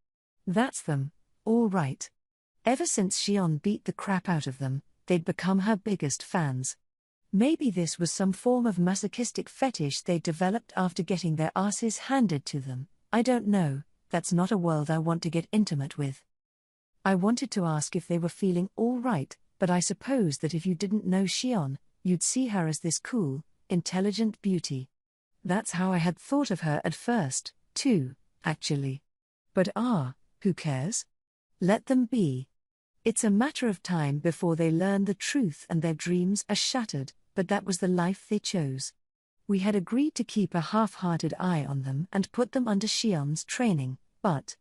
That's them, all right. Ever since Xion beat the crap out of them, they'd become her biggest fans. Maybe this was some form of masochistic fetish they developed after getting their asses handed to them. I don't know, that's not a world I want to get intimate with. I wanted to ask if they were feeling all right, but I suppose that if you didn't know Xion, you'd see her as this cool, intelligent beauty. That's how I had thought of her at first, too, actually. But who cares? Let them be. It's a matter of time before they learn the truth and their dreams are shattered, but that was the life they chose. We had agreed to keep a half-hearted eye on them and put them under Xion's training, but...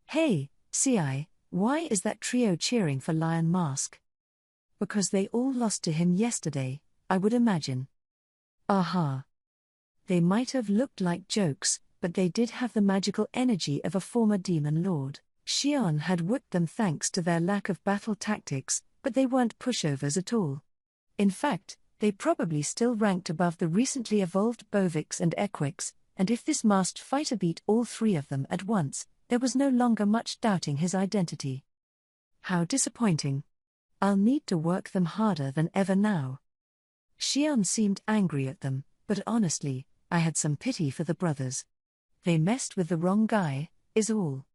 Hey, CI, why is that trio cheering for Lion Mask? Because they all lost to him yesterday, I would imagine. Aha. They might have looked like jokes, but they did have the magical energy of a former demon lord. Xion had whipped them thanks to their lack of battle tactics, but they weren't pushovers at all. In fact, they probably still ranked above the recently evolved Bovix and Equix, and if this masked fighter beat all 3 of them at once, there was no longer much doubting his identity. How disappointing. I'll need to work them harder than ever now. Xion seemed angry at them, but honestly, I had some pity for the brothers. They messed with the wrong guy, is all.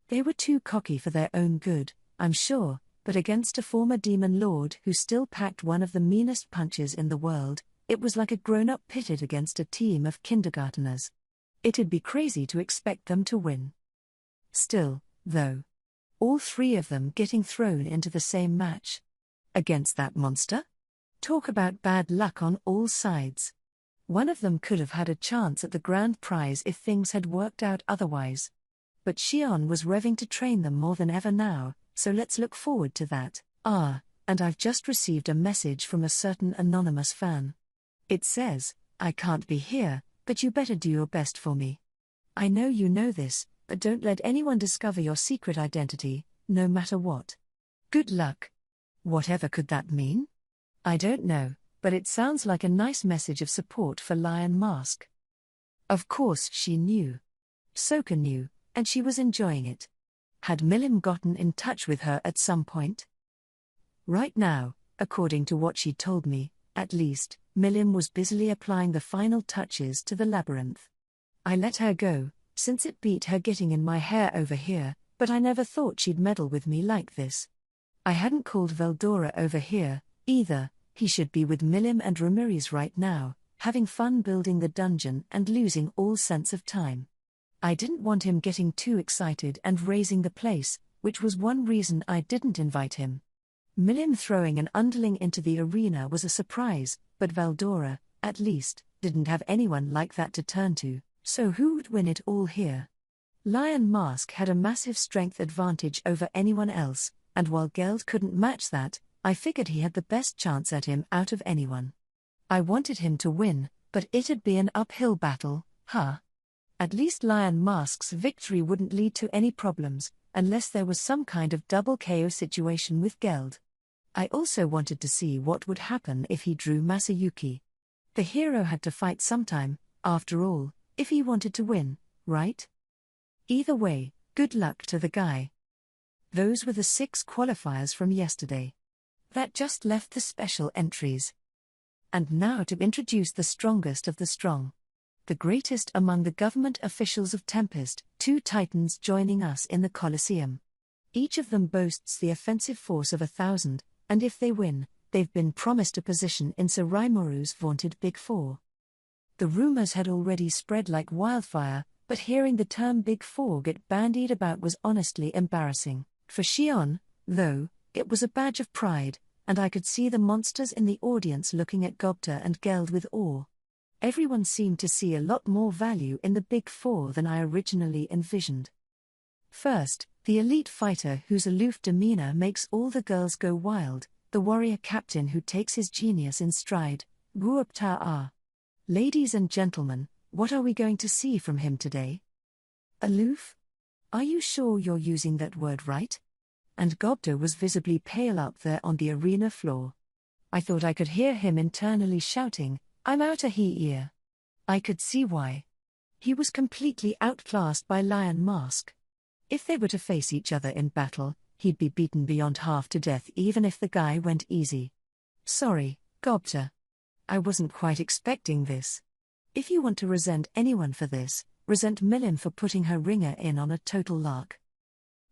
They were too cocky for their own good, I'm sure, but against a former demon lord who still packed one of the meanest punches in the world, it was like a grown-up pitted against a team of kindergarteners. It'd be crazy to expect them to win. Still, though. All 3 of them getting thrown into the same match. Against that monster? Talk about bad luck on all sides. One of them could have had a chance at the grand prize if things had worked out otherwise. But Xion was revving to train them more than ever now, so let's look forward to that. And I've just received a message from a certain anonymous fan. It says, "I can't be here, but you better do your best for me. I know you know this, but don't let anyone discover your secret identity, no matter what. Good luck." Whatever could that mean? I don't know, but it sounds like a nice message of support for Lion Mask. Of course she knew. Sokka knew, and she was enjoying it. Had Milim gotten in touch with her at some point? Right now, according to what she told me, at least, Milim was busily applying the final touches to the labyrinth. I let her go, since it beat her getting in my hair over here, but I never thought she'd meddle with me like this. I hadn't called Veldora over here, either. He should be with Milim and Ramirez right now, having fun building the dungeon and losing all sense of time. I didn't want him getting too excited and raising the place, which was one reason I didn't invite him. Milim throwing an underling into the arena was a surprise, but Veldora, at least, didn't have anyone like that to turn to, so who would win it all here? Lion Mask had a massive strength advantage over anyone else, and while Geld couldn't match that, I figured he had the best chance at him out of anyone. I wanted him to win, but it'd be an uphill battle, huh? At least Lion Mask's victory wouldn't lead to any problems, unless there was some kind of double KO situation with Geld. I also wanted to see what would happen if he drew Masayuki. The hero had to fight sometime, after all, if he wanted to win, right? Either way, good luck to the guy. Those were the 6 qualifiers from yesterday. That just left the special entries. And now to introduce the strongest of the strong. The greatest among the government officials of Tempest, 2 titans joining us in the Colosseum. Each of them boasts the offensive force of 1,000, and if they win, they've been promised a position in Sir Raimuru's vaunted Big Four. The rumors had already spread like wildfire, but hearing the term Big Four get bandied about was honestly embarrassing. For Xion, though, it was a badge of pride, and I could see the monsters in the audience looking at Gobta and Geld with awe. Everyone seemed to see a lot more value in the Big Four than I originally envisioned. First, the elite fighter whose aloof demeanor makes all the girls go wild, the warrior captain who takes his genius in stride, Guopta. Ladies and gentlemen, what are we going to see from him today? Aloof? Are you sure you're using that word right? And Gobta was visibly pale up there on the arena floor. I thought I could hear him internally shouting, "I'm out of here." I could see why. He was completely outclassed by Lion Mask. If they were to face each other in battle, he'd be beaten beyond half to death even if the guy went easy. Sorry, Gobta. I wasn't quite expecting this. If you want to resent anyone for this, resent Milim for putting her ringer in on a total lark.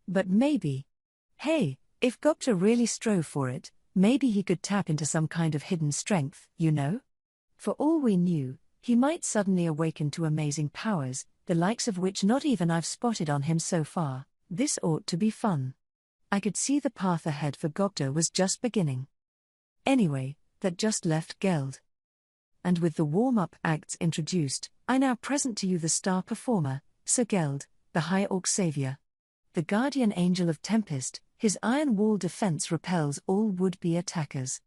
But maybe. Hey, if Gobta really strove for it, maybe he could tap into some kind of hidden strength, you know? For all we knew, he might suddenly awaken to amazing powers, the likes of which not even I've spotted on him so far. This ought to be fun. I could see the path ahead for Gobta was just beginning. Anyway, that just left Geld. And with the warm-up acts introduced, I now present to you the star performer, Sir Geld, the High Orc Savior. The guardian angel of Tempest, his iron wall defense repels all would-be attackers.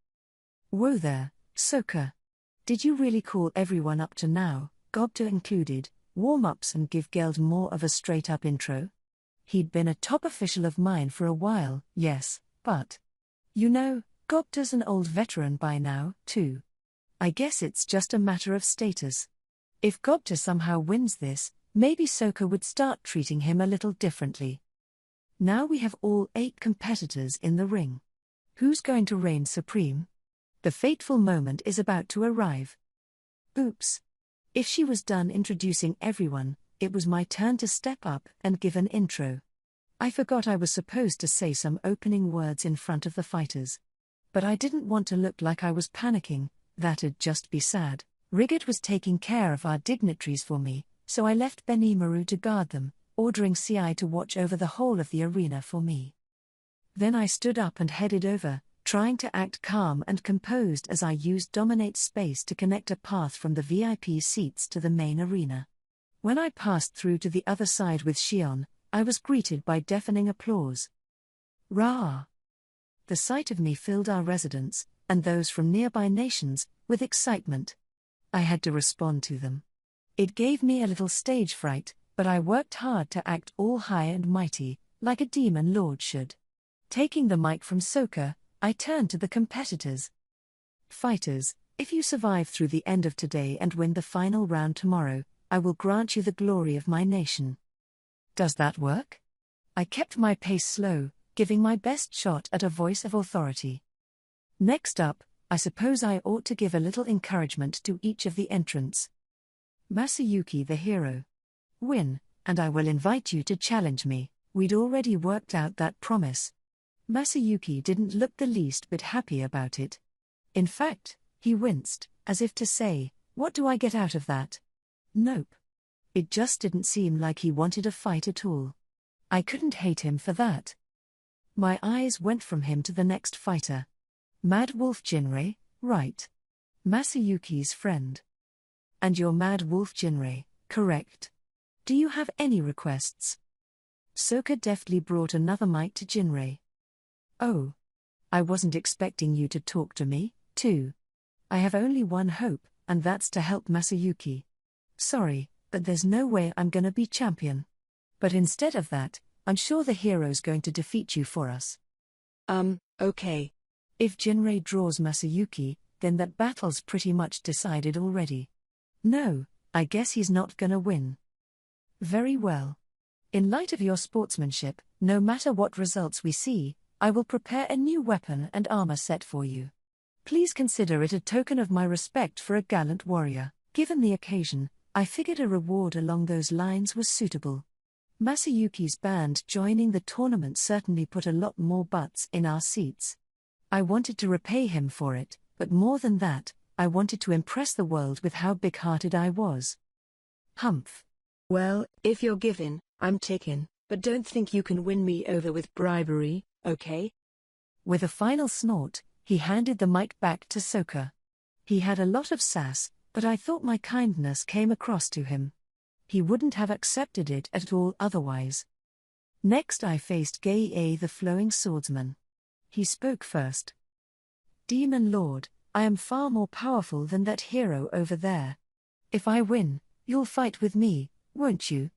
Whoa there, Sokka. Did you really call everyone up to now, Gobta included, warm-ups and give Geld more of a straight-up intro? He'd been a top official of mine for a while, yes, but... You know, Gobta's an old veteran by now, too. I guess it's just a matter of status. If Gobta somehow wins this, maybe Sokka would start treating him a little differently. Now we have all 8 competitors in the ring. Who's going to reign supreme? The fateful moment is about to arrive. Oops. If she was done introducing everyone, it was my turn to step up and give an intro. I forgot I was supposed to say some opening words in front of the fighters. But I didn't want to look like I was panicking, that'd just be sad. Rigid was taking care of our dignitaries for me, so I left Benimaru to guard them, ordering CI to watch over the whole of the arena for me. Then I stood up and headed over, trying to act calm and composed as I used Dominate Space to connect a path from the VIP seats to the main arena. When I passed through to the other side with Xion, I was greeted by deafening applause. Rah! The sight of me filled our residence, and those from nearby nations, with excitement. I had to respond to them. It gave me a little stage fright, but I worked hard to act all high and mighty, like a demon lord should. Taking the mic from Soka, I turned to the competitors. Fighters, if you survive through the end of today and win the final round tomorrow, I will grant you the glory of my nation. Does that work? I kept my pace slow, giving my best shot at a voice of authority. Next up, I suppose I ought to give a little encouragement to each of the entrants. Masayuki the hero. Win, and I will invite you to challenge me. We'd already worked out that promise. Masayuki didn't look the least bit happy about it. In fact, he winced, as if to say, what do I get out of that? Nope. It just didn't seem like he wanted a fight at all. I couldn't hate him for that. My eyes went from him to the next fighter. Mad Wolf Jinrei, right. Masayuki's friend. And you're Mad Wolf Jinrei, correct? Do you have any requests? Soka deftly brought another mic to Jinrei. Oh. I wasn't expecting you to talk to me, too. I have only one hope, and that's to help Masayuki. Sorry, but there's no way I'm gonna be champion. But instead of that, I'm sure the hero's going to defeat you for us. Okay. If Jinrei draws Masayuki, then that battle's pretty much decided already. No, I guess he's not gonna win. Very well. In light of your sportsmanship, no matter what results we see, I will prepare a new weapon and armor set for you. Please consider it a token of my respect for a gallant warrior. Given the occasion, I figured a reward along those lines was suitable. Masayuki's band joining the tournament certainly put a lot more butts in our seats. I wanted to repay him for it, but more than that, I wanted to impress the world with how big-hearted I was. Humph. Well, if you're given, I'm taken, but don't think you can win me over with bribery, okay? With a final snort, he handed the mic back to Soka. He had a lot of sass, but I thought my kindness came across to him. He wouldn't have accepted it at all otherwise. Next I faced Gei the flowing swordsman. He spoke first. Demon Lord, I am far more powerful than that hero over there. If I win, you'll fight with me, won't you?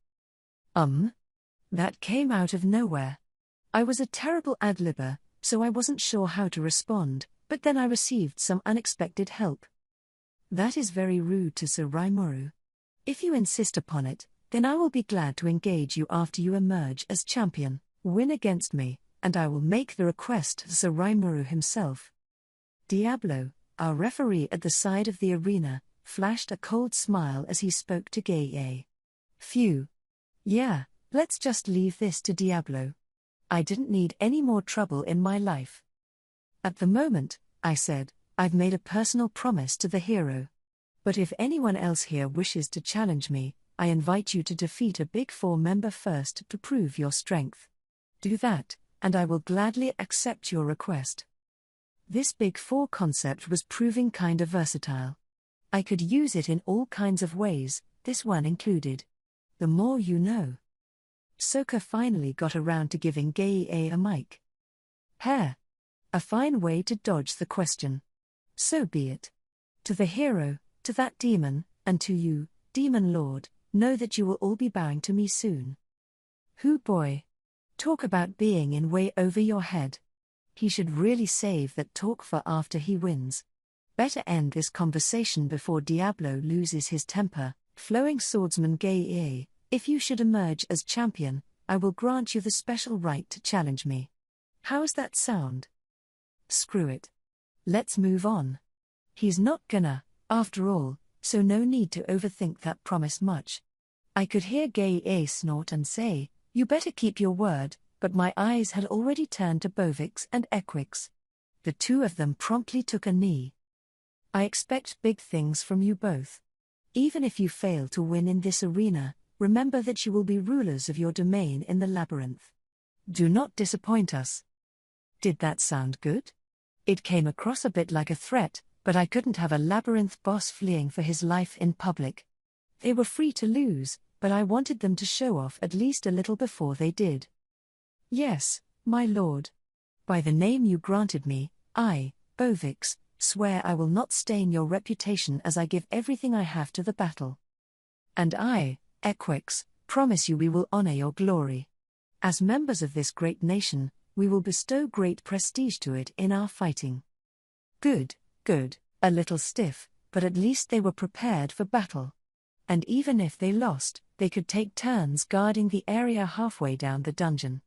That came out of nowhere. I was a terrible ad-libber, so I wasn't sure how to respond, but then I received some unexpected help. That is very rude to Sir Rimuru. If you insist upon it, then I will be glad to engage you after you emerge as champion, win against me, and I will make the request to Sir Rimuru himself. Diablo, our referee at the side of the arena, flashed a cold smile as he spoke to Gei. Phew. Yeah, let's just leave this to Diablo. I didn't need any more trouble in my life. At the moment, I said, I've made a personal promise to the hero. But if anyone else here wishes to challenge me, I invite you to defeat a Big Four member first to prove your strength. Do that, and I will gladly accept your request. This Big Four concept was proving kinda versatile. I could use it in all kinds of ways, this one included. The more you know. Soka finally got around to giving Gei a mic. Hair. A fine way to dodge the question. So be it. To the hero, to that demon, and to you, Demon Lord, know that you will all be bowing to me soon. Hoo boy. Talk about being in way over your head. He should really save that talk for after he wins. Better end this conversation before Diablo loses his temper. Flowing swordsman Gei, if you should emerge as champion, I will grant you the special right to challenge me. How's that sound? Screw it. Let's move on. He's not gonna, after all, so no need to overthink that promise much. I could hear Gei snort and say, you better keep your word, but my eyes had already turned to Bovix and Equix. The two of them promptly took a knee. I expect big things from you both. Even if you fail to win in this arena, remember that you will be rulers of your domain in the labyrinth. Do not disappoint us. Did that sound good? It came across a bit like a threat, but I couldn't have a labyrinth boss fleeing for his life in public. They were free to lose, but I wanted them to show off at least a little before they did. Yes, my lord. By the name you granted me, I, Bovix, swear I will not stain your reputation as I give everything I have to the battle. And I, Equix, promise you we will honor your glory. As members of this great nation, we will bestow great prestige to it in our fighting. Good, good, a little stiff, but at least they were prepared for battle. And even if they lost, they could take turns guarding the area halfway down the dungeon.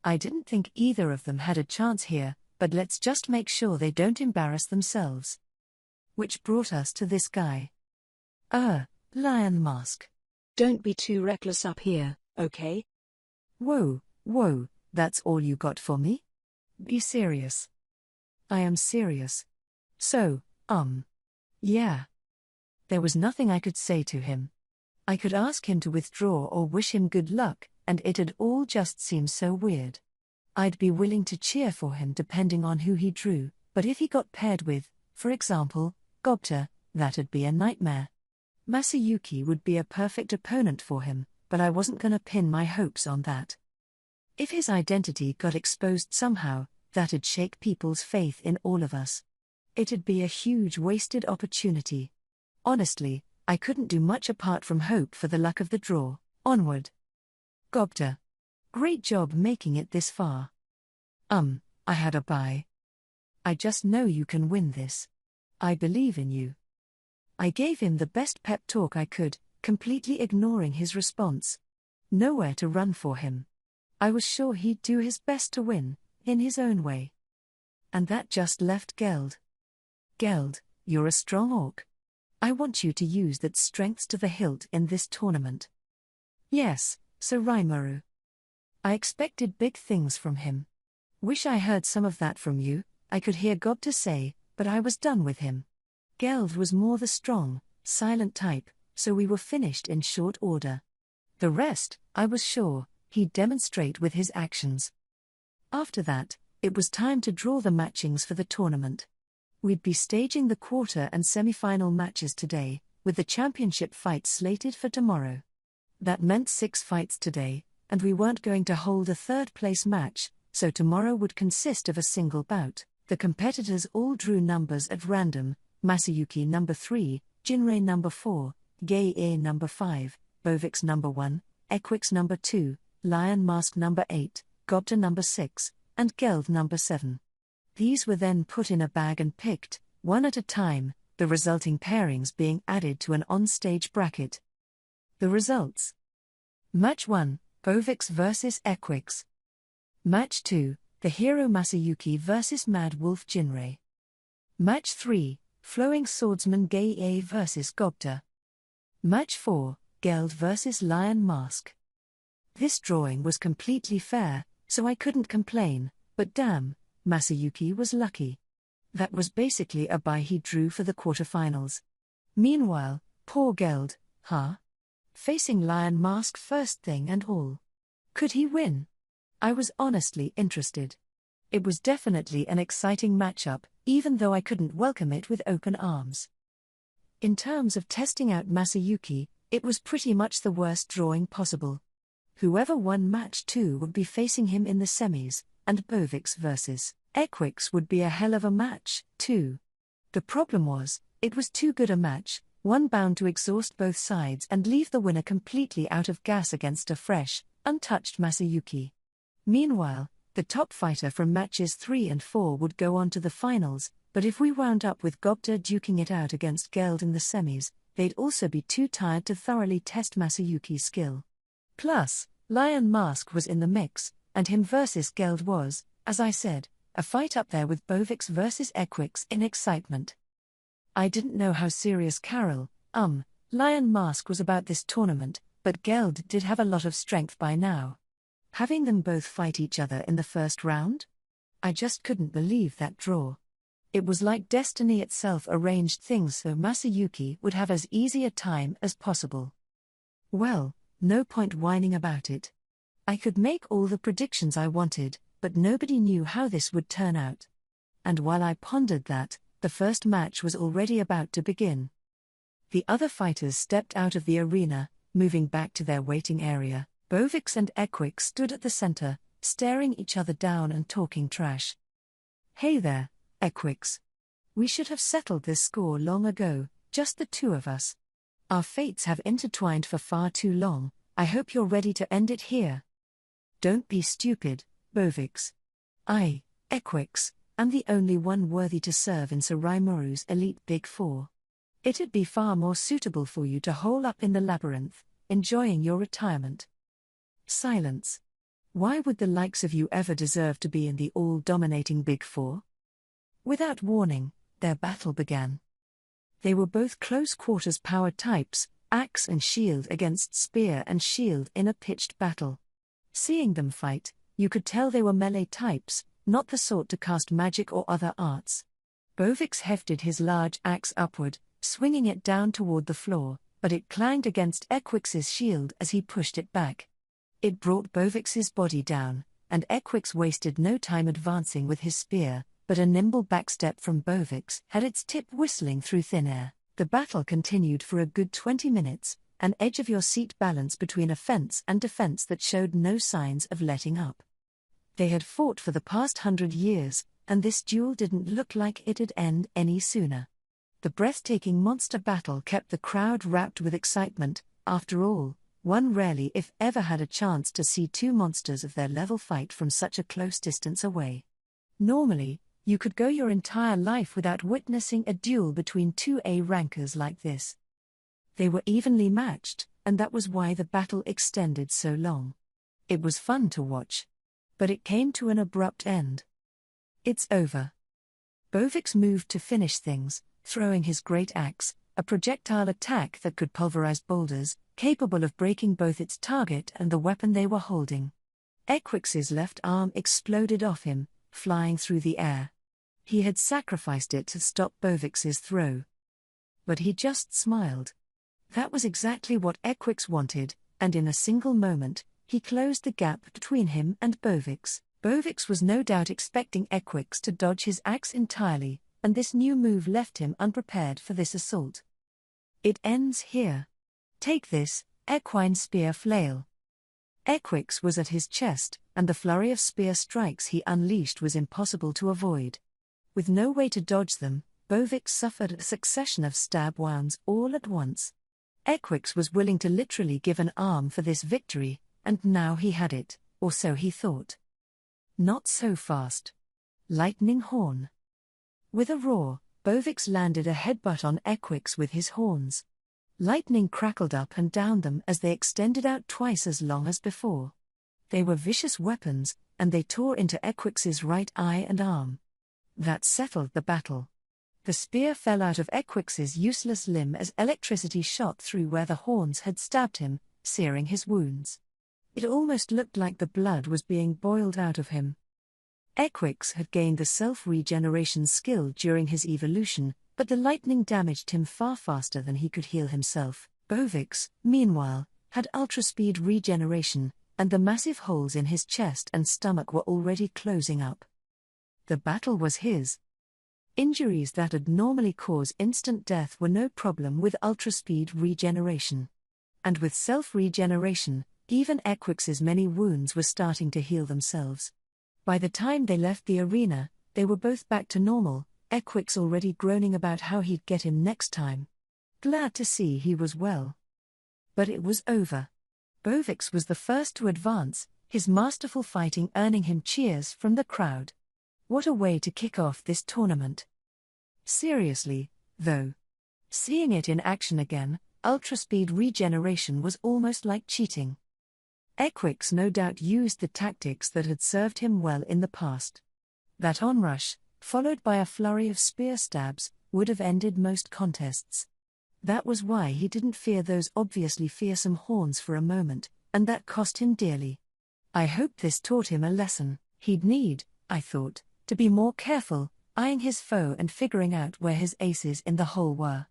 I didn't think either of them had a chance here, but let's just make sure they don't embarrass themselves. Which brought us to this guy. Lion Mask. Don't be too reckless up here, okay? Whoa, that's all you got for me? Be serious. I am serious. So, yeah. There was nothing I could say to him. I could ask him to withdraw or wish him good luck, and it'd all just seem so weird. I'd be willing to cheer for him depending on who he drew, but if he got paired with, for example, Gobta, that'd be a nightmare. Masayuki would be a perfect opponent for him, but I wasn't gonna pin my hopes on that. If his identity got exposed somehow, that'd shake people's faith in all of us. It'd be a huge wasted opportunity. Honestly, I couldn't do much apart from hope for the luck of the draw. Onward. Gobta. Great job making it this far. I had a bye. I just know you can win this. I believe in you. I gave him the best pep talk I could, completely ignoring his response. Nowhere to run for him. I was sure he'd do his best to win, in his own way. And that just left Geld. Geld, you're a strong orc. I want you to use that strengths to the hilt in this tournament. Yes, Sir Rimuru. I expected big things from him. Wish I heard some of that from you, I could hear Gobta say, but I was done with him. Geld was more the strong, silent type, so we were finished in short order. The rest, I was sure, he'd demonstrate with his actions. After that, it was time to draw the matchings for the tournament. We'd be staging the quarter and semi-final matches today, with the championship fight slated for tomorrow. That meant 6 fights today, and we weren't going to hold a third-place match, so tomorrow would consist of a single bout. The competitors all drew numbers at random: Masayuki number 3, Jinrei number 4, Gei number 5, Bovix number 1, Equix number 2, Lion Mask number 8, Gobta number 6, and Geld number 7. These were then put in a bag and picked, one at a time, the resulting pairings being added to an on-stage bracket. The results. Match 1, Bovix vs Equix. Match 2, the hero Masayuki vs Mad Wolf Jinrei. Match 3, Flowing Swordsman Gei vs Gobta. Match 4, Geld vs Lion Mask. This drawing was completely fair, so I couldn't complain, but damn, Masayuki was lucky. That was basically a bye he drew for the quarterfinals. Meanwhile, poor Geld, facing Lion Mask first thing and all. Could he win? I was honestly interested. It was definitely an exciting matchup, even though I couldn't welcome it with open arms. In terms of testing out Masayuki, it was pretty much the worst drawing possible. Whoever won match 2 would be facing him in the semis, and Bovix vs Equix would be a hell of a match, too. The problem was, it was too good a match, one bound to exhaust both sides and leave the winner completely out of gas against a fresh, untouched Masayuki. Meanwhile, the top fighter from matches 3 and 4 would go on to the finals, but if we wound up with Gobta duking it out against Geld in the semis, they'd also be too tired to thoroughly test Masayuki's skill. Plus, Lion Mask was in the mix, and him versus Geld was, as I said, a fight up there with Bovix versus Equix in excitement. I didn't know how serious Carol, Lion Mask was about this tournament, but Geld did have a lot of strength by now. Having them both fight each other in the first round? I just couldn't believe that draw. It was like destiny itself arranged things so Masayuki would have as easy a time as possible. Well, no point whining about it. I could make all the predictions I wanted, but nobody knew how this would turn out. And while I pondered that, the first match was already about to begin. The other fighters stepped out of the arena, Moving back to their waiting area, Bovix and Equix stood at the center, staring each other down and talking trash. "Hey there, Equix. We should have settled this score long ago, just the two of us. Our fates have intertwined for far too long. I hope you're ready to end it here." "Don't be stupid, Bovix. I, Equix, am the only one worthy to serve in Sir Raimuru's elite Big Four. It'd be far more suitable for you to hole up in the labyrinth, enjoying your retirement." Silence. Why would the likes of you ever deserve to be in the all-dominating Big Four? Without warning, their battle began. They were both close-quarters power types, axe and shield against spear and shield in a pitched battle. Seeing them fight, you could tell they were melee types, not the sort to cast magic or other arts. Bovix hefted his large axe upward, swinging it down toward the floor, but it clanged against Equix's shield as he pushed it back. It brought Bovix's body down, and Equix wasted no time advancing with his spear, but a nimble backstep from Bovix had its tip whistling through thin air. The battle continued for a good 20 minutes, an edge-of-your-seat balance between offense and defense that showed no signs of letting up. They had fought for the past 100 years, and this duel didn't look like it'd end any sooner. The breathtaking monster battle kept the crowd wrapped with excitement. After all, one rarely if ever had a chance to see two monsters of their level fight from such a close distance away. Normally, you could go your entire life without witnessing a duel between two A-rankers like this. They were evenly matched, and that was why the battle extended so long. It was fun to watch. But it came to an abrupt end. "It's over." Bovix moved to finish things, throwing his great axe, a projectile attack that could pulverize boulders, capable of breaking both its target and the weapon they were holding. Equix's left arm exploded off him, flying through the air. He had sacrificed it to stop Bovix's throw. But he just smiled. That was exactly what Equix wanted, and in a single moment, he closed the gap between him and Bovix. Bovix was no doubt expecting Equix to dodge his axe entirely, and this new move left him unprepared for this assault. "It ends here. Take this, equine spear flail." Equix was at his chest, and the flurry of spear strikes he unleashed was impossible to avoid. With no way to dodge them, Bovix suffered a succession of stab wounds all at once. Equix was willing to literally give an arm for this victory, and now he had it, or so he thought. Not so fast. Lightning horn. With a roar, Bovix landed a headbutt on Equix with his horns. Lightning crackled up and down them as they extended out twice as long as before. They were vicious weapons, and they tore into Equix's right eye and arm. That settled the battle. The spear fell out of Equix's useless limb as electricity shot through where the horns had stabbed him, searing his wounds. It almost looked like the blood was being boiled out of him. Equix had gained the self-regeneration skill during his evolution, but the lightning damaged him far faster than he could heal himself. Bovix, meanwhile, had ultra-speed regeneration, and the massive holes in his chest and stomach were already closing up. The battle was his. Injuries that'd normally cause instant death were no problem with ultra-speed regeneration. And with self-regeneration, even Equix's many wounds were starting to heal themselves. By the time they left the arena, they were both back to normal, Equix already groaning about how he'd get him next time. Glad to see he was well. But it was over. Bovix was the first to advance, his masterful fighting earning him cheers from the crowd. What a way to kick off this tournament. Seriously, though. Seeing it in action again, ultra-speed regeneration was almost like cheating. Equix no doubt used the tactics that had served him well in the past. That onrush, followed by a flurry of spear stabs, would have ended most contests. That was why he didn't fear those obviously fearsome horns for a moment, and that cost him dearly. I hoped this taught him a lesson. He'd need, I thought, to be more careful, eyeing his foe and figuring out where his aces in the hole were.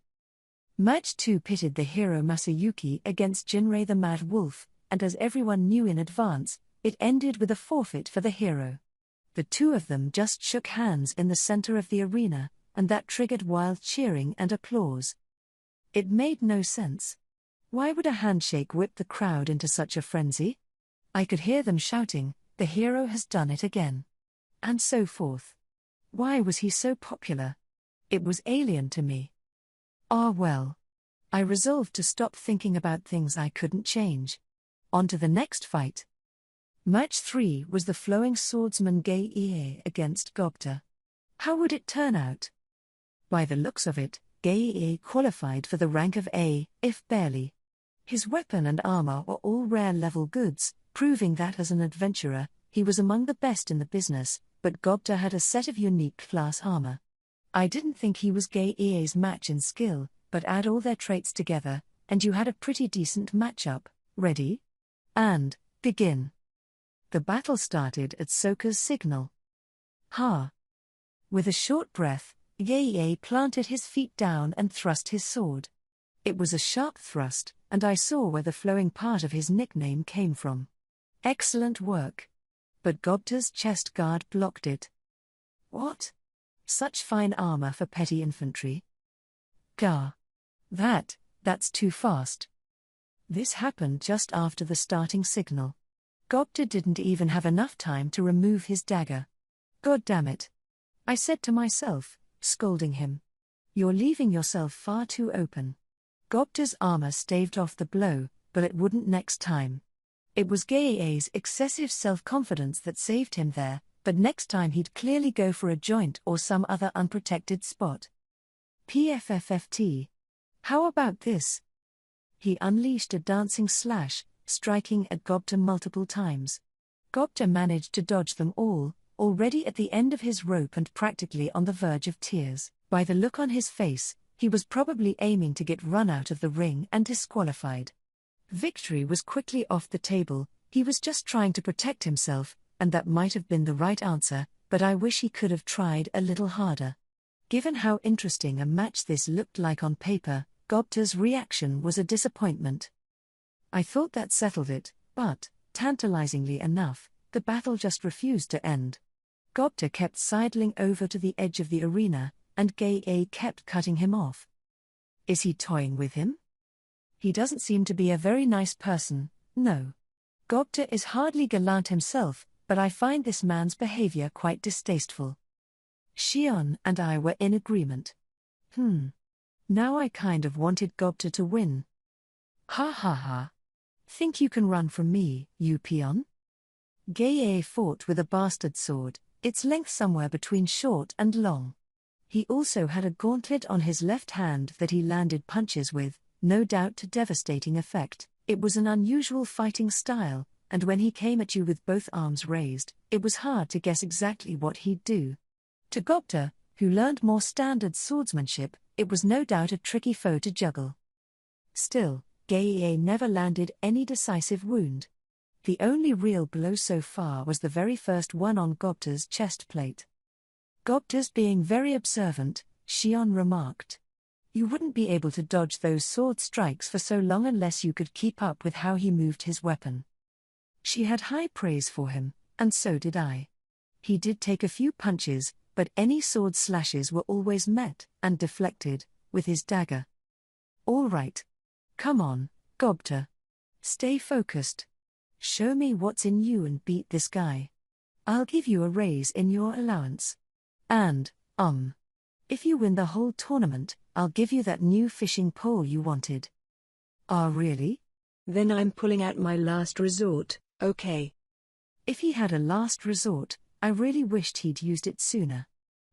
Match 2 pitted the hero Masayuki against Jinrei the Mad Wolf, and as everyone knew in advance, it ended with a forfeit for the hero. The two of them just shook hands in the center of the arena, and that triggered wild cheering and applause. It made no sense. Why would a handshake whip the crowd into such a frenzy? I could hear them shouting, "The hero has done it again." And so forth. Why was he so popular? It was alien to me. Ah well. I resolved to stop thinking about things I couldn't change. On to the next fight. Match 3 was the flowing swordsman Gei against Gobta. How would it turn out? By the looks of it, Gei qualified for the rank of A, if barely. His weapon and armor were all rare-level goods, proving that as an adventurer, he was among the best in the business, but Gobta had a set of unique class armor. I didn't think he was Gei's match in skill, but add all their traits together, and you had a pretty decent matchup. Ready? And begin. The battle started at Sokka's signal. Ha! With a short breath, Gei planted his feet down and thrust his sword. It was a sharp thrust, and I saw where the flowing part of his nickname came from. Excellent work. But Gobta's chest guard blocked it. What? Such fine armor for petty infantry? Gah! That's too fast. This happened just after the starting signal. Gobta didn't even have enough time to remove his dagger. God damn it. I said to myself, scolding him. You're leaving yourself far too open. Gobta's armor staved off the blow, but it wouldn't next time. It was Gei's excessive self-confidence that saved him there, but next time he'd clearly go for a joint or some other unprotected spot. PFFFT. How about this? He unleashed a dancing slash, striking at Gobta multiple times. Gobta managed to dodge them all, already at the end of his rope and practically on the verge of tears. By the look on his face, he was probably aiming to get run out of the ring and disqualified. Victory was quickly off the table. He was just trying to protect himself, and that might have been the right answer, but I wish he could have tried a little harder. Given how interesting a match this looked like on paper, Gobta's reaction was a disappointment. I thought that settled it, but, tantalizingly enough, the battle just refused to end. Gobta kept sidling over to the edge of the arena, and Gei kept cutting him off. Is he toying with him? He doesn't seem to be a very nice person, no. Gobta is hardly gallant himself, but I find this man's behavior quite distasteful. Xion and I were in agreement. Now I kind of wanted Gobta to win. Ha ha ha. Think you can run from me, you peon? Gei fought with a bastard sword, its length somewhere between short and long. He also had a gauntlet on his left hand that he landed punches with, no doubt to devastating effect. It was an unusual fighting style, and when he came at you with both arms raised, it was hard to guess exactly what he'd do. To Gobta, who learned more standard swordsmanship, it was no doubt a tricky foe to juggle. Still, Gei never landed any decisive wound. The only real blow so far was the very first one on Gobta's chest plate. Gobta's being very observant, Xion remarked. You wouldn't be able to dodge those sword strikes for so long unless you could keep up with how he moved his weapon. She had high praise for him, and so did I. He did take a few punches, but any sword slashes were always met, and deflected, with his dagger. All right. Come on, Gobta. Stay focused. Show me what's in you and beat this guy. I'll give you a raise in your allowance. And, if you win the whole tournament, I'll give you that new fishing pole you wanted. Ah, really? Then I'm pulling out my last resort, okay. If he had a last resort, I really wished he'd used it sooner.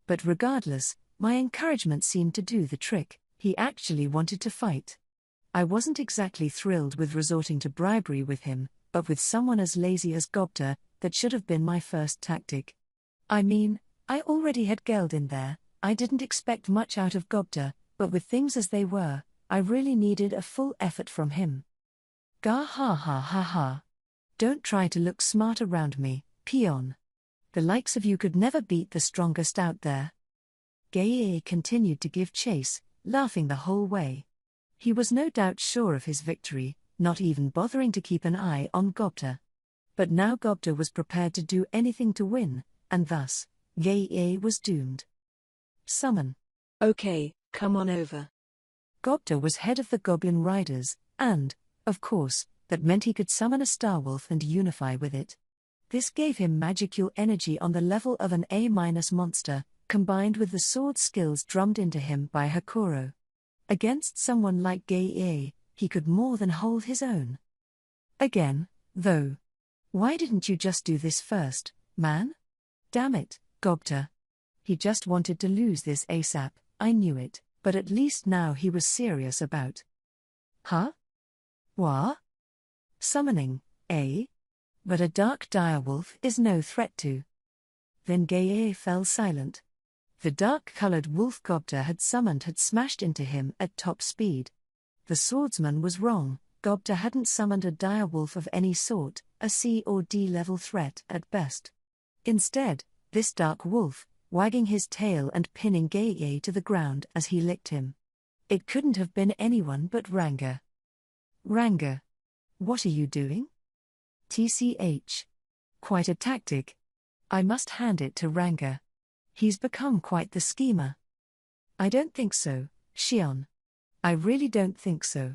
But regardless, my encouragement seemed to do the trick. He actually wanted to fight. I wasn't exactly thrilled with resorting to bribery with him, but with someone as lazy as Gobta, that should have been my first tactic. I mean, I already had Geld in there. I didn't expect much out of Gobta, but with things as they were, I really needed a full effort from him. Gah ha ha ha ha. Don't try to look smart around me, peon. The likes of you could never beat the strongest out there. Gei continued to give chase, laughing the whole way. He was no doubt sure of his victory, not even bothering to keep an eye on Gobta. But now Gobta was prepared to do anything to win, and thus, Gei was doomed. Summon. Okay, come on over. Gobta was head of the Goblin Riders, And, of course, that meant he could summon a starwolf and unify with it. This gave him magical energy on the level of an A- monster, combined with the sword skills drummed into him by Hakuro. Against someone like Gei, he could more than hold his own. Again, though. Why didn't you just do this first, man? Damn it, Gobta. He just wanted to lose this ASAP, I knew it, but at least now he was serious about. Huh? What? Summoning, eh? But a dark direwolf is no threat to. Then Gei fell silent. The dark-colored wolf Gobta had summoned had smashed into him at top speed. The swordsman was wrong. Gobta hadn't summoned a direwolf of any sort, a C or D level threat at best. Instead, this dark wolf, wagging his tail and pinning Gei to the ground as he licked him. It couldn't have been anyone but Ranga. Ranga. What are you doing? TCH. Quite a tactic. I must hand it to Ranga. He's become quite the schemer. I don't think so, Shion. I really don't think so.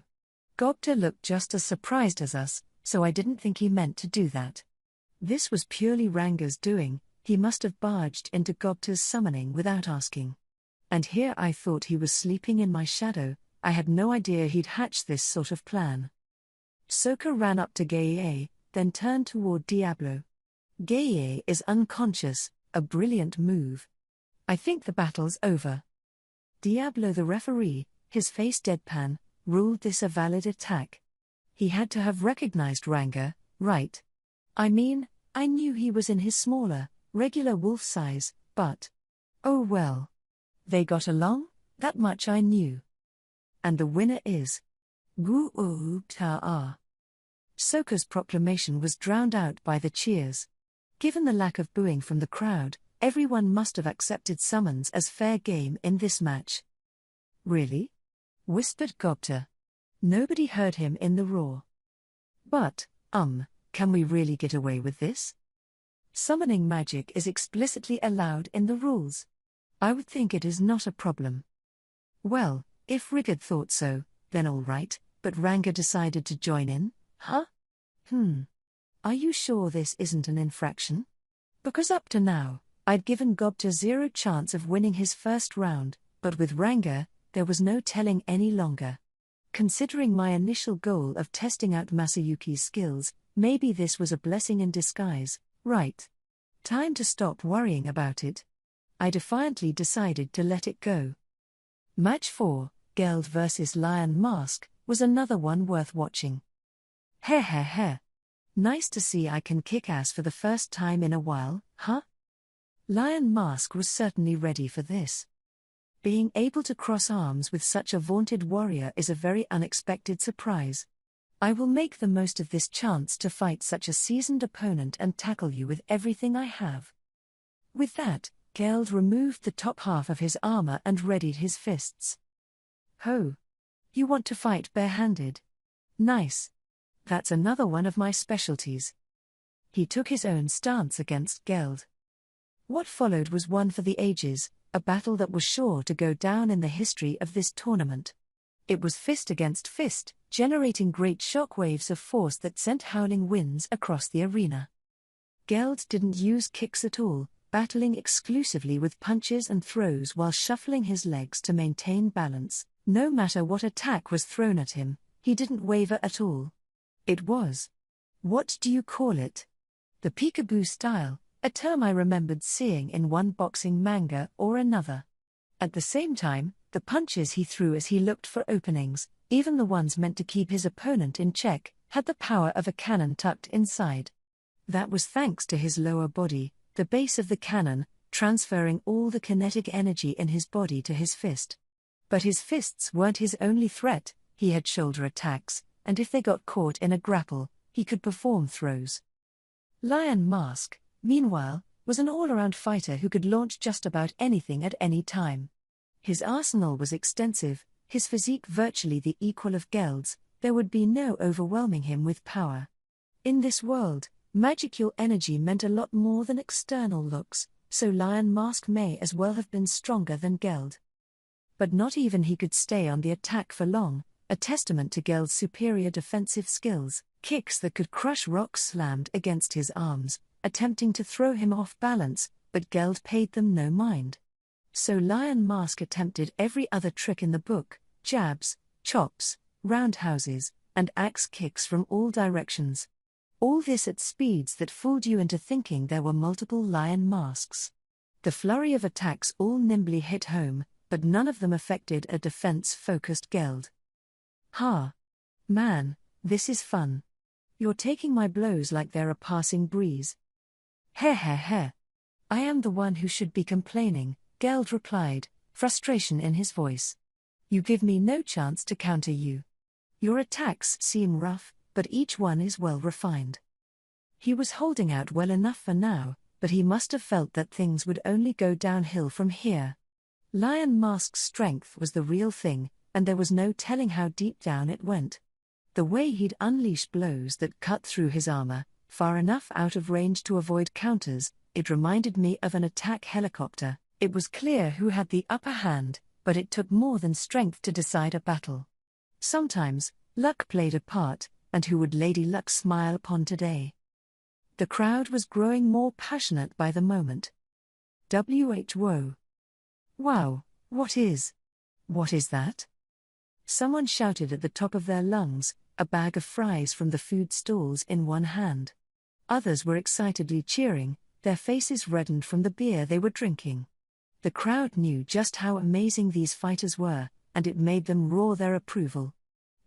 Gobta looked just as surprised as us, so I didn't think he meant to do that. This was purely Ranga's doing. He must have barged into Gobta's summoning without asking. And here I thought he was sleeping in my shadow. I had no idea he'd hatched this sort of plan. Sokka ran up to Gei, then turned toward Diablo. Gei is unconscious, a brilliant move. I think the battle's over. Diablo the referee, his face deadpan, ruled this a valid attack. He had to have recognized Ranga, right? I mean, I knew he was in his smaller, regular wolf size, but... oh well. They got along, that much I knew. And the winner is... Gu-oo-ta-ah. Sokka's proclamation was drowned out by the cheers. Given the lack of booing from the crowd, everyone must have accepted summons as fair game in this match. Really? Whispered Gobta. Nobody heard him in the roar. But, can we really get away with this? Summoning magic is explicitly allowed in the rules. I would think it is not a problem. Well, if Rigard thought so, then all right, but Ranga decided to join in, huh? Are you sure this isn't an infraction? Because up to now, I'd given Gobta zero chance of winning his first round, but with Ranga, there was no telling any longer. Considering my initial goal of testing out Masayuki's skills, maybe this was a blessing in disguise, right? Time to stop worrying about it. I defiantly decided to let it go. Match 4, Geld vs Lion Mask, was another one worth watching. Heh. Nice to see I can kick ass for the first time in a while, huh? Lion Mask was certainly ready for this. Being able to cross arms with such a vaunted warrior is a very unexpected surprise. I will make the most of this chance to fight such a seasoned opponent and tackle you with everything I have. With that, Geld removed the top half of his armor and readied his fists. Ho! You want to fight barehanded? Nice. That's another one of my specialties. He took his own stance against Geld. What followed was one for the ages, a battle that was sure to go down in the history of this tournament. It was fist against fist, generating great shockwaves of force that sent howling winds across the arena. Geld didn't use kicks at all, battling exclusively with punches and throws while shuffling his legs to maintain balance. No matter what attack was thrown at him, he didn't waver at all. It was... what do you call it? The peekaboo style, a term I remembered seeing in one boxing manga or another. At the same time, the punches he threw as he looked for openings, even the ones meant to keep his opponent in check, had the power of a cannon tucked inside. That was thanks to his lower body, the base of the cannon, transferring all the kinetic energy in his body to his fist. But his fists weren't his only threat. He had shoulder attacks, and if they got caught in a grapple, he could perform throws. Lion Mask, meanwhile, was an all-around fighter who could launch just about anything at any time. His arsenal was extensive, his physique virtually the equal of Geld's. There would be no overwhelming him with power. In this world, magical energy meant a lot more than external looks, so Lion Mask may as well have been stronger than Geld. But not even he could stay on the attack for long. a testament to Geld's superior defensive skills. Kicks that could crush rocks slammed against his arms, attempting to throw him off balance, but Geld paid them no mind. So Lion Mask attempted every other trick in the book: jabs, chops, roundhouses, and axe kicks from all directions. All this at speeds that fooled you into thinking there were multiple Lion Masks. The flurry of attacks all nimbly hit home, but none of them affected a defense-focused Geld. "Ha! Man, this is fun. You're taking my blows like they're a passing breeze." "Heh heh heh. I am the one who should be complaining," Geld replied, frustration in his voice. "You give me no chance to counter you. Your attacks seem rough, but each one is well refined." He was holding out well enough for now, but he must have felt that things would only go downhill from here. Lion Mask's strength was the real thing, and there was no telling how deep down it went. The way he'd unleash blows that cut through his armor, far enough out of range to avoid counters, it reminded me of an attack helicopter. It was clear who had the upper hand, but it took more than strength to decide a battle. Sometimes, luck played a part, and who would Lady Luck smile upon today? The crowd was growing more passionate by the moment. Whoa. Wow, what is that? Someone shouted at the top of their lungs, a bag of fries from the food stalls in one hand. Others were excitedly cheering, their faces reddened from the beer they were drinking. The crowd knew just how amazing these fighters were, and it made them roar their approval.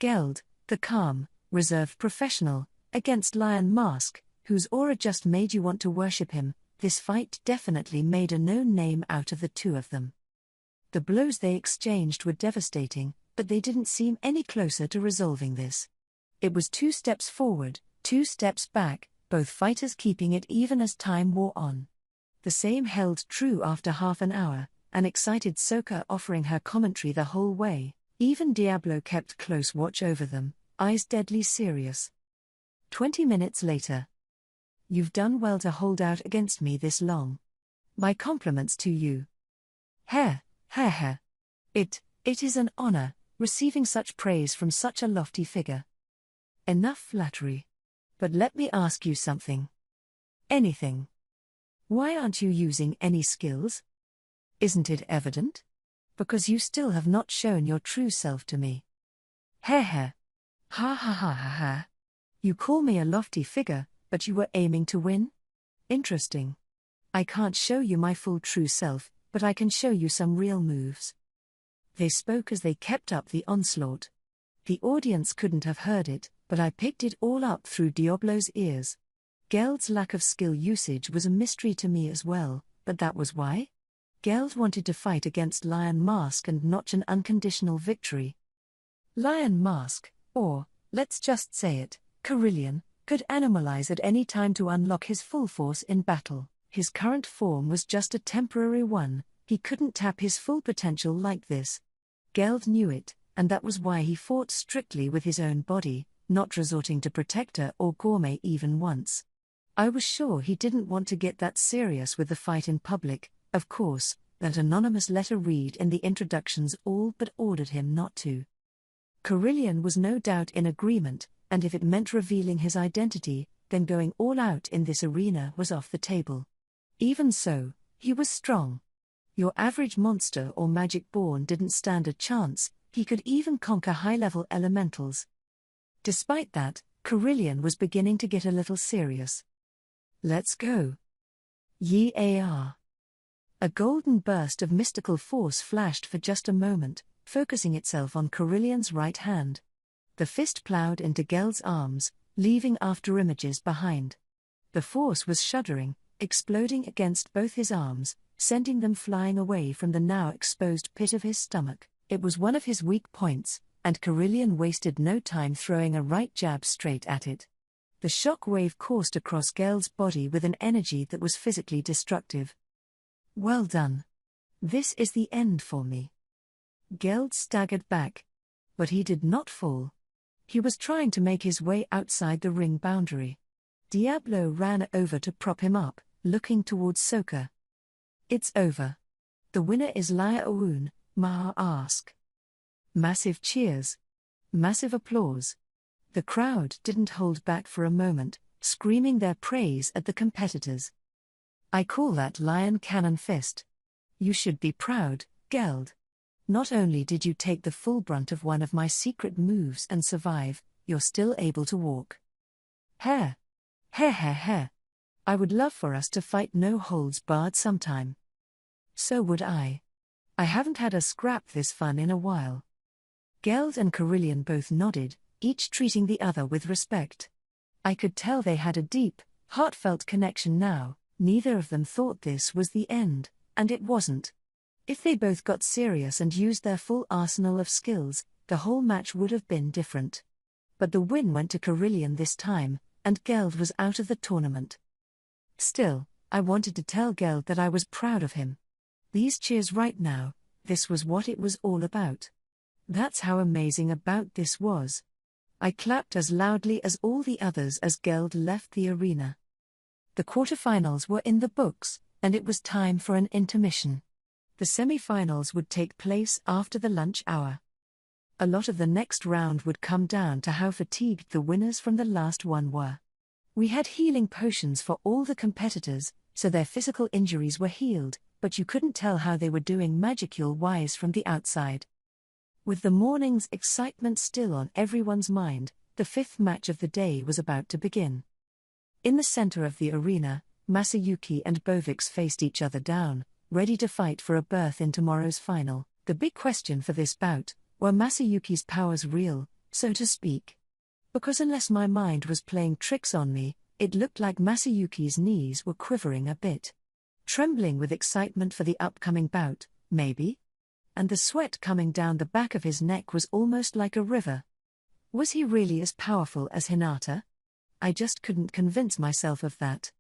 Geld, the calm, reserved professional, against Lion Mask, whose aura just made you want to worship him. This fight definitely made a known name out of the two of them. The blows they exchanged were devastating, but they didn't seem any closer to resolving this. It was 2 steps forward, 2 steps back, both fighters keeping it even as time wore on. The same held true after half an hour, an excited Soka offering her commentary the whole way. Even Diablo kept close watch over them, eyes deadly serious. 20 minutes later. "You've done well to hold out against me this long. My compliments to you." "Heh, heh heh. It is an honor, receiving such praise from such a lofty figure." "Enough flattery. But let me ask you something." "Anything." "Why aren't you using any skills? Isn't it evident? Because you still have not shown your true self to me." "Heh heh. Ha ha ha ha ha. You call me a lofty figure, but you were aiming to win? Interesting. I can't show you my full true self, but I can show you some real moves." They spoke as they kept up the onslaught. The audience couldn't have heard it, but I picked it all up through Diablo's ears. Geld's lack of skill usage was a mystery to me as well, but that was why? Geld wanted to fight against Lion Mask and notch an unconditional victory. Lion Mask, or, let's just say it, Carillion, could animalize at any time to unlock his full force in battle. His current form was just a temporary one, he couldn't tap his full potential like this. Geld knew it, and that was why he fought strictly with his own body, not resorting to Protector or Gourmet even once. I was sure he didn't want to get that serious with the fight in public. Of course, that anonymous letter read in the introductions all but ordered him not to. Carillion was no doubt in agreement, and if it meant revealing his identity, then going all out in this arena was off the table. Even so, he was strong. Your average monster or magic-born didn't stand a chance, he could even conquer high-level elementals. Despite that, Carillion was beginning to get a little serious. "Let's go." Yar. A golden burst of mystical force flashed for just a moment, focusing itself on Carillion's right hand. The fist plowed into Geld's arms, leaving afterimages behind. The force was shuddering, exploding against both his arms, sending them flying away from the now exposed pit of his stomach. It was one of his weak points, and Carillion wasted no time throwing a right jab straight at it. The shock wave coursed across Geld's body with an energy that was physically destructive. "Well done. This is the end for me." Geld staggered back. But he did not fall. He was trying to make his way outside the ring boundary. Diablo ran over to prop him up, looking towards Soka. "It's over. The winner is Lia Oun, Maha ask." Massive cheers. Massive applause. The crowd didn't hold back for a moment, screaming their praise at the competitors. I call that lion cannon fist. You should be proud, Geld. Not only did you take the full brunt of one of my secret moves and survive, you're still able to walk. Hair. Hair. I would love for us to fight no holds barred sometime. So would I. I haven't had a scrap this fun in a while. Geld and Carillion both nodded, each treating the other with respect. I could tell they had a deep, heartfelt connection now. Neither of them thought this was the end, and it wasn't. If they both got serious and used their full arsenal of skills, the whole match would have been different. But the win went to Carillion this time, and Geld was out of the tournament. Still, I wanted to tell Geld that I was proud of him. These cheers right now, this was what it was all about. That's how amazing about this was. I clapped as loudly as all the others as Geld left the arena. The quarterfinals were in the books, and it was time for an intermission. The semi-finals would take place after the lunch hour. A lot of the next round would come down to how fatigued the winners from the last one were. We had healing potions for all the competitors, so their physical injuries were healed, but you couldn't tell how they were doing magicule-wise from the outside. With the morning's excitement still on everyone's mind, the fifth match of the day was about to begin. In the center of the arena, Masayuki and Bovix faced each other down, ready to fight for a berth in tomorrow's final. The big question for this bout, were Masayuki's powers real, so to speak? Because unless my mind was playing tricks on me, it looked like Masayuki's knees were quivering a bit. Trembling with excitement for the upcoming bout, maybe? And the sweat coming down the back of his neck was almost like a river. Was he really as powerful as Hinata? I just couldn't convince myself of that.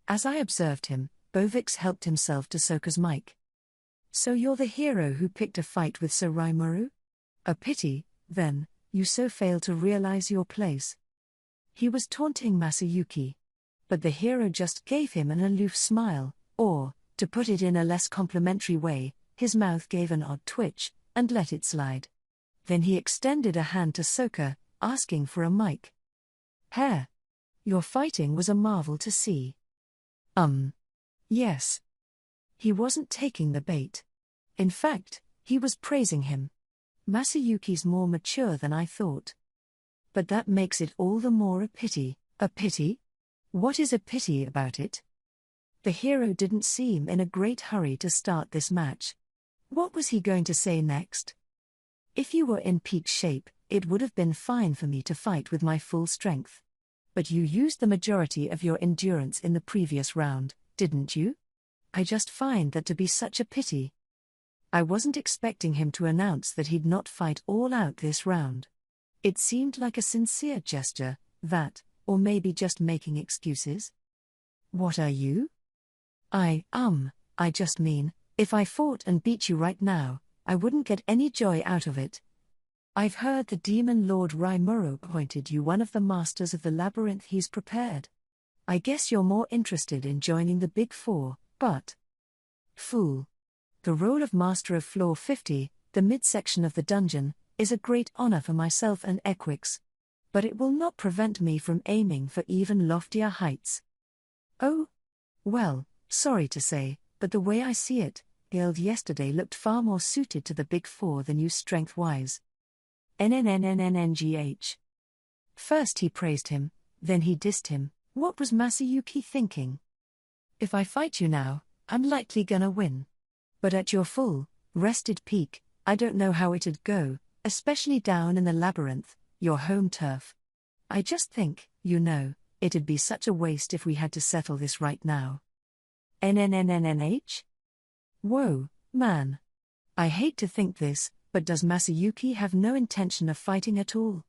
As I observed him, Bovix helped himself to Soka's mic. So you're the hero who picked a fight with Sir Rimuru? A pity, then, you so fail to realize your place. He was taunting Masayuki. But the hero just gave him an aloof smile, or, to put it in a less complimentary way, his mouth gave an odd twitch, and let it slide. Then he extended a hand to Soka, asking for a mic. Hair. Your fighting was a marvel to see. Yes. He wasn't taking the bait. In fact, he was praising him. Masayuki's more mature than I thought. But that makes it all the more a pity. A pity? What is a pity about it? The hero didn't seem in a great hurry to start this match. What was he going to say next? If you were in peak shape, it would have been fine for me to fight with my full strength. But you used the majority of your endurance in the previous round, didn't you? I just find that to be such a pity. I wasn't expecting him to announce that he'd not fight all out this round. It seemed like a sincere gesture, that, or maybe just making excuses. What are you? I just mean, if I fought and beat you right now, I wouldn't get any joy out of it. I've heard the Demon Lord Rimuru appointed you one of the masters of the labyrinth he's prepared. I guess you're more interested in joining the Big Four, but... Fool. The role of Master of Floor 50, the midsection of the dungeon, is a great honor for myself and Equix. But it will not prevent me from aiming for even loftier heights. Oh? Well, sorry to say, but the way I see it, Geld yesterday looked far more suited to the Big Four than you strength-wise. NNNNNNGH. First he praised him, then he dissed him. What was Masayuki thinking? If I fight you now, I'm likely gonna win. But at your full, rested peak, I don't know how it'd go, especially down in the labyrinth, your home turf. I just think, it'd be such a waste if we had to settle this right now. NNNNNH? Whoa, man. I hate to think this, but does Masayuki have no intention of fighting at all?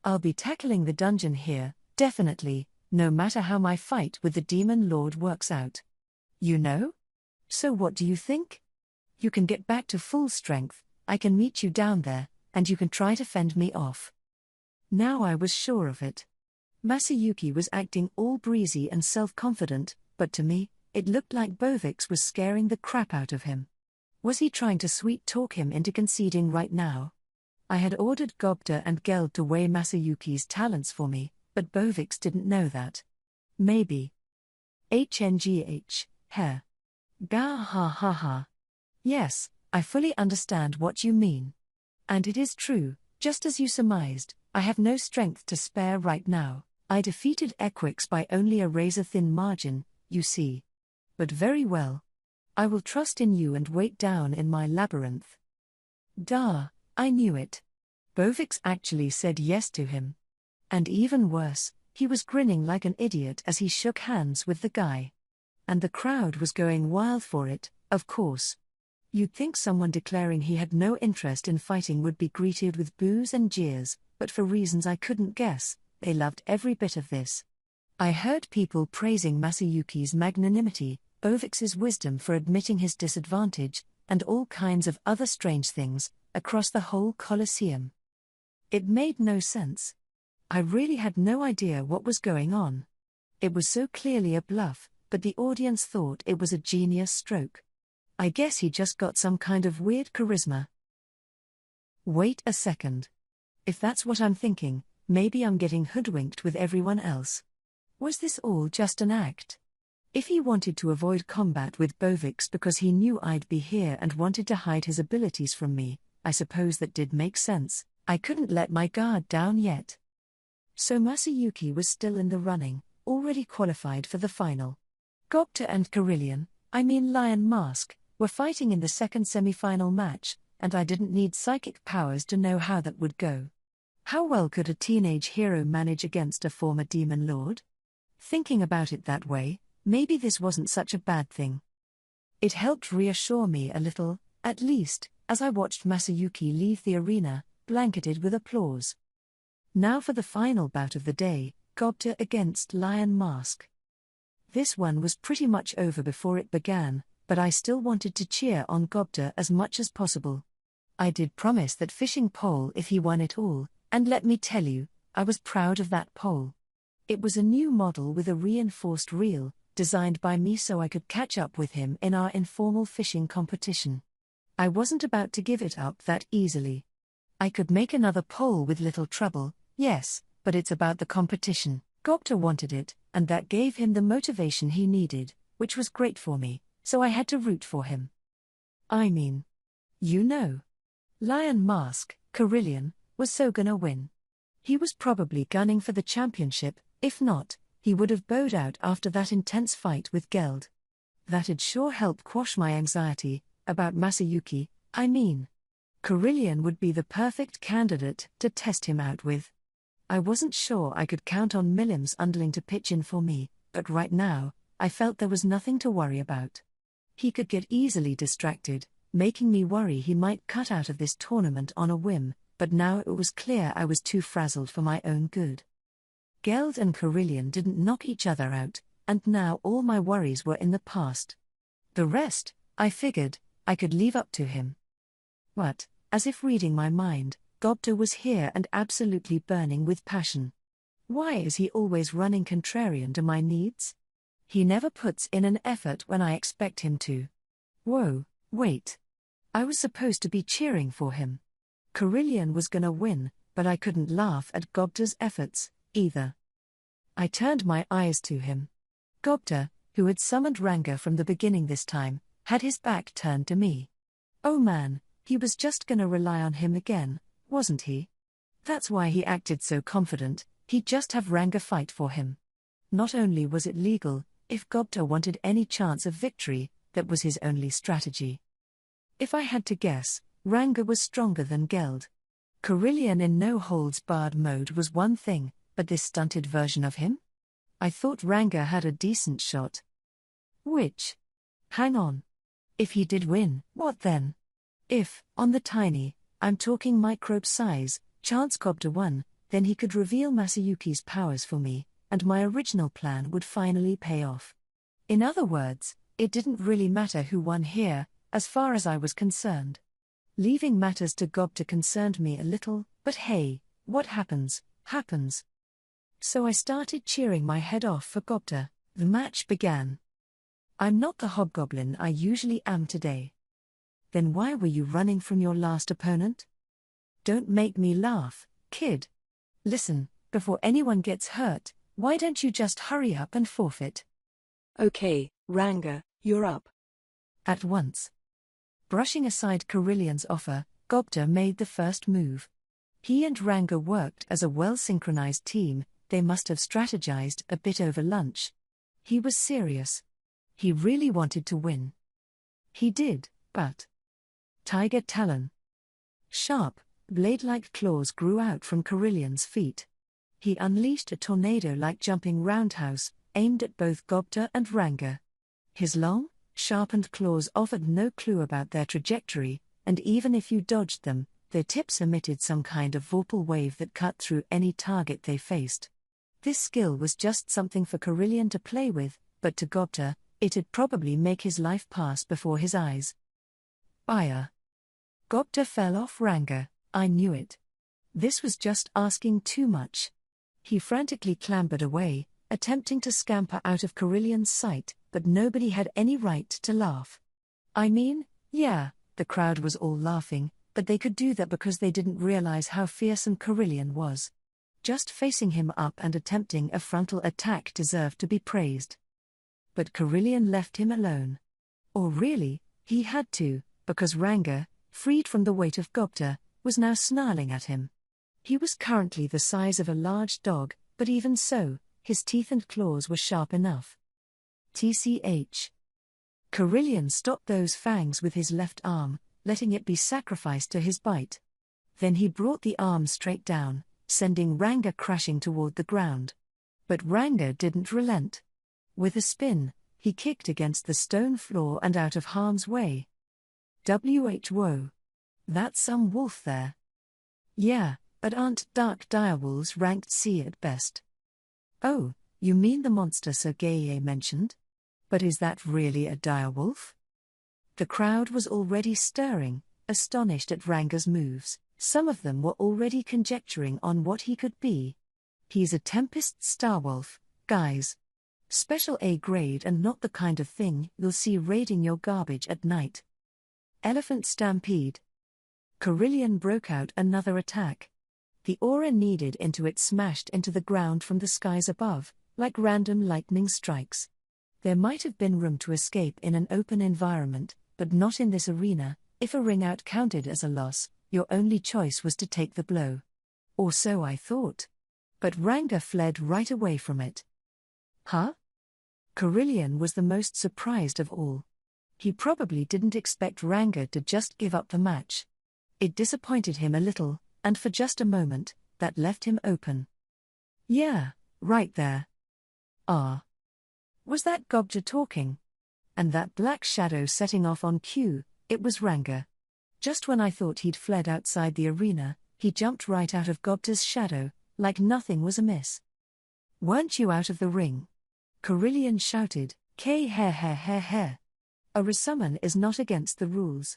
I'll be tackling the dungeon here, definitely, no matter how my fight with the Demon Lord works out. So what do you think? You can get back to full strength, I can meet you down there, and you can try to fend me off. Now I was sure of it. Masayuki was acting all breezy and self-confident, but to me, it looked like Bovix was scaring the crap out of him. Was he trying to sweet-talk him into conceding right now? I had ordered Gobta and Geld to weigh Masayuki's talents for me, but Bovix didn't know that. Maybe. HNGH, hair. Ga ha ha ha. Yes, I fully understand what you mean. And it is true, just as you surmised, I have no strength to spare right now. I defeated Equix by only a razor-thin margin, you see. But very well. I will trust in you and wait down in my labyrinth. Duh, I knew it. Bovix actually said yes to him. And even worse, he was grinning like an idiot as he shook hands with the guy. And the crowd was going wild for it, of course. You'd think someone declaring he had no interest in fighting would be greeted with boos and jeers, but for reasons I couldn't guess, they loved every bit of this. I heard people praising Masayuki's magnanimity, Bovix's wisdom for admitting his disadvantage, and all kinds of other strange things, across the whole Colosseum. It made no sense. I really had no idea what was going on. It was so clearly a bluff, but the audience thought it was a genius stroke. I guess he just got some kind of weird charisma. Wait a second. If that's what I'm thinking, maybe I'm getting hoodwinked with everyone else. Was this all just an act? If he wanted to avoid combat with Bovix because he knew I'd be here and wanted to hide his abilities from me, I suppose that did make sense. I couldn't let my guard down yet. So Masayuki was still in the running, already qualified for the final. Gobta and Carillion, Lion Mask, were fighting in the second semi-final match, and I didn't need psychic powers to know how that would go. How well could a teenage hero manage against a former demon lord? Thinking about it that way, maybe this wasn't such a bad thing. It helped reassure me a little, at least, as I watched Masayuki leave the arena, blanketed with applause. Now for the final bout of the day, Gobta against Lion Mask. This one was pretty much over before it began, but I still wanted to cheer on Gobta as much as possible. I did promise that fishing pole if he won it all, and let me tell you, I was proud of that pole. It was a new model with a reinforced reel, designed by me so I could catch up with him in our informal fishing competition. I wasn't about to give it up that easily. I could make another pole with little trouble, yes, but it's about the competition. Gobta wanted it, and that gave him the motivation he needed, which was great for me, so I had to root for him. Lion Mask, Carillion, was so gonna win. He was probably gunning for the championship, if not, he would have bowed out after that intense fight with Geld. That'd sure help quash my anxiety about Masayuki. Carillion would be the perfect candidate to test him out with. I wasn't sure I could count on Millim's underling to pitch in for me, but right now, I felt there was nothing to worry about. He could get easily distracted, making me worry he might cut out of this tournament on a whim, but now it was clear I was too frazzled for my own good. Geld and Carillion didn't knock each other out, and now all my worries were in the past. The rest, I figured, I could leave up to him. But, as if reading my mind, Gobta was here and absolutely burning with passion. Why is he always running contrarian to my needs? He never puts in an effort when I expect him to. Whoa, wait. I was supposed to be cheering for him. Carillion was gonna win, but I couldn't laugh at Gobta's efforts, either. I turned my eyes to him. Gobta, who had summoned Ranga from the beginning this time, had his back turned to me. Oh man, he was just gonna rely on him again, wasn't he? That's why he acted so confident, he'd just have Ranga fight for him. Not only was it legal, if Gobta wanted any chance of victory, that was his only strategy. If I had to guess, Ranga was stronger than Geld. Carillion in no-holds-barred mode was one thing, but this stunted version of him? I thought Ranga had a decent shot. Which? Hang on. If he did win, what then? If, on the tiny, I'm talking microbe size, chance Gobta won, then he could reveal Masayuki's powers for me, and my original plan would finally pay off. In other words, it didn't really matter who won here, as far as I was concerned. Leaving matters to Gobta concerned me a little, but hey, what happens, happens. So I started cheering my head off for Gobta. The match began. I'm not the hobgoblin I usually am today. Then why were you running from your last opponent? Don't make me laugh, kid. Listen, before anyone gets hurt, why don't you just hurry up and forfeit? Okay, Ranga, you're up. At once. Brushing aside Carillion's offer, Gobta made the first move. He and Ranga worked as a well-synchronized team. They must have strategized a bit over lunch. He was serious. He really wanted to win. He did, but... Tiger Talon. Sharp, blade-like claws grew out from Carillion's feet. He unleashed a tornado-like jumping roundhouse, aimed at both Gobta and Ranga. His long, sharpened claws offered no clue about their trajectory, and even if you dodged them, their tips emitted some kind of vorpal wave that cut through any target they faced. This skill was just something for Carillion to play with, but to Gobta, it'd probably make his life pass before his eyes. Fire. Gobta fell off Ranga. I knew it. This was just asking too much. He frantically clambered away, attempting to scamper out of Carillion's sight, but nobody had any right to laugh. I mean, yeah, the crowd was all laughing, but they could do that because they didn't realize how fearsome Carillion was. Just facing him up and attempting a frontal attack deserved to be praised. But Carillion left him alone. Or really, he had to, because Ranga, freed from the weight of Gobta, was now snarling at him. He was currently the size of a large dog, but even so, his teeth and claws were sharp enough. TCH. Carillion stopped those fangs with his left arm, letting it be sacrificed to his bite. Then he brought the arm straight down, sending Ranga crashing toward the ground. But Ranga didn't relent. With a spin, he kicked against the stone floor and out of harm's way. Whoa. That's some wolf there. Yeah, but aren't dark direwolves ranked C at best? Oh, you mean the monster Sergei mentioned? But is that really a direwolf? The crowd was already stirring, astonished at Ranga's moves. Some of them were already conjecturing on what he could be. He's a Tempest Starwolf, guys. Special A grade and not the kind of thing you'll see raiding your garbage at night. Elephant Stampede. Carillion broke out another attack. The aura needed into it smashed into the ground from the skies above, like random lightning strikes. There might have been room to escape in an open environment, but not in this arena. If a ring out counted as a loss, your only choice was to take the blow. Or so I thought. But Ranga fled right away from it. Huh? Carillion was the most surprised of all. He probably didn't expect Ranga to just give up the match. It disappointed him a little, and for just a moment, that left him open. Yeah, right there. Ah. Was that Gobta talking? And that black shadow setting off on cue, it was Ranga. Just when I thought he'd fled outside the arena, he jumped right out of Gobta's shadow, like nothing was amiss. Weren't you out of the ring? Carillion shouted, K-hair. A resummon is not against the rules.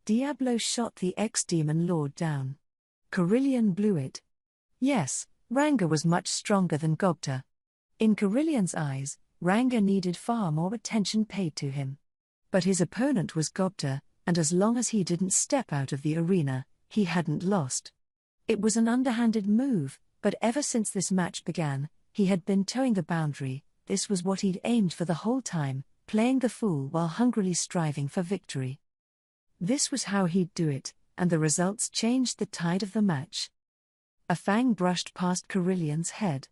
Diablo shot the ex-demon lord down. Carillion blew it. Yes, Ranga was much stronger than Gobta. In Carillion's eyes, Ranga needed far more attention paid to him. But his opponent was Gobta, and as long as he didn't step out of the arena, he hadn't lost. It was an underhanded move, but ever since this match began, he had been towing the boundary. This was what he'd aimed for the whole time, playing the fool while hungrily striving for victory. This was how he'd do it, and the results changed the tide of the match. A fang brushed past Carillion's head.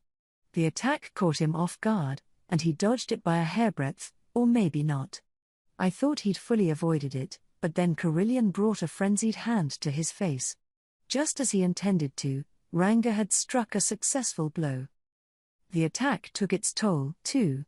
The attack caught him off guard, and he dodged it by a hairbreadth, or maybe not. I thought he'd fully avoided it, but then Carillion brought a frenzied hand to his face. Just as he intended to, Ranga had struck a successful blow. The attack took its toll, too.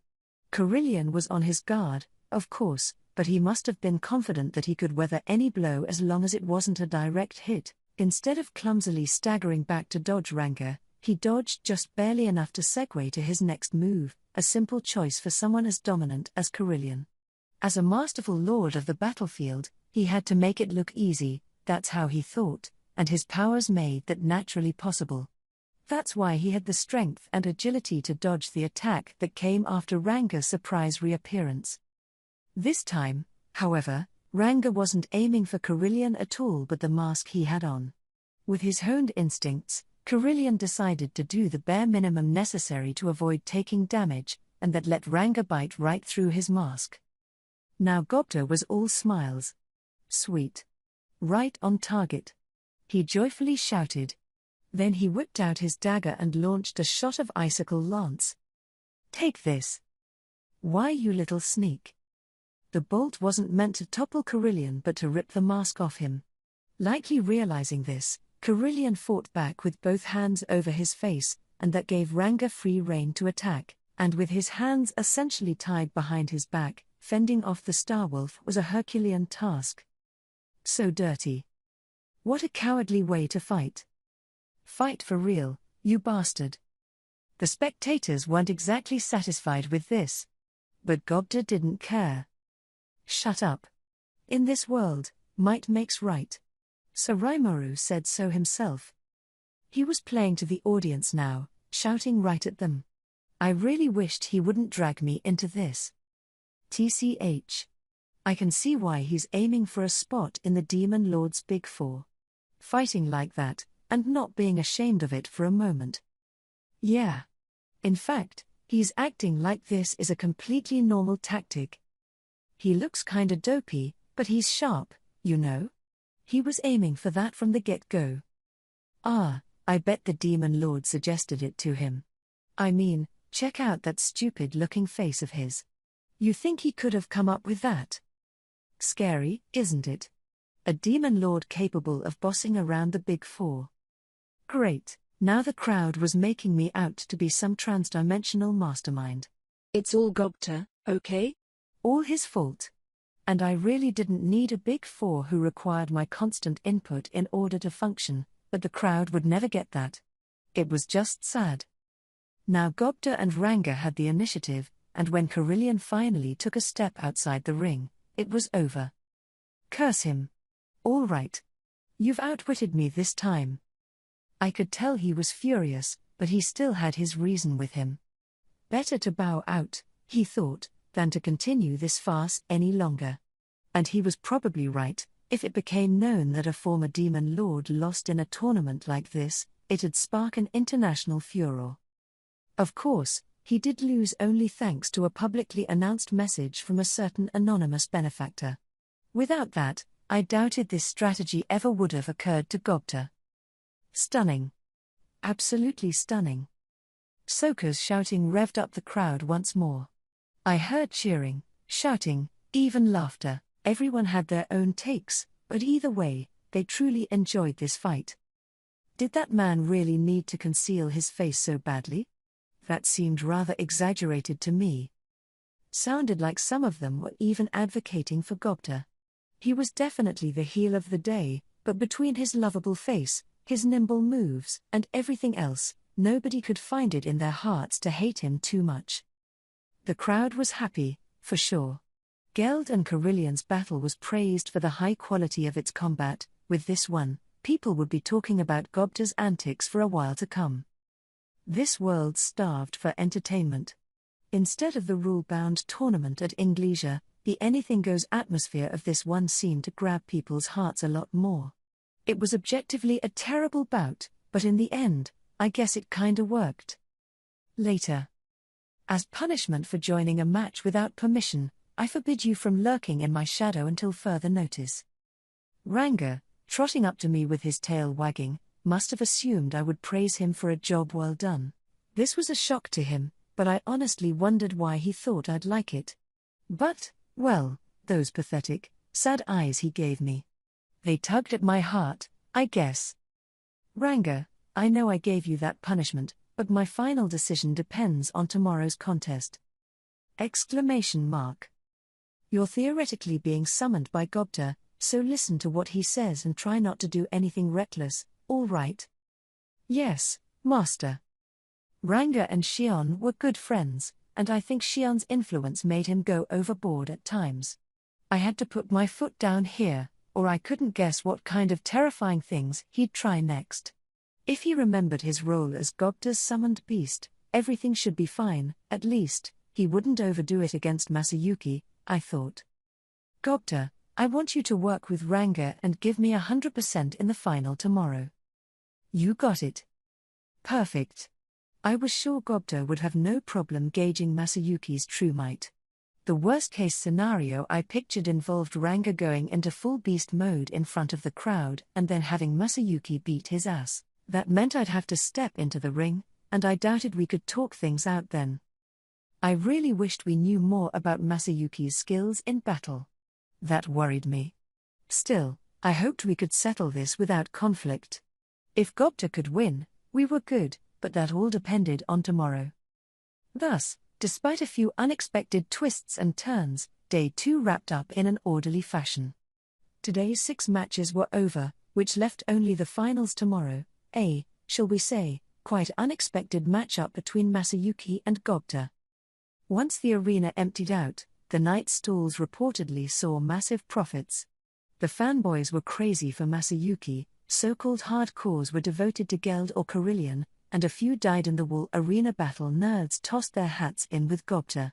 Carillion was on his guard, of course, but he must have been confident that he could weather any blow as long as it wasn't a direct hit. Instead of clumsily staggering back to dodge Ranga, he dodged just barely enough to segue to his next move, a simple choice for someone as dominant as Carillion. As a masterful lord of the battlefield, he had to make it look easy, that's how he thought, and his powers made that naturally possible. That's why he had the strength and agility to dodge the attack that came after Ranga's surprise reappearance. This time, however, Ranga wasn't aiming for Carillion at all but the mask he had on. With his honed instincts, Carillion decided to do the bare minimum necessary to avoid taking damage, and that let Ranga bite right through his mask. Now Gobta was all smiles. Sweet. Right on target. He joyfully shouted. Then he whipped out his dagger and launched a shot of icicle lance. Take this. Why, you little sneak. The bolt wasn't meant to topple Carillion but to rip the mask off him. Likely realizing this, Carillion fought back with both hands over his face, and that gave Ranga free rein to attack, and with his hands essentially tied behind his back, fending off the Starwolf was a Herculean task. So dirty. What a cowardly way to fight. Fight for real, you bastard. The spectators weren't exactly satisfied with this. But Gobta didn't care. Shut up. In this world, might makes right. Sir Rimuru said so himself. He was playing to the audience now, shouting right at them. I really wished he wouldn't drag me into this. TCH. I can see why he's aiming for a spot in the Demon Lord's Big Four. Fighting like that, and not being ashamed of it for a moment. Yeah. In fact, he's acting like this is a completely normal tactic. He looks kinda dopey, but he's sharp, you know? He was aiming for that from the get-go. Ah, I bet the Demon Lord suggested it to him. I mean, check out that stupid-looking face of his. You think he could have come up with that? Scary, isn't it? A Demon Lord capable of bossing around the Big Four. Great, now the crowd was making me out to be some transdimensional mastermind. It's all Gobta, okay? All his fault. And I really didn't need a Big Four who required my constant input in order to function, but the crowd would never get that. It was just sad. Now Gobta and Ranga had the initiative, and when Carillion finally took a step outside the ring, it was over. Curse him. All right. You've outwitted me this time. I could tell he was furious, but he still had his reason with him. Better to bow out, he thought, than to continue this farce any longer. And he was probably right. If it became known that a former Demon Lord lost in a tournament like this, it'd spark an international furor. Of course, he did lose only thanks to a publicly announced message from a certain anonymous benefactor. Without that, I doubted this strategy ever would have occurred to Gobta. Stunning. Absolutely stunning. Soka's shouting revved up the crowd once more. I heard cheering, shouting, even laughter. Everyone had their own takes, but either way, they truly enjoyed this fight. Did that man really need to conceal his face so badly? That seemed rather exaggerated to me. Sounded like some of them were even advocating for Gobta. He was definitely the heel of the day, but between his lovable face, his nimble moves, and everything else, nobody could find it in their hearts to hate him too much. The crowd was happy, for sure. Geld and Carillion's battle was praised for the high quality of its combat. With this one, people would be talking about Gobta's antics for a while to come. This world starved for entertainment. Instead of the rule-bound tournament at Inglesia, the anything-goes atmosphere of this one seemed to grab people's hearts a lot more. It was objectively a terrible bout, but in the end, I guess it kinda worked. Later. As punishment for joining a match without permission, I forbid you from lurking in my shadow until further notice. Ranga, trotting up to me with his tail wagging, must have assumed I would praise him for a job well done. This was a shock to him, but I honestly wondered why he thought I'd like it. But, well, those pathetic, sad eyes he gave me. They tugged at my heart, I guess. Ranga, I know I gave you that punishment, but my final decision depends on tomorrow's contest. Exclamation mark. You're theoretically being summoned by Gobta, so listen to what he says and try not to do anything reckless, all right? Yes, Master. Ranga and Xion were good friends, and I think Xion's influence made him go overboard at times. I had to put my foot down here, or I couldn't guess what kind of terrifying things he'd try next. If he remembered his role as Gobta's summoned beast, everything should be fine. At least, he wouldn't overdo it against Masayuki, I thought. Gobta, I want you to work with Ranga and give me 100% in the final tomorrow. You got it. Perfect. I was sure Gobta would have no problem gauging Masayuki's true might. The worst-case scenario I pictured involved Ranga going into full beast mode in front of the crowd and then having Masayuki beat his ass. That meant I'd have to step into the ring, and I doubted we could talk things out then. I really wished we knew more about Masayuki's skills in battle. That worried me. Still, I hoped we could settle this without conflict. If Gobta could win, we were good, but that all depended on tomorrow. Thus, despite a few unexpected twists and turns, Day 2 wrapped up in an orderly fashion. Today's 6 matches were over, which left only the finals tomorrow, shall we say, quite unexpected matchup between Masayuki and Gobta. Once the arena emptied out, the night stalls reportedly saw massive profits. The fanboys were crazy for Masayuki, so-called hardcores were devoted to Geld or Carillion, and a few dyed-in-the-wool arena battle nerds tossed their hats in with Gobta.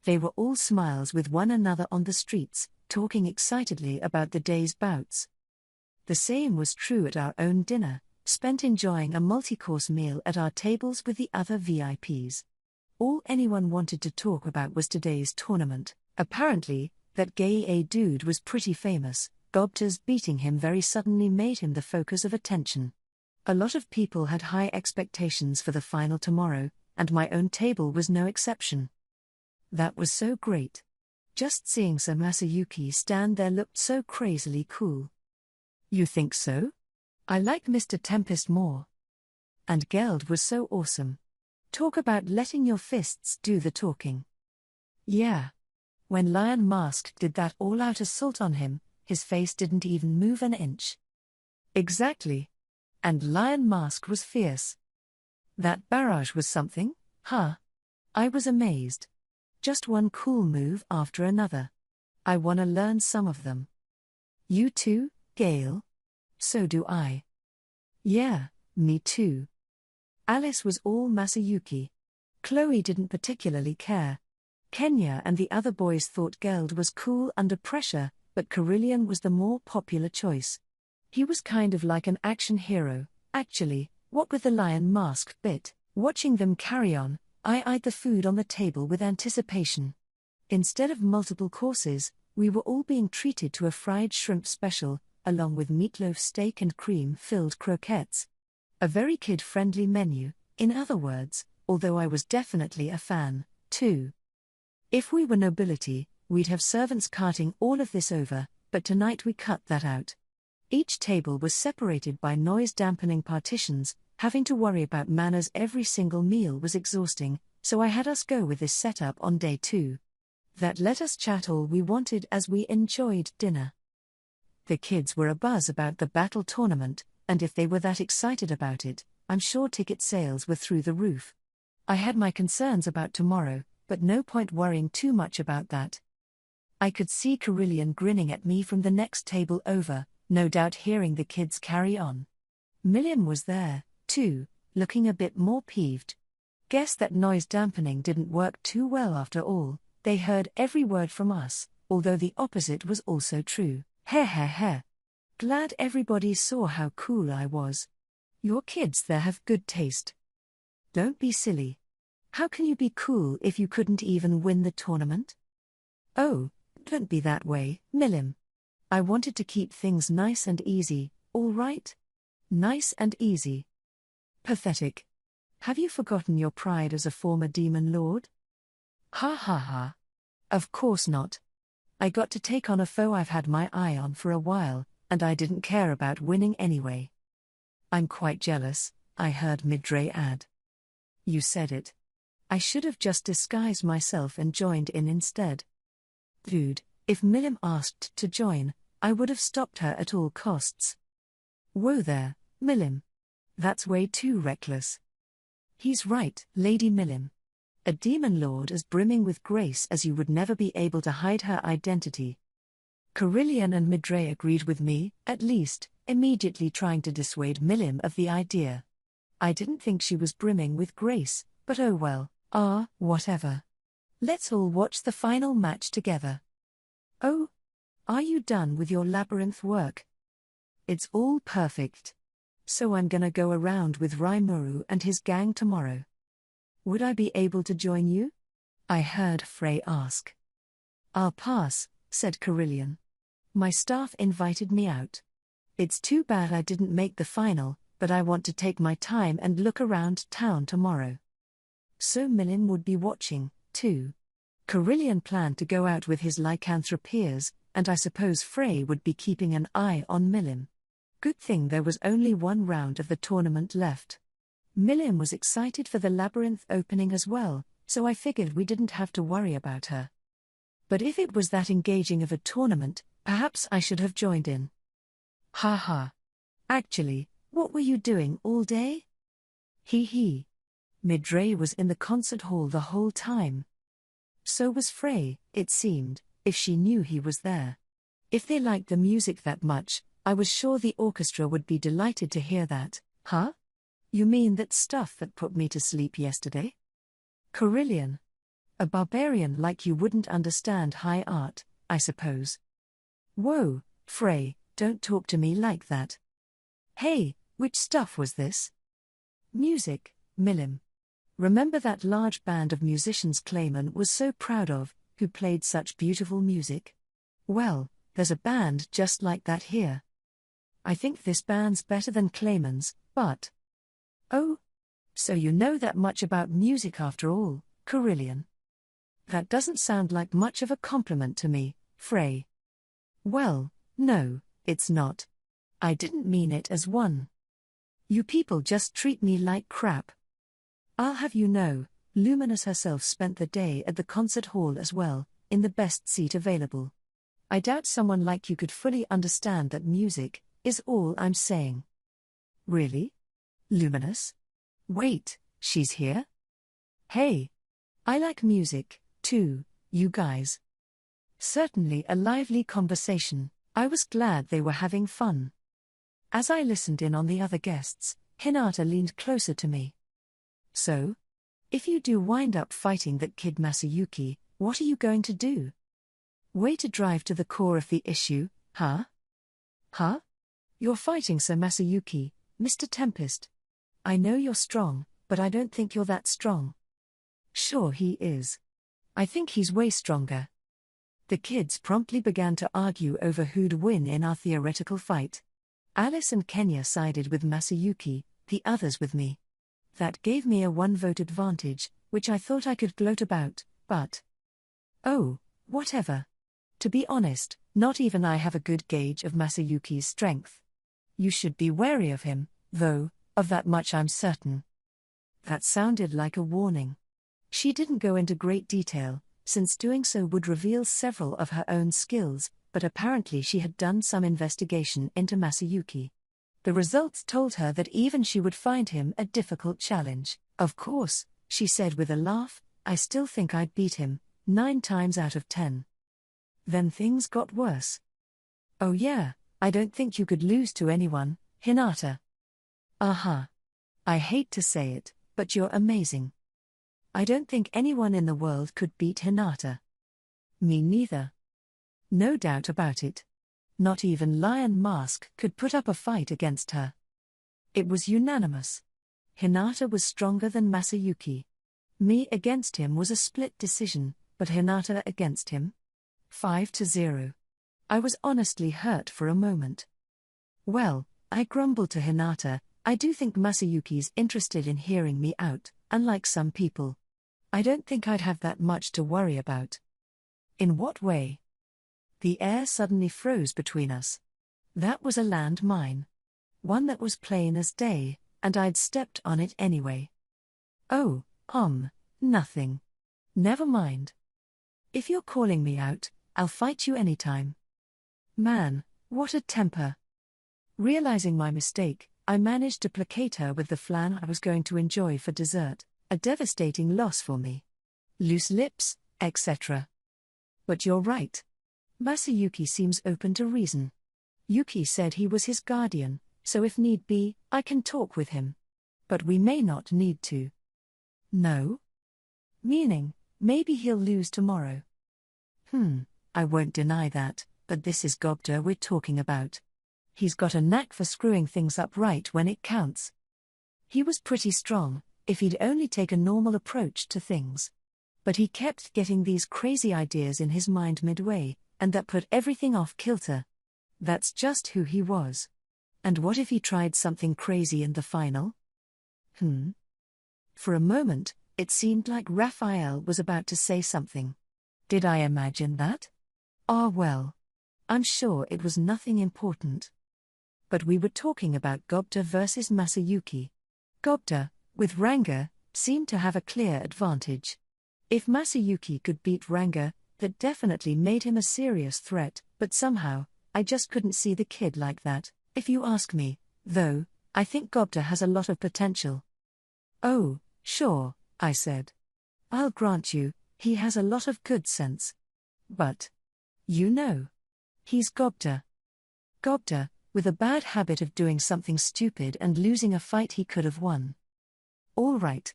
They were all smiles with one another on the streets, talking excitedly about the day's bouts. The same was true at our own dinner, spent enjoying a multi-course meal at our tables with the other VIPs. All anyone wanted to talk about was today's tournament. Apparently, that gay A dude was pretty famous. Gobta's beating him very suddenly made him the focus of attention. A lot of people had high expectations for the final tomorrow, and my own table was no exception. That was so great. Just seeing Sir Masayuki stand there looked so crazily cool. You think so? I like Mr. Tempest more. And Geld was so awesome. Talk about letting your fists do the talking. Yeah. When Lion Mask did that all-out assault on him, his face didn't even move an inch. Exactly. And Lion Mask was fierce. That barrage was something, huh? I was amazed. Just one cool move after another. I wanna learn some of them. You too, Gale? So do I. Yeah, me too. Alice was all Masayuki. Chloe didn't particularly care. Kenya and the other boys thought Geld was cool under pressure, but Carillion was the more popular choice. He was kind of like an action hero, actually, what with the Lion Mask bit. Watching them carry on, I eyed the food on the table with anticipation. Instead of multiple courses, we were all being treated to a fried shrimp special, along with meatloaf steak and cream-filled croquettes. A very kid-friendly menu, in other words, although I was definitely a fan, too. If we were nobility, we'd have servants carting all of this over, but tonight we cut that out. Each table was separated by noise-dampening partitions. Having to worry about manners every single meal was exhausting, so I had us go with this setup on day 2. That let us chat all we wanted as we enjoyed dinner. The kids were abuzz about the battle tournament, and if they were that excited about it, I'm sure ticket sales were through the roof. I had my concerns about tomorrow, but no point worrying too much about that. I could see Carillion grinning at me from the next table over, no doubt hearing the kids carry on. Milliam was there, too, looking a bit more peeved. Guess that noise dampening didn't work too well after all. They heard every word from us, although the opposite was also true. Heh. Glad everybody saw how cool I was. Your kids there have good taste. Don't be silly. How can you be cool if you couldn't even win the tournament? Oh, don't be that way, Milliam. I wanted to keep things nice and easy, all right? Nice and easy. Pathetic. Have you forgotten your pride as a former demon lord? Ha. Of course not. I got to take on a foe I've had my eye on for a while, and I didn't care about winning anyway. I'm quite jealous, I heard Midray add. You said it. I should have just disguised myself and joined in instead. Dude, if Milliam asked to join, I would have stopped her at all costs. Whoa there, Milliam. That's way too reckless. He's right, Lady Milliam. A demon lord as brimming with grace as you would never be able to hide her identity. Carillion and Midray agreed with me, at least, immediately trying to dissuade Milliam of the idea. I didn't think she was brimming with grace, but oh well, whatever. Let's all watch the final match together. Oh, are you done with your labyrinth work? It's all perfect. So I'm gonna go around with Rimuru and his gang tomorrow. Would I be able to join you? I heard Frey ask. I'll pass, said Carillion. My staff invited me out. It's too bad I didn't make the final, but I want to take my time and look around town tomorrow. So Milim would be watching, too. Carillion planned to go out with his lycanthropeers, and I suppose Frey would be keeping an eye on Milim. Good thing there was only one round of the tournament left. Milim was excited for the labyrinth opening as well, so I figured we didn't have to worry about her. But if it was that engaging of a tournament, perhaps I should have joined in. Ha ha. Actually, what were you doing all day? Hee hee. Midray was in the concert hall the whole time. So was Frey, it seemed, if she knew he was there. If they liked the music that much, I was sure the orchestra would be delighted to hear that. Huh? You mean that stuff that put me to sleep yesterday? Carillion. A barbarian like you wouldn't understand high art, I suppose. Whoa, Frey, don't talk to me like that. Hey, which stuff was this? Music, Milim. Remember that large band of musicians Clayman was so proud of, who played such beautiful music? Well, there's a band just like that here. I think this band's better than Clayman's, but... Oh? So you know that much about music after all, Carillion. That doesn't sound like much of a compliment to me, Frey. Well, no, it's not. I didn't mean it as one. You people just treat me like crap. I'll have you know, Luminous herself spent the day at the concert hall as well, in the best seat available. I doubt someone like you could fully understand that music, is all I'm saying. Really? Luminous? Wait, she's here? Hey! I like music, too, you guys. Certainly a lively conversation. I was glad they were having fun. As I listened in on the other guests, Hinata leaned closer to me. So? If you do wind up fighting that kid Masayuki, what are you going to do? Way to drive to the core of the issue, huh? Huh? You're fighting Sir Masayuki, Mr. Tempest. I know you're strong, but I don't think you're that strong. Sure he is. I think he's way stronger. The kids promptly began to argue over who'd win in our theoretical fight. Alice and Kenya sided with Masayuki, the others with me. That gave me a one-vote advantage, which I thought I could gloat about, but... Oh, whatever. To be honest, not even I have a good gauge of Masayuki's strength. You should be wary of him, though, of that much I'm certain. That sounded like a warning. She didn't go into great detail, since doing so would reveal several of her own skills, but apparently she had done some investigation into Masayuki. The results told her that even she would find him a difficult challenge. Of course, she said with a laugh, I still think I'd beat him, 9 times out of 10. Then things got worse. Oh yeah, I don't think you could lose to anyone, Hinata. Uh-huh. I hate to say it, but you're amazing. I don't think anyone in the world could beat Hinata. Me neither. No doubt about it. Not even Lion Mask could put up a fight against her. It was unanimous. Hinata was stronger than Masayuki. Me against him was a split decision, but Hinata against him? 5-0. I was honestly hurt for a moment. Well, I grumbled to Hinata, I do think Masayuki's interested in hearing me out, unlike some people. I don't think I'd have that much to worry about. In what way? The air suddenly froze between us. That was a landmine. One that was plain as day, and I'd stepped on it anyway. Oh, nothing. Never mind. If you're calling me out, I'll fight you anytime. Man, what a temper. Realizing my mistake, I managed to placate her with the flan I was going to enjoy for dessert, a devastating loss for me. Loose lips, etc. But you're right. Masayuki seems open to reason. Yuki said he was his guardian, so if need be, I can talk with him. But we may not need to. No? Meaning, maybe he'll lose tomorrow. I won't deny that, but this is Gogda we're talking about. He's got a knack for screwing things up right when it counts. He was pretty strong, if he'd only take a normal approach to things. But he kept getting these crazy ideas in his mind midway, and that put everything off kilter. That's just who he was. And what if he tried something crazy in the final? For a moment, it seemed like Raphael was about to say something. Did I imagine that? Well. I'm sure it was nothing important. But we were talking about Gobta versus Masayuki. Gobta, with Ranga, seemed to have a clear advantage. If Masayuki could beat Ranga, that definitely made him a serious threat, but somehow, I just couldn't see the kid like that. If you ask me, though, I think Gobta has a lot of potential. Oh, sure, I said. I'll grant you, he has a lot of good sense. But, he's Gobta. Gobta, with a bad habit of doing something stupid and losing a fight he could have won. All right.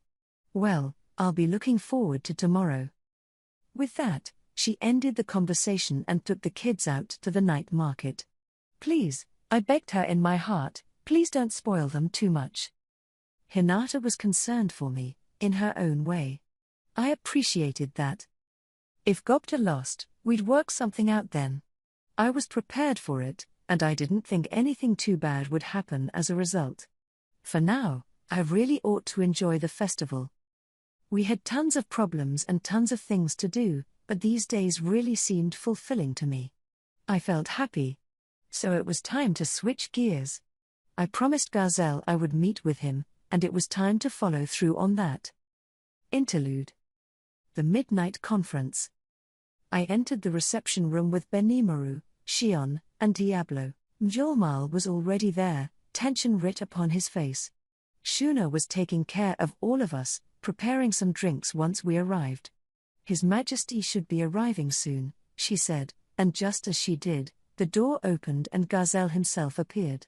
Well, I'll be looking forward to tomorrow. With that, she ended the conversation and took the kids out to the night market. Please, I begged her in my heart, please don't spoil them too much. Hinata was concerned for me, in her own way. I appreciated that. If Gobta lost, we'd work something out then. I was prepared for it, and I didn't think anything too bad would happen as a result. For now, I really ought to enjoy the festival. We had tons of problems and tons of things to do, but these days really seemed fulfilling to me. I felt happy. So it was time to switch gears. I promised Gazelle I would meet with him, and it was time to follow through on that. Interlude. The Midnight Conference. I entered the reception room with Benimaru, Shion, and Diablo. Mjolmal was already there, tension writ upon his face. Shuna was taking care of all of us, preparing some drinks once we arrived. His Majesty should be arriving soon, she said, and just as she did, the door opened and Gazelle himself appeared.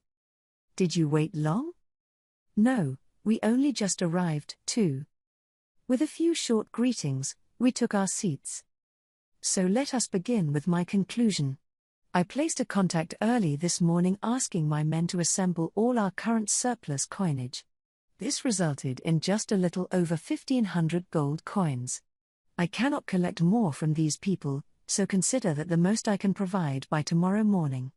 Did you wait long? No, we only just arrived, too. With a few short greetings, we took our seats. So let us begin with my conclusion. I placed a contact early this morning asking my men to assemble all our current surplus coinage. This resulted in just a little over 1,500 gold coins. I cannot collect more from these people, so consider that the most I can provide by tomorrow morning.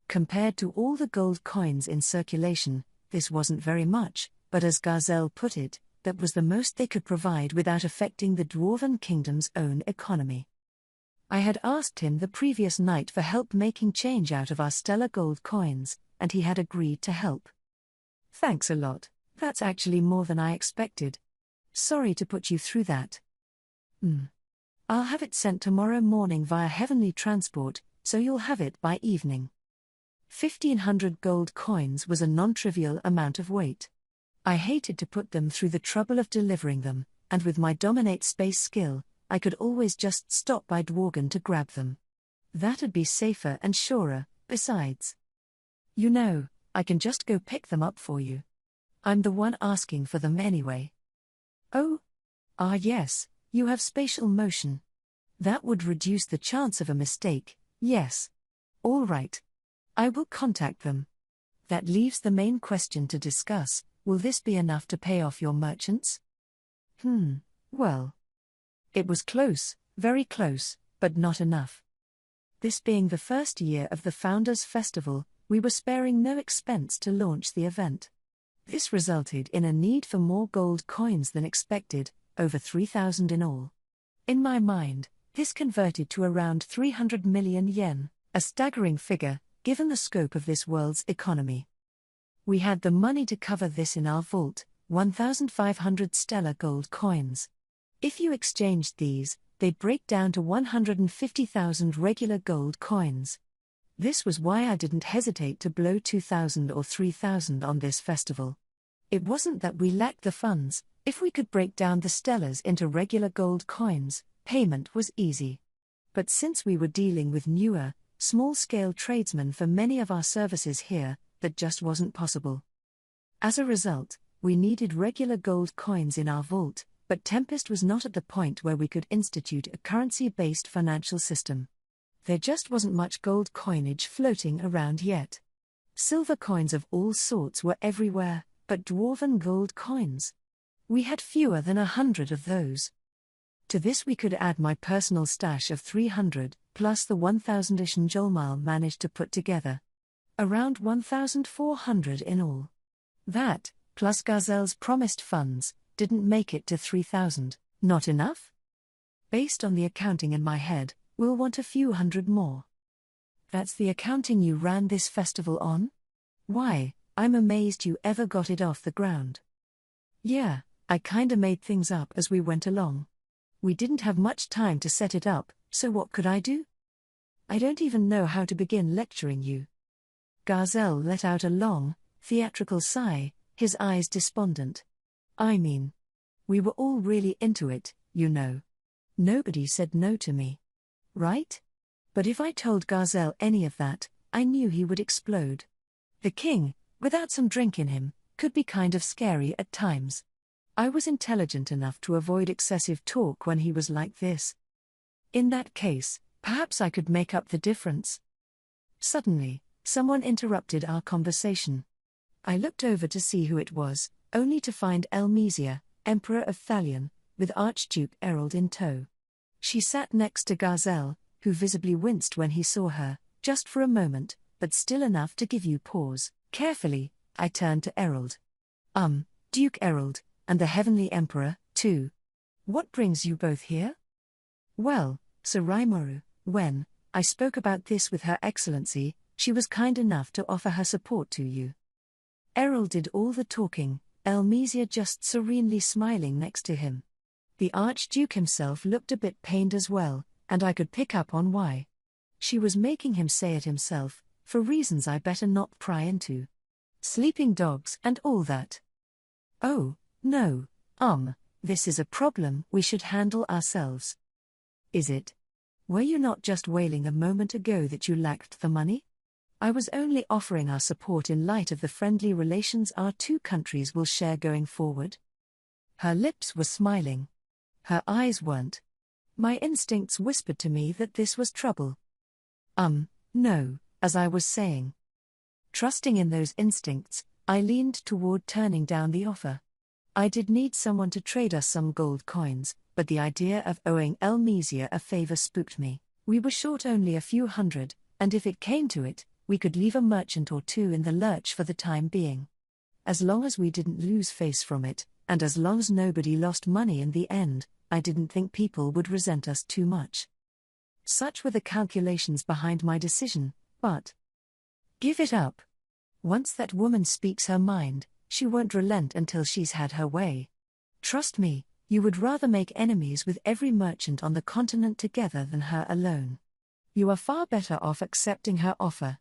Compared to all the gold coins in circulation, this wasn't very much, but as Gazelle put it, that was the most they could provide without affecting the Dwarven Kingdom's own economy. I had asked him the previous night for help making change out of our stellar gold coins, and he had agreed to help. Thanks a lot, that's actually more than I expected. Sorry to put you through that. I'll have it sent tomorrow morning via heavenly transport, so you'll have it by evening. 1,500 gold coins was a non-trivial amount of weight. I hated to put them through the trouble of delivering them, and with my dominate space skill, I could always just stop by Dworgen to grab them. That'd be safer and surer, besides. I can just go pick them up for you. I'm the one asking for them anyway. Oh? Yes, you have spatial motion. That would reduce the chance of a mistake, yes. All right. I will contact them. That leaves the main question to discuss, will this be enough to pay off your merchants? Well. It was close, very close, but not enough. This being the first year of the Founders' Festival, we were sparing no expense to launch the event. This resulted in a need for more gold coins than expected, over 3,000 in all. In my mind, this converted to around 300 million yen, a staggering figure, given the scope of this world's economy. We had the money to cover this in our vault, 1,500 stellar gold coins. If you exchanged these, they'd break down to 150,000 regular gold coins. This was why I didn't hesitate to blow 2,000 or 3,000 on this festival. It wasn't that we lacked the funds. If we could break down the stellars into regular gold coins, payment was easy. But since we were dealing with newer, small-scale tradesmen for many of our services here, that just wasn't possible. As a result, we needed regular gold coins in our vault, but Tempest was not at the point where we could institute a currency-based financial system. There just wasn't much gold coinage floating around yet. Silver coins of all sorts were everywhere, but dwarven gold coins. We had fewer than 100 of those. To this we could add my personal stash of 300, plus the 1,000-ish Njolmal managed to put together. Around 1,400 in all. That, plus Gazelle's promised funds, didn't make it to 3,000. Not enough? Based on the accounting in my head, we'll want a few hundred more. That's the accounting you ran this festival on? Why, I'm amazed you ever got it off the ground. Yeah, I kinda made things up as we went along. We didn't have much time to set it up, so what could I do? I don't even know how to begin lecturing you. Gazelle let out a long, theatrical sigh, his eyes despondent. I mean, we were all really into it, you know. Nobody said no to me. Right? But if I told Gazelle any of that, I knew he would explode. The king, without some drink in him, could be kind of scary at times. I was intelligent enough to avoid excessive talk when he was like this. In that case, perhaps I could make up the difference. Suddenly, someone interrupted our conversation. I looked over to see who it was, only to find Elmesia, Emperor of Thalion, with Archduke Errol in tow. She sat next to Gazelle, who visibly winced when he saw her, just for a moment, but still enough to give you pause. Carefully, I turned to Errol. Duke Errol, and the Heavenly Emperor, too. What brings you both here? Well, Sir Rimuru, when I spoke about this with Her Excellency, she was kind enough to offer her support to you. Errol did all the talking, Elmesia just serenely smiling next to him. The Archduke himself looked a bit pained as well, and I could pick up on why. She was making him say it himself, for reasons I better not pry into. Sleeping dogs and all that. Oh, no, this is a problem we should handle ourselves. Is it? Were you not just wailing a moment ago that you lacked the money? I was only offering our support in light of the friendly relations our two countries will share going forward. Her lips were smiling. Her eyes weren't. My instincts whispered to me that this was trouble. No, as I was saying. Trusting in those instincts, I leaned toward turning down the offer. I did need someone to trade us some gold coins, but the idea of owing Elmesia a favor spooked me. We were short only a few hundred, and if it came to it, we could leave a merchant or two in the lurch for the time being. As long as we didn't lose face from it, and as long as nobody lost money in the end, I didn't think people would resent us too much. Such were the calculations behind my decision, but give it up. Once that woman speaks her mind, she won't relent until she's had her way. Trust me, you would rather make enemies with every merchant on the continent together than her alone. You are far better off accepting her offer.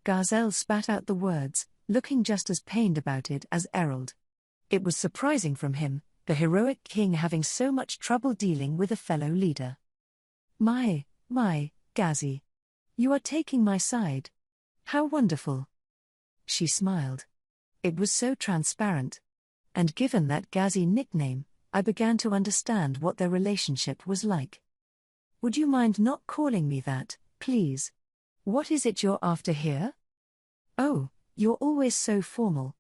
Gazelle spat out the words, looking just as pained about it as Errol. It was surprising from him, the heroic king having so much trouble dealing with a fellow leader. My, Gazi. You are taking my side. How wonderful. She smiled. It was so transparent. And given that Gazi nickname, I began to understand what their relationship was like. Would you mind not calling me that, please? What is it you're after here? Oh, you're always so formal.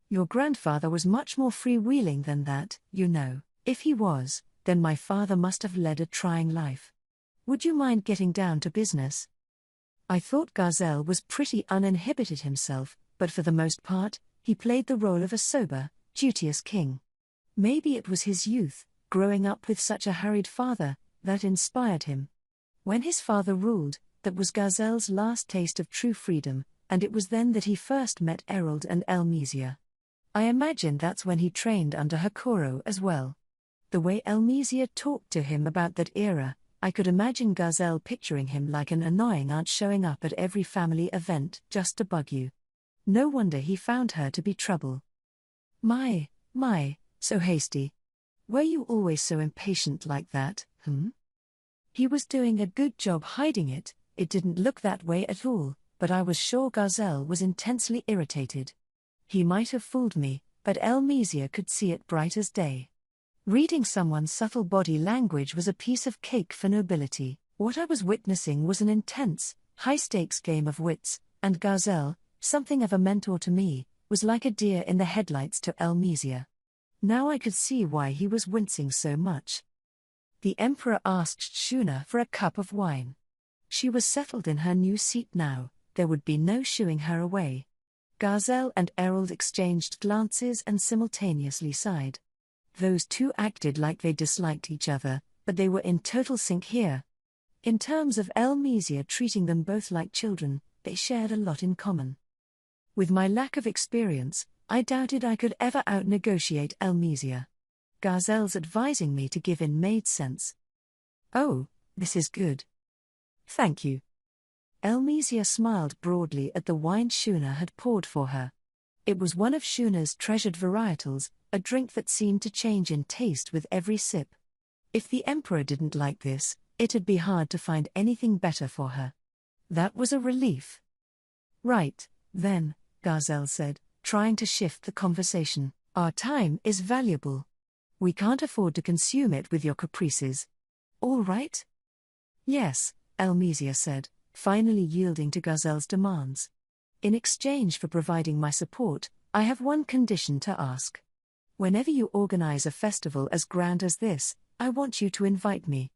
Your grandfather was much more freewheeling than that, you know. If he was, then my father must have led a trying life. Would you mind getting down to business? I thought Gazelle was pretty uninhibited himself, but for the most part, he played the role of a sober, duteous king. Maybe it was his youth, growing up with such a harried father, that inspired him. When his father ruled, that was Gazelle's last taste of true freedom, and it was then that he first met Errol and Elmesia. I imagine that's when he trained under Hakoro as well. The way Elmesia talked to him about that era, I could imagine Gazelle picturing him like an annoying aunt showing up at every family event just to bug you. No wonder he found her to be trouble. My, so hasty. Were you always so impatient like that, He was doing a good job hiding it, it didn't look that way at all, but I was sure Gazelle was intensely irritated. He might have fooled me, but Elmesia could see it bright as day. Reading someone's subtle body language was a piece of cake for nobility. What I was witnessing was an intense, high-stakes game of wits, and Gazelle, Something of a mentor to me, was like a deer in the headlights to Elmesia. Now I could see why he was wincing so much. The Emperor asked Shuna for a cup of wine. She was settled in her new seat now, there would be no shooing her away. Garzel and Errol exchanged glances and simultaneously sighed. Those two acted like they disliked each other, but they were in total sync here. In terms of Elmesia treating them both like children, they shared a lot in common. With my lack of experience, I doubted I could ever out-negotiate Elmesia. Garzel's advising me to give in made sense. Oh, this is good. Thank you. Elmesia smiled broadly at the wine Shuna had poured for her. It was one of Shuna's treasured varietals, a drink that seemed to change in taste with every sip. If the Emperor didn't like this, it'd be hard to find anything better for her. That was a relief. Right, then, Garzel said, trying to shift the conversation. Our time is valuable. We can't afford to consume it with your caprices. All right? Yes, Elmesia said, finally yielding to Garzel's demands. In exchange for providing my support, I have one condition to ask. Whenever you organize a festival as grand as this, I want you to invite me.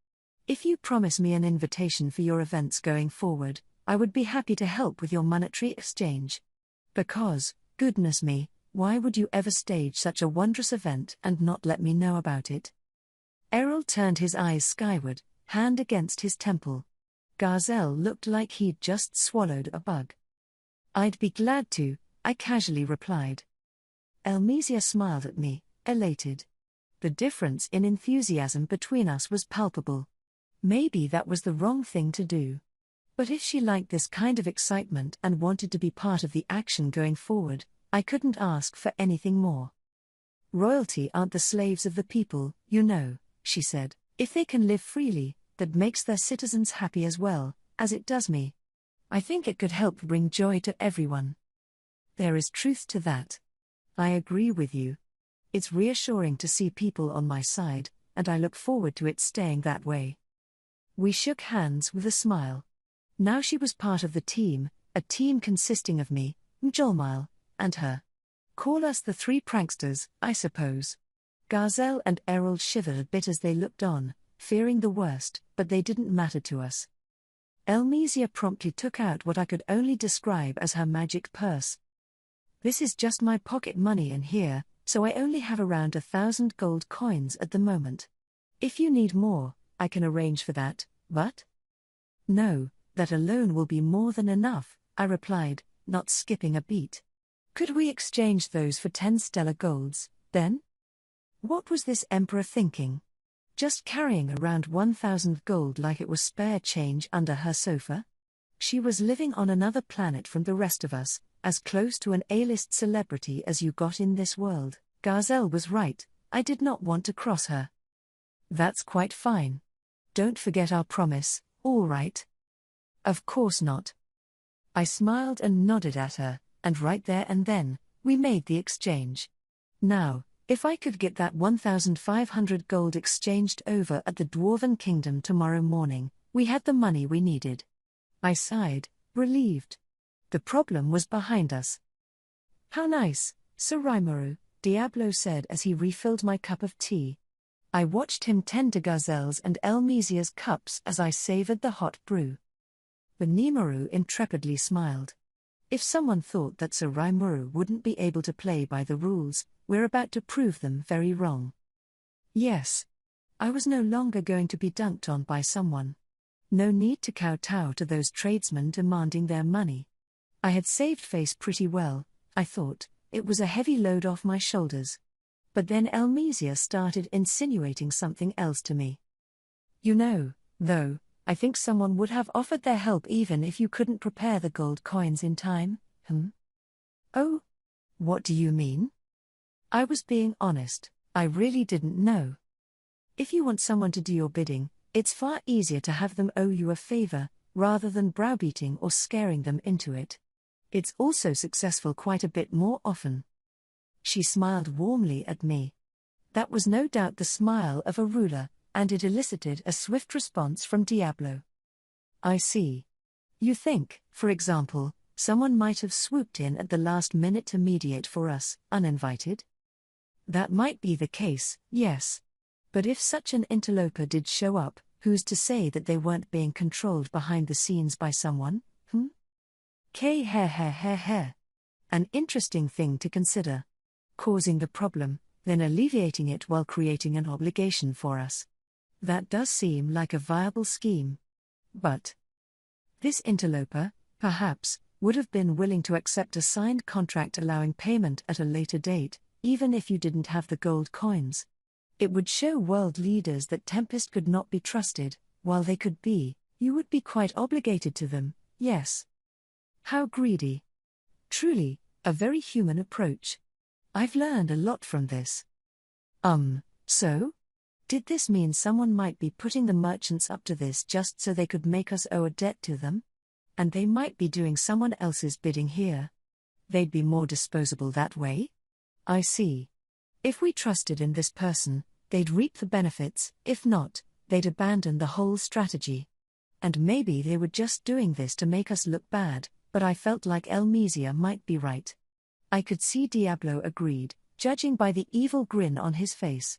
If you promise me an invitation for your events going forward, I would be happy to help with your monetary exchange. Because, goodness me, why would you ever stage such a wondrous event and not let me know about it? Errol turned his eyes skyward, hand against his temple. Garzel looked like he'd just swallowed a bug. I'd be glad to, I casually replied. Elmesia smiled at me, elated. The difference in enthusiasm between us was palpable. Maybe that was the wrong thing to do. But if she liked this kind of excitement and wanted to be part of the action going forward, I couldn't ask for anything more. Royalty aren't the slaves of the people, you know, she said. If they can live freely, that makes their citizens happy as well, as it does me. I think it could help bring joy to everyone. There is truth to that. I agree with you. It's reassuring to see people on my side, and I look forward to it staying that way. We shook hands with a smile. Now she was part of the team, a team consisting of me, Mjolmile, and her. Call us the three pranksters, I suppose. Garzel and Errol shivered a bit as they looked on, fearing the worst, but they didn't matter to us. Elmesia promptly took out what I could only describe as her magic purse. This is just my pocket money in here, so I only have around 1,000 gold coins at the moment. If you need more, I can arrange for that, but? No, that alone will be more than enough, I replied, not skipping a beat. Could we exchange those for 10 stellar golds, then? What was this emperor thinking? Just carrying around 1,000 gold like it was spare change under her sofa? She was living on another planet from the rest of us, as close to an A-list celebrity as you got in this world. Garzel was right, I did not want to cross her. That's quite fine. Don't forget our promise, all right? Of course not. I smiled and nodded at her, and right there and then, we made the exchange. Now, if I could get that 1,500 gold exchanged over at the Dwarven Kingdom tomorrow morning, we had the money we needed. I sighed, relieved. The problem was behind us. How nice, Sir Rimuru, Diablo said as he refilled my cup of tea. I watched him tend to Garzel's and Elmesia's cups as I savored the hot brew. The Nimaru intrepidly smiled. If someone thought that Sir Rimuru wouldn't be able to play by the rules, we're about to prove them very wrong. Yes. I was no longer going to be dunked on by someone. No need to kowtow to those tradesmen demanding their money. I had saved face pretty well, I thought, it was a heavy load off my shoulders. But then Elmesia started insinuating something else to me. You know, though, I think someone would have offered their help even if you couldn't prepare the gold coins in time, Oh? What do you mean? I was being honest, I really didn't know. If you want someone to do your bidding, it's far easier to have them owe you a favor, rather than browbeating or scaring them into it. It's also successful quite a bit more often. She smiled warmly at me. That was no doubt the smile of a ruler, and it elicited a swift response from Diablo. I see. You think, for example, Someone might have swooped in at the last minute to mediate for us, uninvited? That might be the case, yes. But if such an interloper did show up, who's to say that they weren't being controlled behind the scenes by someone, An interesting thing to consider. Causing the problem, then alleviating it while creating an obligation for us. That does seem like a viable scheme. But this interloper, perhaps, would have been willing to accept a signed contract allowing payment at a later date, even if you didn't have the gold coins. It would show world leaders that Tempest could not be trusted, while they could be, you would be quite obligated to them, yes. How greedy. Truly, a very human approach. I've learned a lot from this. So? Did this mean someone might be putting the merchants up to this just so they could make us owe a debt to them? And they might be doing someone else's bidding here. They'd be more disposable that way? I see. If we trusted in this person, they'd reap the benefits, if not, they'd abandon the whole strategy. And maybe they were just doing this to make us look bad, but I felt like Elmesia might be right. I could see Diablo agreed, judging by the evil grin on his face.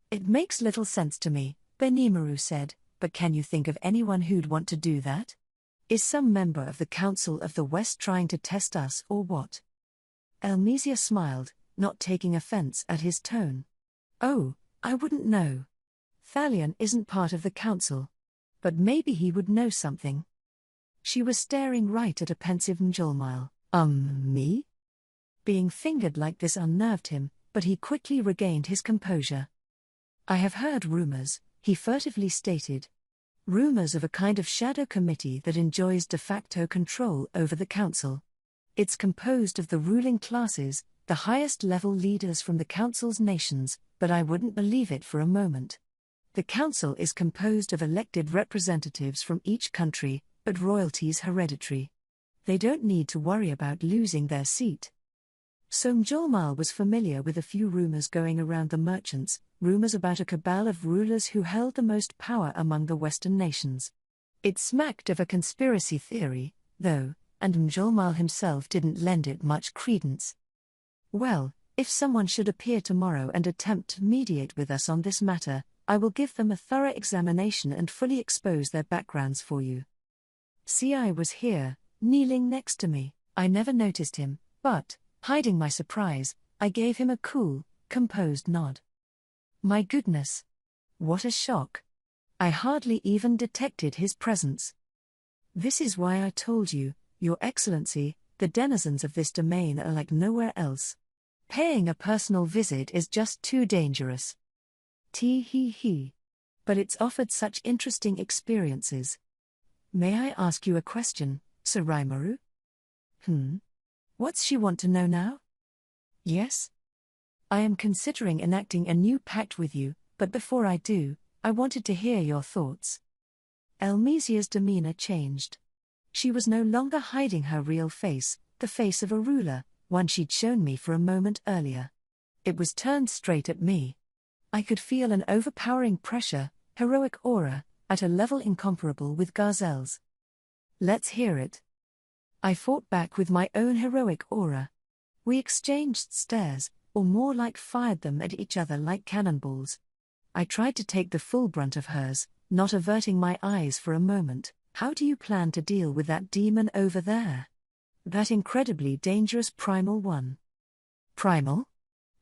It makes little sense to me, Benimaru said, but can you think of anyone who'd want to do that? Is some member of the Council of the West trying to test us or what? Elmesia smiled, not taking offense at his tone. Oh, I wouldn't know. Thalion isn't part of the council. But maybe he would know something. She was staring right at a pensive Njolmile. Me? Being fingered like this unnerved him, but he quickly regained his composure. I have heard rumors, he furtively stated. Rumors of a kind of shadow committee that enjoys de facto control over the council. It's composed of the ruling classes, the highest-level leaders from the council's nations, but I wouldn't believe it for a moment. The council is composed of elected representatives from each country, but royalty's hereditary. They don't need to worry about losing their seat. So Mjolmal was familiar with a few rumors going around the merchants, rumors about a cabal of rulers who held the most power among the Western nations. It smacked of a conspiracy theory, though, and Mjolmal himself didn't lend it much credence. Well, if someone should appear tomorrow and attempt to mediate with us on this matter, I will give them a thorough examination and fully expose their backgrounds for you. Ci was here, kneeling next to me. I never noticed him, but, hiding my surprise, I gave him a cool, composed nod. My goodness! What a shock! I hardly even detected his presence. This is why I told you, Your Excellency, the denizens of this domain are like nowhere else. Paying a personal visit is just too dangerous. Tee-hee-hee. But it's offered such interesting experiences. May I ask you a question, Sir Raimaru? What's she want to know now? Yes? I am considering enacting a new pact with you, but before I do, I wanted to hear your thoughts. Elmesia's demeanor changed. She was no longer hiding her real face, the face of a ruler, one she'd shown me for a moment earlier. It was turned straight at me. I could feel an overpowering pressure, heroic aura, at a level incomparable with Garzelle's. Let's hear it. I fought back with my own heroic aura. We exchanged stares, or more like fired them at each other like cannonballs. I tried to take the full brunt of hers, not averting my eyes for a moment. How do you plan to deal with that demon over there? That incredibly dangerous primal one. Primal?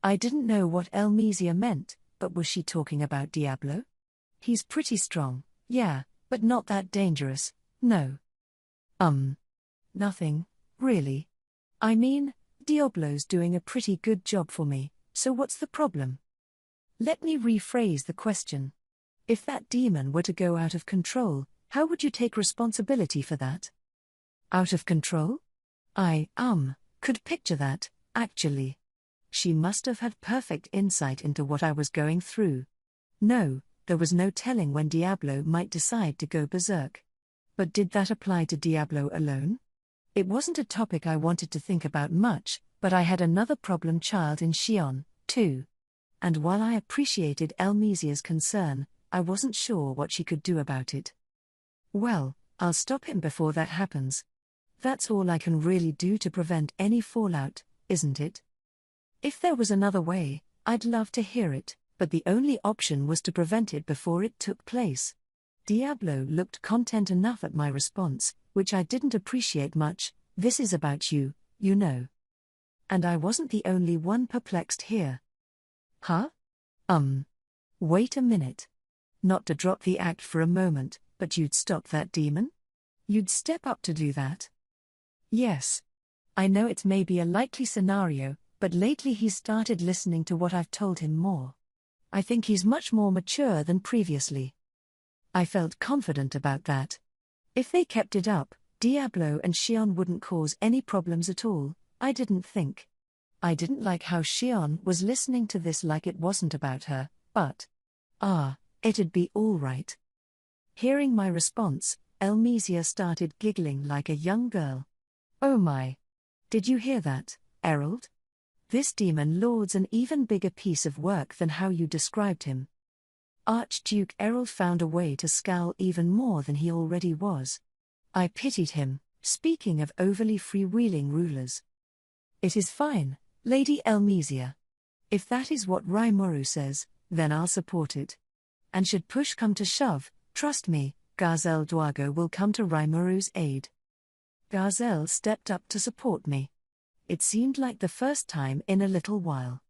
I didn't know what Elmesia meant, but was she talking about Diablo? He's pretty strong, yeah, but not that dangerous, no. Nothing, really. I mean, Diablo's doing a pretty good job for me, so what's the problem? Let me rephrase the question. If that demon were to go out of control, how would you take responsibility for that? Out of control? I, could picture that, actually. She must have had perfect insight into what I was going through. No, there was no telling when Diablo might decide to go berserk. But did that apply to Diablo alone? It wasn't a topic I wanted to think about much, but I had another problem child in Xion, too. And while I appreciated Elmesia's concern, I wasn't sure what she could do about it. Well, I'll stop him before that happens. That's all I can really do to prevent any fallout, isn't it? If there was another way, I'd love to hear it, but the only option was to prevent it before it took place. Diablo looked content enough at my response, which I didn't appreciate much. This is about you, you know. And I wasn't the only one perplexed here. Huh? Wait a minute. Not to drop the act for a moment, but you'd stop that demon? You'd step up to do that? Yes. I know it may be a likely scenario, but lately he's started listening to what I've told him more. I think he's much more mature than previously. I felt confident about that. If they kept it up, Diablo and Xion wouldn't cause any problems at all, I didn't think. I didn't like how Xion was listening to this like it wasn't about her, but it'd be all right. Hearing my response, Elmesia started giggling like a young girl. Oh my! Did you hear that, Errol? This demon lord's an even bigger piece of work than how you described him. Archduke Errol found a way to scowl even more than he already was. I pitied him, speaking of overly freewheeling rulers. It is fine, Lady Elmesia. If that is what Rimuru says, then I'll support it. And should push come to shove, trust me, Gazelle Dwago will come to Rimuru's aid. Gazelle stepped up to support me. It seemed like the first time in a little while.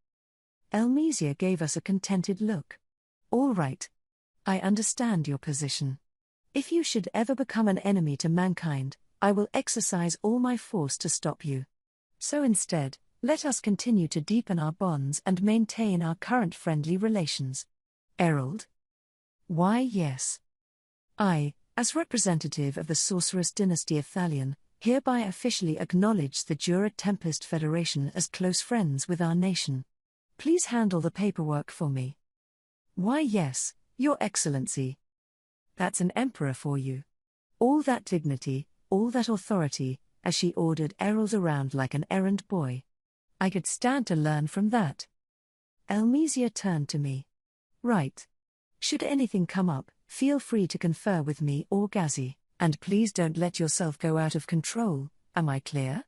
Elmesia gave us a contented look. All right. I understand your position. If you should ever become an enemy to mankind, I will exercise all my force to stop you. So instead, let us continue to deepen our bonds and maintain our current friendly relations. Errol? Why, yes. I, as representative of the Sorceress Dynasty of Thalion, hereby officially acknowledge the Jura Tempest Federation as close friends with our nation. Please handle the paperwork for me. Why, yes, Your Excellency. That's an emperor for you. All that dignity, all that authority, as she ordered Errol around like an errand boy. I could stand to learn from that. Elmesia turned to me. Right. Should anything come up, feel free to confer with me or Gazi, and please don't let yourself go out of control, am I clear?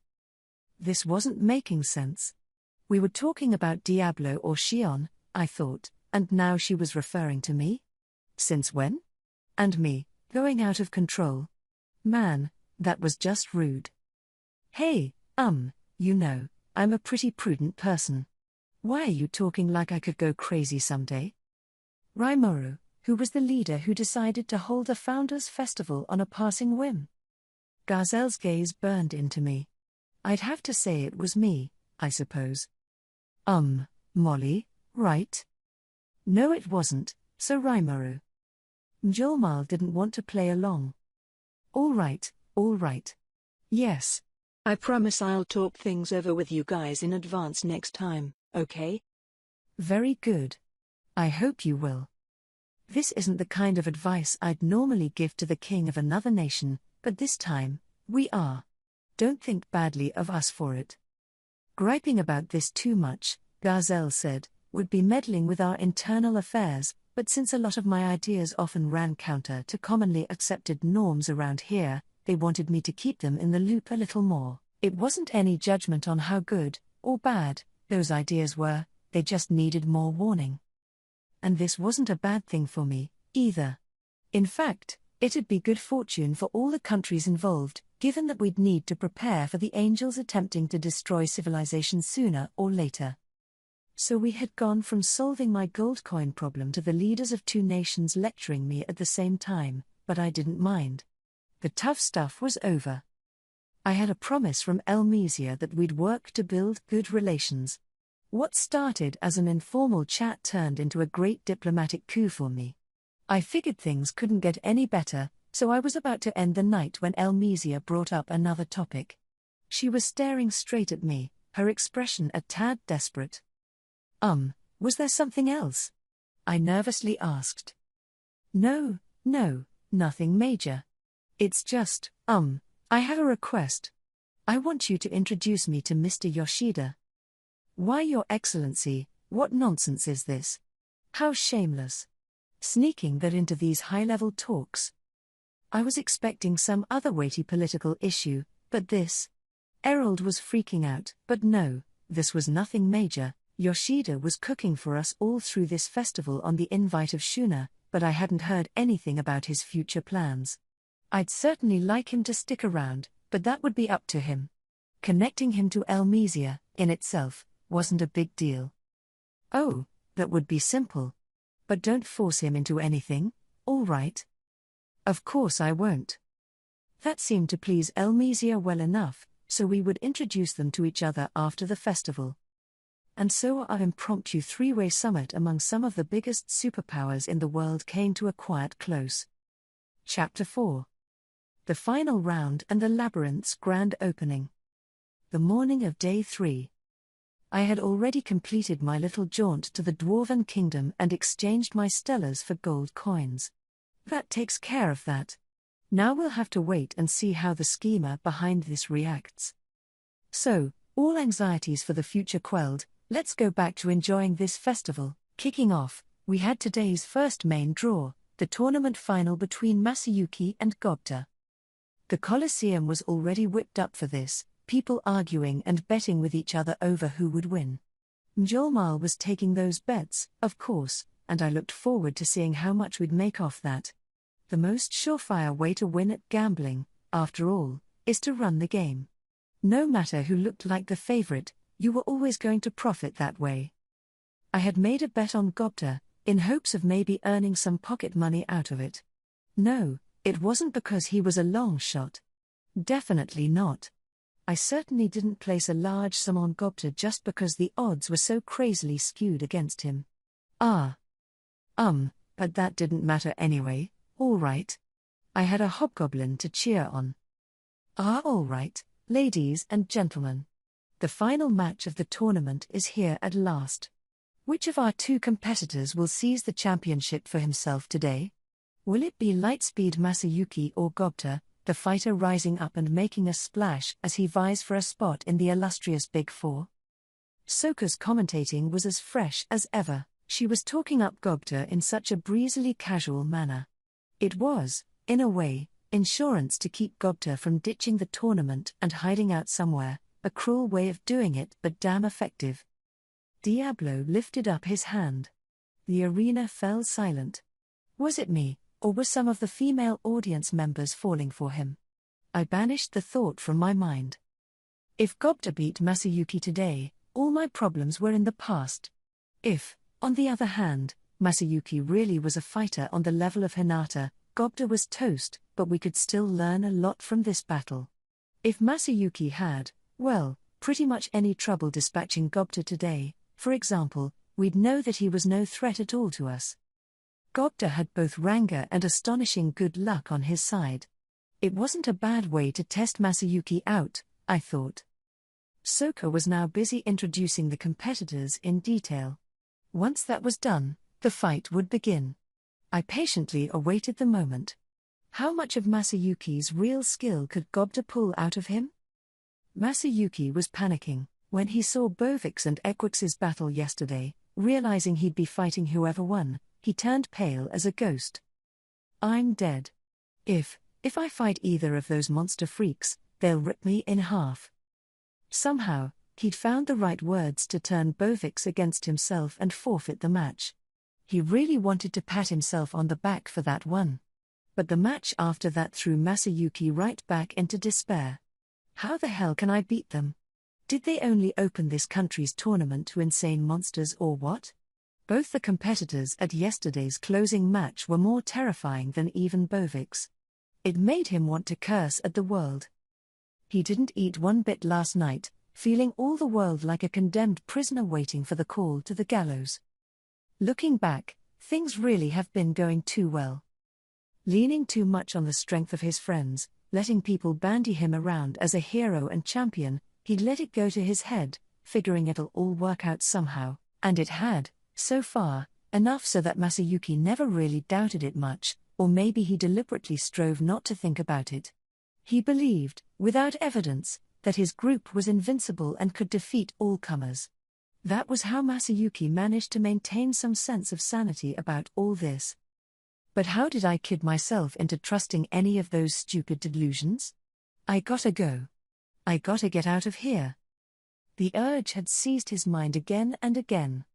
This wasn't making sense. We were talking about Diablo or Xion, I thought, and now she was referring to me? Since when? And me, going out of control? Man, that was just rude. Hey, you know, I'm a pretty prudent person. Why are you talking like I could go crazy someday? Rimuru, who was the leader who decided to hold a Founders' Festival on a passing whim? Gazelle's gaze burned into me. I'd have to say it was me, I suppose. Molly, right? No, it wasn't, so Rimuru. Mjolmal didn't want to play along. All right. Yes. I promise I'll talk things over with you guys in advance next time, okay? Very good. I hope you will. This isn't the kind of advice I'd normally give to the king of another nation, but this time, we are. Don't think badly of us for it. Griping about this too much, Gazelle said, would be meddling with our internal affairs, but since a lot of my ideas often ran counter to commonly accepted norms around here, they wanted me to keep them in the loop a little more. It wasn't any judgment on how good, or bad, those ideas were, they just needed more warning. And this wasn't a bad thing for me, either. In fact, it'd be good fortune for all the countries involved, given that we'd need to prepare for the angels attempting to destroy civilization sooner or later. So we had gone from solving my gold coin problem to the leaders of two nations lecturing me at the same time, but I didn't mind. The tough stuff was over. I had a promise from Elmesia that we'd work to build good relations. What started as an informal chat turned into a great diplomatic coup for me. I figured things couldn't get any better, so I was about to end the night when Elmesia brought up another topic. She was staring straight at me, her expression a tad desperate. Was there something else? I nervously asked. No, nothing major. It's just, I have a request. I want you to introduce me to Mr. Yoshida. Why, Your Excellency, what nonsense is this? How shameless. Sneaking that into these high-level talks. I was expecting some other weighty political issue, But this? Errol was freaking out, but no, this was nothing major. Yoshida was cooking for us all through this festival on the invite of Shuna, but I hadn't heard anything about his future plans. I'd certainly like him to stick around, but that would be up to him. Connecting him to Elmesia, in itself, wasn't a big deal. Oh, that would be simple. But don't force him into anything, all right? Of course I won't. That seemed to please Elmesia well enough, so we would introduce them to each other after the festival. And so our impromptu three-way summit among some of the biggest superpowers in the world came to a quiet close. Chapter 4. The Final Round and the Labyrinth's Grand Opening. The morning of Day 3. I had already completed my little jaunt to the Dwarven Kingdom and exchanged my stellars for gold coins. That takes care of that. Now we'll have to wait and see how the schemer behind this reacts. So, all anxieties for the future quelled, let's go back to enjoying this festival. Kicking off, we had today's first main draw, the tournament final between Masayuki and Gobta. The Colosseum was already whipped up for this, people arguing and betting with each other over who would win. Mjolmal was taking those bets, of course, and I looked forward to seeing how much we'd make off that. The most surefire way to win at gambling, after all, is to run the game. No matter who looked like the favorite, you were always going to profit that way. I had made a bet on Gobta, in hopes of maybe earning some pocket money out of it. No, it wasn't because he was a long shot. Definitely not. I certainly didn't place a large sum on Gobta just because the odds were so crazily skewed against him. But that didn't matter anyway, all right. I had a hobgoblin to cheer on. All right, ladies and gentlemen. The final match of the tournament is here at last. Which of our two competitors will seize the championship for himself today? Will it be Lightspeed Masayuki or Gobta, the fighter rising up and making a splash as he vies for a spot in the illustrious Big Four? Soka's commentating was as fresh as ever. She was talking up Gobta in such a breezily casual manner. It was, in a way, insurance to keep Gobta from ditching the tournament and hiding out somewhere, a cruel way of doing it but damn effective. Diablo lifted up his hand. The arena fell silent. Was it me, or were some of the female audience members falling for him? I banished the thought from my mind. If Gobta beat Masayuki today, all my problems were in the past. If, on the other hand, Masayuki really was a fighter on the level of Hinata, Gobta was toast, but we could still learn a lot from this battle. If Masayuki had, well, pretty much any trouble dispatching Gobta today, for example, we'd know that he was no threat at all to us. Gobta had both Ranga and astonishing good luck on his side. It wasn't a bad way to test Masayuki out, I thought. Soka was now busy introducing the competitors in detail. Once that was done, the fight would begin. I patiently awaited the moment. How much of Masayuki's real skill could Gobta pull out of him? Masayuki was panicking when he saw Bovix and Equix's battle yesterday. Realizing he'd be fighting whoever won, he turned pale as a ghost. I'm dead. If I fight either of those monster freaks, they'll rip me in half. Somehow, he'd found the right words to turn Bovix against himself and forfeit the match. He really wanted to pat himself on the back for that one. But the match after that threw Masayuki right back into despair. How the hell can I beat them? Did they only open this country's tournament to insane monsters or what? Both the competitors at yesterday's closing match were more terrifying than even Bovix. It made him want to curse at the world. He didn't eat one bit last night, feeling all the world like a condemned prisoner waiting for the call to the gallows. Looking back, things really have been going too well. Leaning too much on the strength of his friends, letting people bandy him around as a hero and champion, he'd let it go to his head, figuring it'll all work out somehow, and it had, so far, enough so that Masayuki never really doubted it much, or maybe he deliberately strove not to think about it. He believed, without evidence, that his group was invincible and could defeat all comers. That was how Masayuki managed to maintain some sense of sanity about all this. But how did I kid myself into trusting any of those stupid delusions? I gotta go. I gotta get out of here. The urge had seized his mind again and again.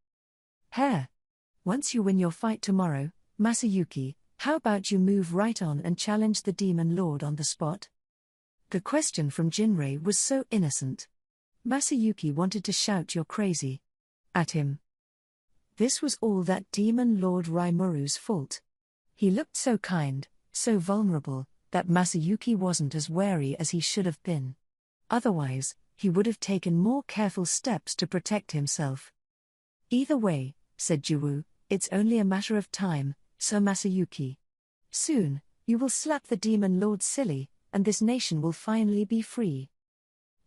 Hare. Once you win your fight tomorrow, Masayuki, how about you move right on and challenge the Demon Lord on the spot? The question from Jinrei was so innocent. Masayuki wanted to shout "You're crazy" at him. This was all that Demon Lord Raimuru's fault. He looked so kind, so vulnerable, that Masayuki wasn't as wary as he should have been. Otherwise, he would have taken more careful steps to protect himself. Either way, said Jiwoo, it's only a matter of time, Sir Masayuki. Soon, you will slap the Demon Lord silly, and this nation will finally be free.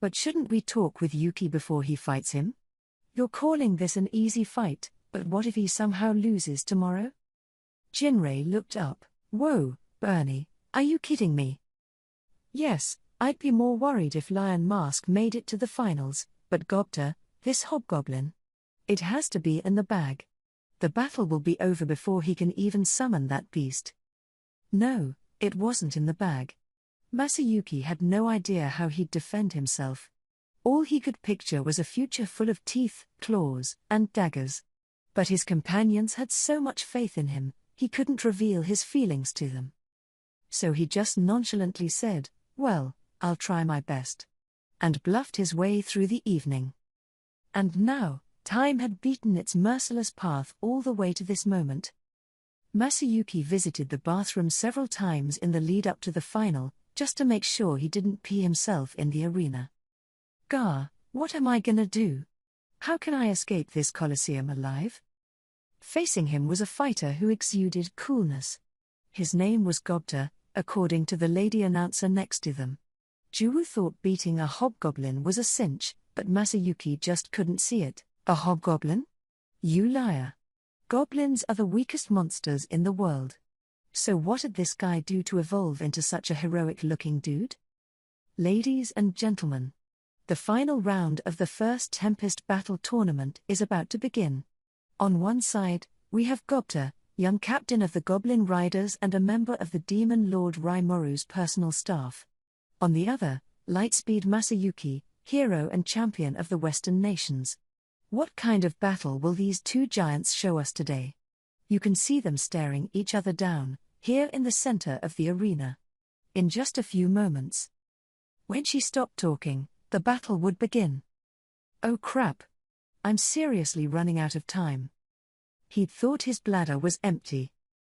But shouldn't we talk with Yuki before he fights him? You're calling this an easy fight, but what if he somehow loses tomorrow? Jinrei looked up. Whoa, Bernie, are you kidding me? Yes, I'd be more worried if Lion Mask made it to the finals, but Gobta, this hobgoblin. It has to be in the bag. The battle will be over before he can even summon that beast. No, it wasn't in the bag. Masayuki had no idea how he'd defend himself. All he could picture was a future full of teeth, claws, and daggers. But his companions had so much faith in him, he couldn't reveal his feelings to them. So he just nonchalantly said, well, I'll try my best. And bluffed his way through the evening. And now, time had beaten its merciless path all the way to this moment. Masayuki visited the bathroom several times in the lead up to the final, just to make sure he didn't pee himself in the arena. Gah, what am I gonna do? How can I escape this coliseum alive? Facing him was a fighter who exuded coolness. His name was Gobta, according to the lady announcer next to them. Jiwoo thought beating a hobgoblin was a cinch, but Masayuki just couldn't see it. A hobgoblin? You liar. Goblins are the weakest monsters in the world. So what did this guy do to evolve into such a heroic-looking dude? Ladies and gentlemen, the final round of the first Tempest Battle Tournament is about to begin. On one side, we have Gobta, young captain of the Goblin Riders and a member of the Demon Lord Raimuru's personal staff. On the other, Lightspeed Masayuki, hero and champion of the Western nations. What kind of battle will these two giants show us today? You can see them staring each other down, here in the center of the arena. In just a few moments. When she stopped talking, the battle would begin. Oh crap! I'm seriously running out of time. He'd thought his bladder was empty.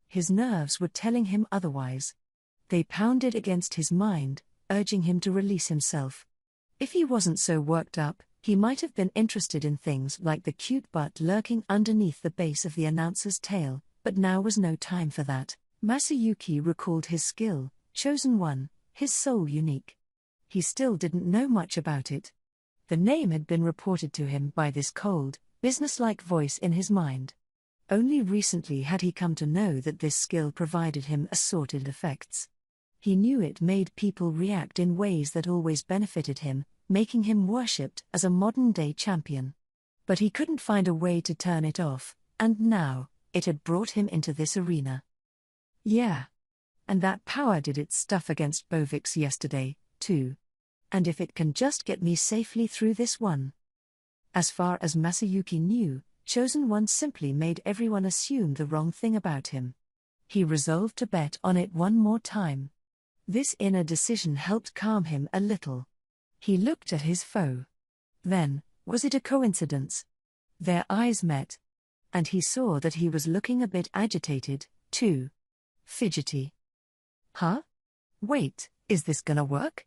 His nerves were telling him otherwise. They pounded against his mind, urging him to release himself. If he wasn't so worked up, he might have been interested in things like the cute butt lurking underneath the base of the announcer's tail, but now was no time for that. Masayuki recalled his skill, Chosen One, his soul unique. He still didn't know much about it. The name had been reported to him by this cold, businesslike voice in his mind. Only recently had he come to know that this skill provided him assorted effects. He knew it made people react in ways that always benefited him, making him worshipped as a modern-day champion. But he couldn't find a way to turn it off, and now, it had brought him into this arena. Yeah. And that power did its stuff against Bovix yesterday, too. And if it can just get me safely through this one. As far as Masayuki knew, Chosen One simply made everyone assume the wrong thing about him. He resolved to bet on it one more time. This inner decision helped calm him a little. He looked at his foe. Then, was it a coincidence? Their eyes met. And he saw that he was looking a bit agitated, too. Fidgety. Huh? Wait, is this gonna work?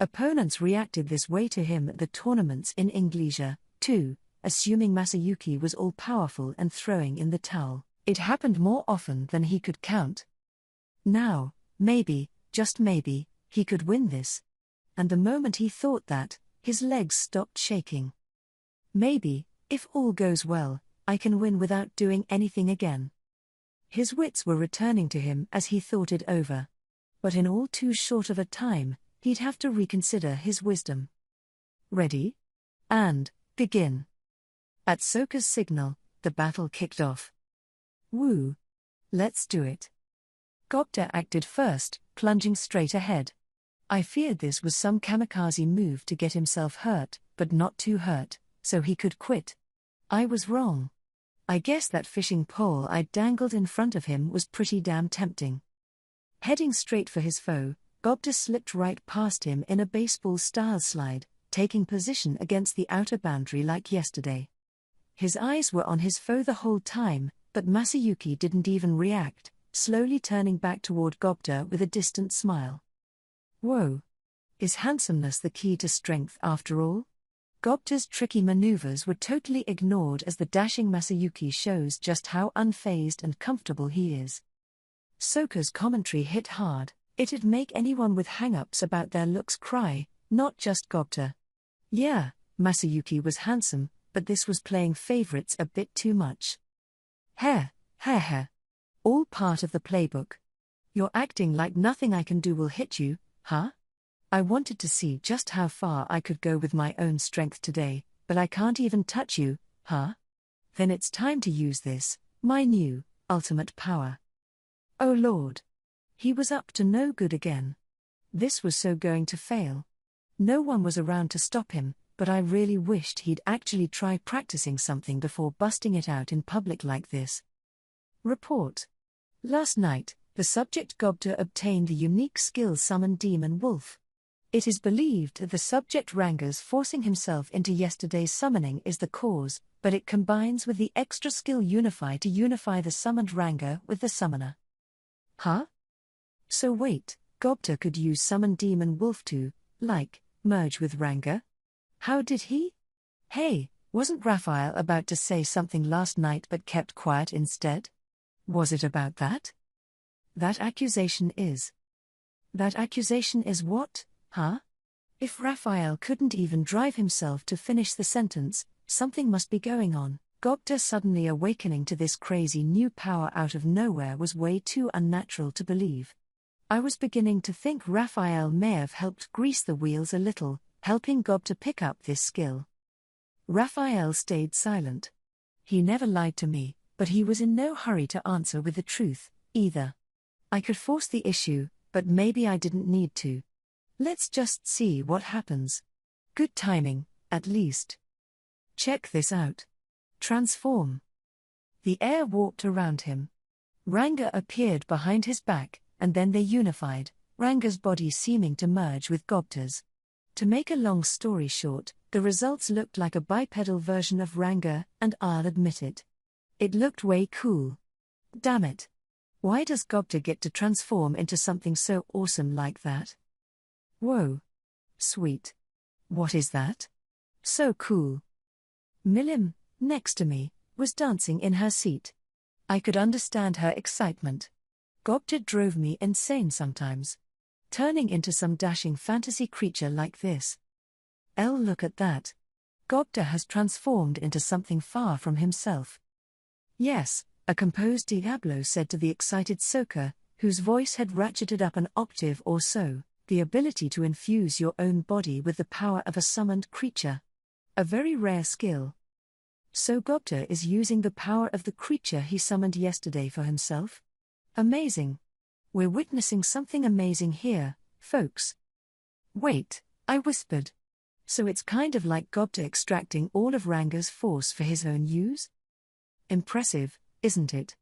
Opponents reacted this way to him at the tournaments in Inglesia, too, assuming Masayuki was all-powerful and throwing in the towel. It happened more often than he could count. Now, maybe, just maybe, he could win this. And the moment he thought that, his legs stopped shaking. Maybe, if all goes well, I can win without doing anything again. His wits were returning to him as he thought it over. But in all too short of a time, he'd have to reconsider his wisdom. Ready? And, begin. At Soka's signal, the battle kicked off. Woo! Let's do it. Gobta acted first, plunging straight ahead. I feared this was some kamikaze move to get himself hurt, but not too hurt, so he could quit. I was wrong. I guess that fishing pole I'd dangled in front of him was pretty damn tempting. Heading straight for his foe, Gobta slipped right past him in a baseball-style slide, taking position against the outer boundary like yesterday. His eyes were on his foe the whole time, but Masayuki didn't even react, slowly turning back toward Gobta with a distant smile. Whoa! Is handsomeness the key to strength after all? Gobta's tricky maneuvers were totally ignored as the dashing Masayuki shows just how unfazed and comfortable he is. Soka's commentary hit hard. It'd make anyone with hang-ups about their looks cry, not just Gobta. Yeah, Masayuki was handsome, but this was playing favorites a bit too much. Hair. All part of the playbook. You're acting like nothing I can do will hit you, huh? I wanted to see just how far I could go with my own strength today, but I can't even touch you, huh? Then it's time to use this, my new, ultimate power. Oh Lord! He was up to no good again. This was so going to fail. No one was around to stop him, but I really wished he'd actually try practicing something before busting it out in public like this. Report. Last night, the subject Gobta obtained the unique skill Summon Demon Wolf. It is believed that the subject Ranga's forcing himself into yesterday's summoning is the cause, but it combines with the extra skill Unify to unify the summoned Ranga with the summoner. Huh? So wait, Gobta could use Summon Demon Wolf to, merge with Ranga? How did he? Hey, wasn't Raphael about to say something last night but kept quiet instead? Was it about that? That accusation is what, huh? If Raphael couldn't even drive himself to finish the sentence, something must be going on. Gobta suddenly awakening to this crazy new power out of nowhere was way too unnatural to believe. I was beginning to think Raphael may have helped grease the wheels a little, helping Gobta pick up this skill. Raphael stayed silent. He never lied to me, but he was in no hurry to answer with the truth, either. I could force the issue, but maybe I didn't need to. Let's just see what happens. Good timing, at least. Check this out. Transform. The air warped around him. Ranga appeared behind his back, and then they unified, Ranga's body seeming to merge with Gobta's. To make a long story short, the results looked like a bipedal version of Ranga, and I'll admit it. It looked way cool. Damn it. Why does Gobta get to transform into something so awesome like that? Whoa. Sweet. What is that? So cool. Milim, next to me, was dancing in her seat. I could understand her excitement. Gobta drove me insane sometimes. Turning into some dashing fantasy creature like this. Look at that. Gobta has transformed into something far from himself. Yes, a composed Diablo said to the excited Soka, whose voice had ratcheted up an octave or so, the ability to infuse your own body with the power of a summoned creature. A very rare skill. So Gobta is using the power of the creature he summoned yesterday for himself? Amazing. We're witnessing something amazing here, folks. Wait, I whispered. So it's kind of like Gobta extracting all of Ranga's force for his own use? Impressive, isn't it?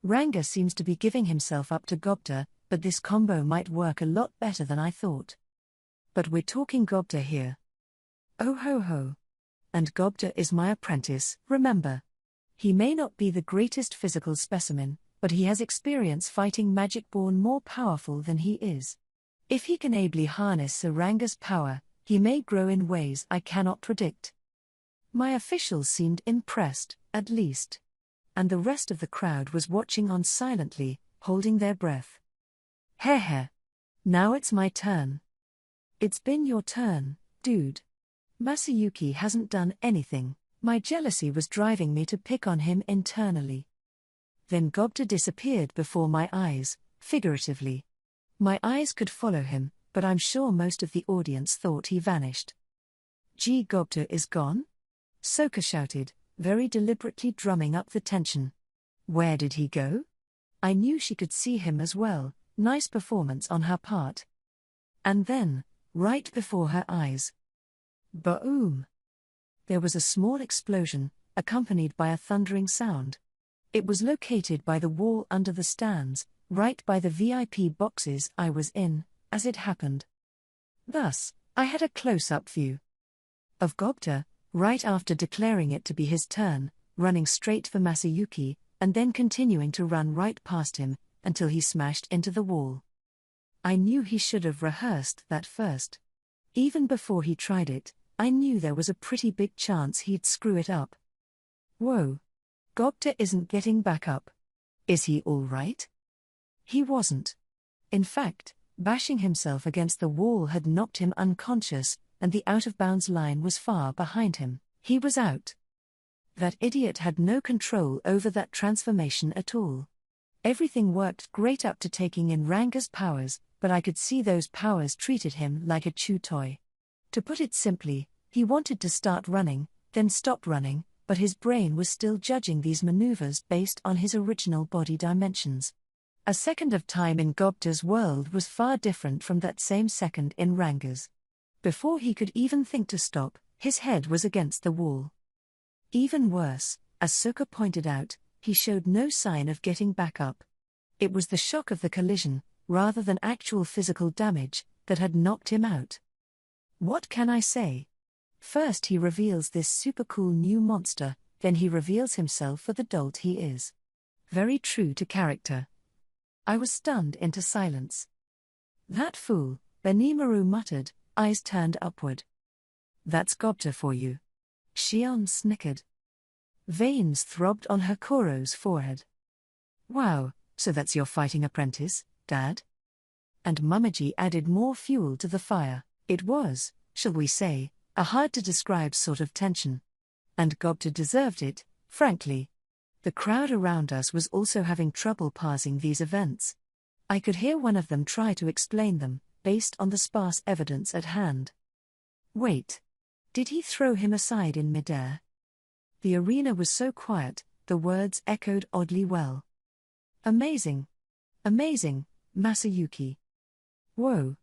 Ranga seems to be giving himself up to Gobta, but this combo might work a lot better than I thought. But we're talking Gobta here. Oh ho ho. And Gobta is my apprentice, remember. He may not be the greatest physical specimen, but he has experience fighting magic born more powerful than he is. If he can ably harness Ranga's power, he may grow in ways I cannot predict. My officials seemed impressed, at least. And the rest of the crowd was watching on silently, holding their breath. Heh. Now it's my turn. It's been your turn, dude. Masayuki hasn't done anything. My jealousy was driving me to pick on him internally. Then Gobta disappeared before my eyes, figuratively. My eyes could follow him, but I'm sure most of the audience thought he vanished. Gee, Gobta is gone? Soka shouted, very deliberately drumming up the tension. Where did he go? I knew she could see him as well, nice performance on her part. And then, right before her eyes, boom! There was a small explosion, accompanied by a thundering sound. It was located by the wall under the stands, right by the VIP boxes I was in, as it happened. Thus, I had a close-up view of Gobta, right after declaring it to be his turn, running straight for Masayuki, and then continuing to run right past him, until he smashed into the wall. I knew he should have rehearsed that first. Even before he tried it, I knew there was a pretty big chance he'd screw it up. Whoa. Gobta isn't getting back up. Is he all right? He wasn't. In fact, bashing himself against the wall had knocked him unconscious, and the out-of-bounds line was far behind him. He was out. That idiot had no control over that transformation at all. Everything worked great up to taking in Ranga's powers, but I could see those powers treated him like a chew toy. To put it simply, he wanted to start running, then stop running, but his brain was still judging these maneuvers based on his original body dimensions. A second of time in Gobta's world was far different from that same second in Ranga's. Before he could even think to stop, his head was against the wall. Even worse, as Sukha pointed out, he showed no sign of getting back up. It was the shock of the collision, rather than actual physical damage, that had knocked him out. What can I say? First he reveals this super cool new monster, then he reveals himself for the dolt he is. Very true to character. I was stunned into silence. That fool, Benimaru muttered, eyes turned upward. That's Gobta for you. Shion snickered. Veins throbbed on her Koro's forehead. Wow, so that's your fighting apprentice, Dad? And Mamaji added more fuel to the fire. It was, shall we say, a hard-to-describe sort of tension. And Gobta deserved it, frankly. The crowd around us was also having trouble parsing these events. I could hear one of them try to explain them, based on the sparse evidence at hand. Wait. Did he throw him aside in midair? The arena was so quiet, the words echoed oddly well. Amazing. Amazing, Masayuki. Whoa.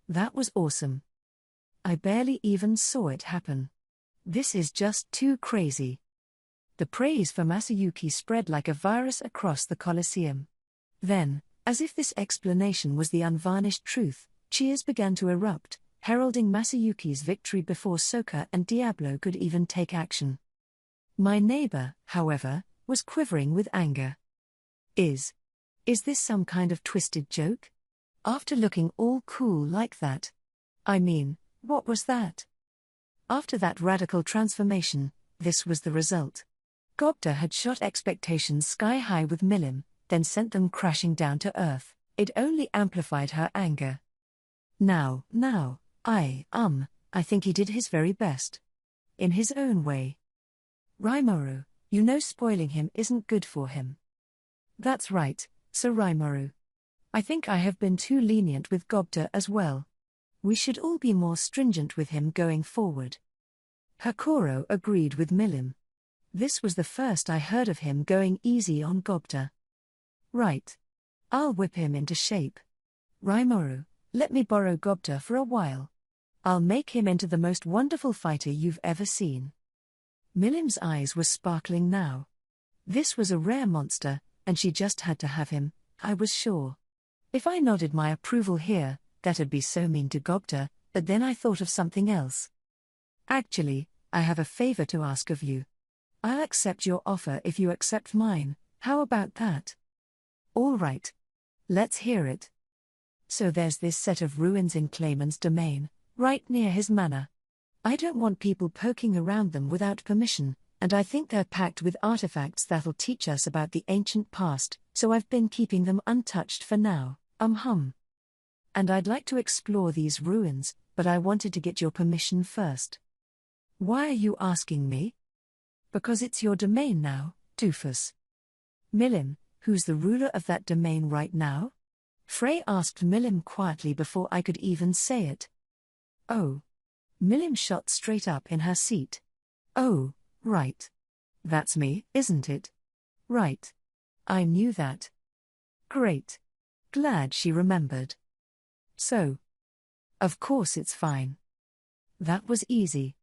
That was awesome. I barely even saw it happen. This is just too crazy. The praise for Masayuki spread like a virus across the Colosseum. Then, as if this explanation was the unvarnished truth, cheers began to erupt, heralding Masayuki's victory before Sokka and Diablo could even take action. My neighbor, however, was quivering with anger. Is this some kind of twisted joke? After looking all cool like that? I mean, what was that? After that radical transformation, this was the result. Gobta had shot expectations sky high with Milim, then sent them crashing down to earth. It only amplified her anger. Now, I think he did his very best. In his own way. Rimuru, you know spoiling him isn't good for him. That's right, Sir Rimuru. I think I have been too lenient with Gobta as well. We should all be more stringent with him going forward. Hakoro agreed with Milim. This was the first I heard of him going easy on Gobta. Right. I'll whip him into shape. Rimuru, let me borrow Gobta for a while. I'll make him into the most wonderful fighter you've ever seen. Milim's eyes were sparkling now. This was a rare monster, and she just had to have him, I was sure. If I nodded my approval here, that'd be so mean to Gobta, but then I thought of something else. Actually, I have a favor to ask of you. I'll accept your offer if you accept mine, how about that? All right. Let's hear it. So there's this set of ruins in Clayman's domain, right near his manor. I don't want people poking around them without permission, and I think they're packed with artifacts that'll teach us about the ancient past, so I've been keeping them untouched for now, And I'd like to explore these ruins, but I wanted to get your permission first. Why are you asking me? Because it's your domain now, doofus. Milim, who's the ruler of that domain right now? Frey asked Milim quietly before I could even say it. Oh. Milim shot straight up in her seat. Oh, right. That's me, isn't it? Right. I knew that. Great. Glad she remembered. So. Of course it's fine. That was easy.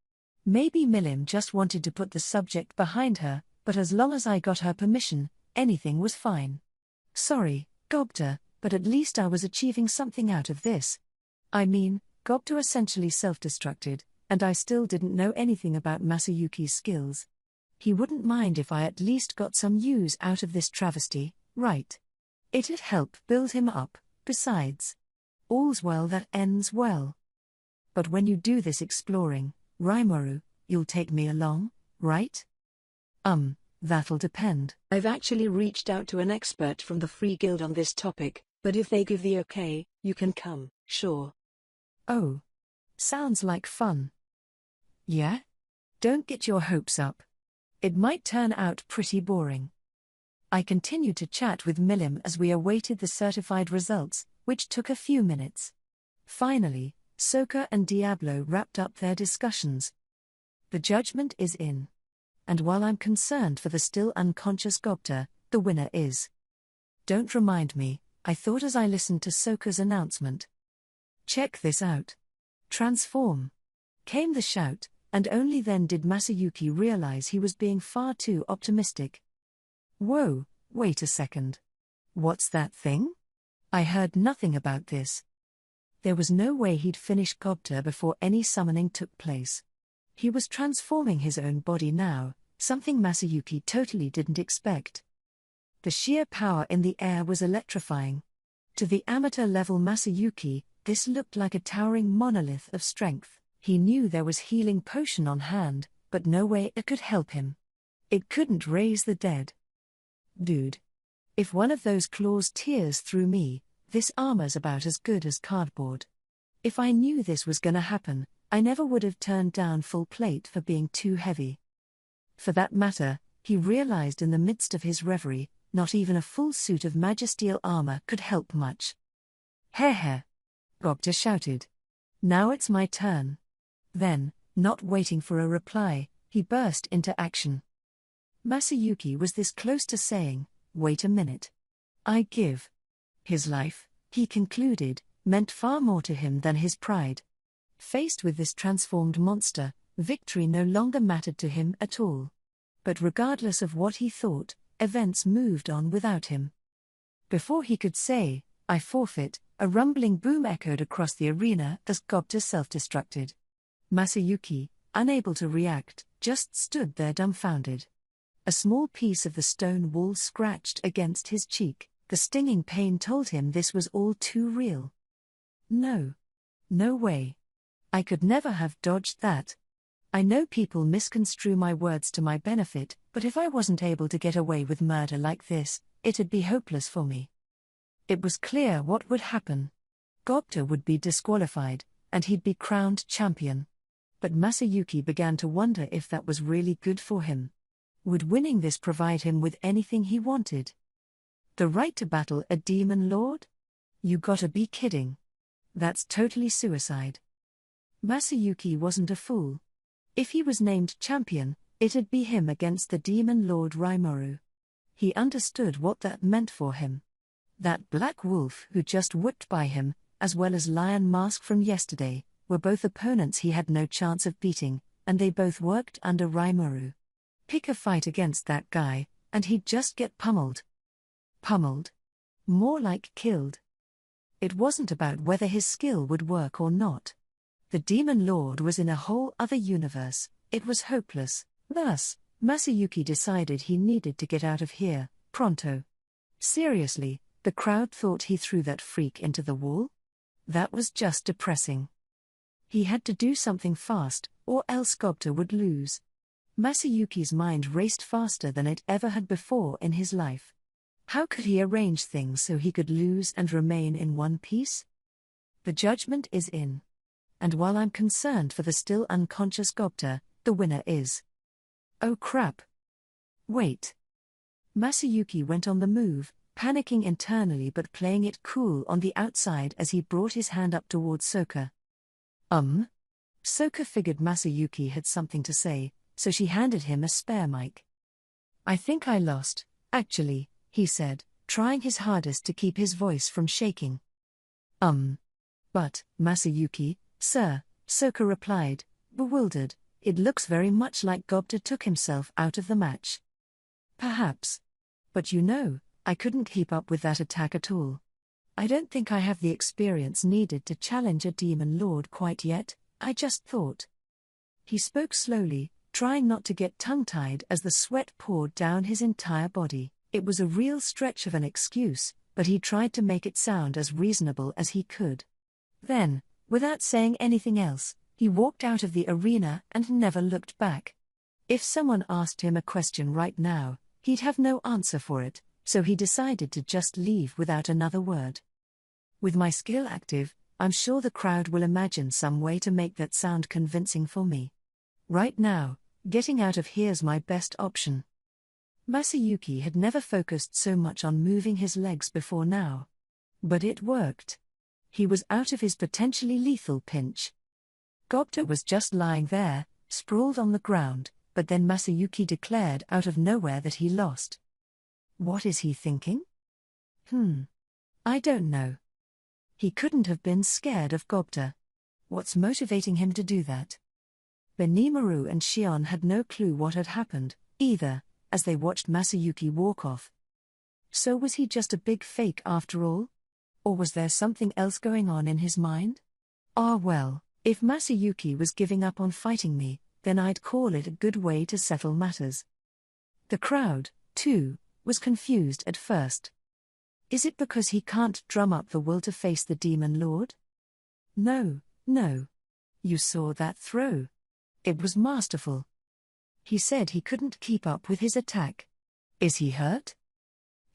Maybe Milim just wanted to put the subject behind her, but as long as I got her permission, anything was fine. Sorry, Gobta, but at least I was achieving something out of this. I mean, Gobta essentially self-destructed, and I still didn't know anything about Masayuki's skills. He wouldn't mind if I at least got some use out of this travesty, right? It'd help build him up, besides. All's well that ends well. But when you do this exploring, Rimuru, you'll take me along, right? That'll depend. I've actually reached out to an expert from the Free Guild on this topic, but if they give the okay, you can come, sure. Oh. Sounds like fun. Yeah? Don't get your hopes up. It might turn out pretty boring. I continued to chat with Milim as we awaited the certified results, which took a few minutes. Finally, Sokka and Diablo wrapped up their discussions. The judgment is in. And while I'm concerned for the still unconscious Gobta, the winner is. Don't remind me, I thought as I listened to Sokka's announcement. Check this out. Transform. Came the shout, and only then did Masayuki realize he was being far too optimistic. Whoa, wait a second. What's that thing? I heard nothing about this. There was no way he'd finish Gobta before any summoning took place. He was transforming his own body now, something Masayuki totally didn't expect. The sheer power in the air was electrifying. To the amateur-level Masayuki, this looked like a towering monolith of strength. He knew there was healing potion on hand, but no way it could help him. It couldn't raise the dead. Dude. If one of those claws tears through me, this armor's about as good as cardboard. If I knew this was gonna happen, I never would have turned down full plate for being too heavy. For that matter, he realized in the midst of his reverie, not even a full suit of magisteel armor could help much. Heh, Gobta shouted. Now it's my turn. Then, not waiting for a reply, he burst into action. Masayuki was this close to saying, wait a minute. I give. His life, he concluded, meant far more to him than his pride. Faced with this transformed monster, victory no longer mattered to him at all. But regardless of what he thought, events moved on without him. Before he could say, I forfeit, a rumbling boom echoed across the arena as Gobta self-destructed. Masayuki, unable to react, just stood there dumbfounded. A small piece of the stone wall scratched against his cheek. The stinging pain told him this was all too real. No. No way. I could never have dodged that. I know people misconstrue my words to my benefit, but if I wasn't able to get away with murder like this, it'd be hopeless for me. It was clear what would happen. Gobta would be disqualified, and he'd be crowned champion. But Masayuki began to wonder if that was really good for him. Would winning this provide him with anything he wanted? The right to battle a demon lord? You gotta be kidding. That's totally suicide. Masayuki wasn't a fool. If he was named champion, it'd be him against the demon lord Rimuru. He understood what that meant for him. That black wolf who just whipped by him, as well as Lion Mask from yesterday, were both opponents he had no chance of beating, and they both worked under Rimuru. Pick a fight against that guy, and he'd just get pummeled. Pummeled? More like killed. It wasn't about whether his skill would work or not. The Demon Lord was in a whole other universe, it was hopeless. Thus, Masayuki decided he needed to get out of here, pronto. Seriously, the crowd thought he threw that freak into the wall? That was just depressing. He had to do something fast, or else Gobta would lose. Masayuki's mind raced faster than it ever had before in his life. How could he arrange things so he could lose and remain in one piece? The judgment is in. And while I'm concerned for the still unconscious Gobta, the winner is. Oh crap. Wait. Masayuki went on the move, panicking internally but playing it cool on the outside as he brought his hand up towards Sokka. Sokka figured Masayuki had something to say, so she handed him a spare mic. I think I lost, actually, he said, trying his hardest to keep his voice from shaking. But, Masayuki, sir, Soka replied, bewildered, it looks very much like Gobta took himself out of the match. Perhaps. But I couldn't keep up with that attack at all. I don't think I have the experience needed to challenge a demon lord quite yet, I just thought. He spoke slowly, trying not to get tongue-tied as the sweat poured down his entire body. It was a real stretch of an excuse, but he tried to make it sound as reasonable as he could. Then, without saying anything else, he walked out of the arena and never looked back. If someone asked him a question right now, he'd have no answer for it, so he decided to just leave without another word. With my skill active, I'm sure the crowd will imagine some way to make that sound convincing for me. Right now, getting out of here's my best option. Masayuki had never focused so much on moving his legs before now. But it worked. He was out of his potentially lethal pinch. Gobta was just lying there, sprawled on the ground, but then Masayuki declared out of nowhere that he lost. What is he thinking? I don't know. He couldn't have been scared of Gobta. What's motivating him to do that? Benimaru and Shion had no clue what had happened, either, as they watched Masayuki walk off. So was he just a big fake after all? Or was there something else going on in his mind? Well, if Masayuki was giving up on fighting me, then I'd call it a good way to settle matters. The crowd, too, was confused at first. Is it because he can't drum up the will to face the demon lord? No. You saw that throw. It was masterful. He said he couldn't keep up with his attack. Is he hurt?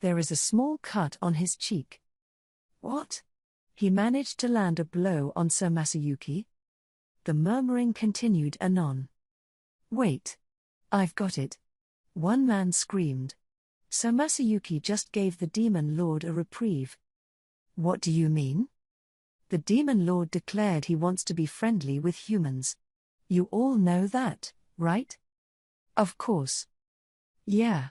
There is a small cut on his cheek. What? He managed to land a blow on Sir Masayuki? The murmuring continued anon. Wait. I've got it. One man screamed. Sir Masayuki just gave the demon lord a reprieve. What do you mean? The demon lord declared he wants to be friendly with humans. You all know that, right? Of course. Yeah.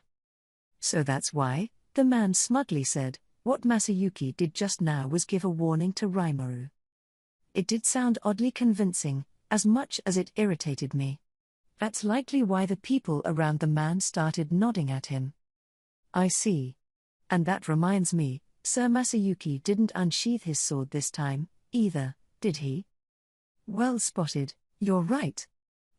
So that's why, the man smugly said, what Masayuki did just now was give a warning to Rimuru. It did sound oddly convincing, as much as it irritated me. That's likely why the people around the man started nodding at him. I see. And that reminds me, Sir Masayuki didn't unsheath his sword this time, either, did he? Well spotted, you're right.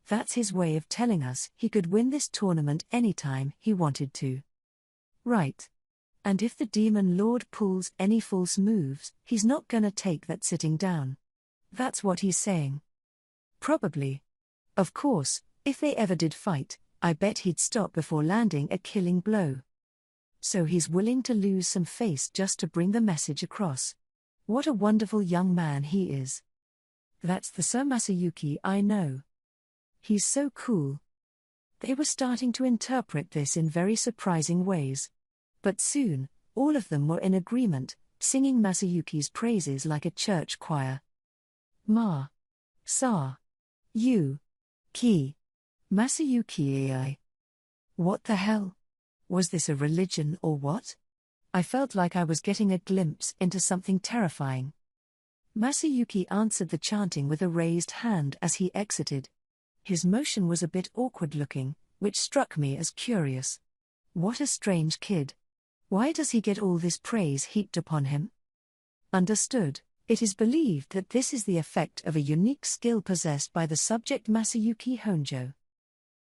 That's his way of telling us he could win this tournament anytime he wanted to. Right. And if the demon lord pulls any false moves, he's not gonna take that sitting down. That's what he's saying. Probably. Of course, if they ever did fight, I bet he'd stop before landing a killing blow. So he's willing to lose some face just to bring the message across. What a wonderful young man he is. That's the Sir Masayuki I know. He's so cool. They were starting to interpret this in very surprising ways. But soon, all of them were in agreement, singing Masayuki's praises like a church choir. Ma. Sa. You. Ki. Masayuki ai. What the hell? Was this a religion or what? I felt like I was getting a glimpse into something terrifying. Masayuki answered the chanting with a raised hand as he exited. His motion was a bit awkward looking, which struck me as curious. What a strange kid. Why does he get all this praise heaped upon him? Understood. It is believed that this is the effect of a unique skill possessed by the subject Masayuki Honjo.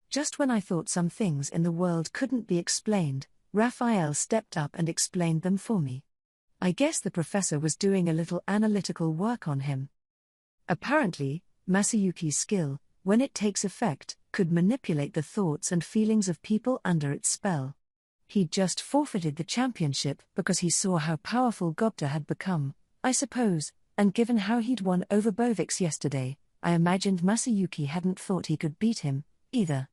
Just when I thought some things in the world couldn't be explained, Raphael stepped up and explained them for me. I guess the professor was doing a little analytical work on him. Apparently, Masayuki's skill, when it takes effect, could manipulate the thoughts and feelings of people under its spell. He'd just forfeited the championship because he saw how powerful Gobta had become, I suppose, and given how he'd won over Bovix yesterday, I imagined Masayuki hadn't thought he could beat him, either.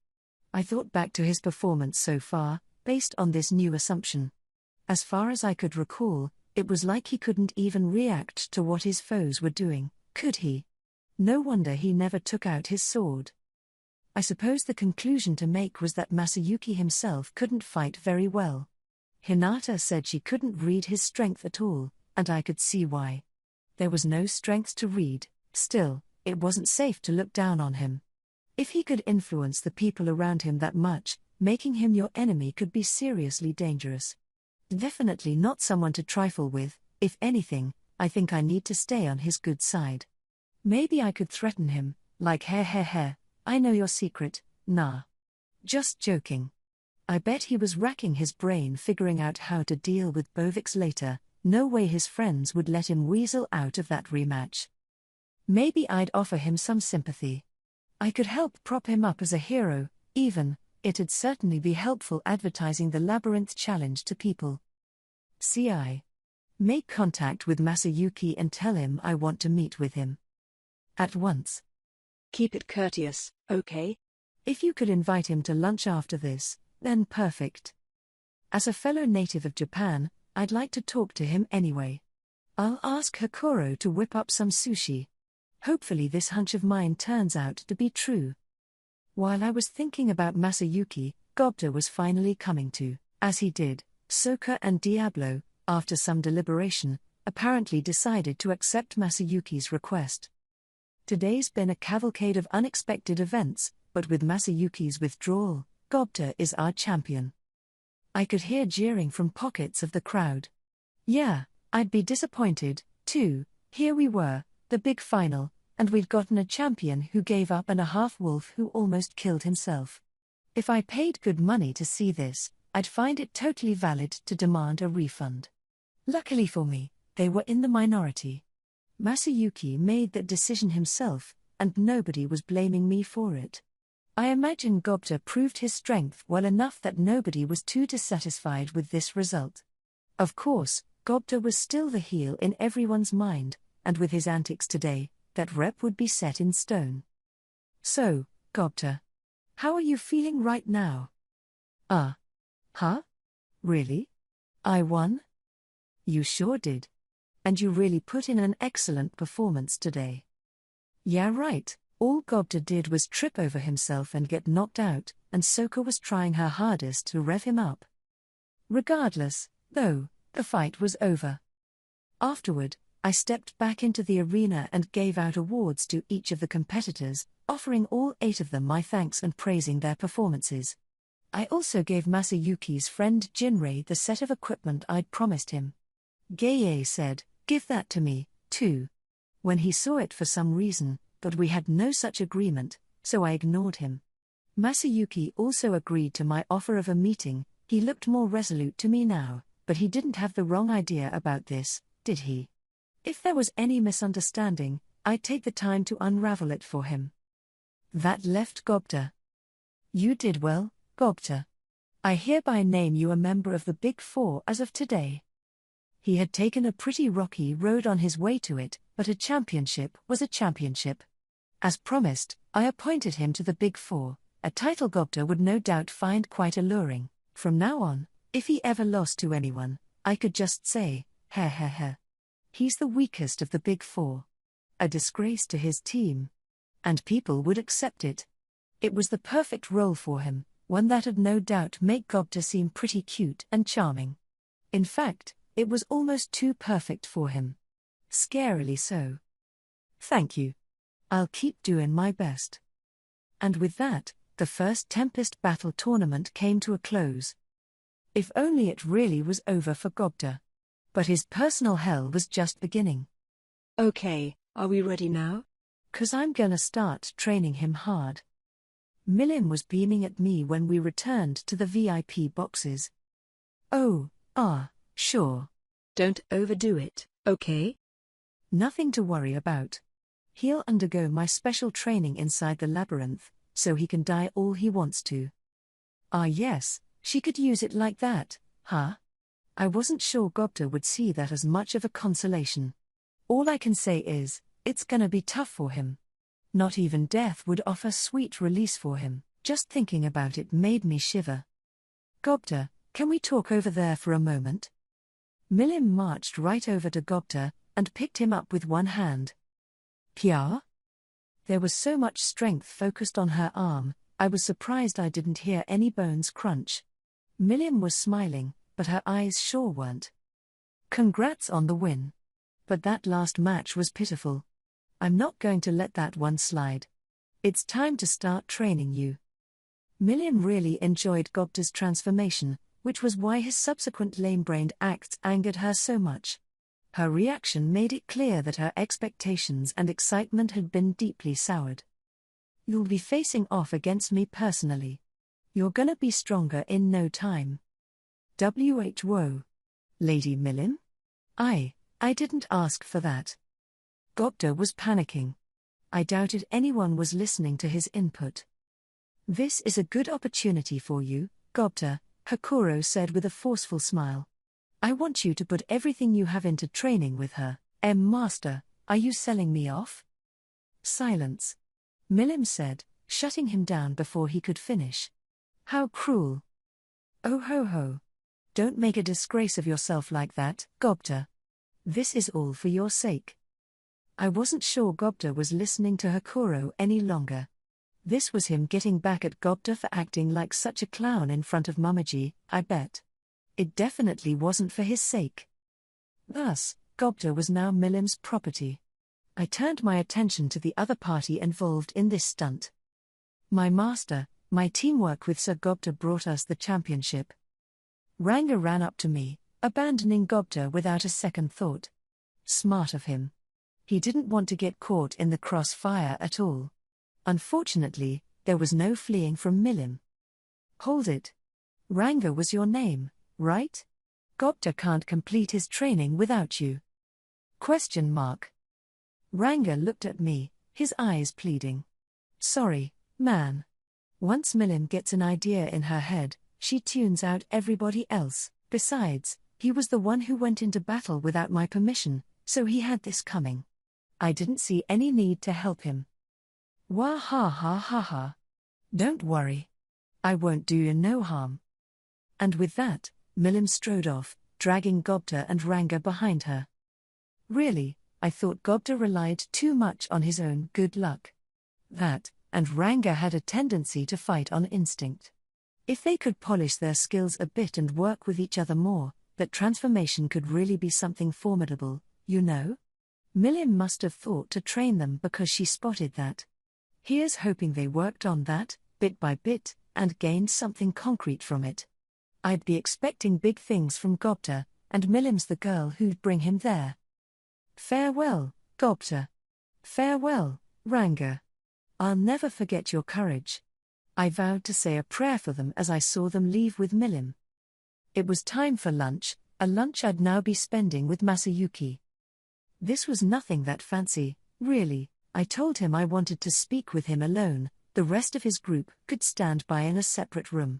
I thought back to his performance so far, based on this new assumption. As far as I could recall, it was like he couldn't even react to what his foes were doing, could he? No wonder he never took out his sword. I suppose the conclusion to make was that Masayuki himself couldn't fight very well. Hinata said she couldn't read his strength at all, and I could see why. There was no strength to read, still, it wasn't safe to look down on him. If he could influence the people around him that much, making him your enemy could be seriously dangerous. Definitely not someone to trifle with. If anything, I think I need to stay on his good side. Maybe I could threaten him, like heh, I know your secret, nah. Just joking. I bet he was racking his brain figuring out how to deal with Bovix later. No way his friends would let him weasel out of that rematch. Maybe I'd offer him some sympathy. I could help prop him up as a hero, even. It'd certainly be helpful advertising the labyrinth challenge to people. CI. Make contact with Masayuki and tell him I want to meet with him. At once. Keep it courteous, okay? If you could invite him to lunch after this, then perfect. As a fellow native of Japan, I'd like to talk to him anyway. I'll ask Hakuro to whip up some sushi. Hopefully this hunch of mine turns out to be true. While I was thinking about Masayuki, Gobta was finally coming to, as he did. Soka and Diablo, after some deliberation, apparently decided to accept Masayuki's request. Today's been a cavalcade of unexpected events, but with Masayuki's withdrawal, Gobta is our champion. I could hear jeering from pockets of the crowd. Yeah, I'd be disappointed, too. Here we were, the big final, and we'd gotten a champion who gave up and a half-wolf who almost killed himself. If I paid good money to see this, I'd find it totally valid to demand a refund. Luckily for me, they were in the minority. Masayuki made that decision himself, and nobody was blaming me for it. I imagine Gobta proved his strength well enough that nobody was too dissatisfied with this result. Of course, Gobta was still the heel in everyone's mind, and with his antics today, that rep would be set in stone. So, Gobta, how are you feeling right now? Huh? Really? I won? You sure did. And you really put in an excellent performance today. Yeah, right. All Gobta did was trip over himself and get knocked out, and Soka was trying her hardest to rev him up. Regardless, though, the fight was over. Afterward, I stepped back into the arena and gave out awards to each of the competitors, offering all 8 of them my thanks and praising their performances. I also gave Masayuki's friend Jinrei the set of equipment I'd promised him. Gaye said, "Give that to me, too." When he saw it for some reason, but we had no such agreement, so I ignored him. Masayuki also agreed to my offer of a meeting. He looked more resolute to me now, but he didn't have the wrong idea about this, did he? If there was any misunderstanding, I'd take the time to unravel it for him. That left Gobta. You did well, Gobta. I hereby name you a member of the Big Four as of today. He had taken a pretty rocky road on his way to it, but a championship was a championship. As promised, I appointed him to the Big Four, a title Gobta would no doubt find quite alluring. From now on, if he ever lost to anyone, I could just say, heh. He's the weakest of the Big Four. A disgrace to his team. And people would accept it. It was the perfect role for him, one that'd no doubt make Gobta seem pretty cute and charming. In fact, it was almost too perfect for him. Scarily so. Thank you. I'll keep doing my best. And with that, the first Tempest Battle tournament came to a close. If only it really was over for Gobta. But his personal hell was just beginning. Okay, are we ready now? 'Cause I'm gonna start training him hard. Milim was beaming at me when we returned to the VIP boxes. Oh, sure. Don't overdo it, okay? Nothing to worry about. He'll undergo my special training inside the labyrinth, so he can die all he wants to. Yes, she could use it like that, huh? I wasn't sure Gobta would see that as much of a consolation. All I can say is, it's gonna be tough for him. Not even death would offer sweet release for him. Just thinking about it made me shiver. Gobta, can we talk over there for a moment? Milim marched right over to Gobta, and picked him up with one hand. Pia? There was so much strength focused on her arm, I was surprised I didn't hear any bones crunch. Milim was smiling, but her eyes sure weren't. Congrats on the win. But that last match was pitiful. I'm not going to let that one slide. It's time to start training you. Milliam really enjoyed Gobta's transformation, which was why his subsequent lame-brained acts angered her so much. Her reaction made it clear that her expectations and excitement had been deeply soured. You'll be facing off against me personally. You're gonna be stronger in no time. Whoa. Lady Milliam? I didn't ask for that. Gobta was panicking. I doubted anyone was listening to his input. This is a good opportunity for you, Gobta, Hakuro said with a forceful smile. I want you to put everything you have into training with her. Master, are you selling me off? Silence. Milliam said, shutting him down before he could finish. How cruel. Oh ho ho. Don't make a disgrace of yourself like that, Gobta. This is all for your sake. I wasn't sure Gobta was listening to Hakuro any longer. This was him getting back at Gobta for acting like such a clown in front of Mamaji, I bet. It definitely wasn't for his sake. Thus, Gobta was now Milliam's property. I turned my attention to the other party involved in this stunt. My master, my teamwork with Sir Gobta brought us the championship. Ranga ran up to me, abandoning Gobta without a second thought. Smart of him. He didn't want to get caught in the crossfire at all. Unfortunately, there was no fleeing from Milliam. Hold it. Ranga was your name, right? Gobta can't complete his training without you. Question mark. Ranga looked at me, his eyes pleading. Sorry, man. Once Milliam gets an idea in her head, she tunes out everybody else. Besides, he was the one who went into battle without my permission, so he had this coming. I didn't see any need to help him. Wah ha ha ha ha. Don't worry. I won't do you no harm. And with that, Milliam strode off, dragging Gobta and Ranga behind her. Really, I thought Gobta relied too much on his own good luck. That, and Ranga had a tendency to fight on instinct. If they could polish their skills a bit and work with each other more, that transformation could really be something formidable, you know? Milliam must have thought to train them because she spotted that. Here's hoping they worked on that, bit by bit, and gained something concrete from it. I'd be expecting big things from Gobta, and Milliam's the girl who'd bring him there. Farewell, Gobta. Farewell, Ranga. I'll never forget your courage. I vowed to say a prayer for them as I saw them leave with Milliam. It was time for lunch, a lunch I'd now be spending with Masayuki. This was nothing that fancy, really. I told him I wanted to speak with him alone, the rest of his group could stand by in a separate room.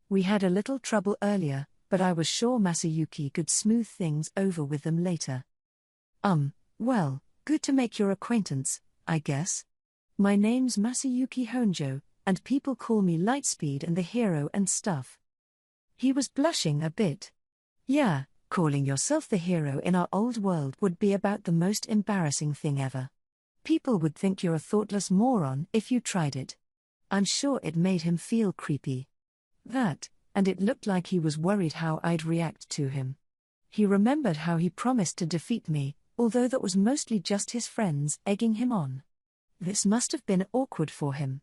We had a little trouble earlier, but I was sure Masayuki could smooth things over with them later. Well, good to make your acquaintance, I guess. My name's Masayuki Honjo, and people call me Lightspeed and the hero and stuff. He was blushing a bit. Yeah, calling yourself the hero in our old world would be about the most embarrassing thing ever. People would think you're a thoughtless moron if you tried it. I'm sure it made him feel creepy. That, and it looked like he was worried how I'd react to him. He remembered how he promised to defeat me, although that was mostly just his friends egging him on. This must have been awkward for him.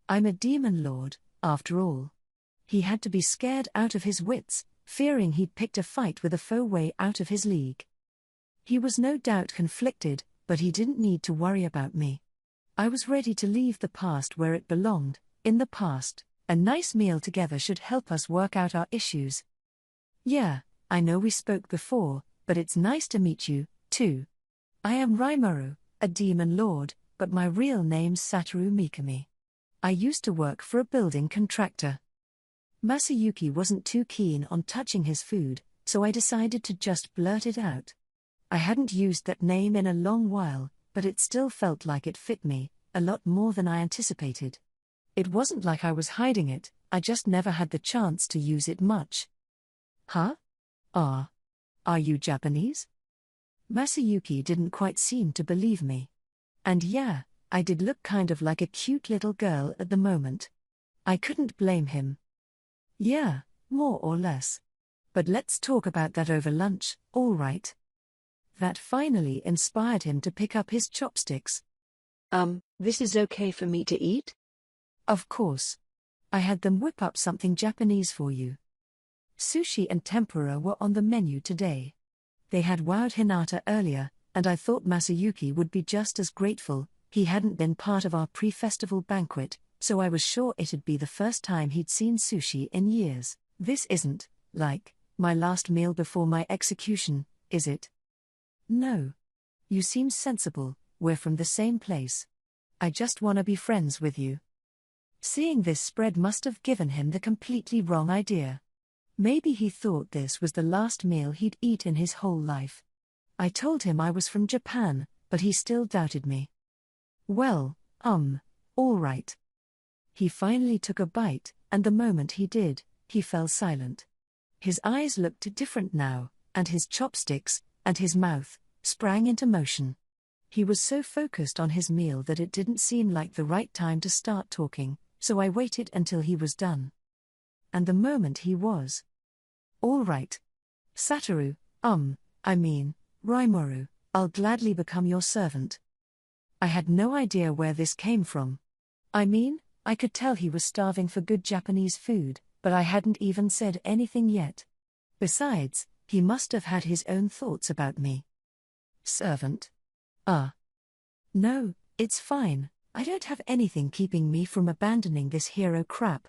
I'm a demon lord, after all. He had to be scared out of his wits, fearing he'd picked a fight with a foe way out of his league. He was no doubt conflicted, but he didn't need to worry about me. I was ready to leave the past where it belonged, in the past. A nice meal together should help us work out our issues. Yeah, I know we spoke before, but it's nice to meet you, too. I am Rimuru, a demon lord, but my real name's Satoru Mikami. I used to work for a building contractor. Masayuki wasn't too keen on touching his food, so I decided to just blurt it out. I hadn't used that name in a long while, but it still felt like it fit me, a lot more than I anticipated. It wasn't like I was hiding it, I just never had the chance to use it much. Huh? Are you Japanese? Masayuki didn't quite seem to believe me. And yeah, I did look kind of like a cute little girl at the moment. I couldn't blame him. Yeah, more or less. But let's talk about that over lunch, all right? That finally inspired him to pick up his chopsticks. This is okay for me to eat? Of course. I had them whip up something Japanese for you. Sushi and tempura were on the menu today. They had wowed Hinata earlier, and I thought Masayuki would be just as grateful. He hadn't been part of our pre-festival banquet, so I was sure it'd be the first time he'd seen sushi in years. This isn't, like, my last meal before my execution, is it? No. You seem sensible, we're from the same place. I just wanna be friends with you. Seeing this spread must have given him the completely wrong idea. Maybe he thought this was the last meal he'd eat in his whole life. I told him I was from Japan, but he still doubted me. Well, all right. He finally took a bite, and the moment he did, he fell silent. His eyes looked different now, and his chopsticks, and his mouth, sprang into motion. He was so focused on his meal that it didn't seem like the right time to start talking, so I waited until he was done. And the moment he was. All right. Satoru, Rimuru, I'll gladly become your servant. I had no idea where this came from. I could tell he was starving for good Japanese food, but I hadn't even said anything yet. Besides, he must have had his own thoughts about me. Servant? No, it's fine. I don't have anything keeping me from abandoning this hero crap.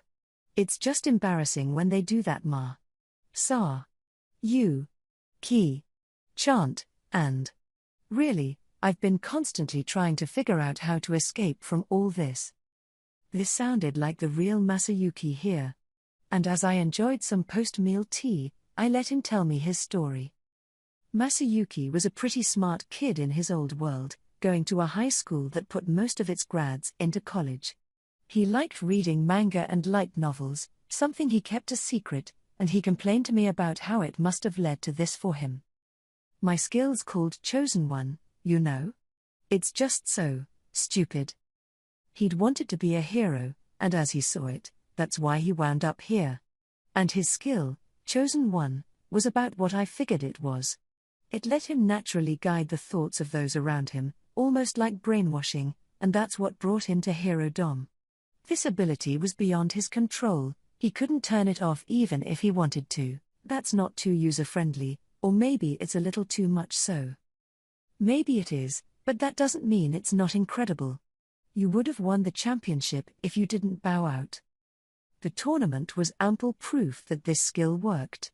It's just embarrassing when they do that, Ma. Sa. You. Ki. Chant, and. Really, I've been constantly trying to figure out how to escape from all this. This sounded like the real Masayuki here. And as I enjoyed some post-meal tea, I let him tell me his story. Masayuki was a pretty smart kid in his old world, going to a high school that put most of its grads into college. He liked reading manga and light novels, something he kept a secret, and he complained to me about how it must have led to this for him. My skill's called Chosen One, you know? It's just so stupid. He'd wanted to be a hero, and as he saw it, that's why he wound up here. And his skill, Chosen One, was about what I figured it was. It let him naturally guide the thoughts of those around him, almost like brainwashing, and that's what brought him to Hero Dom. This ability was beyond his control, he couldn't turn it off even if he wanted to. That's not too user-friendly, or maybe it's a little too much so. Maybe it is, but that doesn't mean it's not incredible. You would have won the championship if you didn't bow out. The tournament was ample proof that this skill worked.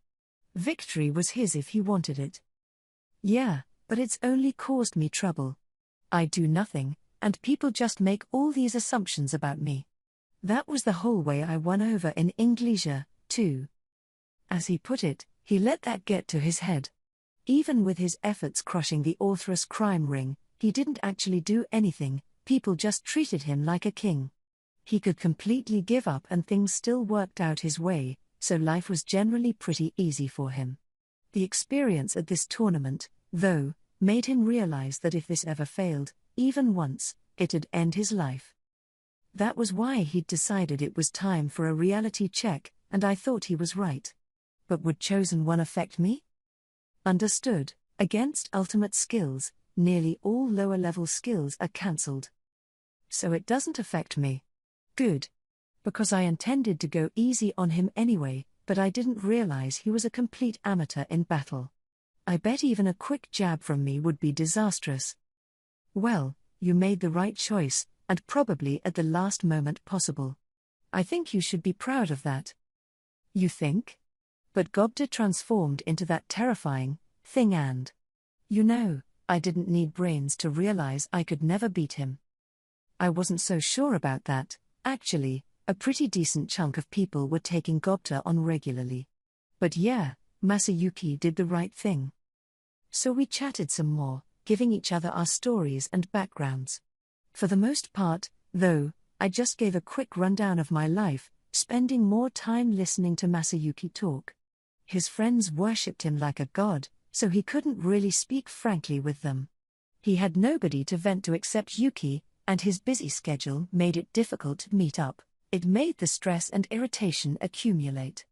Victory was his if he wanted it. Yeah, but it's only caused me trouble. I do nothing, and people just make all these assumptions about me. That was the whole way I won over in Inglesia, too. As he put it, he let that get to his head. Even with his efforts crushing the Orthrus crime ring, he didn't actually do anything, people just treated him like a king. He could completely give up and things still worked out his way, so life was generally pretty easy for him. The experience at this tournament, though, made him realize that if this ever failed, even once, it'd end his life. That was why he'd decided it was time for a reality check, and I thought he was right. But would Chosen One affect me? Understood. Against ultimate skills, nearly all lower-level skills are cancelled. So it doesn't affect me. Good. Because I intended to go easy on him anyway, but I didn't realize he was a complete amateur in battle. I bet even a quick jab from me would be disastrous. Well, you made the right choice, and probably at the last moment possible. I think you should be proud of that. You think? But Gobta transformed into that terrifying thing and... I didn't need brains to realize I could never beat him. I wasn't so sure about that, actually. A pretty decent chunk of people were taking Gobta on regularly. But yeah, Masayuki did the right thing. So we chatted some more, giving each other our stories and backgrounds. For the most part, though, I just gave a quick rundown of my life, spending more time listening to Masayuki talk. His friends worshipped him like a god, so he couldn't really speak frankly with them. He had nobody to vent to except Yuki, and his busy schedule made it difficult to meet up. It made the stress and irritation accumulate.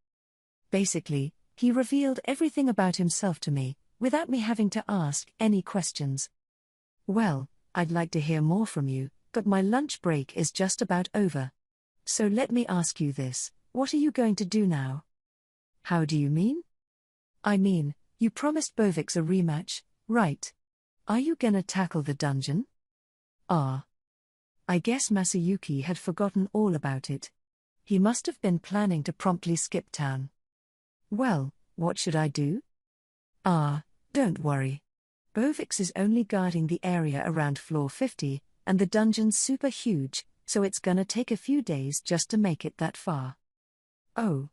Basically, he revealed everything about himself to me, without me having to ask any questions. Well, I'd like to hear more from you, but my lunch break is just about over. So let me ask you this, what are you going to do now? How do you mean? I mean, you promised Bovix a rematch, right? Are you gonna tackle the dungeon? I guess Masayuki had forgotten all about it. He must have been planning to promptly skip town. Well, what should I do? Don't worry. Bovix is only guarding the area around floor 50, and the dungeon's super huge, so it's gonna take a few days just to make it that far. Oh.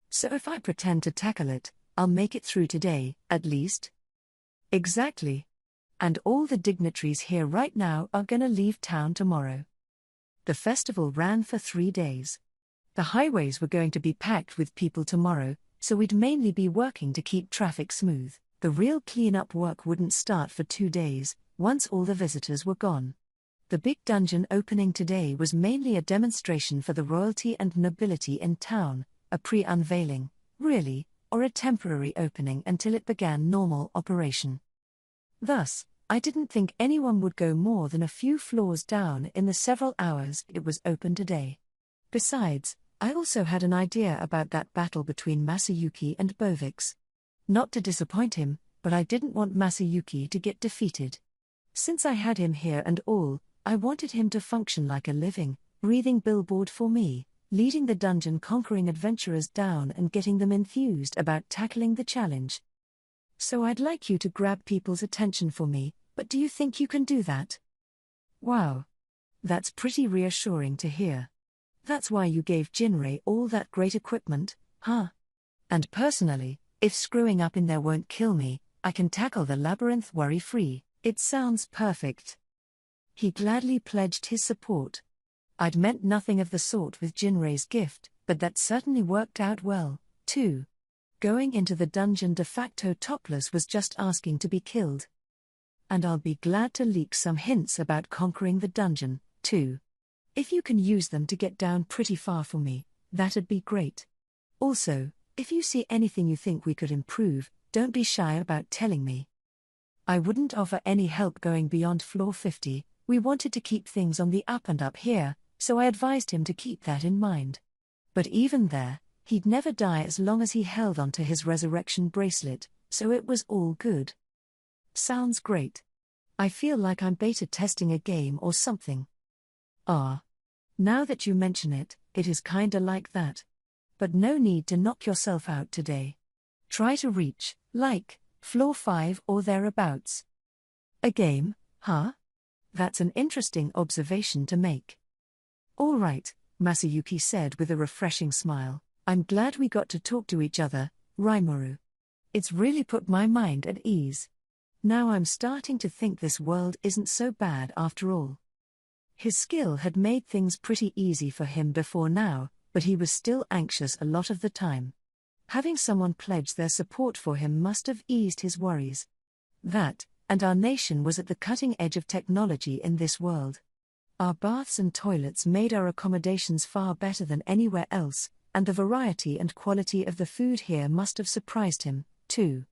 So if I pretend to tackle it, I'll make it through today, at least? Exactly. And all the dignitaries here right now are gonna leave town tomorrow. The festival ran for 3 days. The highways were going to be packed with people tomorrow, so we'd mainly be working to keep traffic smooth. The real cleanup work wouldn't start for 2 days, once all the visitors were gone. The big dungeon opening today was mainly a demonstration for the royalty and nobility in town, a pre-unveiling, really, or a temporary opening until it began normal operation. Thus, I didn't think anyone would go more than a few floors down in the several hours it was open today. Besides, I also had an idea about that battle between Masayuki and Bovix. Not to disappoint him, but I didn't want Masayuki to get defeated. Since I had him here and all, I wanted him to function like a living, breathing billboard for me, leading the dungeon-conquering adventurers down and getting them enthused about tackling the challenge. So I'd like you to grab people's attention for me, but do you think you can do that? Wow. That's pretty reassuring to hear. That's why you gave Jinrei all that great equipment, huh? And personally, if screwing up in there won't kill me, I can tackle the labyrinth worry-free. It sounds perfect. He gladly pledged his support. I'd meant nothing of the sort with Jinrei's gift, but that certainly worked out well, too. Going into the dungeon de facto topless was just asking to be killed. And I'll be glad to leak some hints about conquering the dungeon, too. If you can use them to get down pretty far for me, that'd be great. Also, if you see anything you think we could improve, don't be shy about telling me. I wouldn't offer any help going beyond floor 50, we wanted to keep things on the up and up here, so I advised him to keep that in mind. But even there, he'd never die as long as he held onto his resurrection bracelet, so it was all good. Sounds great. I feel like I'm beta testing a game or something. Now that you mention it, it is kinda like that. But no need to knock yourself out today. Try to reach, floor 5 or thereabouts. A game, huh? That's an interesting observation to make. All right, Masayuki said with a refreshing smile. I'm glad we got to talk to each other, Rimuru. It's really put my mind at ease. Now I'm starting to think this world isn't so bad after all. His skill had made things pretty easy for him before now, but he was still anxious a lot of the time. Having someone pledge their support for him must have eased his worries. That, and our nation was at the cutting edge of technology in this world. Our baths and toilets made our accommodations far better than anywhere else, and the variety and quality of the food here must have surprised him, too.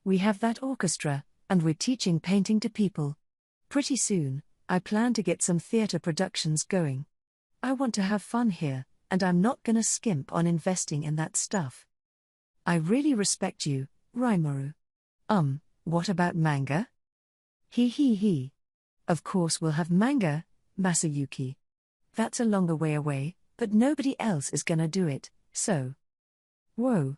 We have that orchestra, and we're teaching painting to people. Pretty soon, I plan to get some theater productions going. I want to have fun here, and I'm not gonna skimp on investing in that stuff. I really respect you, Rimuru. What about manga? He. Of course we'll have manga, Masayuki. That's a longer way away, but nobody else is gonna do it, so. Whoa.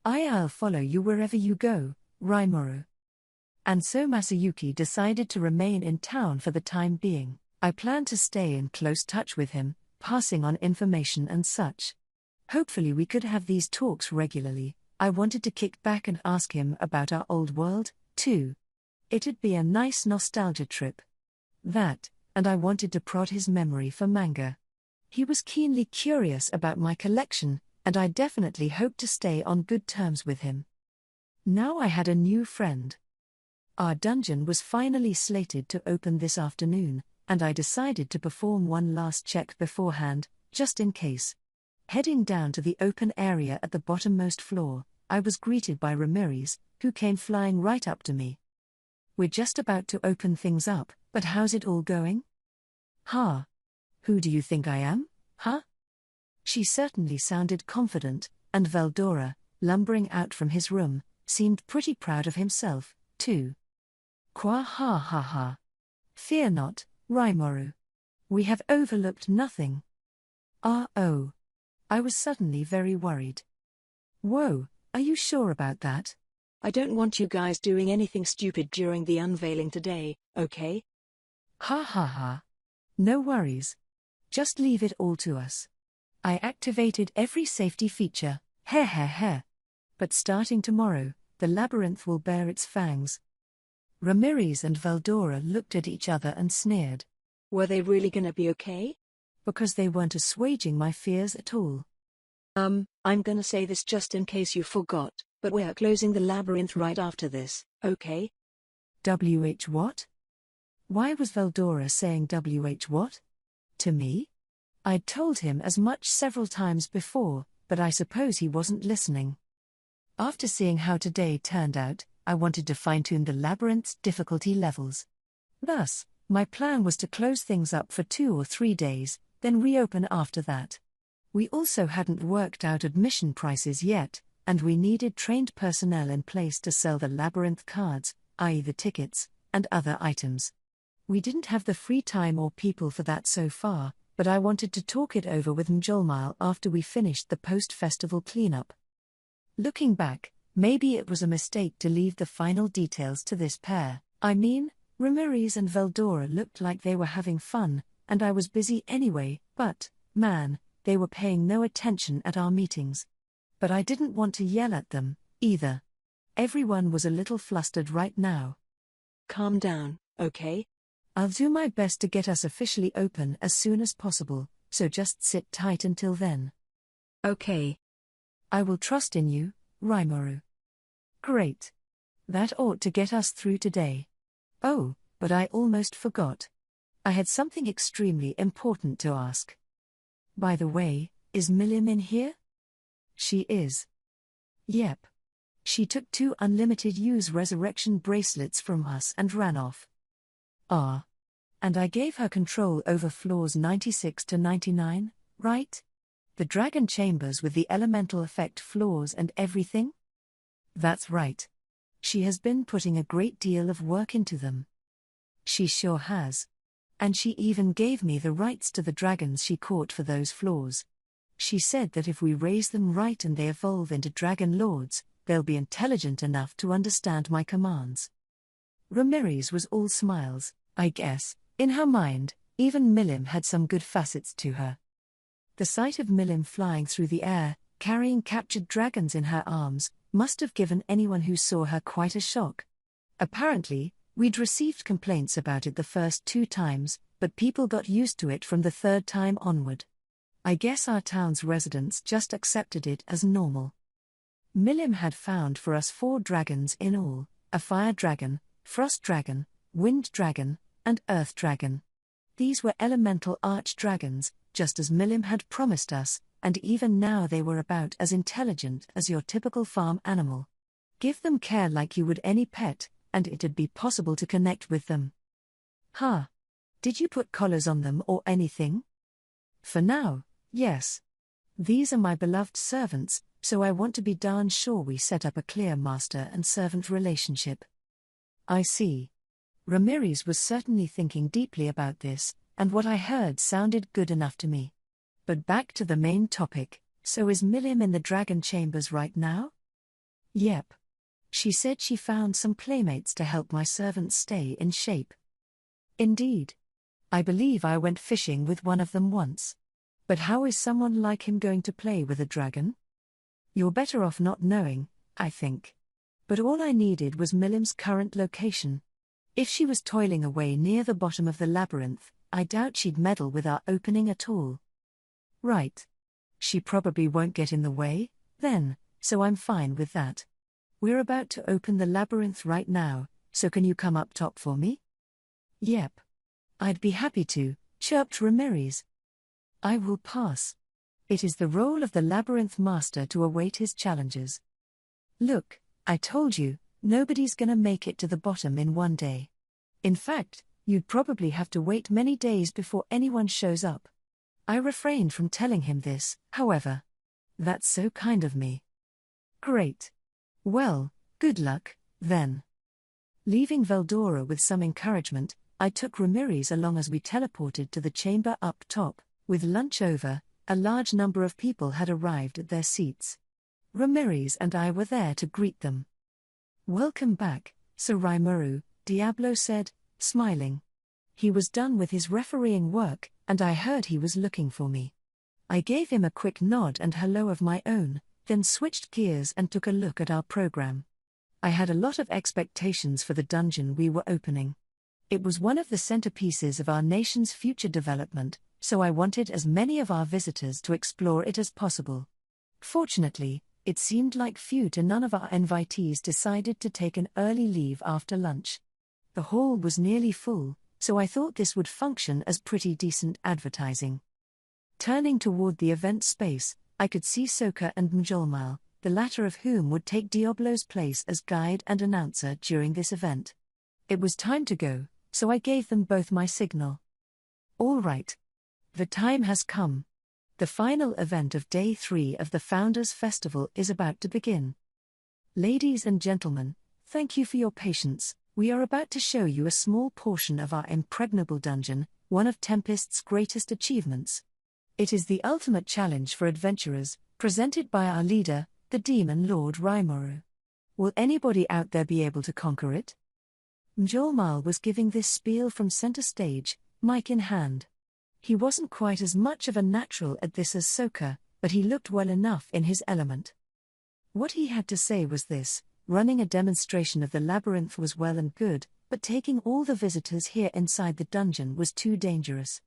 I'll follow you wherever you go, Rimuru. And so Masayuki decided to remain in town for the time being. I plan to stay in close touch with him, passing on information and such. Hopefully we could have these talks regularly. I wanted to kick back and ask him about our old world, too. It'd be a nice nostalgia trip. That, and I wanted to prod his memory for manga. He was keenly curious about my collection, and I definitely hoped to stay on good terms with him. Now I had a new friend. Our dungeon was finally slated to open this afternoon, and I decided to perform one last check beforehand, just in case. Heading down to the open area at the bottommost floor, I was greeted by Ramirez, who came flying right up to me. "We're just about to open things up, but how's it all going?" "Ha! Who do you think I am, huh?" She certainly sounded confident, and Veldora, lumbering out from his room, seemed pretty proud of himself, too. "Qua ha ha ha. Fear not, Rimuru. We have overlooked nothing." Oh. I was suddenly very worried. "Whoa, are you sure about that?" I don't want you guys doing anything stupid during the unveiling today, okay? "Ha ha ha. No worries. Just leave it all to us. I activated every safety feature, heh. But starting tomorrow, the labyrinth will bear its fangs." Ramirez and Veldora looked at each other and sneered. Were they really gonna be okay? Because they weren't assuaging my fears at all. I'm gonna say this just in case you forgot, but we're closing the labyrinth right after this, okay? WH what? Why was Veldora saying WH what? To me? I'd told him as much several times before, but I suppose he wasn't listening. After seeing how today turned out, I wanted to fine-tune the labyrinth's difficulty levels. Thus, my plan was to close things up for 2 or 3 days, then reopen after that. We also hadn't worked out admission prices yet, and we needed trained personnel in place to sell the labyrinth cards, i.e. the tickets, and other items. We didn't have the free time or people for that so far, but I wanted to talk it over with Mjolmile after we finished the post-festival cleanup. Looking back, maybe it was a mistake to leave the final details to this pair. I mean, Ramirez and Veldora looked like they were having fun, and I was busy anyway, but, man, they were paying no attention at our meetings. But I didn't want to yell at them, either. Everyone was a little flustered right now. Calm down, okay? I'll do my best to get us officially open as soon as possible, so just sit tight until then. Okay. I will trust in you, Rimuru. Great. That ought to get us through today. Oh, but I almost forgot. I had something extremely important to ask. By the way, is Milim in here? She is. Yep. She took 2 unlimited use resurrection bracelets from us and ran off. And I gave her control over floors 96 to 99, right? The dragon chambers with the elemental effect floors and everything? That's right. She has been putting a great deal of work into them. She sure has. And she even gave me the rights to the dragons she caught for those floors. She said that if we raise them right and they evolve into dragon lords, they'll be intelligent enough to understand my commands. Ramirez was all smiles, I guess. In her mind, even Milim had some good facets to her. The sight of Milim flying through the air, carrying captured dragons in her arms, must have given anyone who saw her quite a shock. Apparently, we'd received complaints about it the first 2 times, but people got used to it from the 3rd time onward. I guess our town's residents just accepted it as normal. Milim had found for us 4 dragons in all, a fire dragon, frost dragon, wind dragon, and earth dragon. These were elemental arch-dragons, just as Milim had promised us, and even now they were about as intelligent as your typical farm animal. Give them care like you would any pet, and it'd be possible to connect with them. Did you put collars on them or anything? For now, yes. These are my beloved servants, so I want to be darn sure we set up a clear master and servant relationship. I see. Ramirez was certainly thinking deeply about this, and what I heard sounded good enough to me. But back to the main topic, so is Milim in the dragon chambers right now? Yep. She said she found some playmates to help my servants stay in shape. Indeed. I believe I went fishing with one of them once. But how is someone like him going to play with a dragon? You're better off not knowing, I think. But all I needed was Milim's current location. If she was toiling away near the bottom of the labyrinth, I doubt she'd meddle with our opening at all. Right. She probably won't get in the way, then, so I'm fine with that. We're about to open the labyrinth right now, so can you come up top for me? Yep. I'd be happy to, chirped Ramirez. I will pass. It is the role of the labyrinth master to await his challenges. Look, I told you, nobody's gonna make it to the bottom in one day. In fact, you'd probably have to wait many days before anyone shows up. I refrained from telling him this, however. That's so kind of me. Great. Well, good luck, then. Leaving Veldora with some encouragement, I took Ramirez along as we teleported to the chamber up top. With lunch over, a large number of people had arrived at their seats. Ramirez and I were there to greet them. Welcome back, Sir Rimuru, Diablo said, smiling. He was done with his refereeing work, and I heard he was looking for me. I gave him a quick nod and hello of my own, then switched gears and took a look at our program. I had a lot of expectations for the dungeon we were opening. It was one of the centerpieces of our nation's future development, so I wanted as many of our visitors to explore it as possible. Fortunately, it seemed like few to none of our invitees decided to take an early leave after lunch. The hall was nearly full, so I thought this would function as pretty decent advertising. Turning toward the event space, I could see Soka and Mjolmal, the latter of whom would take Diablo's place as guide and announcer during this event. It was time to go, so I gave them both my signal. All right. The time has come. The final event of Day 3 of the Founders' Festival is about to begin. Ladies and gentlemen, thank you for your patience. We are about to show you a small portion of our impregnable dungeon, one of Tempest's greatest achievements. It is the ultimate challenge for adventurers, presented by our leader, the Demon Lord Rimuru. Will anybody out there be able to conquer it? Mjolmal was giving this spiel from center stage, mic in hand. He wasn't quite as much of a natural at this as Soka, but he looked well enough in his element. What he had to say was this: running a demonstration of the labyrinth was well and good, but taking all the visitors here inside the dungeon was too dangerous.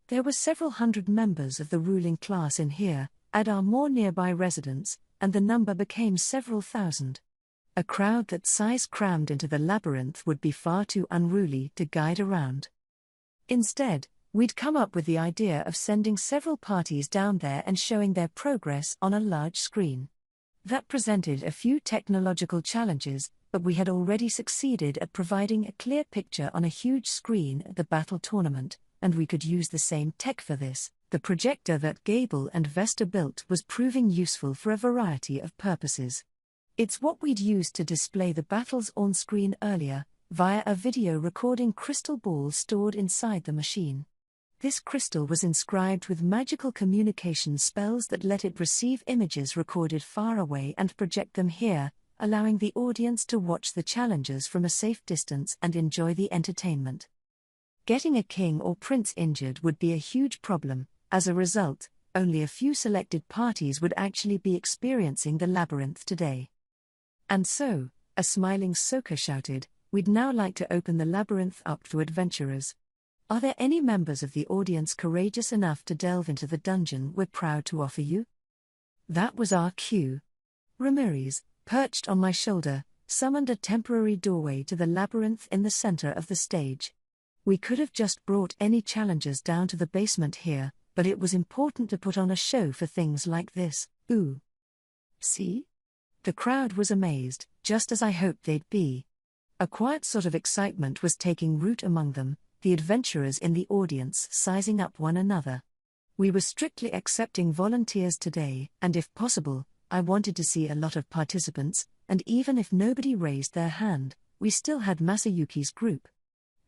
There were several hundred members of the ruling class in here, add our more nearby residents, and the number became several thousand. A crowd that size crammed into the labyrinth would be far too unruly to guide around. Instead, we'd come up with the idea of sending several parties down there and showing their progress on a large screen. That presented a few technological challenges, but we had already succeeded at providing a clear picture on a huge screen at the battle tournament, and we could use the same tech for this. The projector that Gable and Vesta built was proving useful for a variety of purposes. It's what we'd used to display the battles on screen earlier, via a video recording crystal ball stored inside the machine. This crystal was inscribed with magical communication spells that let it receive images recorded far away and project them here, allowing the audience to watch the challengers from a safe distance and enjoy the entertainment. Getting a king or prince injured would be a huge problem. As a result, only a few selected parties would actually be experiencing the labyrinth today. And so, a smiling Soka shouted, "We'd now like to open the labyrinth up to adventurers. Are there any members of the audience courageous enough to delve into the dungeon we're proud to offer you?" That was our cue. Ramirez, perched on my shoulder, summoned a temporary doorway to the labyrinth in the center of the stage. We could have just brought any challengers down to the basement here, but it was important to put on a show for things like this. Ooh. See? The crowd was amazed, just as I hoped they'd be. A quiet sort of excitement was taking root among them, the adventurers in the audience sizing up one another. We were strictly accepting volunteers today, and if possible, I wanted to see a lot of participants, and even if nobody raised their hand, we still had Masayuki's group.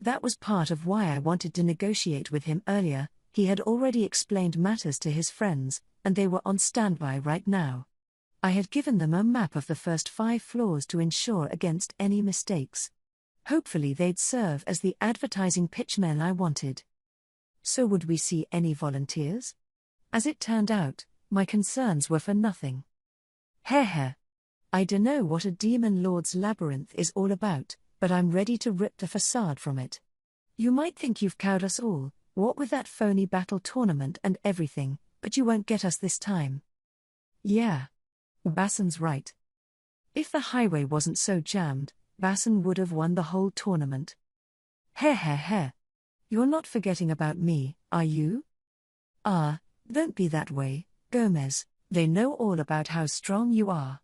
That was part of why I wanted to negotiate with him earlier. He had already explained matters to his friends, and they were on standby right now. I had given them a map of the first 5 floors to ensure against any mistakes. Hopefully they'd serve as the advertising pitchmen I wanted. So would we see any volunteers? As it turned out, my concerns were for nothing. Heh. I dunno what a Demon Lord's labyrinth is all about, but I'm ready to rip the facade from it. You might think you've cowed us all, what with that phony battle tournament and everything, but you won't get us this time. Yeah. Bassan's right. If the highway wasn't so jammed, Bassan would have won the whole tournament. Heh. You're not forgetting about me, are you? Ah, don't be that way, Gomez, they know all about how strong you are.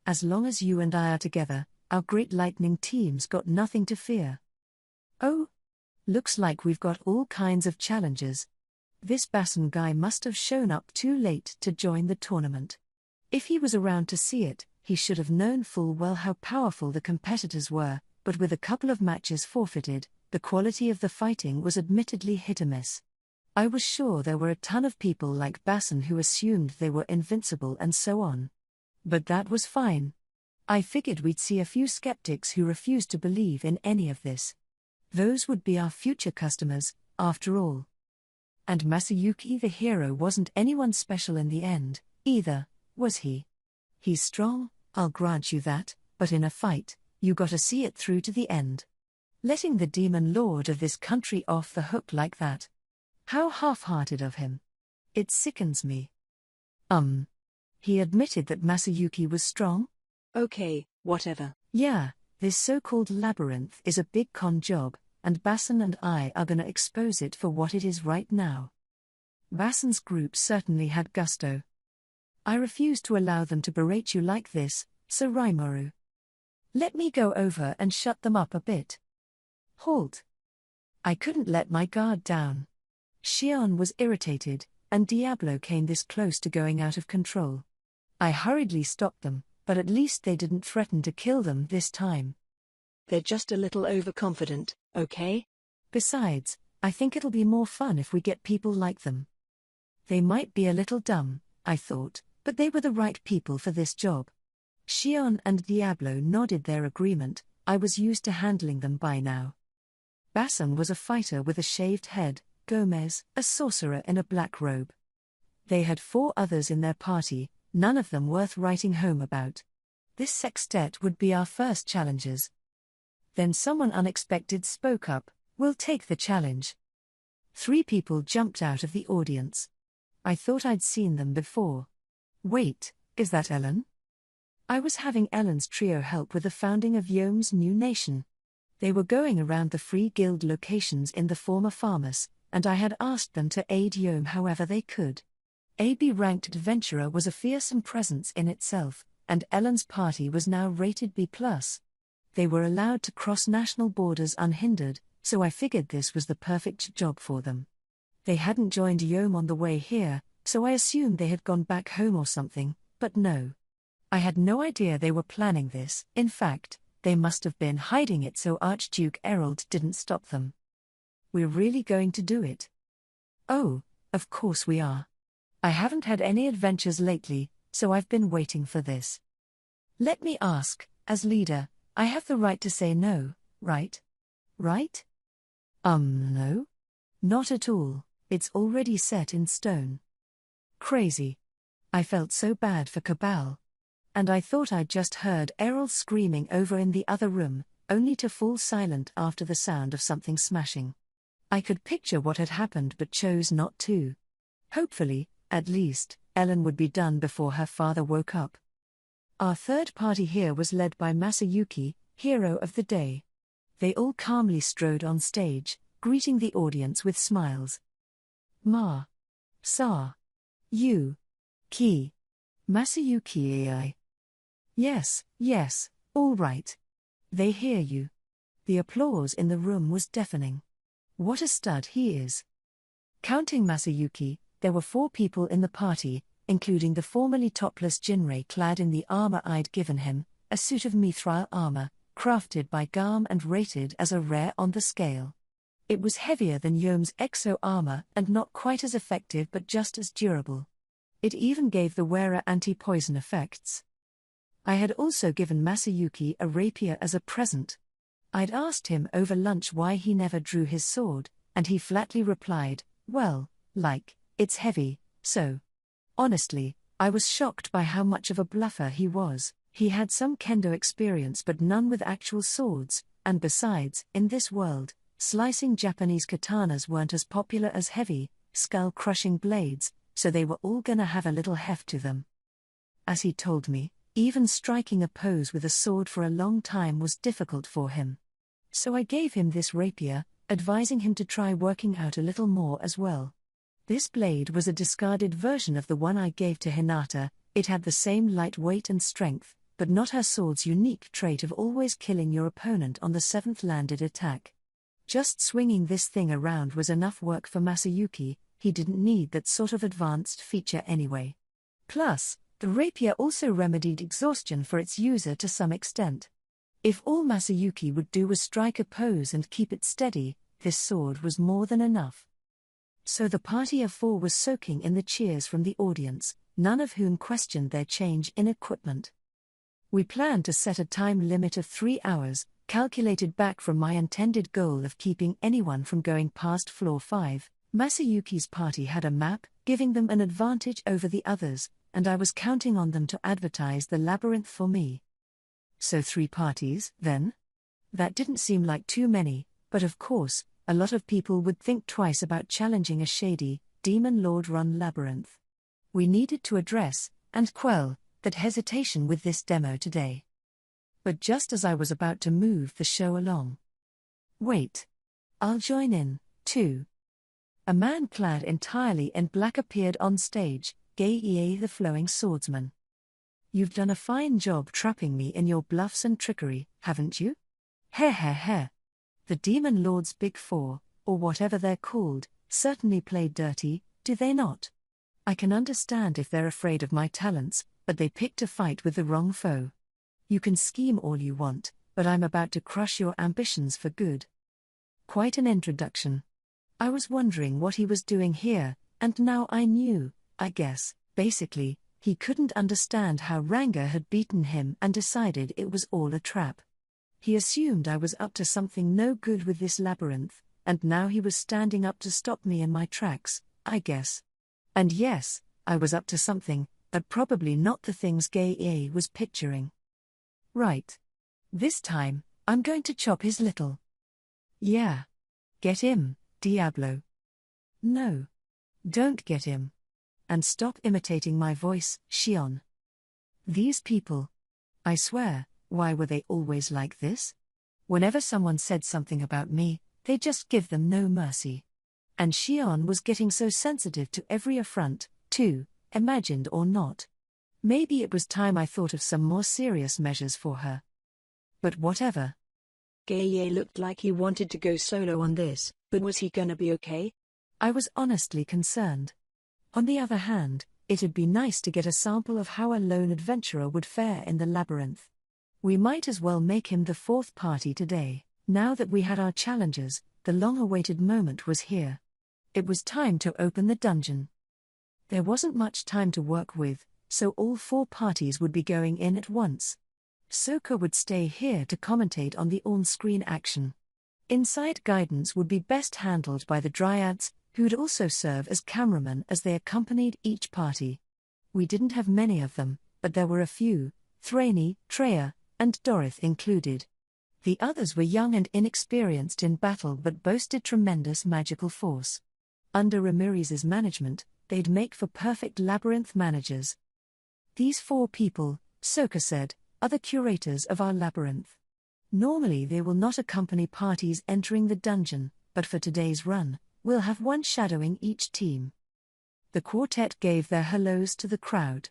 As long as you and I are together, our great lightning team's got nothing to fear. Oh? Looks like we've got all kinds of challenges. This Basson guy must have shown up too late to join the tournament. If he was around to see it, he should have known full well how powerful the competitors were, but with a couple of matches forfeited, the quality of the fighting was admittedly hit or miss. I was sure there were a ton of people like Basson who assumed they were invincible and so on. But that was fine. I figured we'd see a few skeptics who refused to believe in any of this. Those would be our future customers, after all. And Masayuki the hero wasn't anyone special in the end, either, was he? He's strong, I'll grant you that, but in a fight, you gotta see it through to the end. Letting the demon lord of this country off the hook like that. How half-hearted of him. It sickens me. He admitted that Masayuki was strong? Okay, whatever. Yeah, this so-called labyrinth is a big con job, and Basson and I are gonna expose it for what it is right now. Basson's group certainly had gusto. I refuse to allow them to berate you like this, Sir Rimuru. Let me go over and shut them up a bit. Halt. I couldn't let my guard down. Shion was irritated, and Diablo came this close to going out of control. I hurriedly stopped them, but at least they didn't threaten to kill them this time. They're just a little overconfident, okay? Besides, I think it'll be more fun if we get people like them. They might be a little dumb, I thought, but they were the right people for this job. Shion and Diablo nodded their agreement. I was used to handling them by now. Basson was a fighter with a shaved head, Gomez, a sorcerer in a black robe. They had 4 others in their party, none of them worth writing home about. This sextet would be our first challengers. Then someone unexpected spoke up, "We'll take the challenge." 3 people jumped out of the audience. I thought I'd seen them before. Wait, is that Ellen? I was having Ellen's trio help with the founding of Yome's new nation. They were going around the free guild locations in the former farmers, and I had asked them to aid Yome however they could. AB-ranked adventurer was a fearsome presence in itself, and Ellen's party was now rated B+. They were allowed to cross national borders unhindered, so I figured this was the perfect job for them. They hadn't joined Yome on the way here, so I assumed they had gone back home or something, but no. I had no idea they were planning this. In fact, they must have been hiding it so Archduke Errol didn't stop them. We're really going to do it? Oh, of course we are. I haven't had any adventures lately, so I've been waiting for this. Let me ask, as leader, I have the right to say no, right? Right? No? Not at all, it's already set in stone. Crazy. I felt so bad for Cabal. And I thought I'd just heard Errol screaming over in the other room, only to fall silent after the sound of something smashing. I could picture what had happened but chose not to. Hopefully, at least, Ellen would be done before her father woke up. Our third party here was led by Masayuki, hero of the day. They all calmly strode on stage, greeting the audience with smiles. Ma. Sa. You. Ki. Masayuki AI. Yes, yes, all right. They hear you. The applause in the room was deafening. What a stud he is. Counting Masayuki, there were 4 people in the party, including the formerly topless Jinrei clad in the armor I'd given him, a suit of mithril armor, crafted by Garm and rated as a rare on the scale. It was heavier than Yome's exo armor and not quite as effective but just as durable. It even gave the wearer anti-poison effects. I had also given Masayuki a rapier as a present. I'd asked him over lunch why he never drew his sword, and he flatly replied, well, it's heavy, so. Honestly, I was shocked by how much of a bluffer he was. He had some kendo experience but none with actual swords, and besides, in this world, slicing Japanese katanas weren't as popular as heavy, skull-crushing blades, so they were all gonna have a little heft to them. As he told me, even striking a pose with a sword for a long time was difficult for him. So I gave him this rapier, advising him to try working out a little more as well. This blade was a discarded version of the one I gave to Hinata. It had the same light weight and strength, but not her sword's unique trait of always killing your opponent on the 7th landed attack. Just swinging this thing around was enough work for Masayuki. He didn't need that sort of advanced feature anyway. Plus, the rapier also remedied exhaustion for its user to some extent. If all Masayuki would do was strike a pose and keep it steady, this sword was more than enough. So the party of 4 was soaking in the cheers from the audience, none of whom questioned their change in equipment. We planned to set a time limit of 3 hours, calculated back from my intended goal of keeping anyone from going past floor 5. Masayuki's party had a map, giving them an advantage over the others, and I was counting on them to advertise the labyrinth for me. So 3 parties, then? That didn't seem like too many, but of course, a lot of people would think twice about challenging a shady, demon lord-run labyrinth. We needed to address, and quell, that hesitation with this demo today. But just as I was about to move the show along. Wait. I'll join in, too. A man clad entirely in black appeared on stage, Gei the Flowing Swordsman. You've done a fine job trapping me in your bluffs and trickery, haven't you? Heh. The Demon Lord's Big Four, or whatever they're called, certainly play dirty, do they not? I can understand if they're afraid of my talents, but they picked a fight with the wrong foe. You can scheme all you want, but I'm about to crush your ambitions for good. Quite an introduction. I was wondering what he was doing here, and now I knew, I guess. Basically, he couldn't understand how Ranga had beaten him and decided it was all a trap. He assumed I was up to something no good with this labyrinth, and now he was standing up to stop me in my tracks, I guess. And yes, I was up to something, but probably not the things Gei was picturing. Right. This time, I'm going to chop his little. Yeah. Get him, Diablo. No. Don't get him. And stop imitating my voice, Shion. These people. I swear, why were they always like this? Whenever someone said something about me, they just give them no mercy. And Shion was getting so sensitive to every affront, too, imagined or not. Maybe it was time I thought of some more serious measures for her. But whatever. Gei looked like he wanted to go solo on this, but was he gonna be okay? I was honestly concerned. On the other hand, it'd be nice to get a sample of how a lone adventurer would fare in the labyrinth. We might as well make him the 4th party today. Now that we had our challengers, the long-awaited moment was here. It was time to open the dungeon. There wasn't much time to work with, so all 4 parties would be going in at once. Soka would stay here to commentate on the on-screen action. Inside guidance would be best handled by the Dryads, who'd also serve as cameramen as they accompanied each party. We didn't have many of them, but there were a few, Thraini, Treya, and Dorith included. The others were young and inexperienced in battle but boasted tremendous magical force. Under Ramiriz's management, they'd make for perfect labyrinth managers. These 4 people, Soka said, are the curators of our labyrinth. Normally they will not accompany parties entering the dungeon, but for today's run, we'll have one shadowing each team. The quartet gave their hellos to the crowd.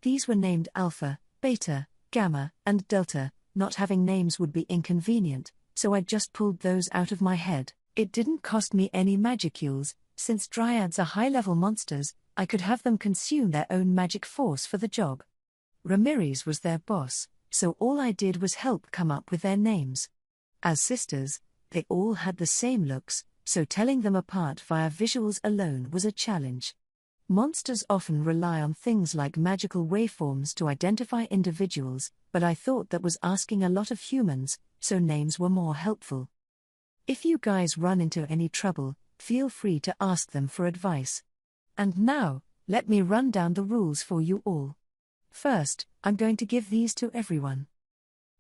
These were named Alpha, Beta, Gamma, and Delta. Not having names would be inconvenient, so I just pulled those out of my head. It didn't cost me any magicules, since Dryads are high-level monsters, I could have them consume their own magic force for the job. Ramiriz was their boss, so all I did was help come up with their names. As sisters, they all had the same looks, so telling them apart via visuals alone was a challenge. Monsters often rely on things like magical waveforms to identify individuals, but I thought that was asking a lot of humans, so names were more helpful. If you guys run into any trouble, feel free to ask them for advice. And now, let me run down the rules for you all. First, I'm going to give these to everyone.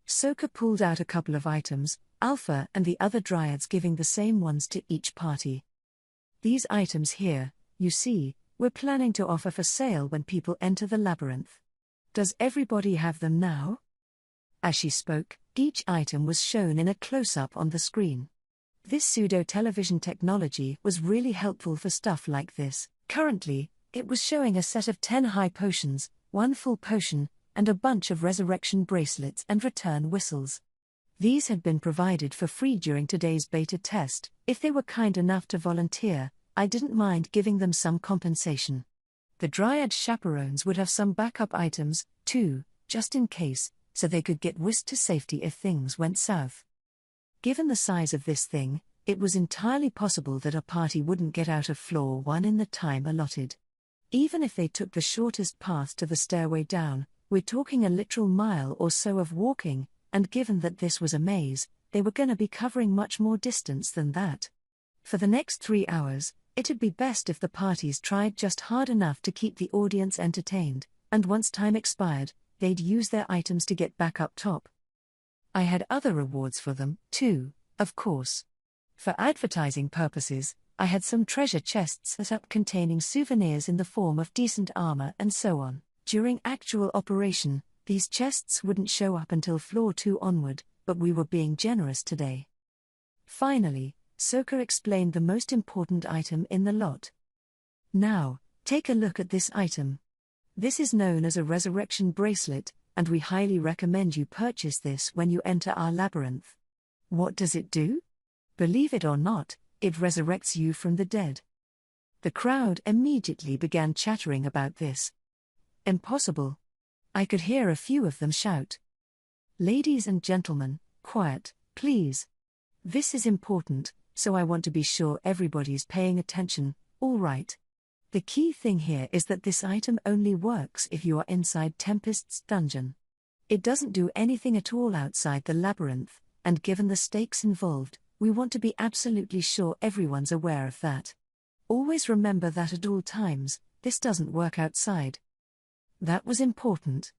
Soka pulled out a couple of items, Alpha and the other Dryads giving the same ones to each party. These items here, you see, we're planning to offer for sale when people enter the labyrinth. Does everybody have them now? As she spoke, each item was shown in a close-up on the screen. This pseudo-television technology was really helpful for stuff like this. Currently, it was showing a set of 10 high potions, 1 full potion, and a bunch of resurrection bracelets and return whistles. These had been provided for free during today's beta test. If they were kind enough to volunteer, I didn't mind giving them some compensation. The Dryad chaperones would have some backup items, too, just in case, so they could get whisked to safety if things went south. Given the size of this thing, it was entirely possible that a party wouldn't get out of floor 1 in the time allotted. Even if they took the shortest path to the stairway down, we're talking a literal mile or so of walking, and given that this was a maze, they were gonna be covering much more distance than that. For the next 3 hours, it'd be best if the parties tried just hard enough to keep the audience entertained, and once time expired, they'd use their items to get back up top. I had other rewards for them, too, of course. For advertising purposes, I had some treasure chests set up containing souvenirs in the form of decent armor and so on. During actual operation, these chests wouldn't show up until floor 2 onward, but we were being generous today. Finally, Soka explained the most important item in the lot. Now, take a look at this item. This is known as a resurrection bracelet, and we highly recommend you purchase this when you enter our labyrinth. What does it do? Believe it or not, it resurrects you from the dead. The crowd immediately began chattering about this. Impossible. I could hear a few of them shout. Ladies and gentlemen, quiet, please. This is important, so I want to be sure everybody's paying attention, all right. The key thing here is that this item only works if you are inside Tempest's dungeon. It doesn't do anything at all outside the labyrinth, and given the stakes involved, we want to be absolutely sure everyone's aware of that. Always remember that at all times, this doesn't work outside. That was important.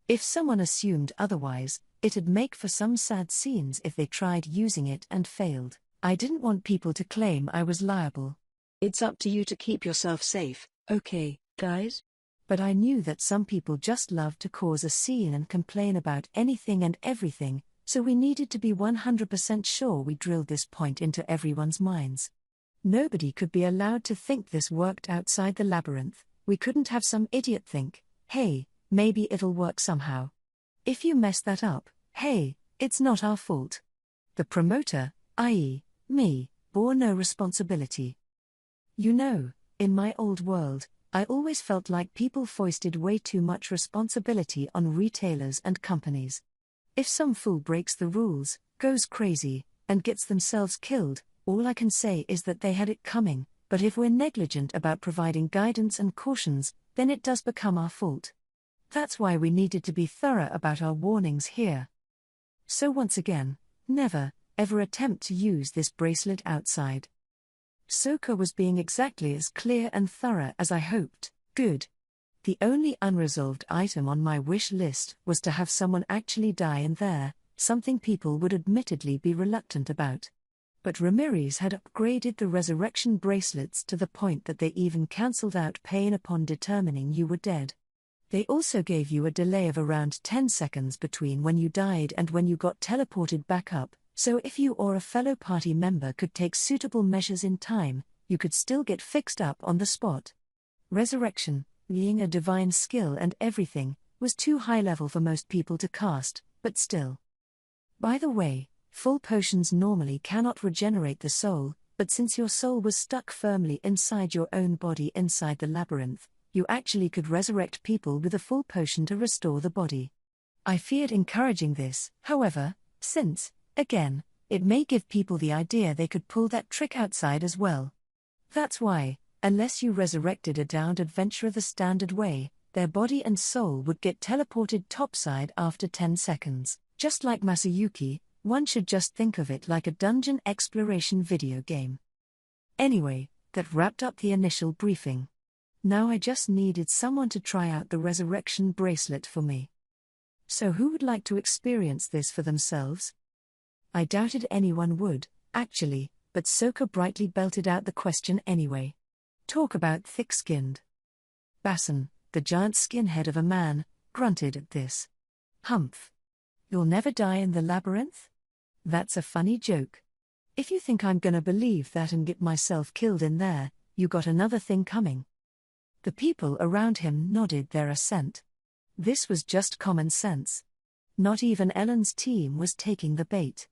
If someone assumed otherwise, it'd make for some sad scenes if they tried using it and failed. I didn't want people to claim I was liable. It's up to you to keep yourself safe, okay, guys? But I knew that some people just love to cause a scene and complain about anything and everything, so we needed to be 100% sure we drilled this point into everyone's minds. Nobody could be allowed to think this worked outside the labyrinth. We couldn't have some idiot think, hey, maybe it'll work somehow. If you mess that up, hey, it's not our fault. The promoter, i.e., me, bore no responsibility. You know, in my old world, I always felt like people foisted way too much responsibility on retailers and companies. If some fool breaks the rules, goes crazy, and gets themselves killed, all I can say is that they had it coming, but if we're negligent about providing guidance and cautions, then it does become our fault. That's why we needed to be thorough about our warnings here. So once again, never, ever attempt to use this bracelet outside. Soka was being exactly as clear and thorough as I hoped. Good. The only unresolved item on my wish list was to have someone actually die in there, something people would admittedly be reluctant about. But Ramirez had upgraded the resurrection bracelets to the point that they even cancelled out pain upon determining you were dead. They also gave you a delay of around 10 seconds between when you died and when you got teleported back up, so if you or a fellow party member could take suitable measures in time, you could still get fixed up on the spot. Resurrection, being a divine skill and everything, was too high level for most people to cast, but still. By the way, full potions normally cannot regenerate the soul, but since your soul was stuck firmly inside your own body inside the labyrinth, you actually could resurrect people with a full potion to restore the body. I feared encouraging this, however, since, again, it may give people the idea they could pull that trick outside as well. That's why, unless you resurrected a downed adventurer the standard way, their body and soul would get teleported topside after 10 seconds. Just like Masayuki, one should just think of it like a dungeon exploration video game. Anyway, that wrapped up the initial briefing. Now I just needed someone to try out the resurrection bracelet for me. So who would like to experience this for themselves? I doubted anyone would, actually, but Soka brightly belted out the question anyway. Talk about thick-skinned. Basson, the giant skinhead of a man, grunted at this. Humph. You'll never die in the labyrinth? That's a funny joke. If you think I'm gonna believe that and get myself killed in there, you got another thing coming. The people around him nodded their assent. This was just common sense. Not even Ellen's team was taking the bait.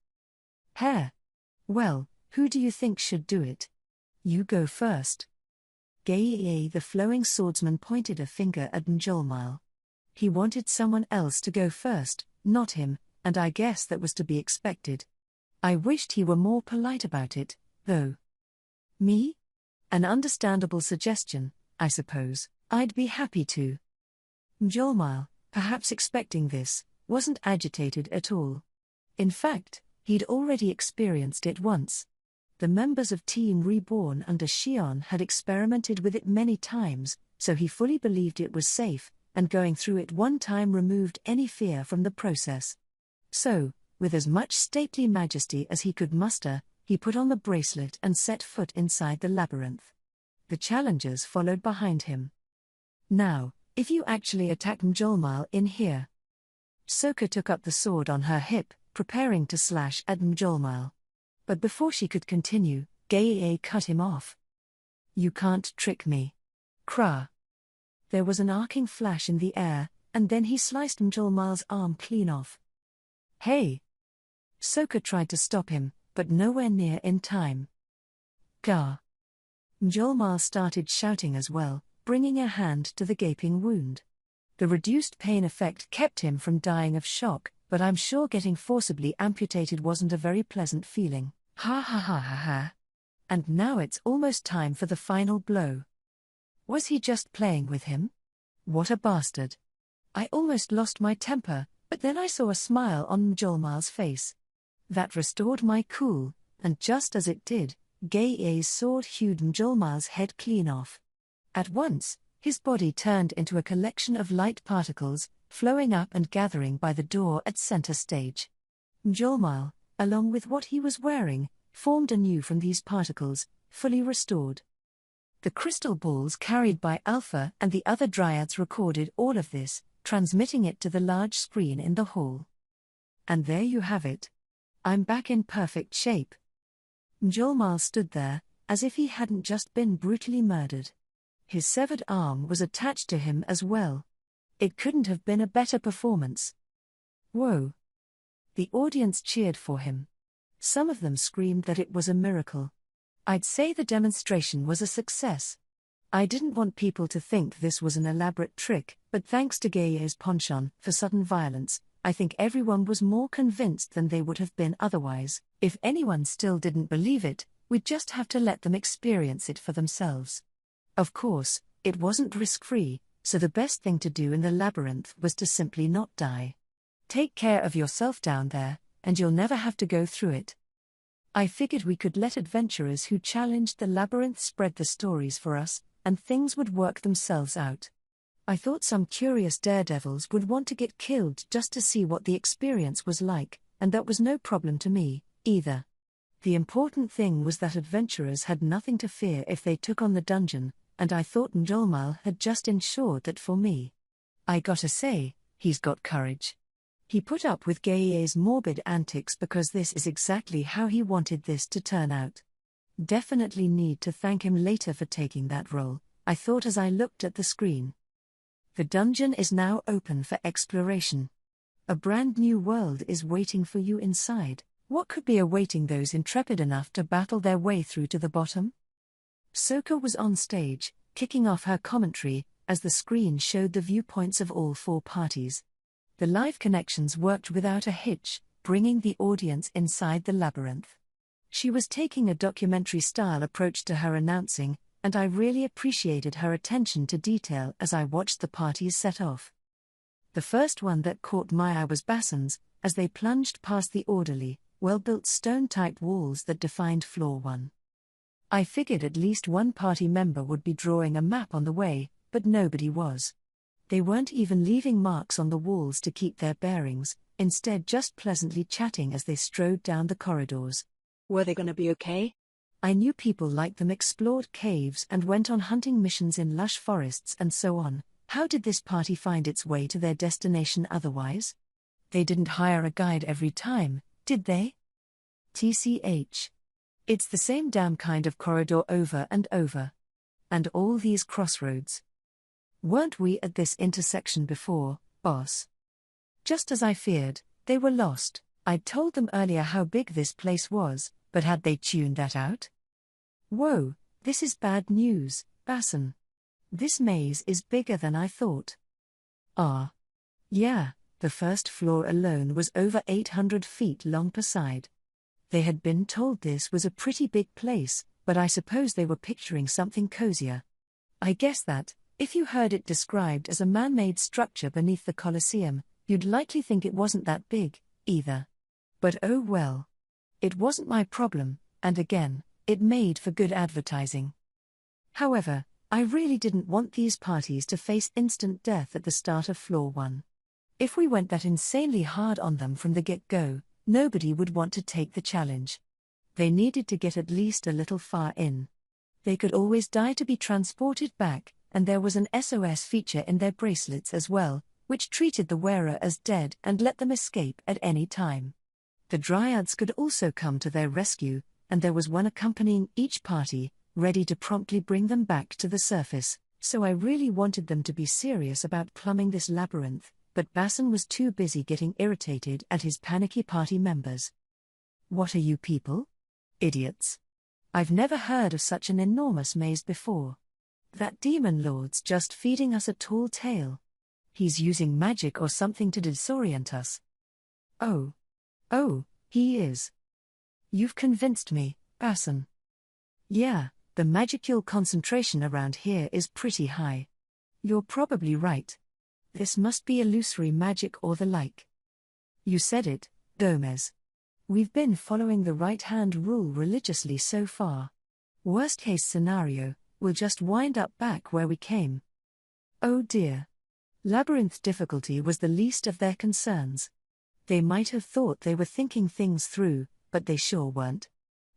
Hare. Well, who do you think should do it? You go first. Gaye the flowing swordsman pointed a finger at Njolmile. He wanted someone else to go first, not him, and I guess that was to be expected. I wished he were more polite about it, though. Me? An understandable suggestion, I suppose. I'd be happy to. Njolmile, perhaps expecting this, wasn't agitated at all. In fact, he'd already experienced it once. The members of Team Reborn under Shion had experimented with it many times, so he fully believed it was safe, and going through it one time removed any fear from the process. So, with as much stately majesty as he could muster, he put on the bracelet and set foot inside the labyrinth. The challengers followed behind him. Now, if you actually attack Njolmile in here. Soka took up the sword on her hip, preparing to slash at Njolmile. But before she could continue, Gaye cut him off. You can't trick me. Krah. There was an arcing flash in the air, and then he sliced Njolmile's arm clean off. Hey! Soka tried to stop him, but nowhere near in time. Gah! Njolmile started shouting as well, bringing a hand to the gaping wound. The reduced pain effect kept him from dying of shock, but I'm sure getting forcibly amputated wasn't a very pleasant feeling. Ha ha ha ha ha. And now it's almost time for the final blow. Was he just playing with him? What a bastard. I almost lost my temper, but then I saw a smile on Njolmile's face. That restored my cool, and just as it did, Gaye's sword hewed Njolmile's head clean off. At once, his body turned into a collection of light particles, flowing up and gathering by the door at center stage. Njolmile, along with what he was wearing, formed anew from these particles, fully restored. The crystal balls carried by Alpha and the other dryads recorded all of this, transmitting it to the large screen in the hall. And there you have it. I'm back in perfect shape. Njolmile stood there, as if he hadn't just been brutally murdered. His severed arm was attached to him as well. It couldn't have been a better performance. Whoa! The audience cheered for him. Some of them screamed that it was a miracle. I'd say the demonstration was a success. I didn't want people to think this was an elaborate trick, but thanks to Gaye's penchant for sudden violence, I think everyone was more convinced than they would have been otherwise. If anyone still didn't believe it, we'd just have to let them experience it for themselves. Of course, it wasn't risk-free, so the best thing to do in the labyrinth was to simply not die. Take care of yourself down there, and you'll never have to go through it. I figured we could let adventurers who challenged the labyrinth spread the stories for us, and things would work themselves out. I thought some curious daredevils would want to get killed just to see what the experience was like, and that was no problem to me, either. The important thing was that adventurers had nothing to fear if they took on the dungeon, and I thought Njolmile had just ensured that for me. I gotta say, he's got courage. He put up with Gaye's morbid antics because this is exactly how he wanted this to turn out. Definitely need to thank him later for taking that role, I thought as I looked at the screen. The dungeon is now open for exploration. A brand new world is waiting for you inside. What could be awaiting those intrepid enough to battle their way through to the bottom? Soka was on stage, kicking off her commentary, as the screen showed the viewpoints of all four parties. The live connections worked without a hitch, bringing the audience inside the labyrinth. She was taking a documentary-style approach to her announcing, and I really appreciated her attention to detail as I watched the parties set off. The first one that caught my eye was Basson's, as they plunged past the orderly, well-built stone-type walls that defined Floor 1. I figured at least one party member would be drawing a map on the way, but nobody was. They weren't even leaving marks on the walls to keep their bearings, instead just pleasantly chatting as they strode down the corridors. Were they gonna be okay? I knew people like them explored caves and went on hunting missions in lush forests and so on. How did this party find its way to their destination otherwise? They didn't hire a guide every time, did they? TCH. It's the same damn kind of corridor over and over. And all these crossroads. Weren't we at this intersection before, Boss. Just as I feared, they were lost. I'd told them earlier how big this place was, but had they tuned that out? Whoa, this is bad news, Basson. This maze is bigger than I thought. Ah. Yeah, the first floor alone was over 800 feet long per side. They had been told this was a pretty big place, but I suppose they were picturing something cozier. I guess that, if you heard it described as a man-made structure beneath the Colosseum, you'd likely think it wasn't that big, either. But oh well. It wasn't my problem, and again, it made for good advertising. However, I really didn't want these parties to face instant death at the start of floor 1. If we went that insanely hard on them from the get-go, nobody would want to take the challenge. They needed to get at least a little far in. They could always die to be transported back, and there was an SOS feature in their bracelets as well, which treated the wearer as dead and let them escape at any time. The Dryads could also come to their rescue, and there was one accompanying each party, ready to promptly bring them back to the surface, so I really wanted them to be serious about plumbing this labyrinth, but Basson was too busy getting irritated at his panicky party members. What are you people? Idiots. I've never heard of such an enormous maze before. That demon lord's just feeding us a tall tale. He's using magic or something to disorient us. Oh, he is. You've convinced me, Basson. Yeah, the magical concentration around here is pretty high. You're probably right. This must be illusory magic or the like. You said it, Gomez. We've been following the right-hand rule religiously so far. Worst-case scenario, we'll just wind up back where we came. Oh dear. Labyrinth difficulty was the least of their concerns. They might have thought they were thinking things through, but they sure weren't.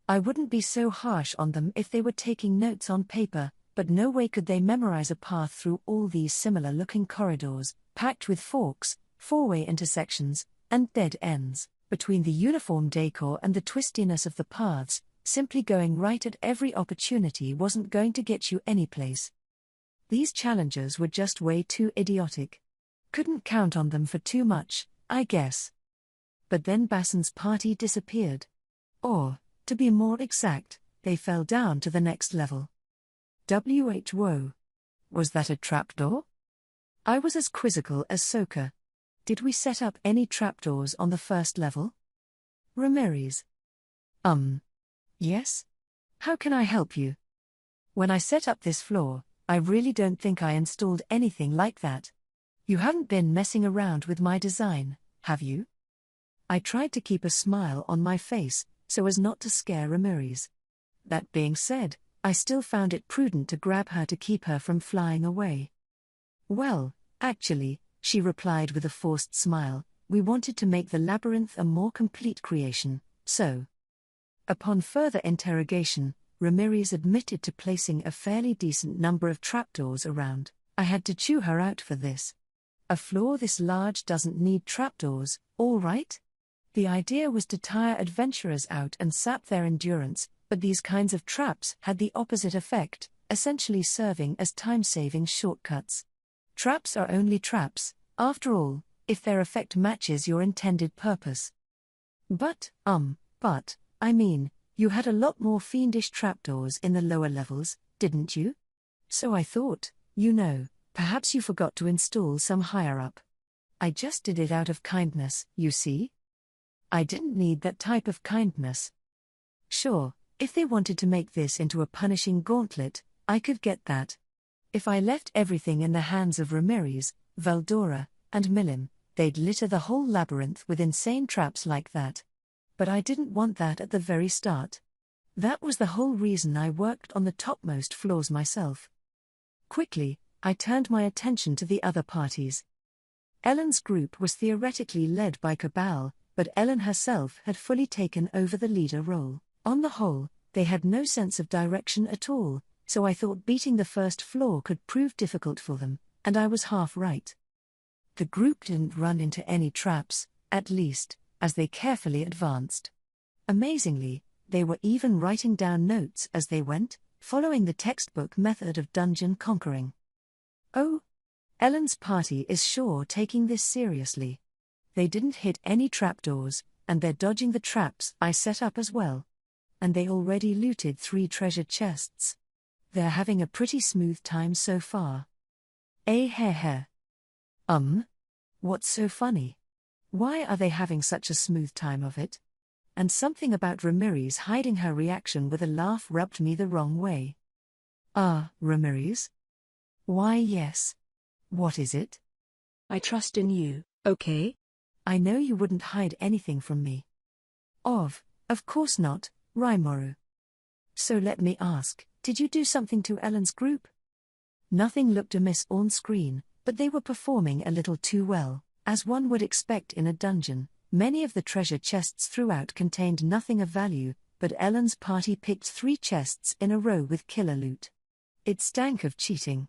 I wouldn't be so harsh on them if they were taking notes on paper, but no way could they memorize a path through all these similar-looking corridors, packed with forks, four-way intersections, and dead ends. Between the uniform decor and the twistiness of the paths, simply going right at every opportunity wasn't going to get you anyplace. These challengers were just way too idiotic. Couldn't count on them for too much, I guess. But then Basson's party disappeared. Or, to be more exact, they fell down to the next level. Whoa. Was that a trapdoor? I was as quizzical as Soka. Did we set up any trapdoors on the first level? Ramirez. Yes? How can I help you? When I set up this floor, I really don't think I installed anything like that. You haven't been messing around with my design, have you? I tried to keep a smile on my face, so as not to scare Ramirez. That being said, I still found it prudent to grab her to keep her from flying away. Well, actually, she replied with a forced smile, we wanted to make the labyrinth a more complete creation, so. Upon further interrogation, Ramirez admitted to placing a fairly decent number of trapdoors around. I had to chew her out for this. A floor this large doesn't need trapdoors, all right? The idea was to tire adventurers out and sap their endurance, but these kinds of traps had the opposite effect, essentially serving as time-saving shortcuts. Traps are only traps, after all, if their effect matches your intended purpose. But, I mean, you had a lot more fiendish trapdoors in the lower levels, didn't you? So I thought, perhaps you forgot to install some higher up. I just did it out of kindness, you see? I didn't need that type of kindness. Sure, if they wanted to make this into a punishing gauntlet, I could get that. If I left everything in the hands of Ramirez, Valdora, and Milim, they'd litter the whole labyrinth with insane traps like that. But I didn't want that at the very start. That was the whole reason I worked on the topmost floors myself. Quickly, I turned my attention to the other parties. Ellen's group was theoretically led by Cabal, but Ellen herself had fully taken over the leader role. On the whole, they had no sense of direction at all, so I thought beating the first floor could prove difficult for them, and I was half right. The group didn't run into any traps, at least, as they carefully advanced. Amazingly, they were even writing down notes as they went, following the textbook method of dungeon conquering. Oh, Ellen's party is sure taking this seriously. They didn't hit any trapdoors, and they're dodging the traps I set up as well. And they already looted 3 treasure chests. They're having a pretty smooth time so far. Heh. What's so funny? Why are they having such a smooth time of it? And something about Ramirez hiding her reaction with a laugh rubbed me the wrong way. Ramirez? Why yes. What is it? I trust in you, okay? I know you wouldn't hide anything from me. Of course not, Rimuru. So let me ask, did you do something to Ellen's group? Nothing looked amiss on screen, but they were performing a little too well, as one would expect in a dungeon. Many of the treasure chests throughout contained nothing of value, but Ellen's party picked 3 chests in a row with killer loot. It stank of cheating.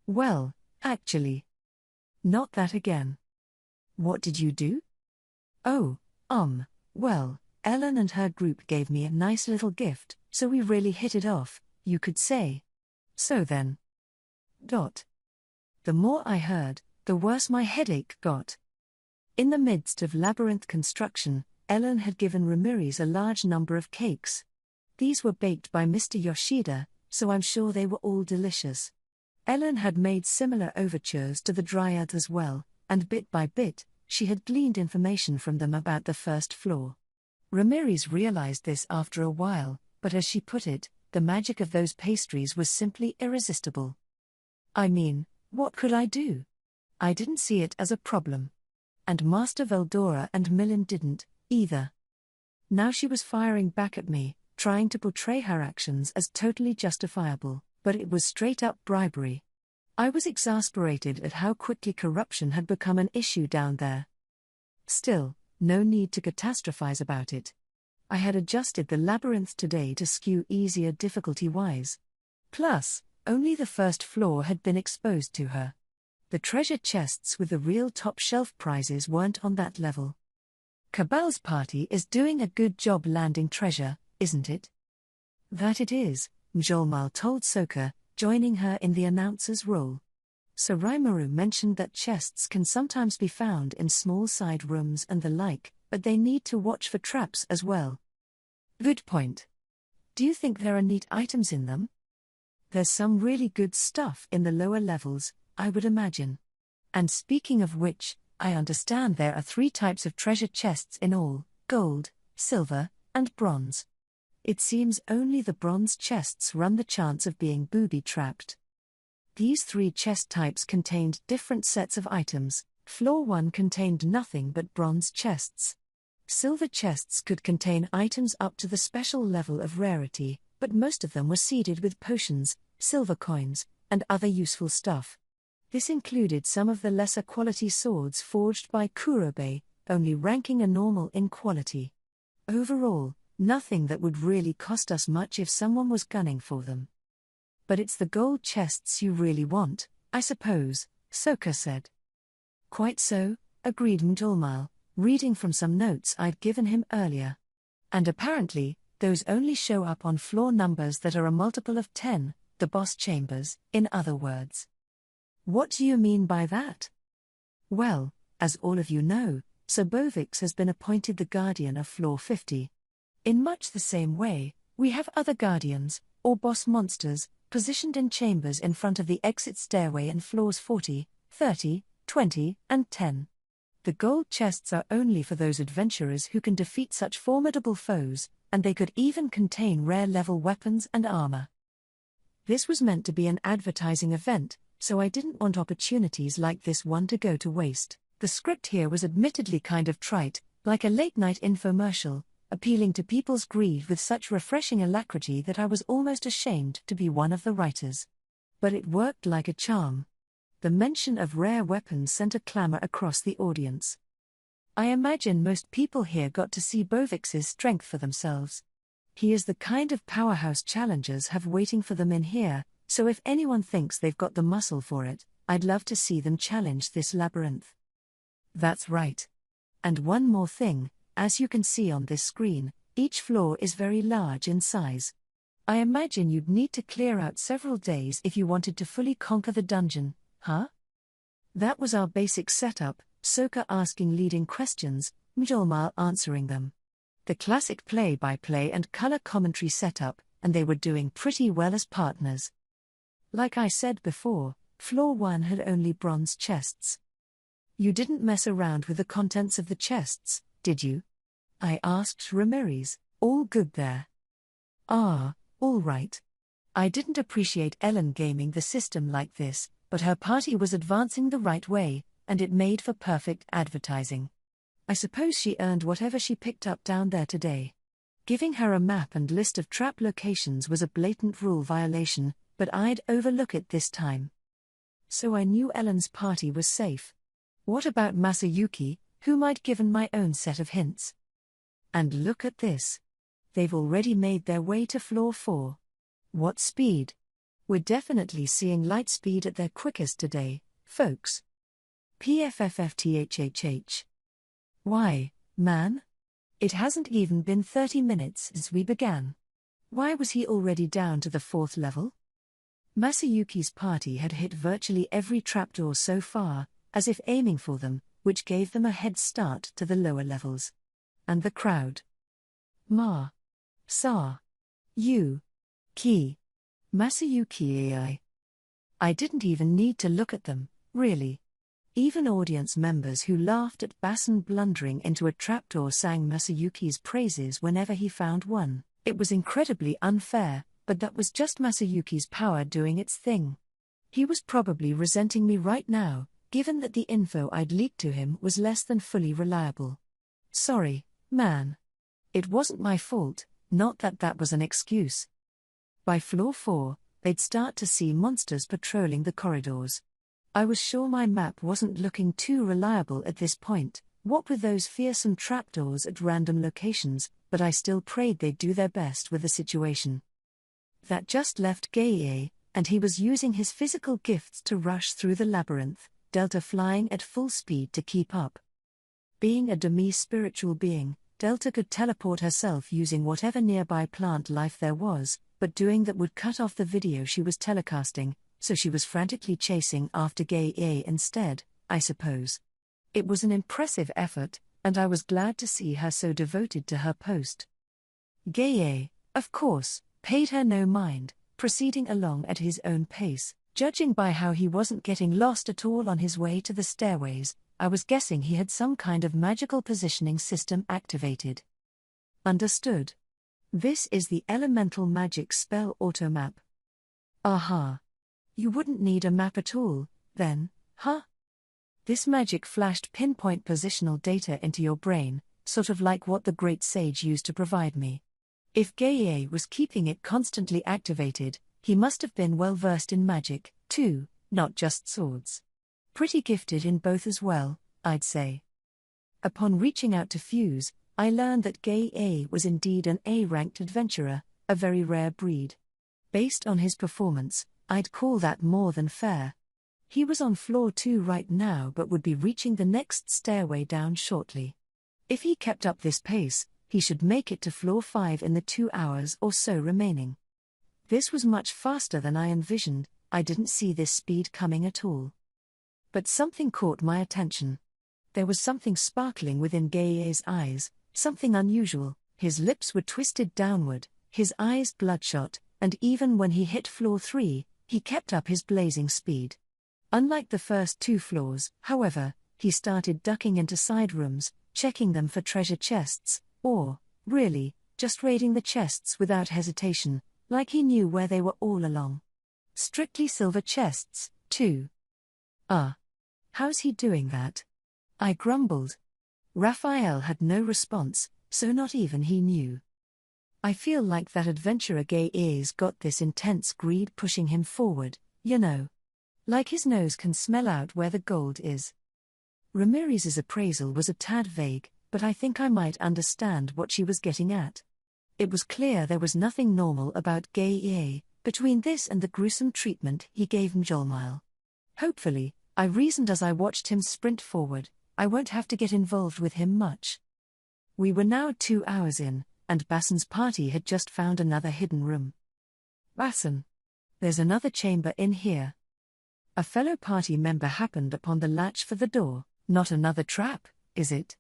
Well, actually. Not that again. What did you do? Well, Ellen and her group gave me a nice little gift, so we really hit it off, you could say. So then. The more I heard, the worse my headache got. In the midst of labyrinth construction, Ellen had given Ramirez a large number of cakes. These were baked by Mr. Yoshida, so I'm sure they were all delicious. Ellen had made similar overtures to the Dryad as well, and bit by bit, she had gleaned information from them about the first floor. Ramirez realized this after a while, but as she put it, the magic of those pastries was simply irresistible. I mean, what could I do? I didn't see it as a problem. And Master Veldora and Millen didn't, either. Now she was firing back at me, trying to portray her actions as totally justifiable, but it was straight-up bribery. I was exasperated at how quickly corruption had become an issue down there. Still, no need to catastrophize about it. I had adjusted the labyrinth today to skew easier difficulty-wise. Plus, only the first floor had been exposed to her. The treasure chests with the real top-shelf prizes weren't on that level. Cabal's party is doing a good job landing treasure, isn't it? That it is, Mjolmal told Soka, joining her in the announcer's role. So Rimuru mentioned that chests can sometimes be found in small side rooms and the like, but they need to watch for traps as well. Good point. Do you think there are neat items in them? There's some really good stuff in the lower levels, I would imagine. And speaking of which, I understand there are 3 types of treasure chests in all: gold, silver, and bronze. It seems only the bronze chests run the chance of being booby-trapped. These 3 chest types contained different sets of items. Floor 1 contained nothing but bronze chests. Silver chests could contain items up to the special level of rarity, but most of them were seeded with potions, silver coins, and other useful stuff. This included some of the lesser quality swords forged by Kurobe, only ranking a normal in quality. Overall, nothing that would really cost us much if someone was gunning for them. But it's the gold chests you really want, I suppose, Soka said. Quite so, agreed Mjolmal, reading from some notes I'd given him earlier. And apparently, those only show up on floor numbers that are a multiple of 10, the boss chambers, in other words. What do you mean by that? Well, as all of you know, Sir Bovix has been appointed the Guardian of Floor 50. In much the same way, we have other Guardians, or boss monsters, positioned in chambers in front of the exit stairway in floors 40, 30, 20, and 10. The gold chests are only for those adventurers who can defeat such formidable foes, and they could even contain rare-level weapons and armor. This was meant to be an advertising event, so I didn't want opportunities like this one to go to waste. The script here was admittedly kind of trite, like a late-night infomercial, appealing to people's greed with such refreshing alacrity that I was almost ashamed to be one of the writers. But it worked like a charm. The mention of rare weapons sent a clamor across the audience. I imagine most people here got to see Bovix's strength for themselves. He is the kind of powerhouse challengers have waiting for them in here, so if anyone thinks they've got the muscle for it, I'd love to see them challenge this labyrinth. That's right. And one more thing, as you can see on this screen, each floor is very large in size. I imagine you'd need to clear out several days if you wanted to fully conquer the dungeon, huh? That was our basic setup, Soka asking leading questions, Mjolnir answering them. The classic play-by-play and color commentary setup, and they were doing pretty well as partners. Like I said before, Floor 1 had only bronze chests. You didn't mess around with the contents of the chests, did you? I asked Ramirez. All good there? Ah, all right. I didn't appreciate Ellen gaming the system like this, but her party was advancing the right way, and it made for perfect advertising. I suppose she earned whatever she picked up down there today. Giving her a map and list of trap locations was a blatant rule violation, but I'd overlook it this time. So I knew Ellen's party was safe. What about Masayuki, whom I'd given my own set of hints? And look at this. They've already made their way to floor 4. What speed? We're definitely seeing light speed at their quickest today, folks. PFFFTHHH. Why, man? It hasn't even been 30 minutes since we began. Why was he already down to the 4th level? Masayuki's party had hit virtually every trapdoor so far, as if aiming for them, which gave them a head start to the lower levels. And the crowd. Ma. Sa. Yu. Ki. Masayuki AI. I didn't even need to look at them, really. Even audience members who laughed at Basan blundering into a trapdoor sang Masayuki's praises whenever he found one. It was incredibly unfair, but that was just Masayuki's power doing its thing. He was probably resenting me right now, given that the info I'd leaked to him was less than fully reliable. Sorry, man. It wasn't my fault, not that that was an excuse. By floor 4, they'd start to see monsters patrolling the corridors. I was sure my map wasn't looking too reliable at this point, what with those fearsome trapdoors at random locations, but I still prayed they'd do their best with the situation. That just left Gaie, and he was using his physical gifts to rush through the labyrinth, Delta flying at full speed to keep up. Being a demi-spiritual being, Delta could teleport herself using whatever nearby plant life there was, but doing that would cut off the video she was telecasting, so she was frantically chasing after Gaie instead, I suppose. It was an impressive effort, and I was glad to see her so devoted to her post. Gaie, of course, paid her no mind, proceeding along at his own pace. Judging by how he wasn't getting lost at all on his way to the stairways, I was guessing he had some kind of magical positioning system activated. Understood. This is the elemental magic spell automap. Aha. You wouldn't need a map at all, then, huh? This magic flashed pinpoint positional data into your brain, sort of like what the Great Sage used to provide me. If Gaie was keeping it constantly activated, he must have been well versed in magic, too, not just swords. Pretty gifted in both as well, I'd say. Upon reaching out to Fuse, I learned that Gaie was indeed an A-ranked adventurer, a very rare breed. Based on his performance, I'd call that more than fair. He was on floor 2 right now but would be reaching the next stairway down shortly. If he kept up this pace, he should make it to floor 5 in the 2 hours or so remaining. This was much faster than I envisioned. I didn't see this speed coming at all. But something caught my attention. There was something sparkling within Gaie's eyes, something unusual. His lips were twisted downward, his eyes bloodshot, and even when he hit floor 3, he kept up his blazing speed. Unlike the first 2 floors, however, he started ducking into side rooms, checking them for treasure chests, or, really, just raiding the chests without hesitation, like he knew where they were all along. Strictly silver chests, too. How's he doing that? I grumbled. Raphael had no response, so not even he knew. I feel like that adventurer Gaie's got this intense greed pushing him forward, you know. Like his nose can smell out where the gold is. Ramirez's appraisal was a tad vague, but I think I might understand what she was getting at. It was clear there was nothing normal about Gaie, between this and the gruesome treatment he gave Mjolnir. Hopefully, I reasoned as I watched him sprint forward, I won't have to get involved with him much. We were now 2 hours in, and Basan's party had just found another hidden room. Basan. There's another chamber in here. A fellow party member happened upon the latch for the door. Not another trap, is it?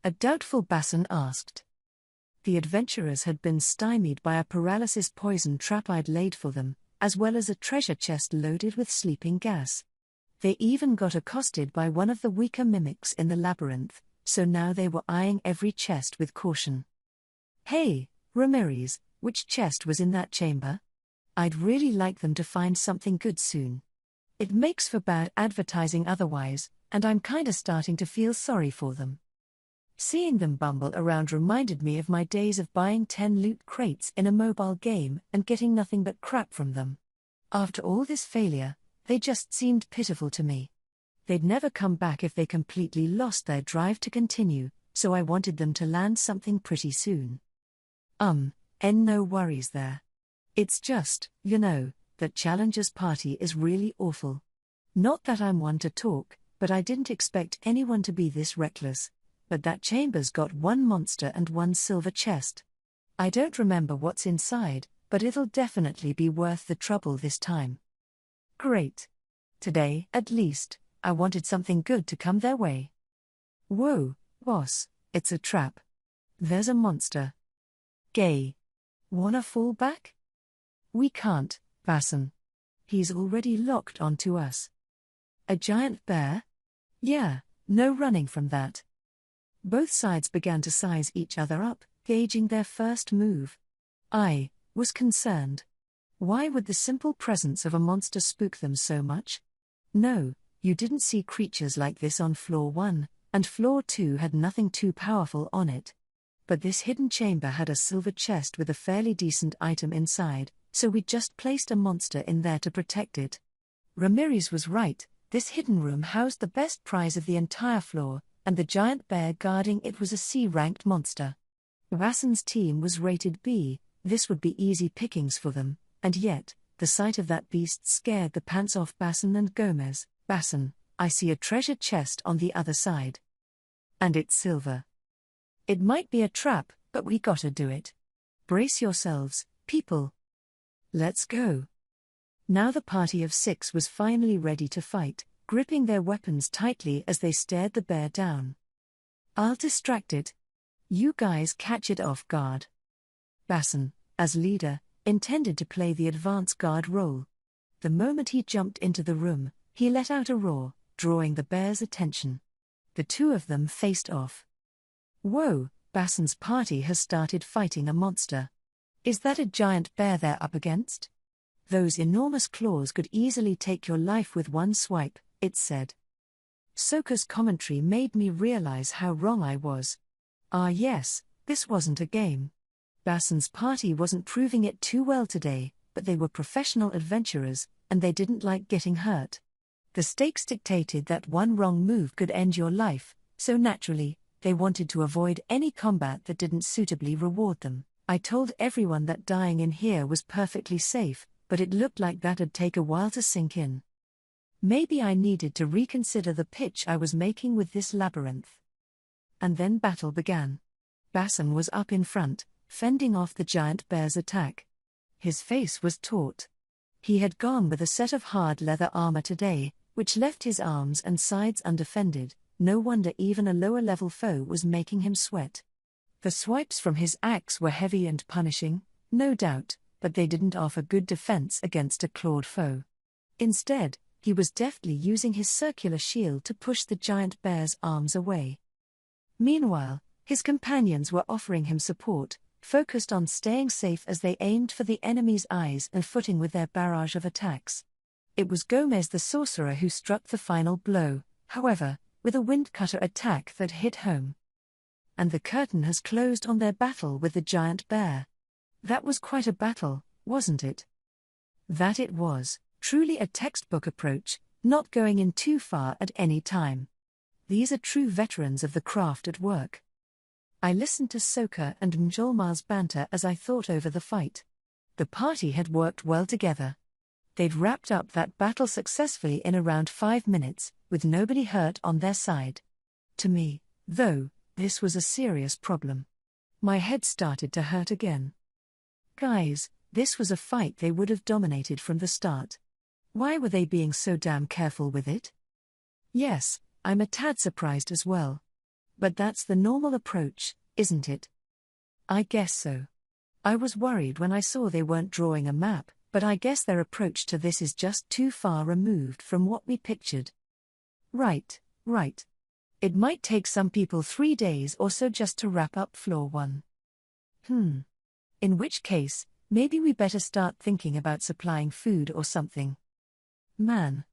A doubtful Basson asked. The adventurers had been stymied by a paralysis poison trap I'd laid for them, as well as a treasure chest loaded with sleeping gas. They even got accosted by one of the weaker mimics in the labyrinth, so now they were eyeing every chest with caution. Hey, Ramirez, which chest was in that chamber? I'd really like them to find something good soon. It makes for bad advertising otherwise, and I'm kinda starting to feel sorry for them. Seeing them bumble around reminded me of my days of buying 10 loot crates in a mobile game and getting nothing but crap from them. After all this failure, they just seemed pitiful to me. They'd never come back if they completely lost their drive to continue, so I wanted them to land something pretty soon. No worries there. It's just, that Challenger's party is really awful. Not that I'm one to talk, but I didn't expect anyone to be this reckless. But that chamber's got one monster and one silver chest. I don't remember what's inside, but it'll definitely be worth the trouble this time. Great. Today, at least, I wanted something good to come their way. Whoa, boss, it's a trap. There's a monster. Gay. Wanna fall back? We can't, Basson. He's already locked onto us. A giant bear? Yeah, no running from that. Both sides began to size each other up, gauging their first move. I was concerned. Why would the simple presence of a monster spook them so much? No, you didn't see creatures like this on floor 1, and floor 2 had nothing too powerful on it. But this hidden chamber had a silver chest with a fairly decent item inside, so we just placed a monster in there to protect it. Ramirez was right, this hidden room housed the best prize of the entire floor, and the giant bear guarding it was a C-ranked monster. Basson's team was rated B, this would be easy pickings for them, and yet, the sight of that beast scared the pants off Basson and Gomez. Basson, I see a treasure chest on the other side. And it's silver. It might be a trap, but we gotta do it. Brace yourselves, people. Let's go. Now the party of 6 was finally ready to fight, gripping their weapons tightly as they stared the bear down. I'll distract it. You guys catch it off guard. Basson, as leader, intended to play the advance guard role. The moment he jumped into the room, he let out a roar, drawing the bear's attention. The two of them faced off. Whoa, Basson's party has started fighting a monster. Is that a giant bear they're up against? Those enormous claws could easily take your life with one swipe, it said. Soka's commentary made me realize how wrong I was. Yes, this wasn't a game. Basson's party wasn't proving it too well today, but they were professional adventurers, and they didn't like getting hurt. The stakes dictated that one wrong move could end your life, so naturally, they wanted to avoid any combat that didn't suitably reward them. I told everyone that dying in here was perfectly safe, but it looked like that'd take a while to sink in. Maybe I needed to reconsider the pitch I was making with this labyrinth. And then battle began. Basson was up in front, fending off the giant bear's attack. His face was taut. He had gone with a set of hard leather armor today, which left his arms and sides undefended. No wonder even a lower-level foe was making him sweat. The swipes from his axe were heavy and punishing, no doubt, but they didn't offer good defense against a clawed foe. Instead, he was deftly using his circular shield to push the giant bear's arms away. Meanwhile, his companions were offering him support, focused on staying safe as they aimed for the enemy's eyes and footing with their barrage of attacks. It was Gomez the sorcerer who struck the final blow, however, with a windcutter attack that hit home. And the curtain has closed on their battle with the giant bear. That was quite a battle, wasn't it? That it was, truly a textbook approach, not going in too far at any time. These are true veterans of the craft at work. I listened to Soka and Mjolmar's banter as I thought over the fight. The party had worked well together. They'd wrapped up that battle successfully in around 5 minutes, with nobody hurt on their side. To me, though, this was a serious problem. My head started to hurt again. Guys, this was a fight they would have dominated from the start. Why were they being so damn careful with it? Yes, I'm a tad surprised as well. But that's the normal approach, isn't it? I guess so. I was worried when I saw they weren't drawing a map, but I guess their approach to this is just too far removed from what we pictured. Right. It might take some people 3 days or so just to wrap up floor 1. In which case, maybe we better start thinking about supplying food or something. Man.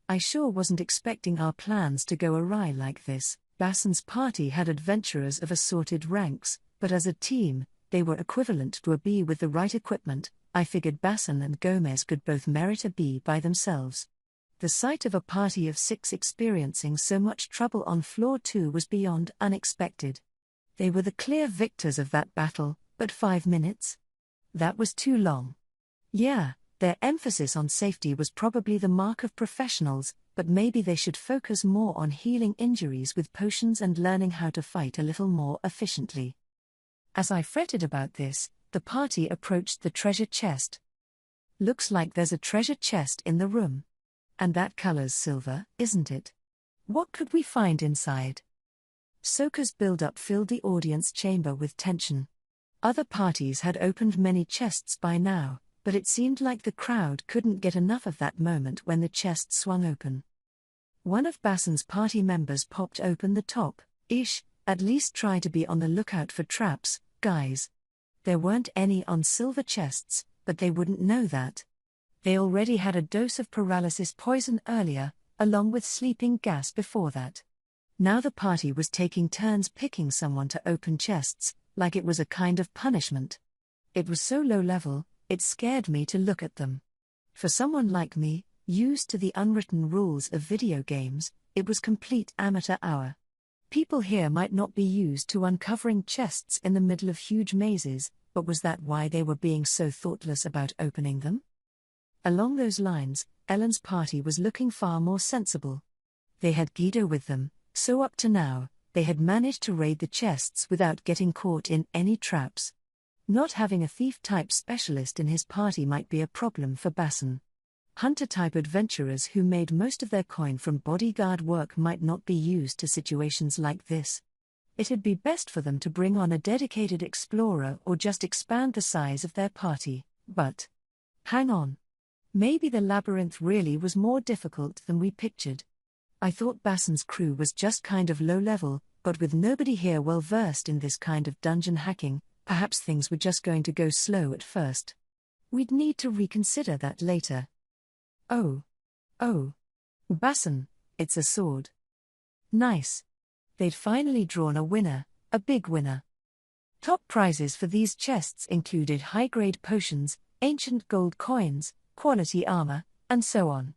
I sure wasn't expecting our plans to go awry like this. Bassan's party had adventurers of assorted ranks, but as a team, they were equivalent to a B with the right equipment. I figured Bassan and Gomez could both merit a B by themselves. The sight of a party of 6 experiencing so much trouble on floor 2 was beyond unexpected. They were the clear victors of that battle, but 5 minutes? That was too long. Yeah, their emphasis on safety was probably the mark of professionals, but maybe they should focus more on healing injuries with potions and learning how to fight a little more efficiently. As I fretted about this, the party approached the treasure chest. Looks like there's a treasure chest in the room. And that color's silver, isn't it? What could we find inside? Soka's build-up filled the audience chamber with tension. Other parties had opened many chests by now, but it seemed like the crowd couldn't get enough of that moment when the chest swung open. One of Bassan's party members popped open the top. At least try to be on the lookout for traps, guys. There weren't any on silver chests, but they wouldn't know that. They already had a dose of paralysis poison earlier, along with sleeping gas before that. Now the party was taking turns picking someone to open chests, like it was a kind of punishment. It was so low level, it scared me to look at them. For someone like me, used to the unwritten rules of video games, it was complete amateur hour. People here might not be used to uncovering chests in the middle of huge mazes, but was that why they were being so thoughtless about opening them? Along those lines, Ellen's party was looking far more sensible. They had Guido with them, so up to now, they had managed to raid the chests without getting caught in any traps. Not having a thief-type specialist in his party might be a problem for Bassan. Hunter-type adventurers who made most of their coin from bodyguard work might not be used to situations like this. It'd be best for them to bring on a dedicated explorer or just expand the size of their party, but hang on. Maybe the labyrinth really was more difficult than we pictured. I thought Bassan's crew was just kind of low level, but with nobody here well versed in this kind of dungeon hacking, perhaps things were just going to go slow at first. We'd need to reconsider that later. Oh. Bassan, it's a sword. Nice. They'd finally drawn a winner, a big winner. Top prizes for these chests included high-grade potions, ancient gold coins, quality armor, and so on.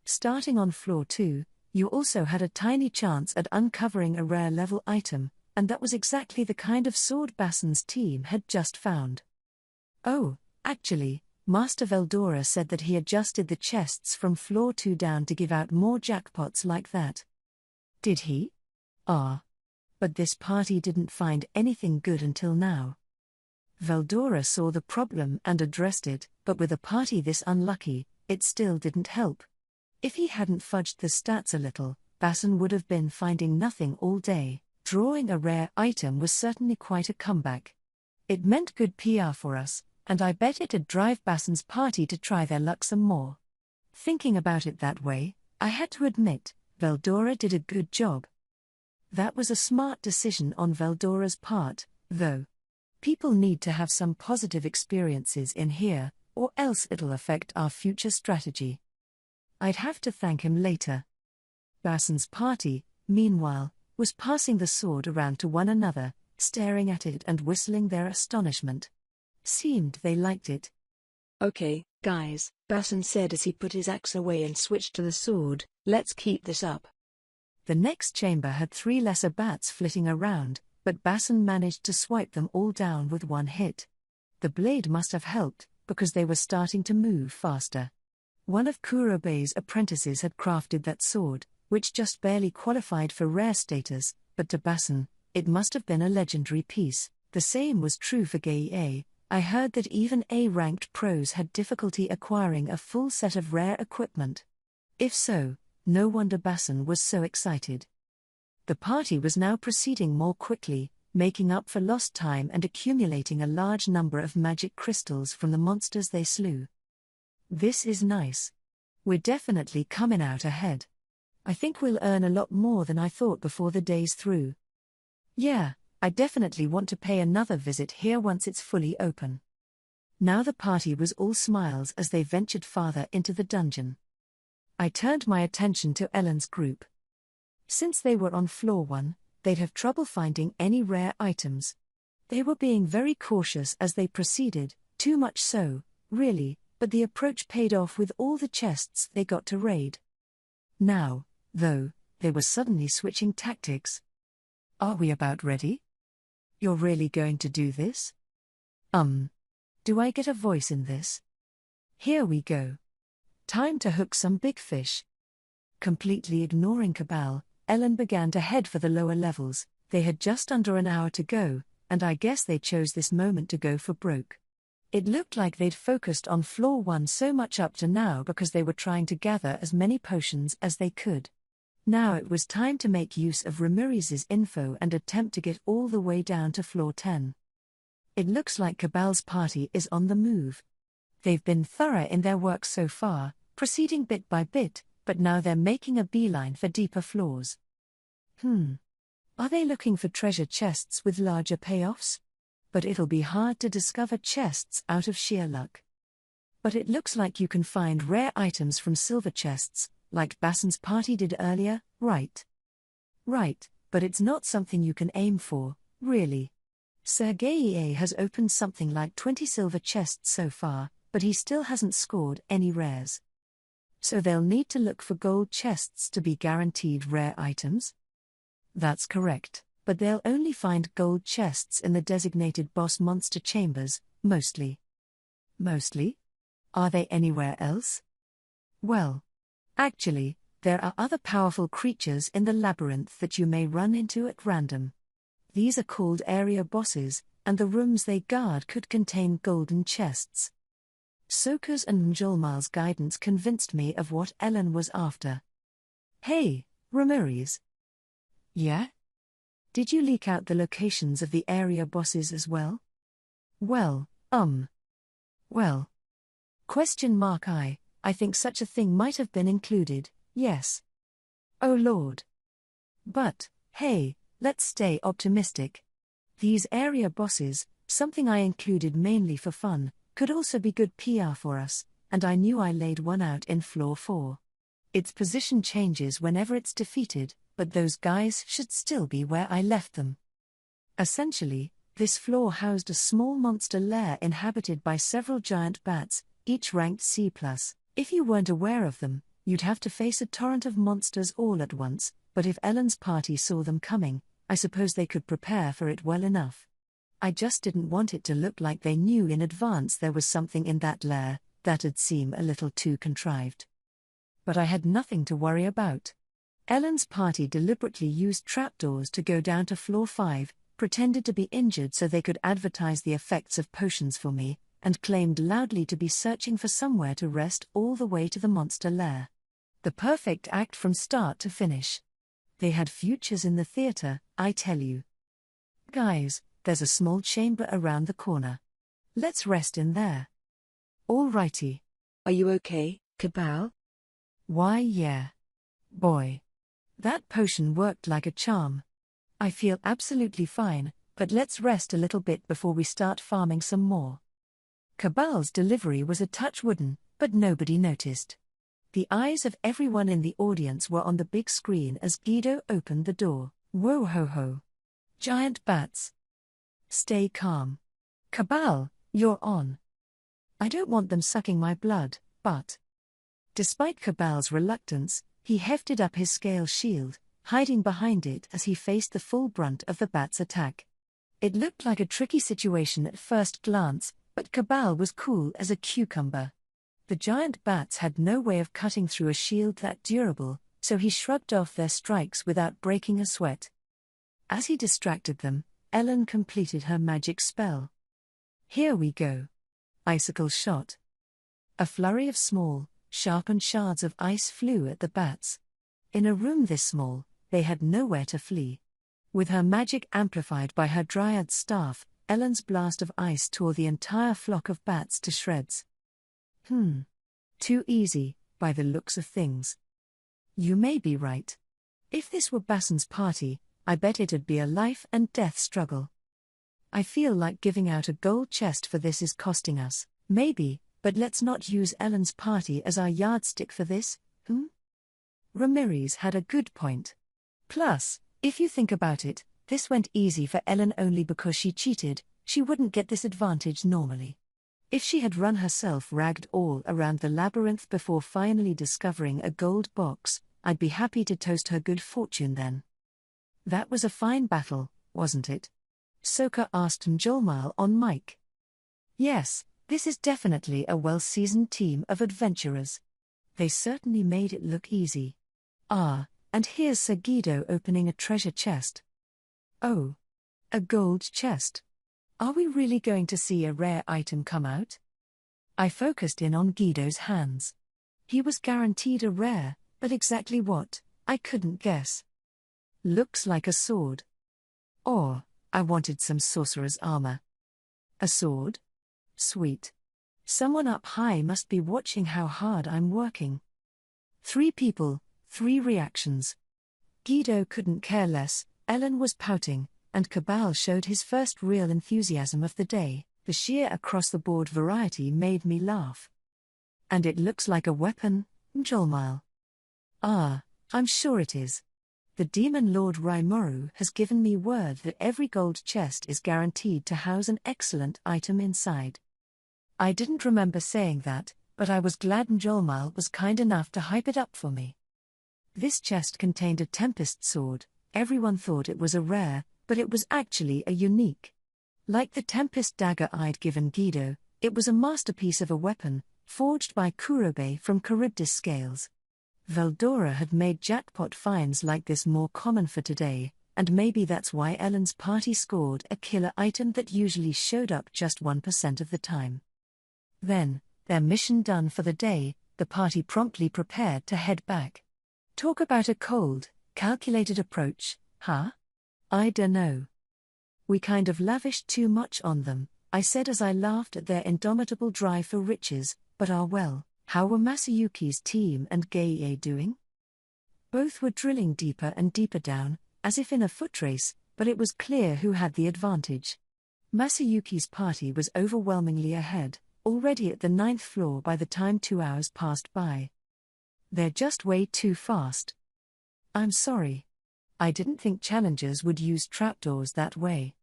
Starting on floor 2, you also had a tiny chance at uncovering a rare level item, and that was exactly the kind of sword Bassan's team had just found. Oh, actually, Master Veldora said that he adjusted the chests from floor 2 down to give out more jackpots like that. Did he? But this party didn't find anything good until now. Veldora saw the problem and addressed it, but with a party this unlucky, it still didn't help. If he hadn't fudged the stats a little, Bassan would have been finding nothing all day. Drawing a rare item was certainly quite a comeback. It meant good PR for us, and I bet it'd drive Bassan's party to try their luck some more. Thinking about it that way, I had to admit, Veldora did a good job. That was a smart decision on Veldora's part, though. People need to have some positive experiences in here, or else it'll affect our future strategy. I'd have to thank him later. Bassan's party, meanwhile, was passing the sword around to one another, staring at it and whistling their astonishment. Seemed they liked it. Okay, guys, Bassan said as he put his axe away and switched to the sword, let's keep this up. The next chamber had 3 lesser bats flitting around, but Bassan managed to swipe them all down with one hit. The blade must have helped, because they were starting to move faster. One of Kurobei's apprentices had crafted that sword, which just barely qualified for rare status, but to Bassan, it must have been a legendary piece. The same was true for Gei. I heard that even A-ranked pros had difficulty acquiring a full set of rare equipment. If so, no wonder Basson was so excited. The party was now proceeding more quickly, making up for lost time and accumulating a large number of magic crystals from the monsters they slew. This is nice. We're definitely coming out ahead. I think we'll earn a lot more than I thought before the day's through. Yeah, I definitely want to pay another visit here once it's fully open. Now the party was all smiles as they ventured farther into the dungeon. I turned my attention to Ellen's group. Since they were on floor 1, they'd have trouble finding any rare items. They were being very cautious as they proceeded, too much so, really, but the approach paid off with all the chests they got to raid. Now, though, they were suddenly switching tactics. Are we about ready? You're really going to do this? Do I get a voice in this? Here we go. Time to hook some big fish. Completely ignoring Cabal, Ellen began to head for the lower levels. They had just under an hour to go, and I guess they chose this moment to go for broke. It looked like they'd focused on floor 1 so much up to now because they were trying to gather as many potions as they could. Now it was time to make use of Ramiriz's info and attempt to get all the way down to floor 10. It looks like Cabal's party is on the move. They've been thorough in their work so far, proceeding bit by bit, but now they're making a beeline for deeper floors. Are they looking for treasure chests with larger payoffs? But it'll be hard to discover chests out of sheer luck. But it looks like you can find rare items from silver chests, like Basson's party did earlier, right? Right, but it's not something you can aim for, really. Sergei has opened something like 20 silver chests so far, but he still hasn't scored any rares. So they'll need to look for gold chests to be guaranteed rare items? That's correct, but they'll only find gold chests in the designated boss monster chambers, mostly. Mostly? Are they anywhere else? Well, actually, there are other powerful creatures in the labyrinth that you may run into at random. These are called area bosses, and the rooms they guard could contain golden chests. Soka's and Mjolmal's guidance convinced me of what Ellen was after. Hey, Ramires. Yeah? Did you leak out the locations of the area bosses as well? Well. I think such a thing might have been included, yes. Oh Lord. But, hey, let's stay optimistic. These area bosses, something I included mainly for fun, could also be good PR for us, and I knew I laid one out in floor 4. Its position changes whenever it's defeated, but those guys should still be where I left them. Essentially, this floor housed a small monster lair inhabited by several giant bats, each ranked C+. If you weren't aware of them, you'd have to face a torrent of monsters all at once, but if Ellen's party saw them coming, I suppose they could prepare for it well enough. I just didn't want it to look like they knew in advance there was something in that lair. That'd seem a little too contrived. But I had nothing to worry about. Ellen's party deliberately used trapdoors to go down to floor 5, pretended to be injured so they could advertise the effects of potions for me, and claimed loudly to be searching for somewhere to rest all the way to the monster lair. The perfect act from start to finish. They had futures in the theater, I tell you. Guys, there's a small chamber around the corner. Let's rest in there. All righty. Are you okay, Cabal? Why yeah. Boy. That potion worked like a charm. I feel absolutely fine, but let's rest a little bit before we start farming some more. Cabal's delivery was a touch wooden, but nobody noticed. The eyes of everyone in the audience were on the big screen as Guido opened the door. Whoa ho ho. Giant bats. Stay calm. Cabal, you're on. I don't want them sucking my blood, but... Despite Cabal's reluctance, he hefted up his scale shield, hiding behind it as he faced the full brunt of the bat's attack. It looked like a tricky situation at first glance, but Cabal was cool as a cucumber. The giant bats had no way of cutting through a shield that durable, so he shrugged off their strikes without breaking a sweat. As he distracted them, Ellen completed her magic spell. Here we go. Icicle shot. A flurry of small, sharpened shards of ice flew at the bats. In a room this small, they had nowhere to flee. With her magic amplified by her dryad's staff, Ellen's blast of ice tore the entire flock of bats to shreds. Too easy, by the looks of things. You may be right. If this were Basson's party, I bet it'd be a life and death struggle. I feel like giving out a gold chest for this is costing us, maybe, but let's not use Ellen's party as our yardstick for this, Ramirez had a good point. Plus, if you think about it, this went easy for Ellen only because she cheated. She wouldn't get this advantage normally. If she had run herself ragged all around the labyrinth before finally discovering a gold box, I'd be happy to toast her good fortune then. That was a fine battle, wasn't it? Soka asked Njolmile on mic. Yes, this is definitely a well-seasoned team of adventurers. They certainly made it look easy. Ah, and here's Sir Guido opening a treasure chest. Oh, a gold chest. Are we really going to see a rare item come out? I focused in on Guido's hands. He was guaranteed a rare, but exactly what, I couldn't guess. Looks like a sword. Or, I wanted some sorcerer's armor. A sword? Sweet. Someone up high must be watching how hard I'm working. 3 people, 3 reactions. Guido couldn't care less, Ellen was pouting, and Cabal showed his first real enthusiasm of the day. The sheer across-the-board variety made me laugh. And it looks like a weapon, Njolmile. Ah, I'm sure it is. The Demon Lord Raimoru has given me word that every gold chest is guaranteed to house an excellent item inside. I didn't remember saying that, but I was glad Njolmile was kind enough to hype it up for me. This chest contained a Tempest sword. Everyone thought it was a rare, but it was actually a unique. Like the Tempest dagger I'd given Guido, it was a masterpiece of a weapon, forged by Kurobe from Charybdis scales. Veldora had made jackpot finds like this more common for today, and maybe that's why Ellen's party scored a killer item that usually showed up just 1% of the time. Then, their mission done for the day, the party promptly prepared to head back. Talk about a cold, calculated approach, huh? I dunno. We kind of lavished too much on them, I said as I laughed at their indomitable drive for riches, but how were Masayuki's team and Geiye doing? Both were drilling deeper and deeper down, as if in a foot race, but it was clear who had the advantage. Masayuki's party was overwhelmingly ahead, already at the 9th floor by the time 2 hours passed by. They're just way too fast. I'm sorry. I didn't think challengers would use trapdoors that way.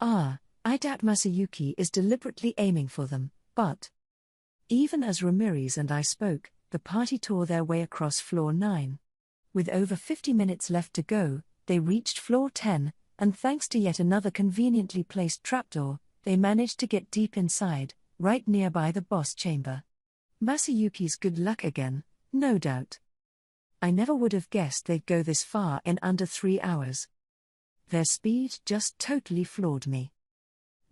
I doubt Masayuki is deliberately aiming for them, but... Even as Ramirez and I spoke, the party tore their way across floor 9. With over 50 minutes left to go, they reached floor 10, and thanks to yet another conveniently placed trapdoor, they managed to get deep inside, right nearby the boss chamber. Masayuki's good luck again, no doubt. I never would have guessed they'd go this far in under 3 hours. Their speed just totally floored me.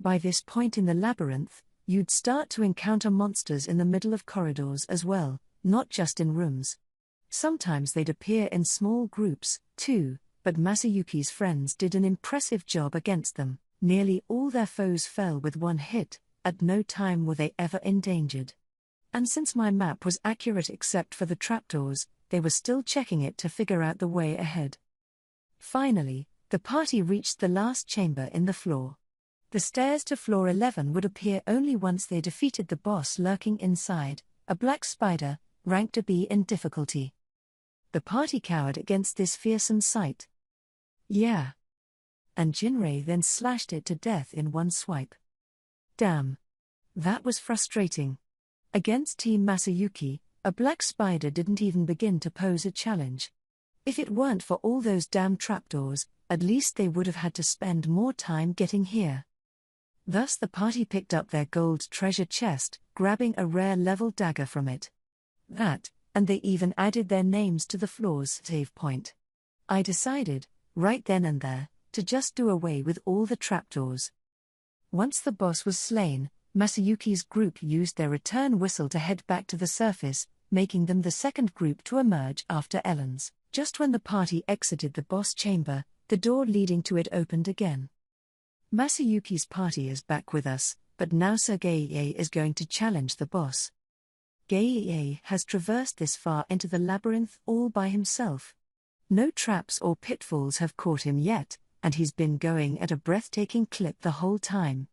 By this point in the labyrinth, you'd start to encounter monsters in the middle of corridors as well, not just in rooms. Sometimes they'd appear in small groups, too, but Masayuki's friends did an impressive job against them. Nearly all their foes fell with one hit, at no time were they ever endangered. And since my map was accurate except for the trapdoors, they were still checking it to figure out the way ahead. Finally, the party reached the last chamber in the floor. The stairs to floor 11 would appear only once they defeated the boss lurking inside, a black spider, ranked a B in difficulty. The party cowered against this fearsome sight. Yeah. And Jinrei then slashed it to death in one swipe. Damn. That was frustrating. Against Team Masayuki, a black spider didn't even begin to pose a challenge. If it weren't for all those damn trapdoors, at least they would have had to spend more time getting here. Thus the party picked up their gold treasure chest, grabbing a rare level dagger from it. That, and they even added their names to the floor's save point. I decided, right then and there, to just do away with all the trapdoors. Once the boss was slain, Masayuki's group used their return whistle to head back to the surface, making them the second group to emerge after Ellen's. Just when the party exited the boss chamber, the door leading to it opened again. Masayuki's party is back with us, but now Sir Geiei is going to challenge the boss. Geiei has traversed this far into the labyrinth all by himself. No traps or pitfalls have caught him yet, and he's been going at a breathtaking clip the whole time.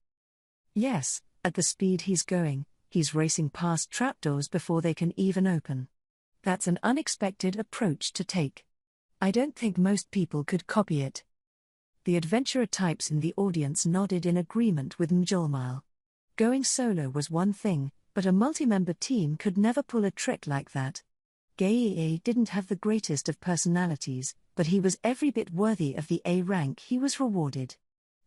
Yes, at the speed he's going, he's racing past trapdoors before they can even open. That's an unexpected approach to take. I don't think most people could copy it. The adventurer types in the audience nodded in agreement with Mjolnir. Going solo was one thing, but a multi-member team could never pull a trick like that. Geiei didn't have the greatest of personalities, but he was every bit worthy of the A rank he was rewarded.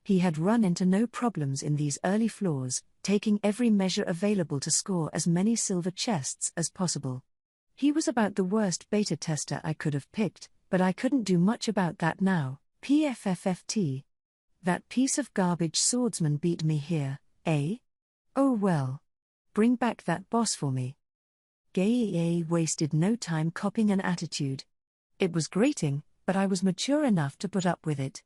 He had run into no problems in these early floors, taking every measure available to score as many silver chests as possible. He was about the worst beta tester I could have picked, but I couldn't do much about that now. PFFFT. That piece of garbage swordsman beat me here, eh? Oh well. Bring back that boss for me. Geiei wasted no time copying an attitude. It was grating, but I was mature enough to put up with it.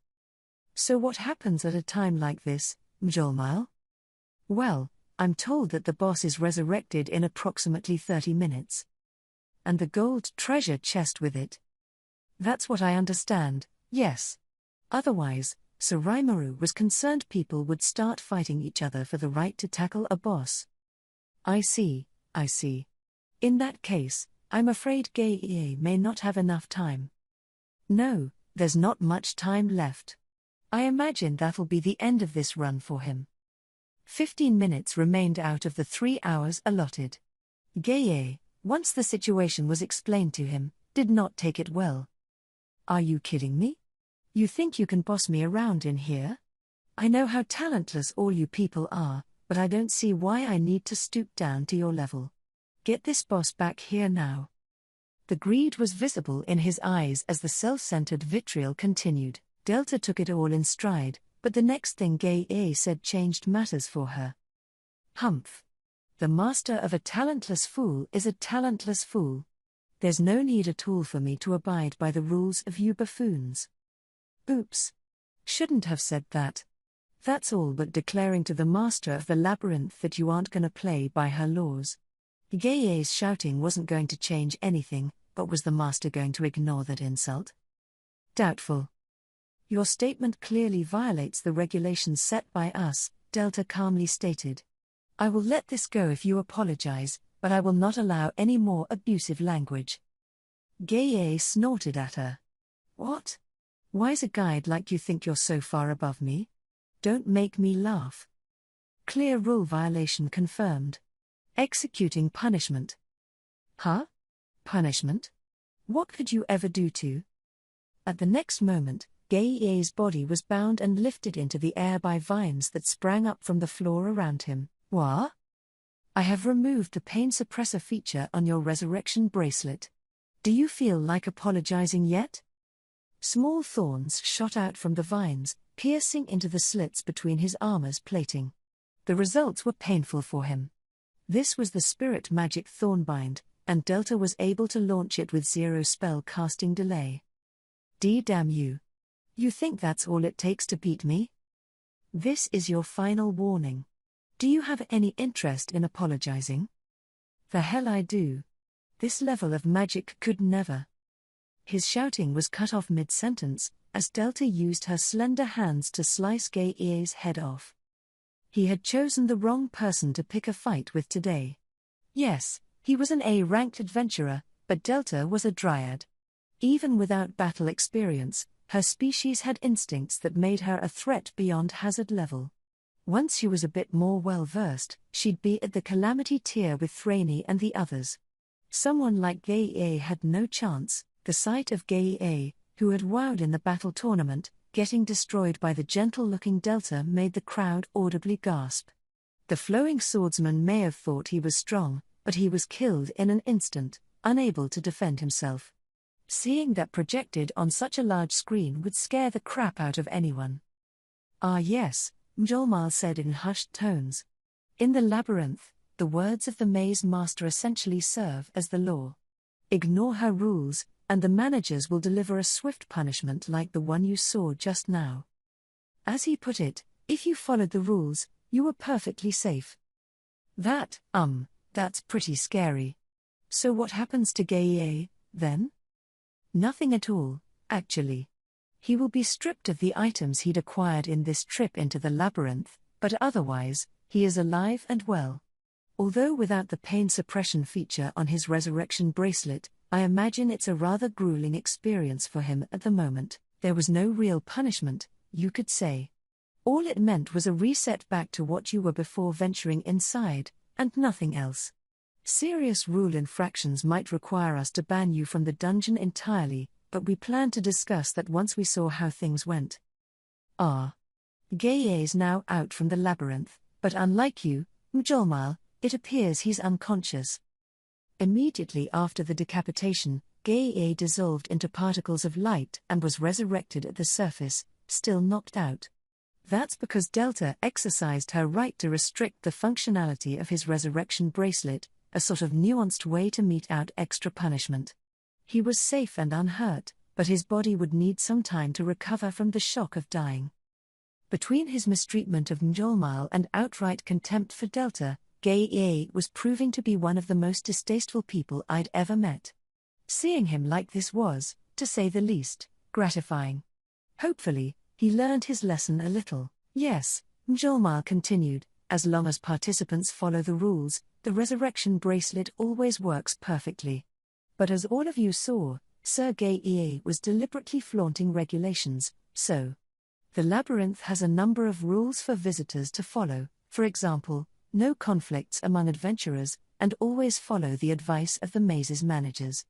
So what happens at a time like this, Mjolnir? Well, I'm told that the boss is resurrected in approximately 30 minutes. And the gold treasure chest with it. That's what I understand, yes. Otherwise, Surimaru was concerned people would start fighting each other for the right to tackle a boss. I see. In that case, I'm afraid Geiei may not have enough time. No, there's not much time left. I imagine that'll be the end of this run for him. 15 minutes remained out of the 3 hours allotted. Geiei, once the situation was explained to him, did not take it well. Are you kidding me? You think you can boss me around in here? I know how talentless all you people are, but I don't see why I need to stoop down to your level. Get this boss back here now. The greed was visible in his eyes as the self-centered vitriol continued. Delta took it all in stride, but the next thing Geiei said changed matters for her. Humph. The master of a talentless fool is a talentless fool. There's no need at all for me to abide by the rules of you buffoons. Oops. Shouldn't have said that. That's all but declaring to the master of the labyrinth that you aren't gonna play by her laws. Geiei's shouting wasn't going to change anything, but was the master going to ignore that insult? Doubtful. Your statement clearly violates the regulations set by us, Delta calmly stated. I will let this go if you apologize, but I will not allow any more abusive language. Geiei snorted at her. What? Why's a guide like you think you're so far above me? Don't make me laugh. Clear rule violation confirmed. Executing punishment. Huh? Punishment? What could you ever do to? At the next moment, Geiei's body was bound and lifted into the air by vines that sprang up from the floor around him. What? I have removed the pain suppressor feature on your resurrection bracelet. Do you feel like apologizing yet? Small thorns shot out from the vines, piercing into the slits between his armor's plating. The results were painful for him. This was the spirit magic Thornbind, and Delta was able to launch it with 0 spell casting delay. Damn you. You think that's all it takes to beat me? This is your final warning. Do you have any interest in apologizing? The hell I do. This level of magic could never. His shouting was cut off mid-sentence, as Delta used her slender hands to slice Geiei's head off. He had chosen the wrong person to pick a fight with today. Yes, he was an A-ranked adventurer, but Delta was a dryad. Even without battle experience, her species had instincts that made her a threat beyond hazard level. Once she was a bit more well-versed, she'd be at the calamity tier with Thraney and the others. Someone like Geiei had no chance. The sight of Geiei, who had wowed in the battle tournament, getting destroyed by the gentle-looking Delta made the crowd audibly gasp. The flowing swordsman may have thought he was strong, but he was killed in an instant, unable to defend himself. Seeing that projected on such a large screen would scare the crap out of anyone. Ah yes, Mjolnir said in hushed tones. In the labyrinth, the words of the maze master essentially serve as the law. Ignore her rules, and the managers will deliver a swift punishment like the one you saw just now. As he put it, if you followed the rules, you were perfectly safe. That's pretty scary. So what happens to Gaia, then? Nothing at all, actually. He will be stripped of the items he'd acquired in this trip into the labyrinth, but otherwise, he is alive and well. Although without the pain suppression feature on his resurrection bracelet, I imagine it's a rather grueling experience for him at the moment. There was no real punishment, you could say. All it meant was a reset back to what you were before venturing inside, and nothing else. Serious rule infractions might require us to ban you from the dungeon entirely, but we planned to discuss that once we saw how things went. Gaia's now out from the labyrinth, but unlike you, Mjolnir, it appears he's unconscious. Immediately after the decapitation, Gaia dissolved into particles of light and was resurrected at the surface, still knocked out. That's because Delta exercised her right to restrict the functionality of his resurrection bracelet, a sort of nuanced way to mete out extra punishment. He was safe and unhurt, but his body would need some time to recover from the shock of dying. Between his mistreatment of Mjolnir and outright contempt for Delta, Gaia was proving to be one of the most distasteful people I'd ever met. Seeing him like this was, to say the least, gratifying. Hopefully, he learned his lesson a little. Yes, Mjolnir continued, as long as participants follow the rules, the resurrection bracelet always works perfectly. But as all of you saw, Sir Gaia was deliberately flaunting regulations, so. The labyrinth has a number of rules for visitors to follow, for example, no conflicts among adventurers, and always follow the advice of the maze's managers.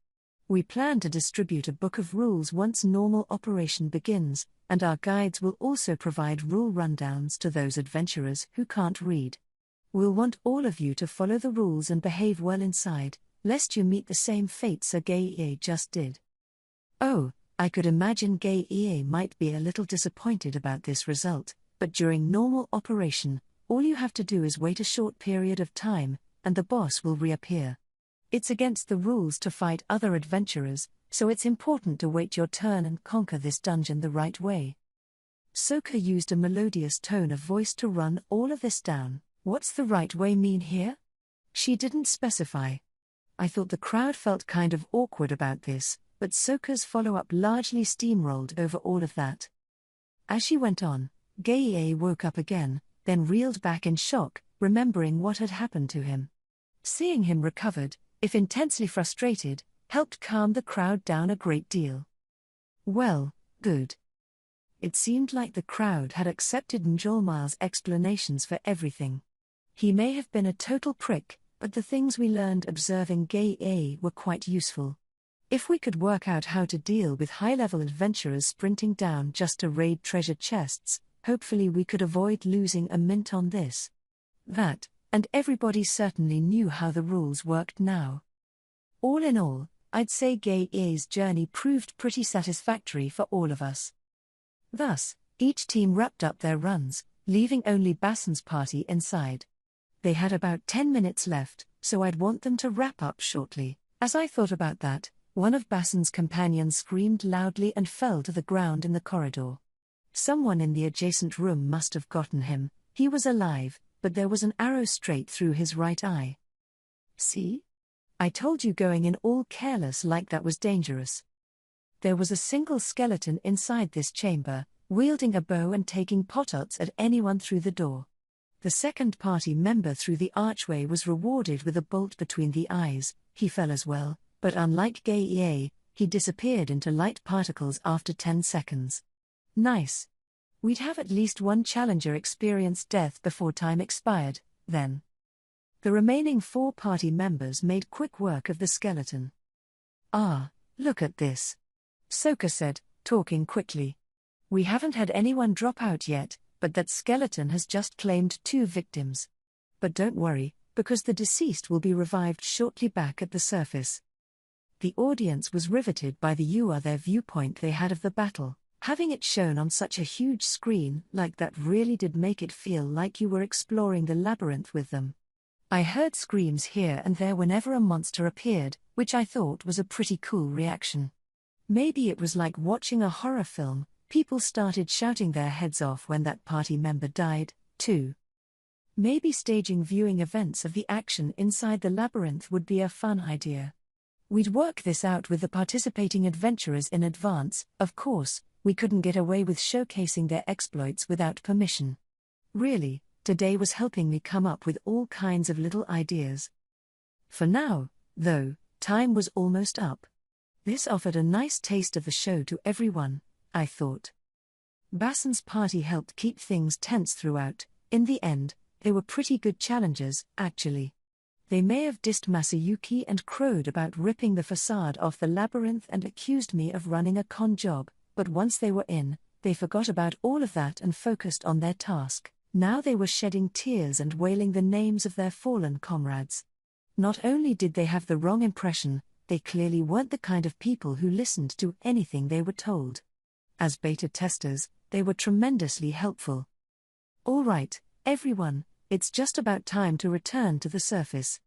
We plan to distribute a book of rules once normal operation begins, and our guides will also provide rule rundowns to those adventurers who can't read. We'll want all of you to follow the rules and behave well inside, lest you meet the same fate Sir Gaia just did. Oh, I could imagine Gaia might be a little disappointed about this result, but during normal operation, all you have to do is wait a short period of time, and the boss will reappear. It's against the rules to fight other adventurers, so it's important to wait your turn and conquer this dungeon the right way. Soka used a melodious tone of voice to run all of this down. What's the right way mean here? She didn't specify. I thought the crowd felt kind of awkward about this, but Soka's follow-up largely steamrolled over all of that. As she went on, Gaia woke up again, then reeled back in shock, remembering what had happened to him. Seeing him recovered, if intensely frustrated, helped calm the crowd down a great deal. Well, good. It seemed like the crowd had accepted Mjolnir's explanations for everything. He may have been a total prick, but the things we learned observing Gaia were quite useful. If we could work out how to deal with high-level adventurers sprinting down just to raid treasure chests, hopefully we could avoid losing a mint on this. That, and everybody certainly knew how the rules worked now. All in all, I'd say Gaia's journey proved pretty satisfactory for all of us. Thus, each team wrapped up their runs, leaving only Bassan's party inside. They had about 10 minutes left, so I'd want them to wrap up shortly. As I thought about that, one of Bassan's companions screamed loudly and fell to the ground in the corridor. Someone in the adjacent room must have gotten him. He was alive, but there was an arrow straight through his right eye. See? I told you going in all careless like that was dangerous. There was a single skeleton inside this chamber, wielding a bow and taking potshots at anyone through the door. The second party member through the archway was rewarded with a bolt between the eyes. He fell as well, but unlike Gaia, he disappeared into light particles after 10 seconds. Nice. We'd have at least one challenger experience death before time expired, then. The remaining 4 party members made quick work of the skeleton. Look at this. Soka said, talking quickly. We haven't had anyone drop out yet, but that skeleton has just claimed 2 victims. But don't worry, because the deceased will be revived shortly back at the surface. The audience was riveted by the you are there viewpoint they had of the battle. Having it shown on such a huge screen like that really did make it feel like you were exploring the labyrinth with them. I heard screams here and there whenever a monster appeared, which I thought was a pretty cool reaction. Maybe it was like watching a horror film. People started shouting their heads off when that party member died, too. Maybe staging viewing events of the action inside the labyrinth would be a fun idea. We'd work this out with the participating adventurers in advance. Of course, we couldn't get away with showcasing their exploits without permission. Really, today was helping me come up with all kinds of little ideas. For now, though, time was almost up. This offered a nice taste of the show to everyone, I thought. Bassan's party helped keep things tense throughout. In the end, they were pretty good challenges, actually. They may have dissed Masayuki and crowed about ripping the facade off the labyrinth and accused me of running a con job, but once they were in, they forgot about all of that and focused on their task. Now they were shedding tears and wailing the names of their fallen comrades. Not only did they have the wrong impression, they clearly weren't the kind of people who listened to anything they were told. As beta testers, they were tremendously helpful. All right, everyone, it's just about time to return to the surface.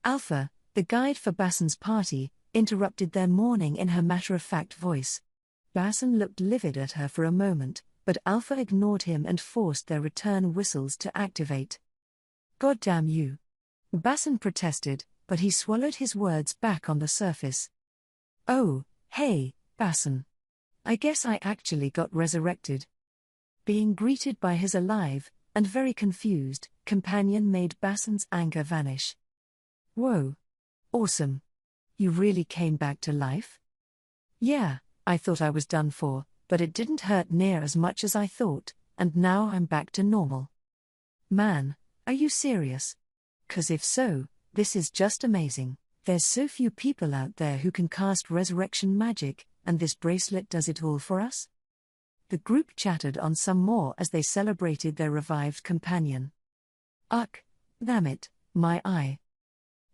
Alpha, the guide for Bassan's party, interrupted their mourning in her matter-of-fact voice. Bassan looked livid at her for a moment, but Alpha ignored him and forced their return whistles to activate. "God damn you!" Bassan protested, but he swallowed his words back on the surface. "Oh, hey, Bassan. I guess I actually got resurrected." Being greeted by his alive, and very confused, companion made Bassan's anger vanish. "Whoa. Awesome. You really came back to life?" "Yeah, I thought I was done for, but it didn't hurt near as much as I thought, and now I'm back to normal." "Man, are you serious? 'Cause if so, this is just amazing. There's so few people out there who can cast resurrection magic, and this bracelet does it all for us?" The group chattered on some more as they celebrated their revived companion. "Ugh, damn it, my eye.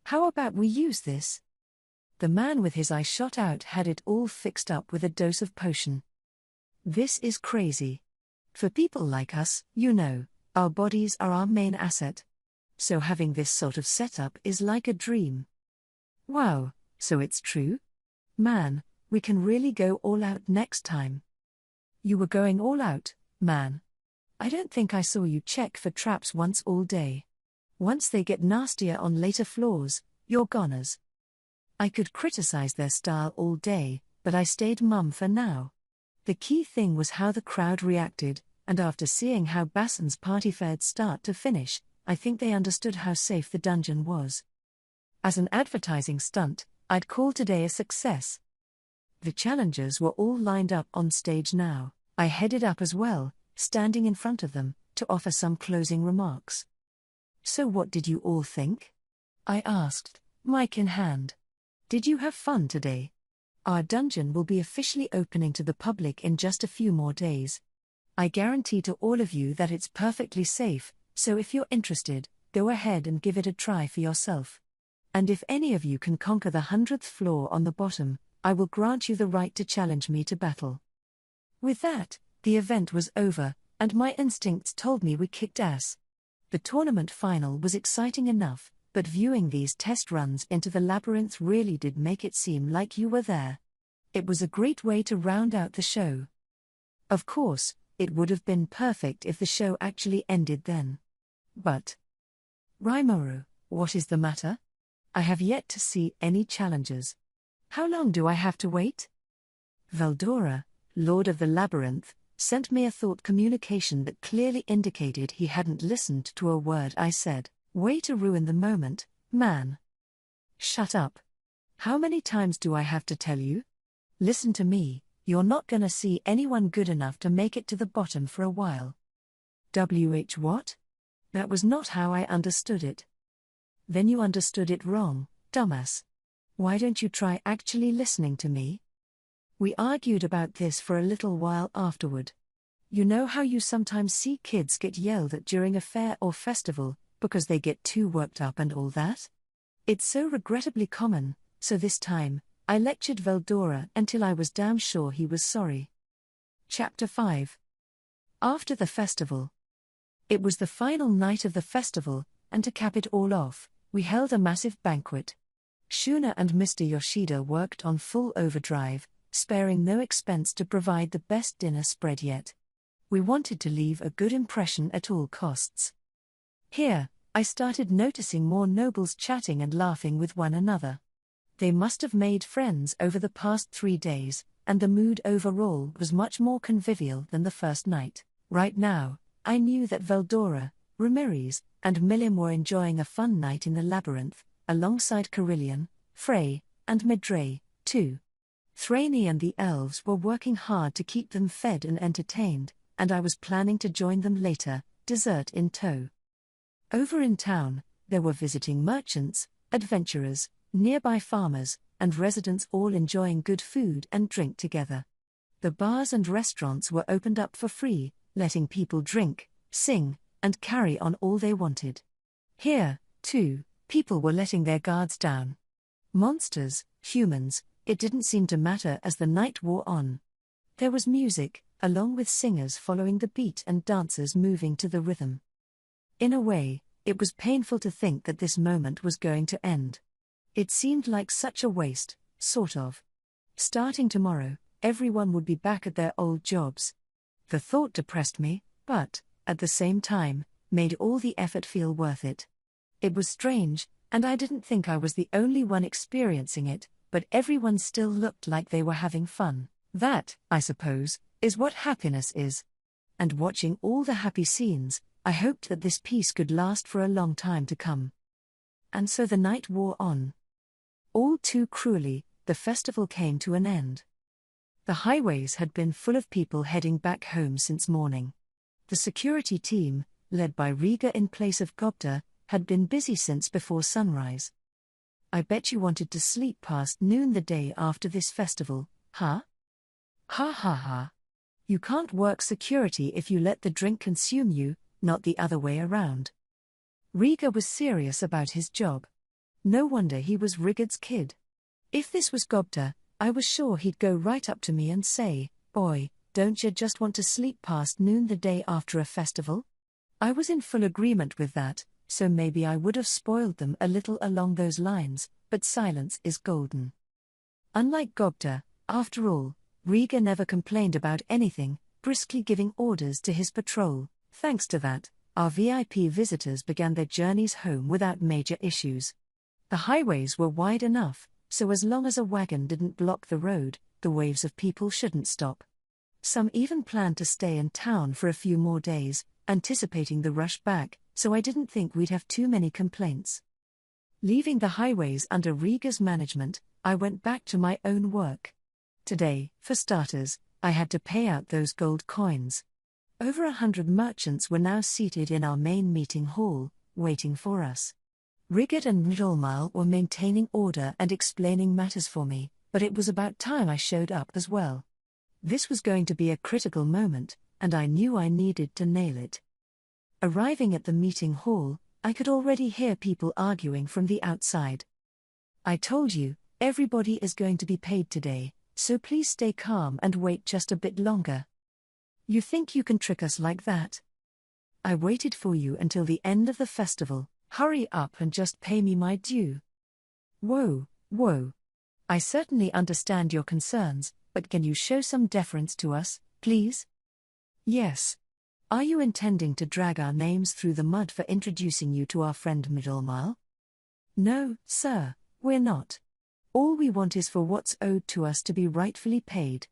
How about we use this?" The man with his eye shot out had it all fixed up with a dose of potion. "This is crazy. For people like us, you know, our bodies are our main asset. So having this sort of setup is like a dream." "Wow, so it's true? Man, we can really go all out next time." "You were going all out, man. I don't think I saw you check for traps once all day. Once they get nastier on later floors, you're goners." I could criticize their style all day, but I stayed mum for now. The key thing was how the crowd reacted, and after seeing how Bassan's party fared start to finish, I think they understood how safe the dungeon was. As an advertising stunt, I'd call today a success. The challengers were all lined up on stage now. I headed up as well, standing in front of them, to offer some closing remarks. "So what did you all think?" I asked, mic in hand. "Did you have fun today? Our dungeon will be officially opening to the public in just a few more days. I guarantee to all of you that it's perfectly safe, so if you're interested, go ahead and give it a try for yourself. And if any of you can conquer the 100th floor on the bottom, I will grant you the right to challenge me to battle." With that, the event was over, and my instincts told me we kicked ass. The tournament final was exciting enough, but viewing these test runs into the labyrinth really did make it seem like you were there. It was a great way to round out the show. Of course, it would have been perfect if the show actually ended then. But Rimuru, what is the matter? I have yet to see any challengers. How long do I have to wait? Veldora, Lord of the Labyrinth, sent me a thought communication that clearly indicated he hadn't listened to a word I said. Way to ruin the moment, man. Shut up. How many times do I have to tell you? Listen to me, you're not gonna see anyone good enough to make it to the bottom for a while. What? That was not how I understood it. Then you understood it wrong, dumbass. Why don't you try actually listening to me? We argued about this for a little while afterward. You know how you sometimes see kids get yelled at during a fair or festival, because they get too worked up and all that? It's so regrettably common, so this time, I lectured Veldora until I was damn sure he was sorry. Chapter 5. After the festival. It was the final night of the festival, and to cap it all off, we held a massive banquet. Shuna and Mr. Yoshida worked on full overdrive, sparing no expense to provide the best dinner spread yet. We wanted to leave a good impression at all costs. Here, I started noticing more nobles chatting and laughing with one another. They must have made friends over the past 3 days, and the mood overall was much more convivial than the first night. Right now, I knew that Veldora, Ramirez, and Milim were enjoying a fun night in the labyrinth, alongside Carillion, Frey, and Midray, too. Thraney and the elves were working hard to keep them fed and entertained, and I was planning to join them later, dessert in tow. Over in town, there were visiting merchants, adventurers, nearby farmers, and residents all enjoying good food and drink together. The bars and restaurants were opened up for free, letting people drink, sing, and carry on all they wanted. Here, too, people were letting their guards down. Monsters, humans, it didn't seem to matter as the night wore on. There was music, along with singers following the beat and dancers moving to the rhythm. In a way, it was painful to think that this moment was going to end. It seemed like such a waste, sort of. Starting tomorrow, everyone would be back at their old jobs. The thought depressed me, but, at the same time, made all the effort feel worth it. It was strange, and I didn't think I was the only one experiencing it, but everyone still looked like they were having fun. That, I suppose, is what happiness is. And watching all the happy scenes, I hoped that this peace could last for a long time to come. And so the night wore on. All too cruelly, the festival came to an end. The highways had been full of people heading back home since morning. The security team, led by Riga in place of Gobda, had been busy since before sunrise. I bet you wanted to sleep past noon the day after this festival, huh? Ha ha ha. You can't work security if you let the drink consume you, not the other way around. Riga was serious about his job. No wonder he was Rigard's kid. If this was Gobda, I was sure he'd go right up to me and say, "Boy, don't you just want to sleep past noon the day after a festival?" I was in full agreement with that, so maybe I would have spoiled them a little along those lines, but silence is golden. Unlike Gobda, after all, Riga never complained about anything, briskly giving orders to his patrol. Thanks to that, our VIP visitors began their journeys home without major issues. The highways were wide enough, so as long as a wagon didn't block the road, the waves of people shouldn't stop. Some even planned to stay in town for a few more days, anticipating the rush back, so I didn't think we'd have too many complaints. Leaving the highways under Riga's management, I went back to my own work. Today, for starters, I had to pay out those gold coins. Over 100 merchants were now seated in our main meeting hall, waiting for us. Rigard and Njolmal were maintaining order and explaining matters for me, but it was about time I showed up as well. This was going to be a critical moment, and I knew I needed to nail it. Arriving at the meeting hall, I could already hear people arguing from the outside. "I told you, everybody is going to be paid today, so please stay calm and wait just a bit longer. You think you can trick us like that? I waited for you until the end of the festival. Hurry up and just pay me my due." Whoa. I certainly understand your concerns, but can you show some deference to us, please? Yes. Are you intending to drag our names through the mud for introducing you to our friend Middelmal? No, sir, we're not. All we want is for what's owed to us to be rightfully paid.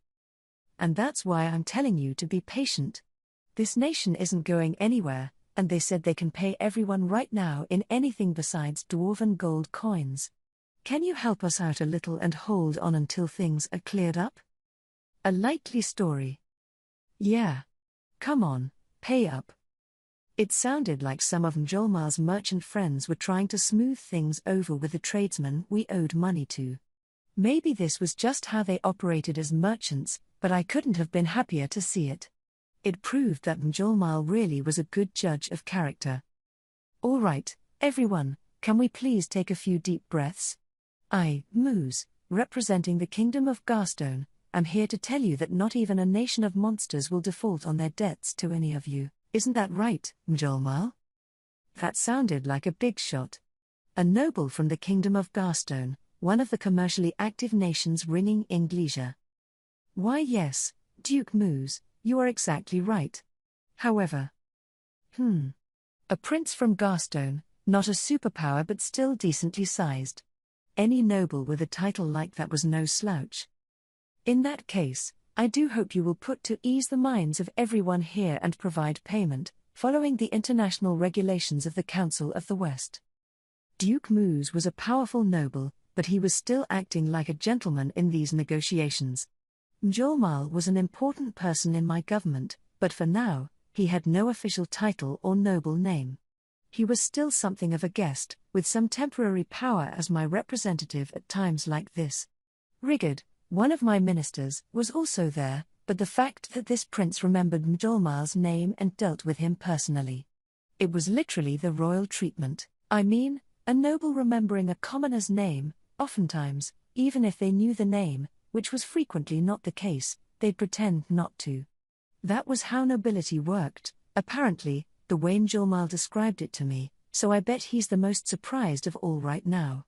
And that's why I'm telling you to be patient. This nation isn't going anywhere, and they said they can pay everyone right now in anything besides dwarven gold coins. Can you help us out a little and hold on until things are cleared up? A likely story. Yeah. Come on, pay up. It sounded like some of Njolmal's merchant friends were trying to smooth things over with the tradesmen we owed money to. Maybe this was just how they operated as merchants, but I couldn't have been happier to see it. It proved that Njolmal really was a good judge of character. All right, everyone, can we please take a few deep breaths? I, Moose, representing the Kingdom of Garstone, I'm here to tell you that not even a nation of monsters will default on their debts to any of you. Isn't that right, Mjolnir? That sounded like a big shot. A noble from the kingdom of Garstone, one of the commercially active nations ringing Inglesia. Why yes, Duke Moose, you are exactly right. However. A prince from Garstone, not a superpower but still decently sized. Any noble with a title like that was no slouch. In that case, I do hope you will put to ease the minds of everyone here and provide payment, following the international regulations of the Council of the West. Duke Moose was a powerful noble, but he was still acting like a gentleman in these negotiations. Mjolnir was an important person in my government, but for now, he had no official title or noble name. He was still something of a guest, with some temporary power as my representative at times like this. Rigid, one of my ministers, was also there, but the fact that this prince remembered Mjolnir's name and dealt with him personally. It was literally the royal treatment. I mean, a noble remembering a commoner's name, oftentimes, even if they knew the name, which was frequently not the case, they'd pretend not to. That was how nobility worked, apparently, the way Mjolnir described it to me, so I bet he's the most surprised of all right now.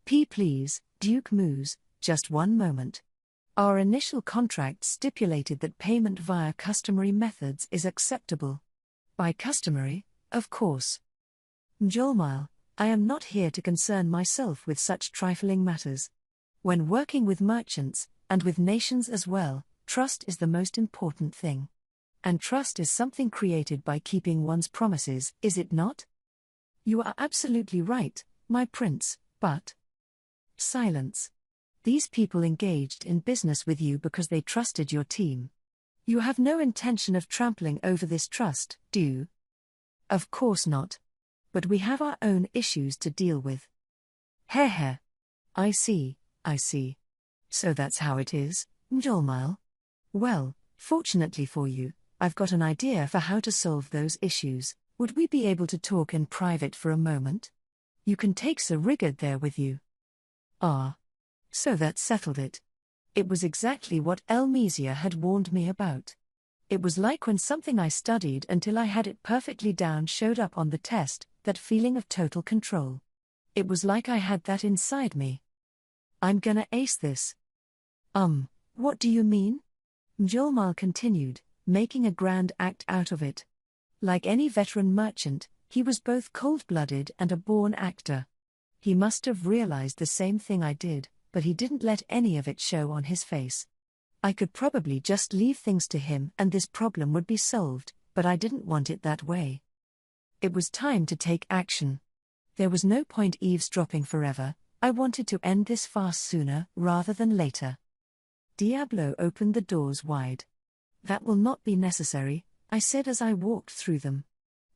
Please, Duke Moose, just one moment. Our initial contract stipulated that payment via customary methods is acceptable. By customary, of course. Mjolnir, I am not here to concern myself with such trifling matters. When working with merchants, and with nations as well, trust is the most important thing. And trust is something created by keeping one's promises, is it not? You are absolutely right, my prince, but... Silence. These people engaged in business with you because they trusted your team. You have no intention of trampling over this trust, do you? Of course not. But we have our own issues to deal with. Heh. I see. So that's how it is, Mjolnir? Well, fortunately for you, I've got an idea for how to solve those issues. Would we be able to talk in private for a moment? You can take Sir Rigard there with you. Ah. So that settled it. It was exactly what Elmesia had warned me about. It was like when something I studied until I had it perfectly down showed up on the test, that feeling of total control. It was like I had that inside me. I'm gonna ace this. What do you mean? Mjolnir continued, making a grand act out of it. Like any veteran merchant, he was both cold-blooded and a born actor. He must have realized the same thing I did, but he didn't let any of it show on his face. I could probably just leave things to him and this problem would be solved, but I didn't want it that way. It was time to take action. There was no point eavesdropping forever. I wanted to end this farce sooner rather than later. Diablo opened the doors wide. That will not be necessary, I said as I walked through them.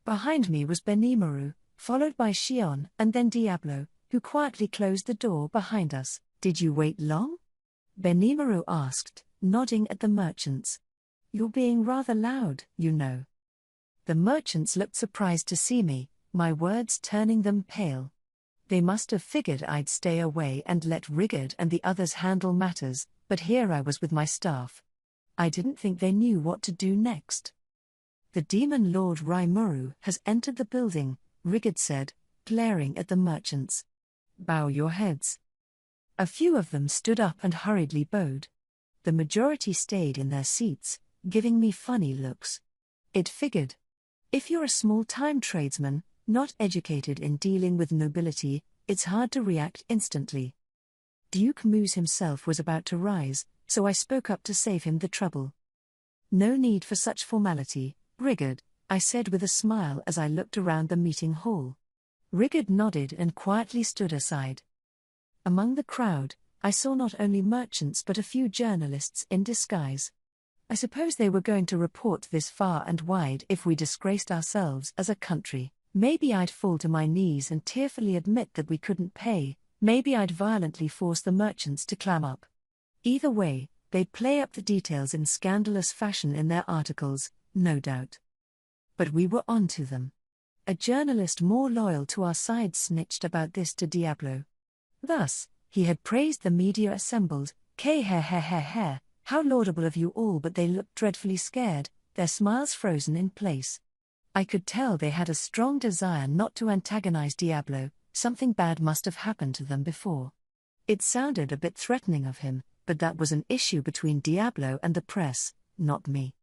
Behind me was Benimaru, followed by Shion and then Diablo, who quietly closed the door behind us. Did you wait long? Benimaru asked, nodding at the merchants. You're being rather loud, you know. The merchants looked surprised to see me, my words turning them pale. They must have figured I'd stay away and let Rigard and the others handle matters, but here I was with my staff. I didn't think they knew what to do next. The demon lord Raimuru has entered the building, Rigard said, glaring at the merchants. Bow your heads. A few of them stood up and hurriedly bowed. The majority stayed in their seats, giving me funny looks. It figured. If you're a small-time tradesman, not educated in dealing with nobility, it's hard to react instantly. Duke Moose himself was about to rise, so I spoke up to save him the trouble. No need for such formality, Rigard, I said with a smile as I looked around the meeting hall. Rigard nodded and quietly stood aside. Among the crowd, I saw not only merchants but a few journalists in disguise. I suppose they were going to report this far and wide if we disgraced ourselves as a country. Maybe I'd fall to my knees and tearfully admit that we couldn't pay, maybe I'd violently force the merchants to clam up. Either way, they'd play up the details in scandalous fashion in their articles, no doubt. But we were on to them. A journalist more loyal to our side snitched about this to Diablo. Thus, he had praised the media assembled, How laudable of you all, but they looked dreadfully scared, their smiles frozen in place. I could tell they had a strong desire not to antagonize Diablo. Something bad must have happened to them before. It sounded a bit threatening of him, but that was an issue between Diablo and the press, not me.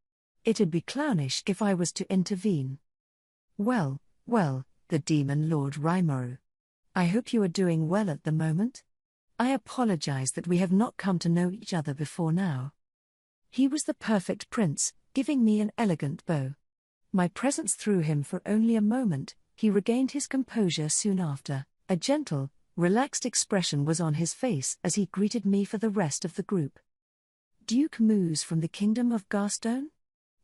It'd be clownish if I was to intervene. Well, the Demon Lord Rimuru. I hope you are doing well at the moment. I apologize that we have not come to know each other before now. He was the perfect prince, giving me an elegant bow. My presence threw him for only a moment. He regained his composure soon after. A gentle, relaxed expression was on his face as he greeted me for the rest of the group. Duke Moose from the Kingdom of Garstone?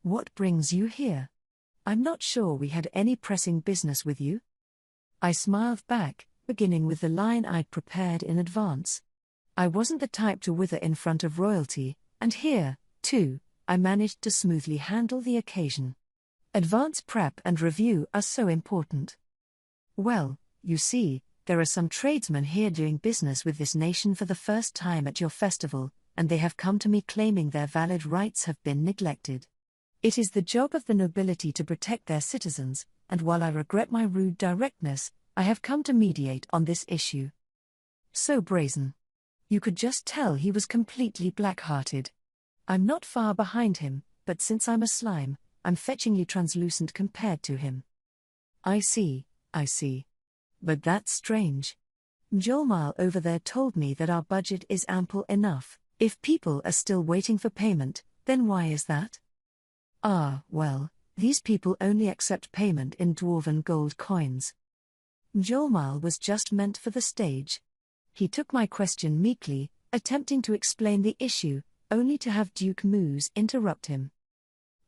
What brings you here? I'm not sure we had any pressing business with you. I smiled back, beginning with the line I'd prepared in advance. I wasn't the type to wither in front of royalty, and here, too, I managed to smoothly handle the occasion. Advance prep and review are so important. Well, you see, there are some tradesmen here doing business with this nation for the first time at your festival, and they have come to me claiming their valid rights have been neglected. It is the job of the nobility to protect their citizens, and while I regret my rude directness, I have come to mediate on this issue. So brazen. You could just tell he was completely black-hearted. I'm not far behind him, but since I'm a slime, I'm fetchingly translucent compared to him. I see. But that's strange. Mjolnir over there told me that our budget is ample enough. If people are still waiting for payment, then why is that? Well, these people only accept payment in dwarven gold coins. Mjolnir was just meant for the stage. He took my question meekly, attempting to explain the issue, only to have Duke Moose interrupt him.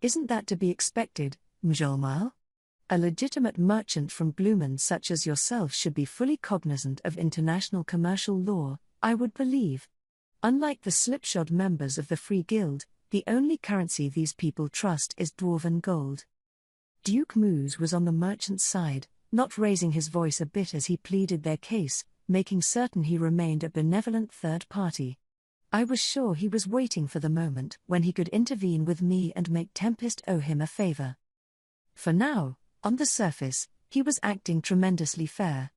Isn't that to be expected, Mjolnir? A legitimate merchant from Bloomen such as yourself should be fully cognizant of international commercial law, I would believe. Unlike the slipshod members of the Free Guild, the only currency these people trust is dwarven gold. Duke Moose was on the merchant's side, not raising his voice a bit as he pleaded their case, making certain he remained a benevolent third party. I was sure he was waiting for the moment when he could intervene with me and make Tempest owe him a favor. For now, on the surface, he was acting tremendously fair.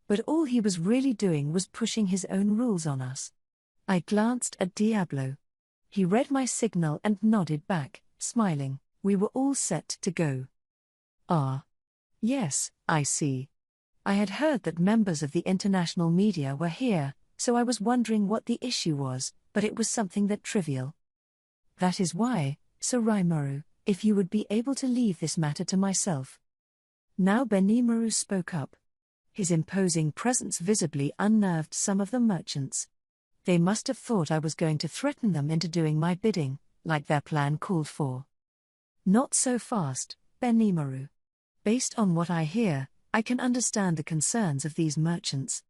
But all he was really doing was pushing his own rules on us. I glanced at Diablo. He read my signal and nodded back, smiling. We were all set to go. Yes, I see. I had heard that members of the international media were here, so I was wondering what the issue was, but it was something that trivial. That is why, Sir Rimuru, if you would be able to leave this matter to myself. Now Benimaru spoke up. His imposing presence visibly unnerved some of the merchants. They must have thought I was going to threaten them into doing my bidding, like their plan called for. Not so fast, Benimaru. Based on what I hear, I can understand the concerns of these merchants.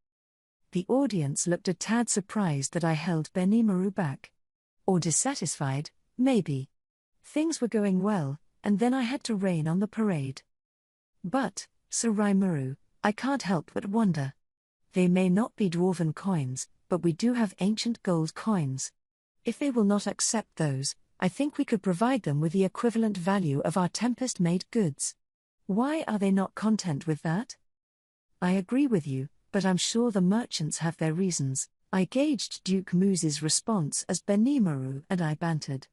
The audience looked a tad surprised that I held Benimaru back. Or dissatisfied, maybe. Things were going well, and then I had to rain on the parade. But, Sir Rimuru, I can't help but wonder. They may not be dwarven coins, but we do have ancient gold coins. If they will not accept those, I think we could provide them with the equivalent value of our Tempest-made goods. Why are they not content with that? I agree with you, but I'm sure the merchants have their reasons. I gauged Duke Moose's response as Benimaru and I bantered.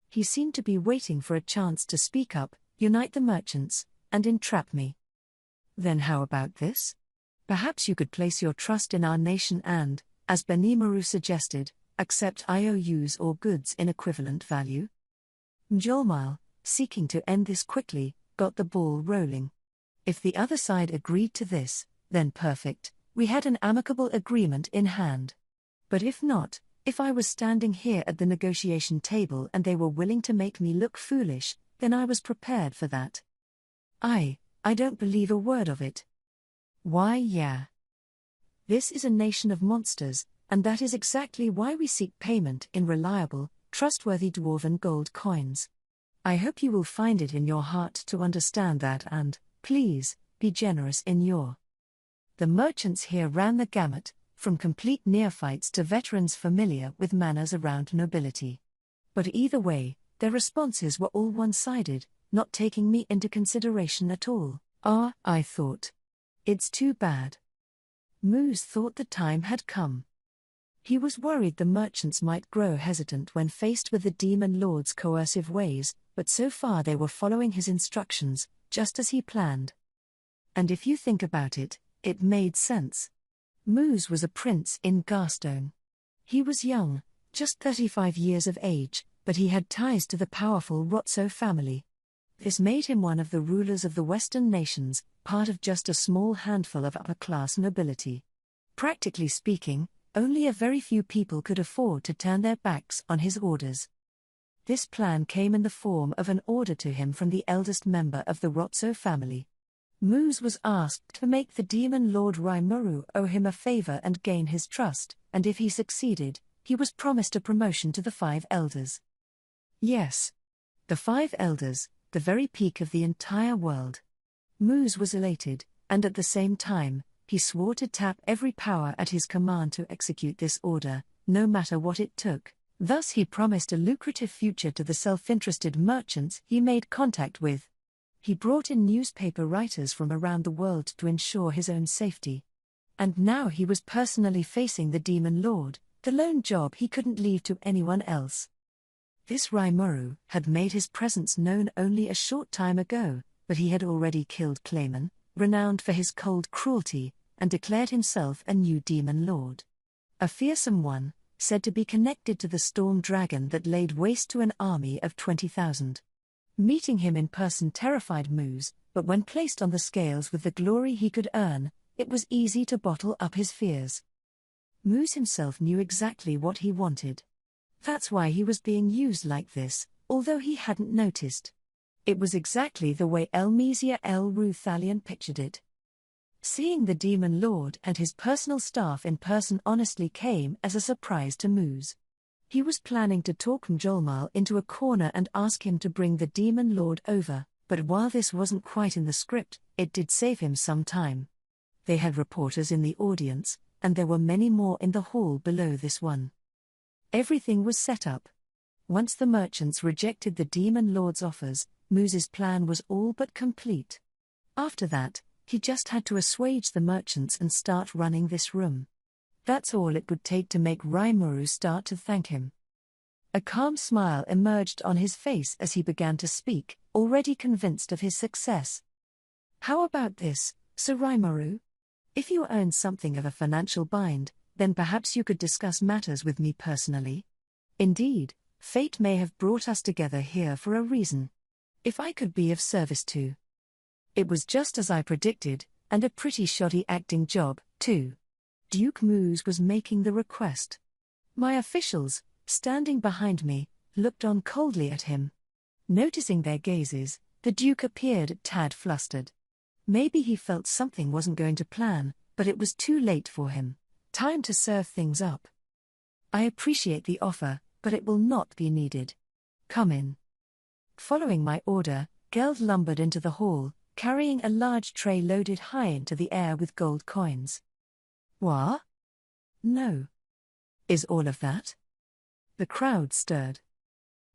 He seemed to be waiting for a chance to speak up, unite the merchants, and entrap me. Then how about this? Perhaps you could place your trust in our nation and, as Benimaru suggested, accept IOUs or goods in equivalent value? Mjolnir, seeking to end this quickly, got the ball rolling. If the other side agreed to this, then perfect, we had an amicable agreement in hand. But if not, if I was standing here at the negotiation table and they were willing to make me look foolish, then I was prepared for that. I don't believe a word of it. Why, yeah. This is a nation of monsters, and that is exactly why we seek payment in reliable, trustworthy dwarven gold coins. I hope you will find it in your heart to understand that and, please, be generous in your. The merchants here ran the gamut, from complete neophytes to veterans familiar with manners around nobility. But either way, their responses were all one-sided, not taking me into consideration at all. I thought. It's too bad. Moose thought the time had come. He was worried the merchants might grow hesitant when faced with the demon lord's coercive ways, but so far they were following his instructions, just as he planned. And if you think about it, it made sense. Moose was a prince in Garstone. He was young, just 35 years of age, but he had ties to the powerful Rotso family. This made him one of the rulers of the Western nations, part of just a small handful of upper-class nobility. Practically speaking, only a very few people could afford to turn their backs on his orders. This plan came in the form of an order to him from the eldest member of the Rotso family. Moose was asked to make the demon lord Rimuru owe him a favor and gain his trust, and if he succeeded, he was promised a promotion to the 5 elders. Yes. The 5 elders, the very peak of the entire world. Moose was elated, and at the same time, he swore to tap every power at his command to execute this order, no matter what it took. Thus he promised a lucrative future to the self-interested merchants he made contact with. He brought in newspaper writers from around the world to ensure his own safety. And now he was personally facing the Demon Lord, the lone job he couldn't leave to anyone else. This Rimuru had made his presence known only a short time ago, but he had already killed Clayman, renowned for his cold cruelty, and declared himself a new Demon Lord. A fearsome one, said to be connected to the storm dragon that laid waste to an army of 20,000. Meeting him in person terrified Moose, but when placed on the scales with the glory he could earn, it was easy to bottle up his fears. Moose himself knew exactly what he wanted. That's why he was being used like this, although he hadn't noticed. It was exactly the way Elmesia El Ruthalion pictured it. Seeing the Demon Lord and his personal staff in person honestly came as a surprise to Moose. He was planning to talk Mjolmal into a corner and ask him to bring the Demon Lord over, but while this wasn't quite in the script, it did save him some time. They had reporters in the audience, and there were many more in the hall below this one. Everything was set up. Once the merchants rejected the Demon Lord's offers, Moose's plan was all but complete. After that, he just had to assuage the merchants and start running this room. That's all it would take to make Rimuru start to thank him. A calm smile emerged on his face as he began to speak, already convinced of his success. How about this, Sir Rimuru? If you earn something of a financial bind, then perhaps you could discuss matters with me personally. Indeed, fate may have brought us together here for a reason. If I could be of service to. It was just as I predicted, and a pretty shoddy acting job, too. Duke Moose was making the request. My officials, standing behind me, looked on coldly at him. Noticing their gazes, the Duke appeared a tad flustered. Maybe he felt something wasn't going to plan, but it was too late for him. Time to serve things up. I appreciate the offer, but it will not be needed. Come in. Following my order, Geld lumbered into the hall, carrying a large tray loaded high into the air with gold coins. What? No. Is all of that? The crowd stirred.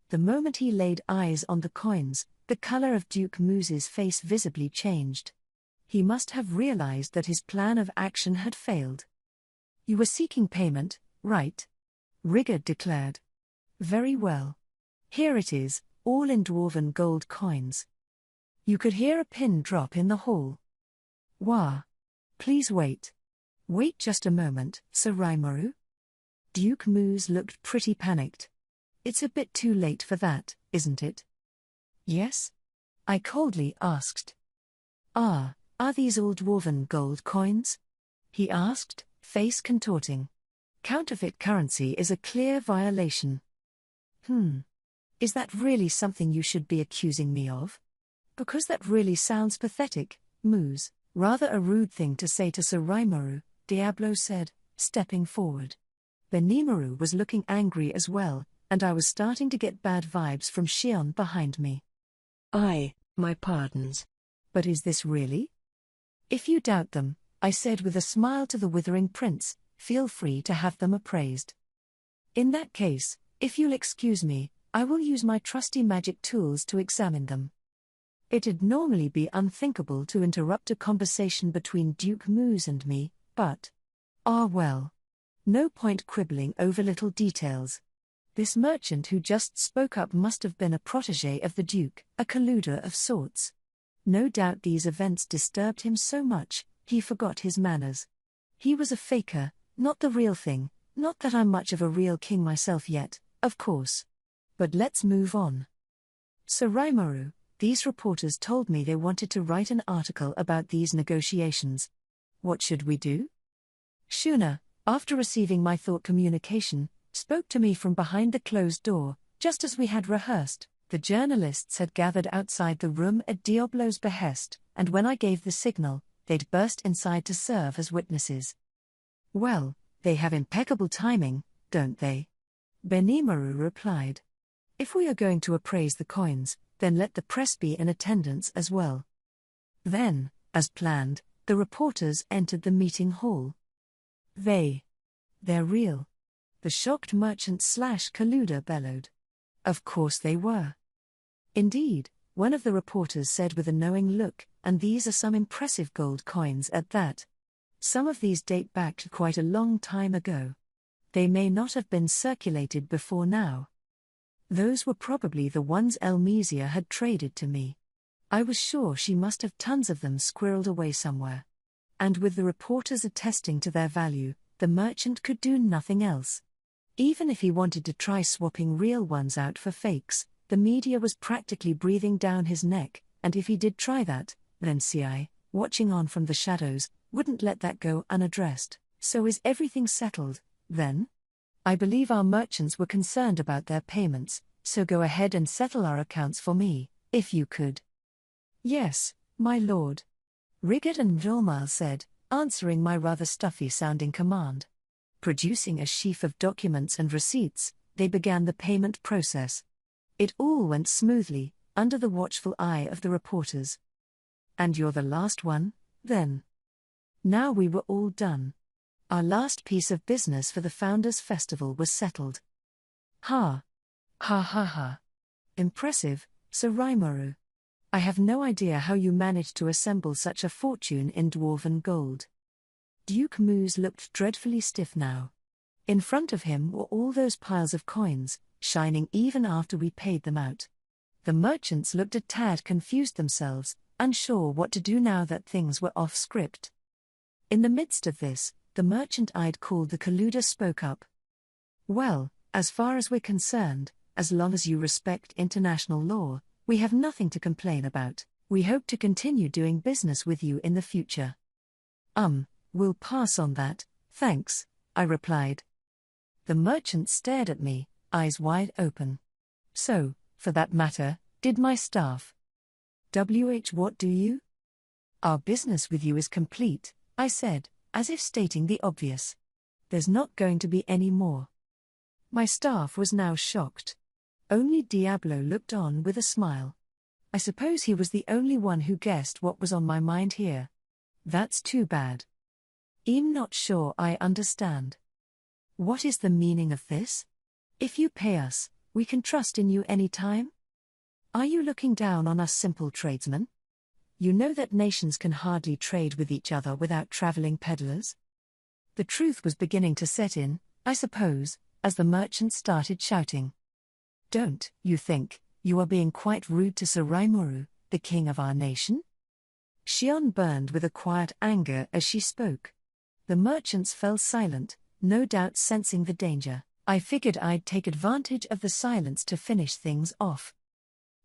The moment he laid eyes on the coins, the color of Duke Moose's face visibly changed. He must have realized that his plan of action had failed. You were seeking payment, right? Rigard declared. Very well. Here it is, all in dwarven gold coins. You could hear a pin drop in the hall. Wah. Please wait. Wait just a moment, Sir Rimuru. Duke Moose looked pretty panicked. It's a bit too late for that, isn't it? Yes? I coldly asked. Are these all dwarven gold coins? He asked, face contorting. Counterfeit currency is a clear violation. Is that really something you should be accusing me of? Because that really sounds pathetic, Moose. Rather a rude thing to say to Sir Rimuru, Diablo said, stepping forward. Benimaru was looking angry as well, and I was starting to get bad vibes from Shion behind me. My pardons. But is this really? If you doubt them, I said with a smile to the withering prince, feel free to have them appraised. In that case, if you'll excuse me, I will use my trusty magic tools to examine them. It'd normally be unthinkable to interrupt a conversation between Duke Moose and me, but… well. No point quibbling over little details. This merchant who just spoke up must have been a protégé of the Duke, a colluder of sorts. No doubt these events disturbed him so much, he forgot his manners. He was a faker, not the real thing, not that I'm much of a real king myself yet, of course. But let's move on. Sir Rimuru, these reporters told me they wanted to write an article about these negotiations. What should we do? Shuna, after receiving my thought communication, spoke to me from behind the closed door, just as we had rehearsed. The journalists had gathered outside the room at Diablo's behest, and when I gave the signal, they'd burst inside to serve as witnesses. Well, they have impeccable timing, don't they? Benimaru replied. If we are going to appraise the coins, then let the press be in attendance as well. Then, as planned, the reporters entered the meeting hall. They're real. The shocked merchant/colluder bellowed. Of course they were. Indeed, one of the reporters said with a knowing look, and these are some impressive gold coins at that. Some of these date back to quite a long time ago. They may not have been circulated before now. Those were probably the ones Elmesia had traded to me. I was sure she must have tons of them squirreled away somewhere. And with the reporters attesting to their value, the merchant could do nothing else. Even if he wanted to try swapping real ones out for fakes, the media was practically breathing down his neck, and if he did try that, then CI, watching on from the shadows, wouldn't let that go unaddressed. So is everything settled, then? I believe our merchants were concerned about their payments, so go ahead and settle our accounts for me, if you could. Yes, my lord. Rigat and Jolmal said, answering my rather stuffy-sounding command. Producing a sheaf of documents and receipts, they began the payment process. It all went smoothly, under the watchful eye of the reporters. And you're the last one, then? Now we were all done. Our last piece of business for the Founders' Festival was settled. Ha! Ha ha ha! Impressive, Sir Rimuru. I have no idea how you managed to assemble such a fortune in dwarven gold. Duke Moose looked dreadfully stiff now. In front of him were all those piles of coins, shining even after we paid them out. The merchants looked a tad confused themselves, unsure what to do now that things were off script. In the midst of this, the merchant I'd called the colluder spoke up. Well, as far as we're concerned, as long as you respect international law, we have nothing to complain about. We hope to continue doing business with you in the future. We'll pass on that, thanks, I replied. The merchant stared at me, eyes wide open. So, for that matter, did my staff. What do you? Our business with you is complete, I said, as if stating the obvious. There's not going to be any more. My staff was now shocked. Only Diablo looked on with a smile. I suppose he was the only one who guessed what was on my mind here. That's too bad. I'm not sure I understand. What is the meaning of this? If you pay us, we can trust in you any time? Are you looking down on us simple tradesmen? You know that nations can hardly trade with each other without traveling peddlers? The truth was beginning to set in, I suppose, as the merchants started shouting. Don't you think you are being quite rude to Sir Rimuru, the king of our nation? Shion burned with a quiet anger as she spoke. The merchants fell silent, no doubt sensing the danger. I figured I'd take advantage of the silence to finish things off.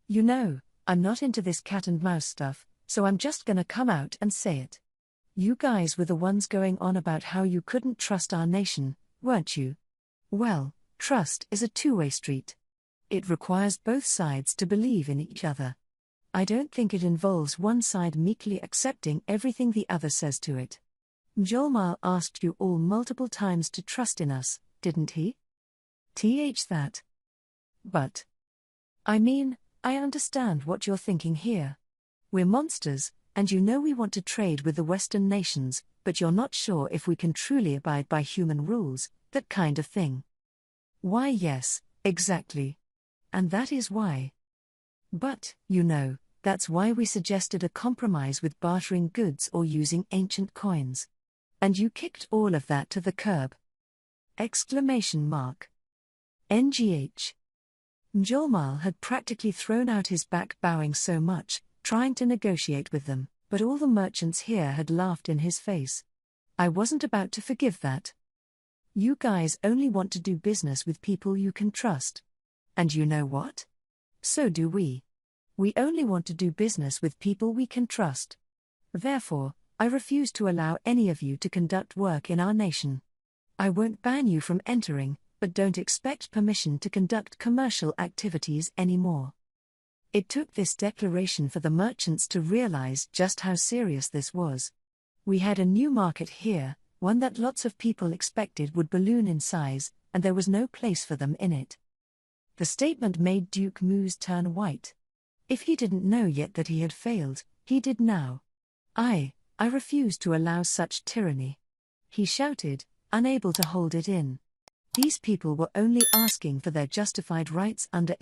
You know, I'm not into this cat and mouse stuff, so I'm just gonna come out and say it. You guys were the ones going on about how you couldn't trust our nation, weren't you? Well, trust is a two-way street. It requires both sides to believe in each other. I don't think it involves one side meekly accepting everything the other says to it. Jolmal asked you all multiple times to trust in us, didn't he? That. But. I mean, I understand what you're thinking here. We're monsters, and you know we want to trade with the Western nations, but you're not sure if we can truly abide by human rules, that kind of thing. Why yes, exactly. And that is why. But, that's why we suggested a compromise with bartering goods or using ancient coins. And you kicked all of that to the curb. NGH. Mjolmal had practically thrown out his back, bowing so much, trying to negotiate with them, but all the merchants here had laughed in his face. I wasn't about to forgive that. You guys only want to do business with people you can trust. And you know what? So do we. We only want to do business with people we can trust. Therefore, I refuse to allow any of you to conduct work in our nation. I won't ban you from entering, but don't expect permission to conduct commercial activities anymore. It took this declaration for the merchants to realize just how serious this was. We had a new market here, one that lots of people expected would balloon in size, and there was no place for them in it. The statement made Duke Moose turn white. If he didn't know yet that he had failed, he did now. I refuse to allow such tyranny. He shouted, unable to hold it in. These people were only asking for their justified rights under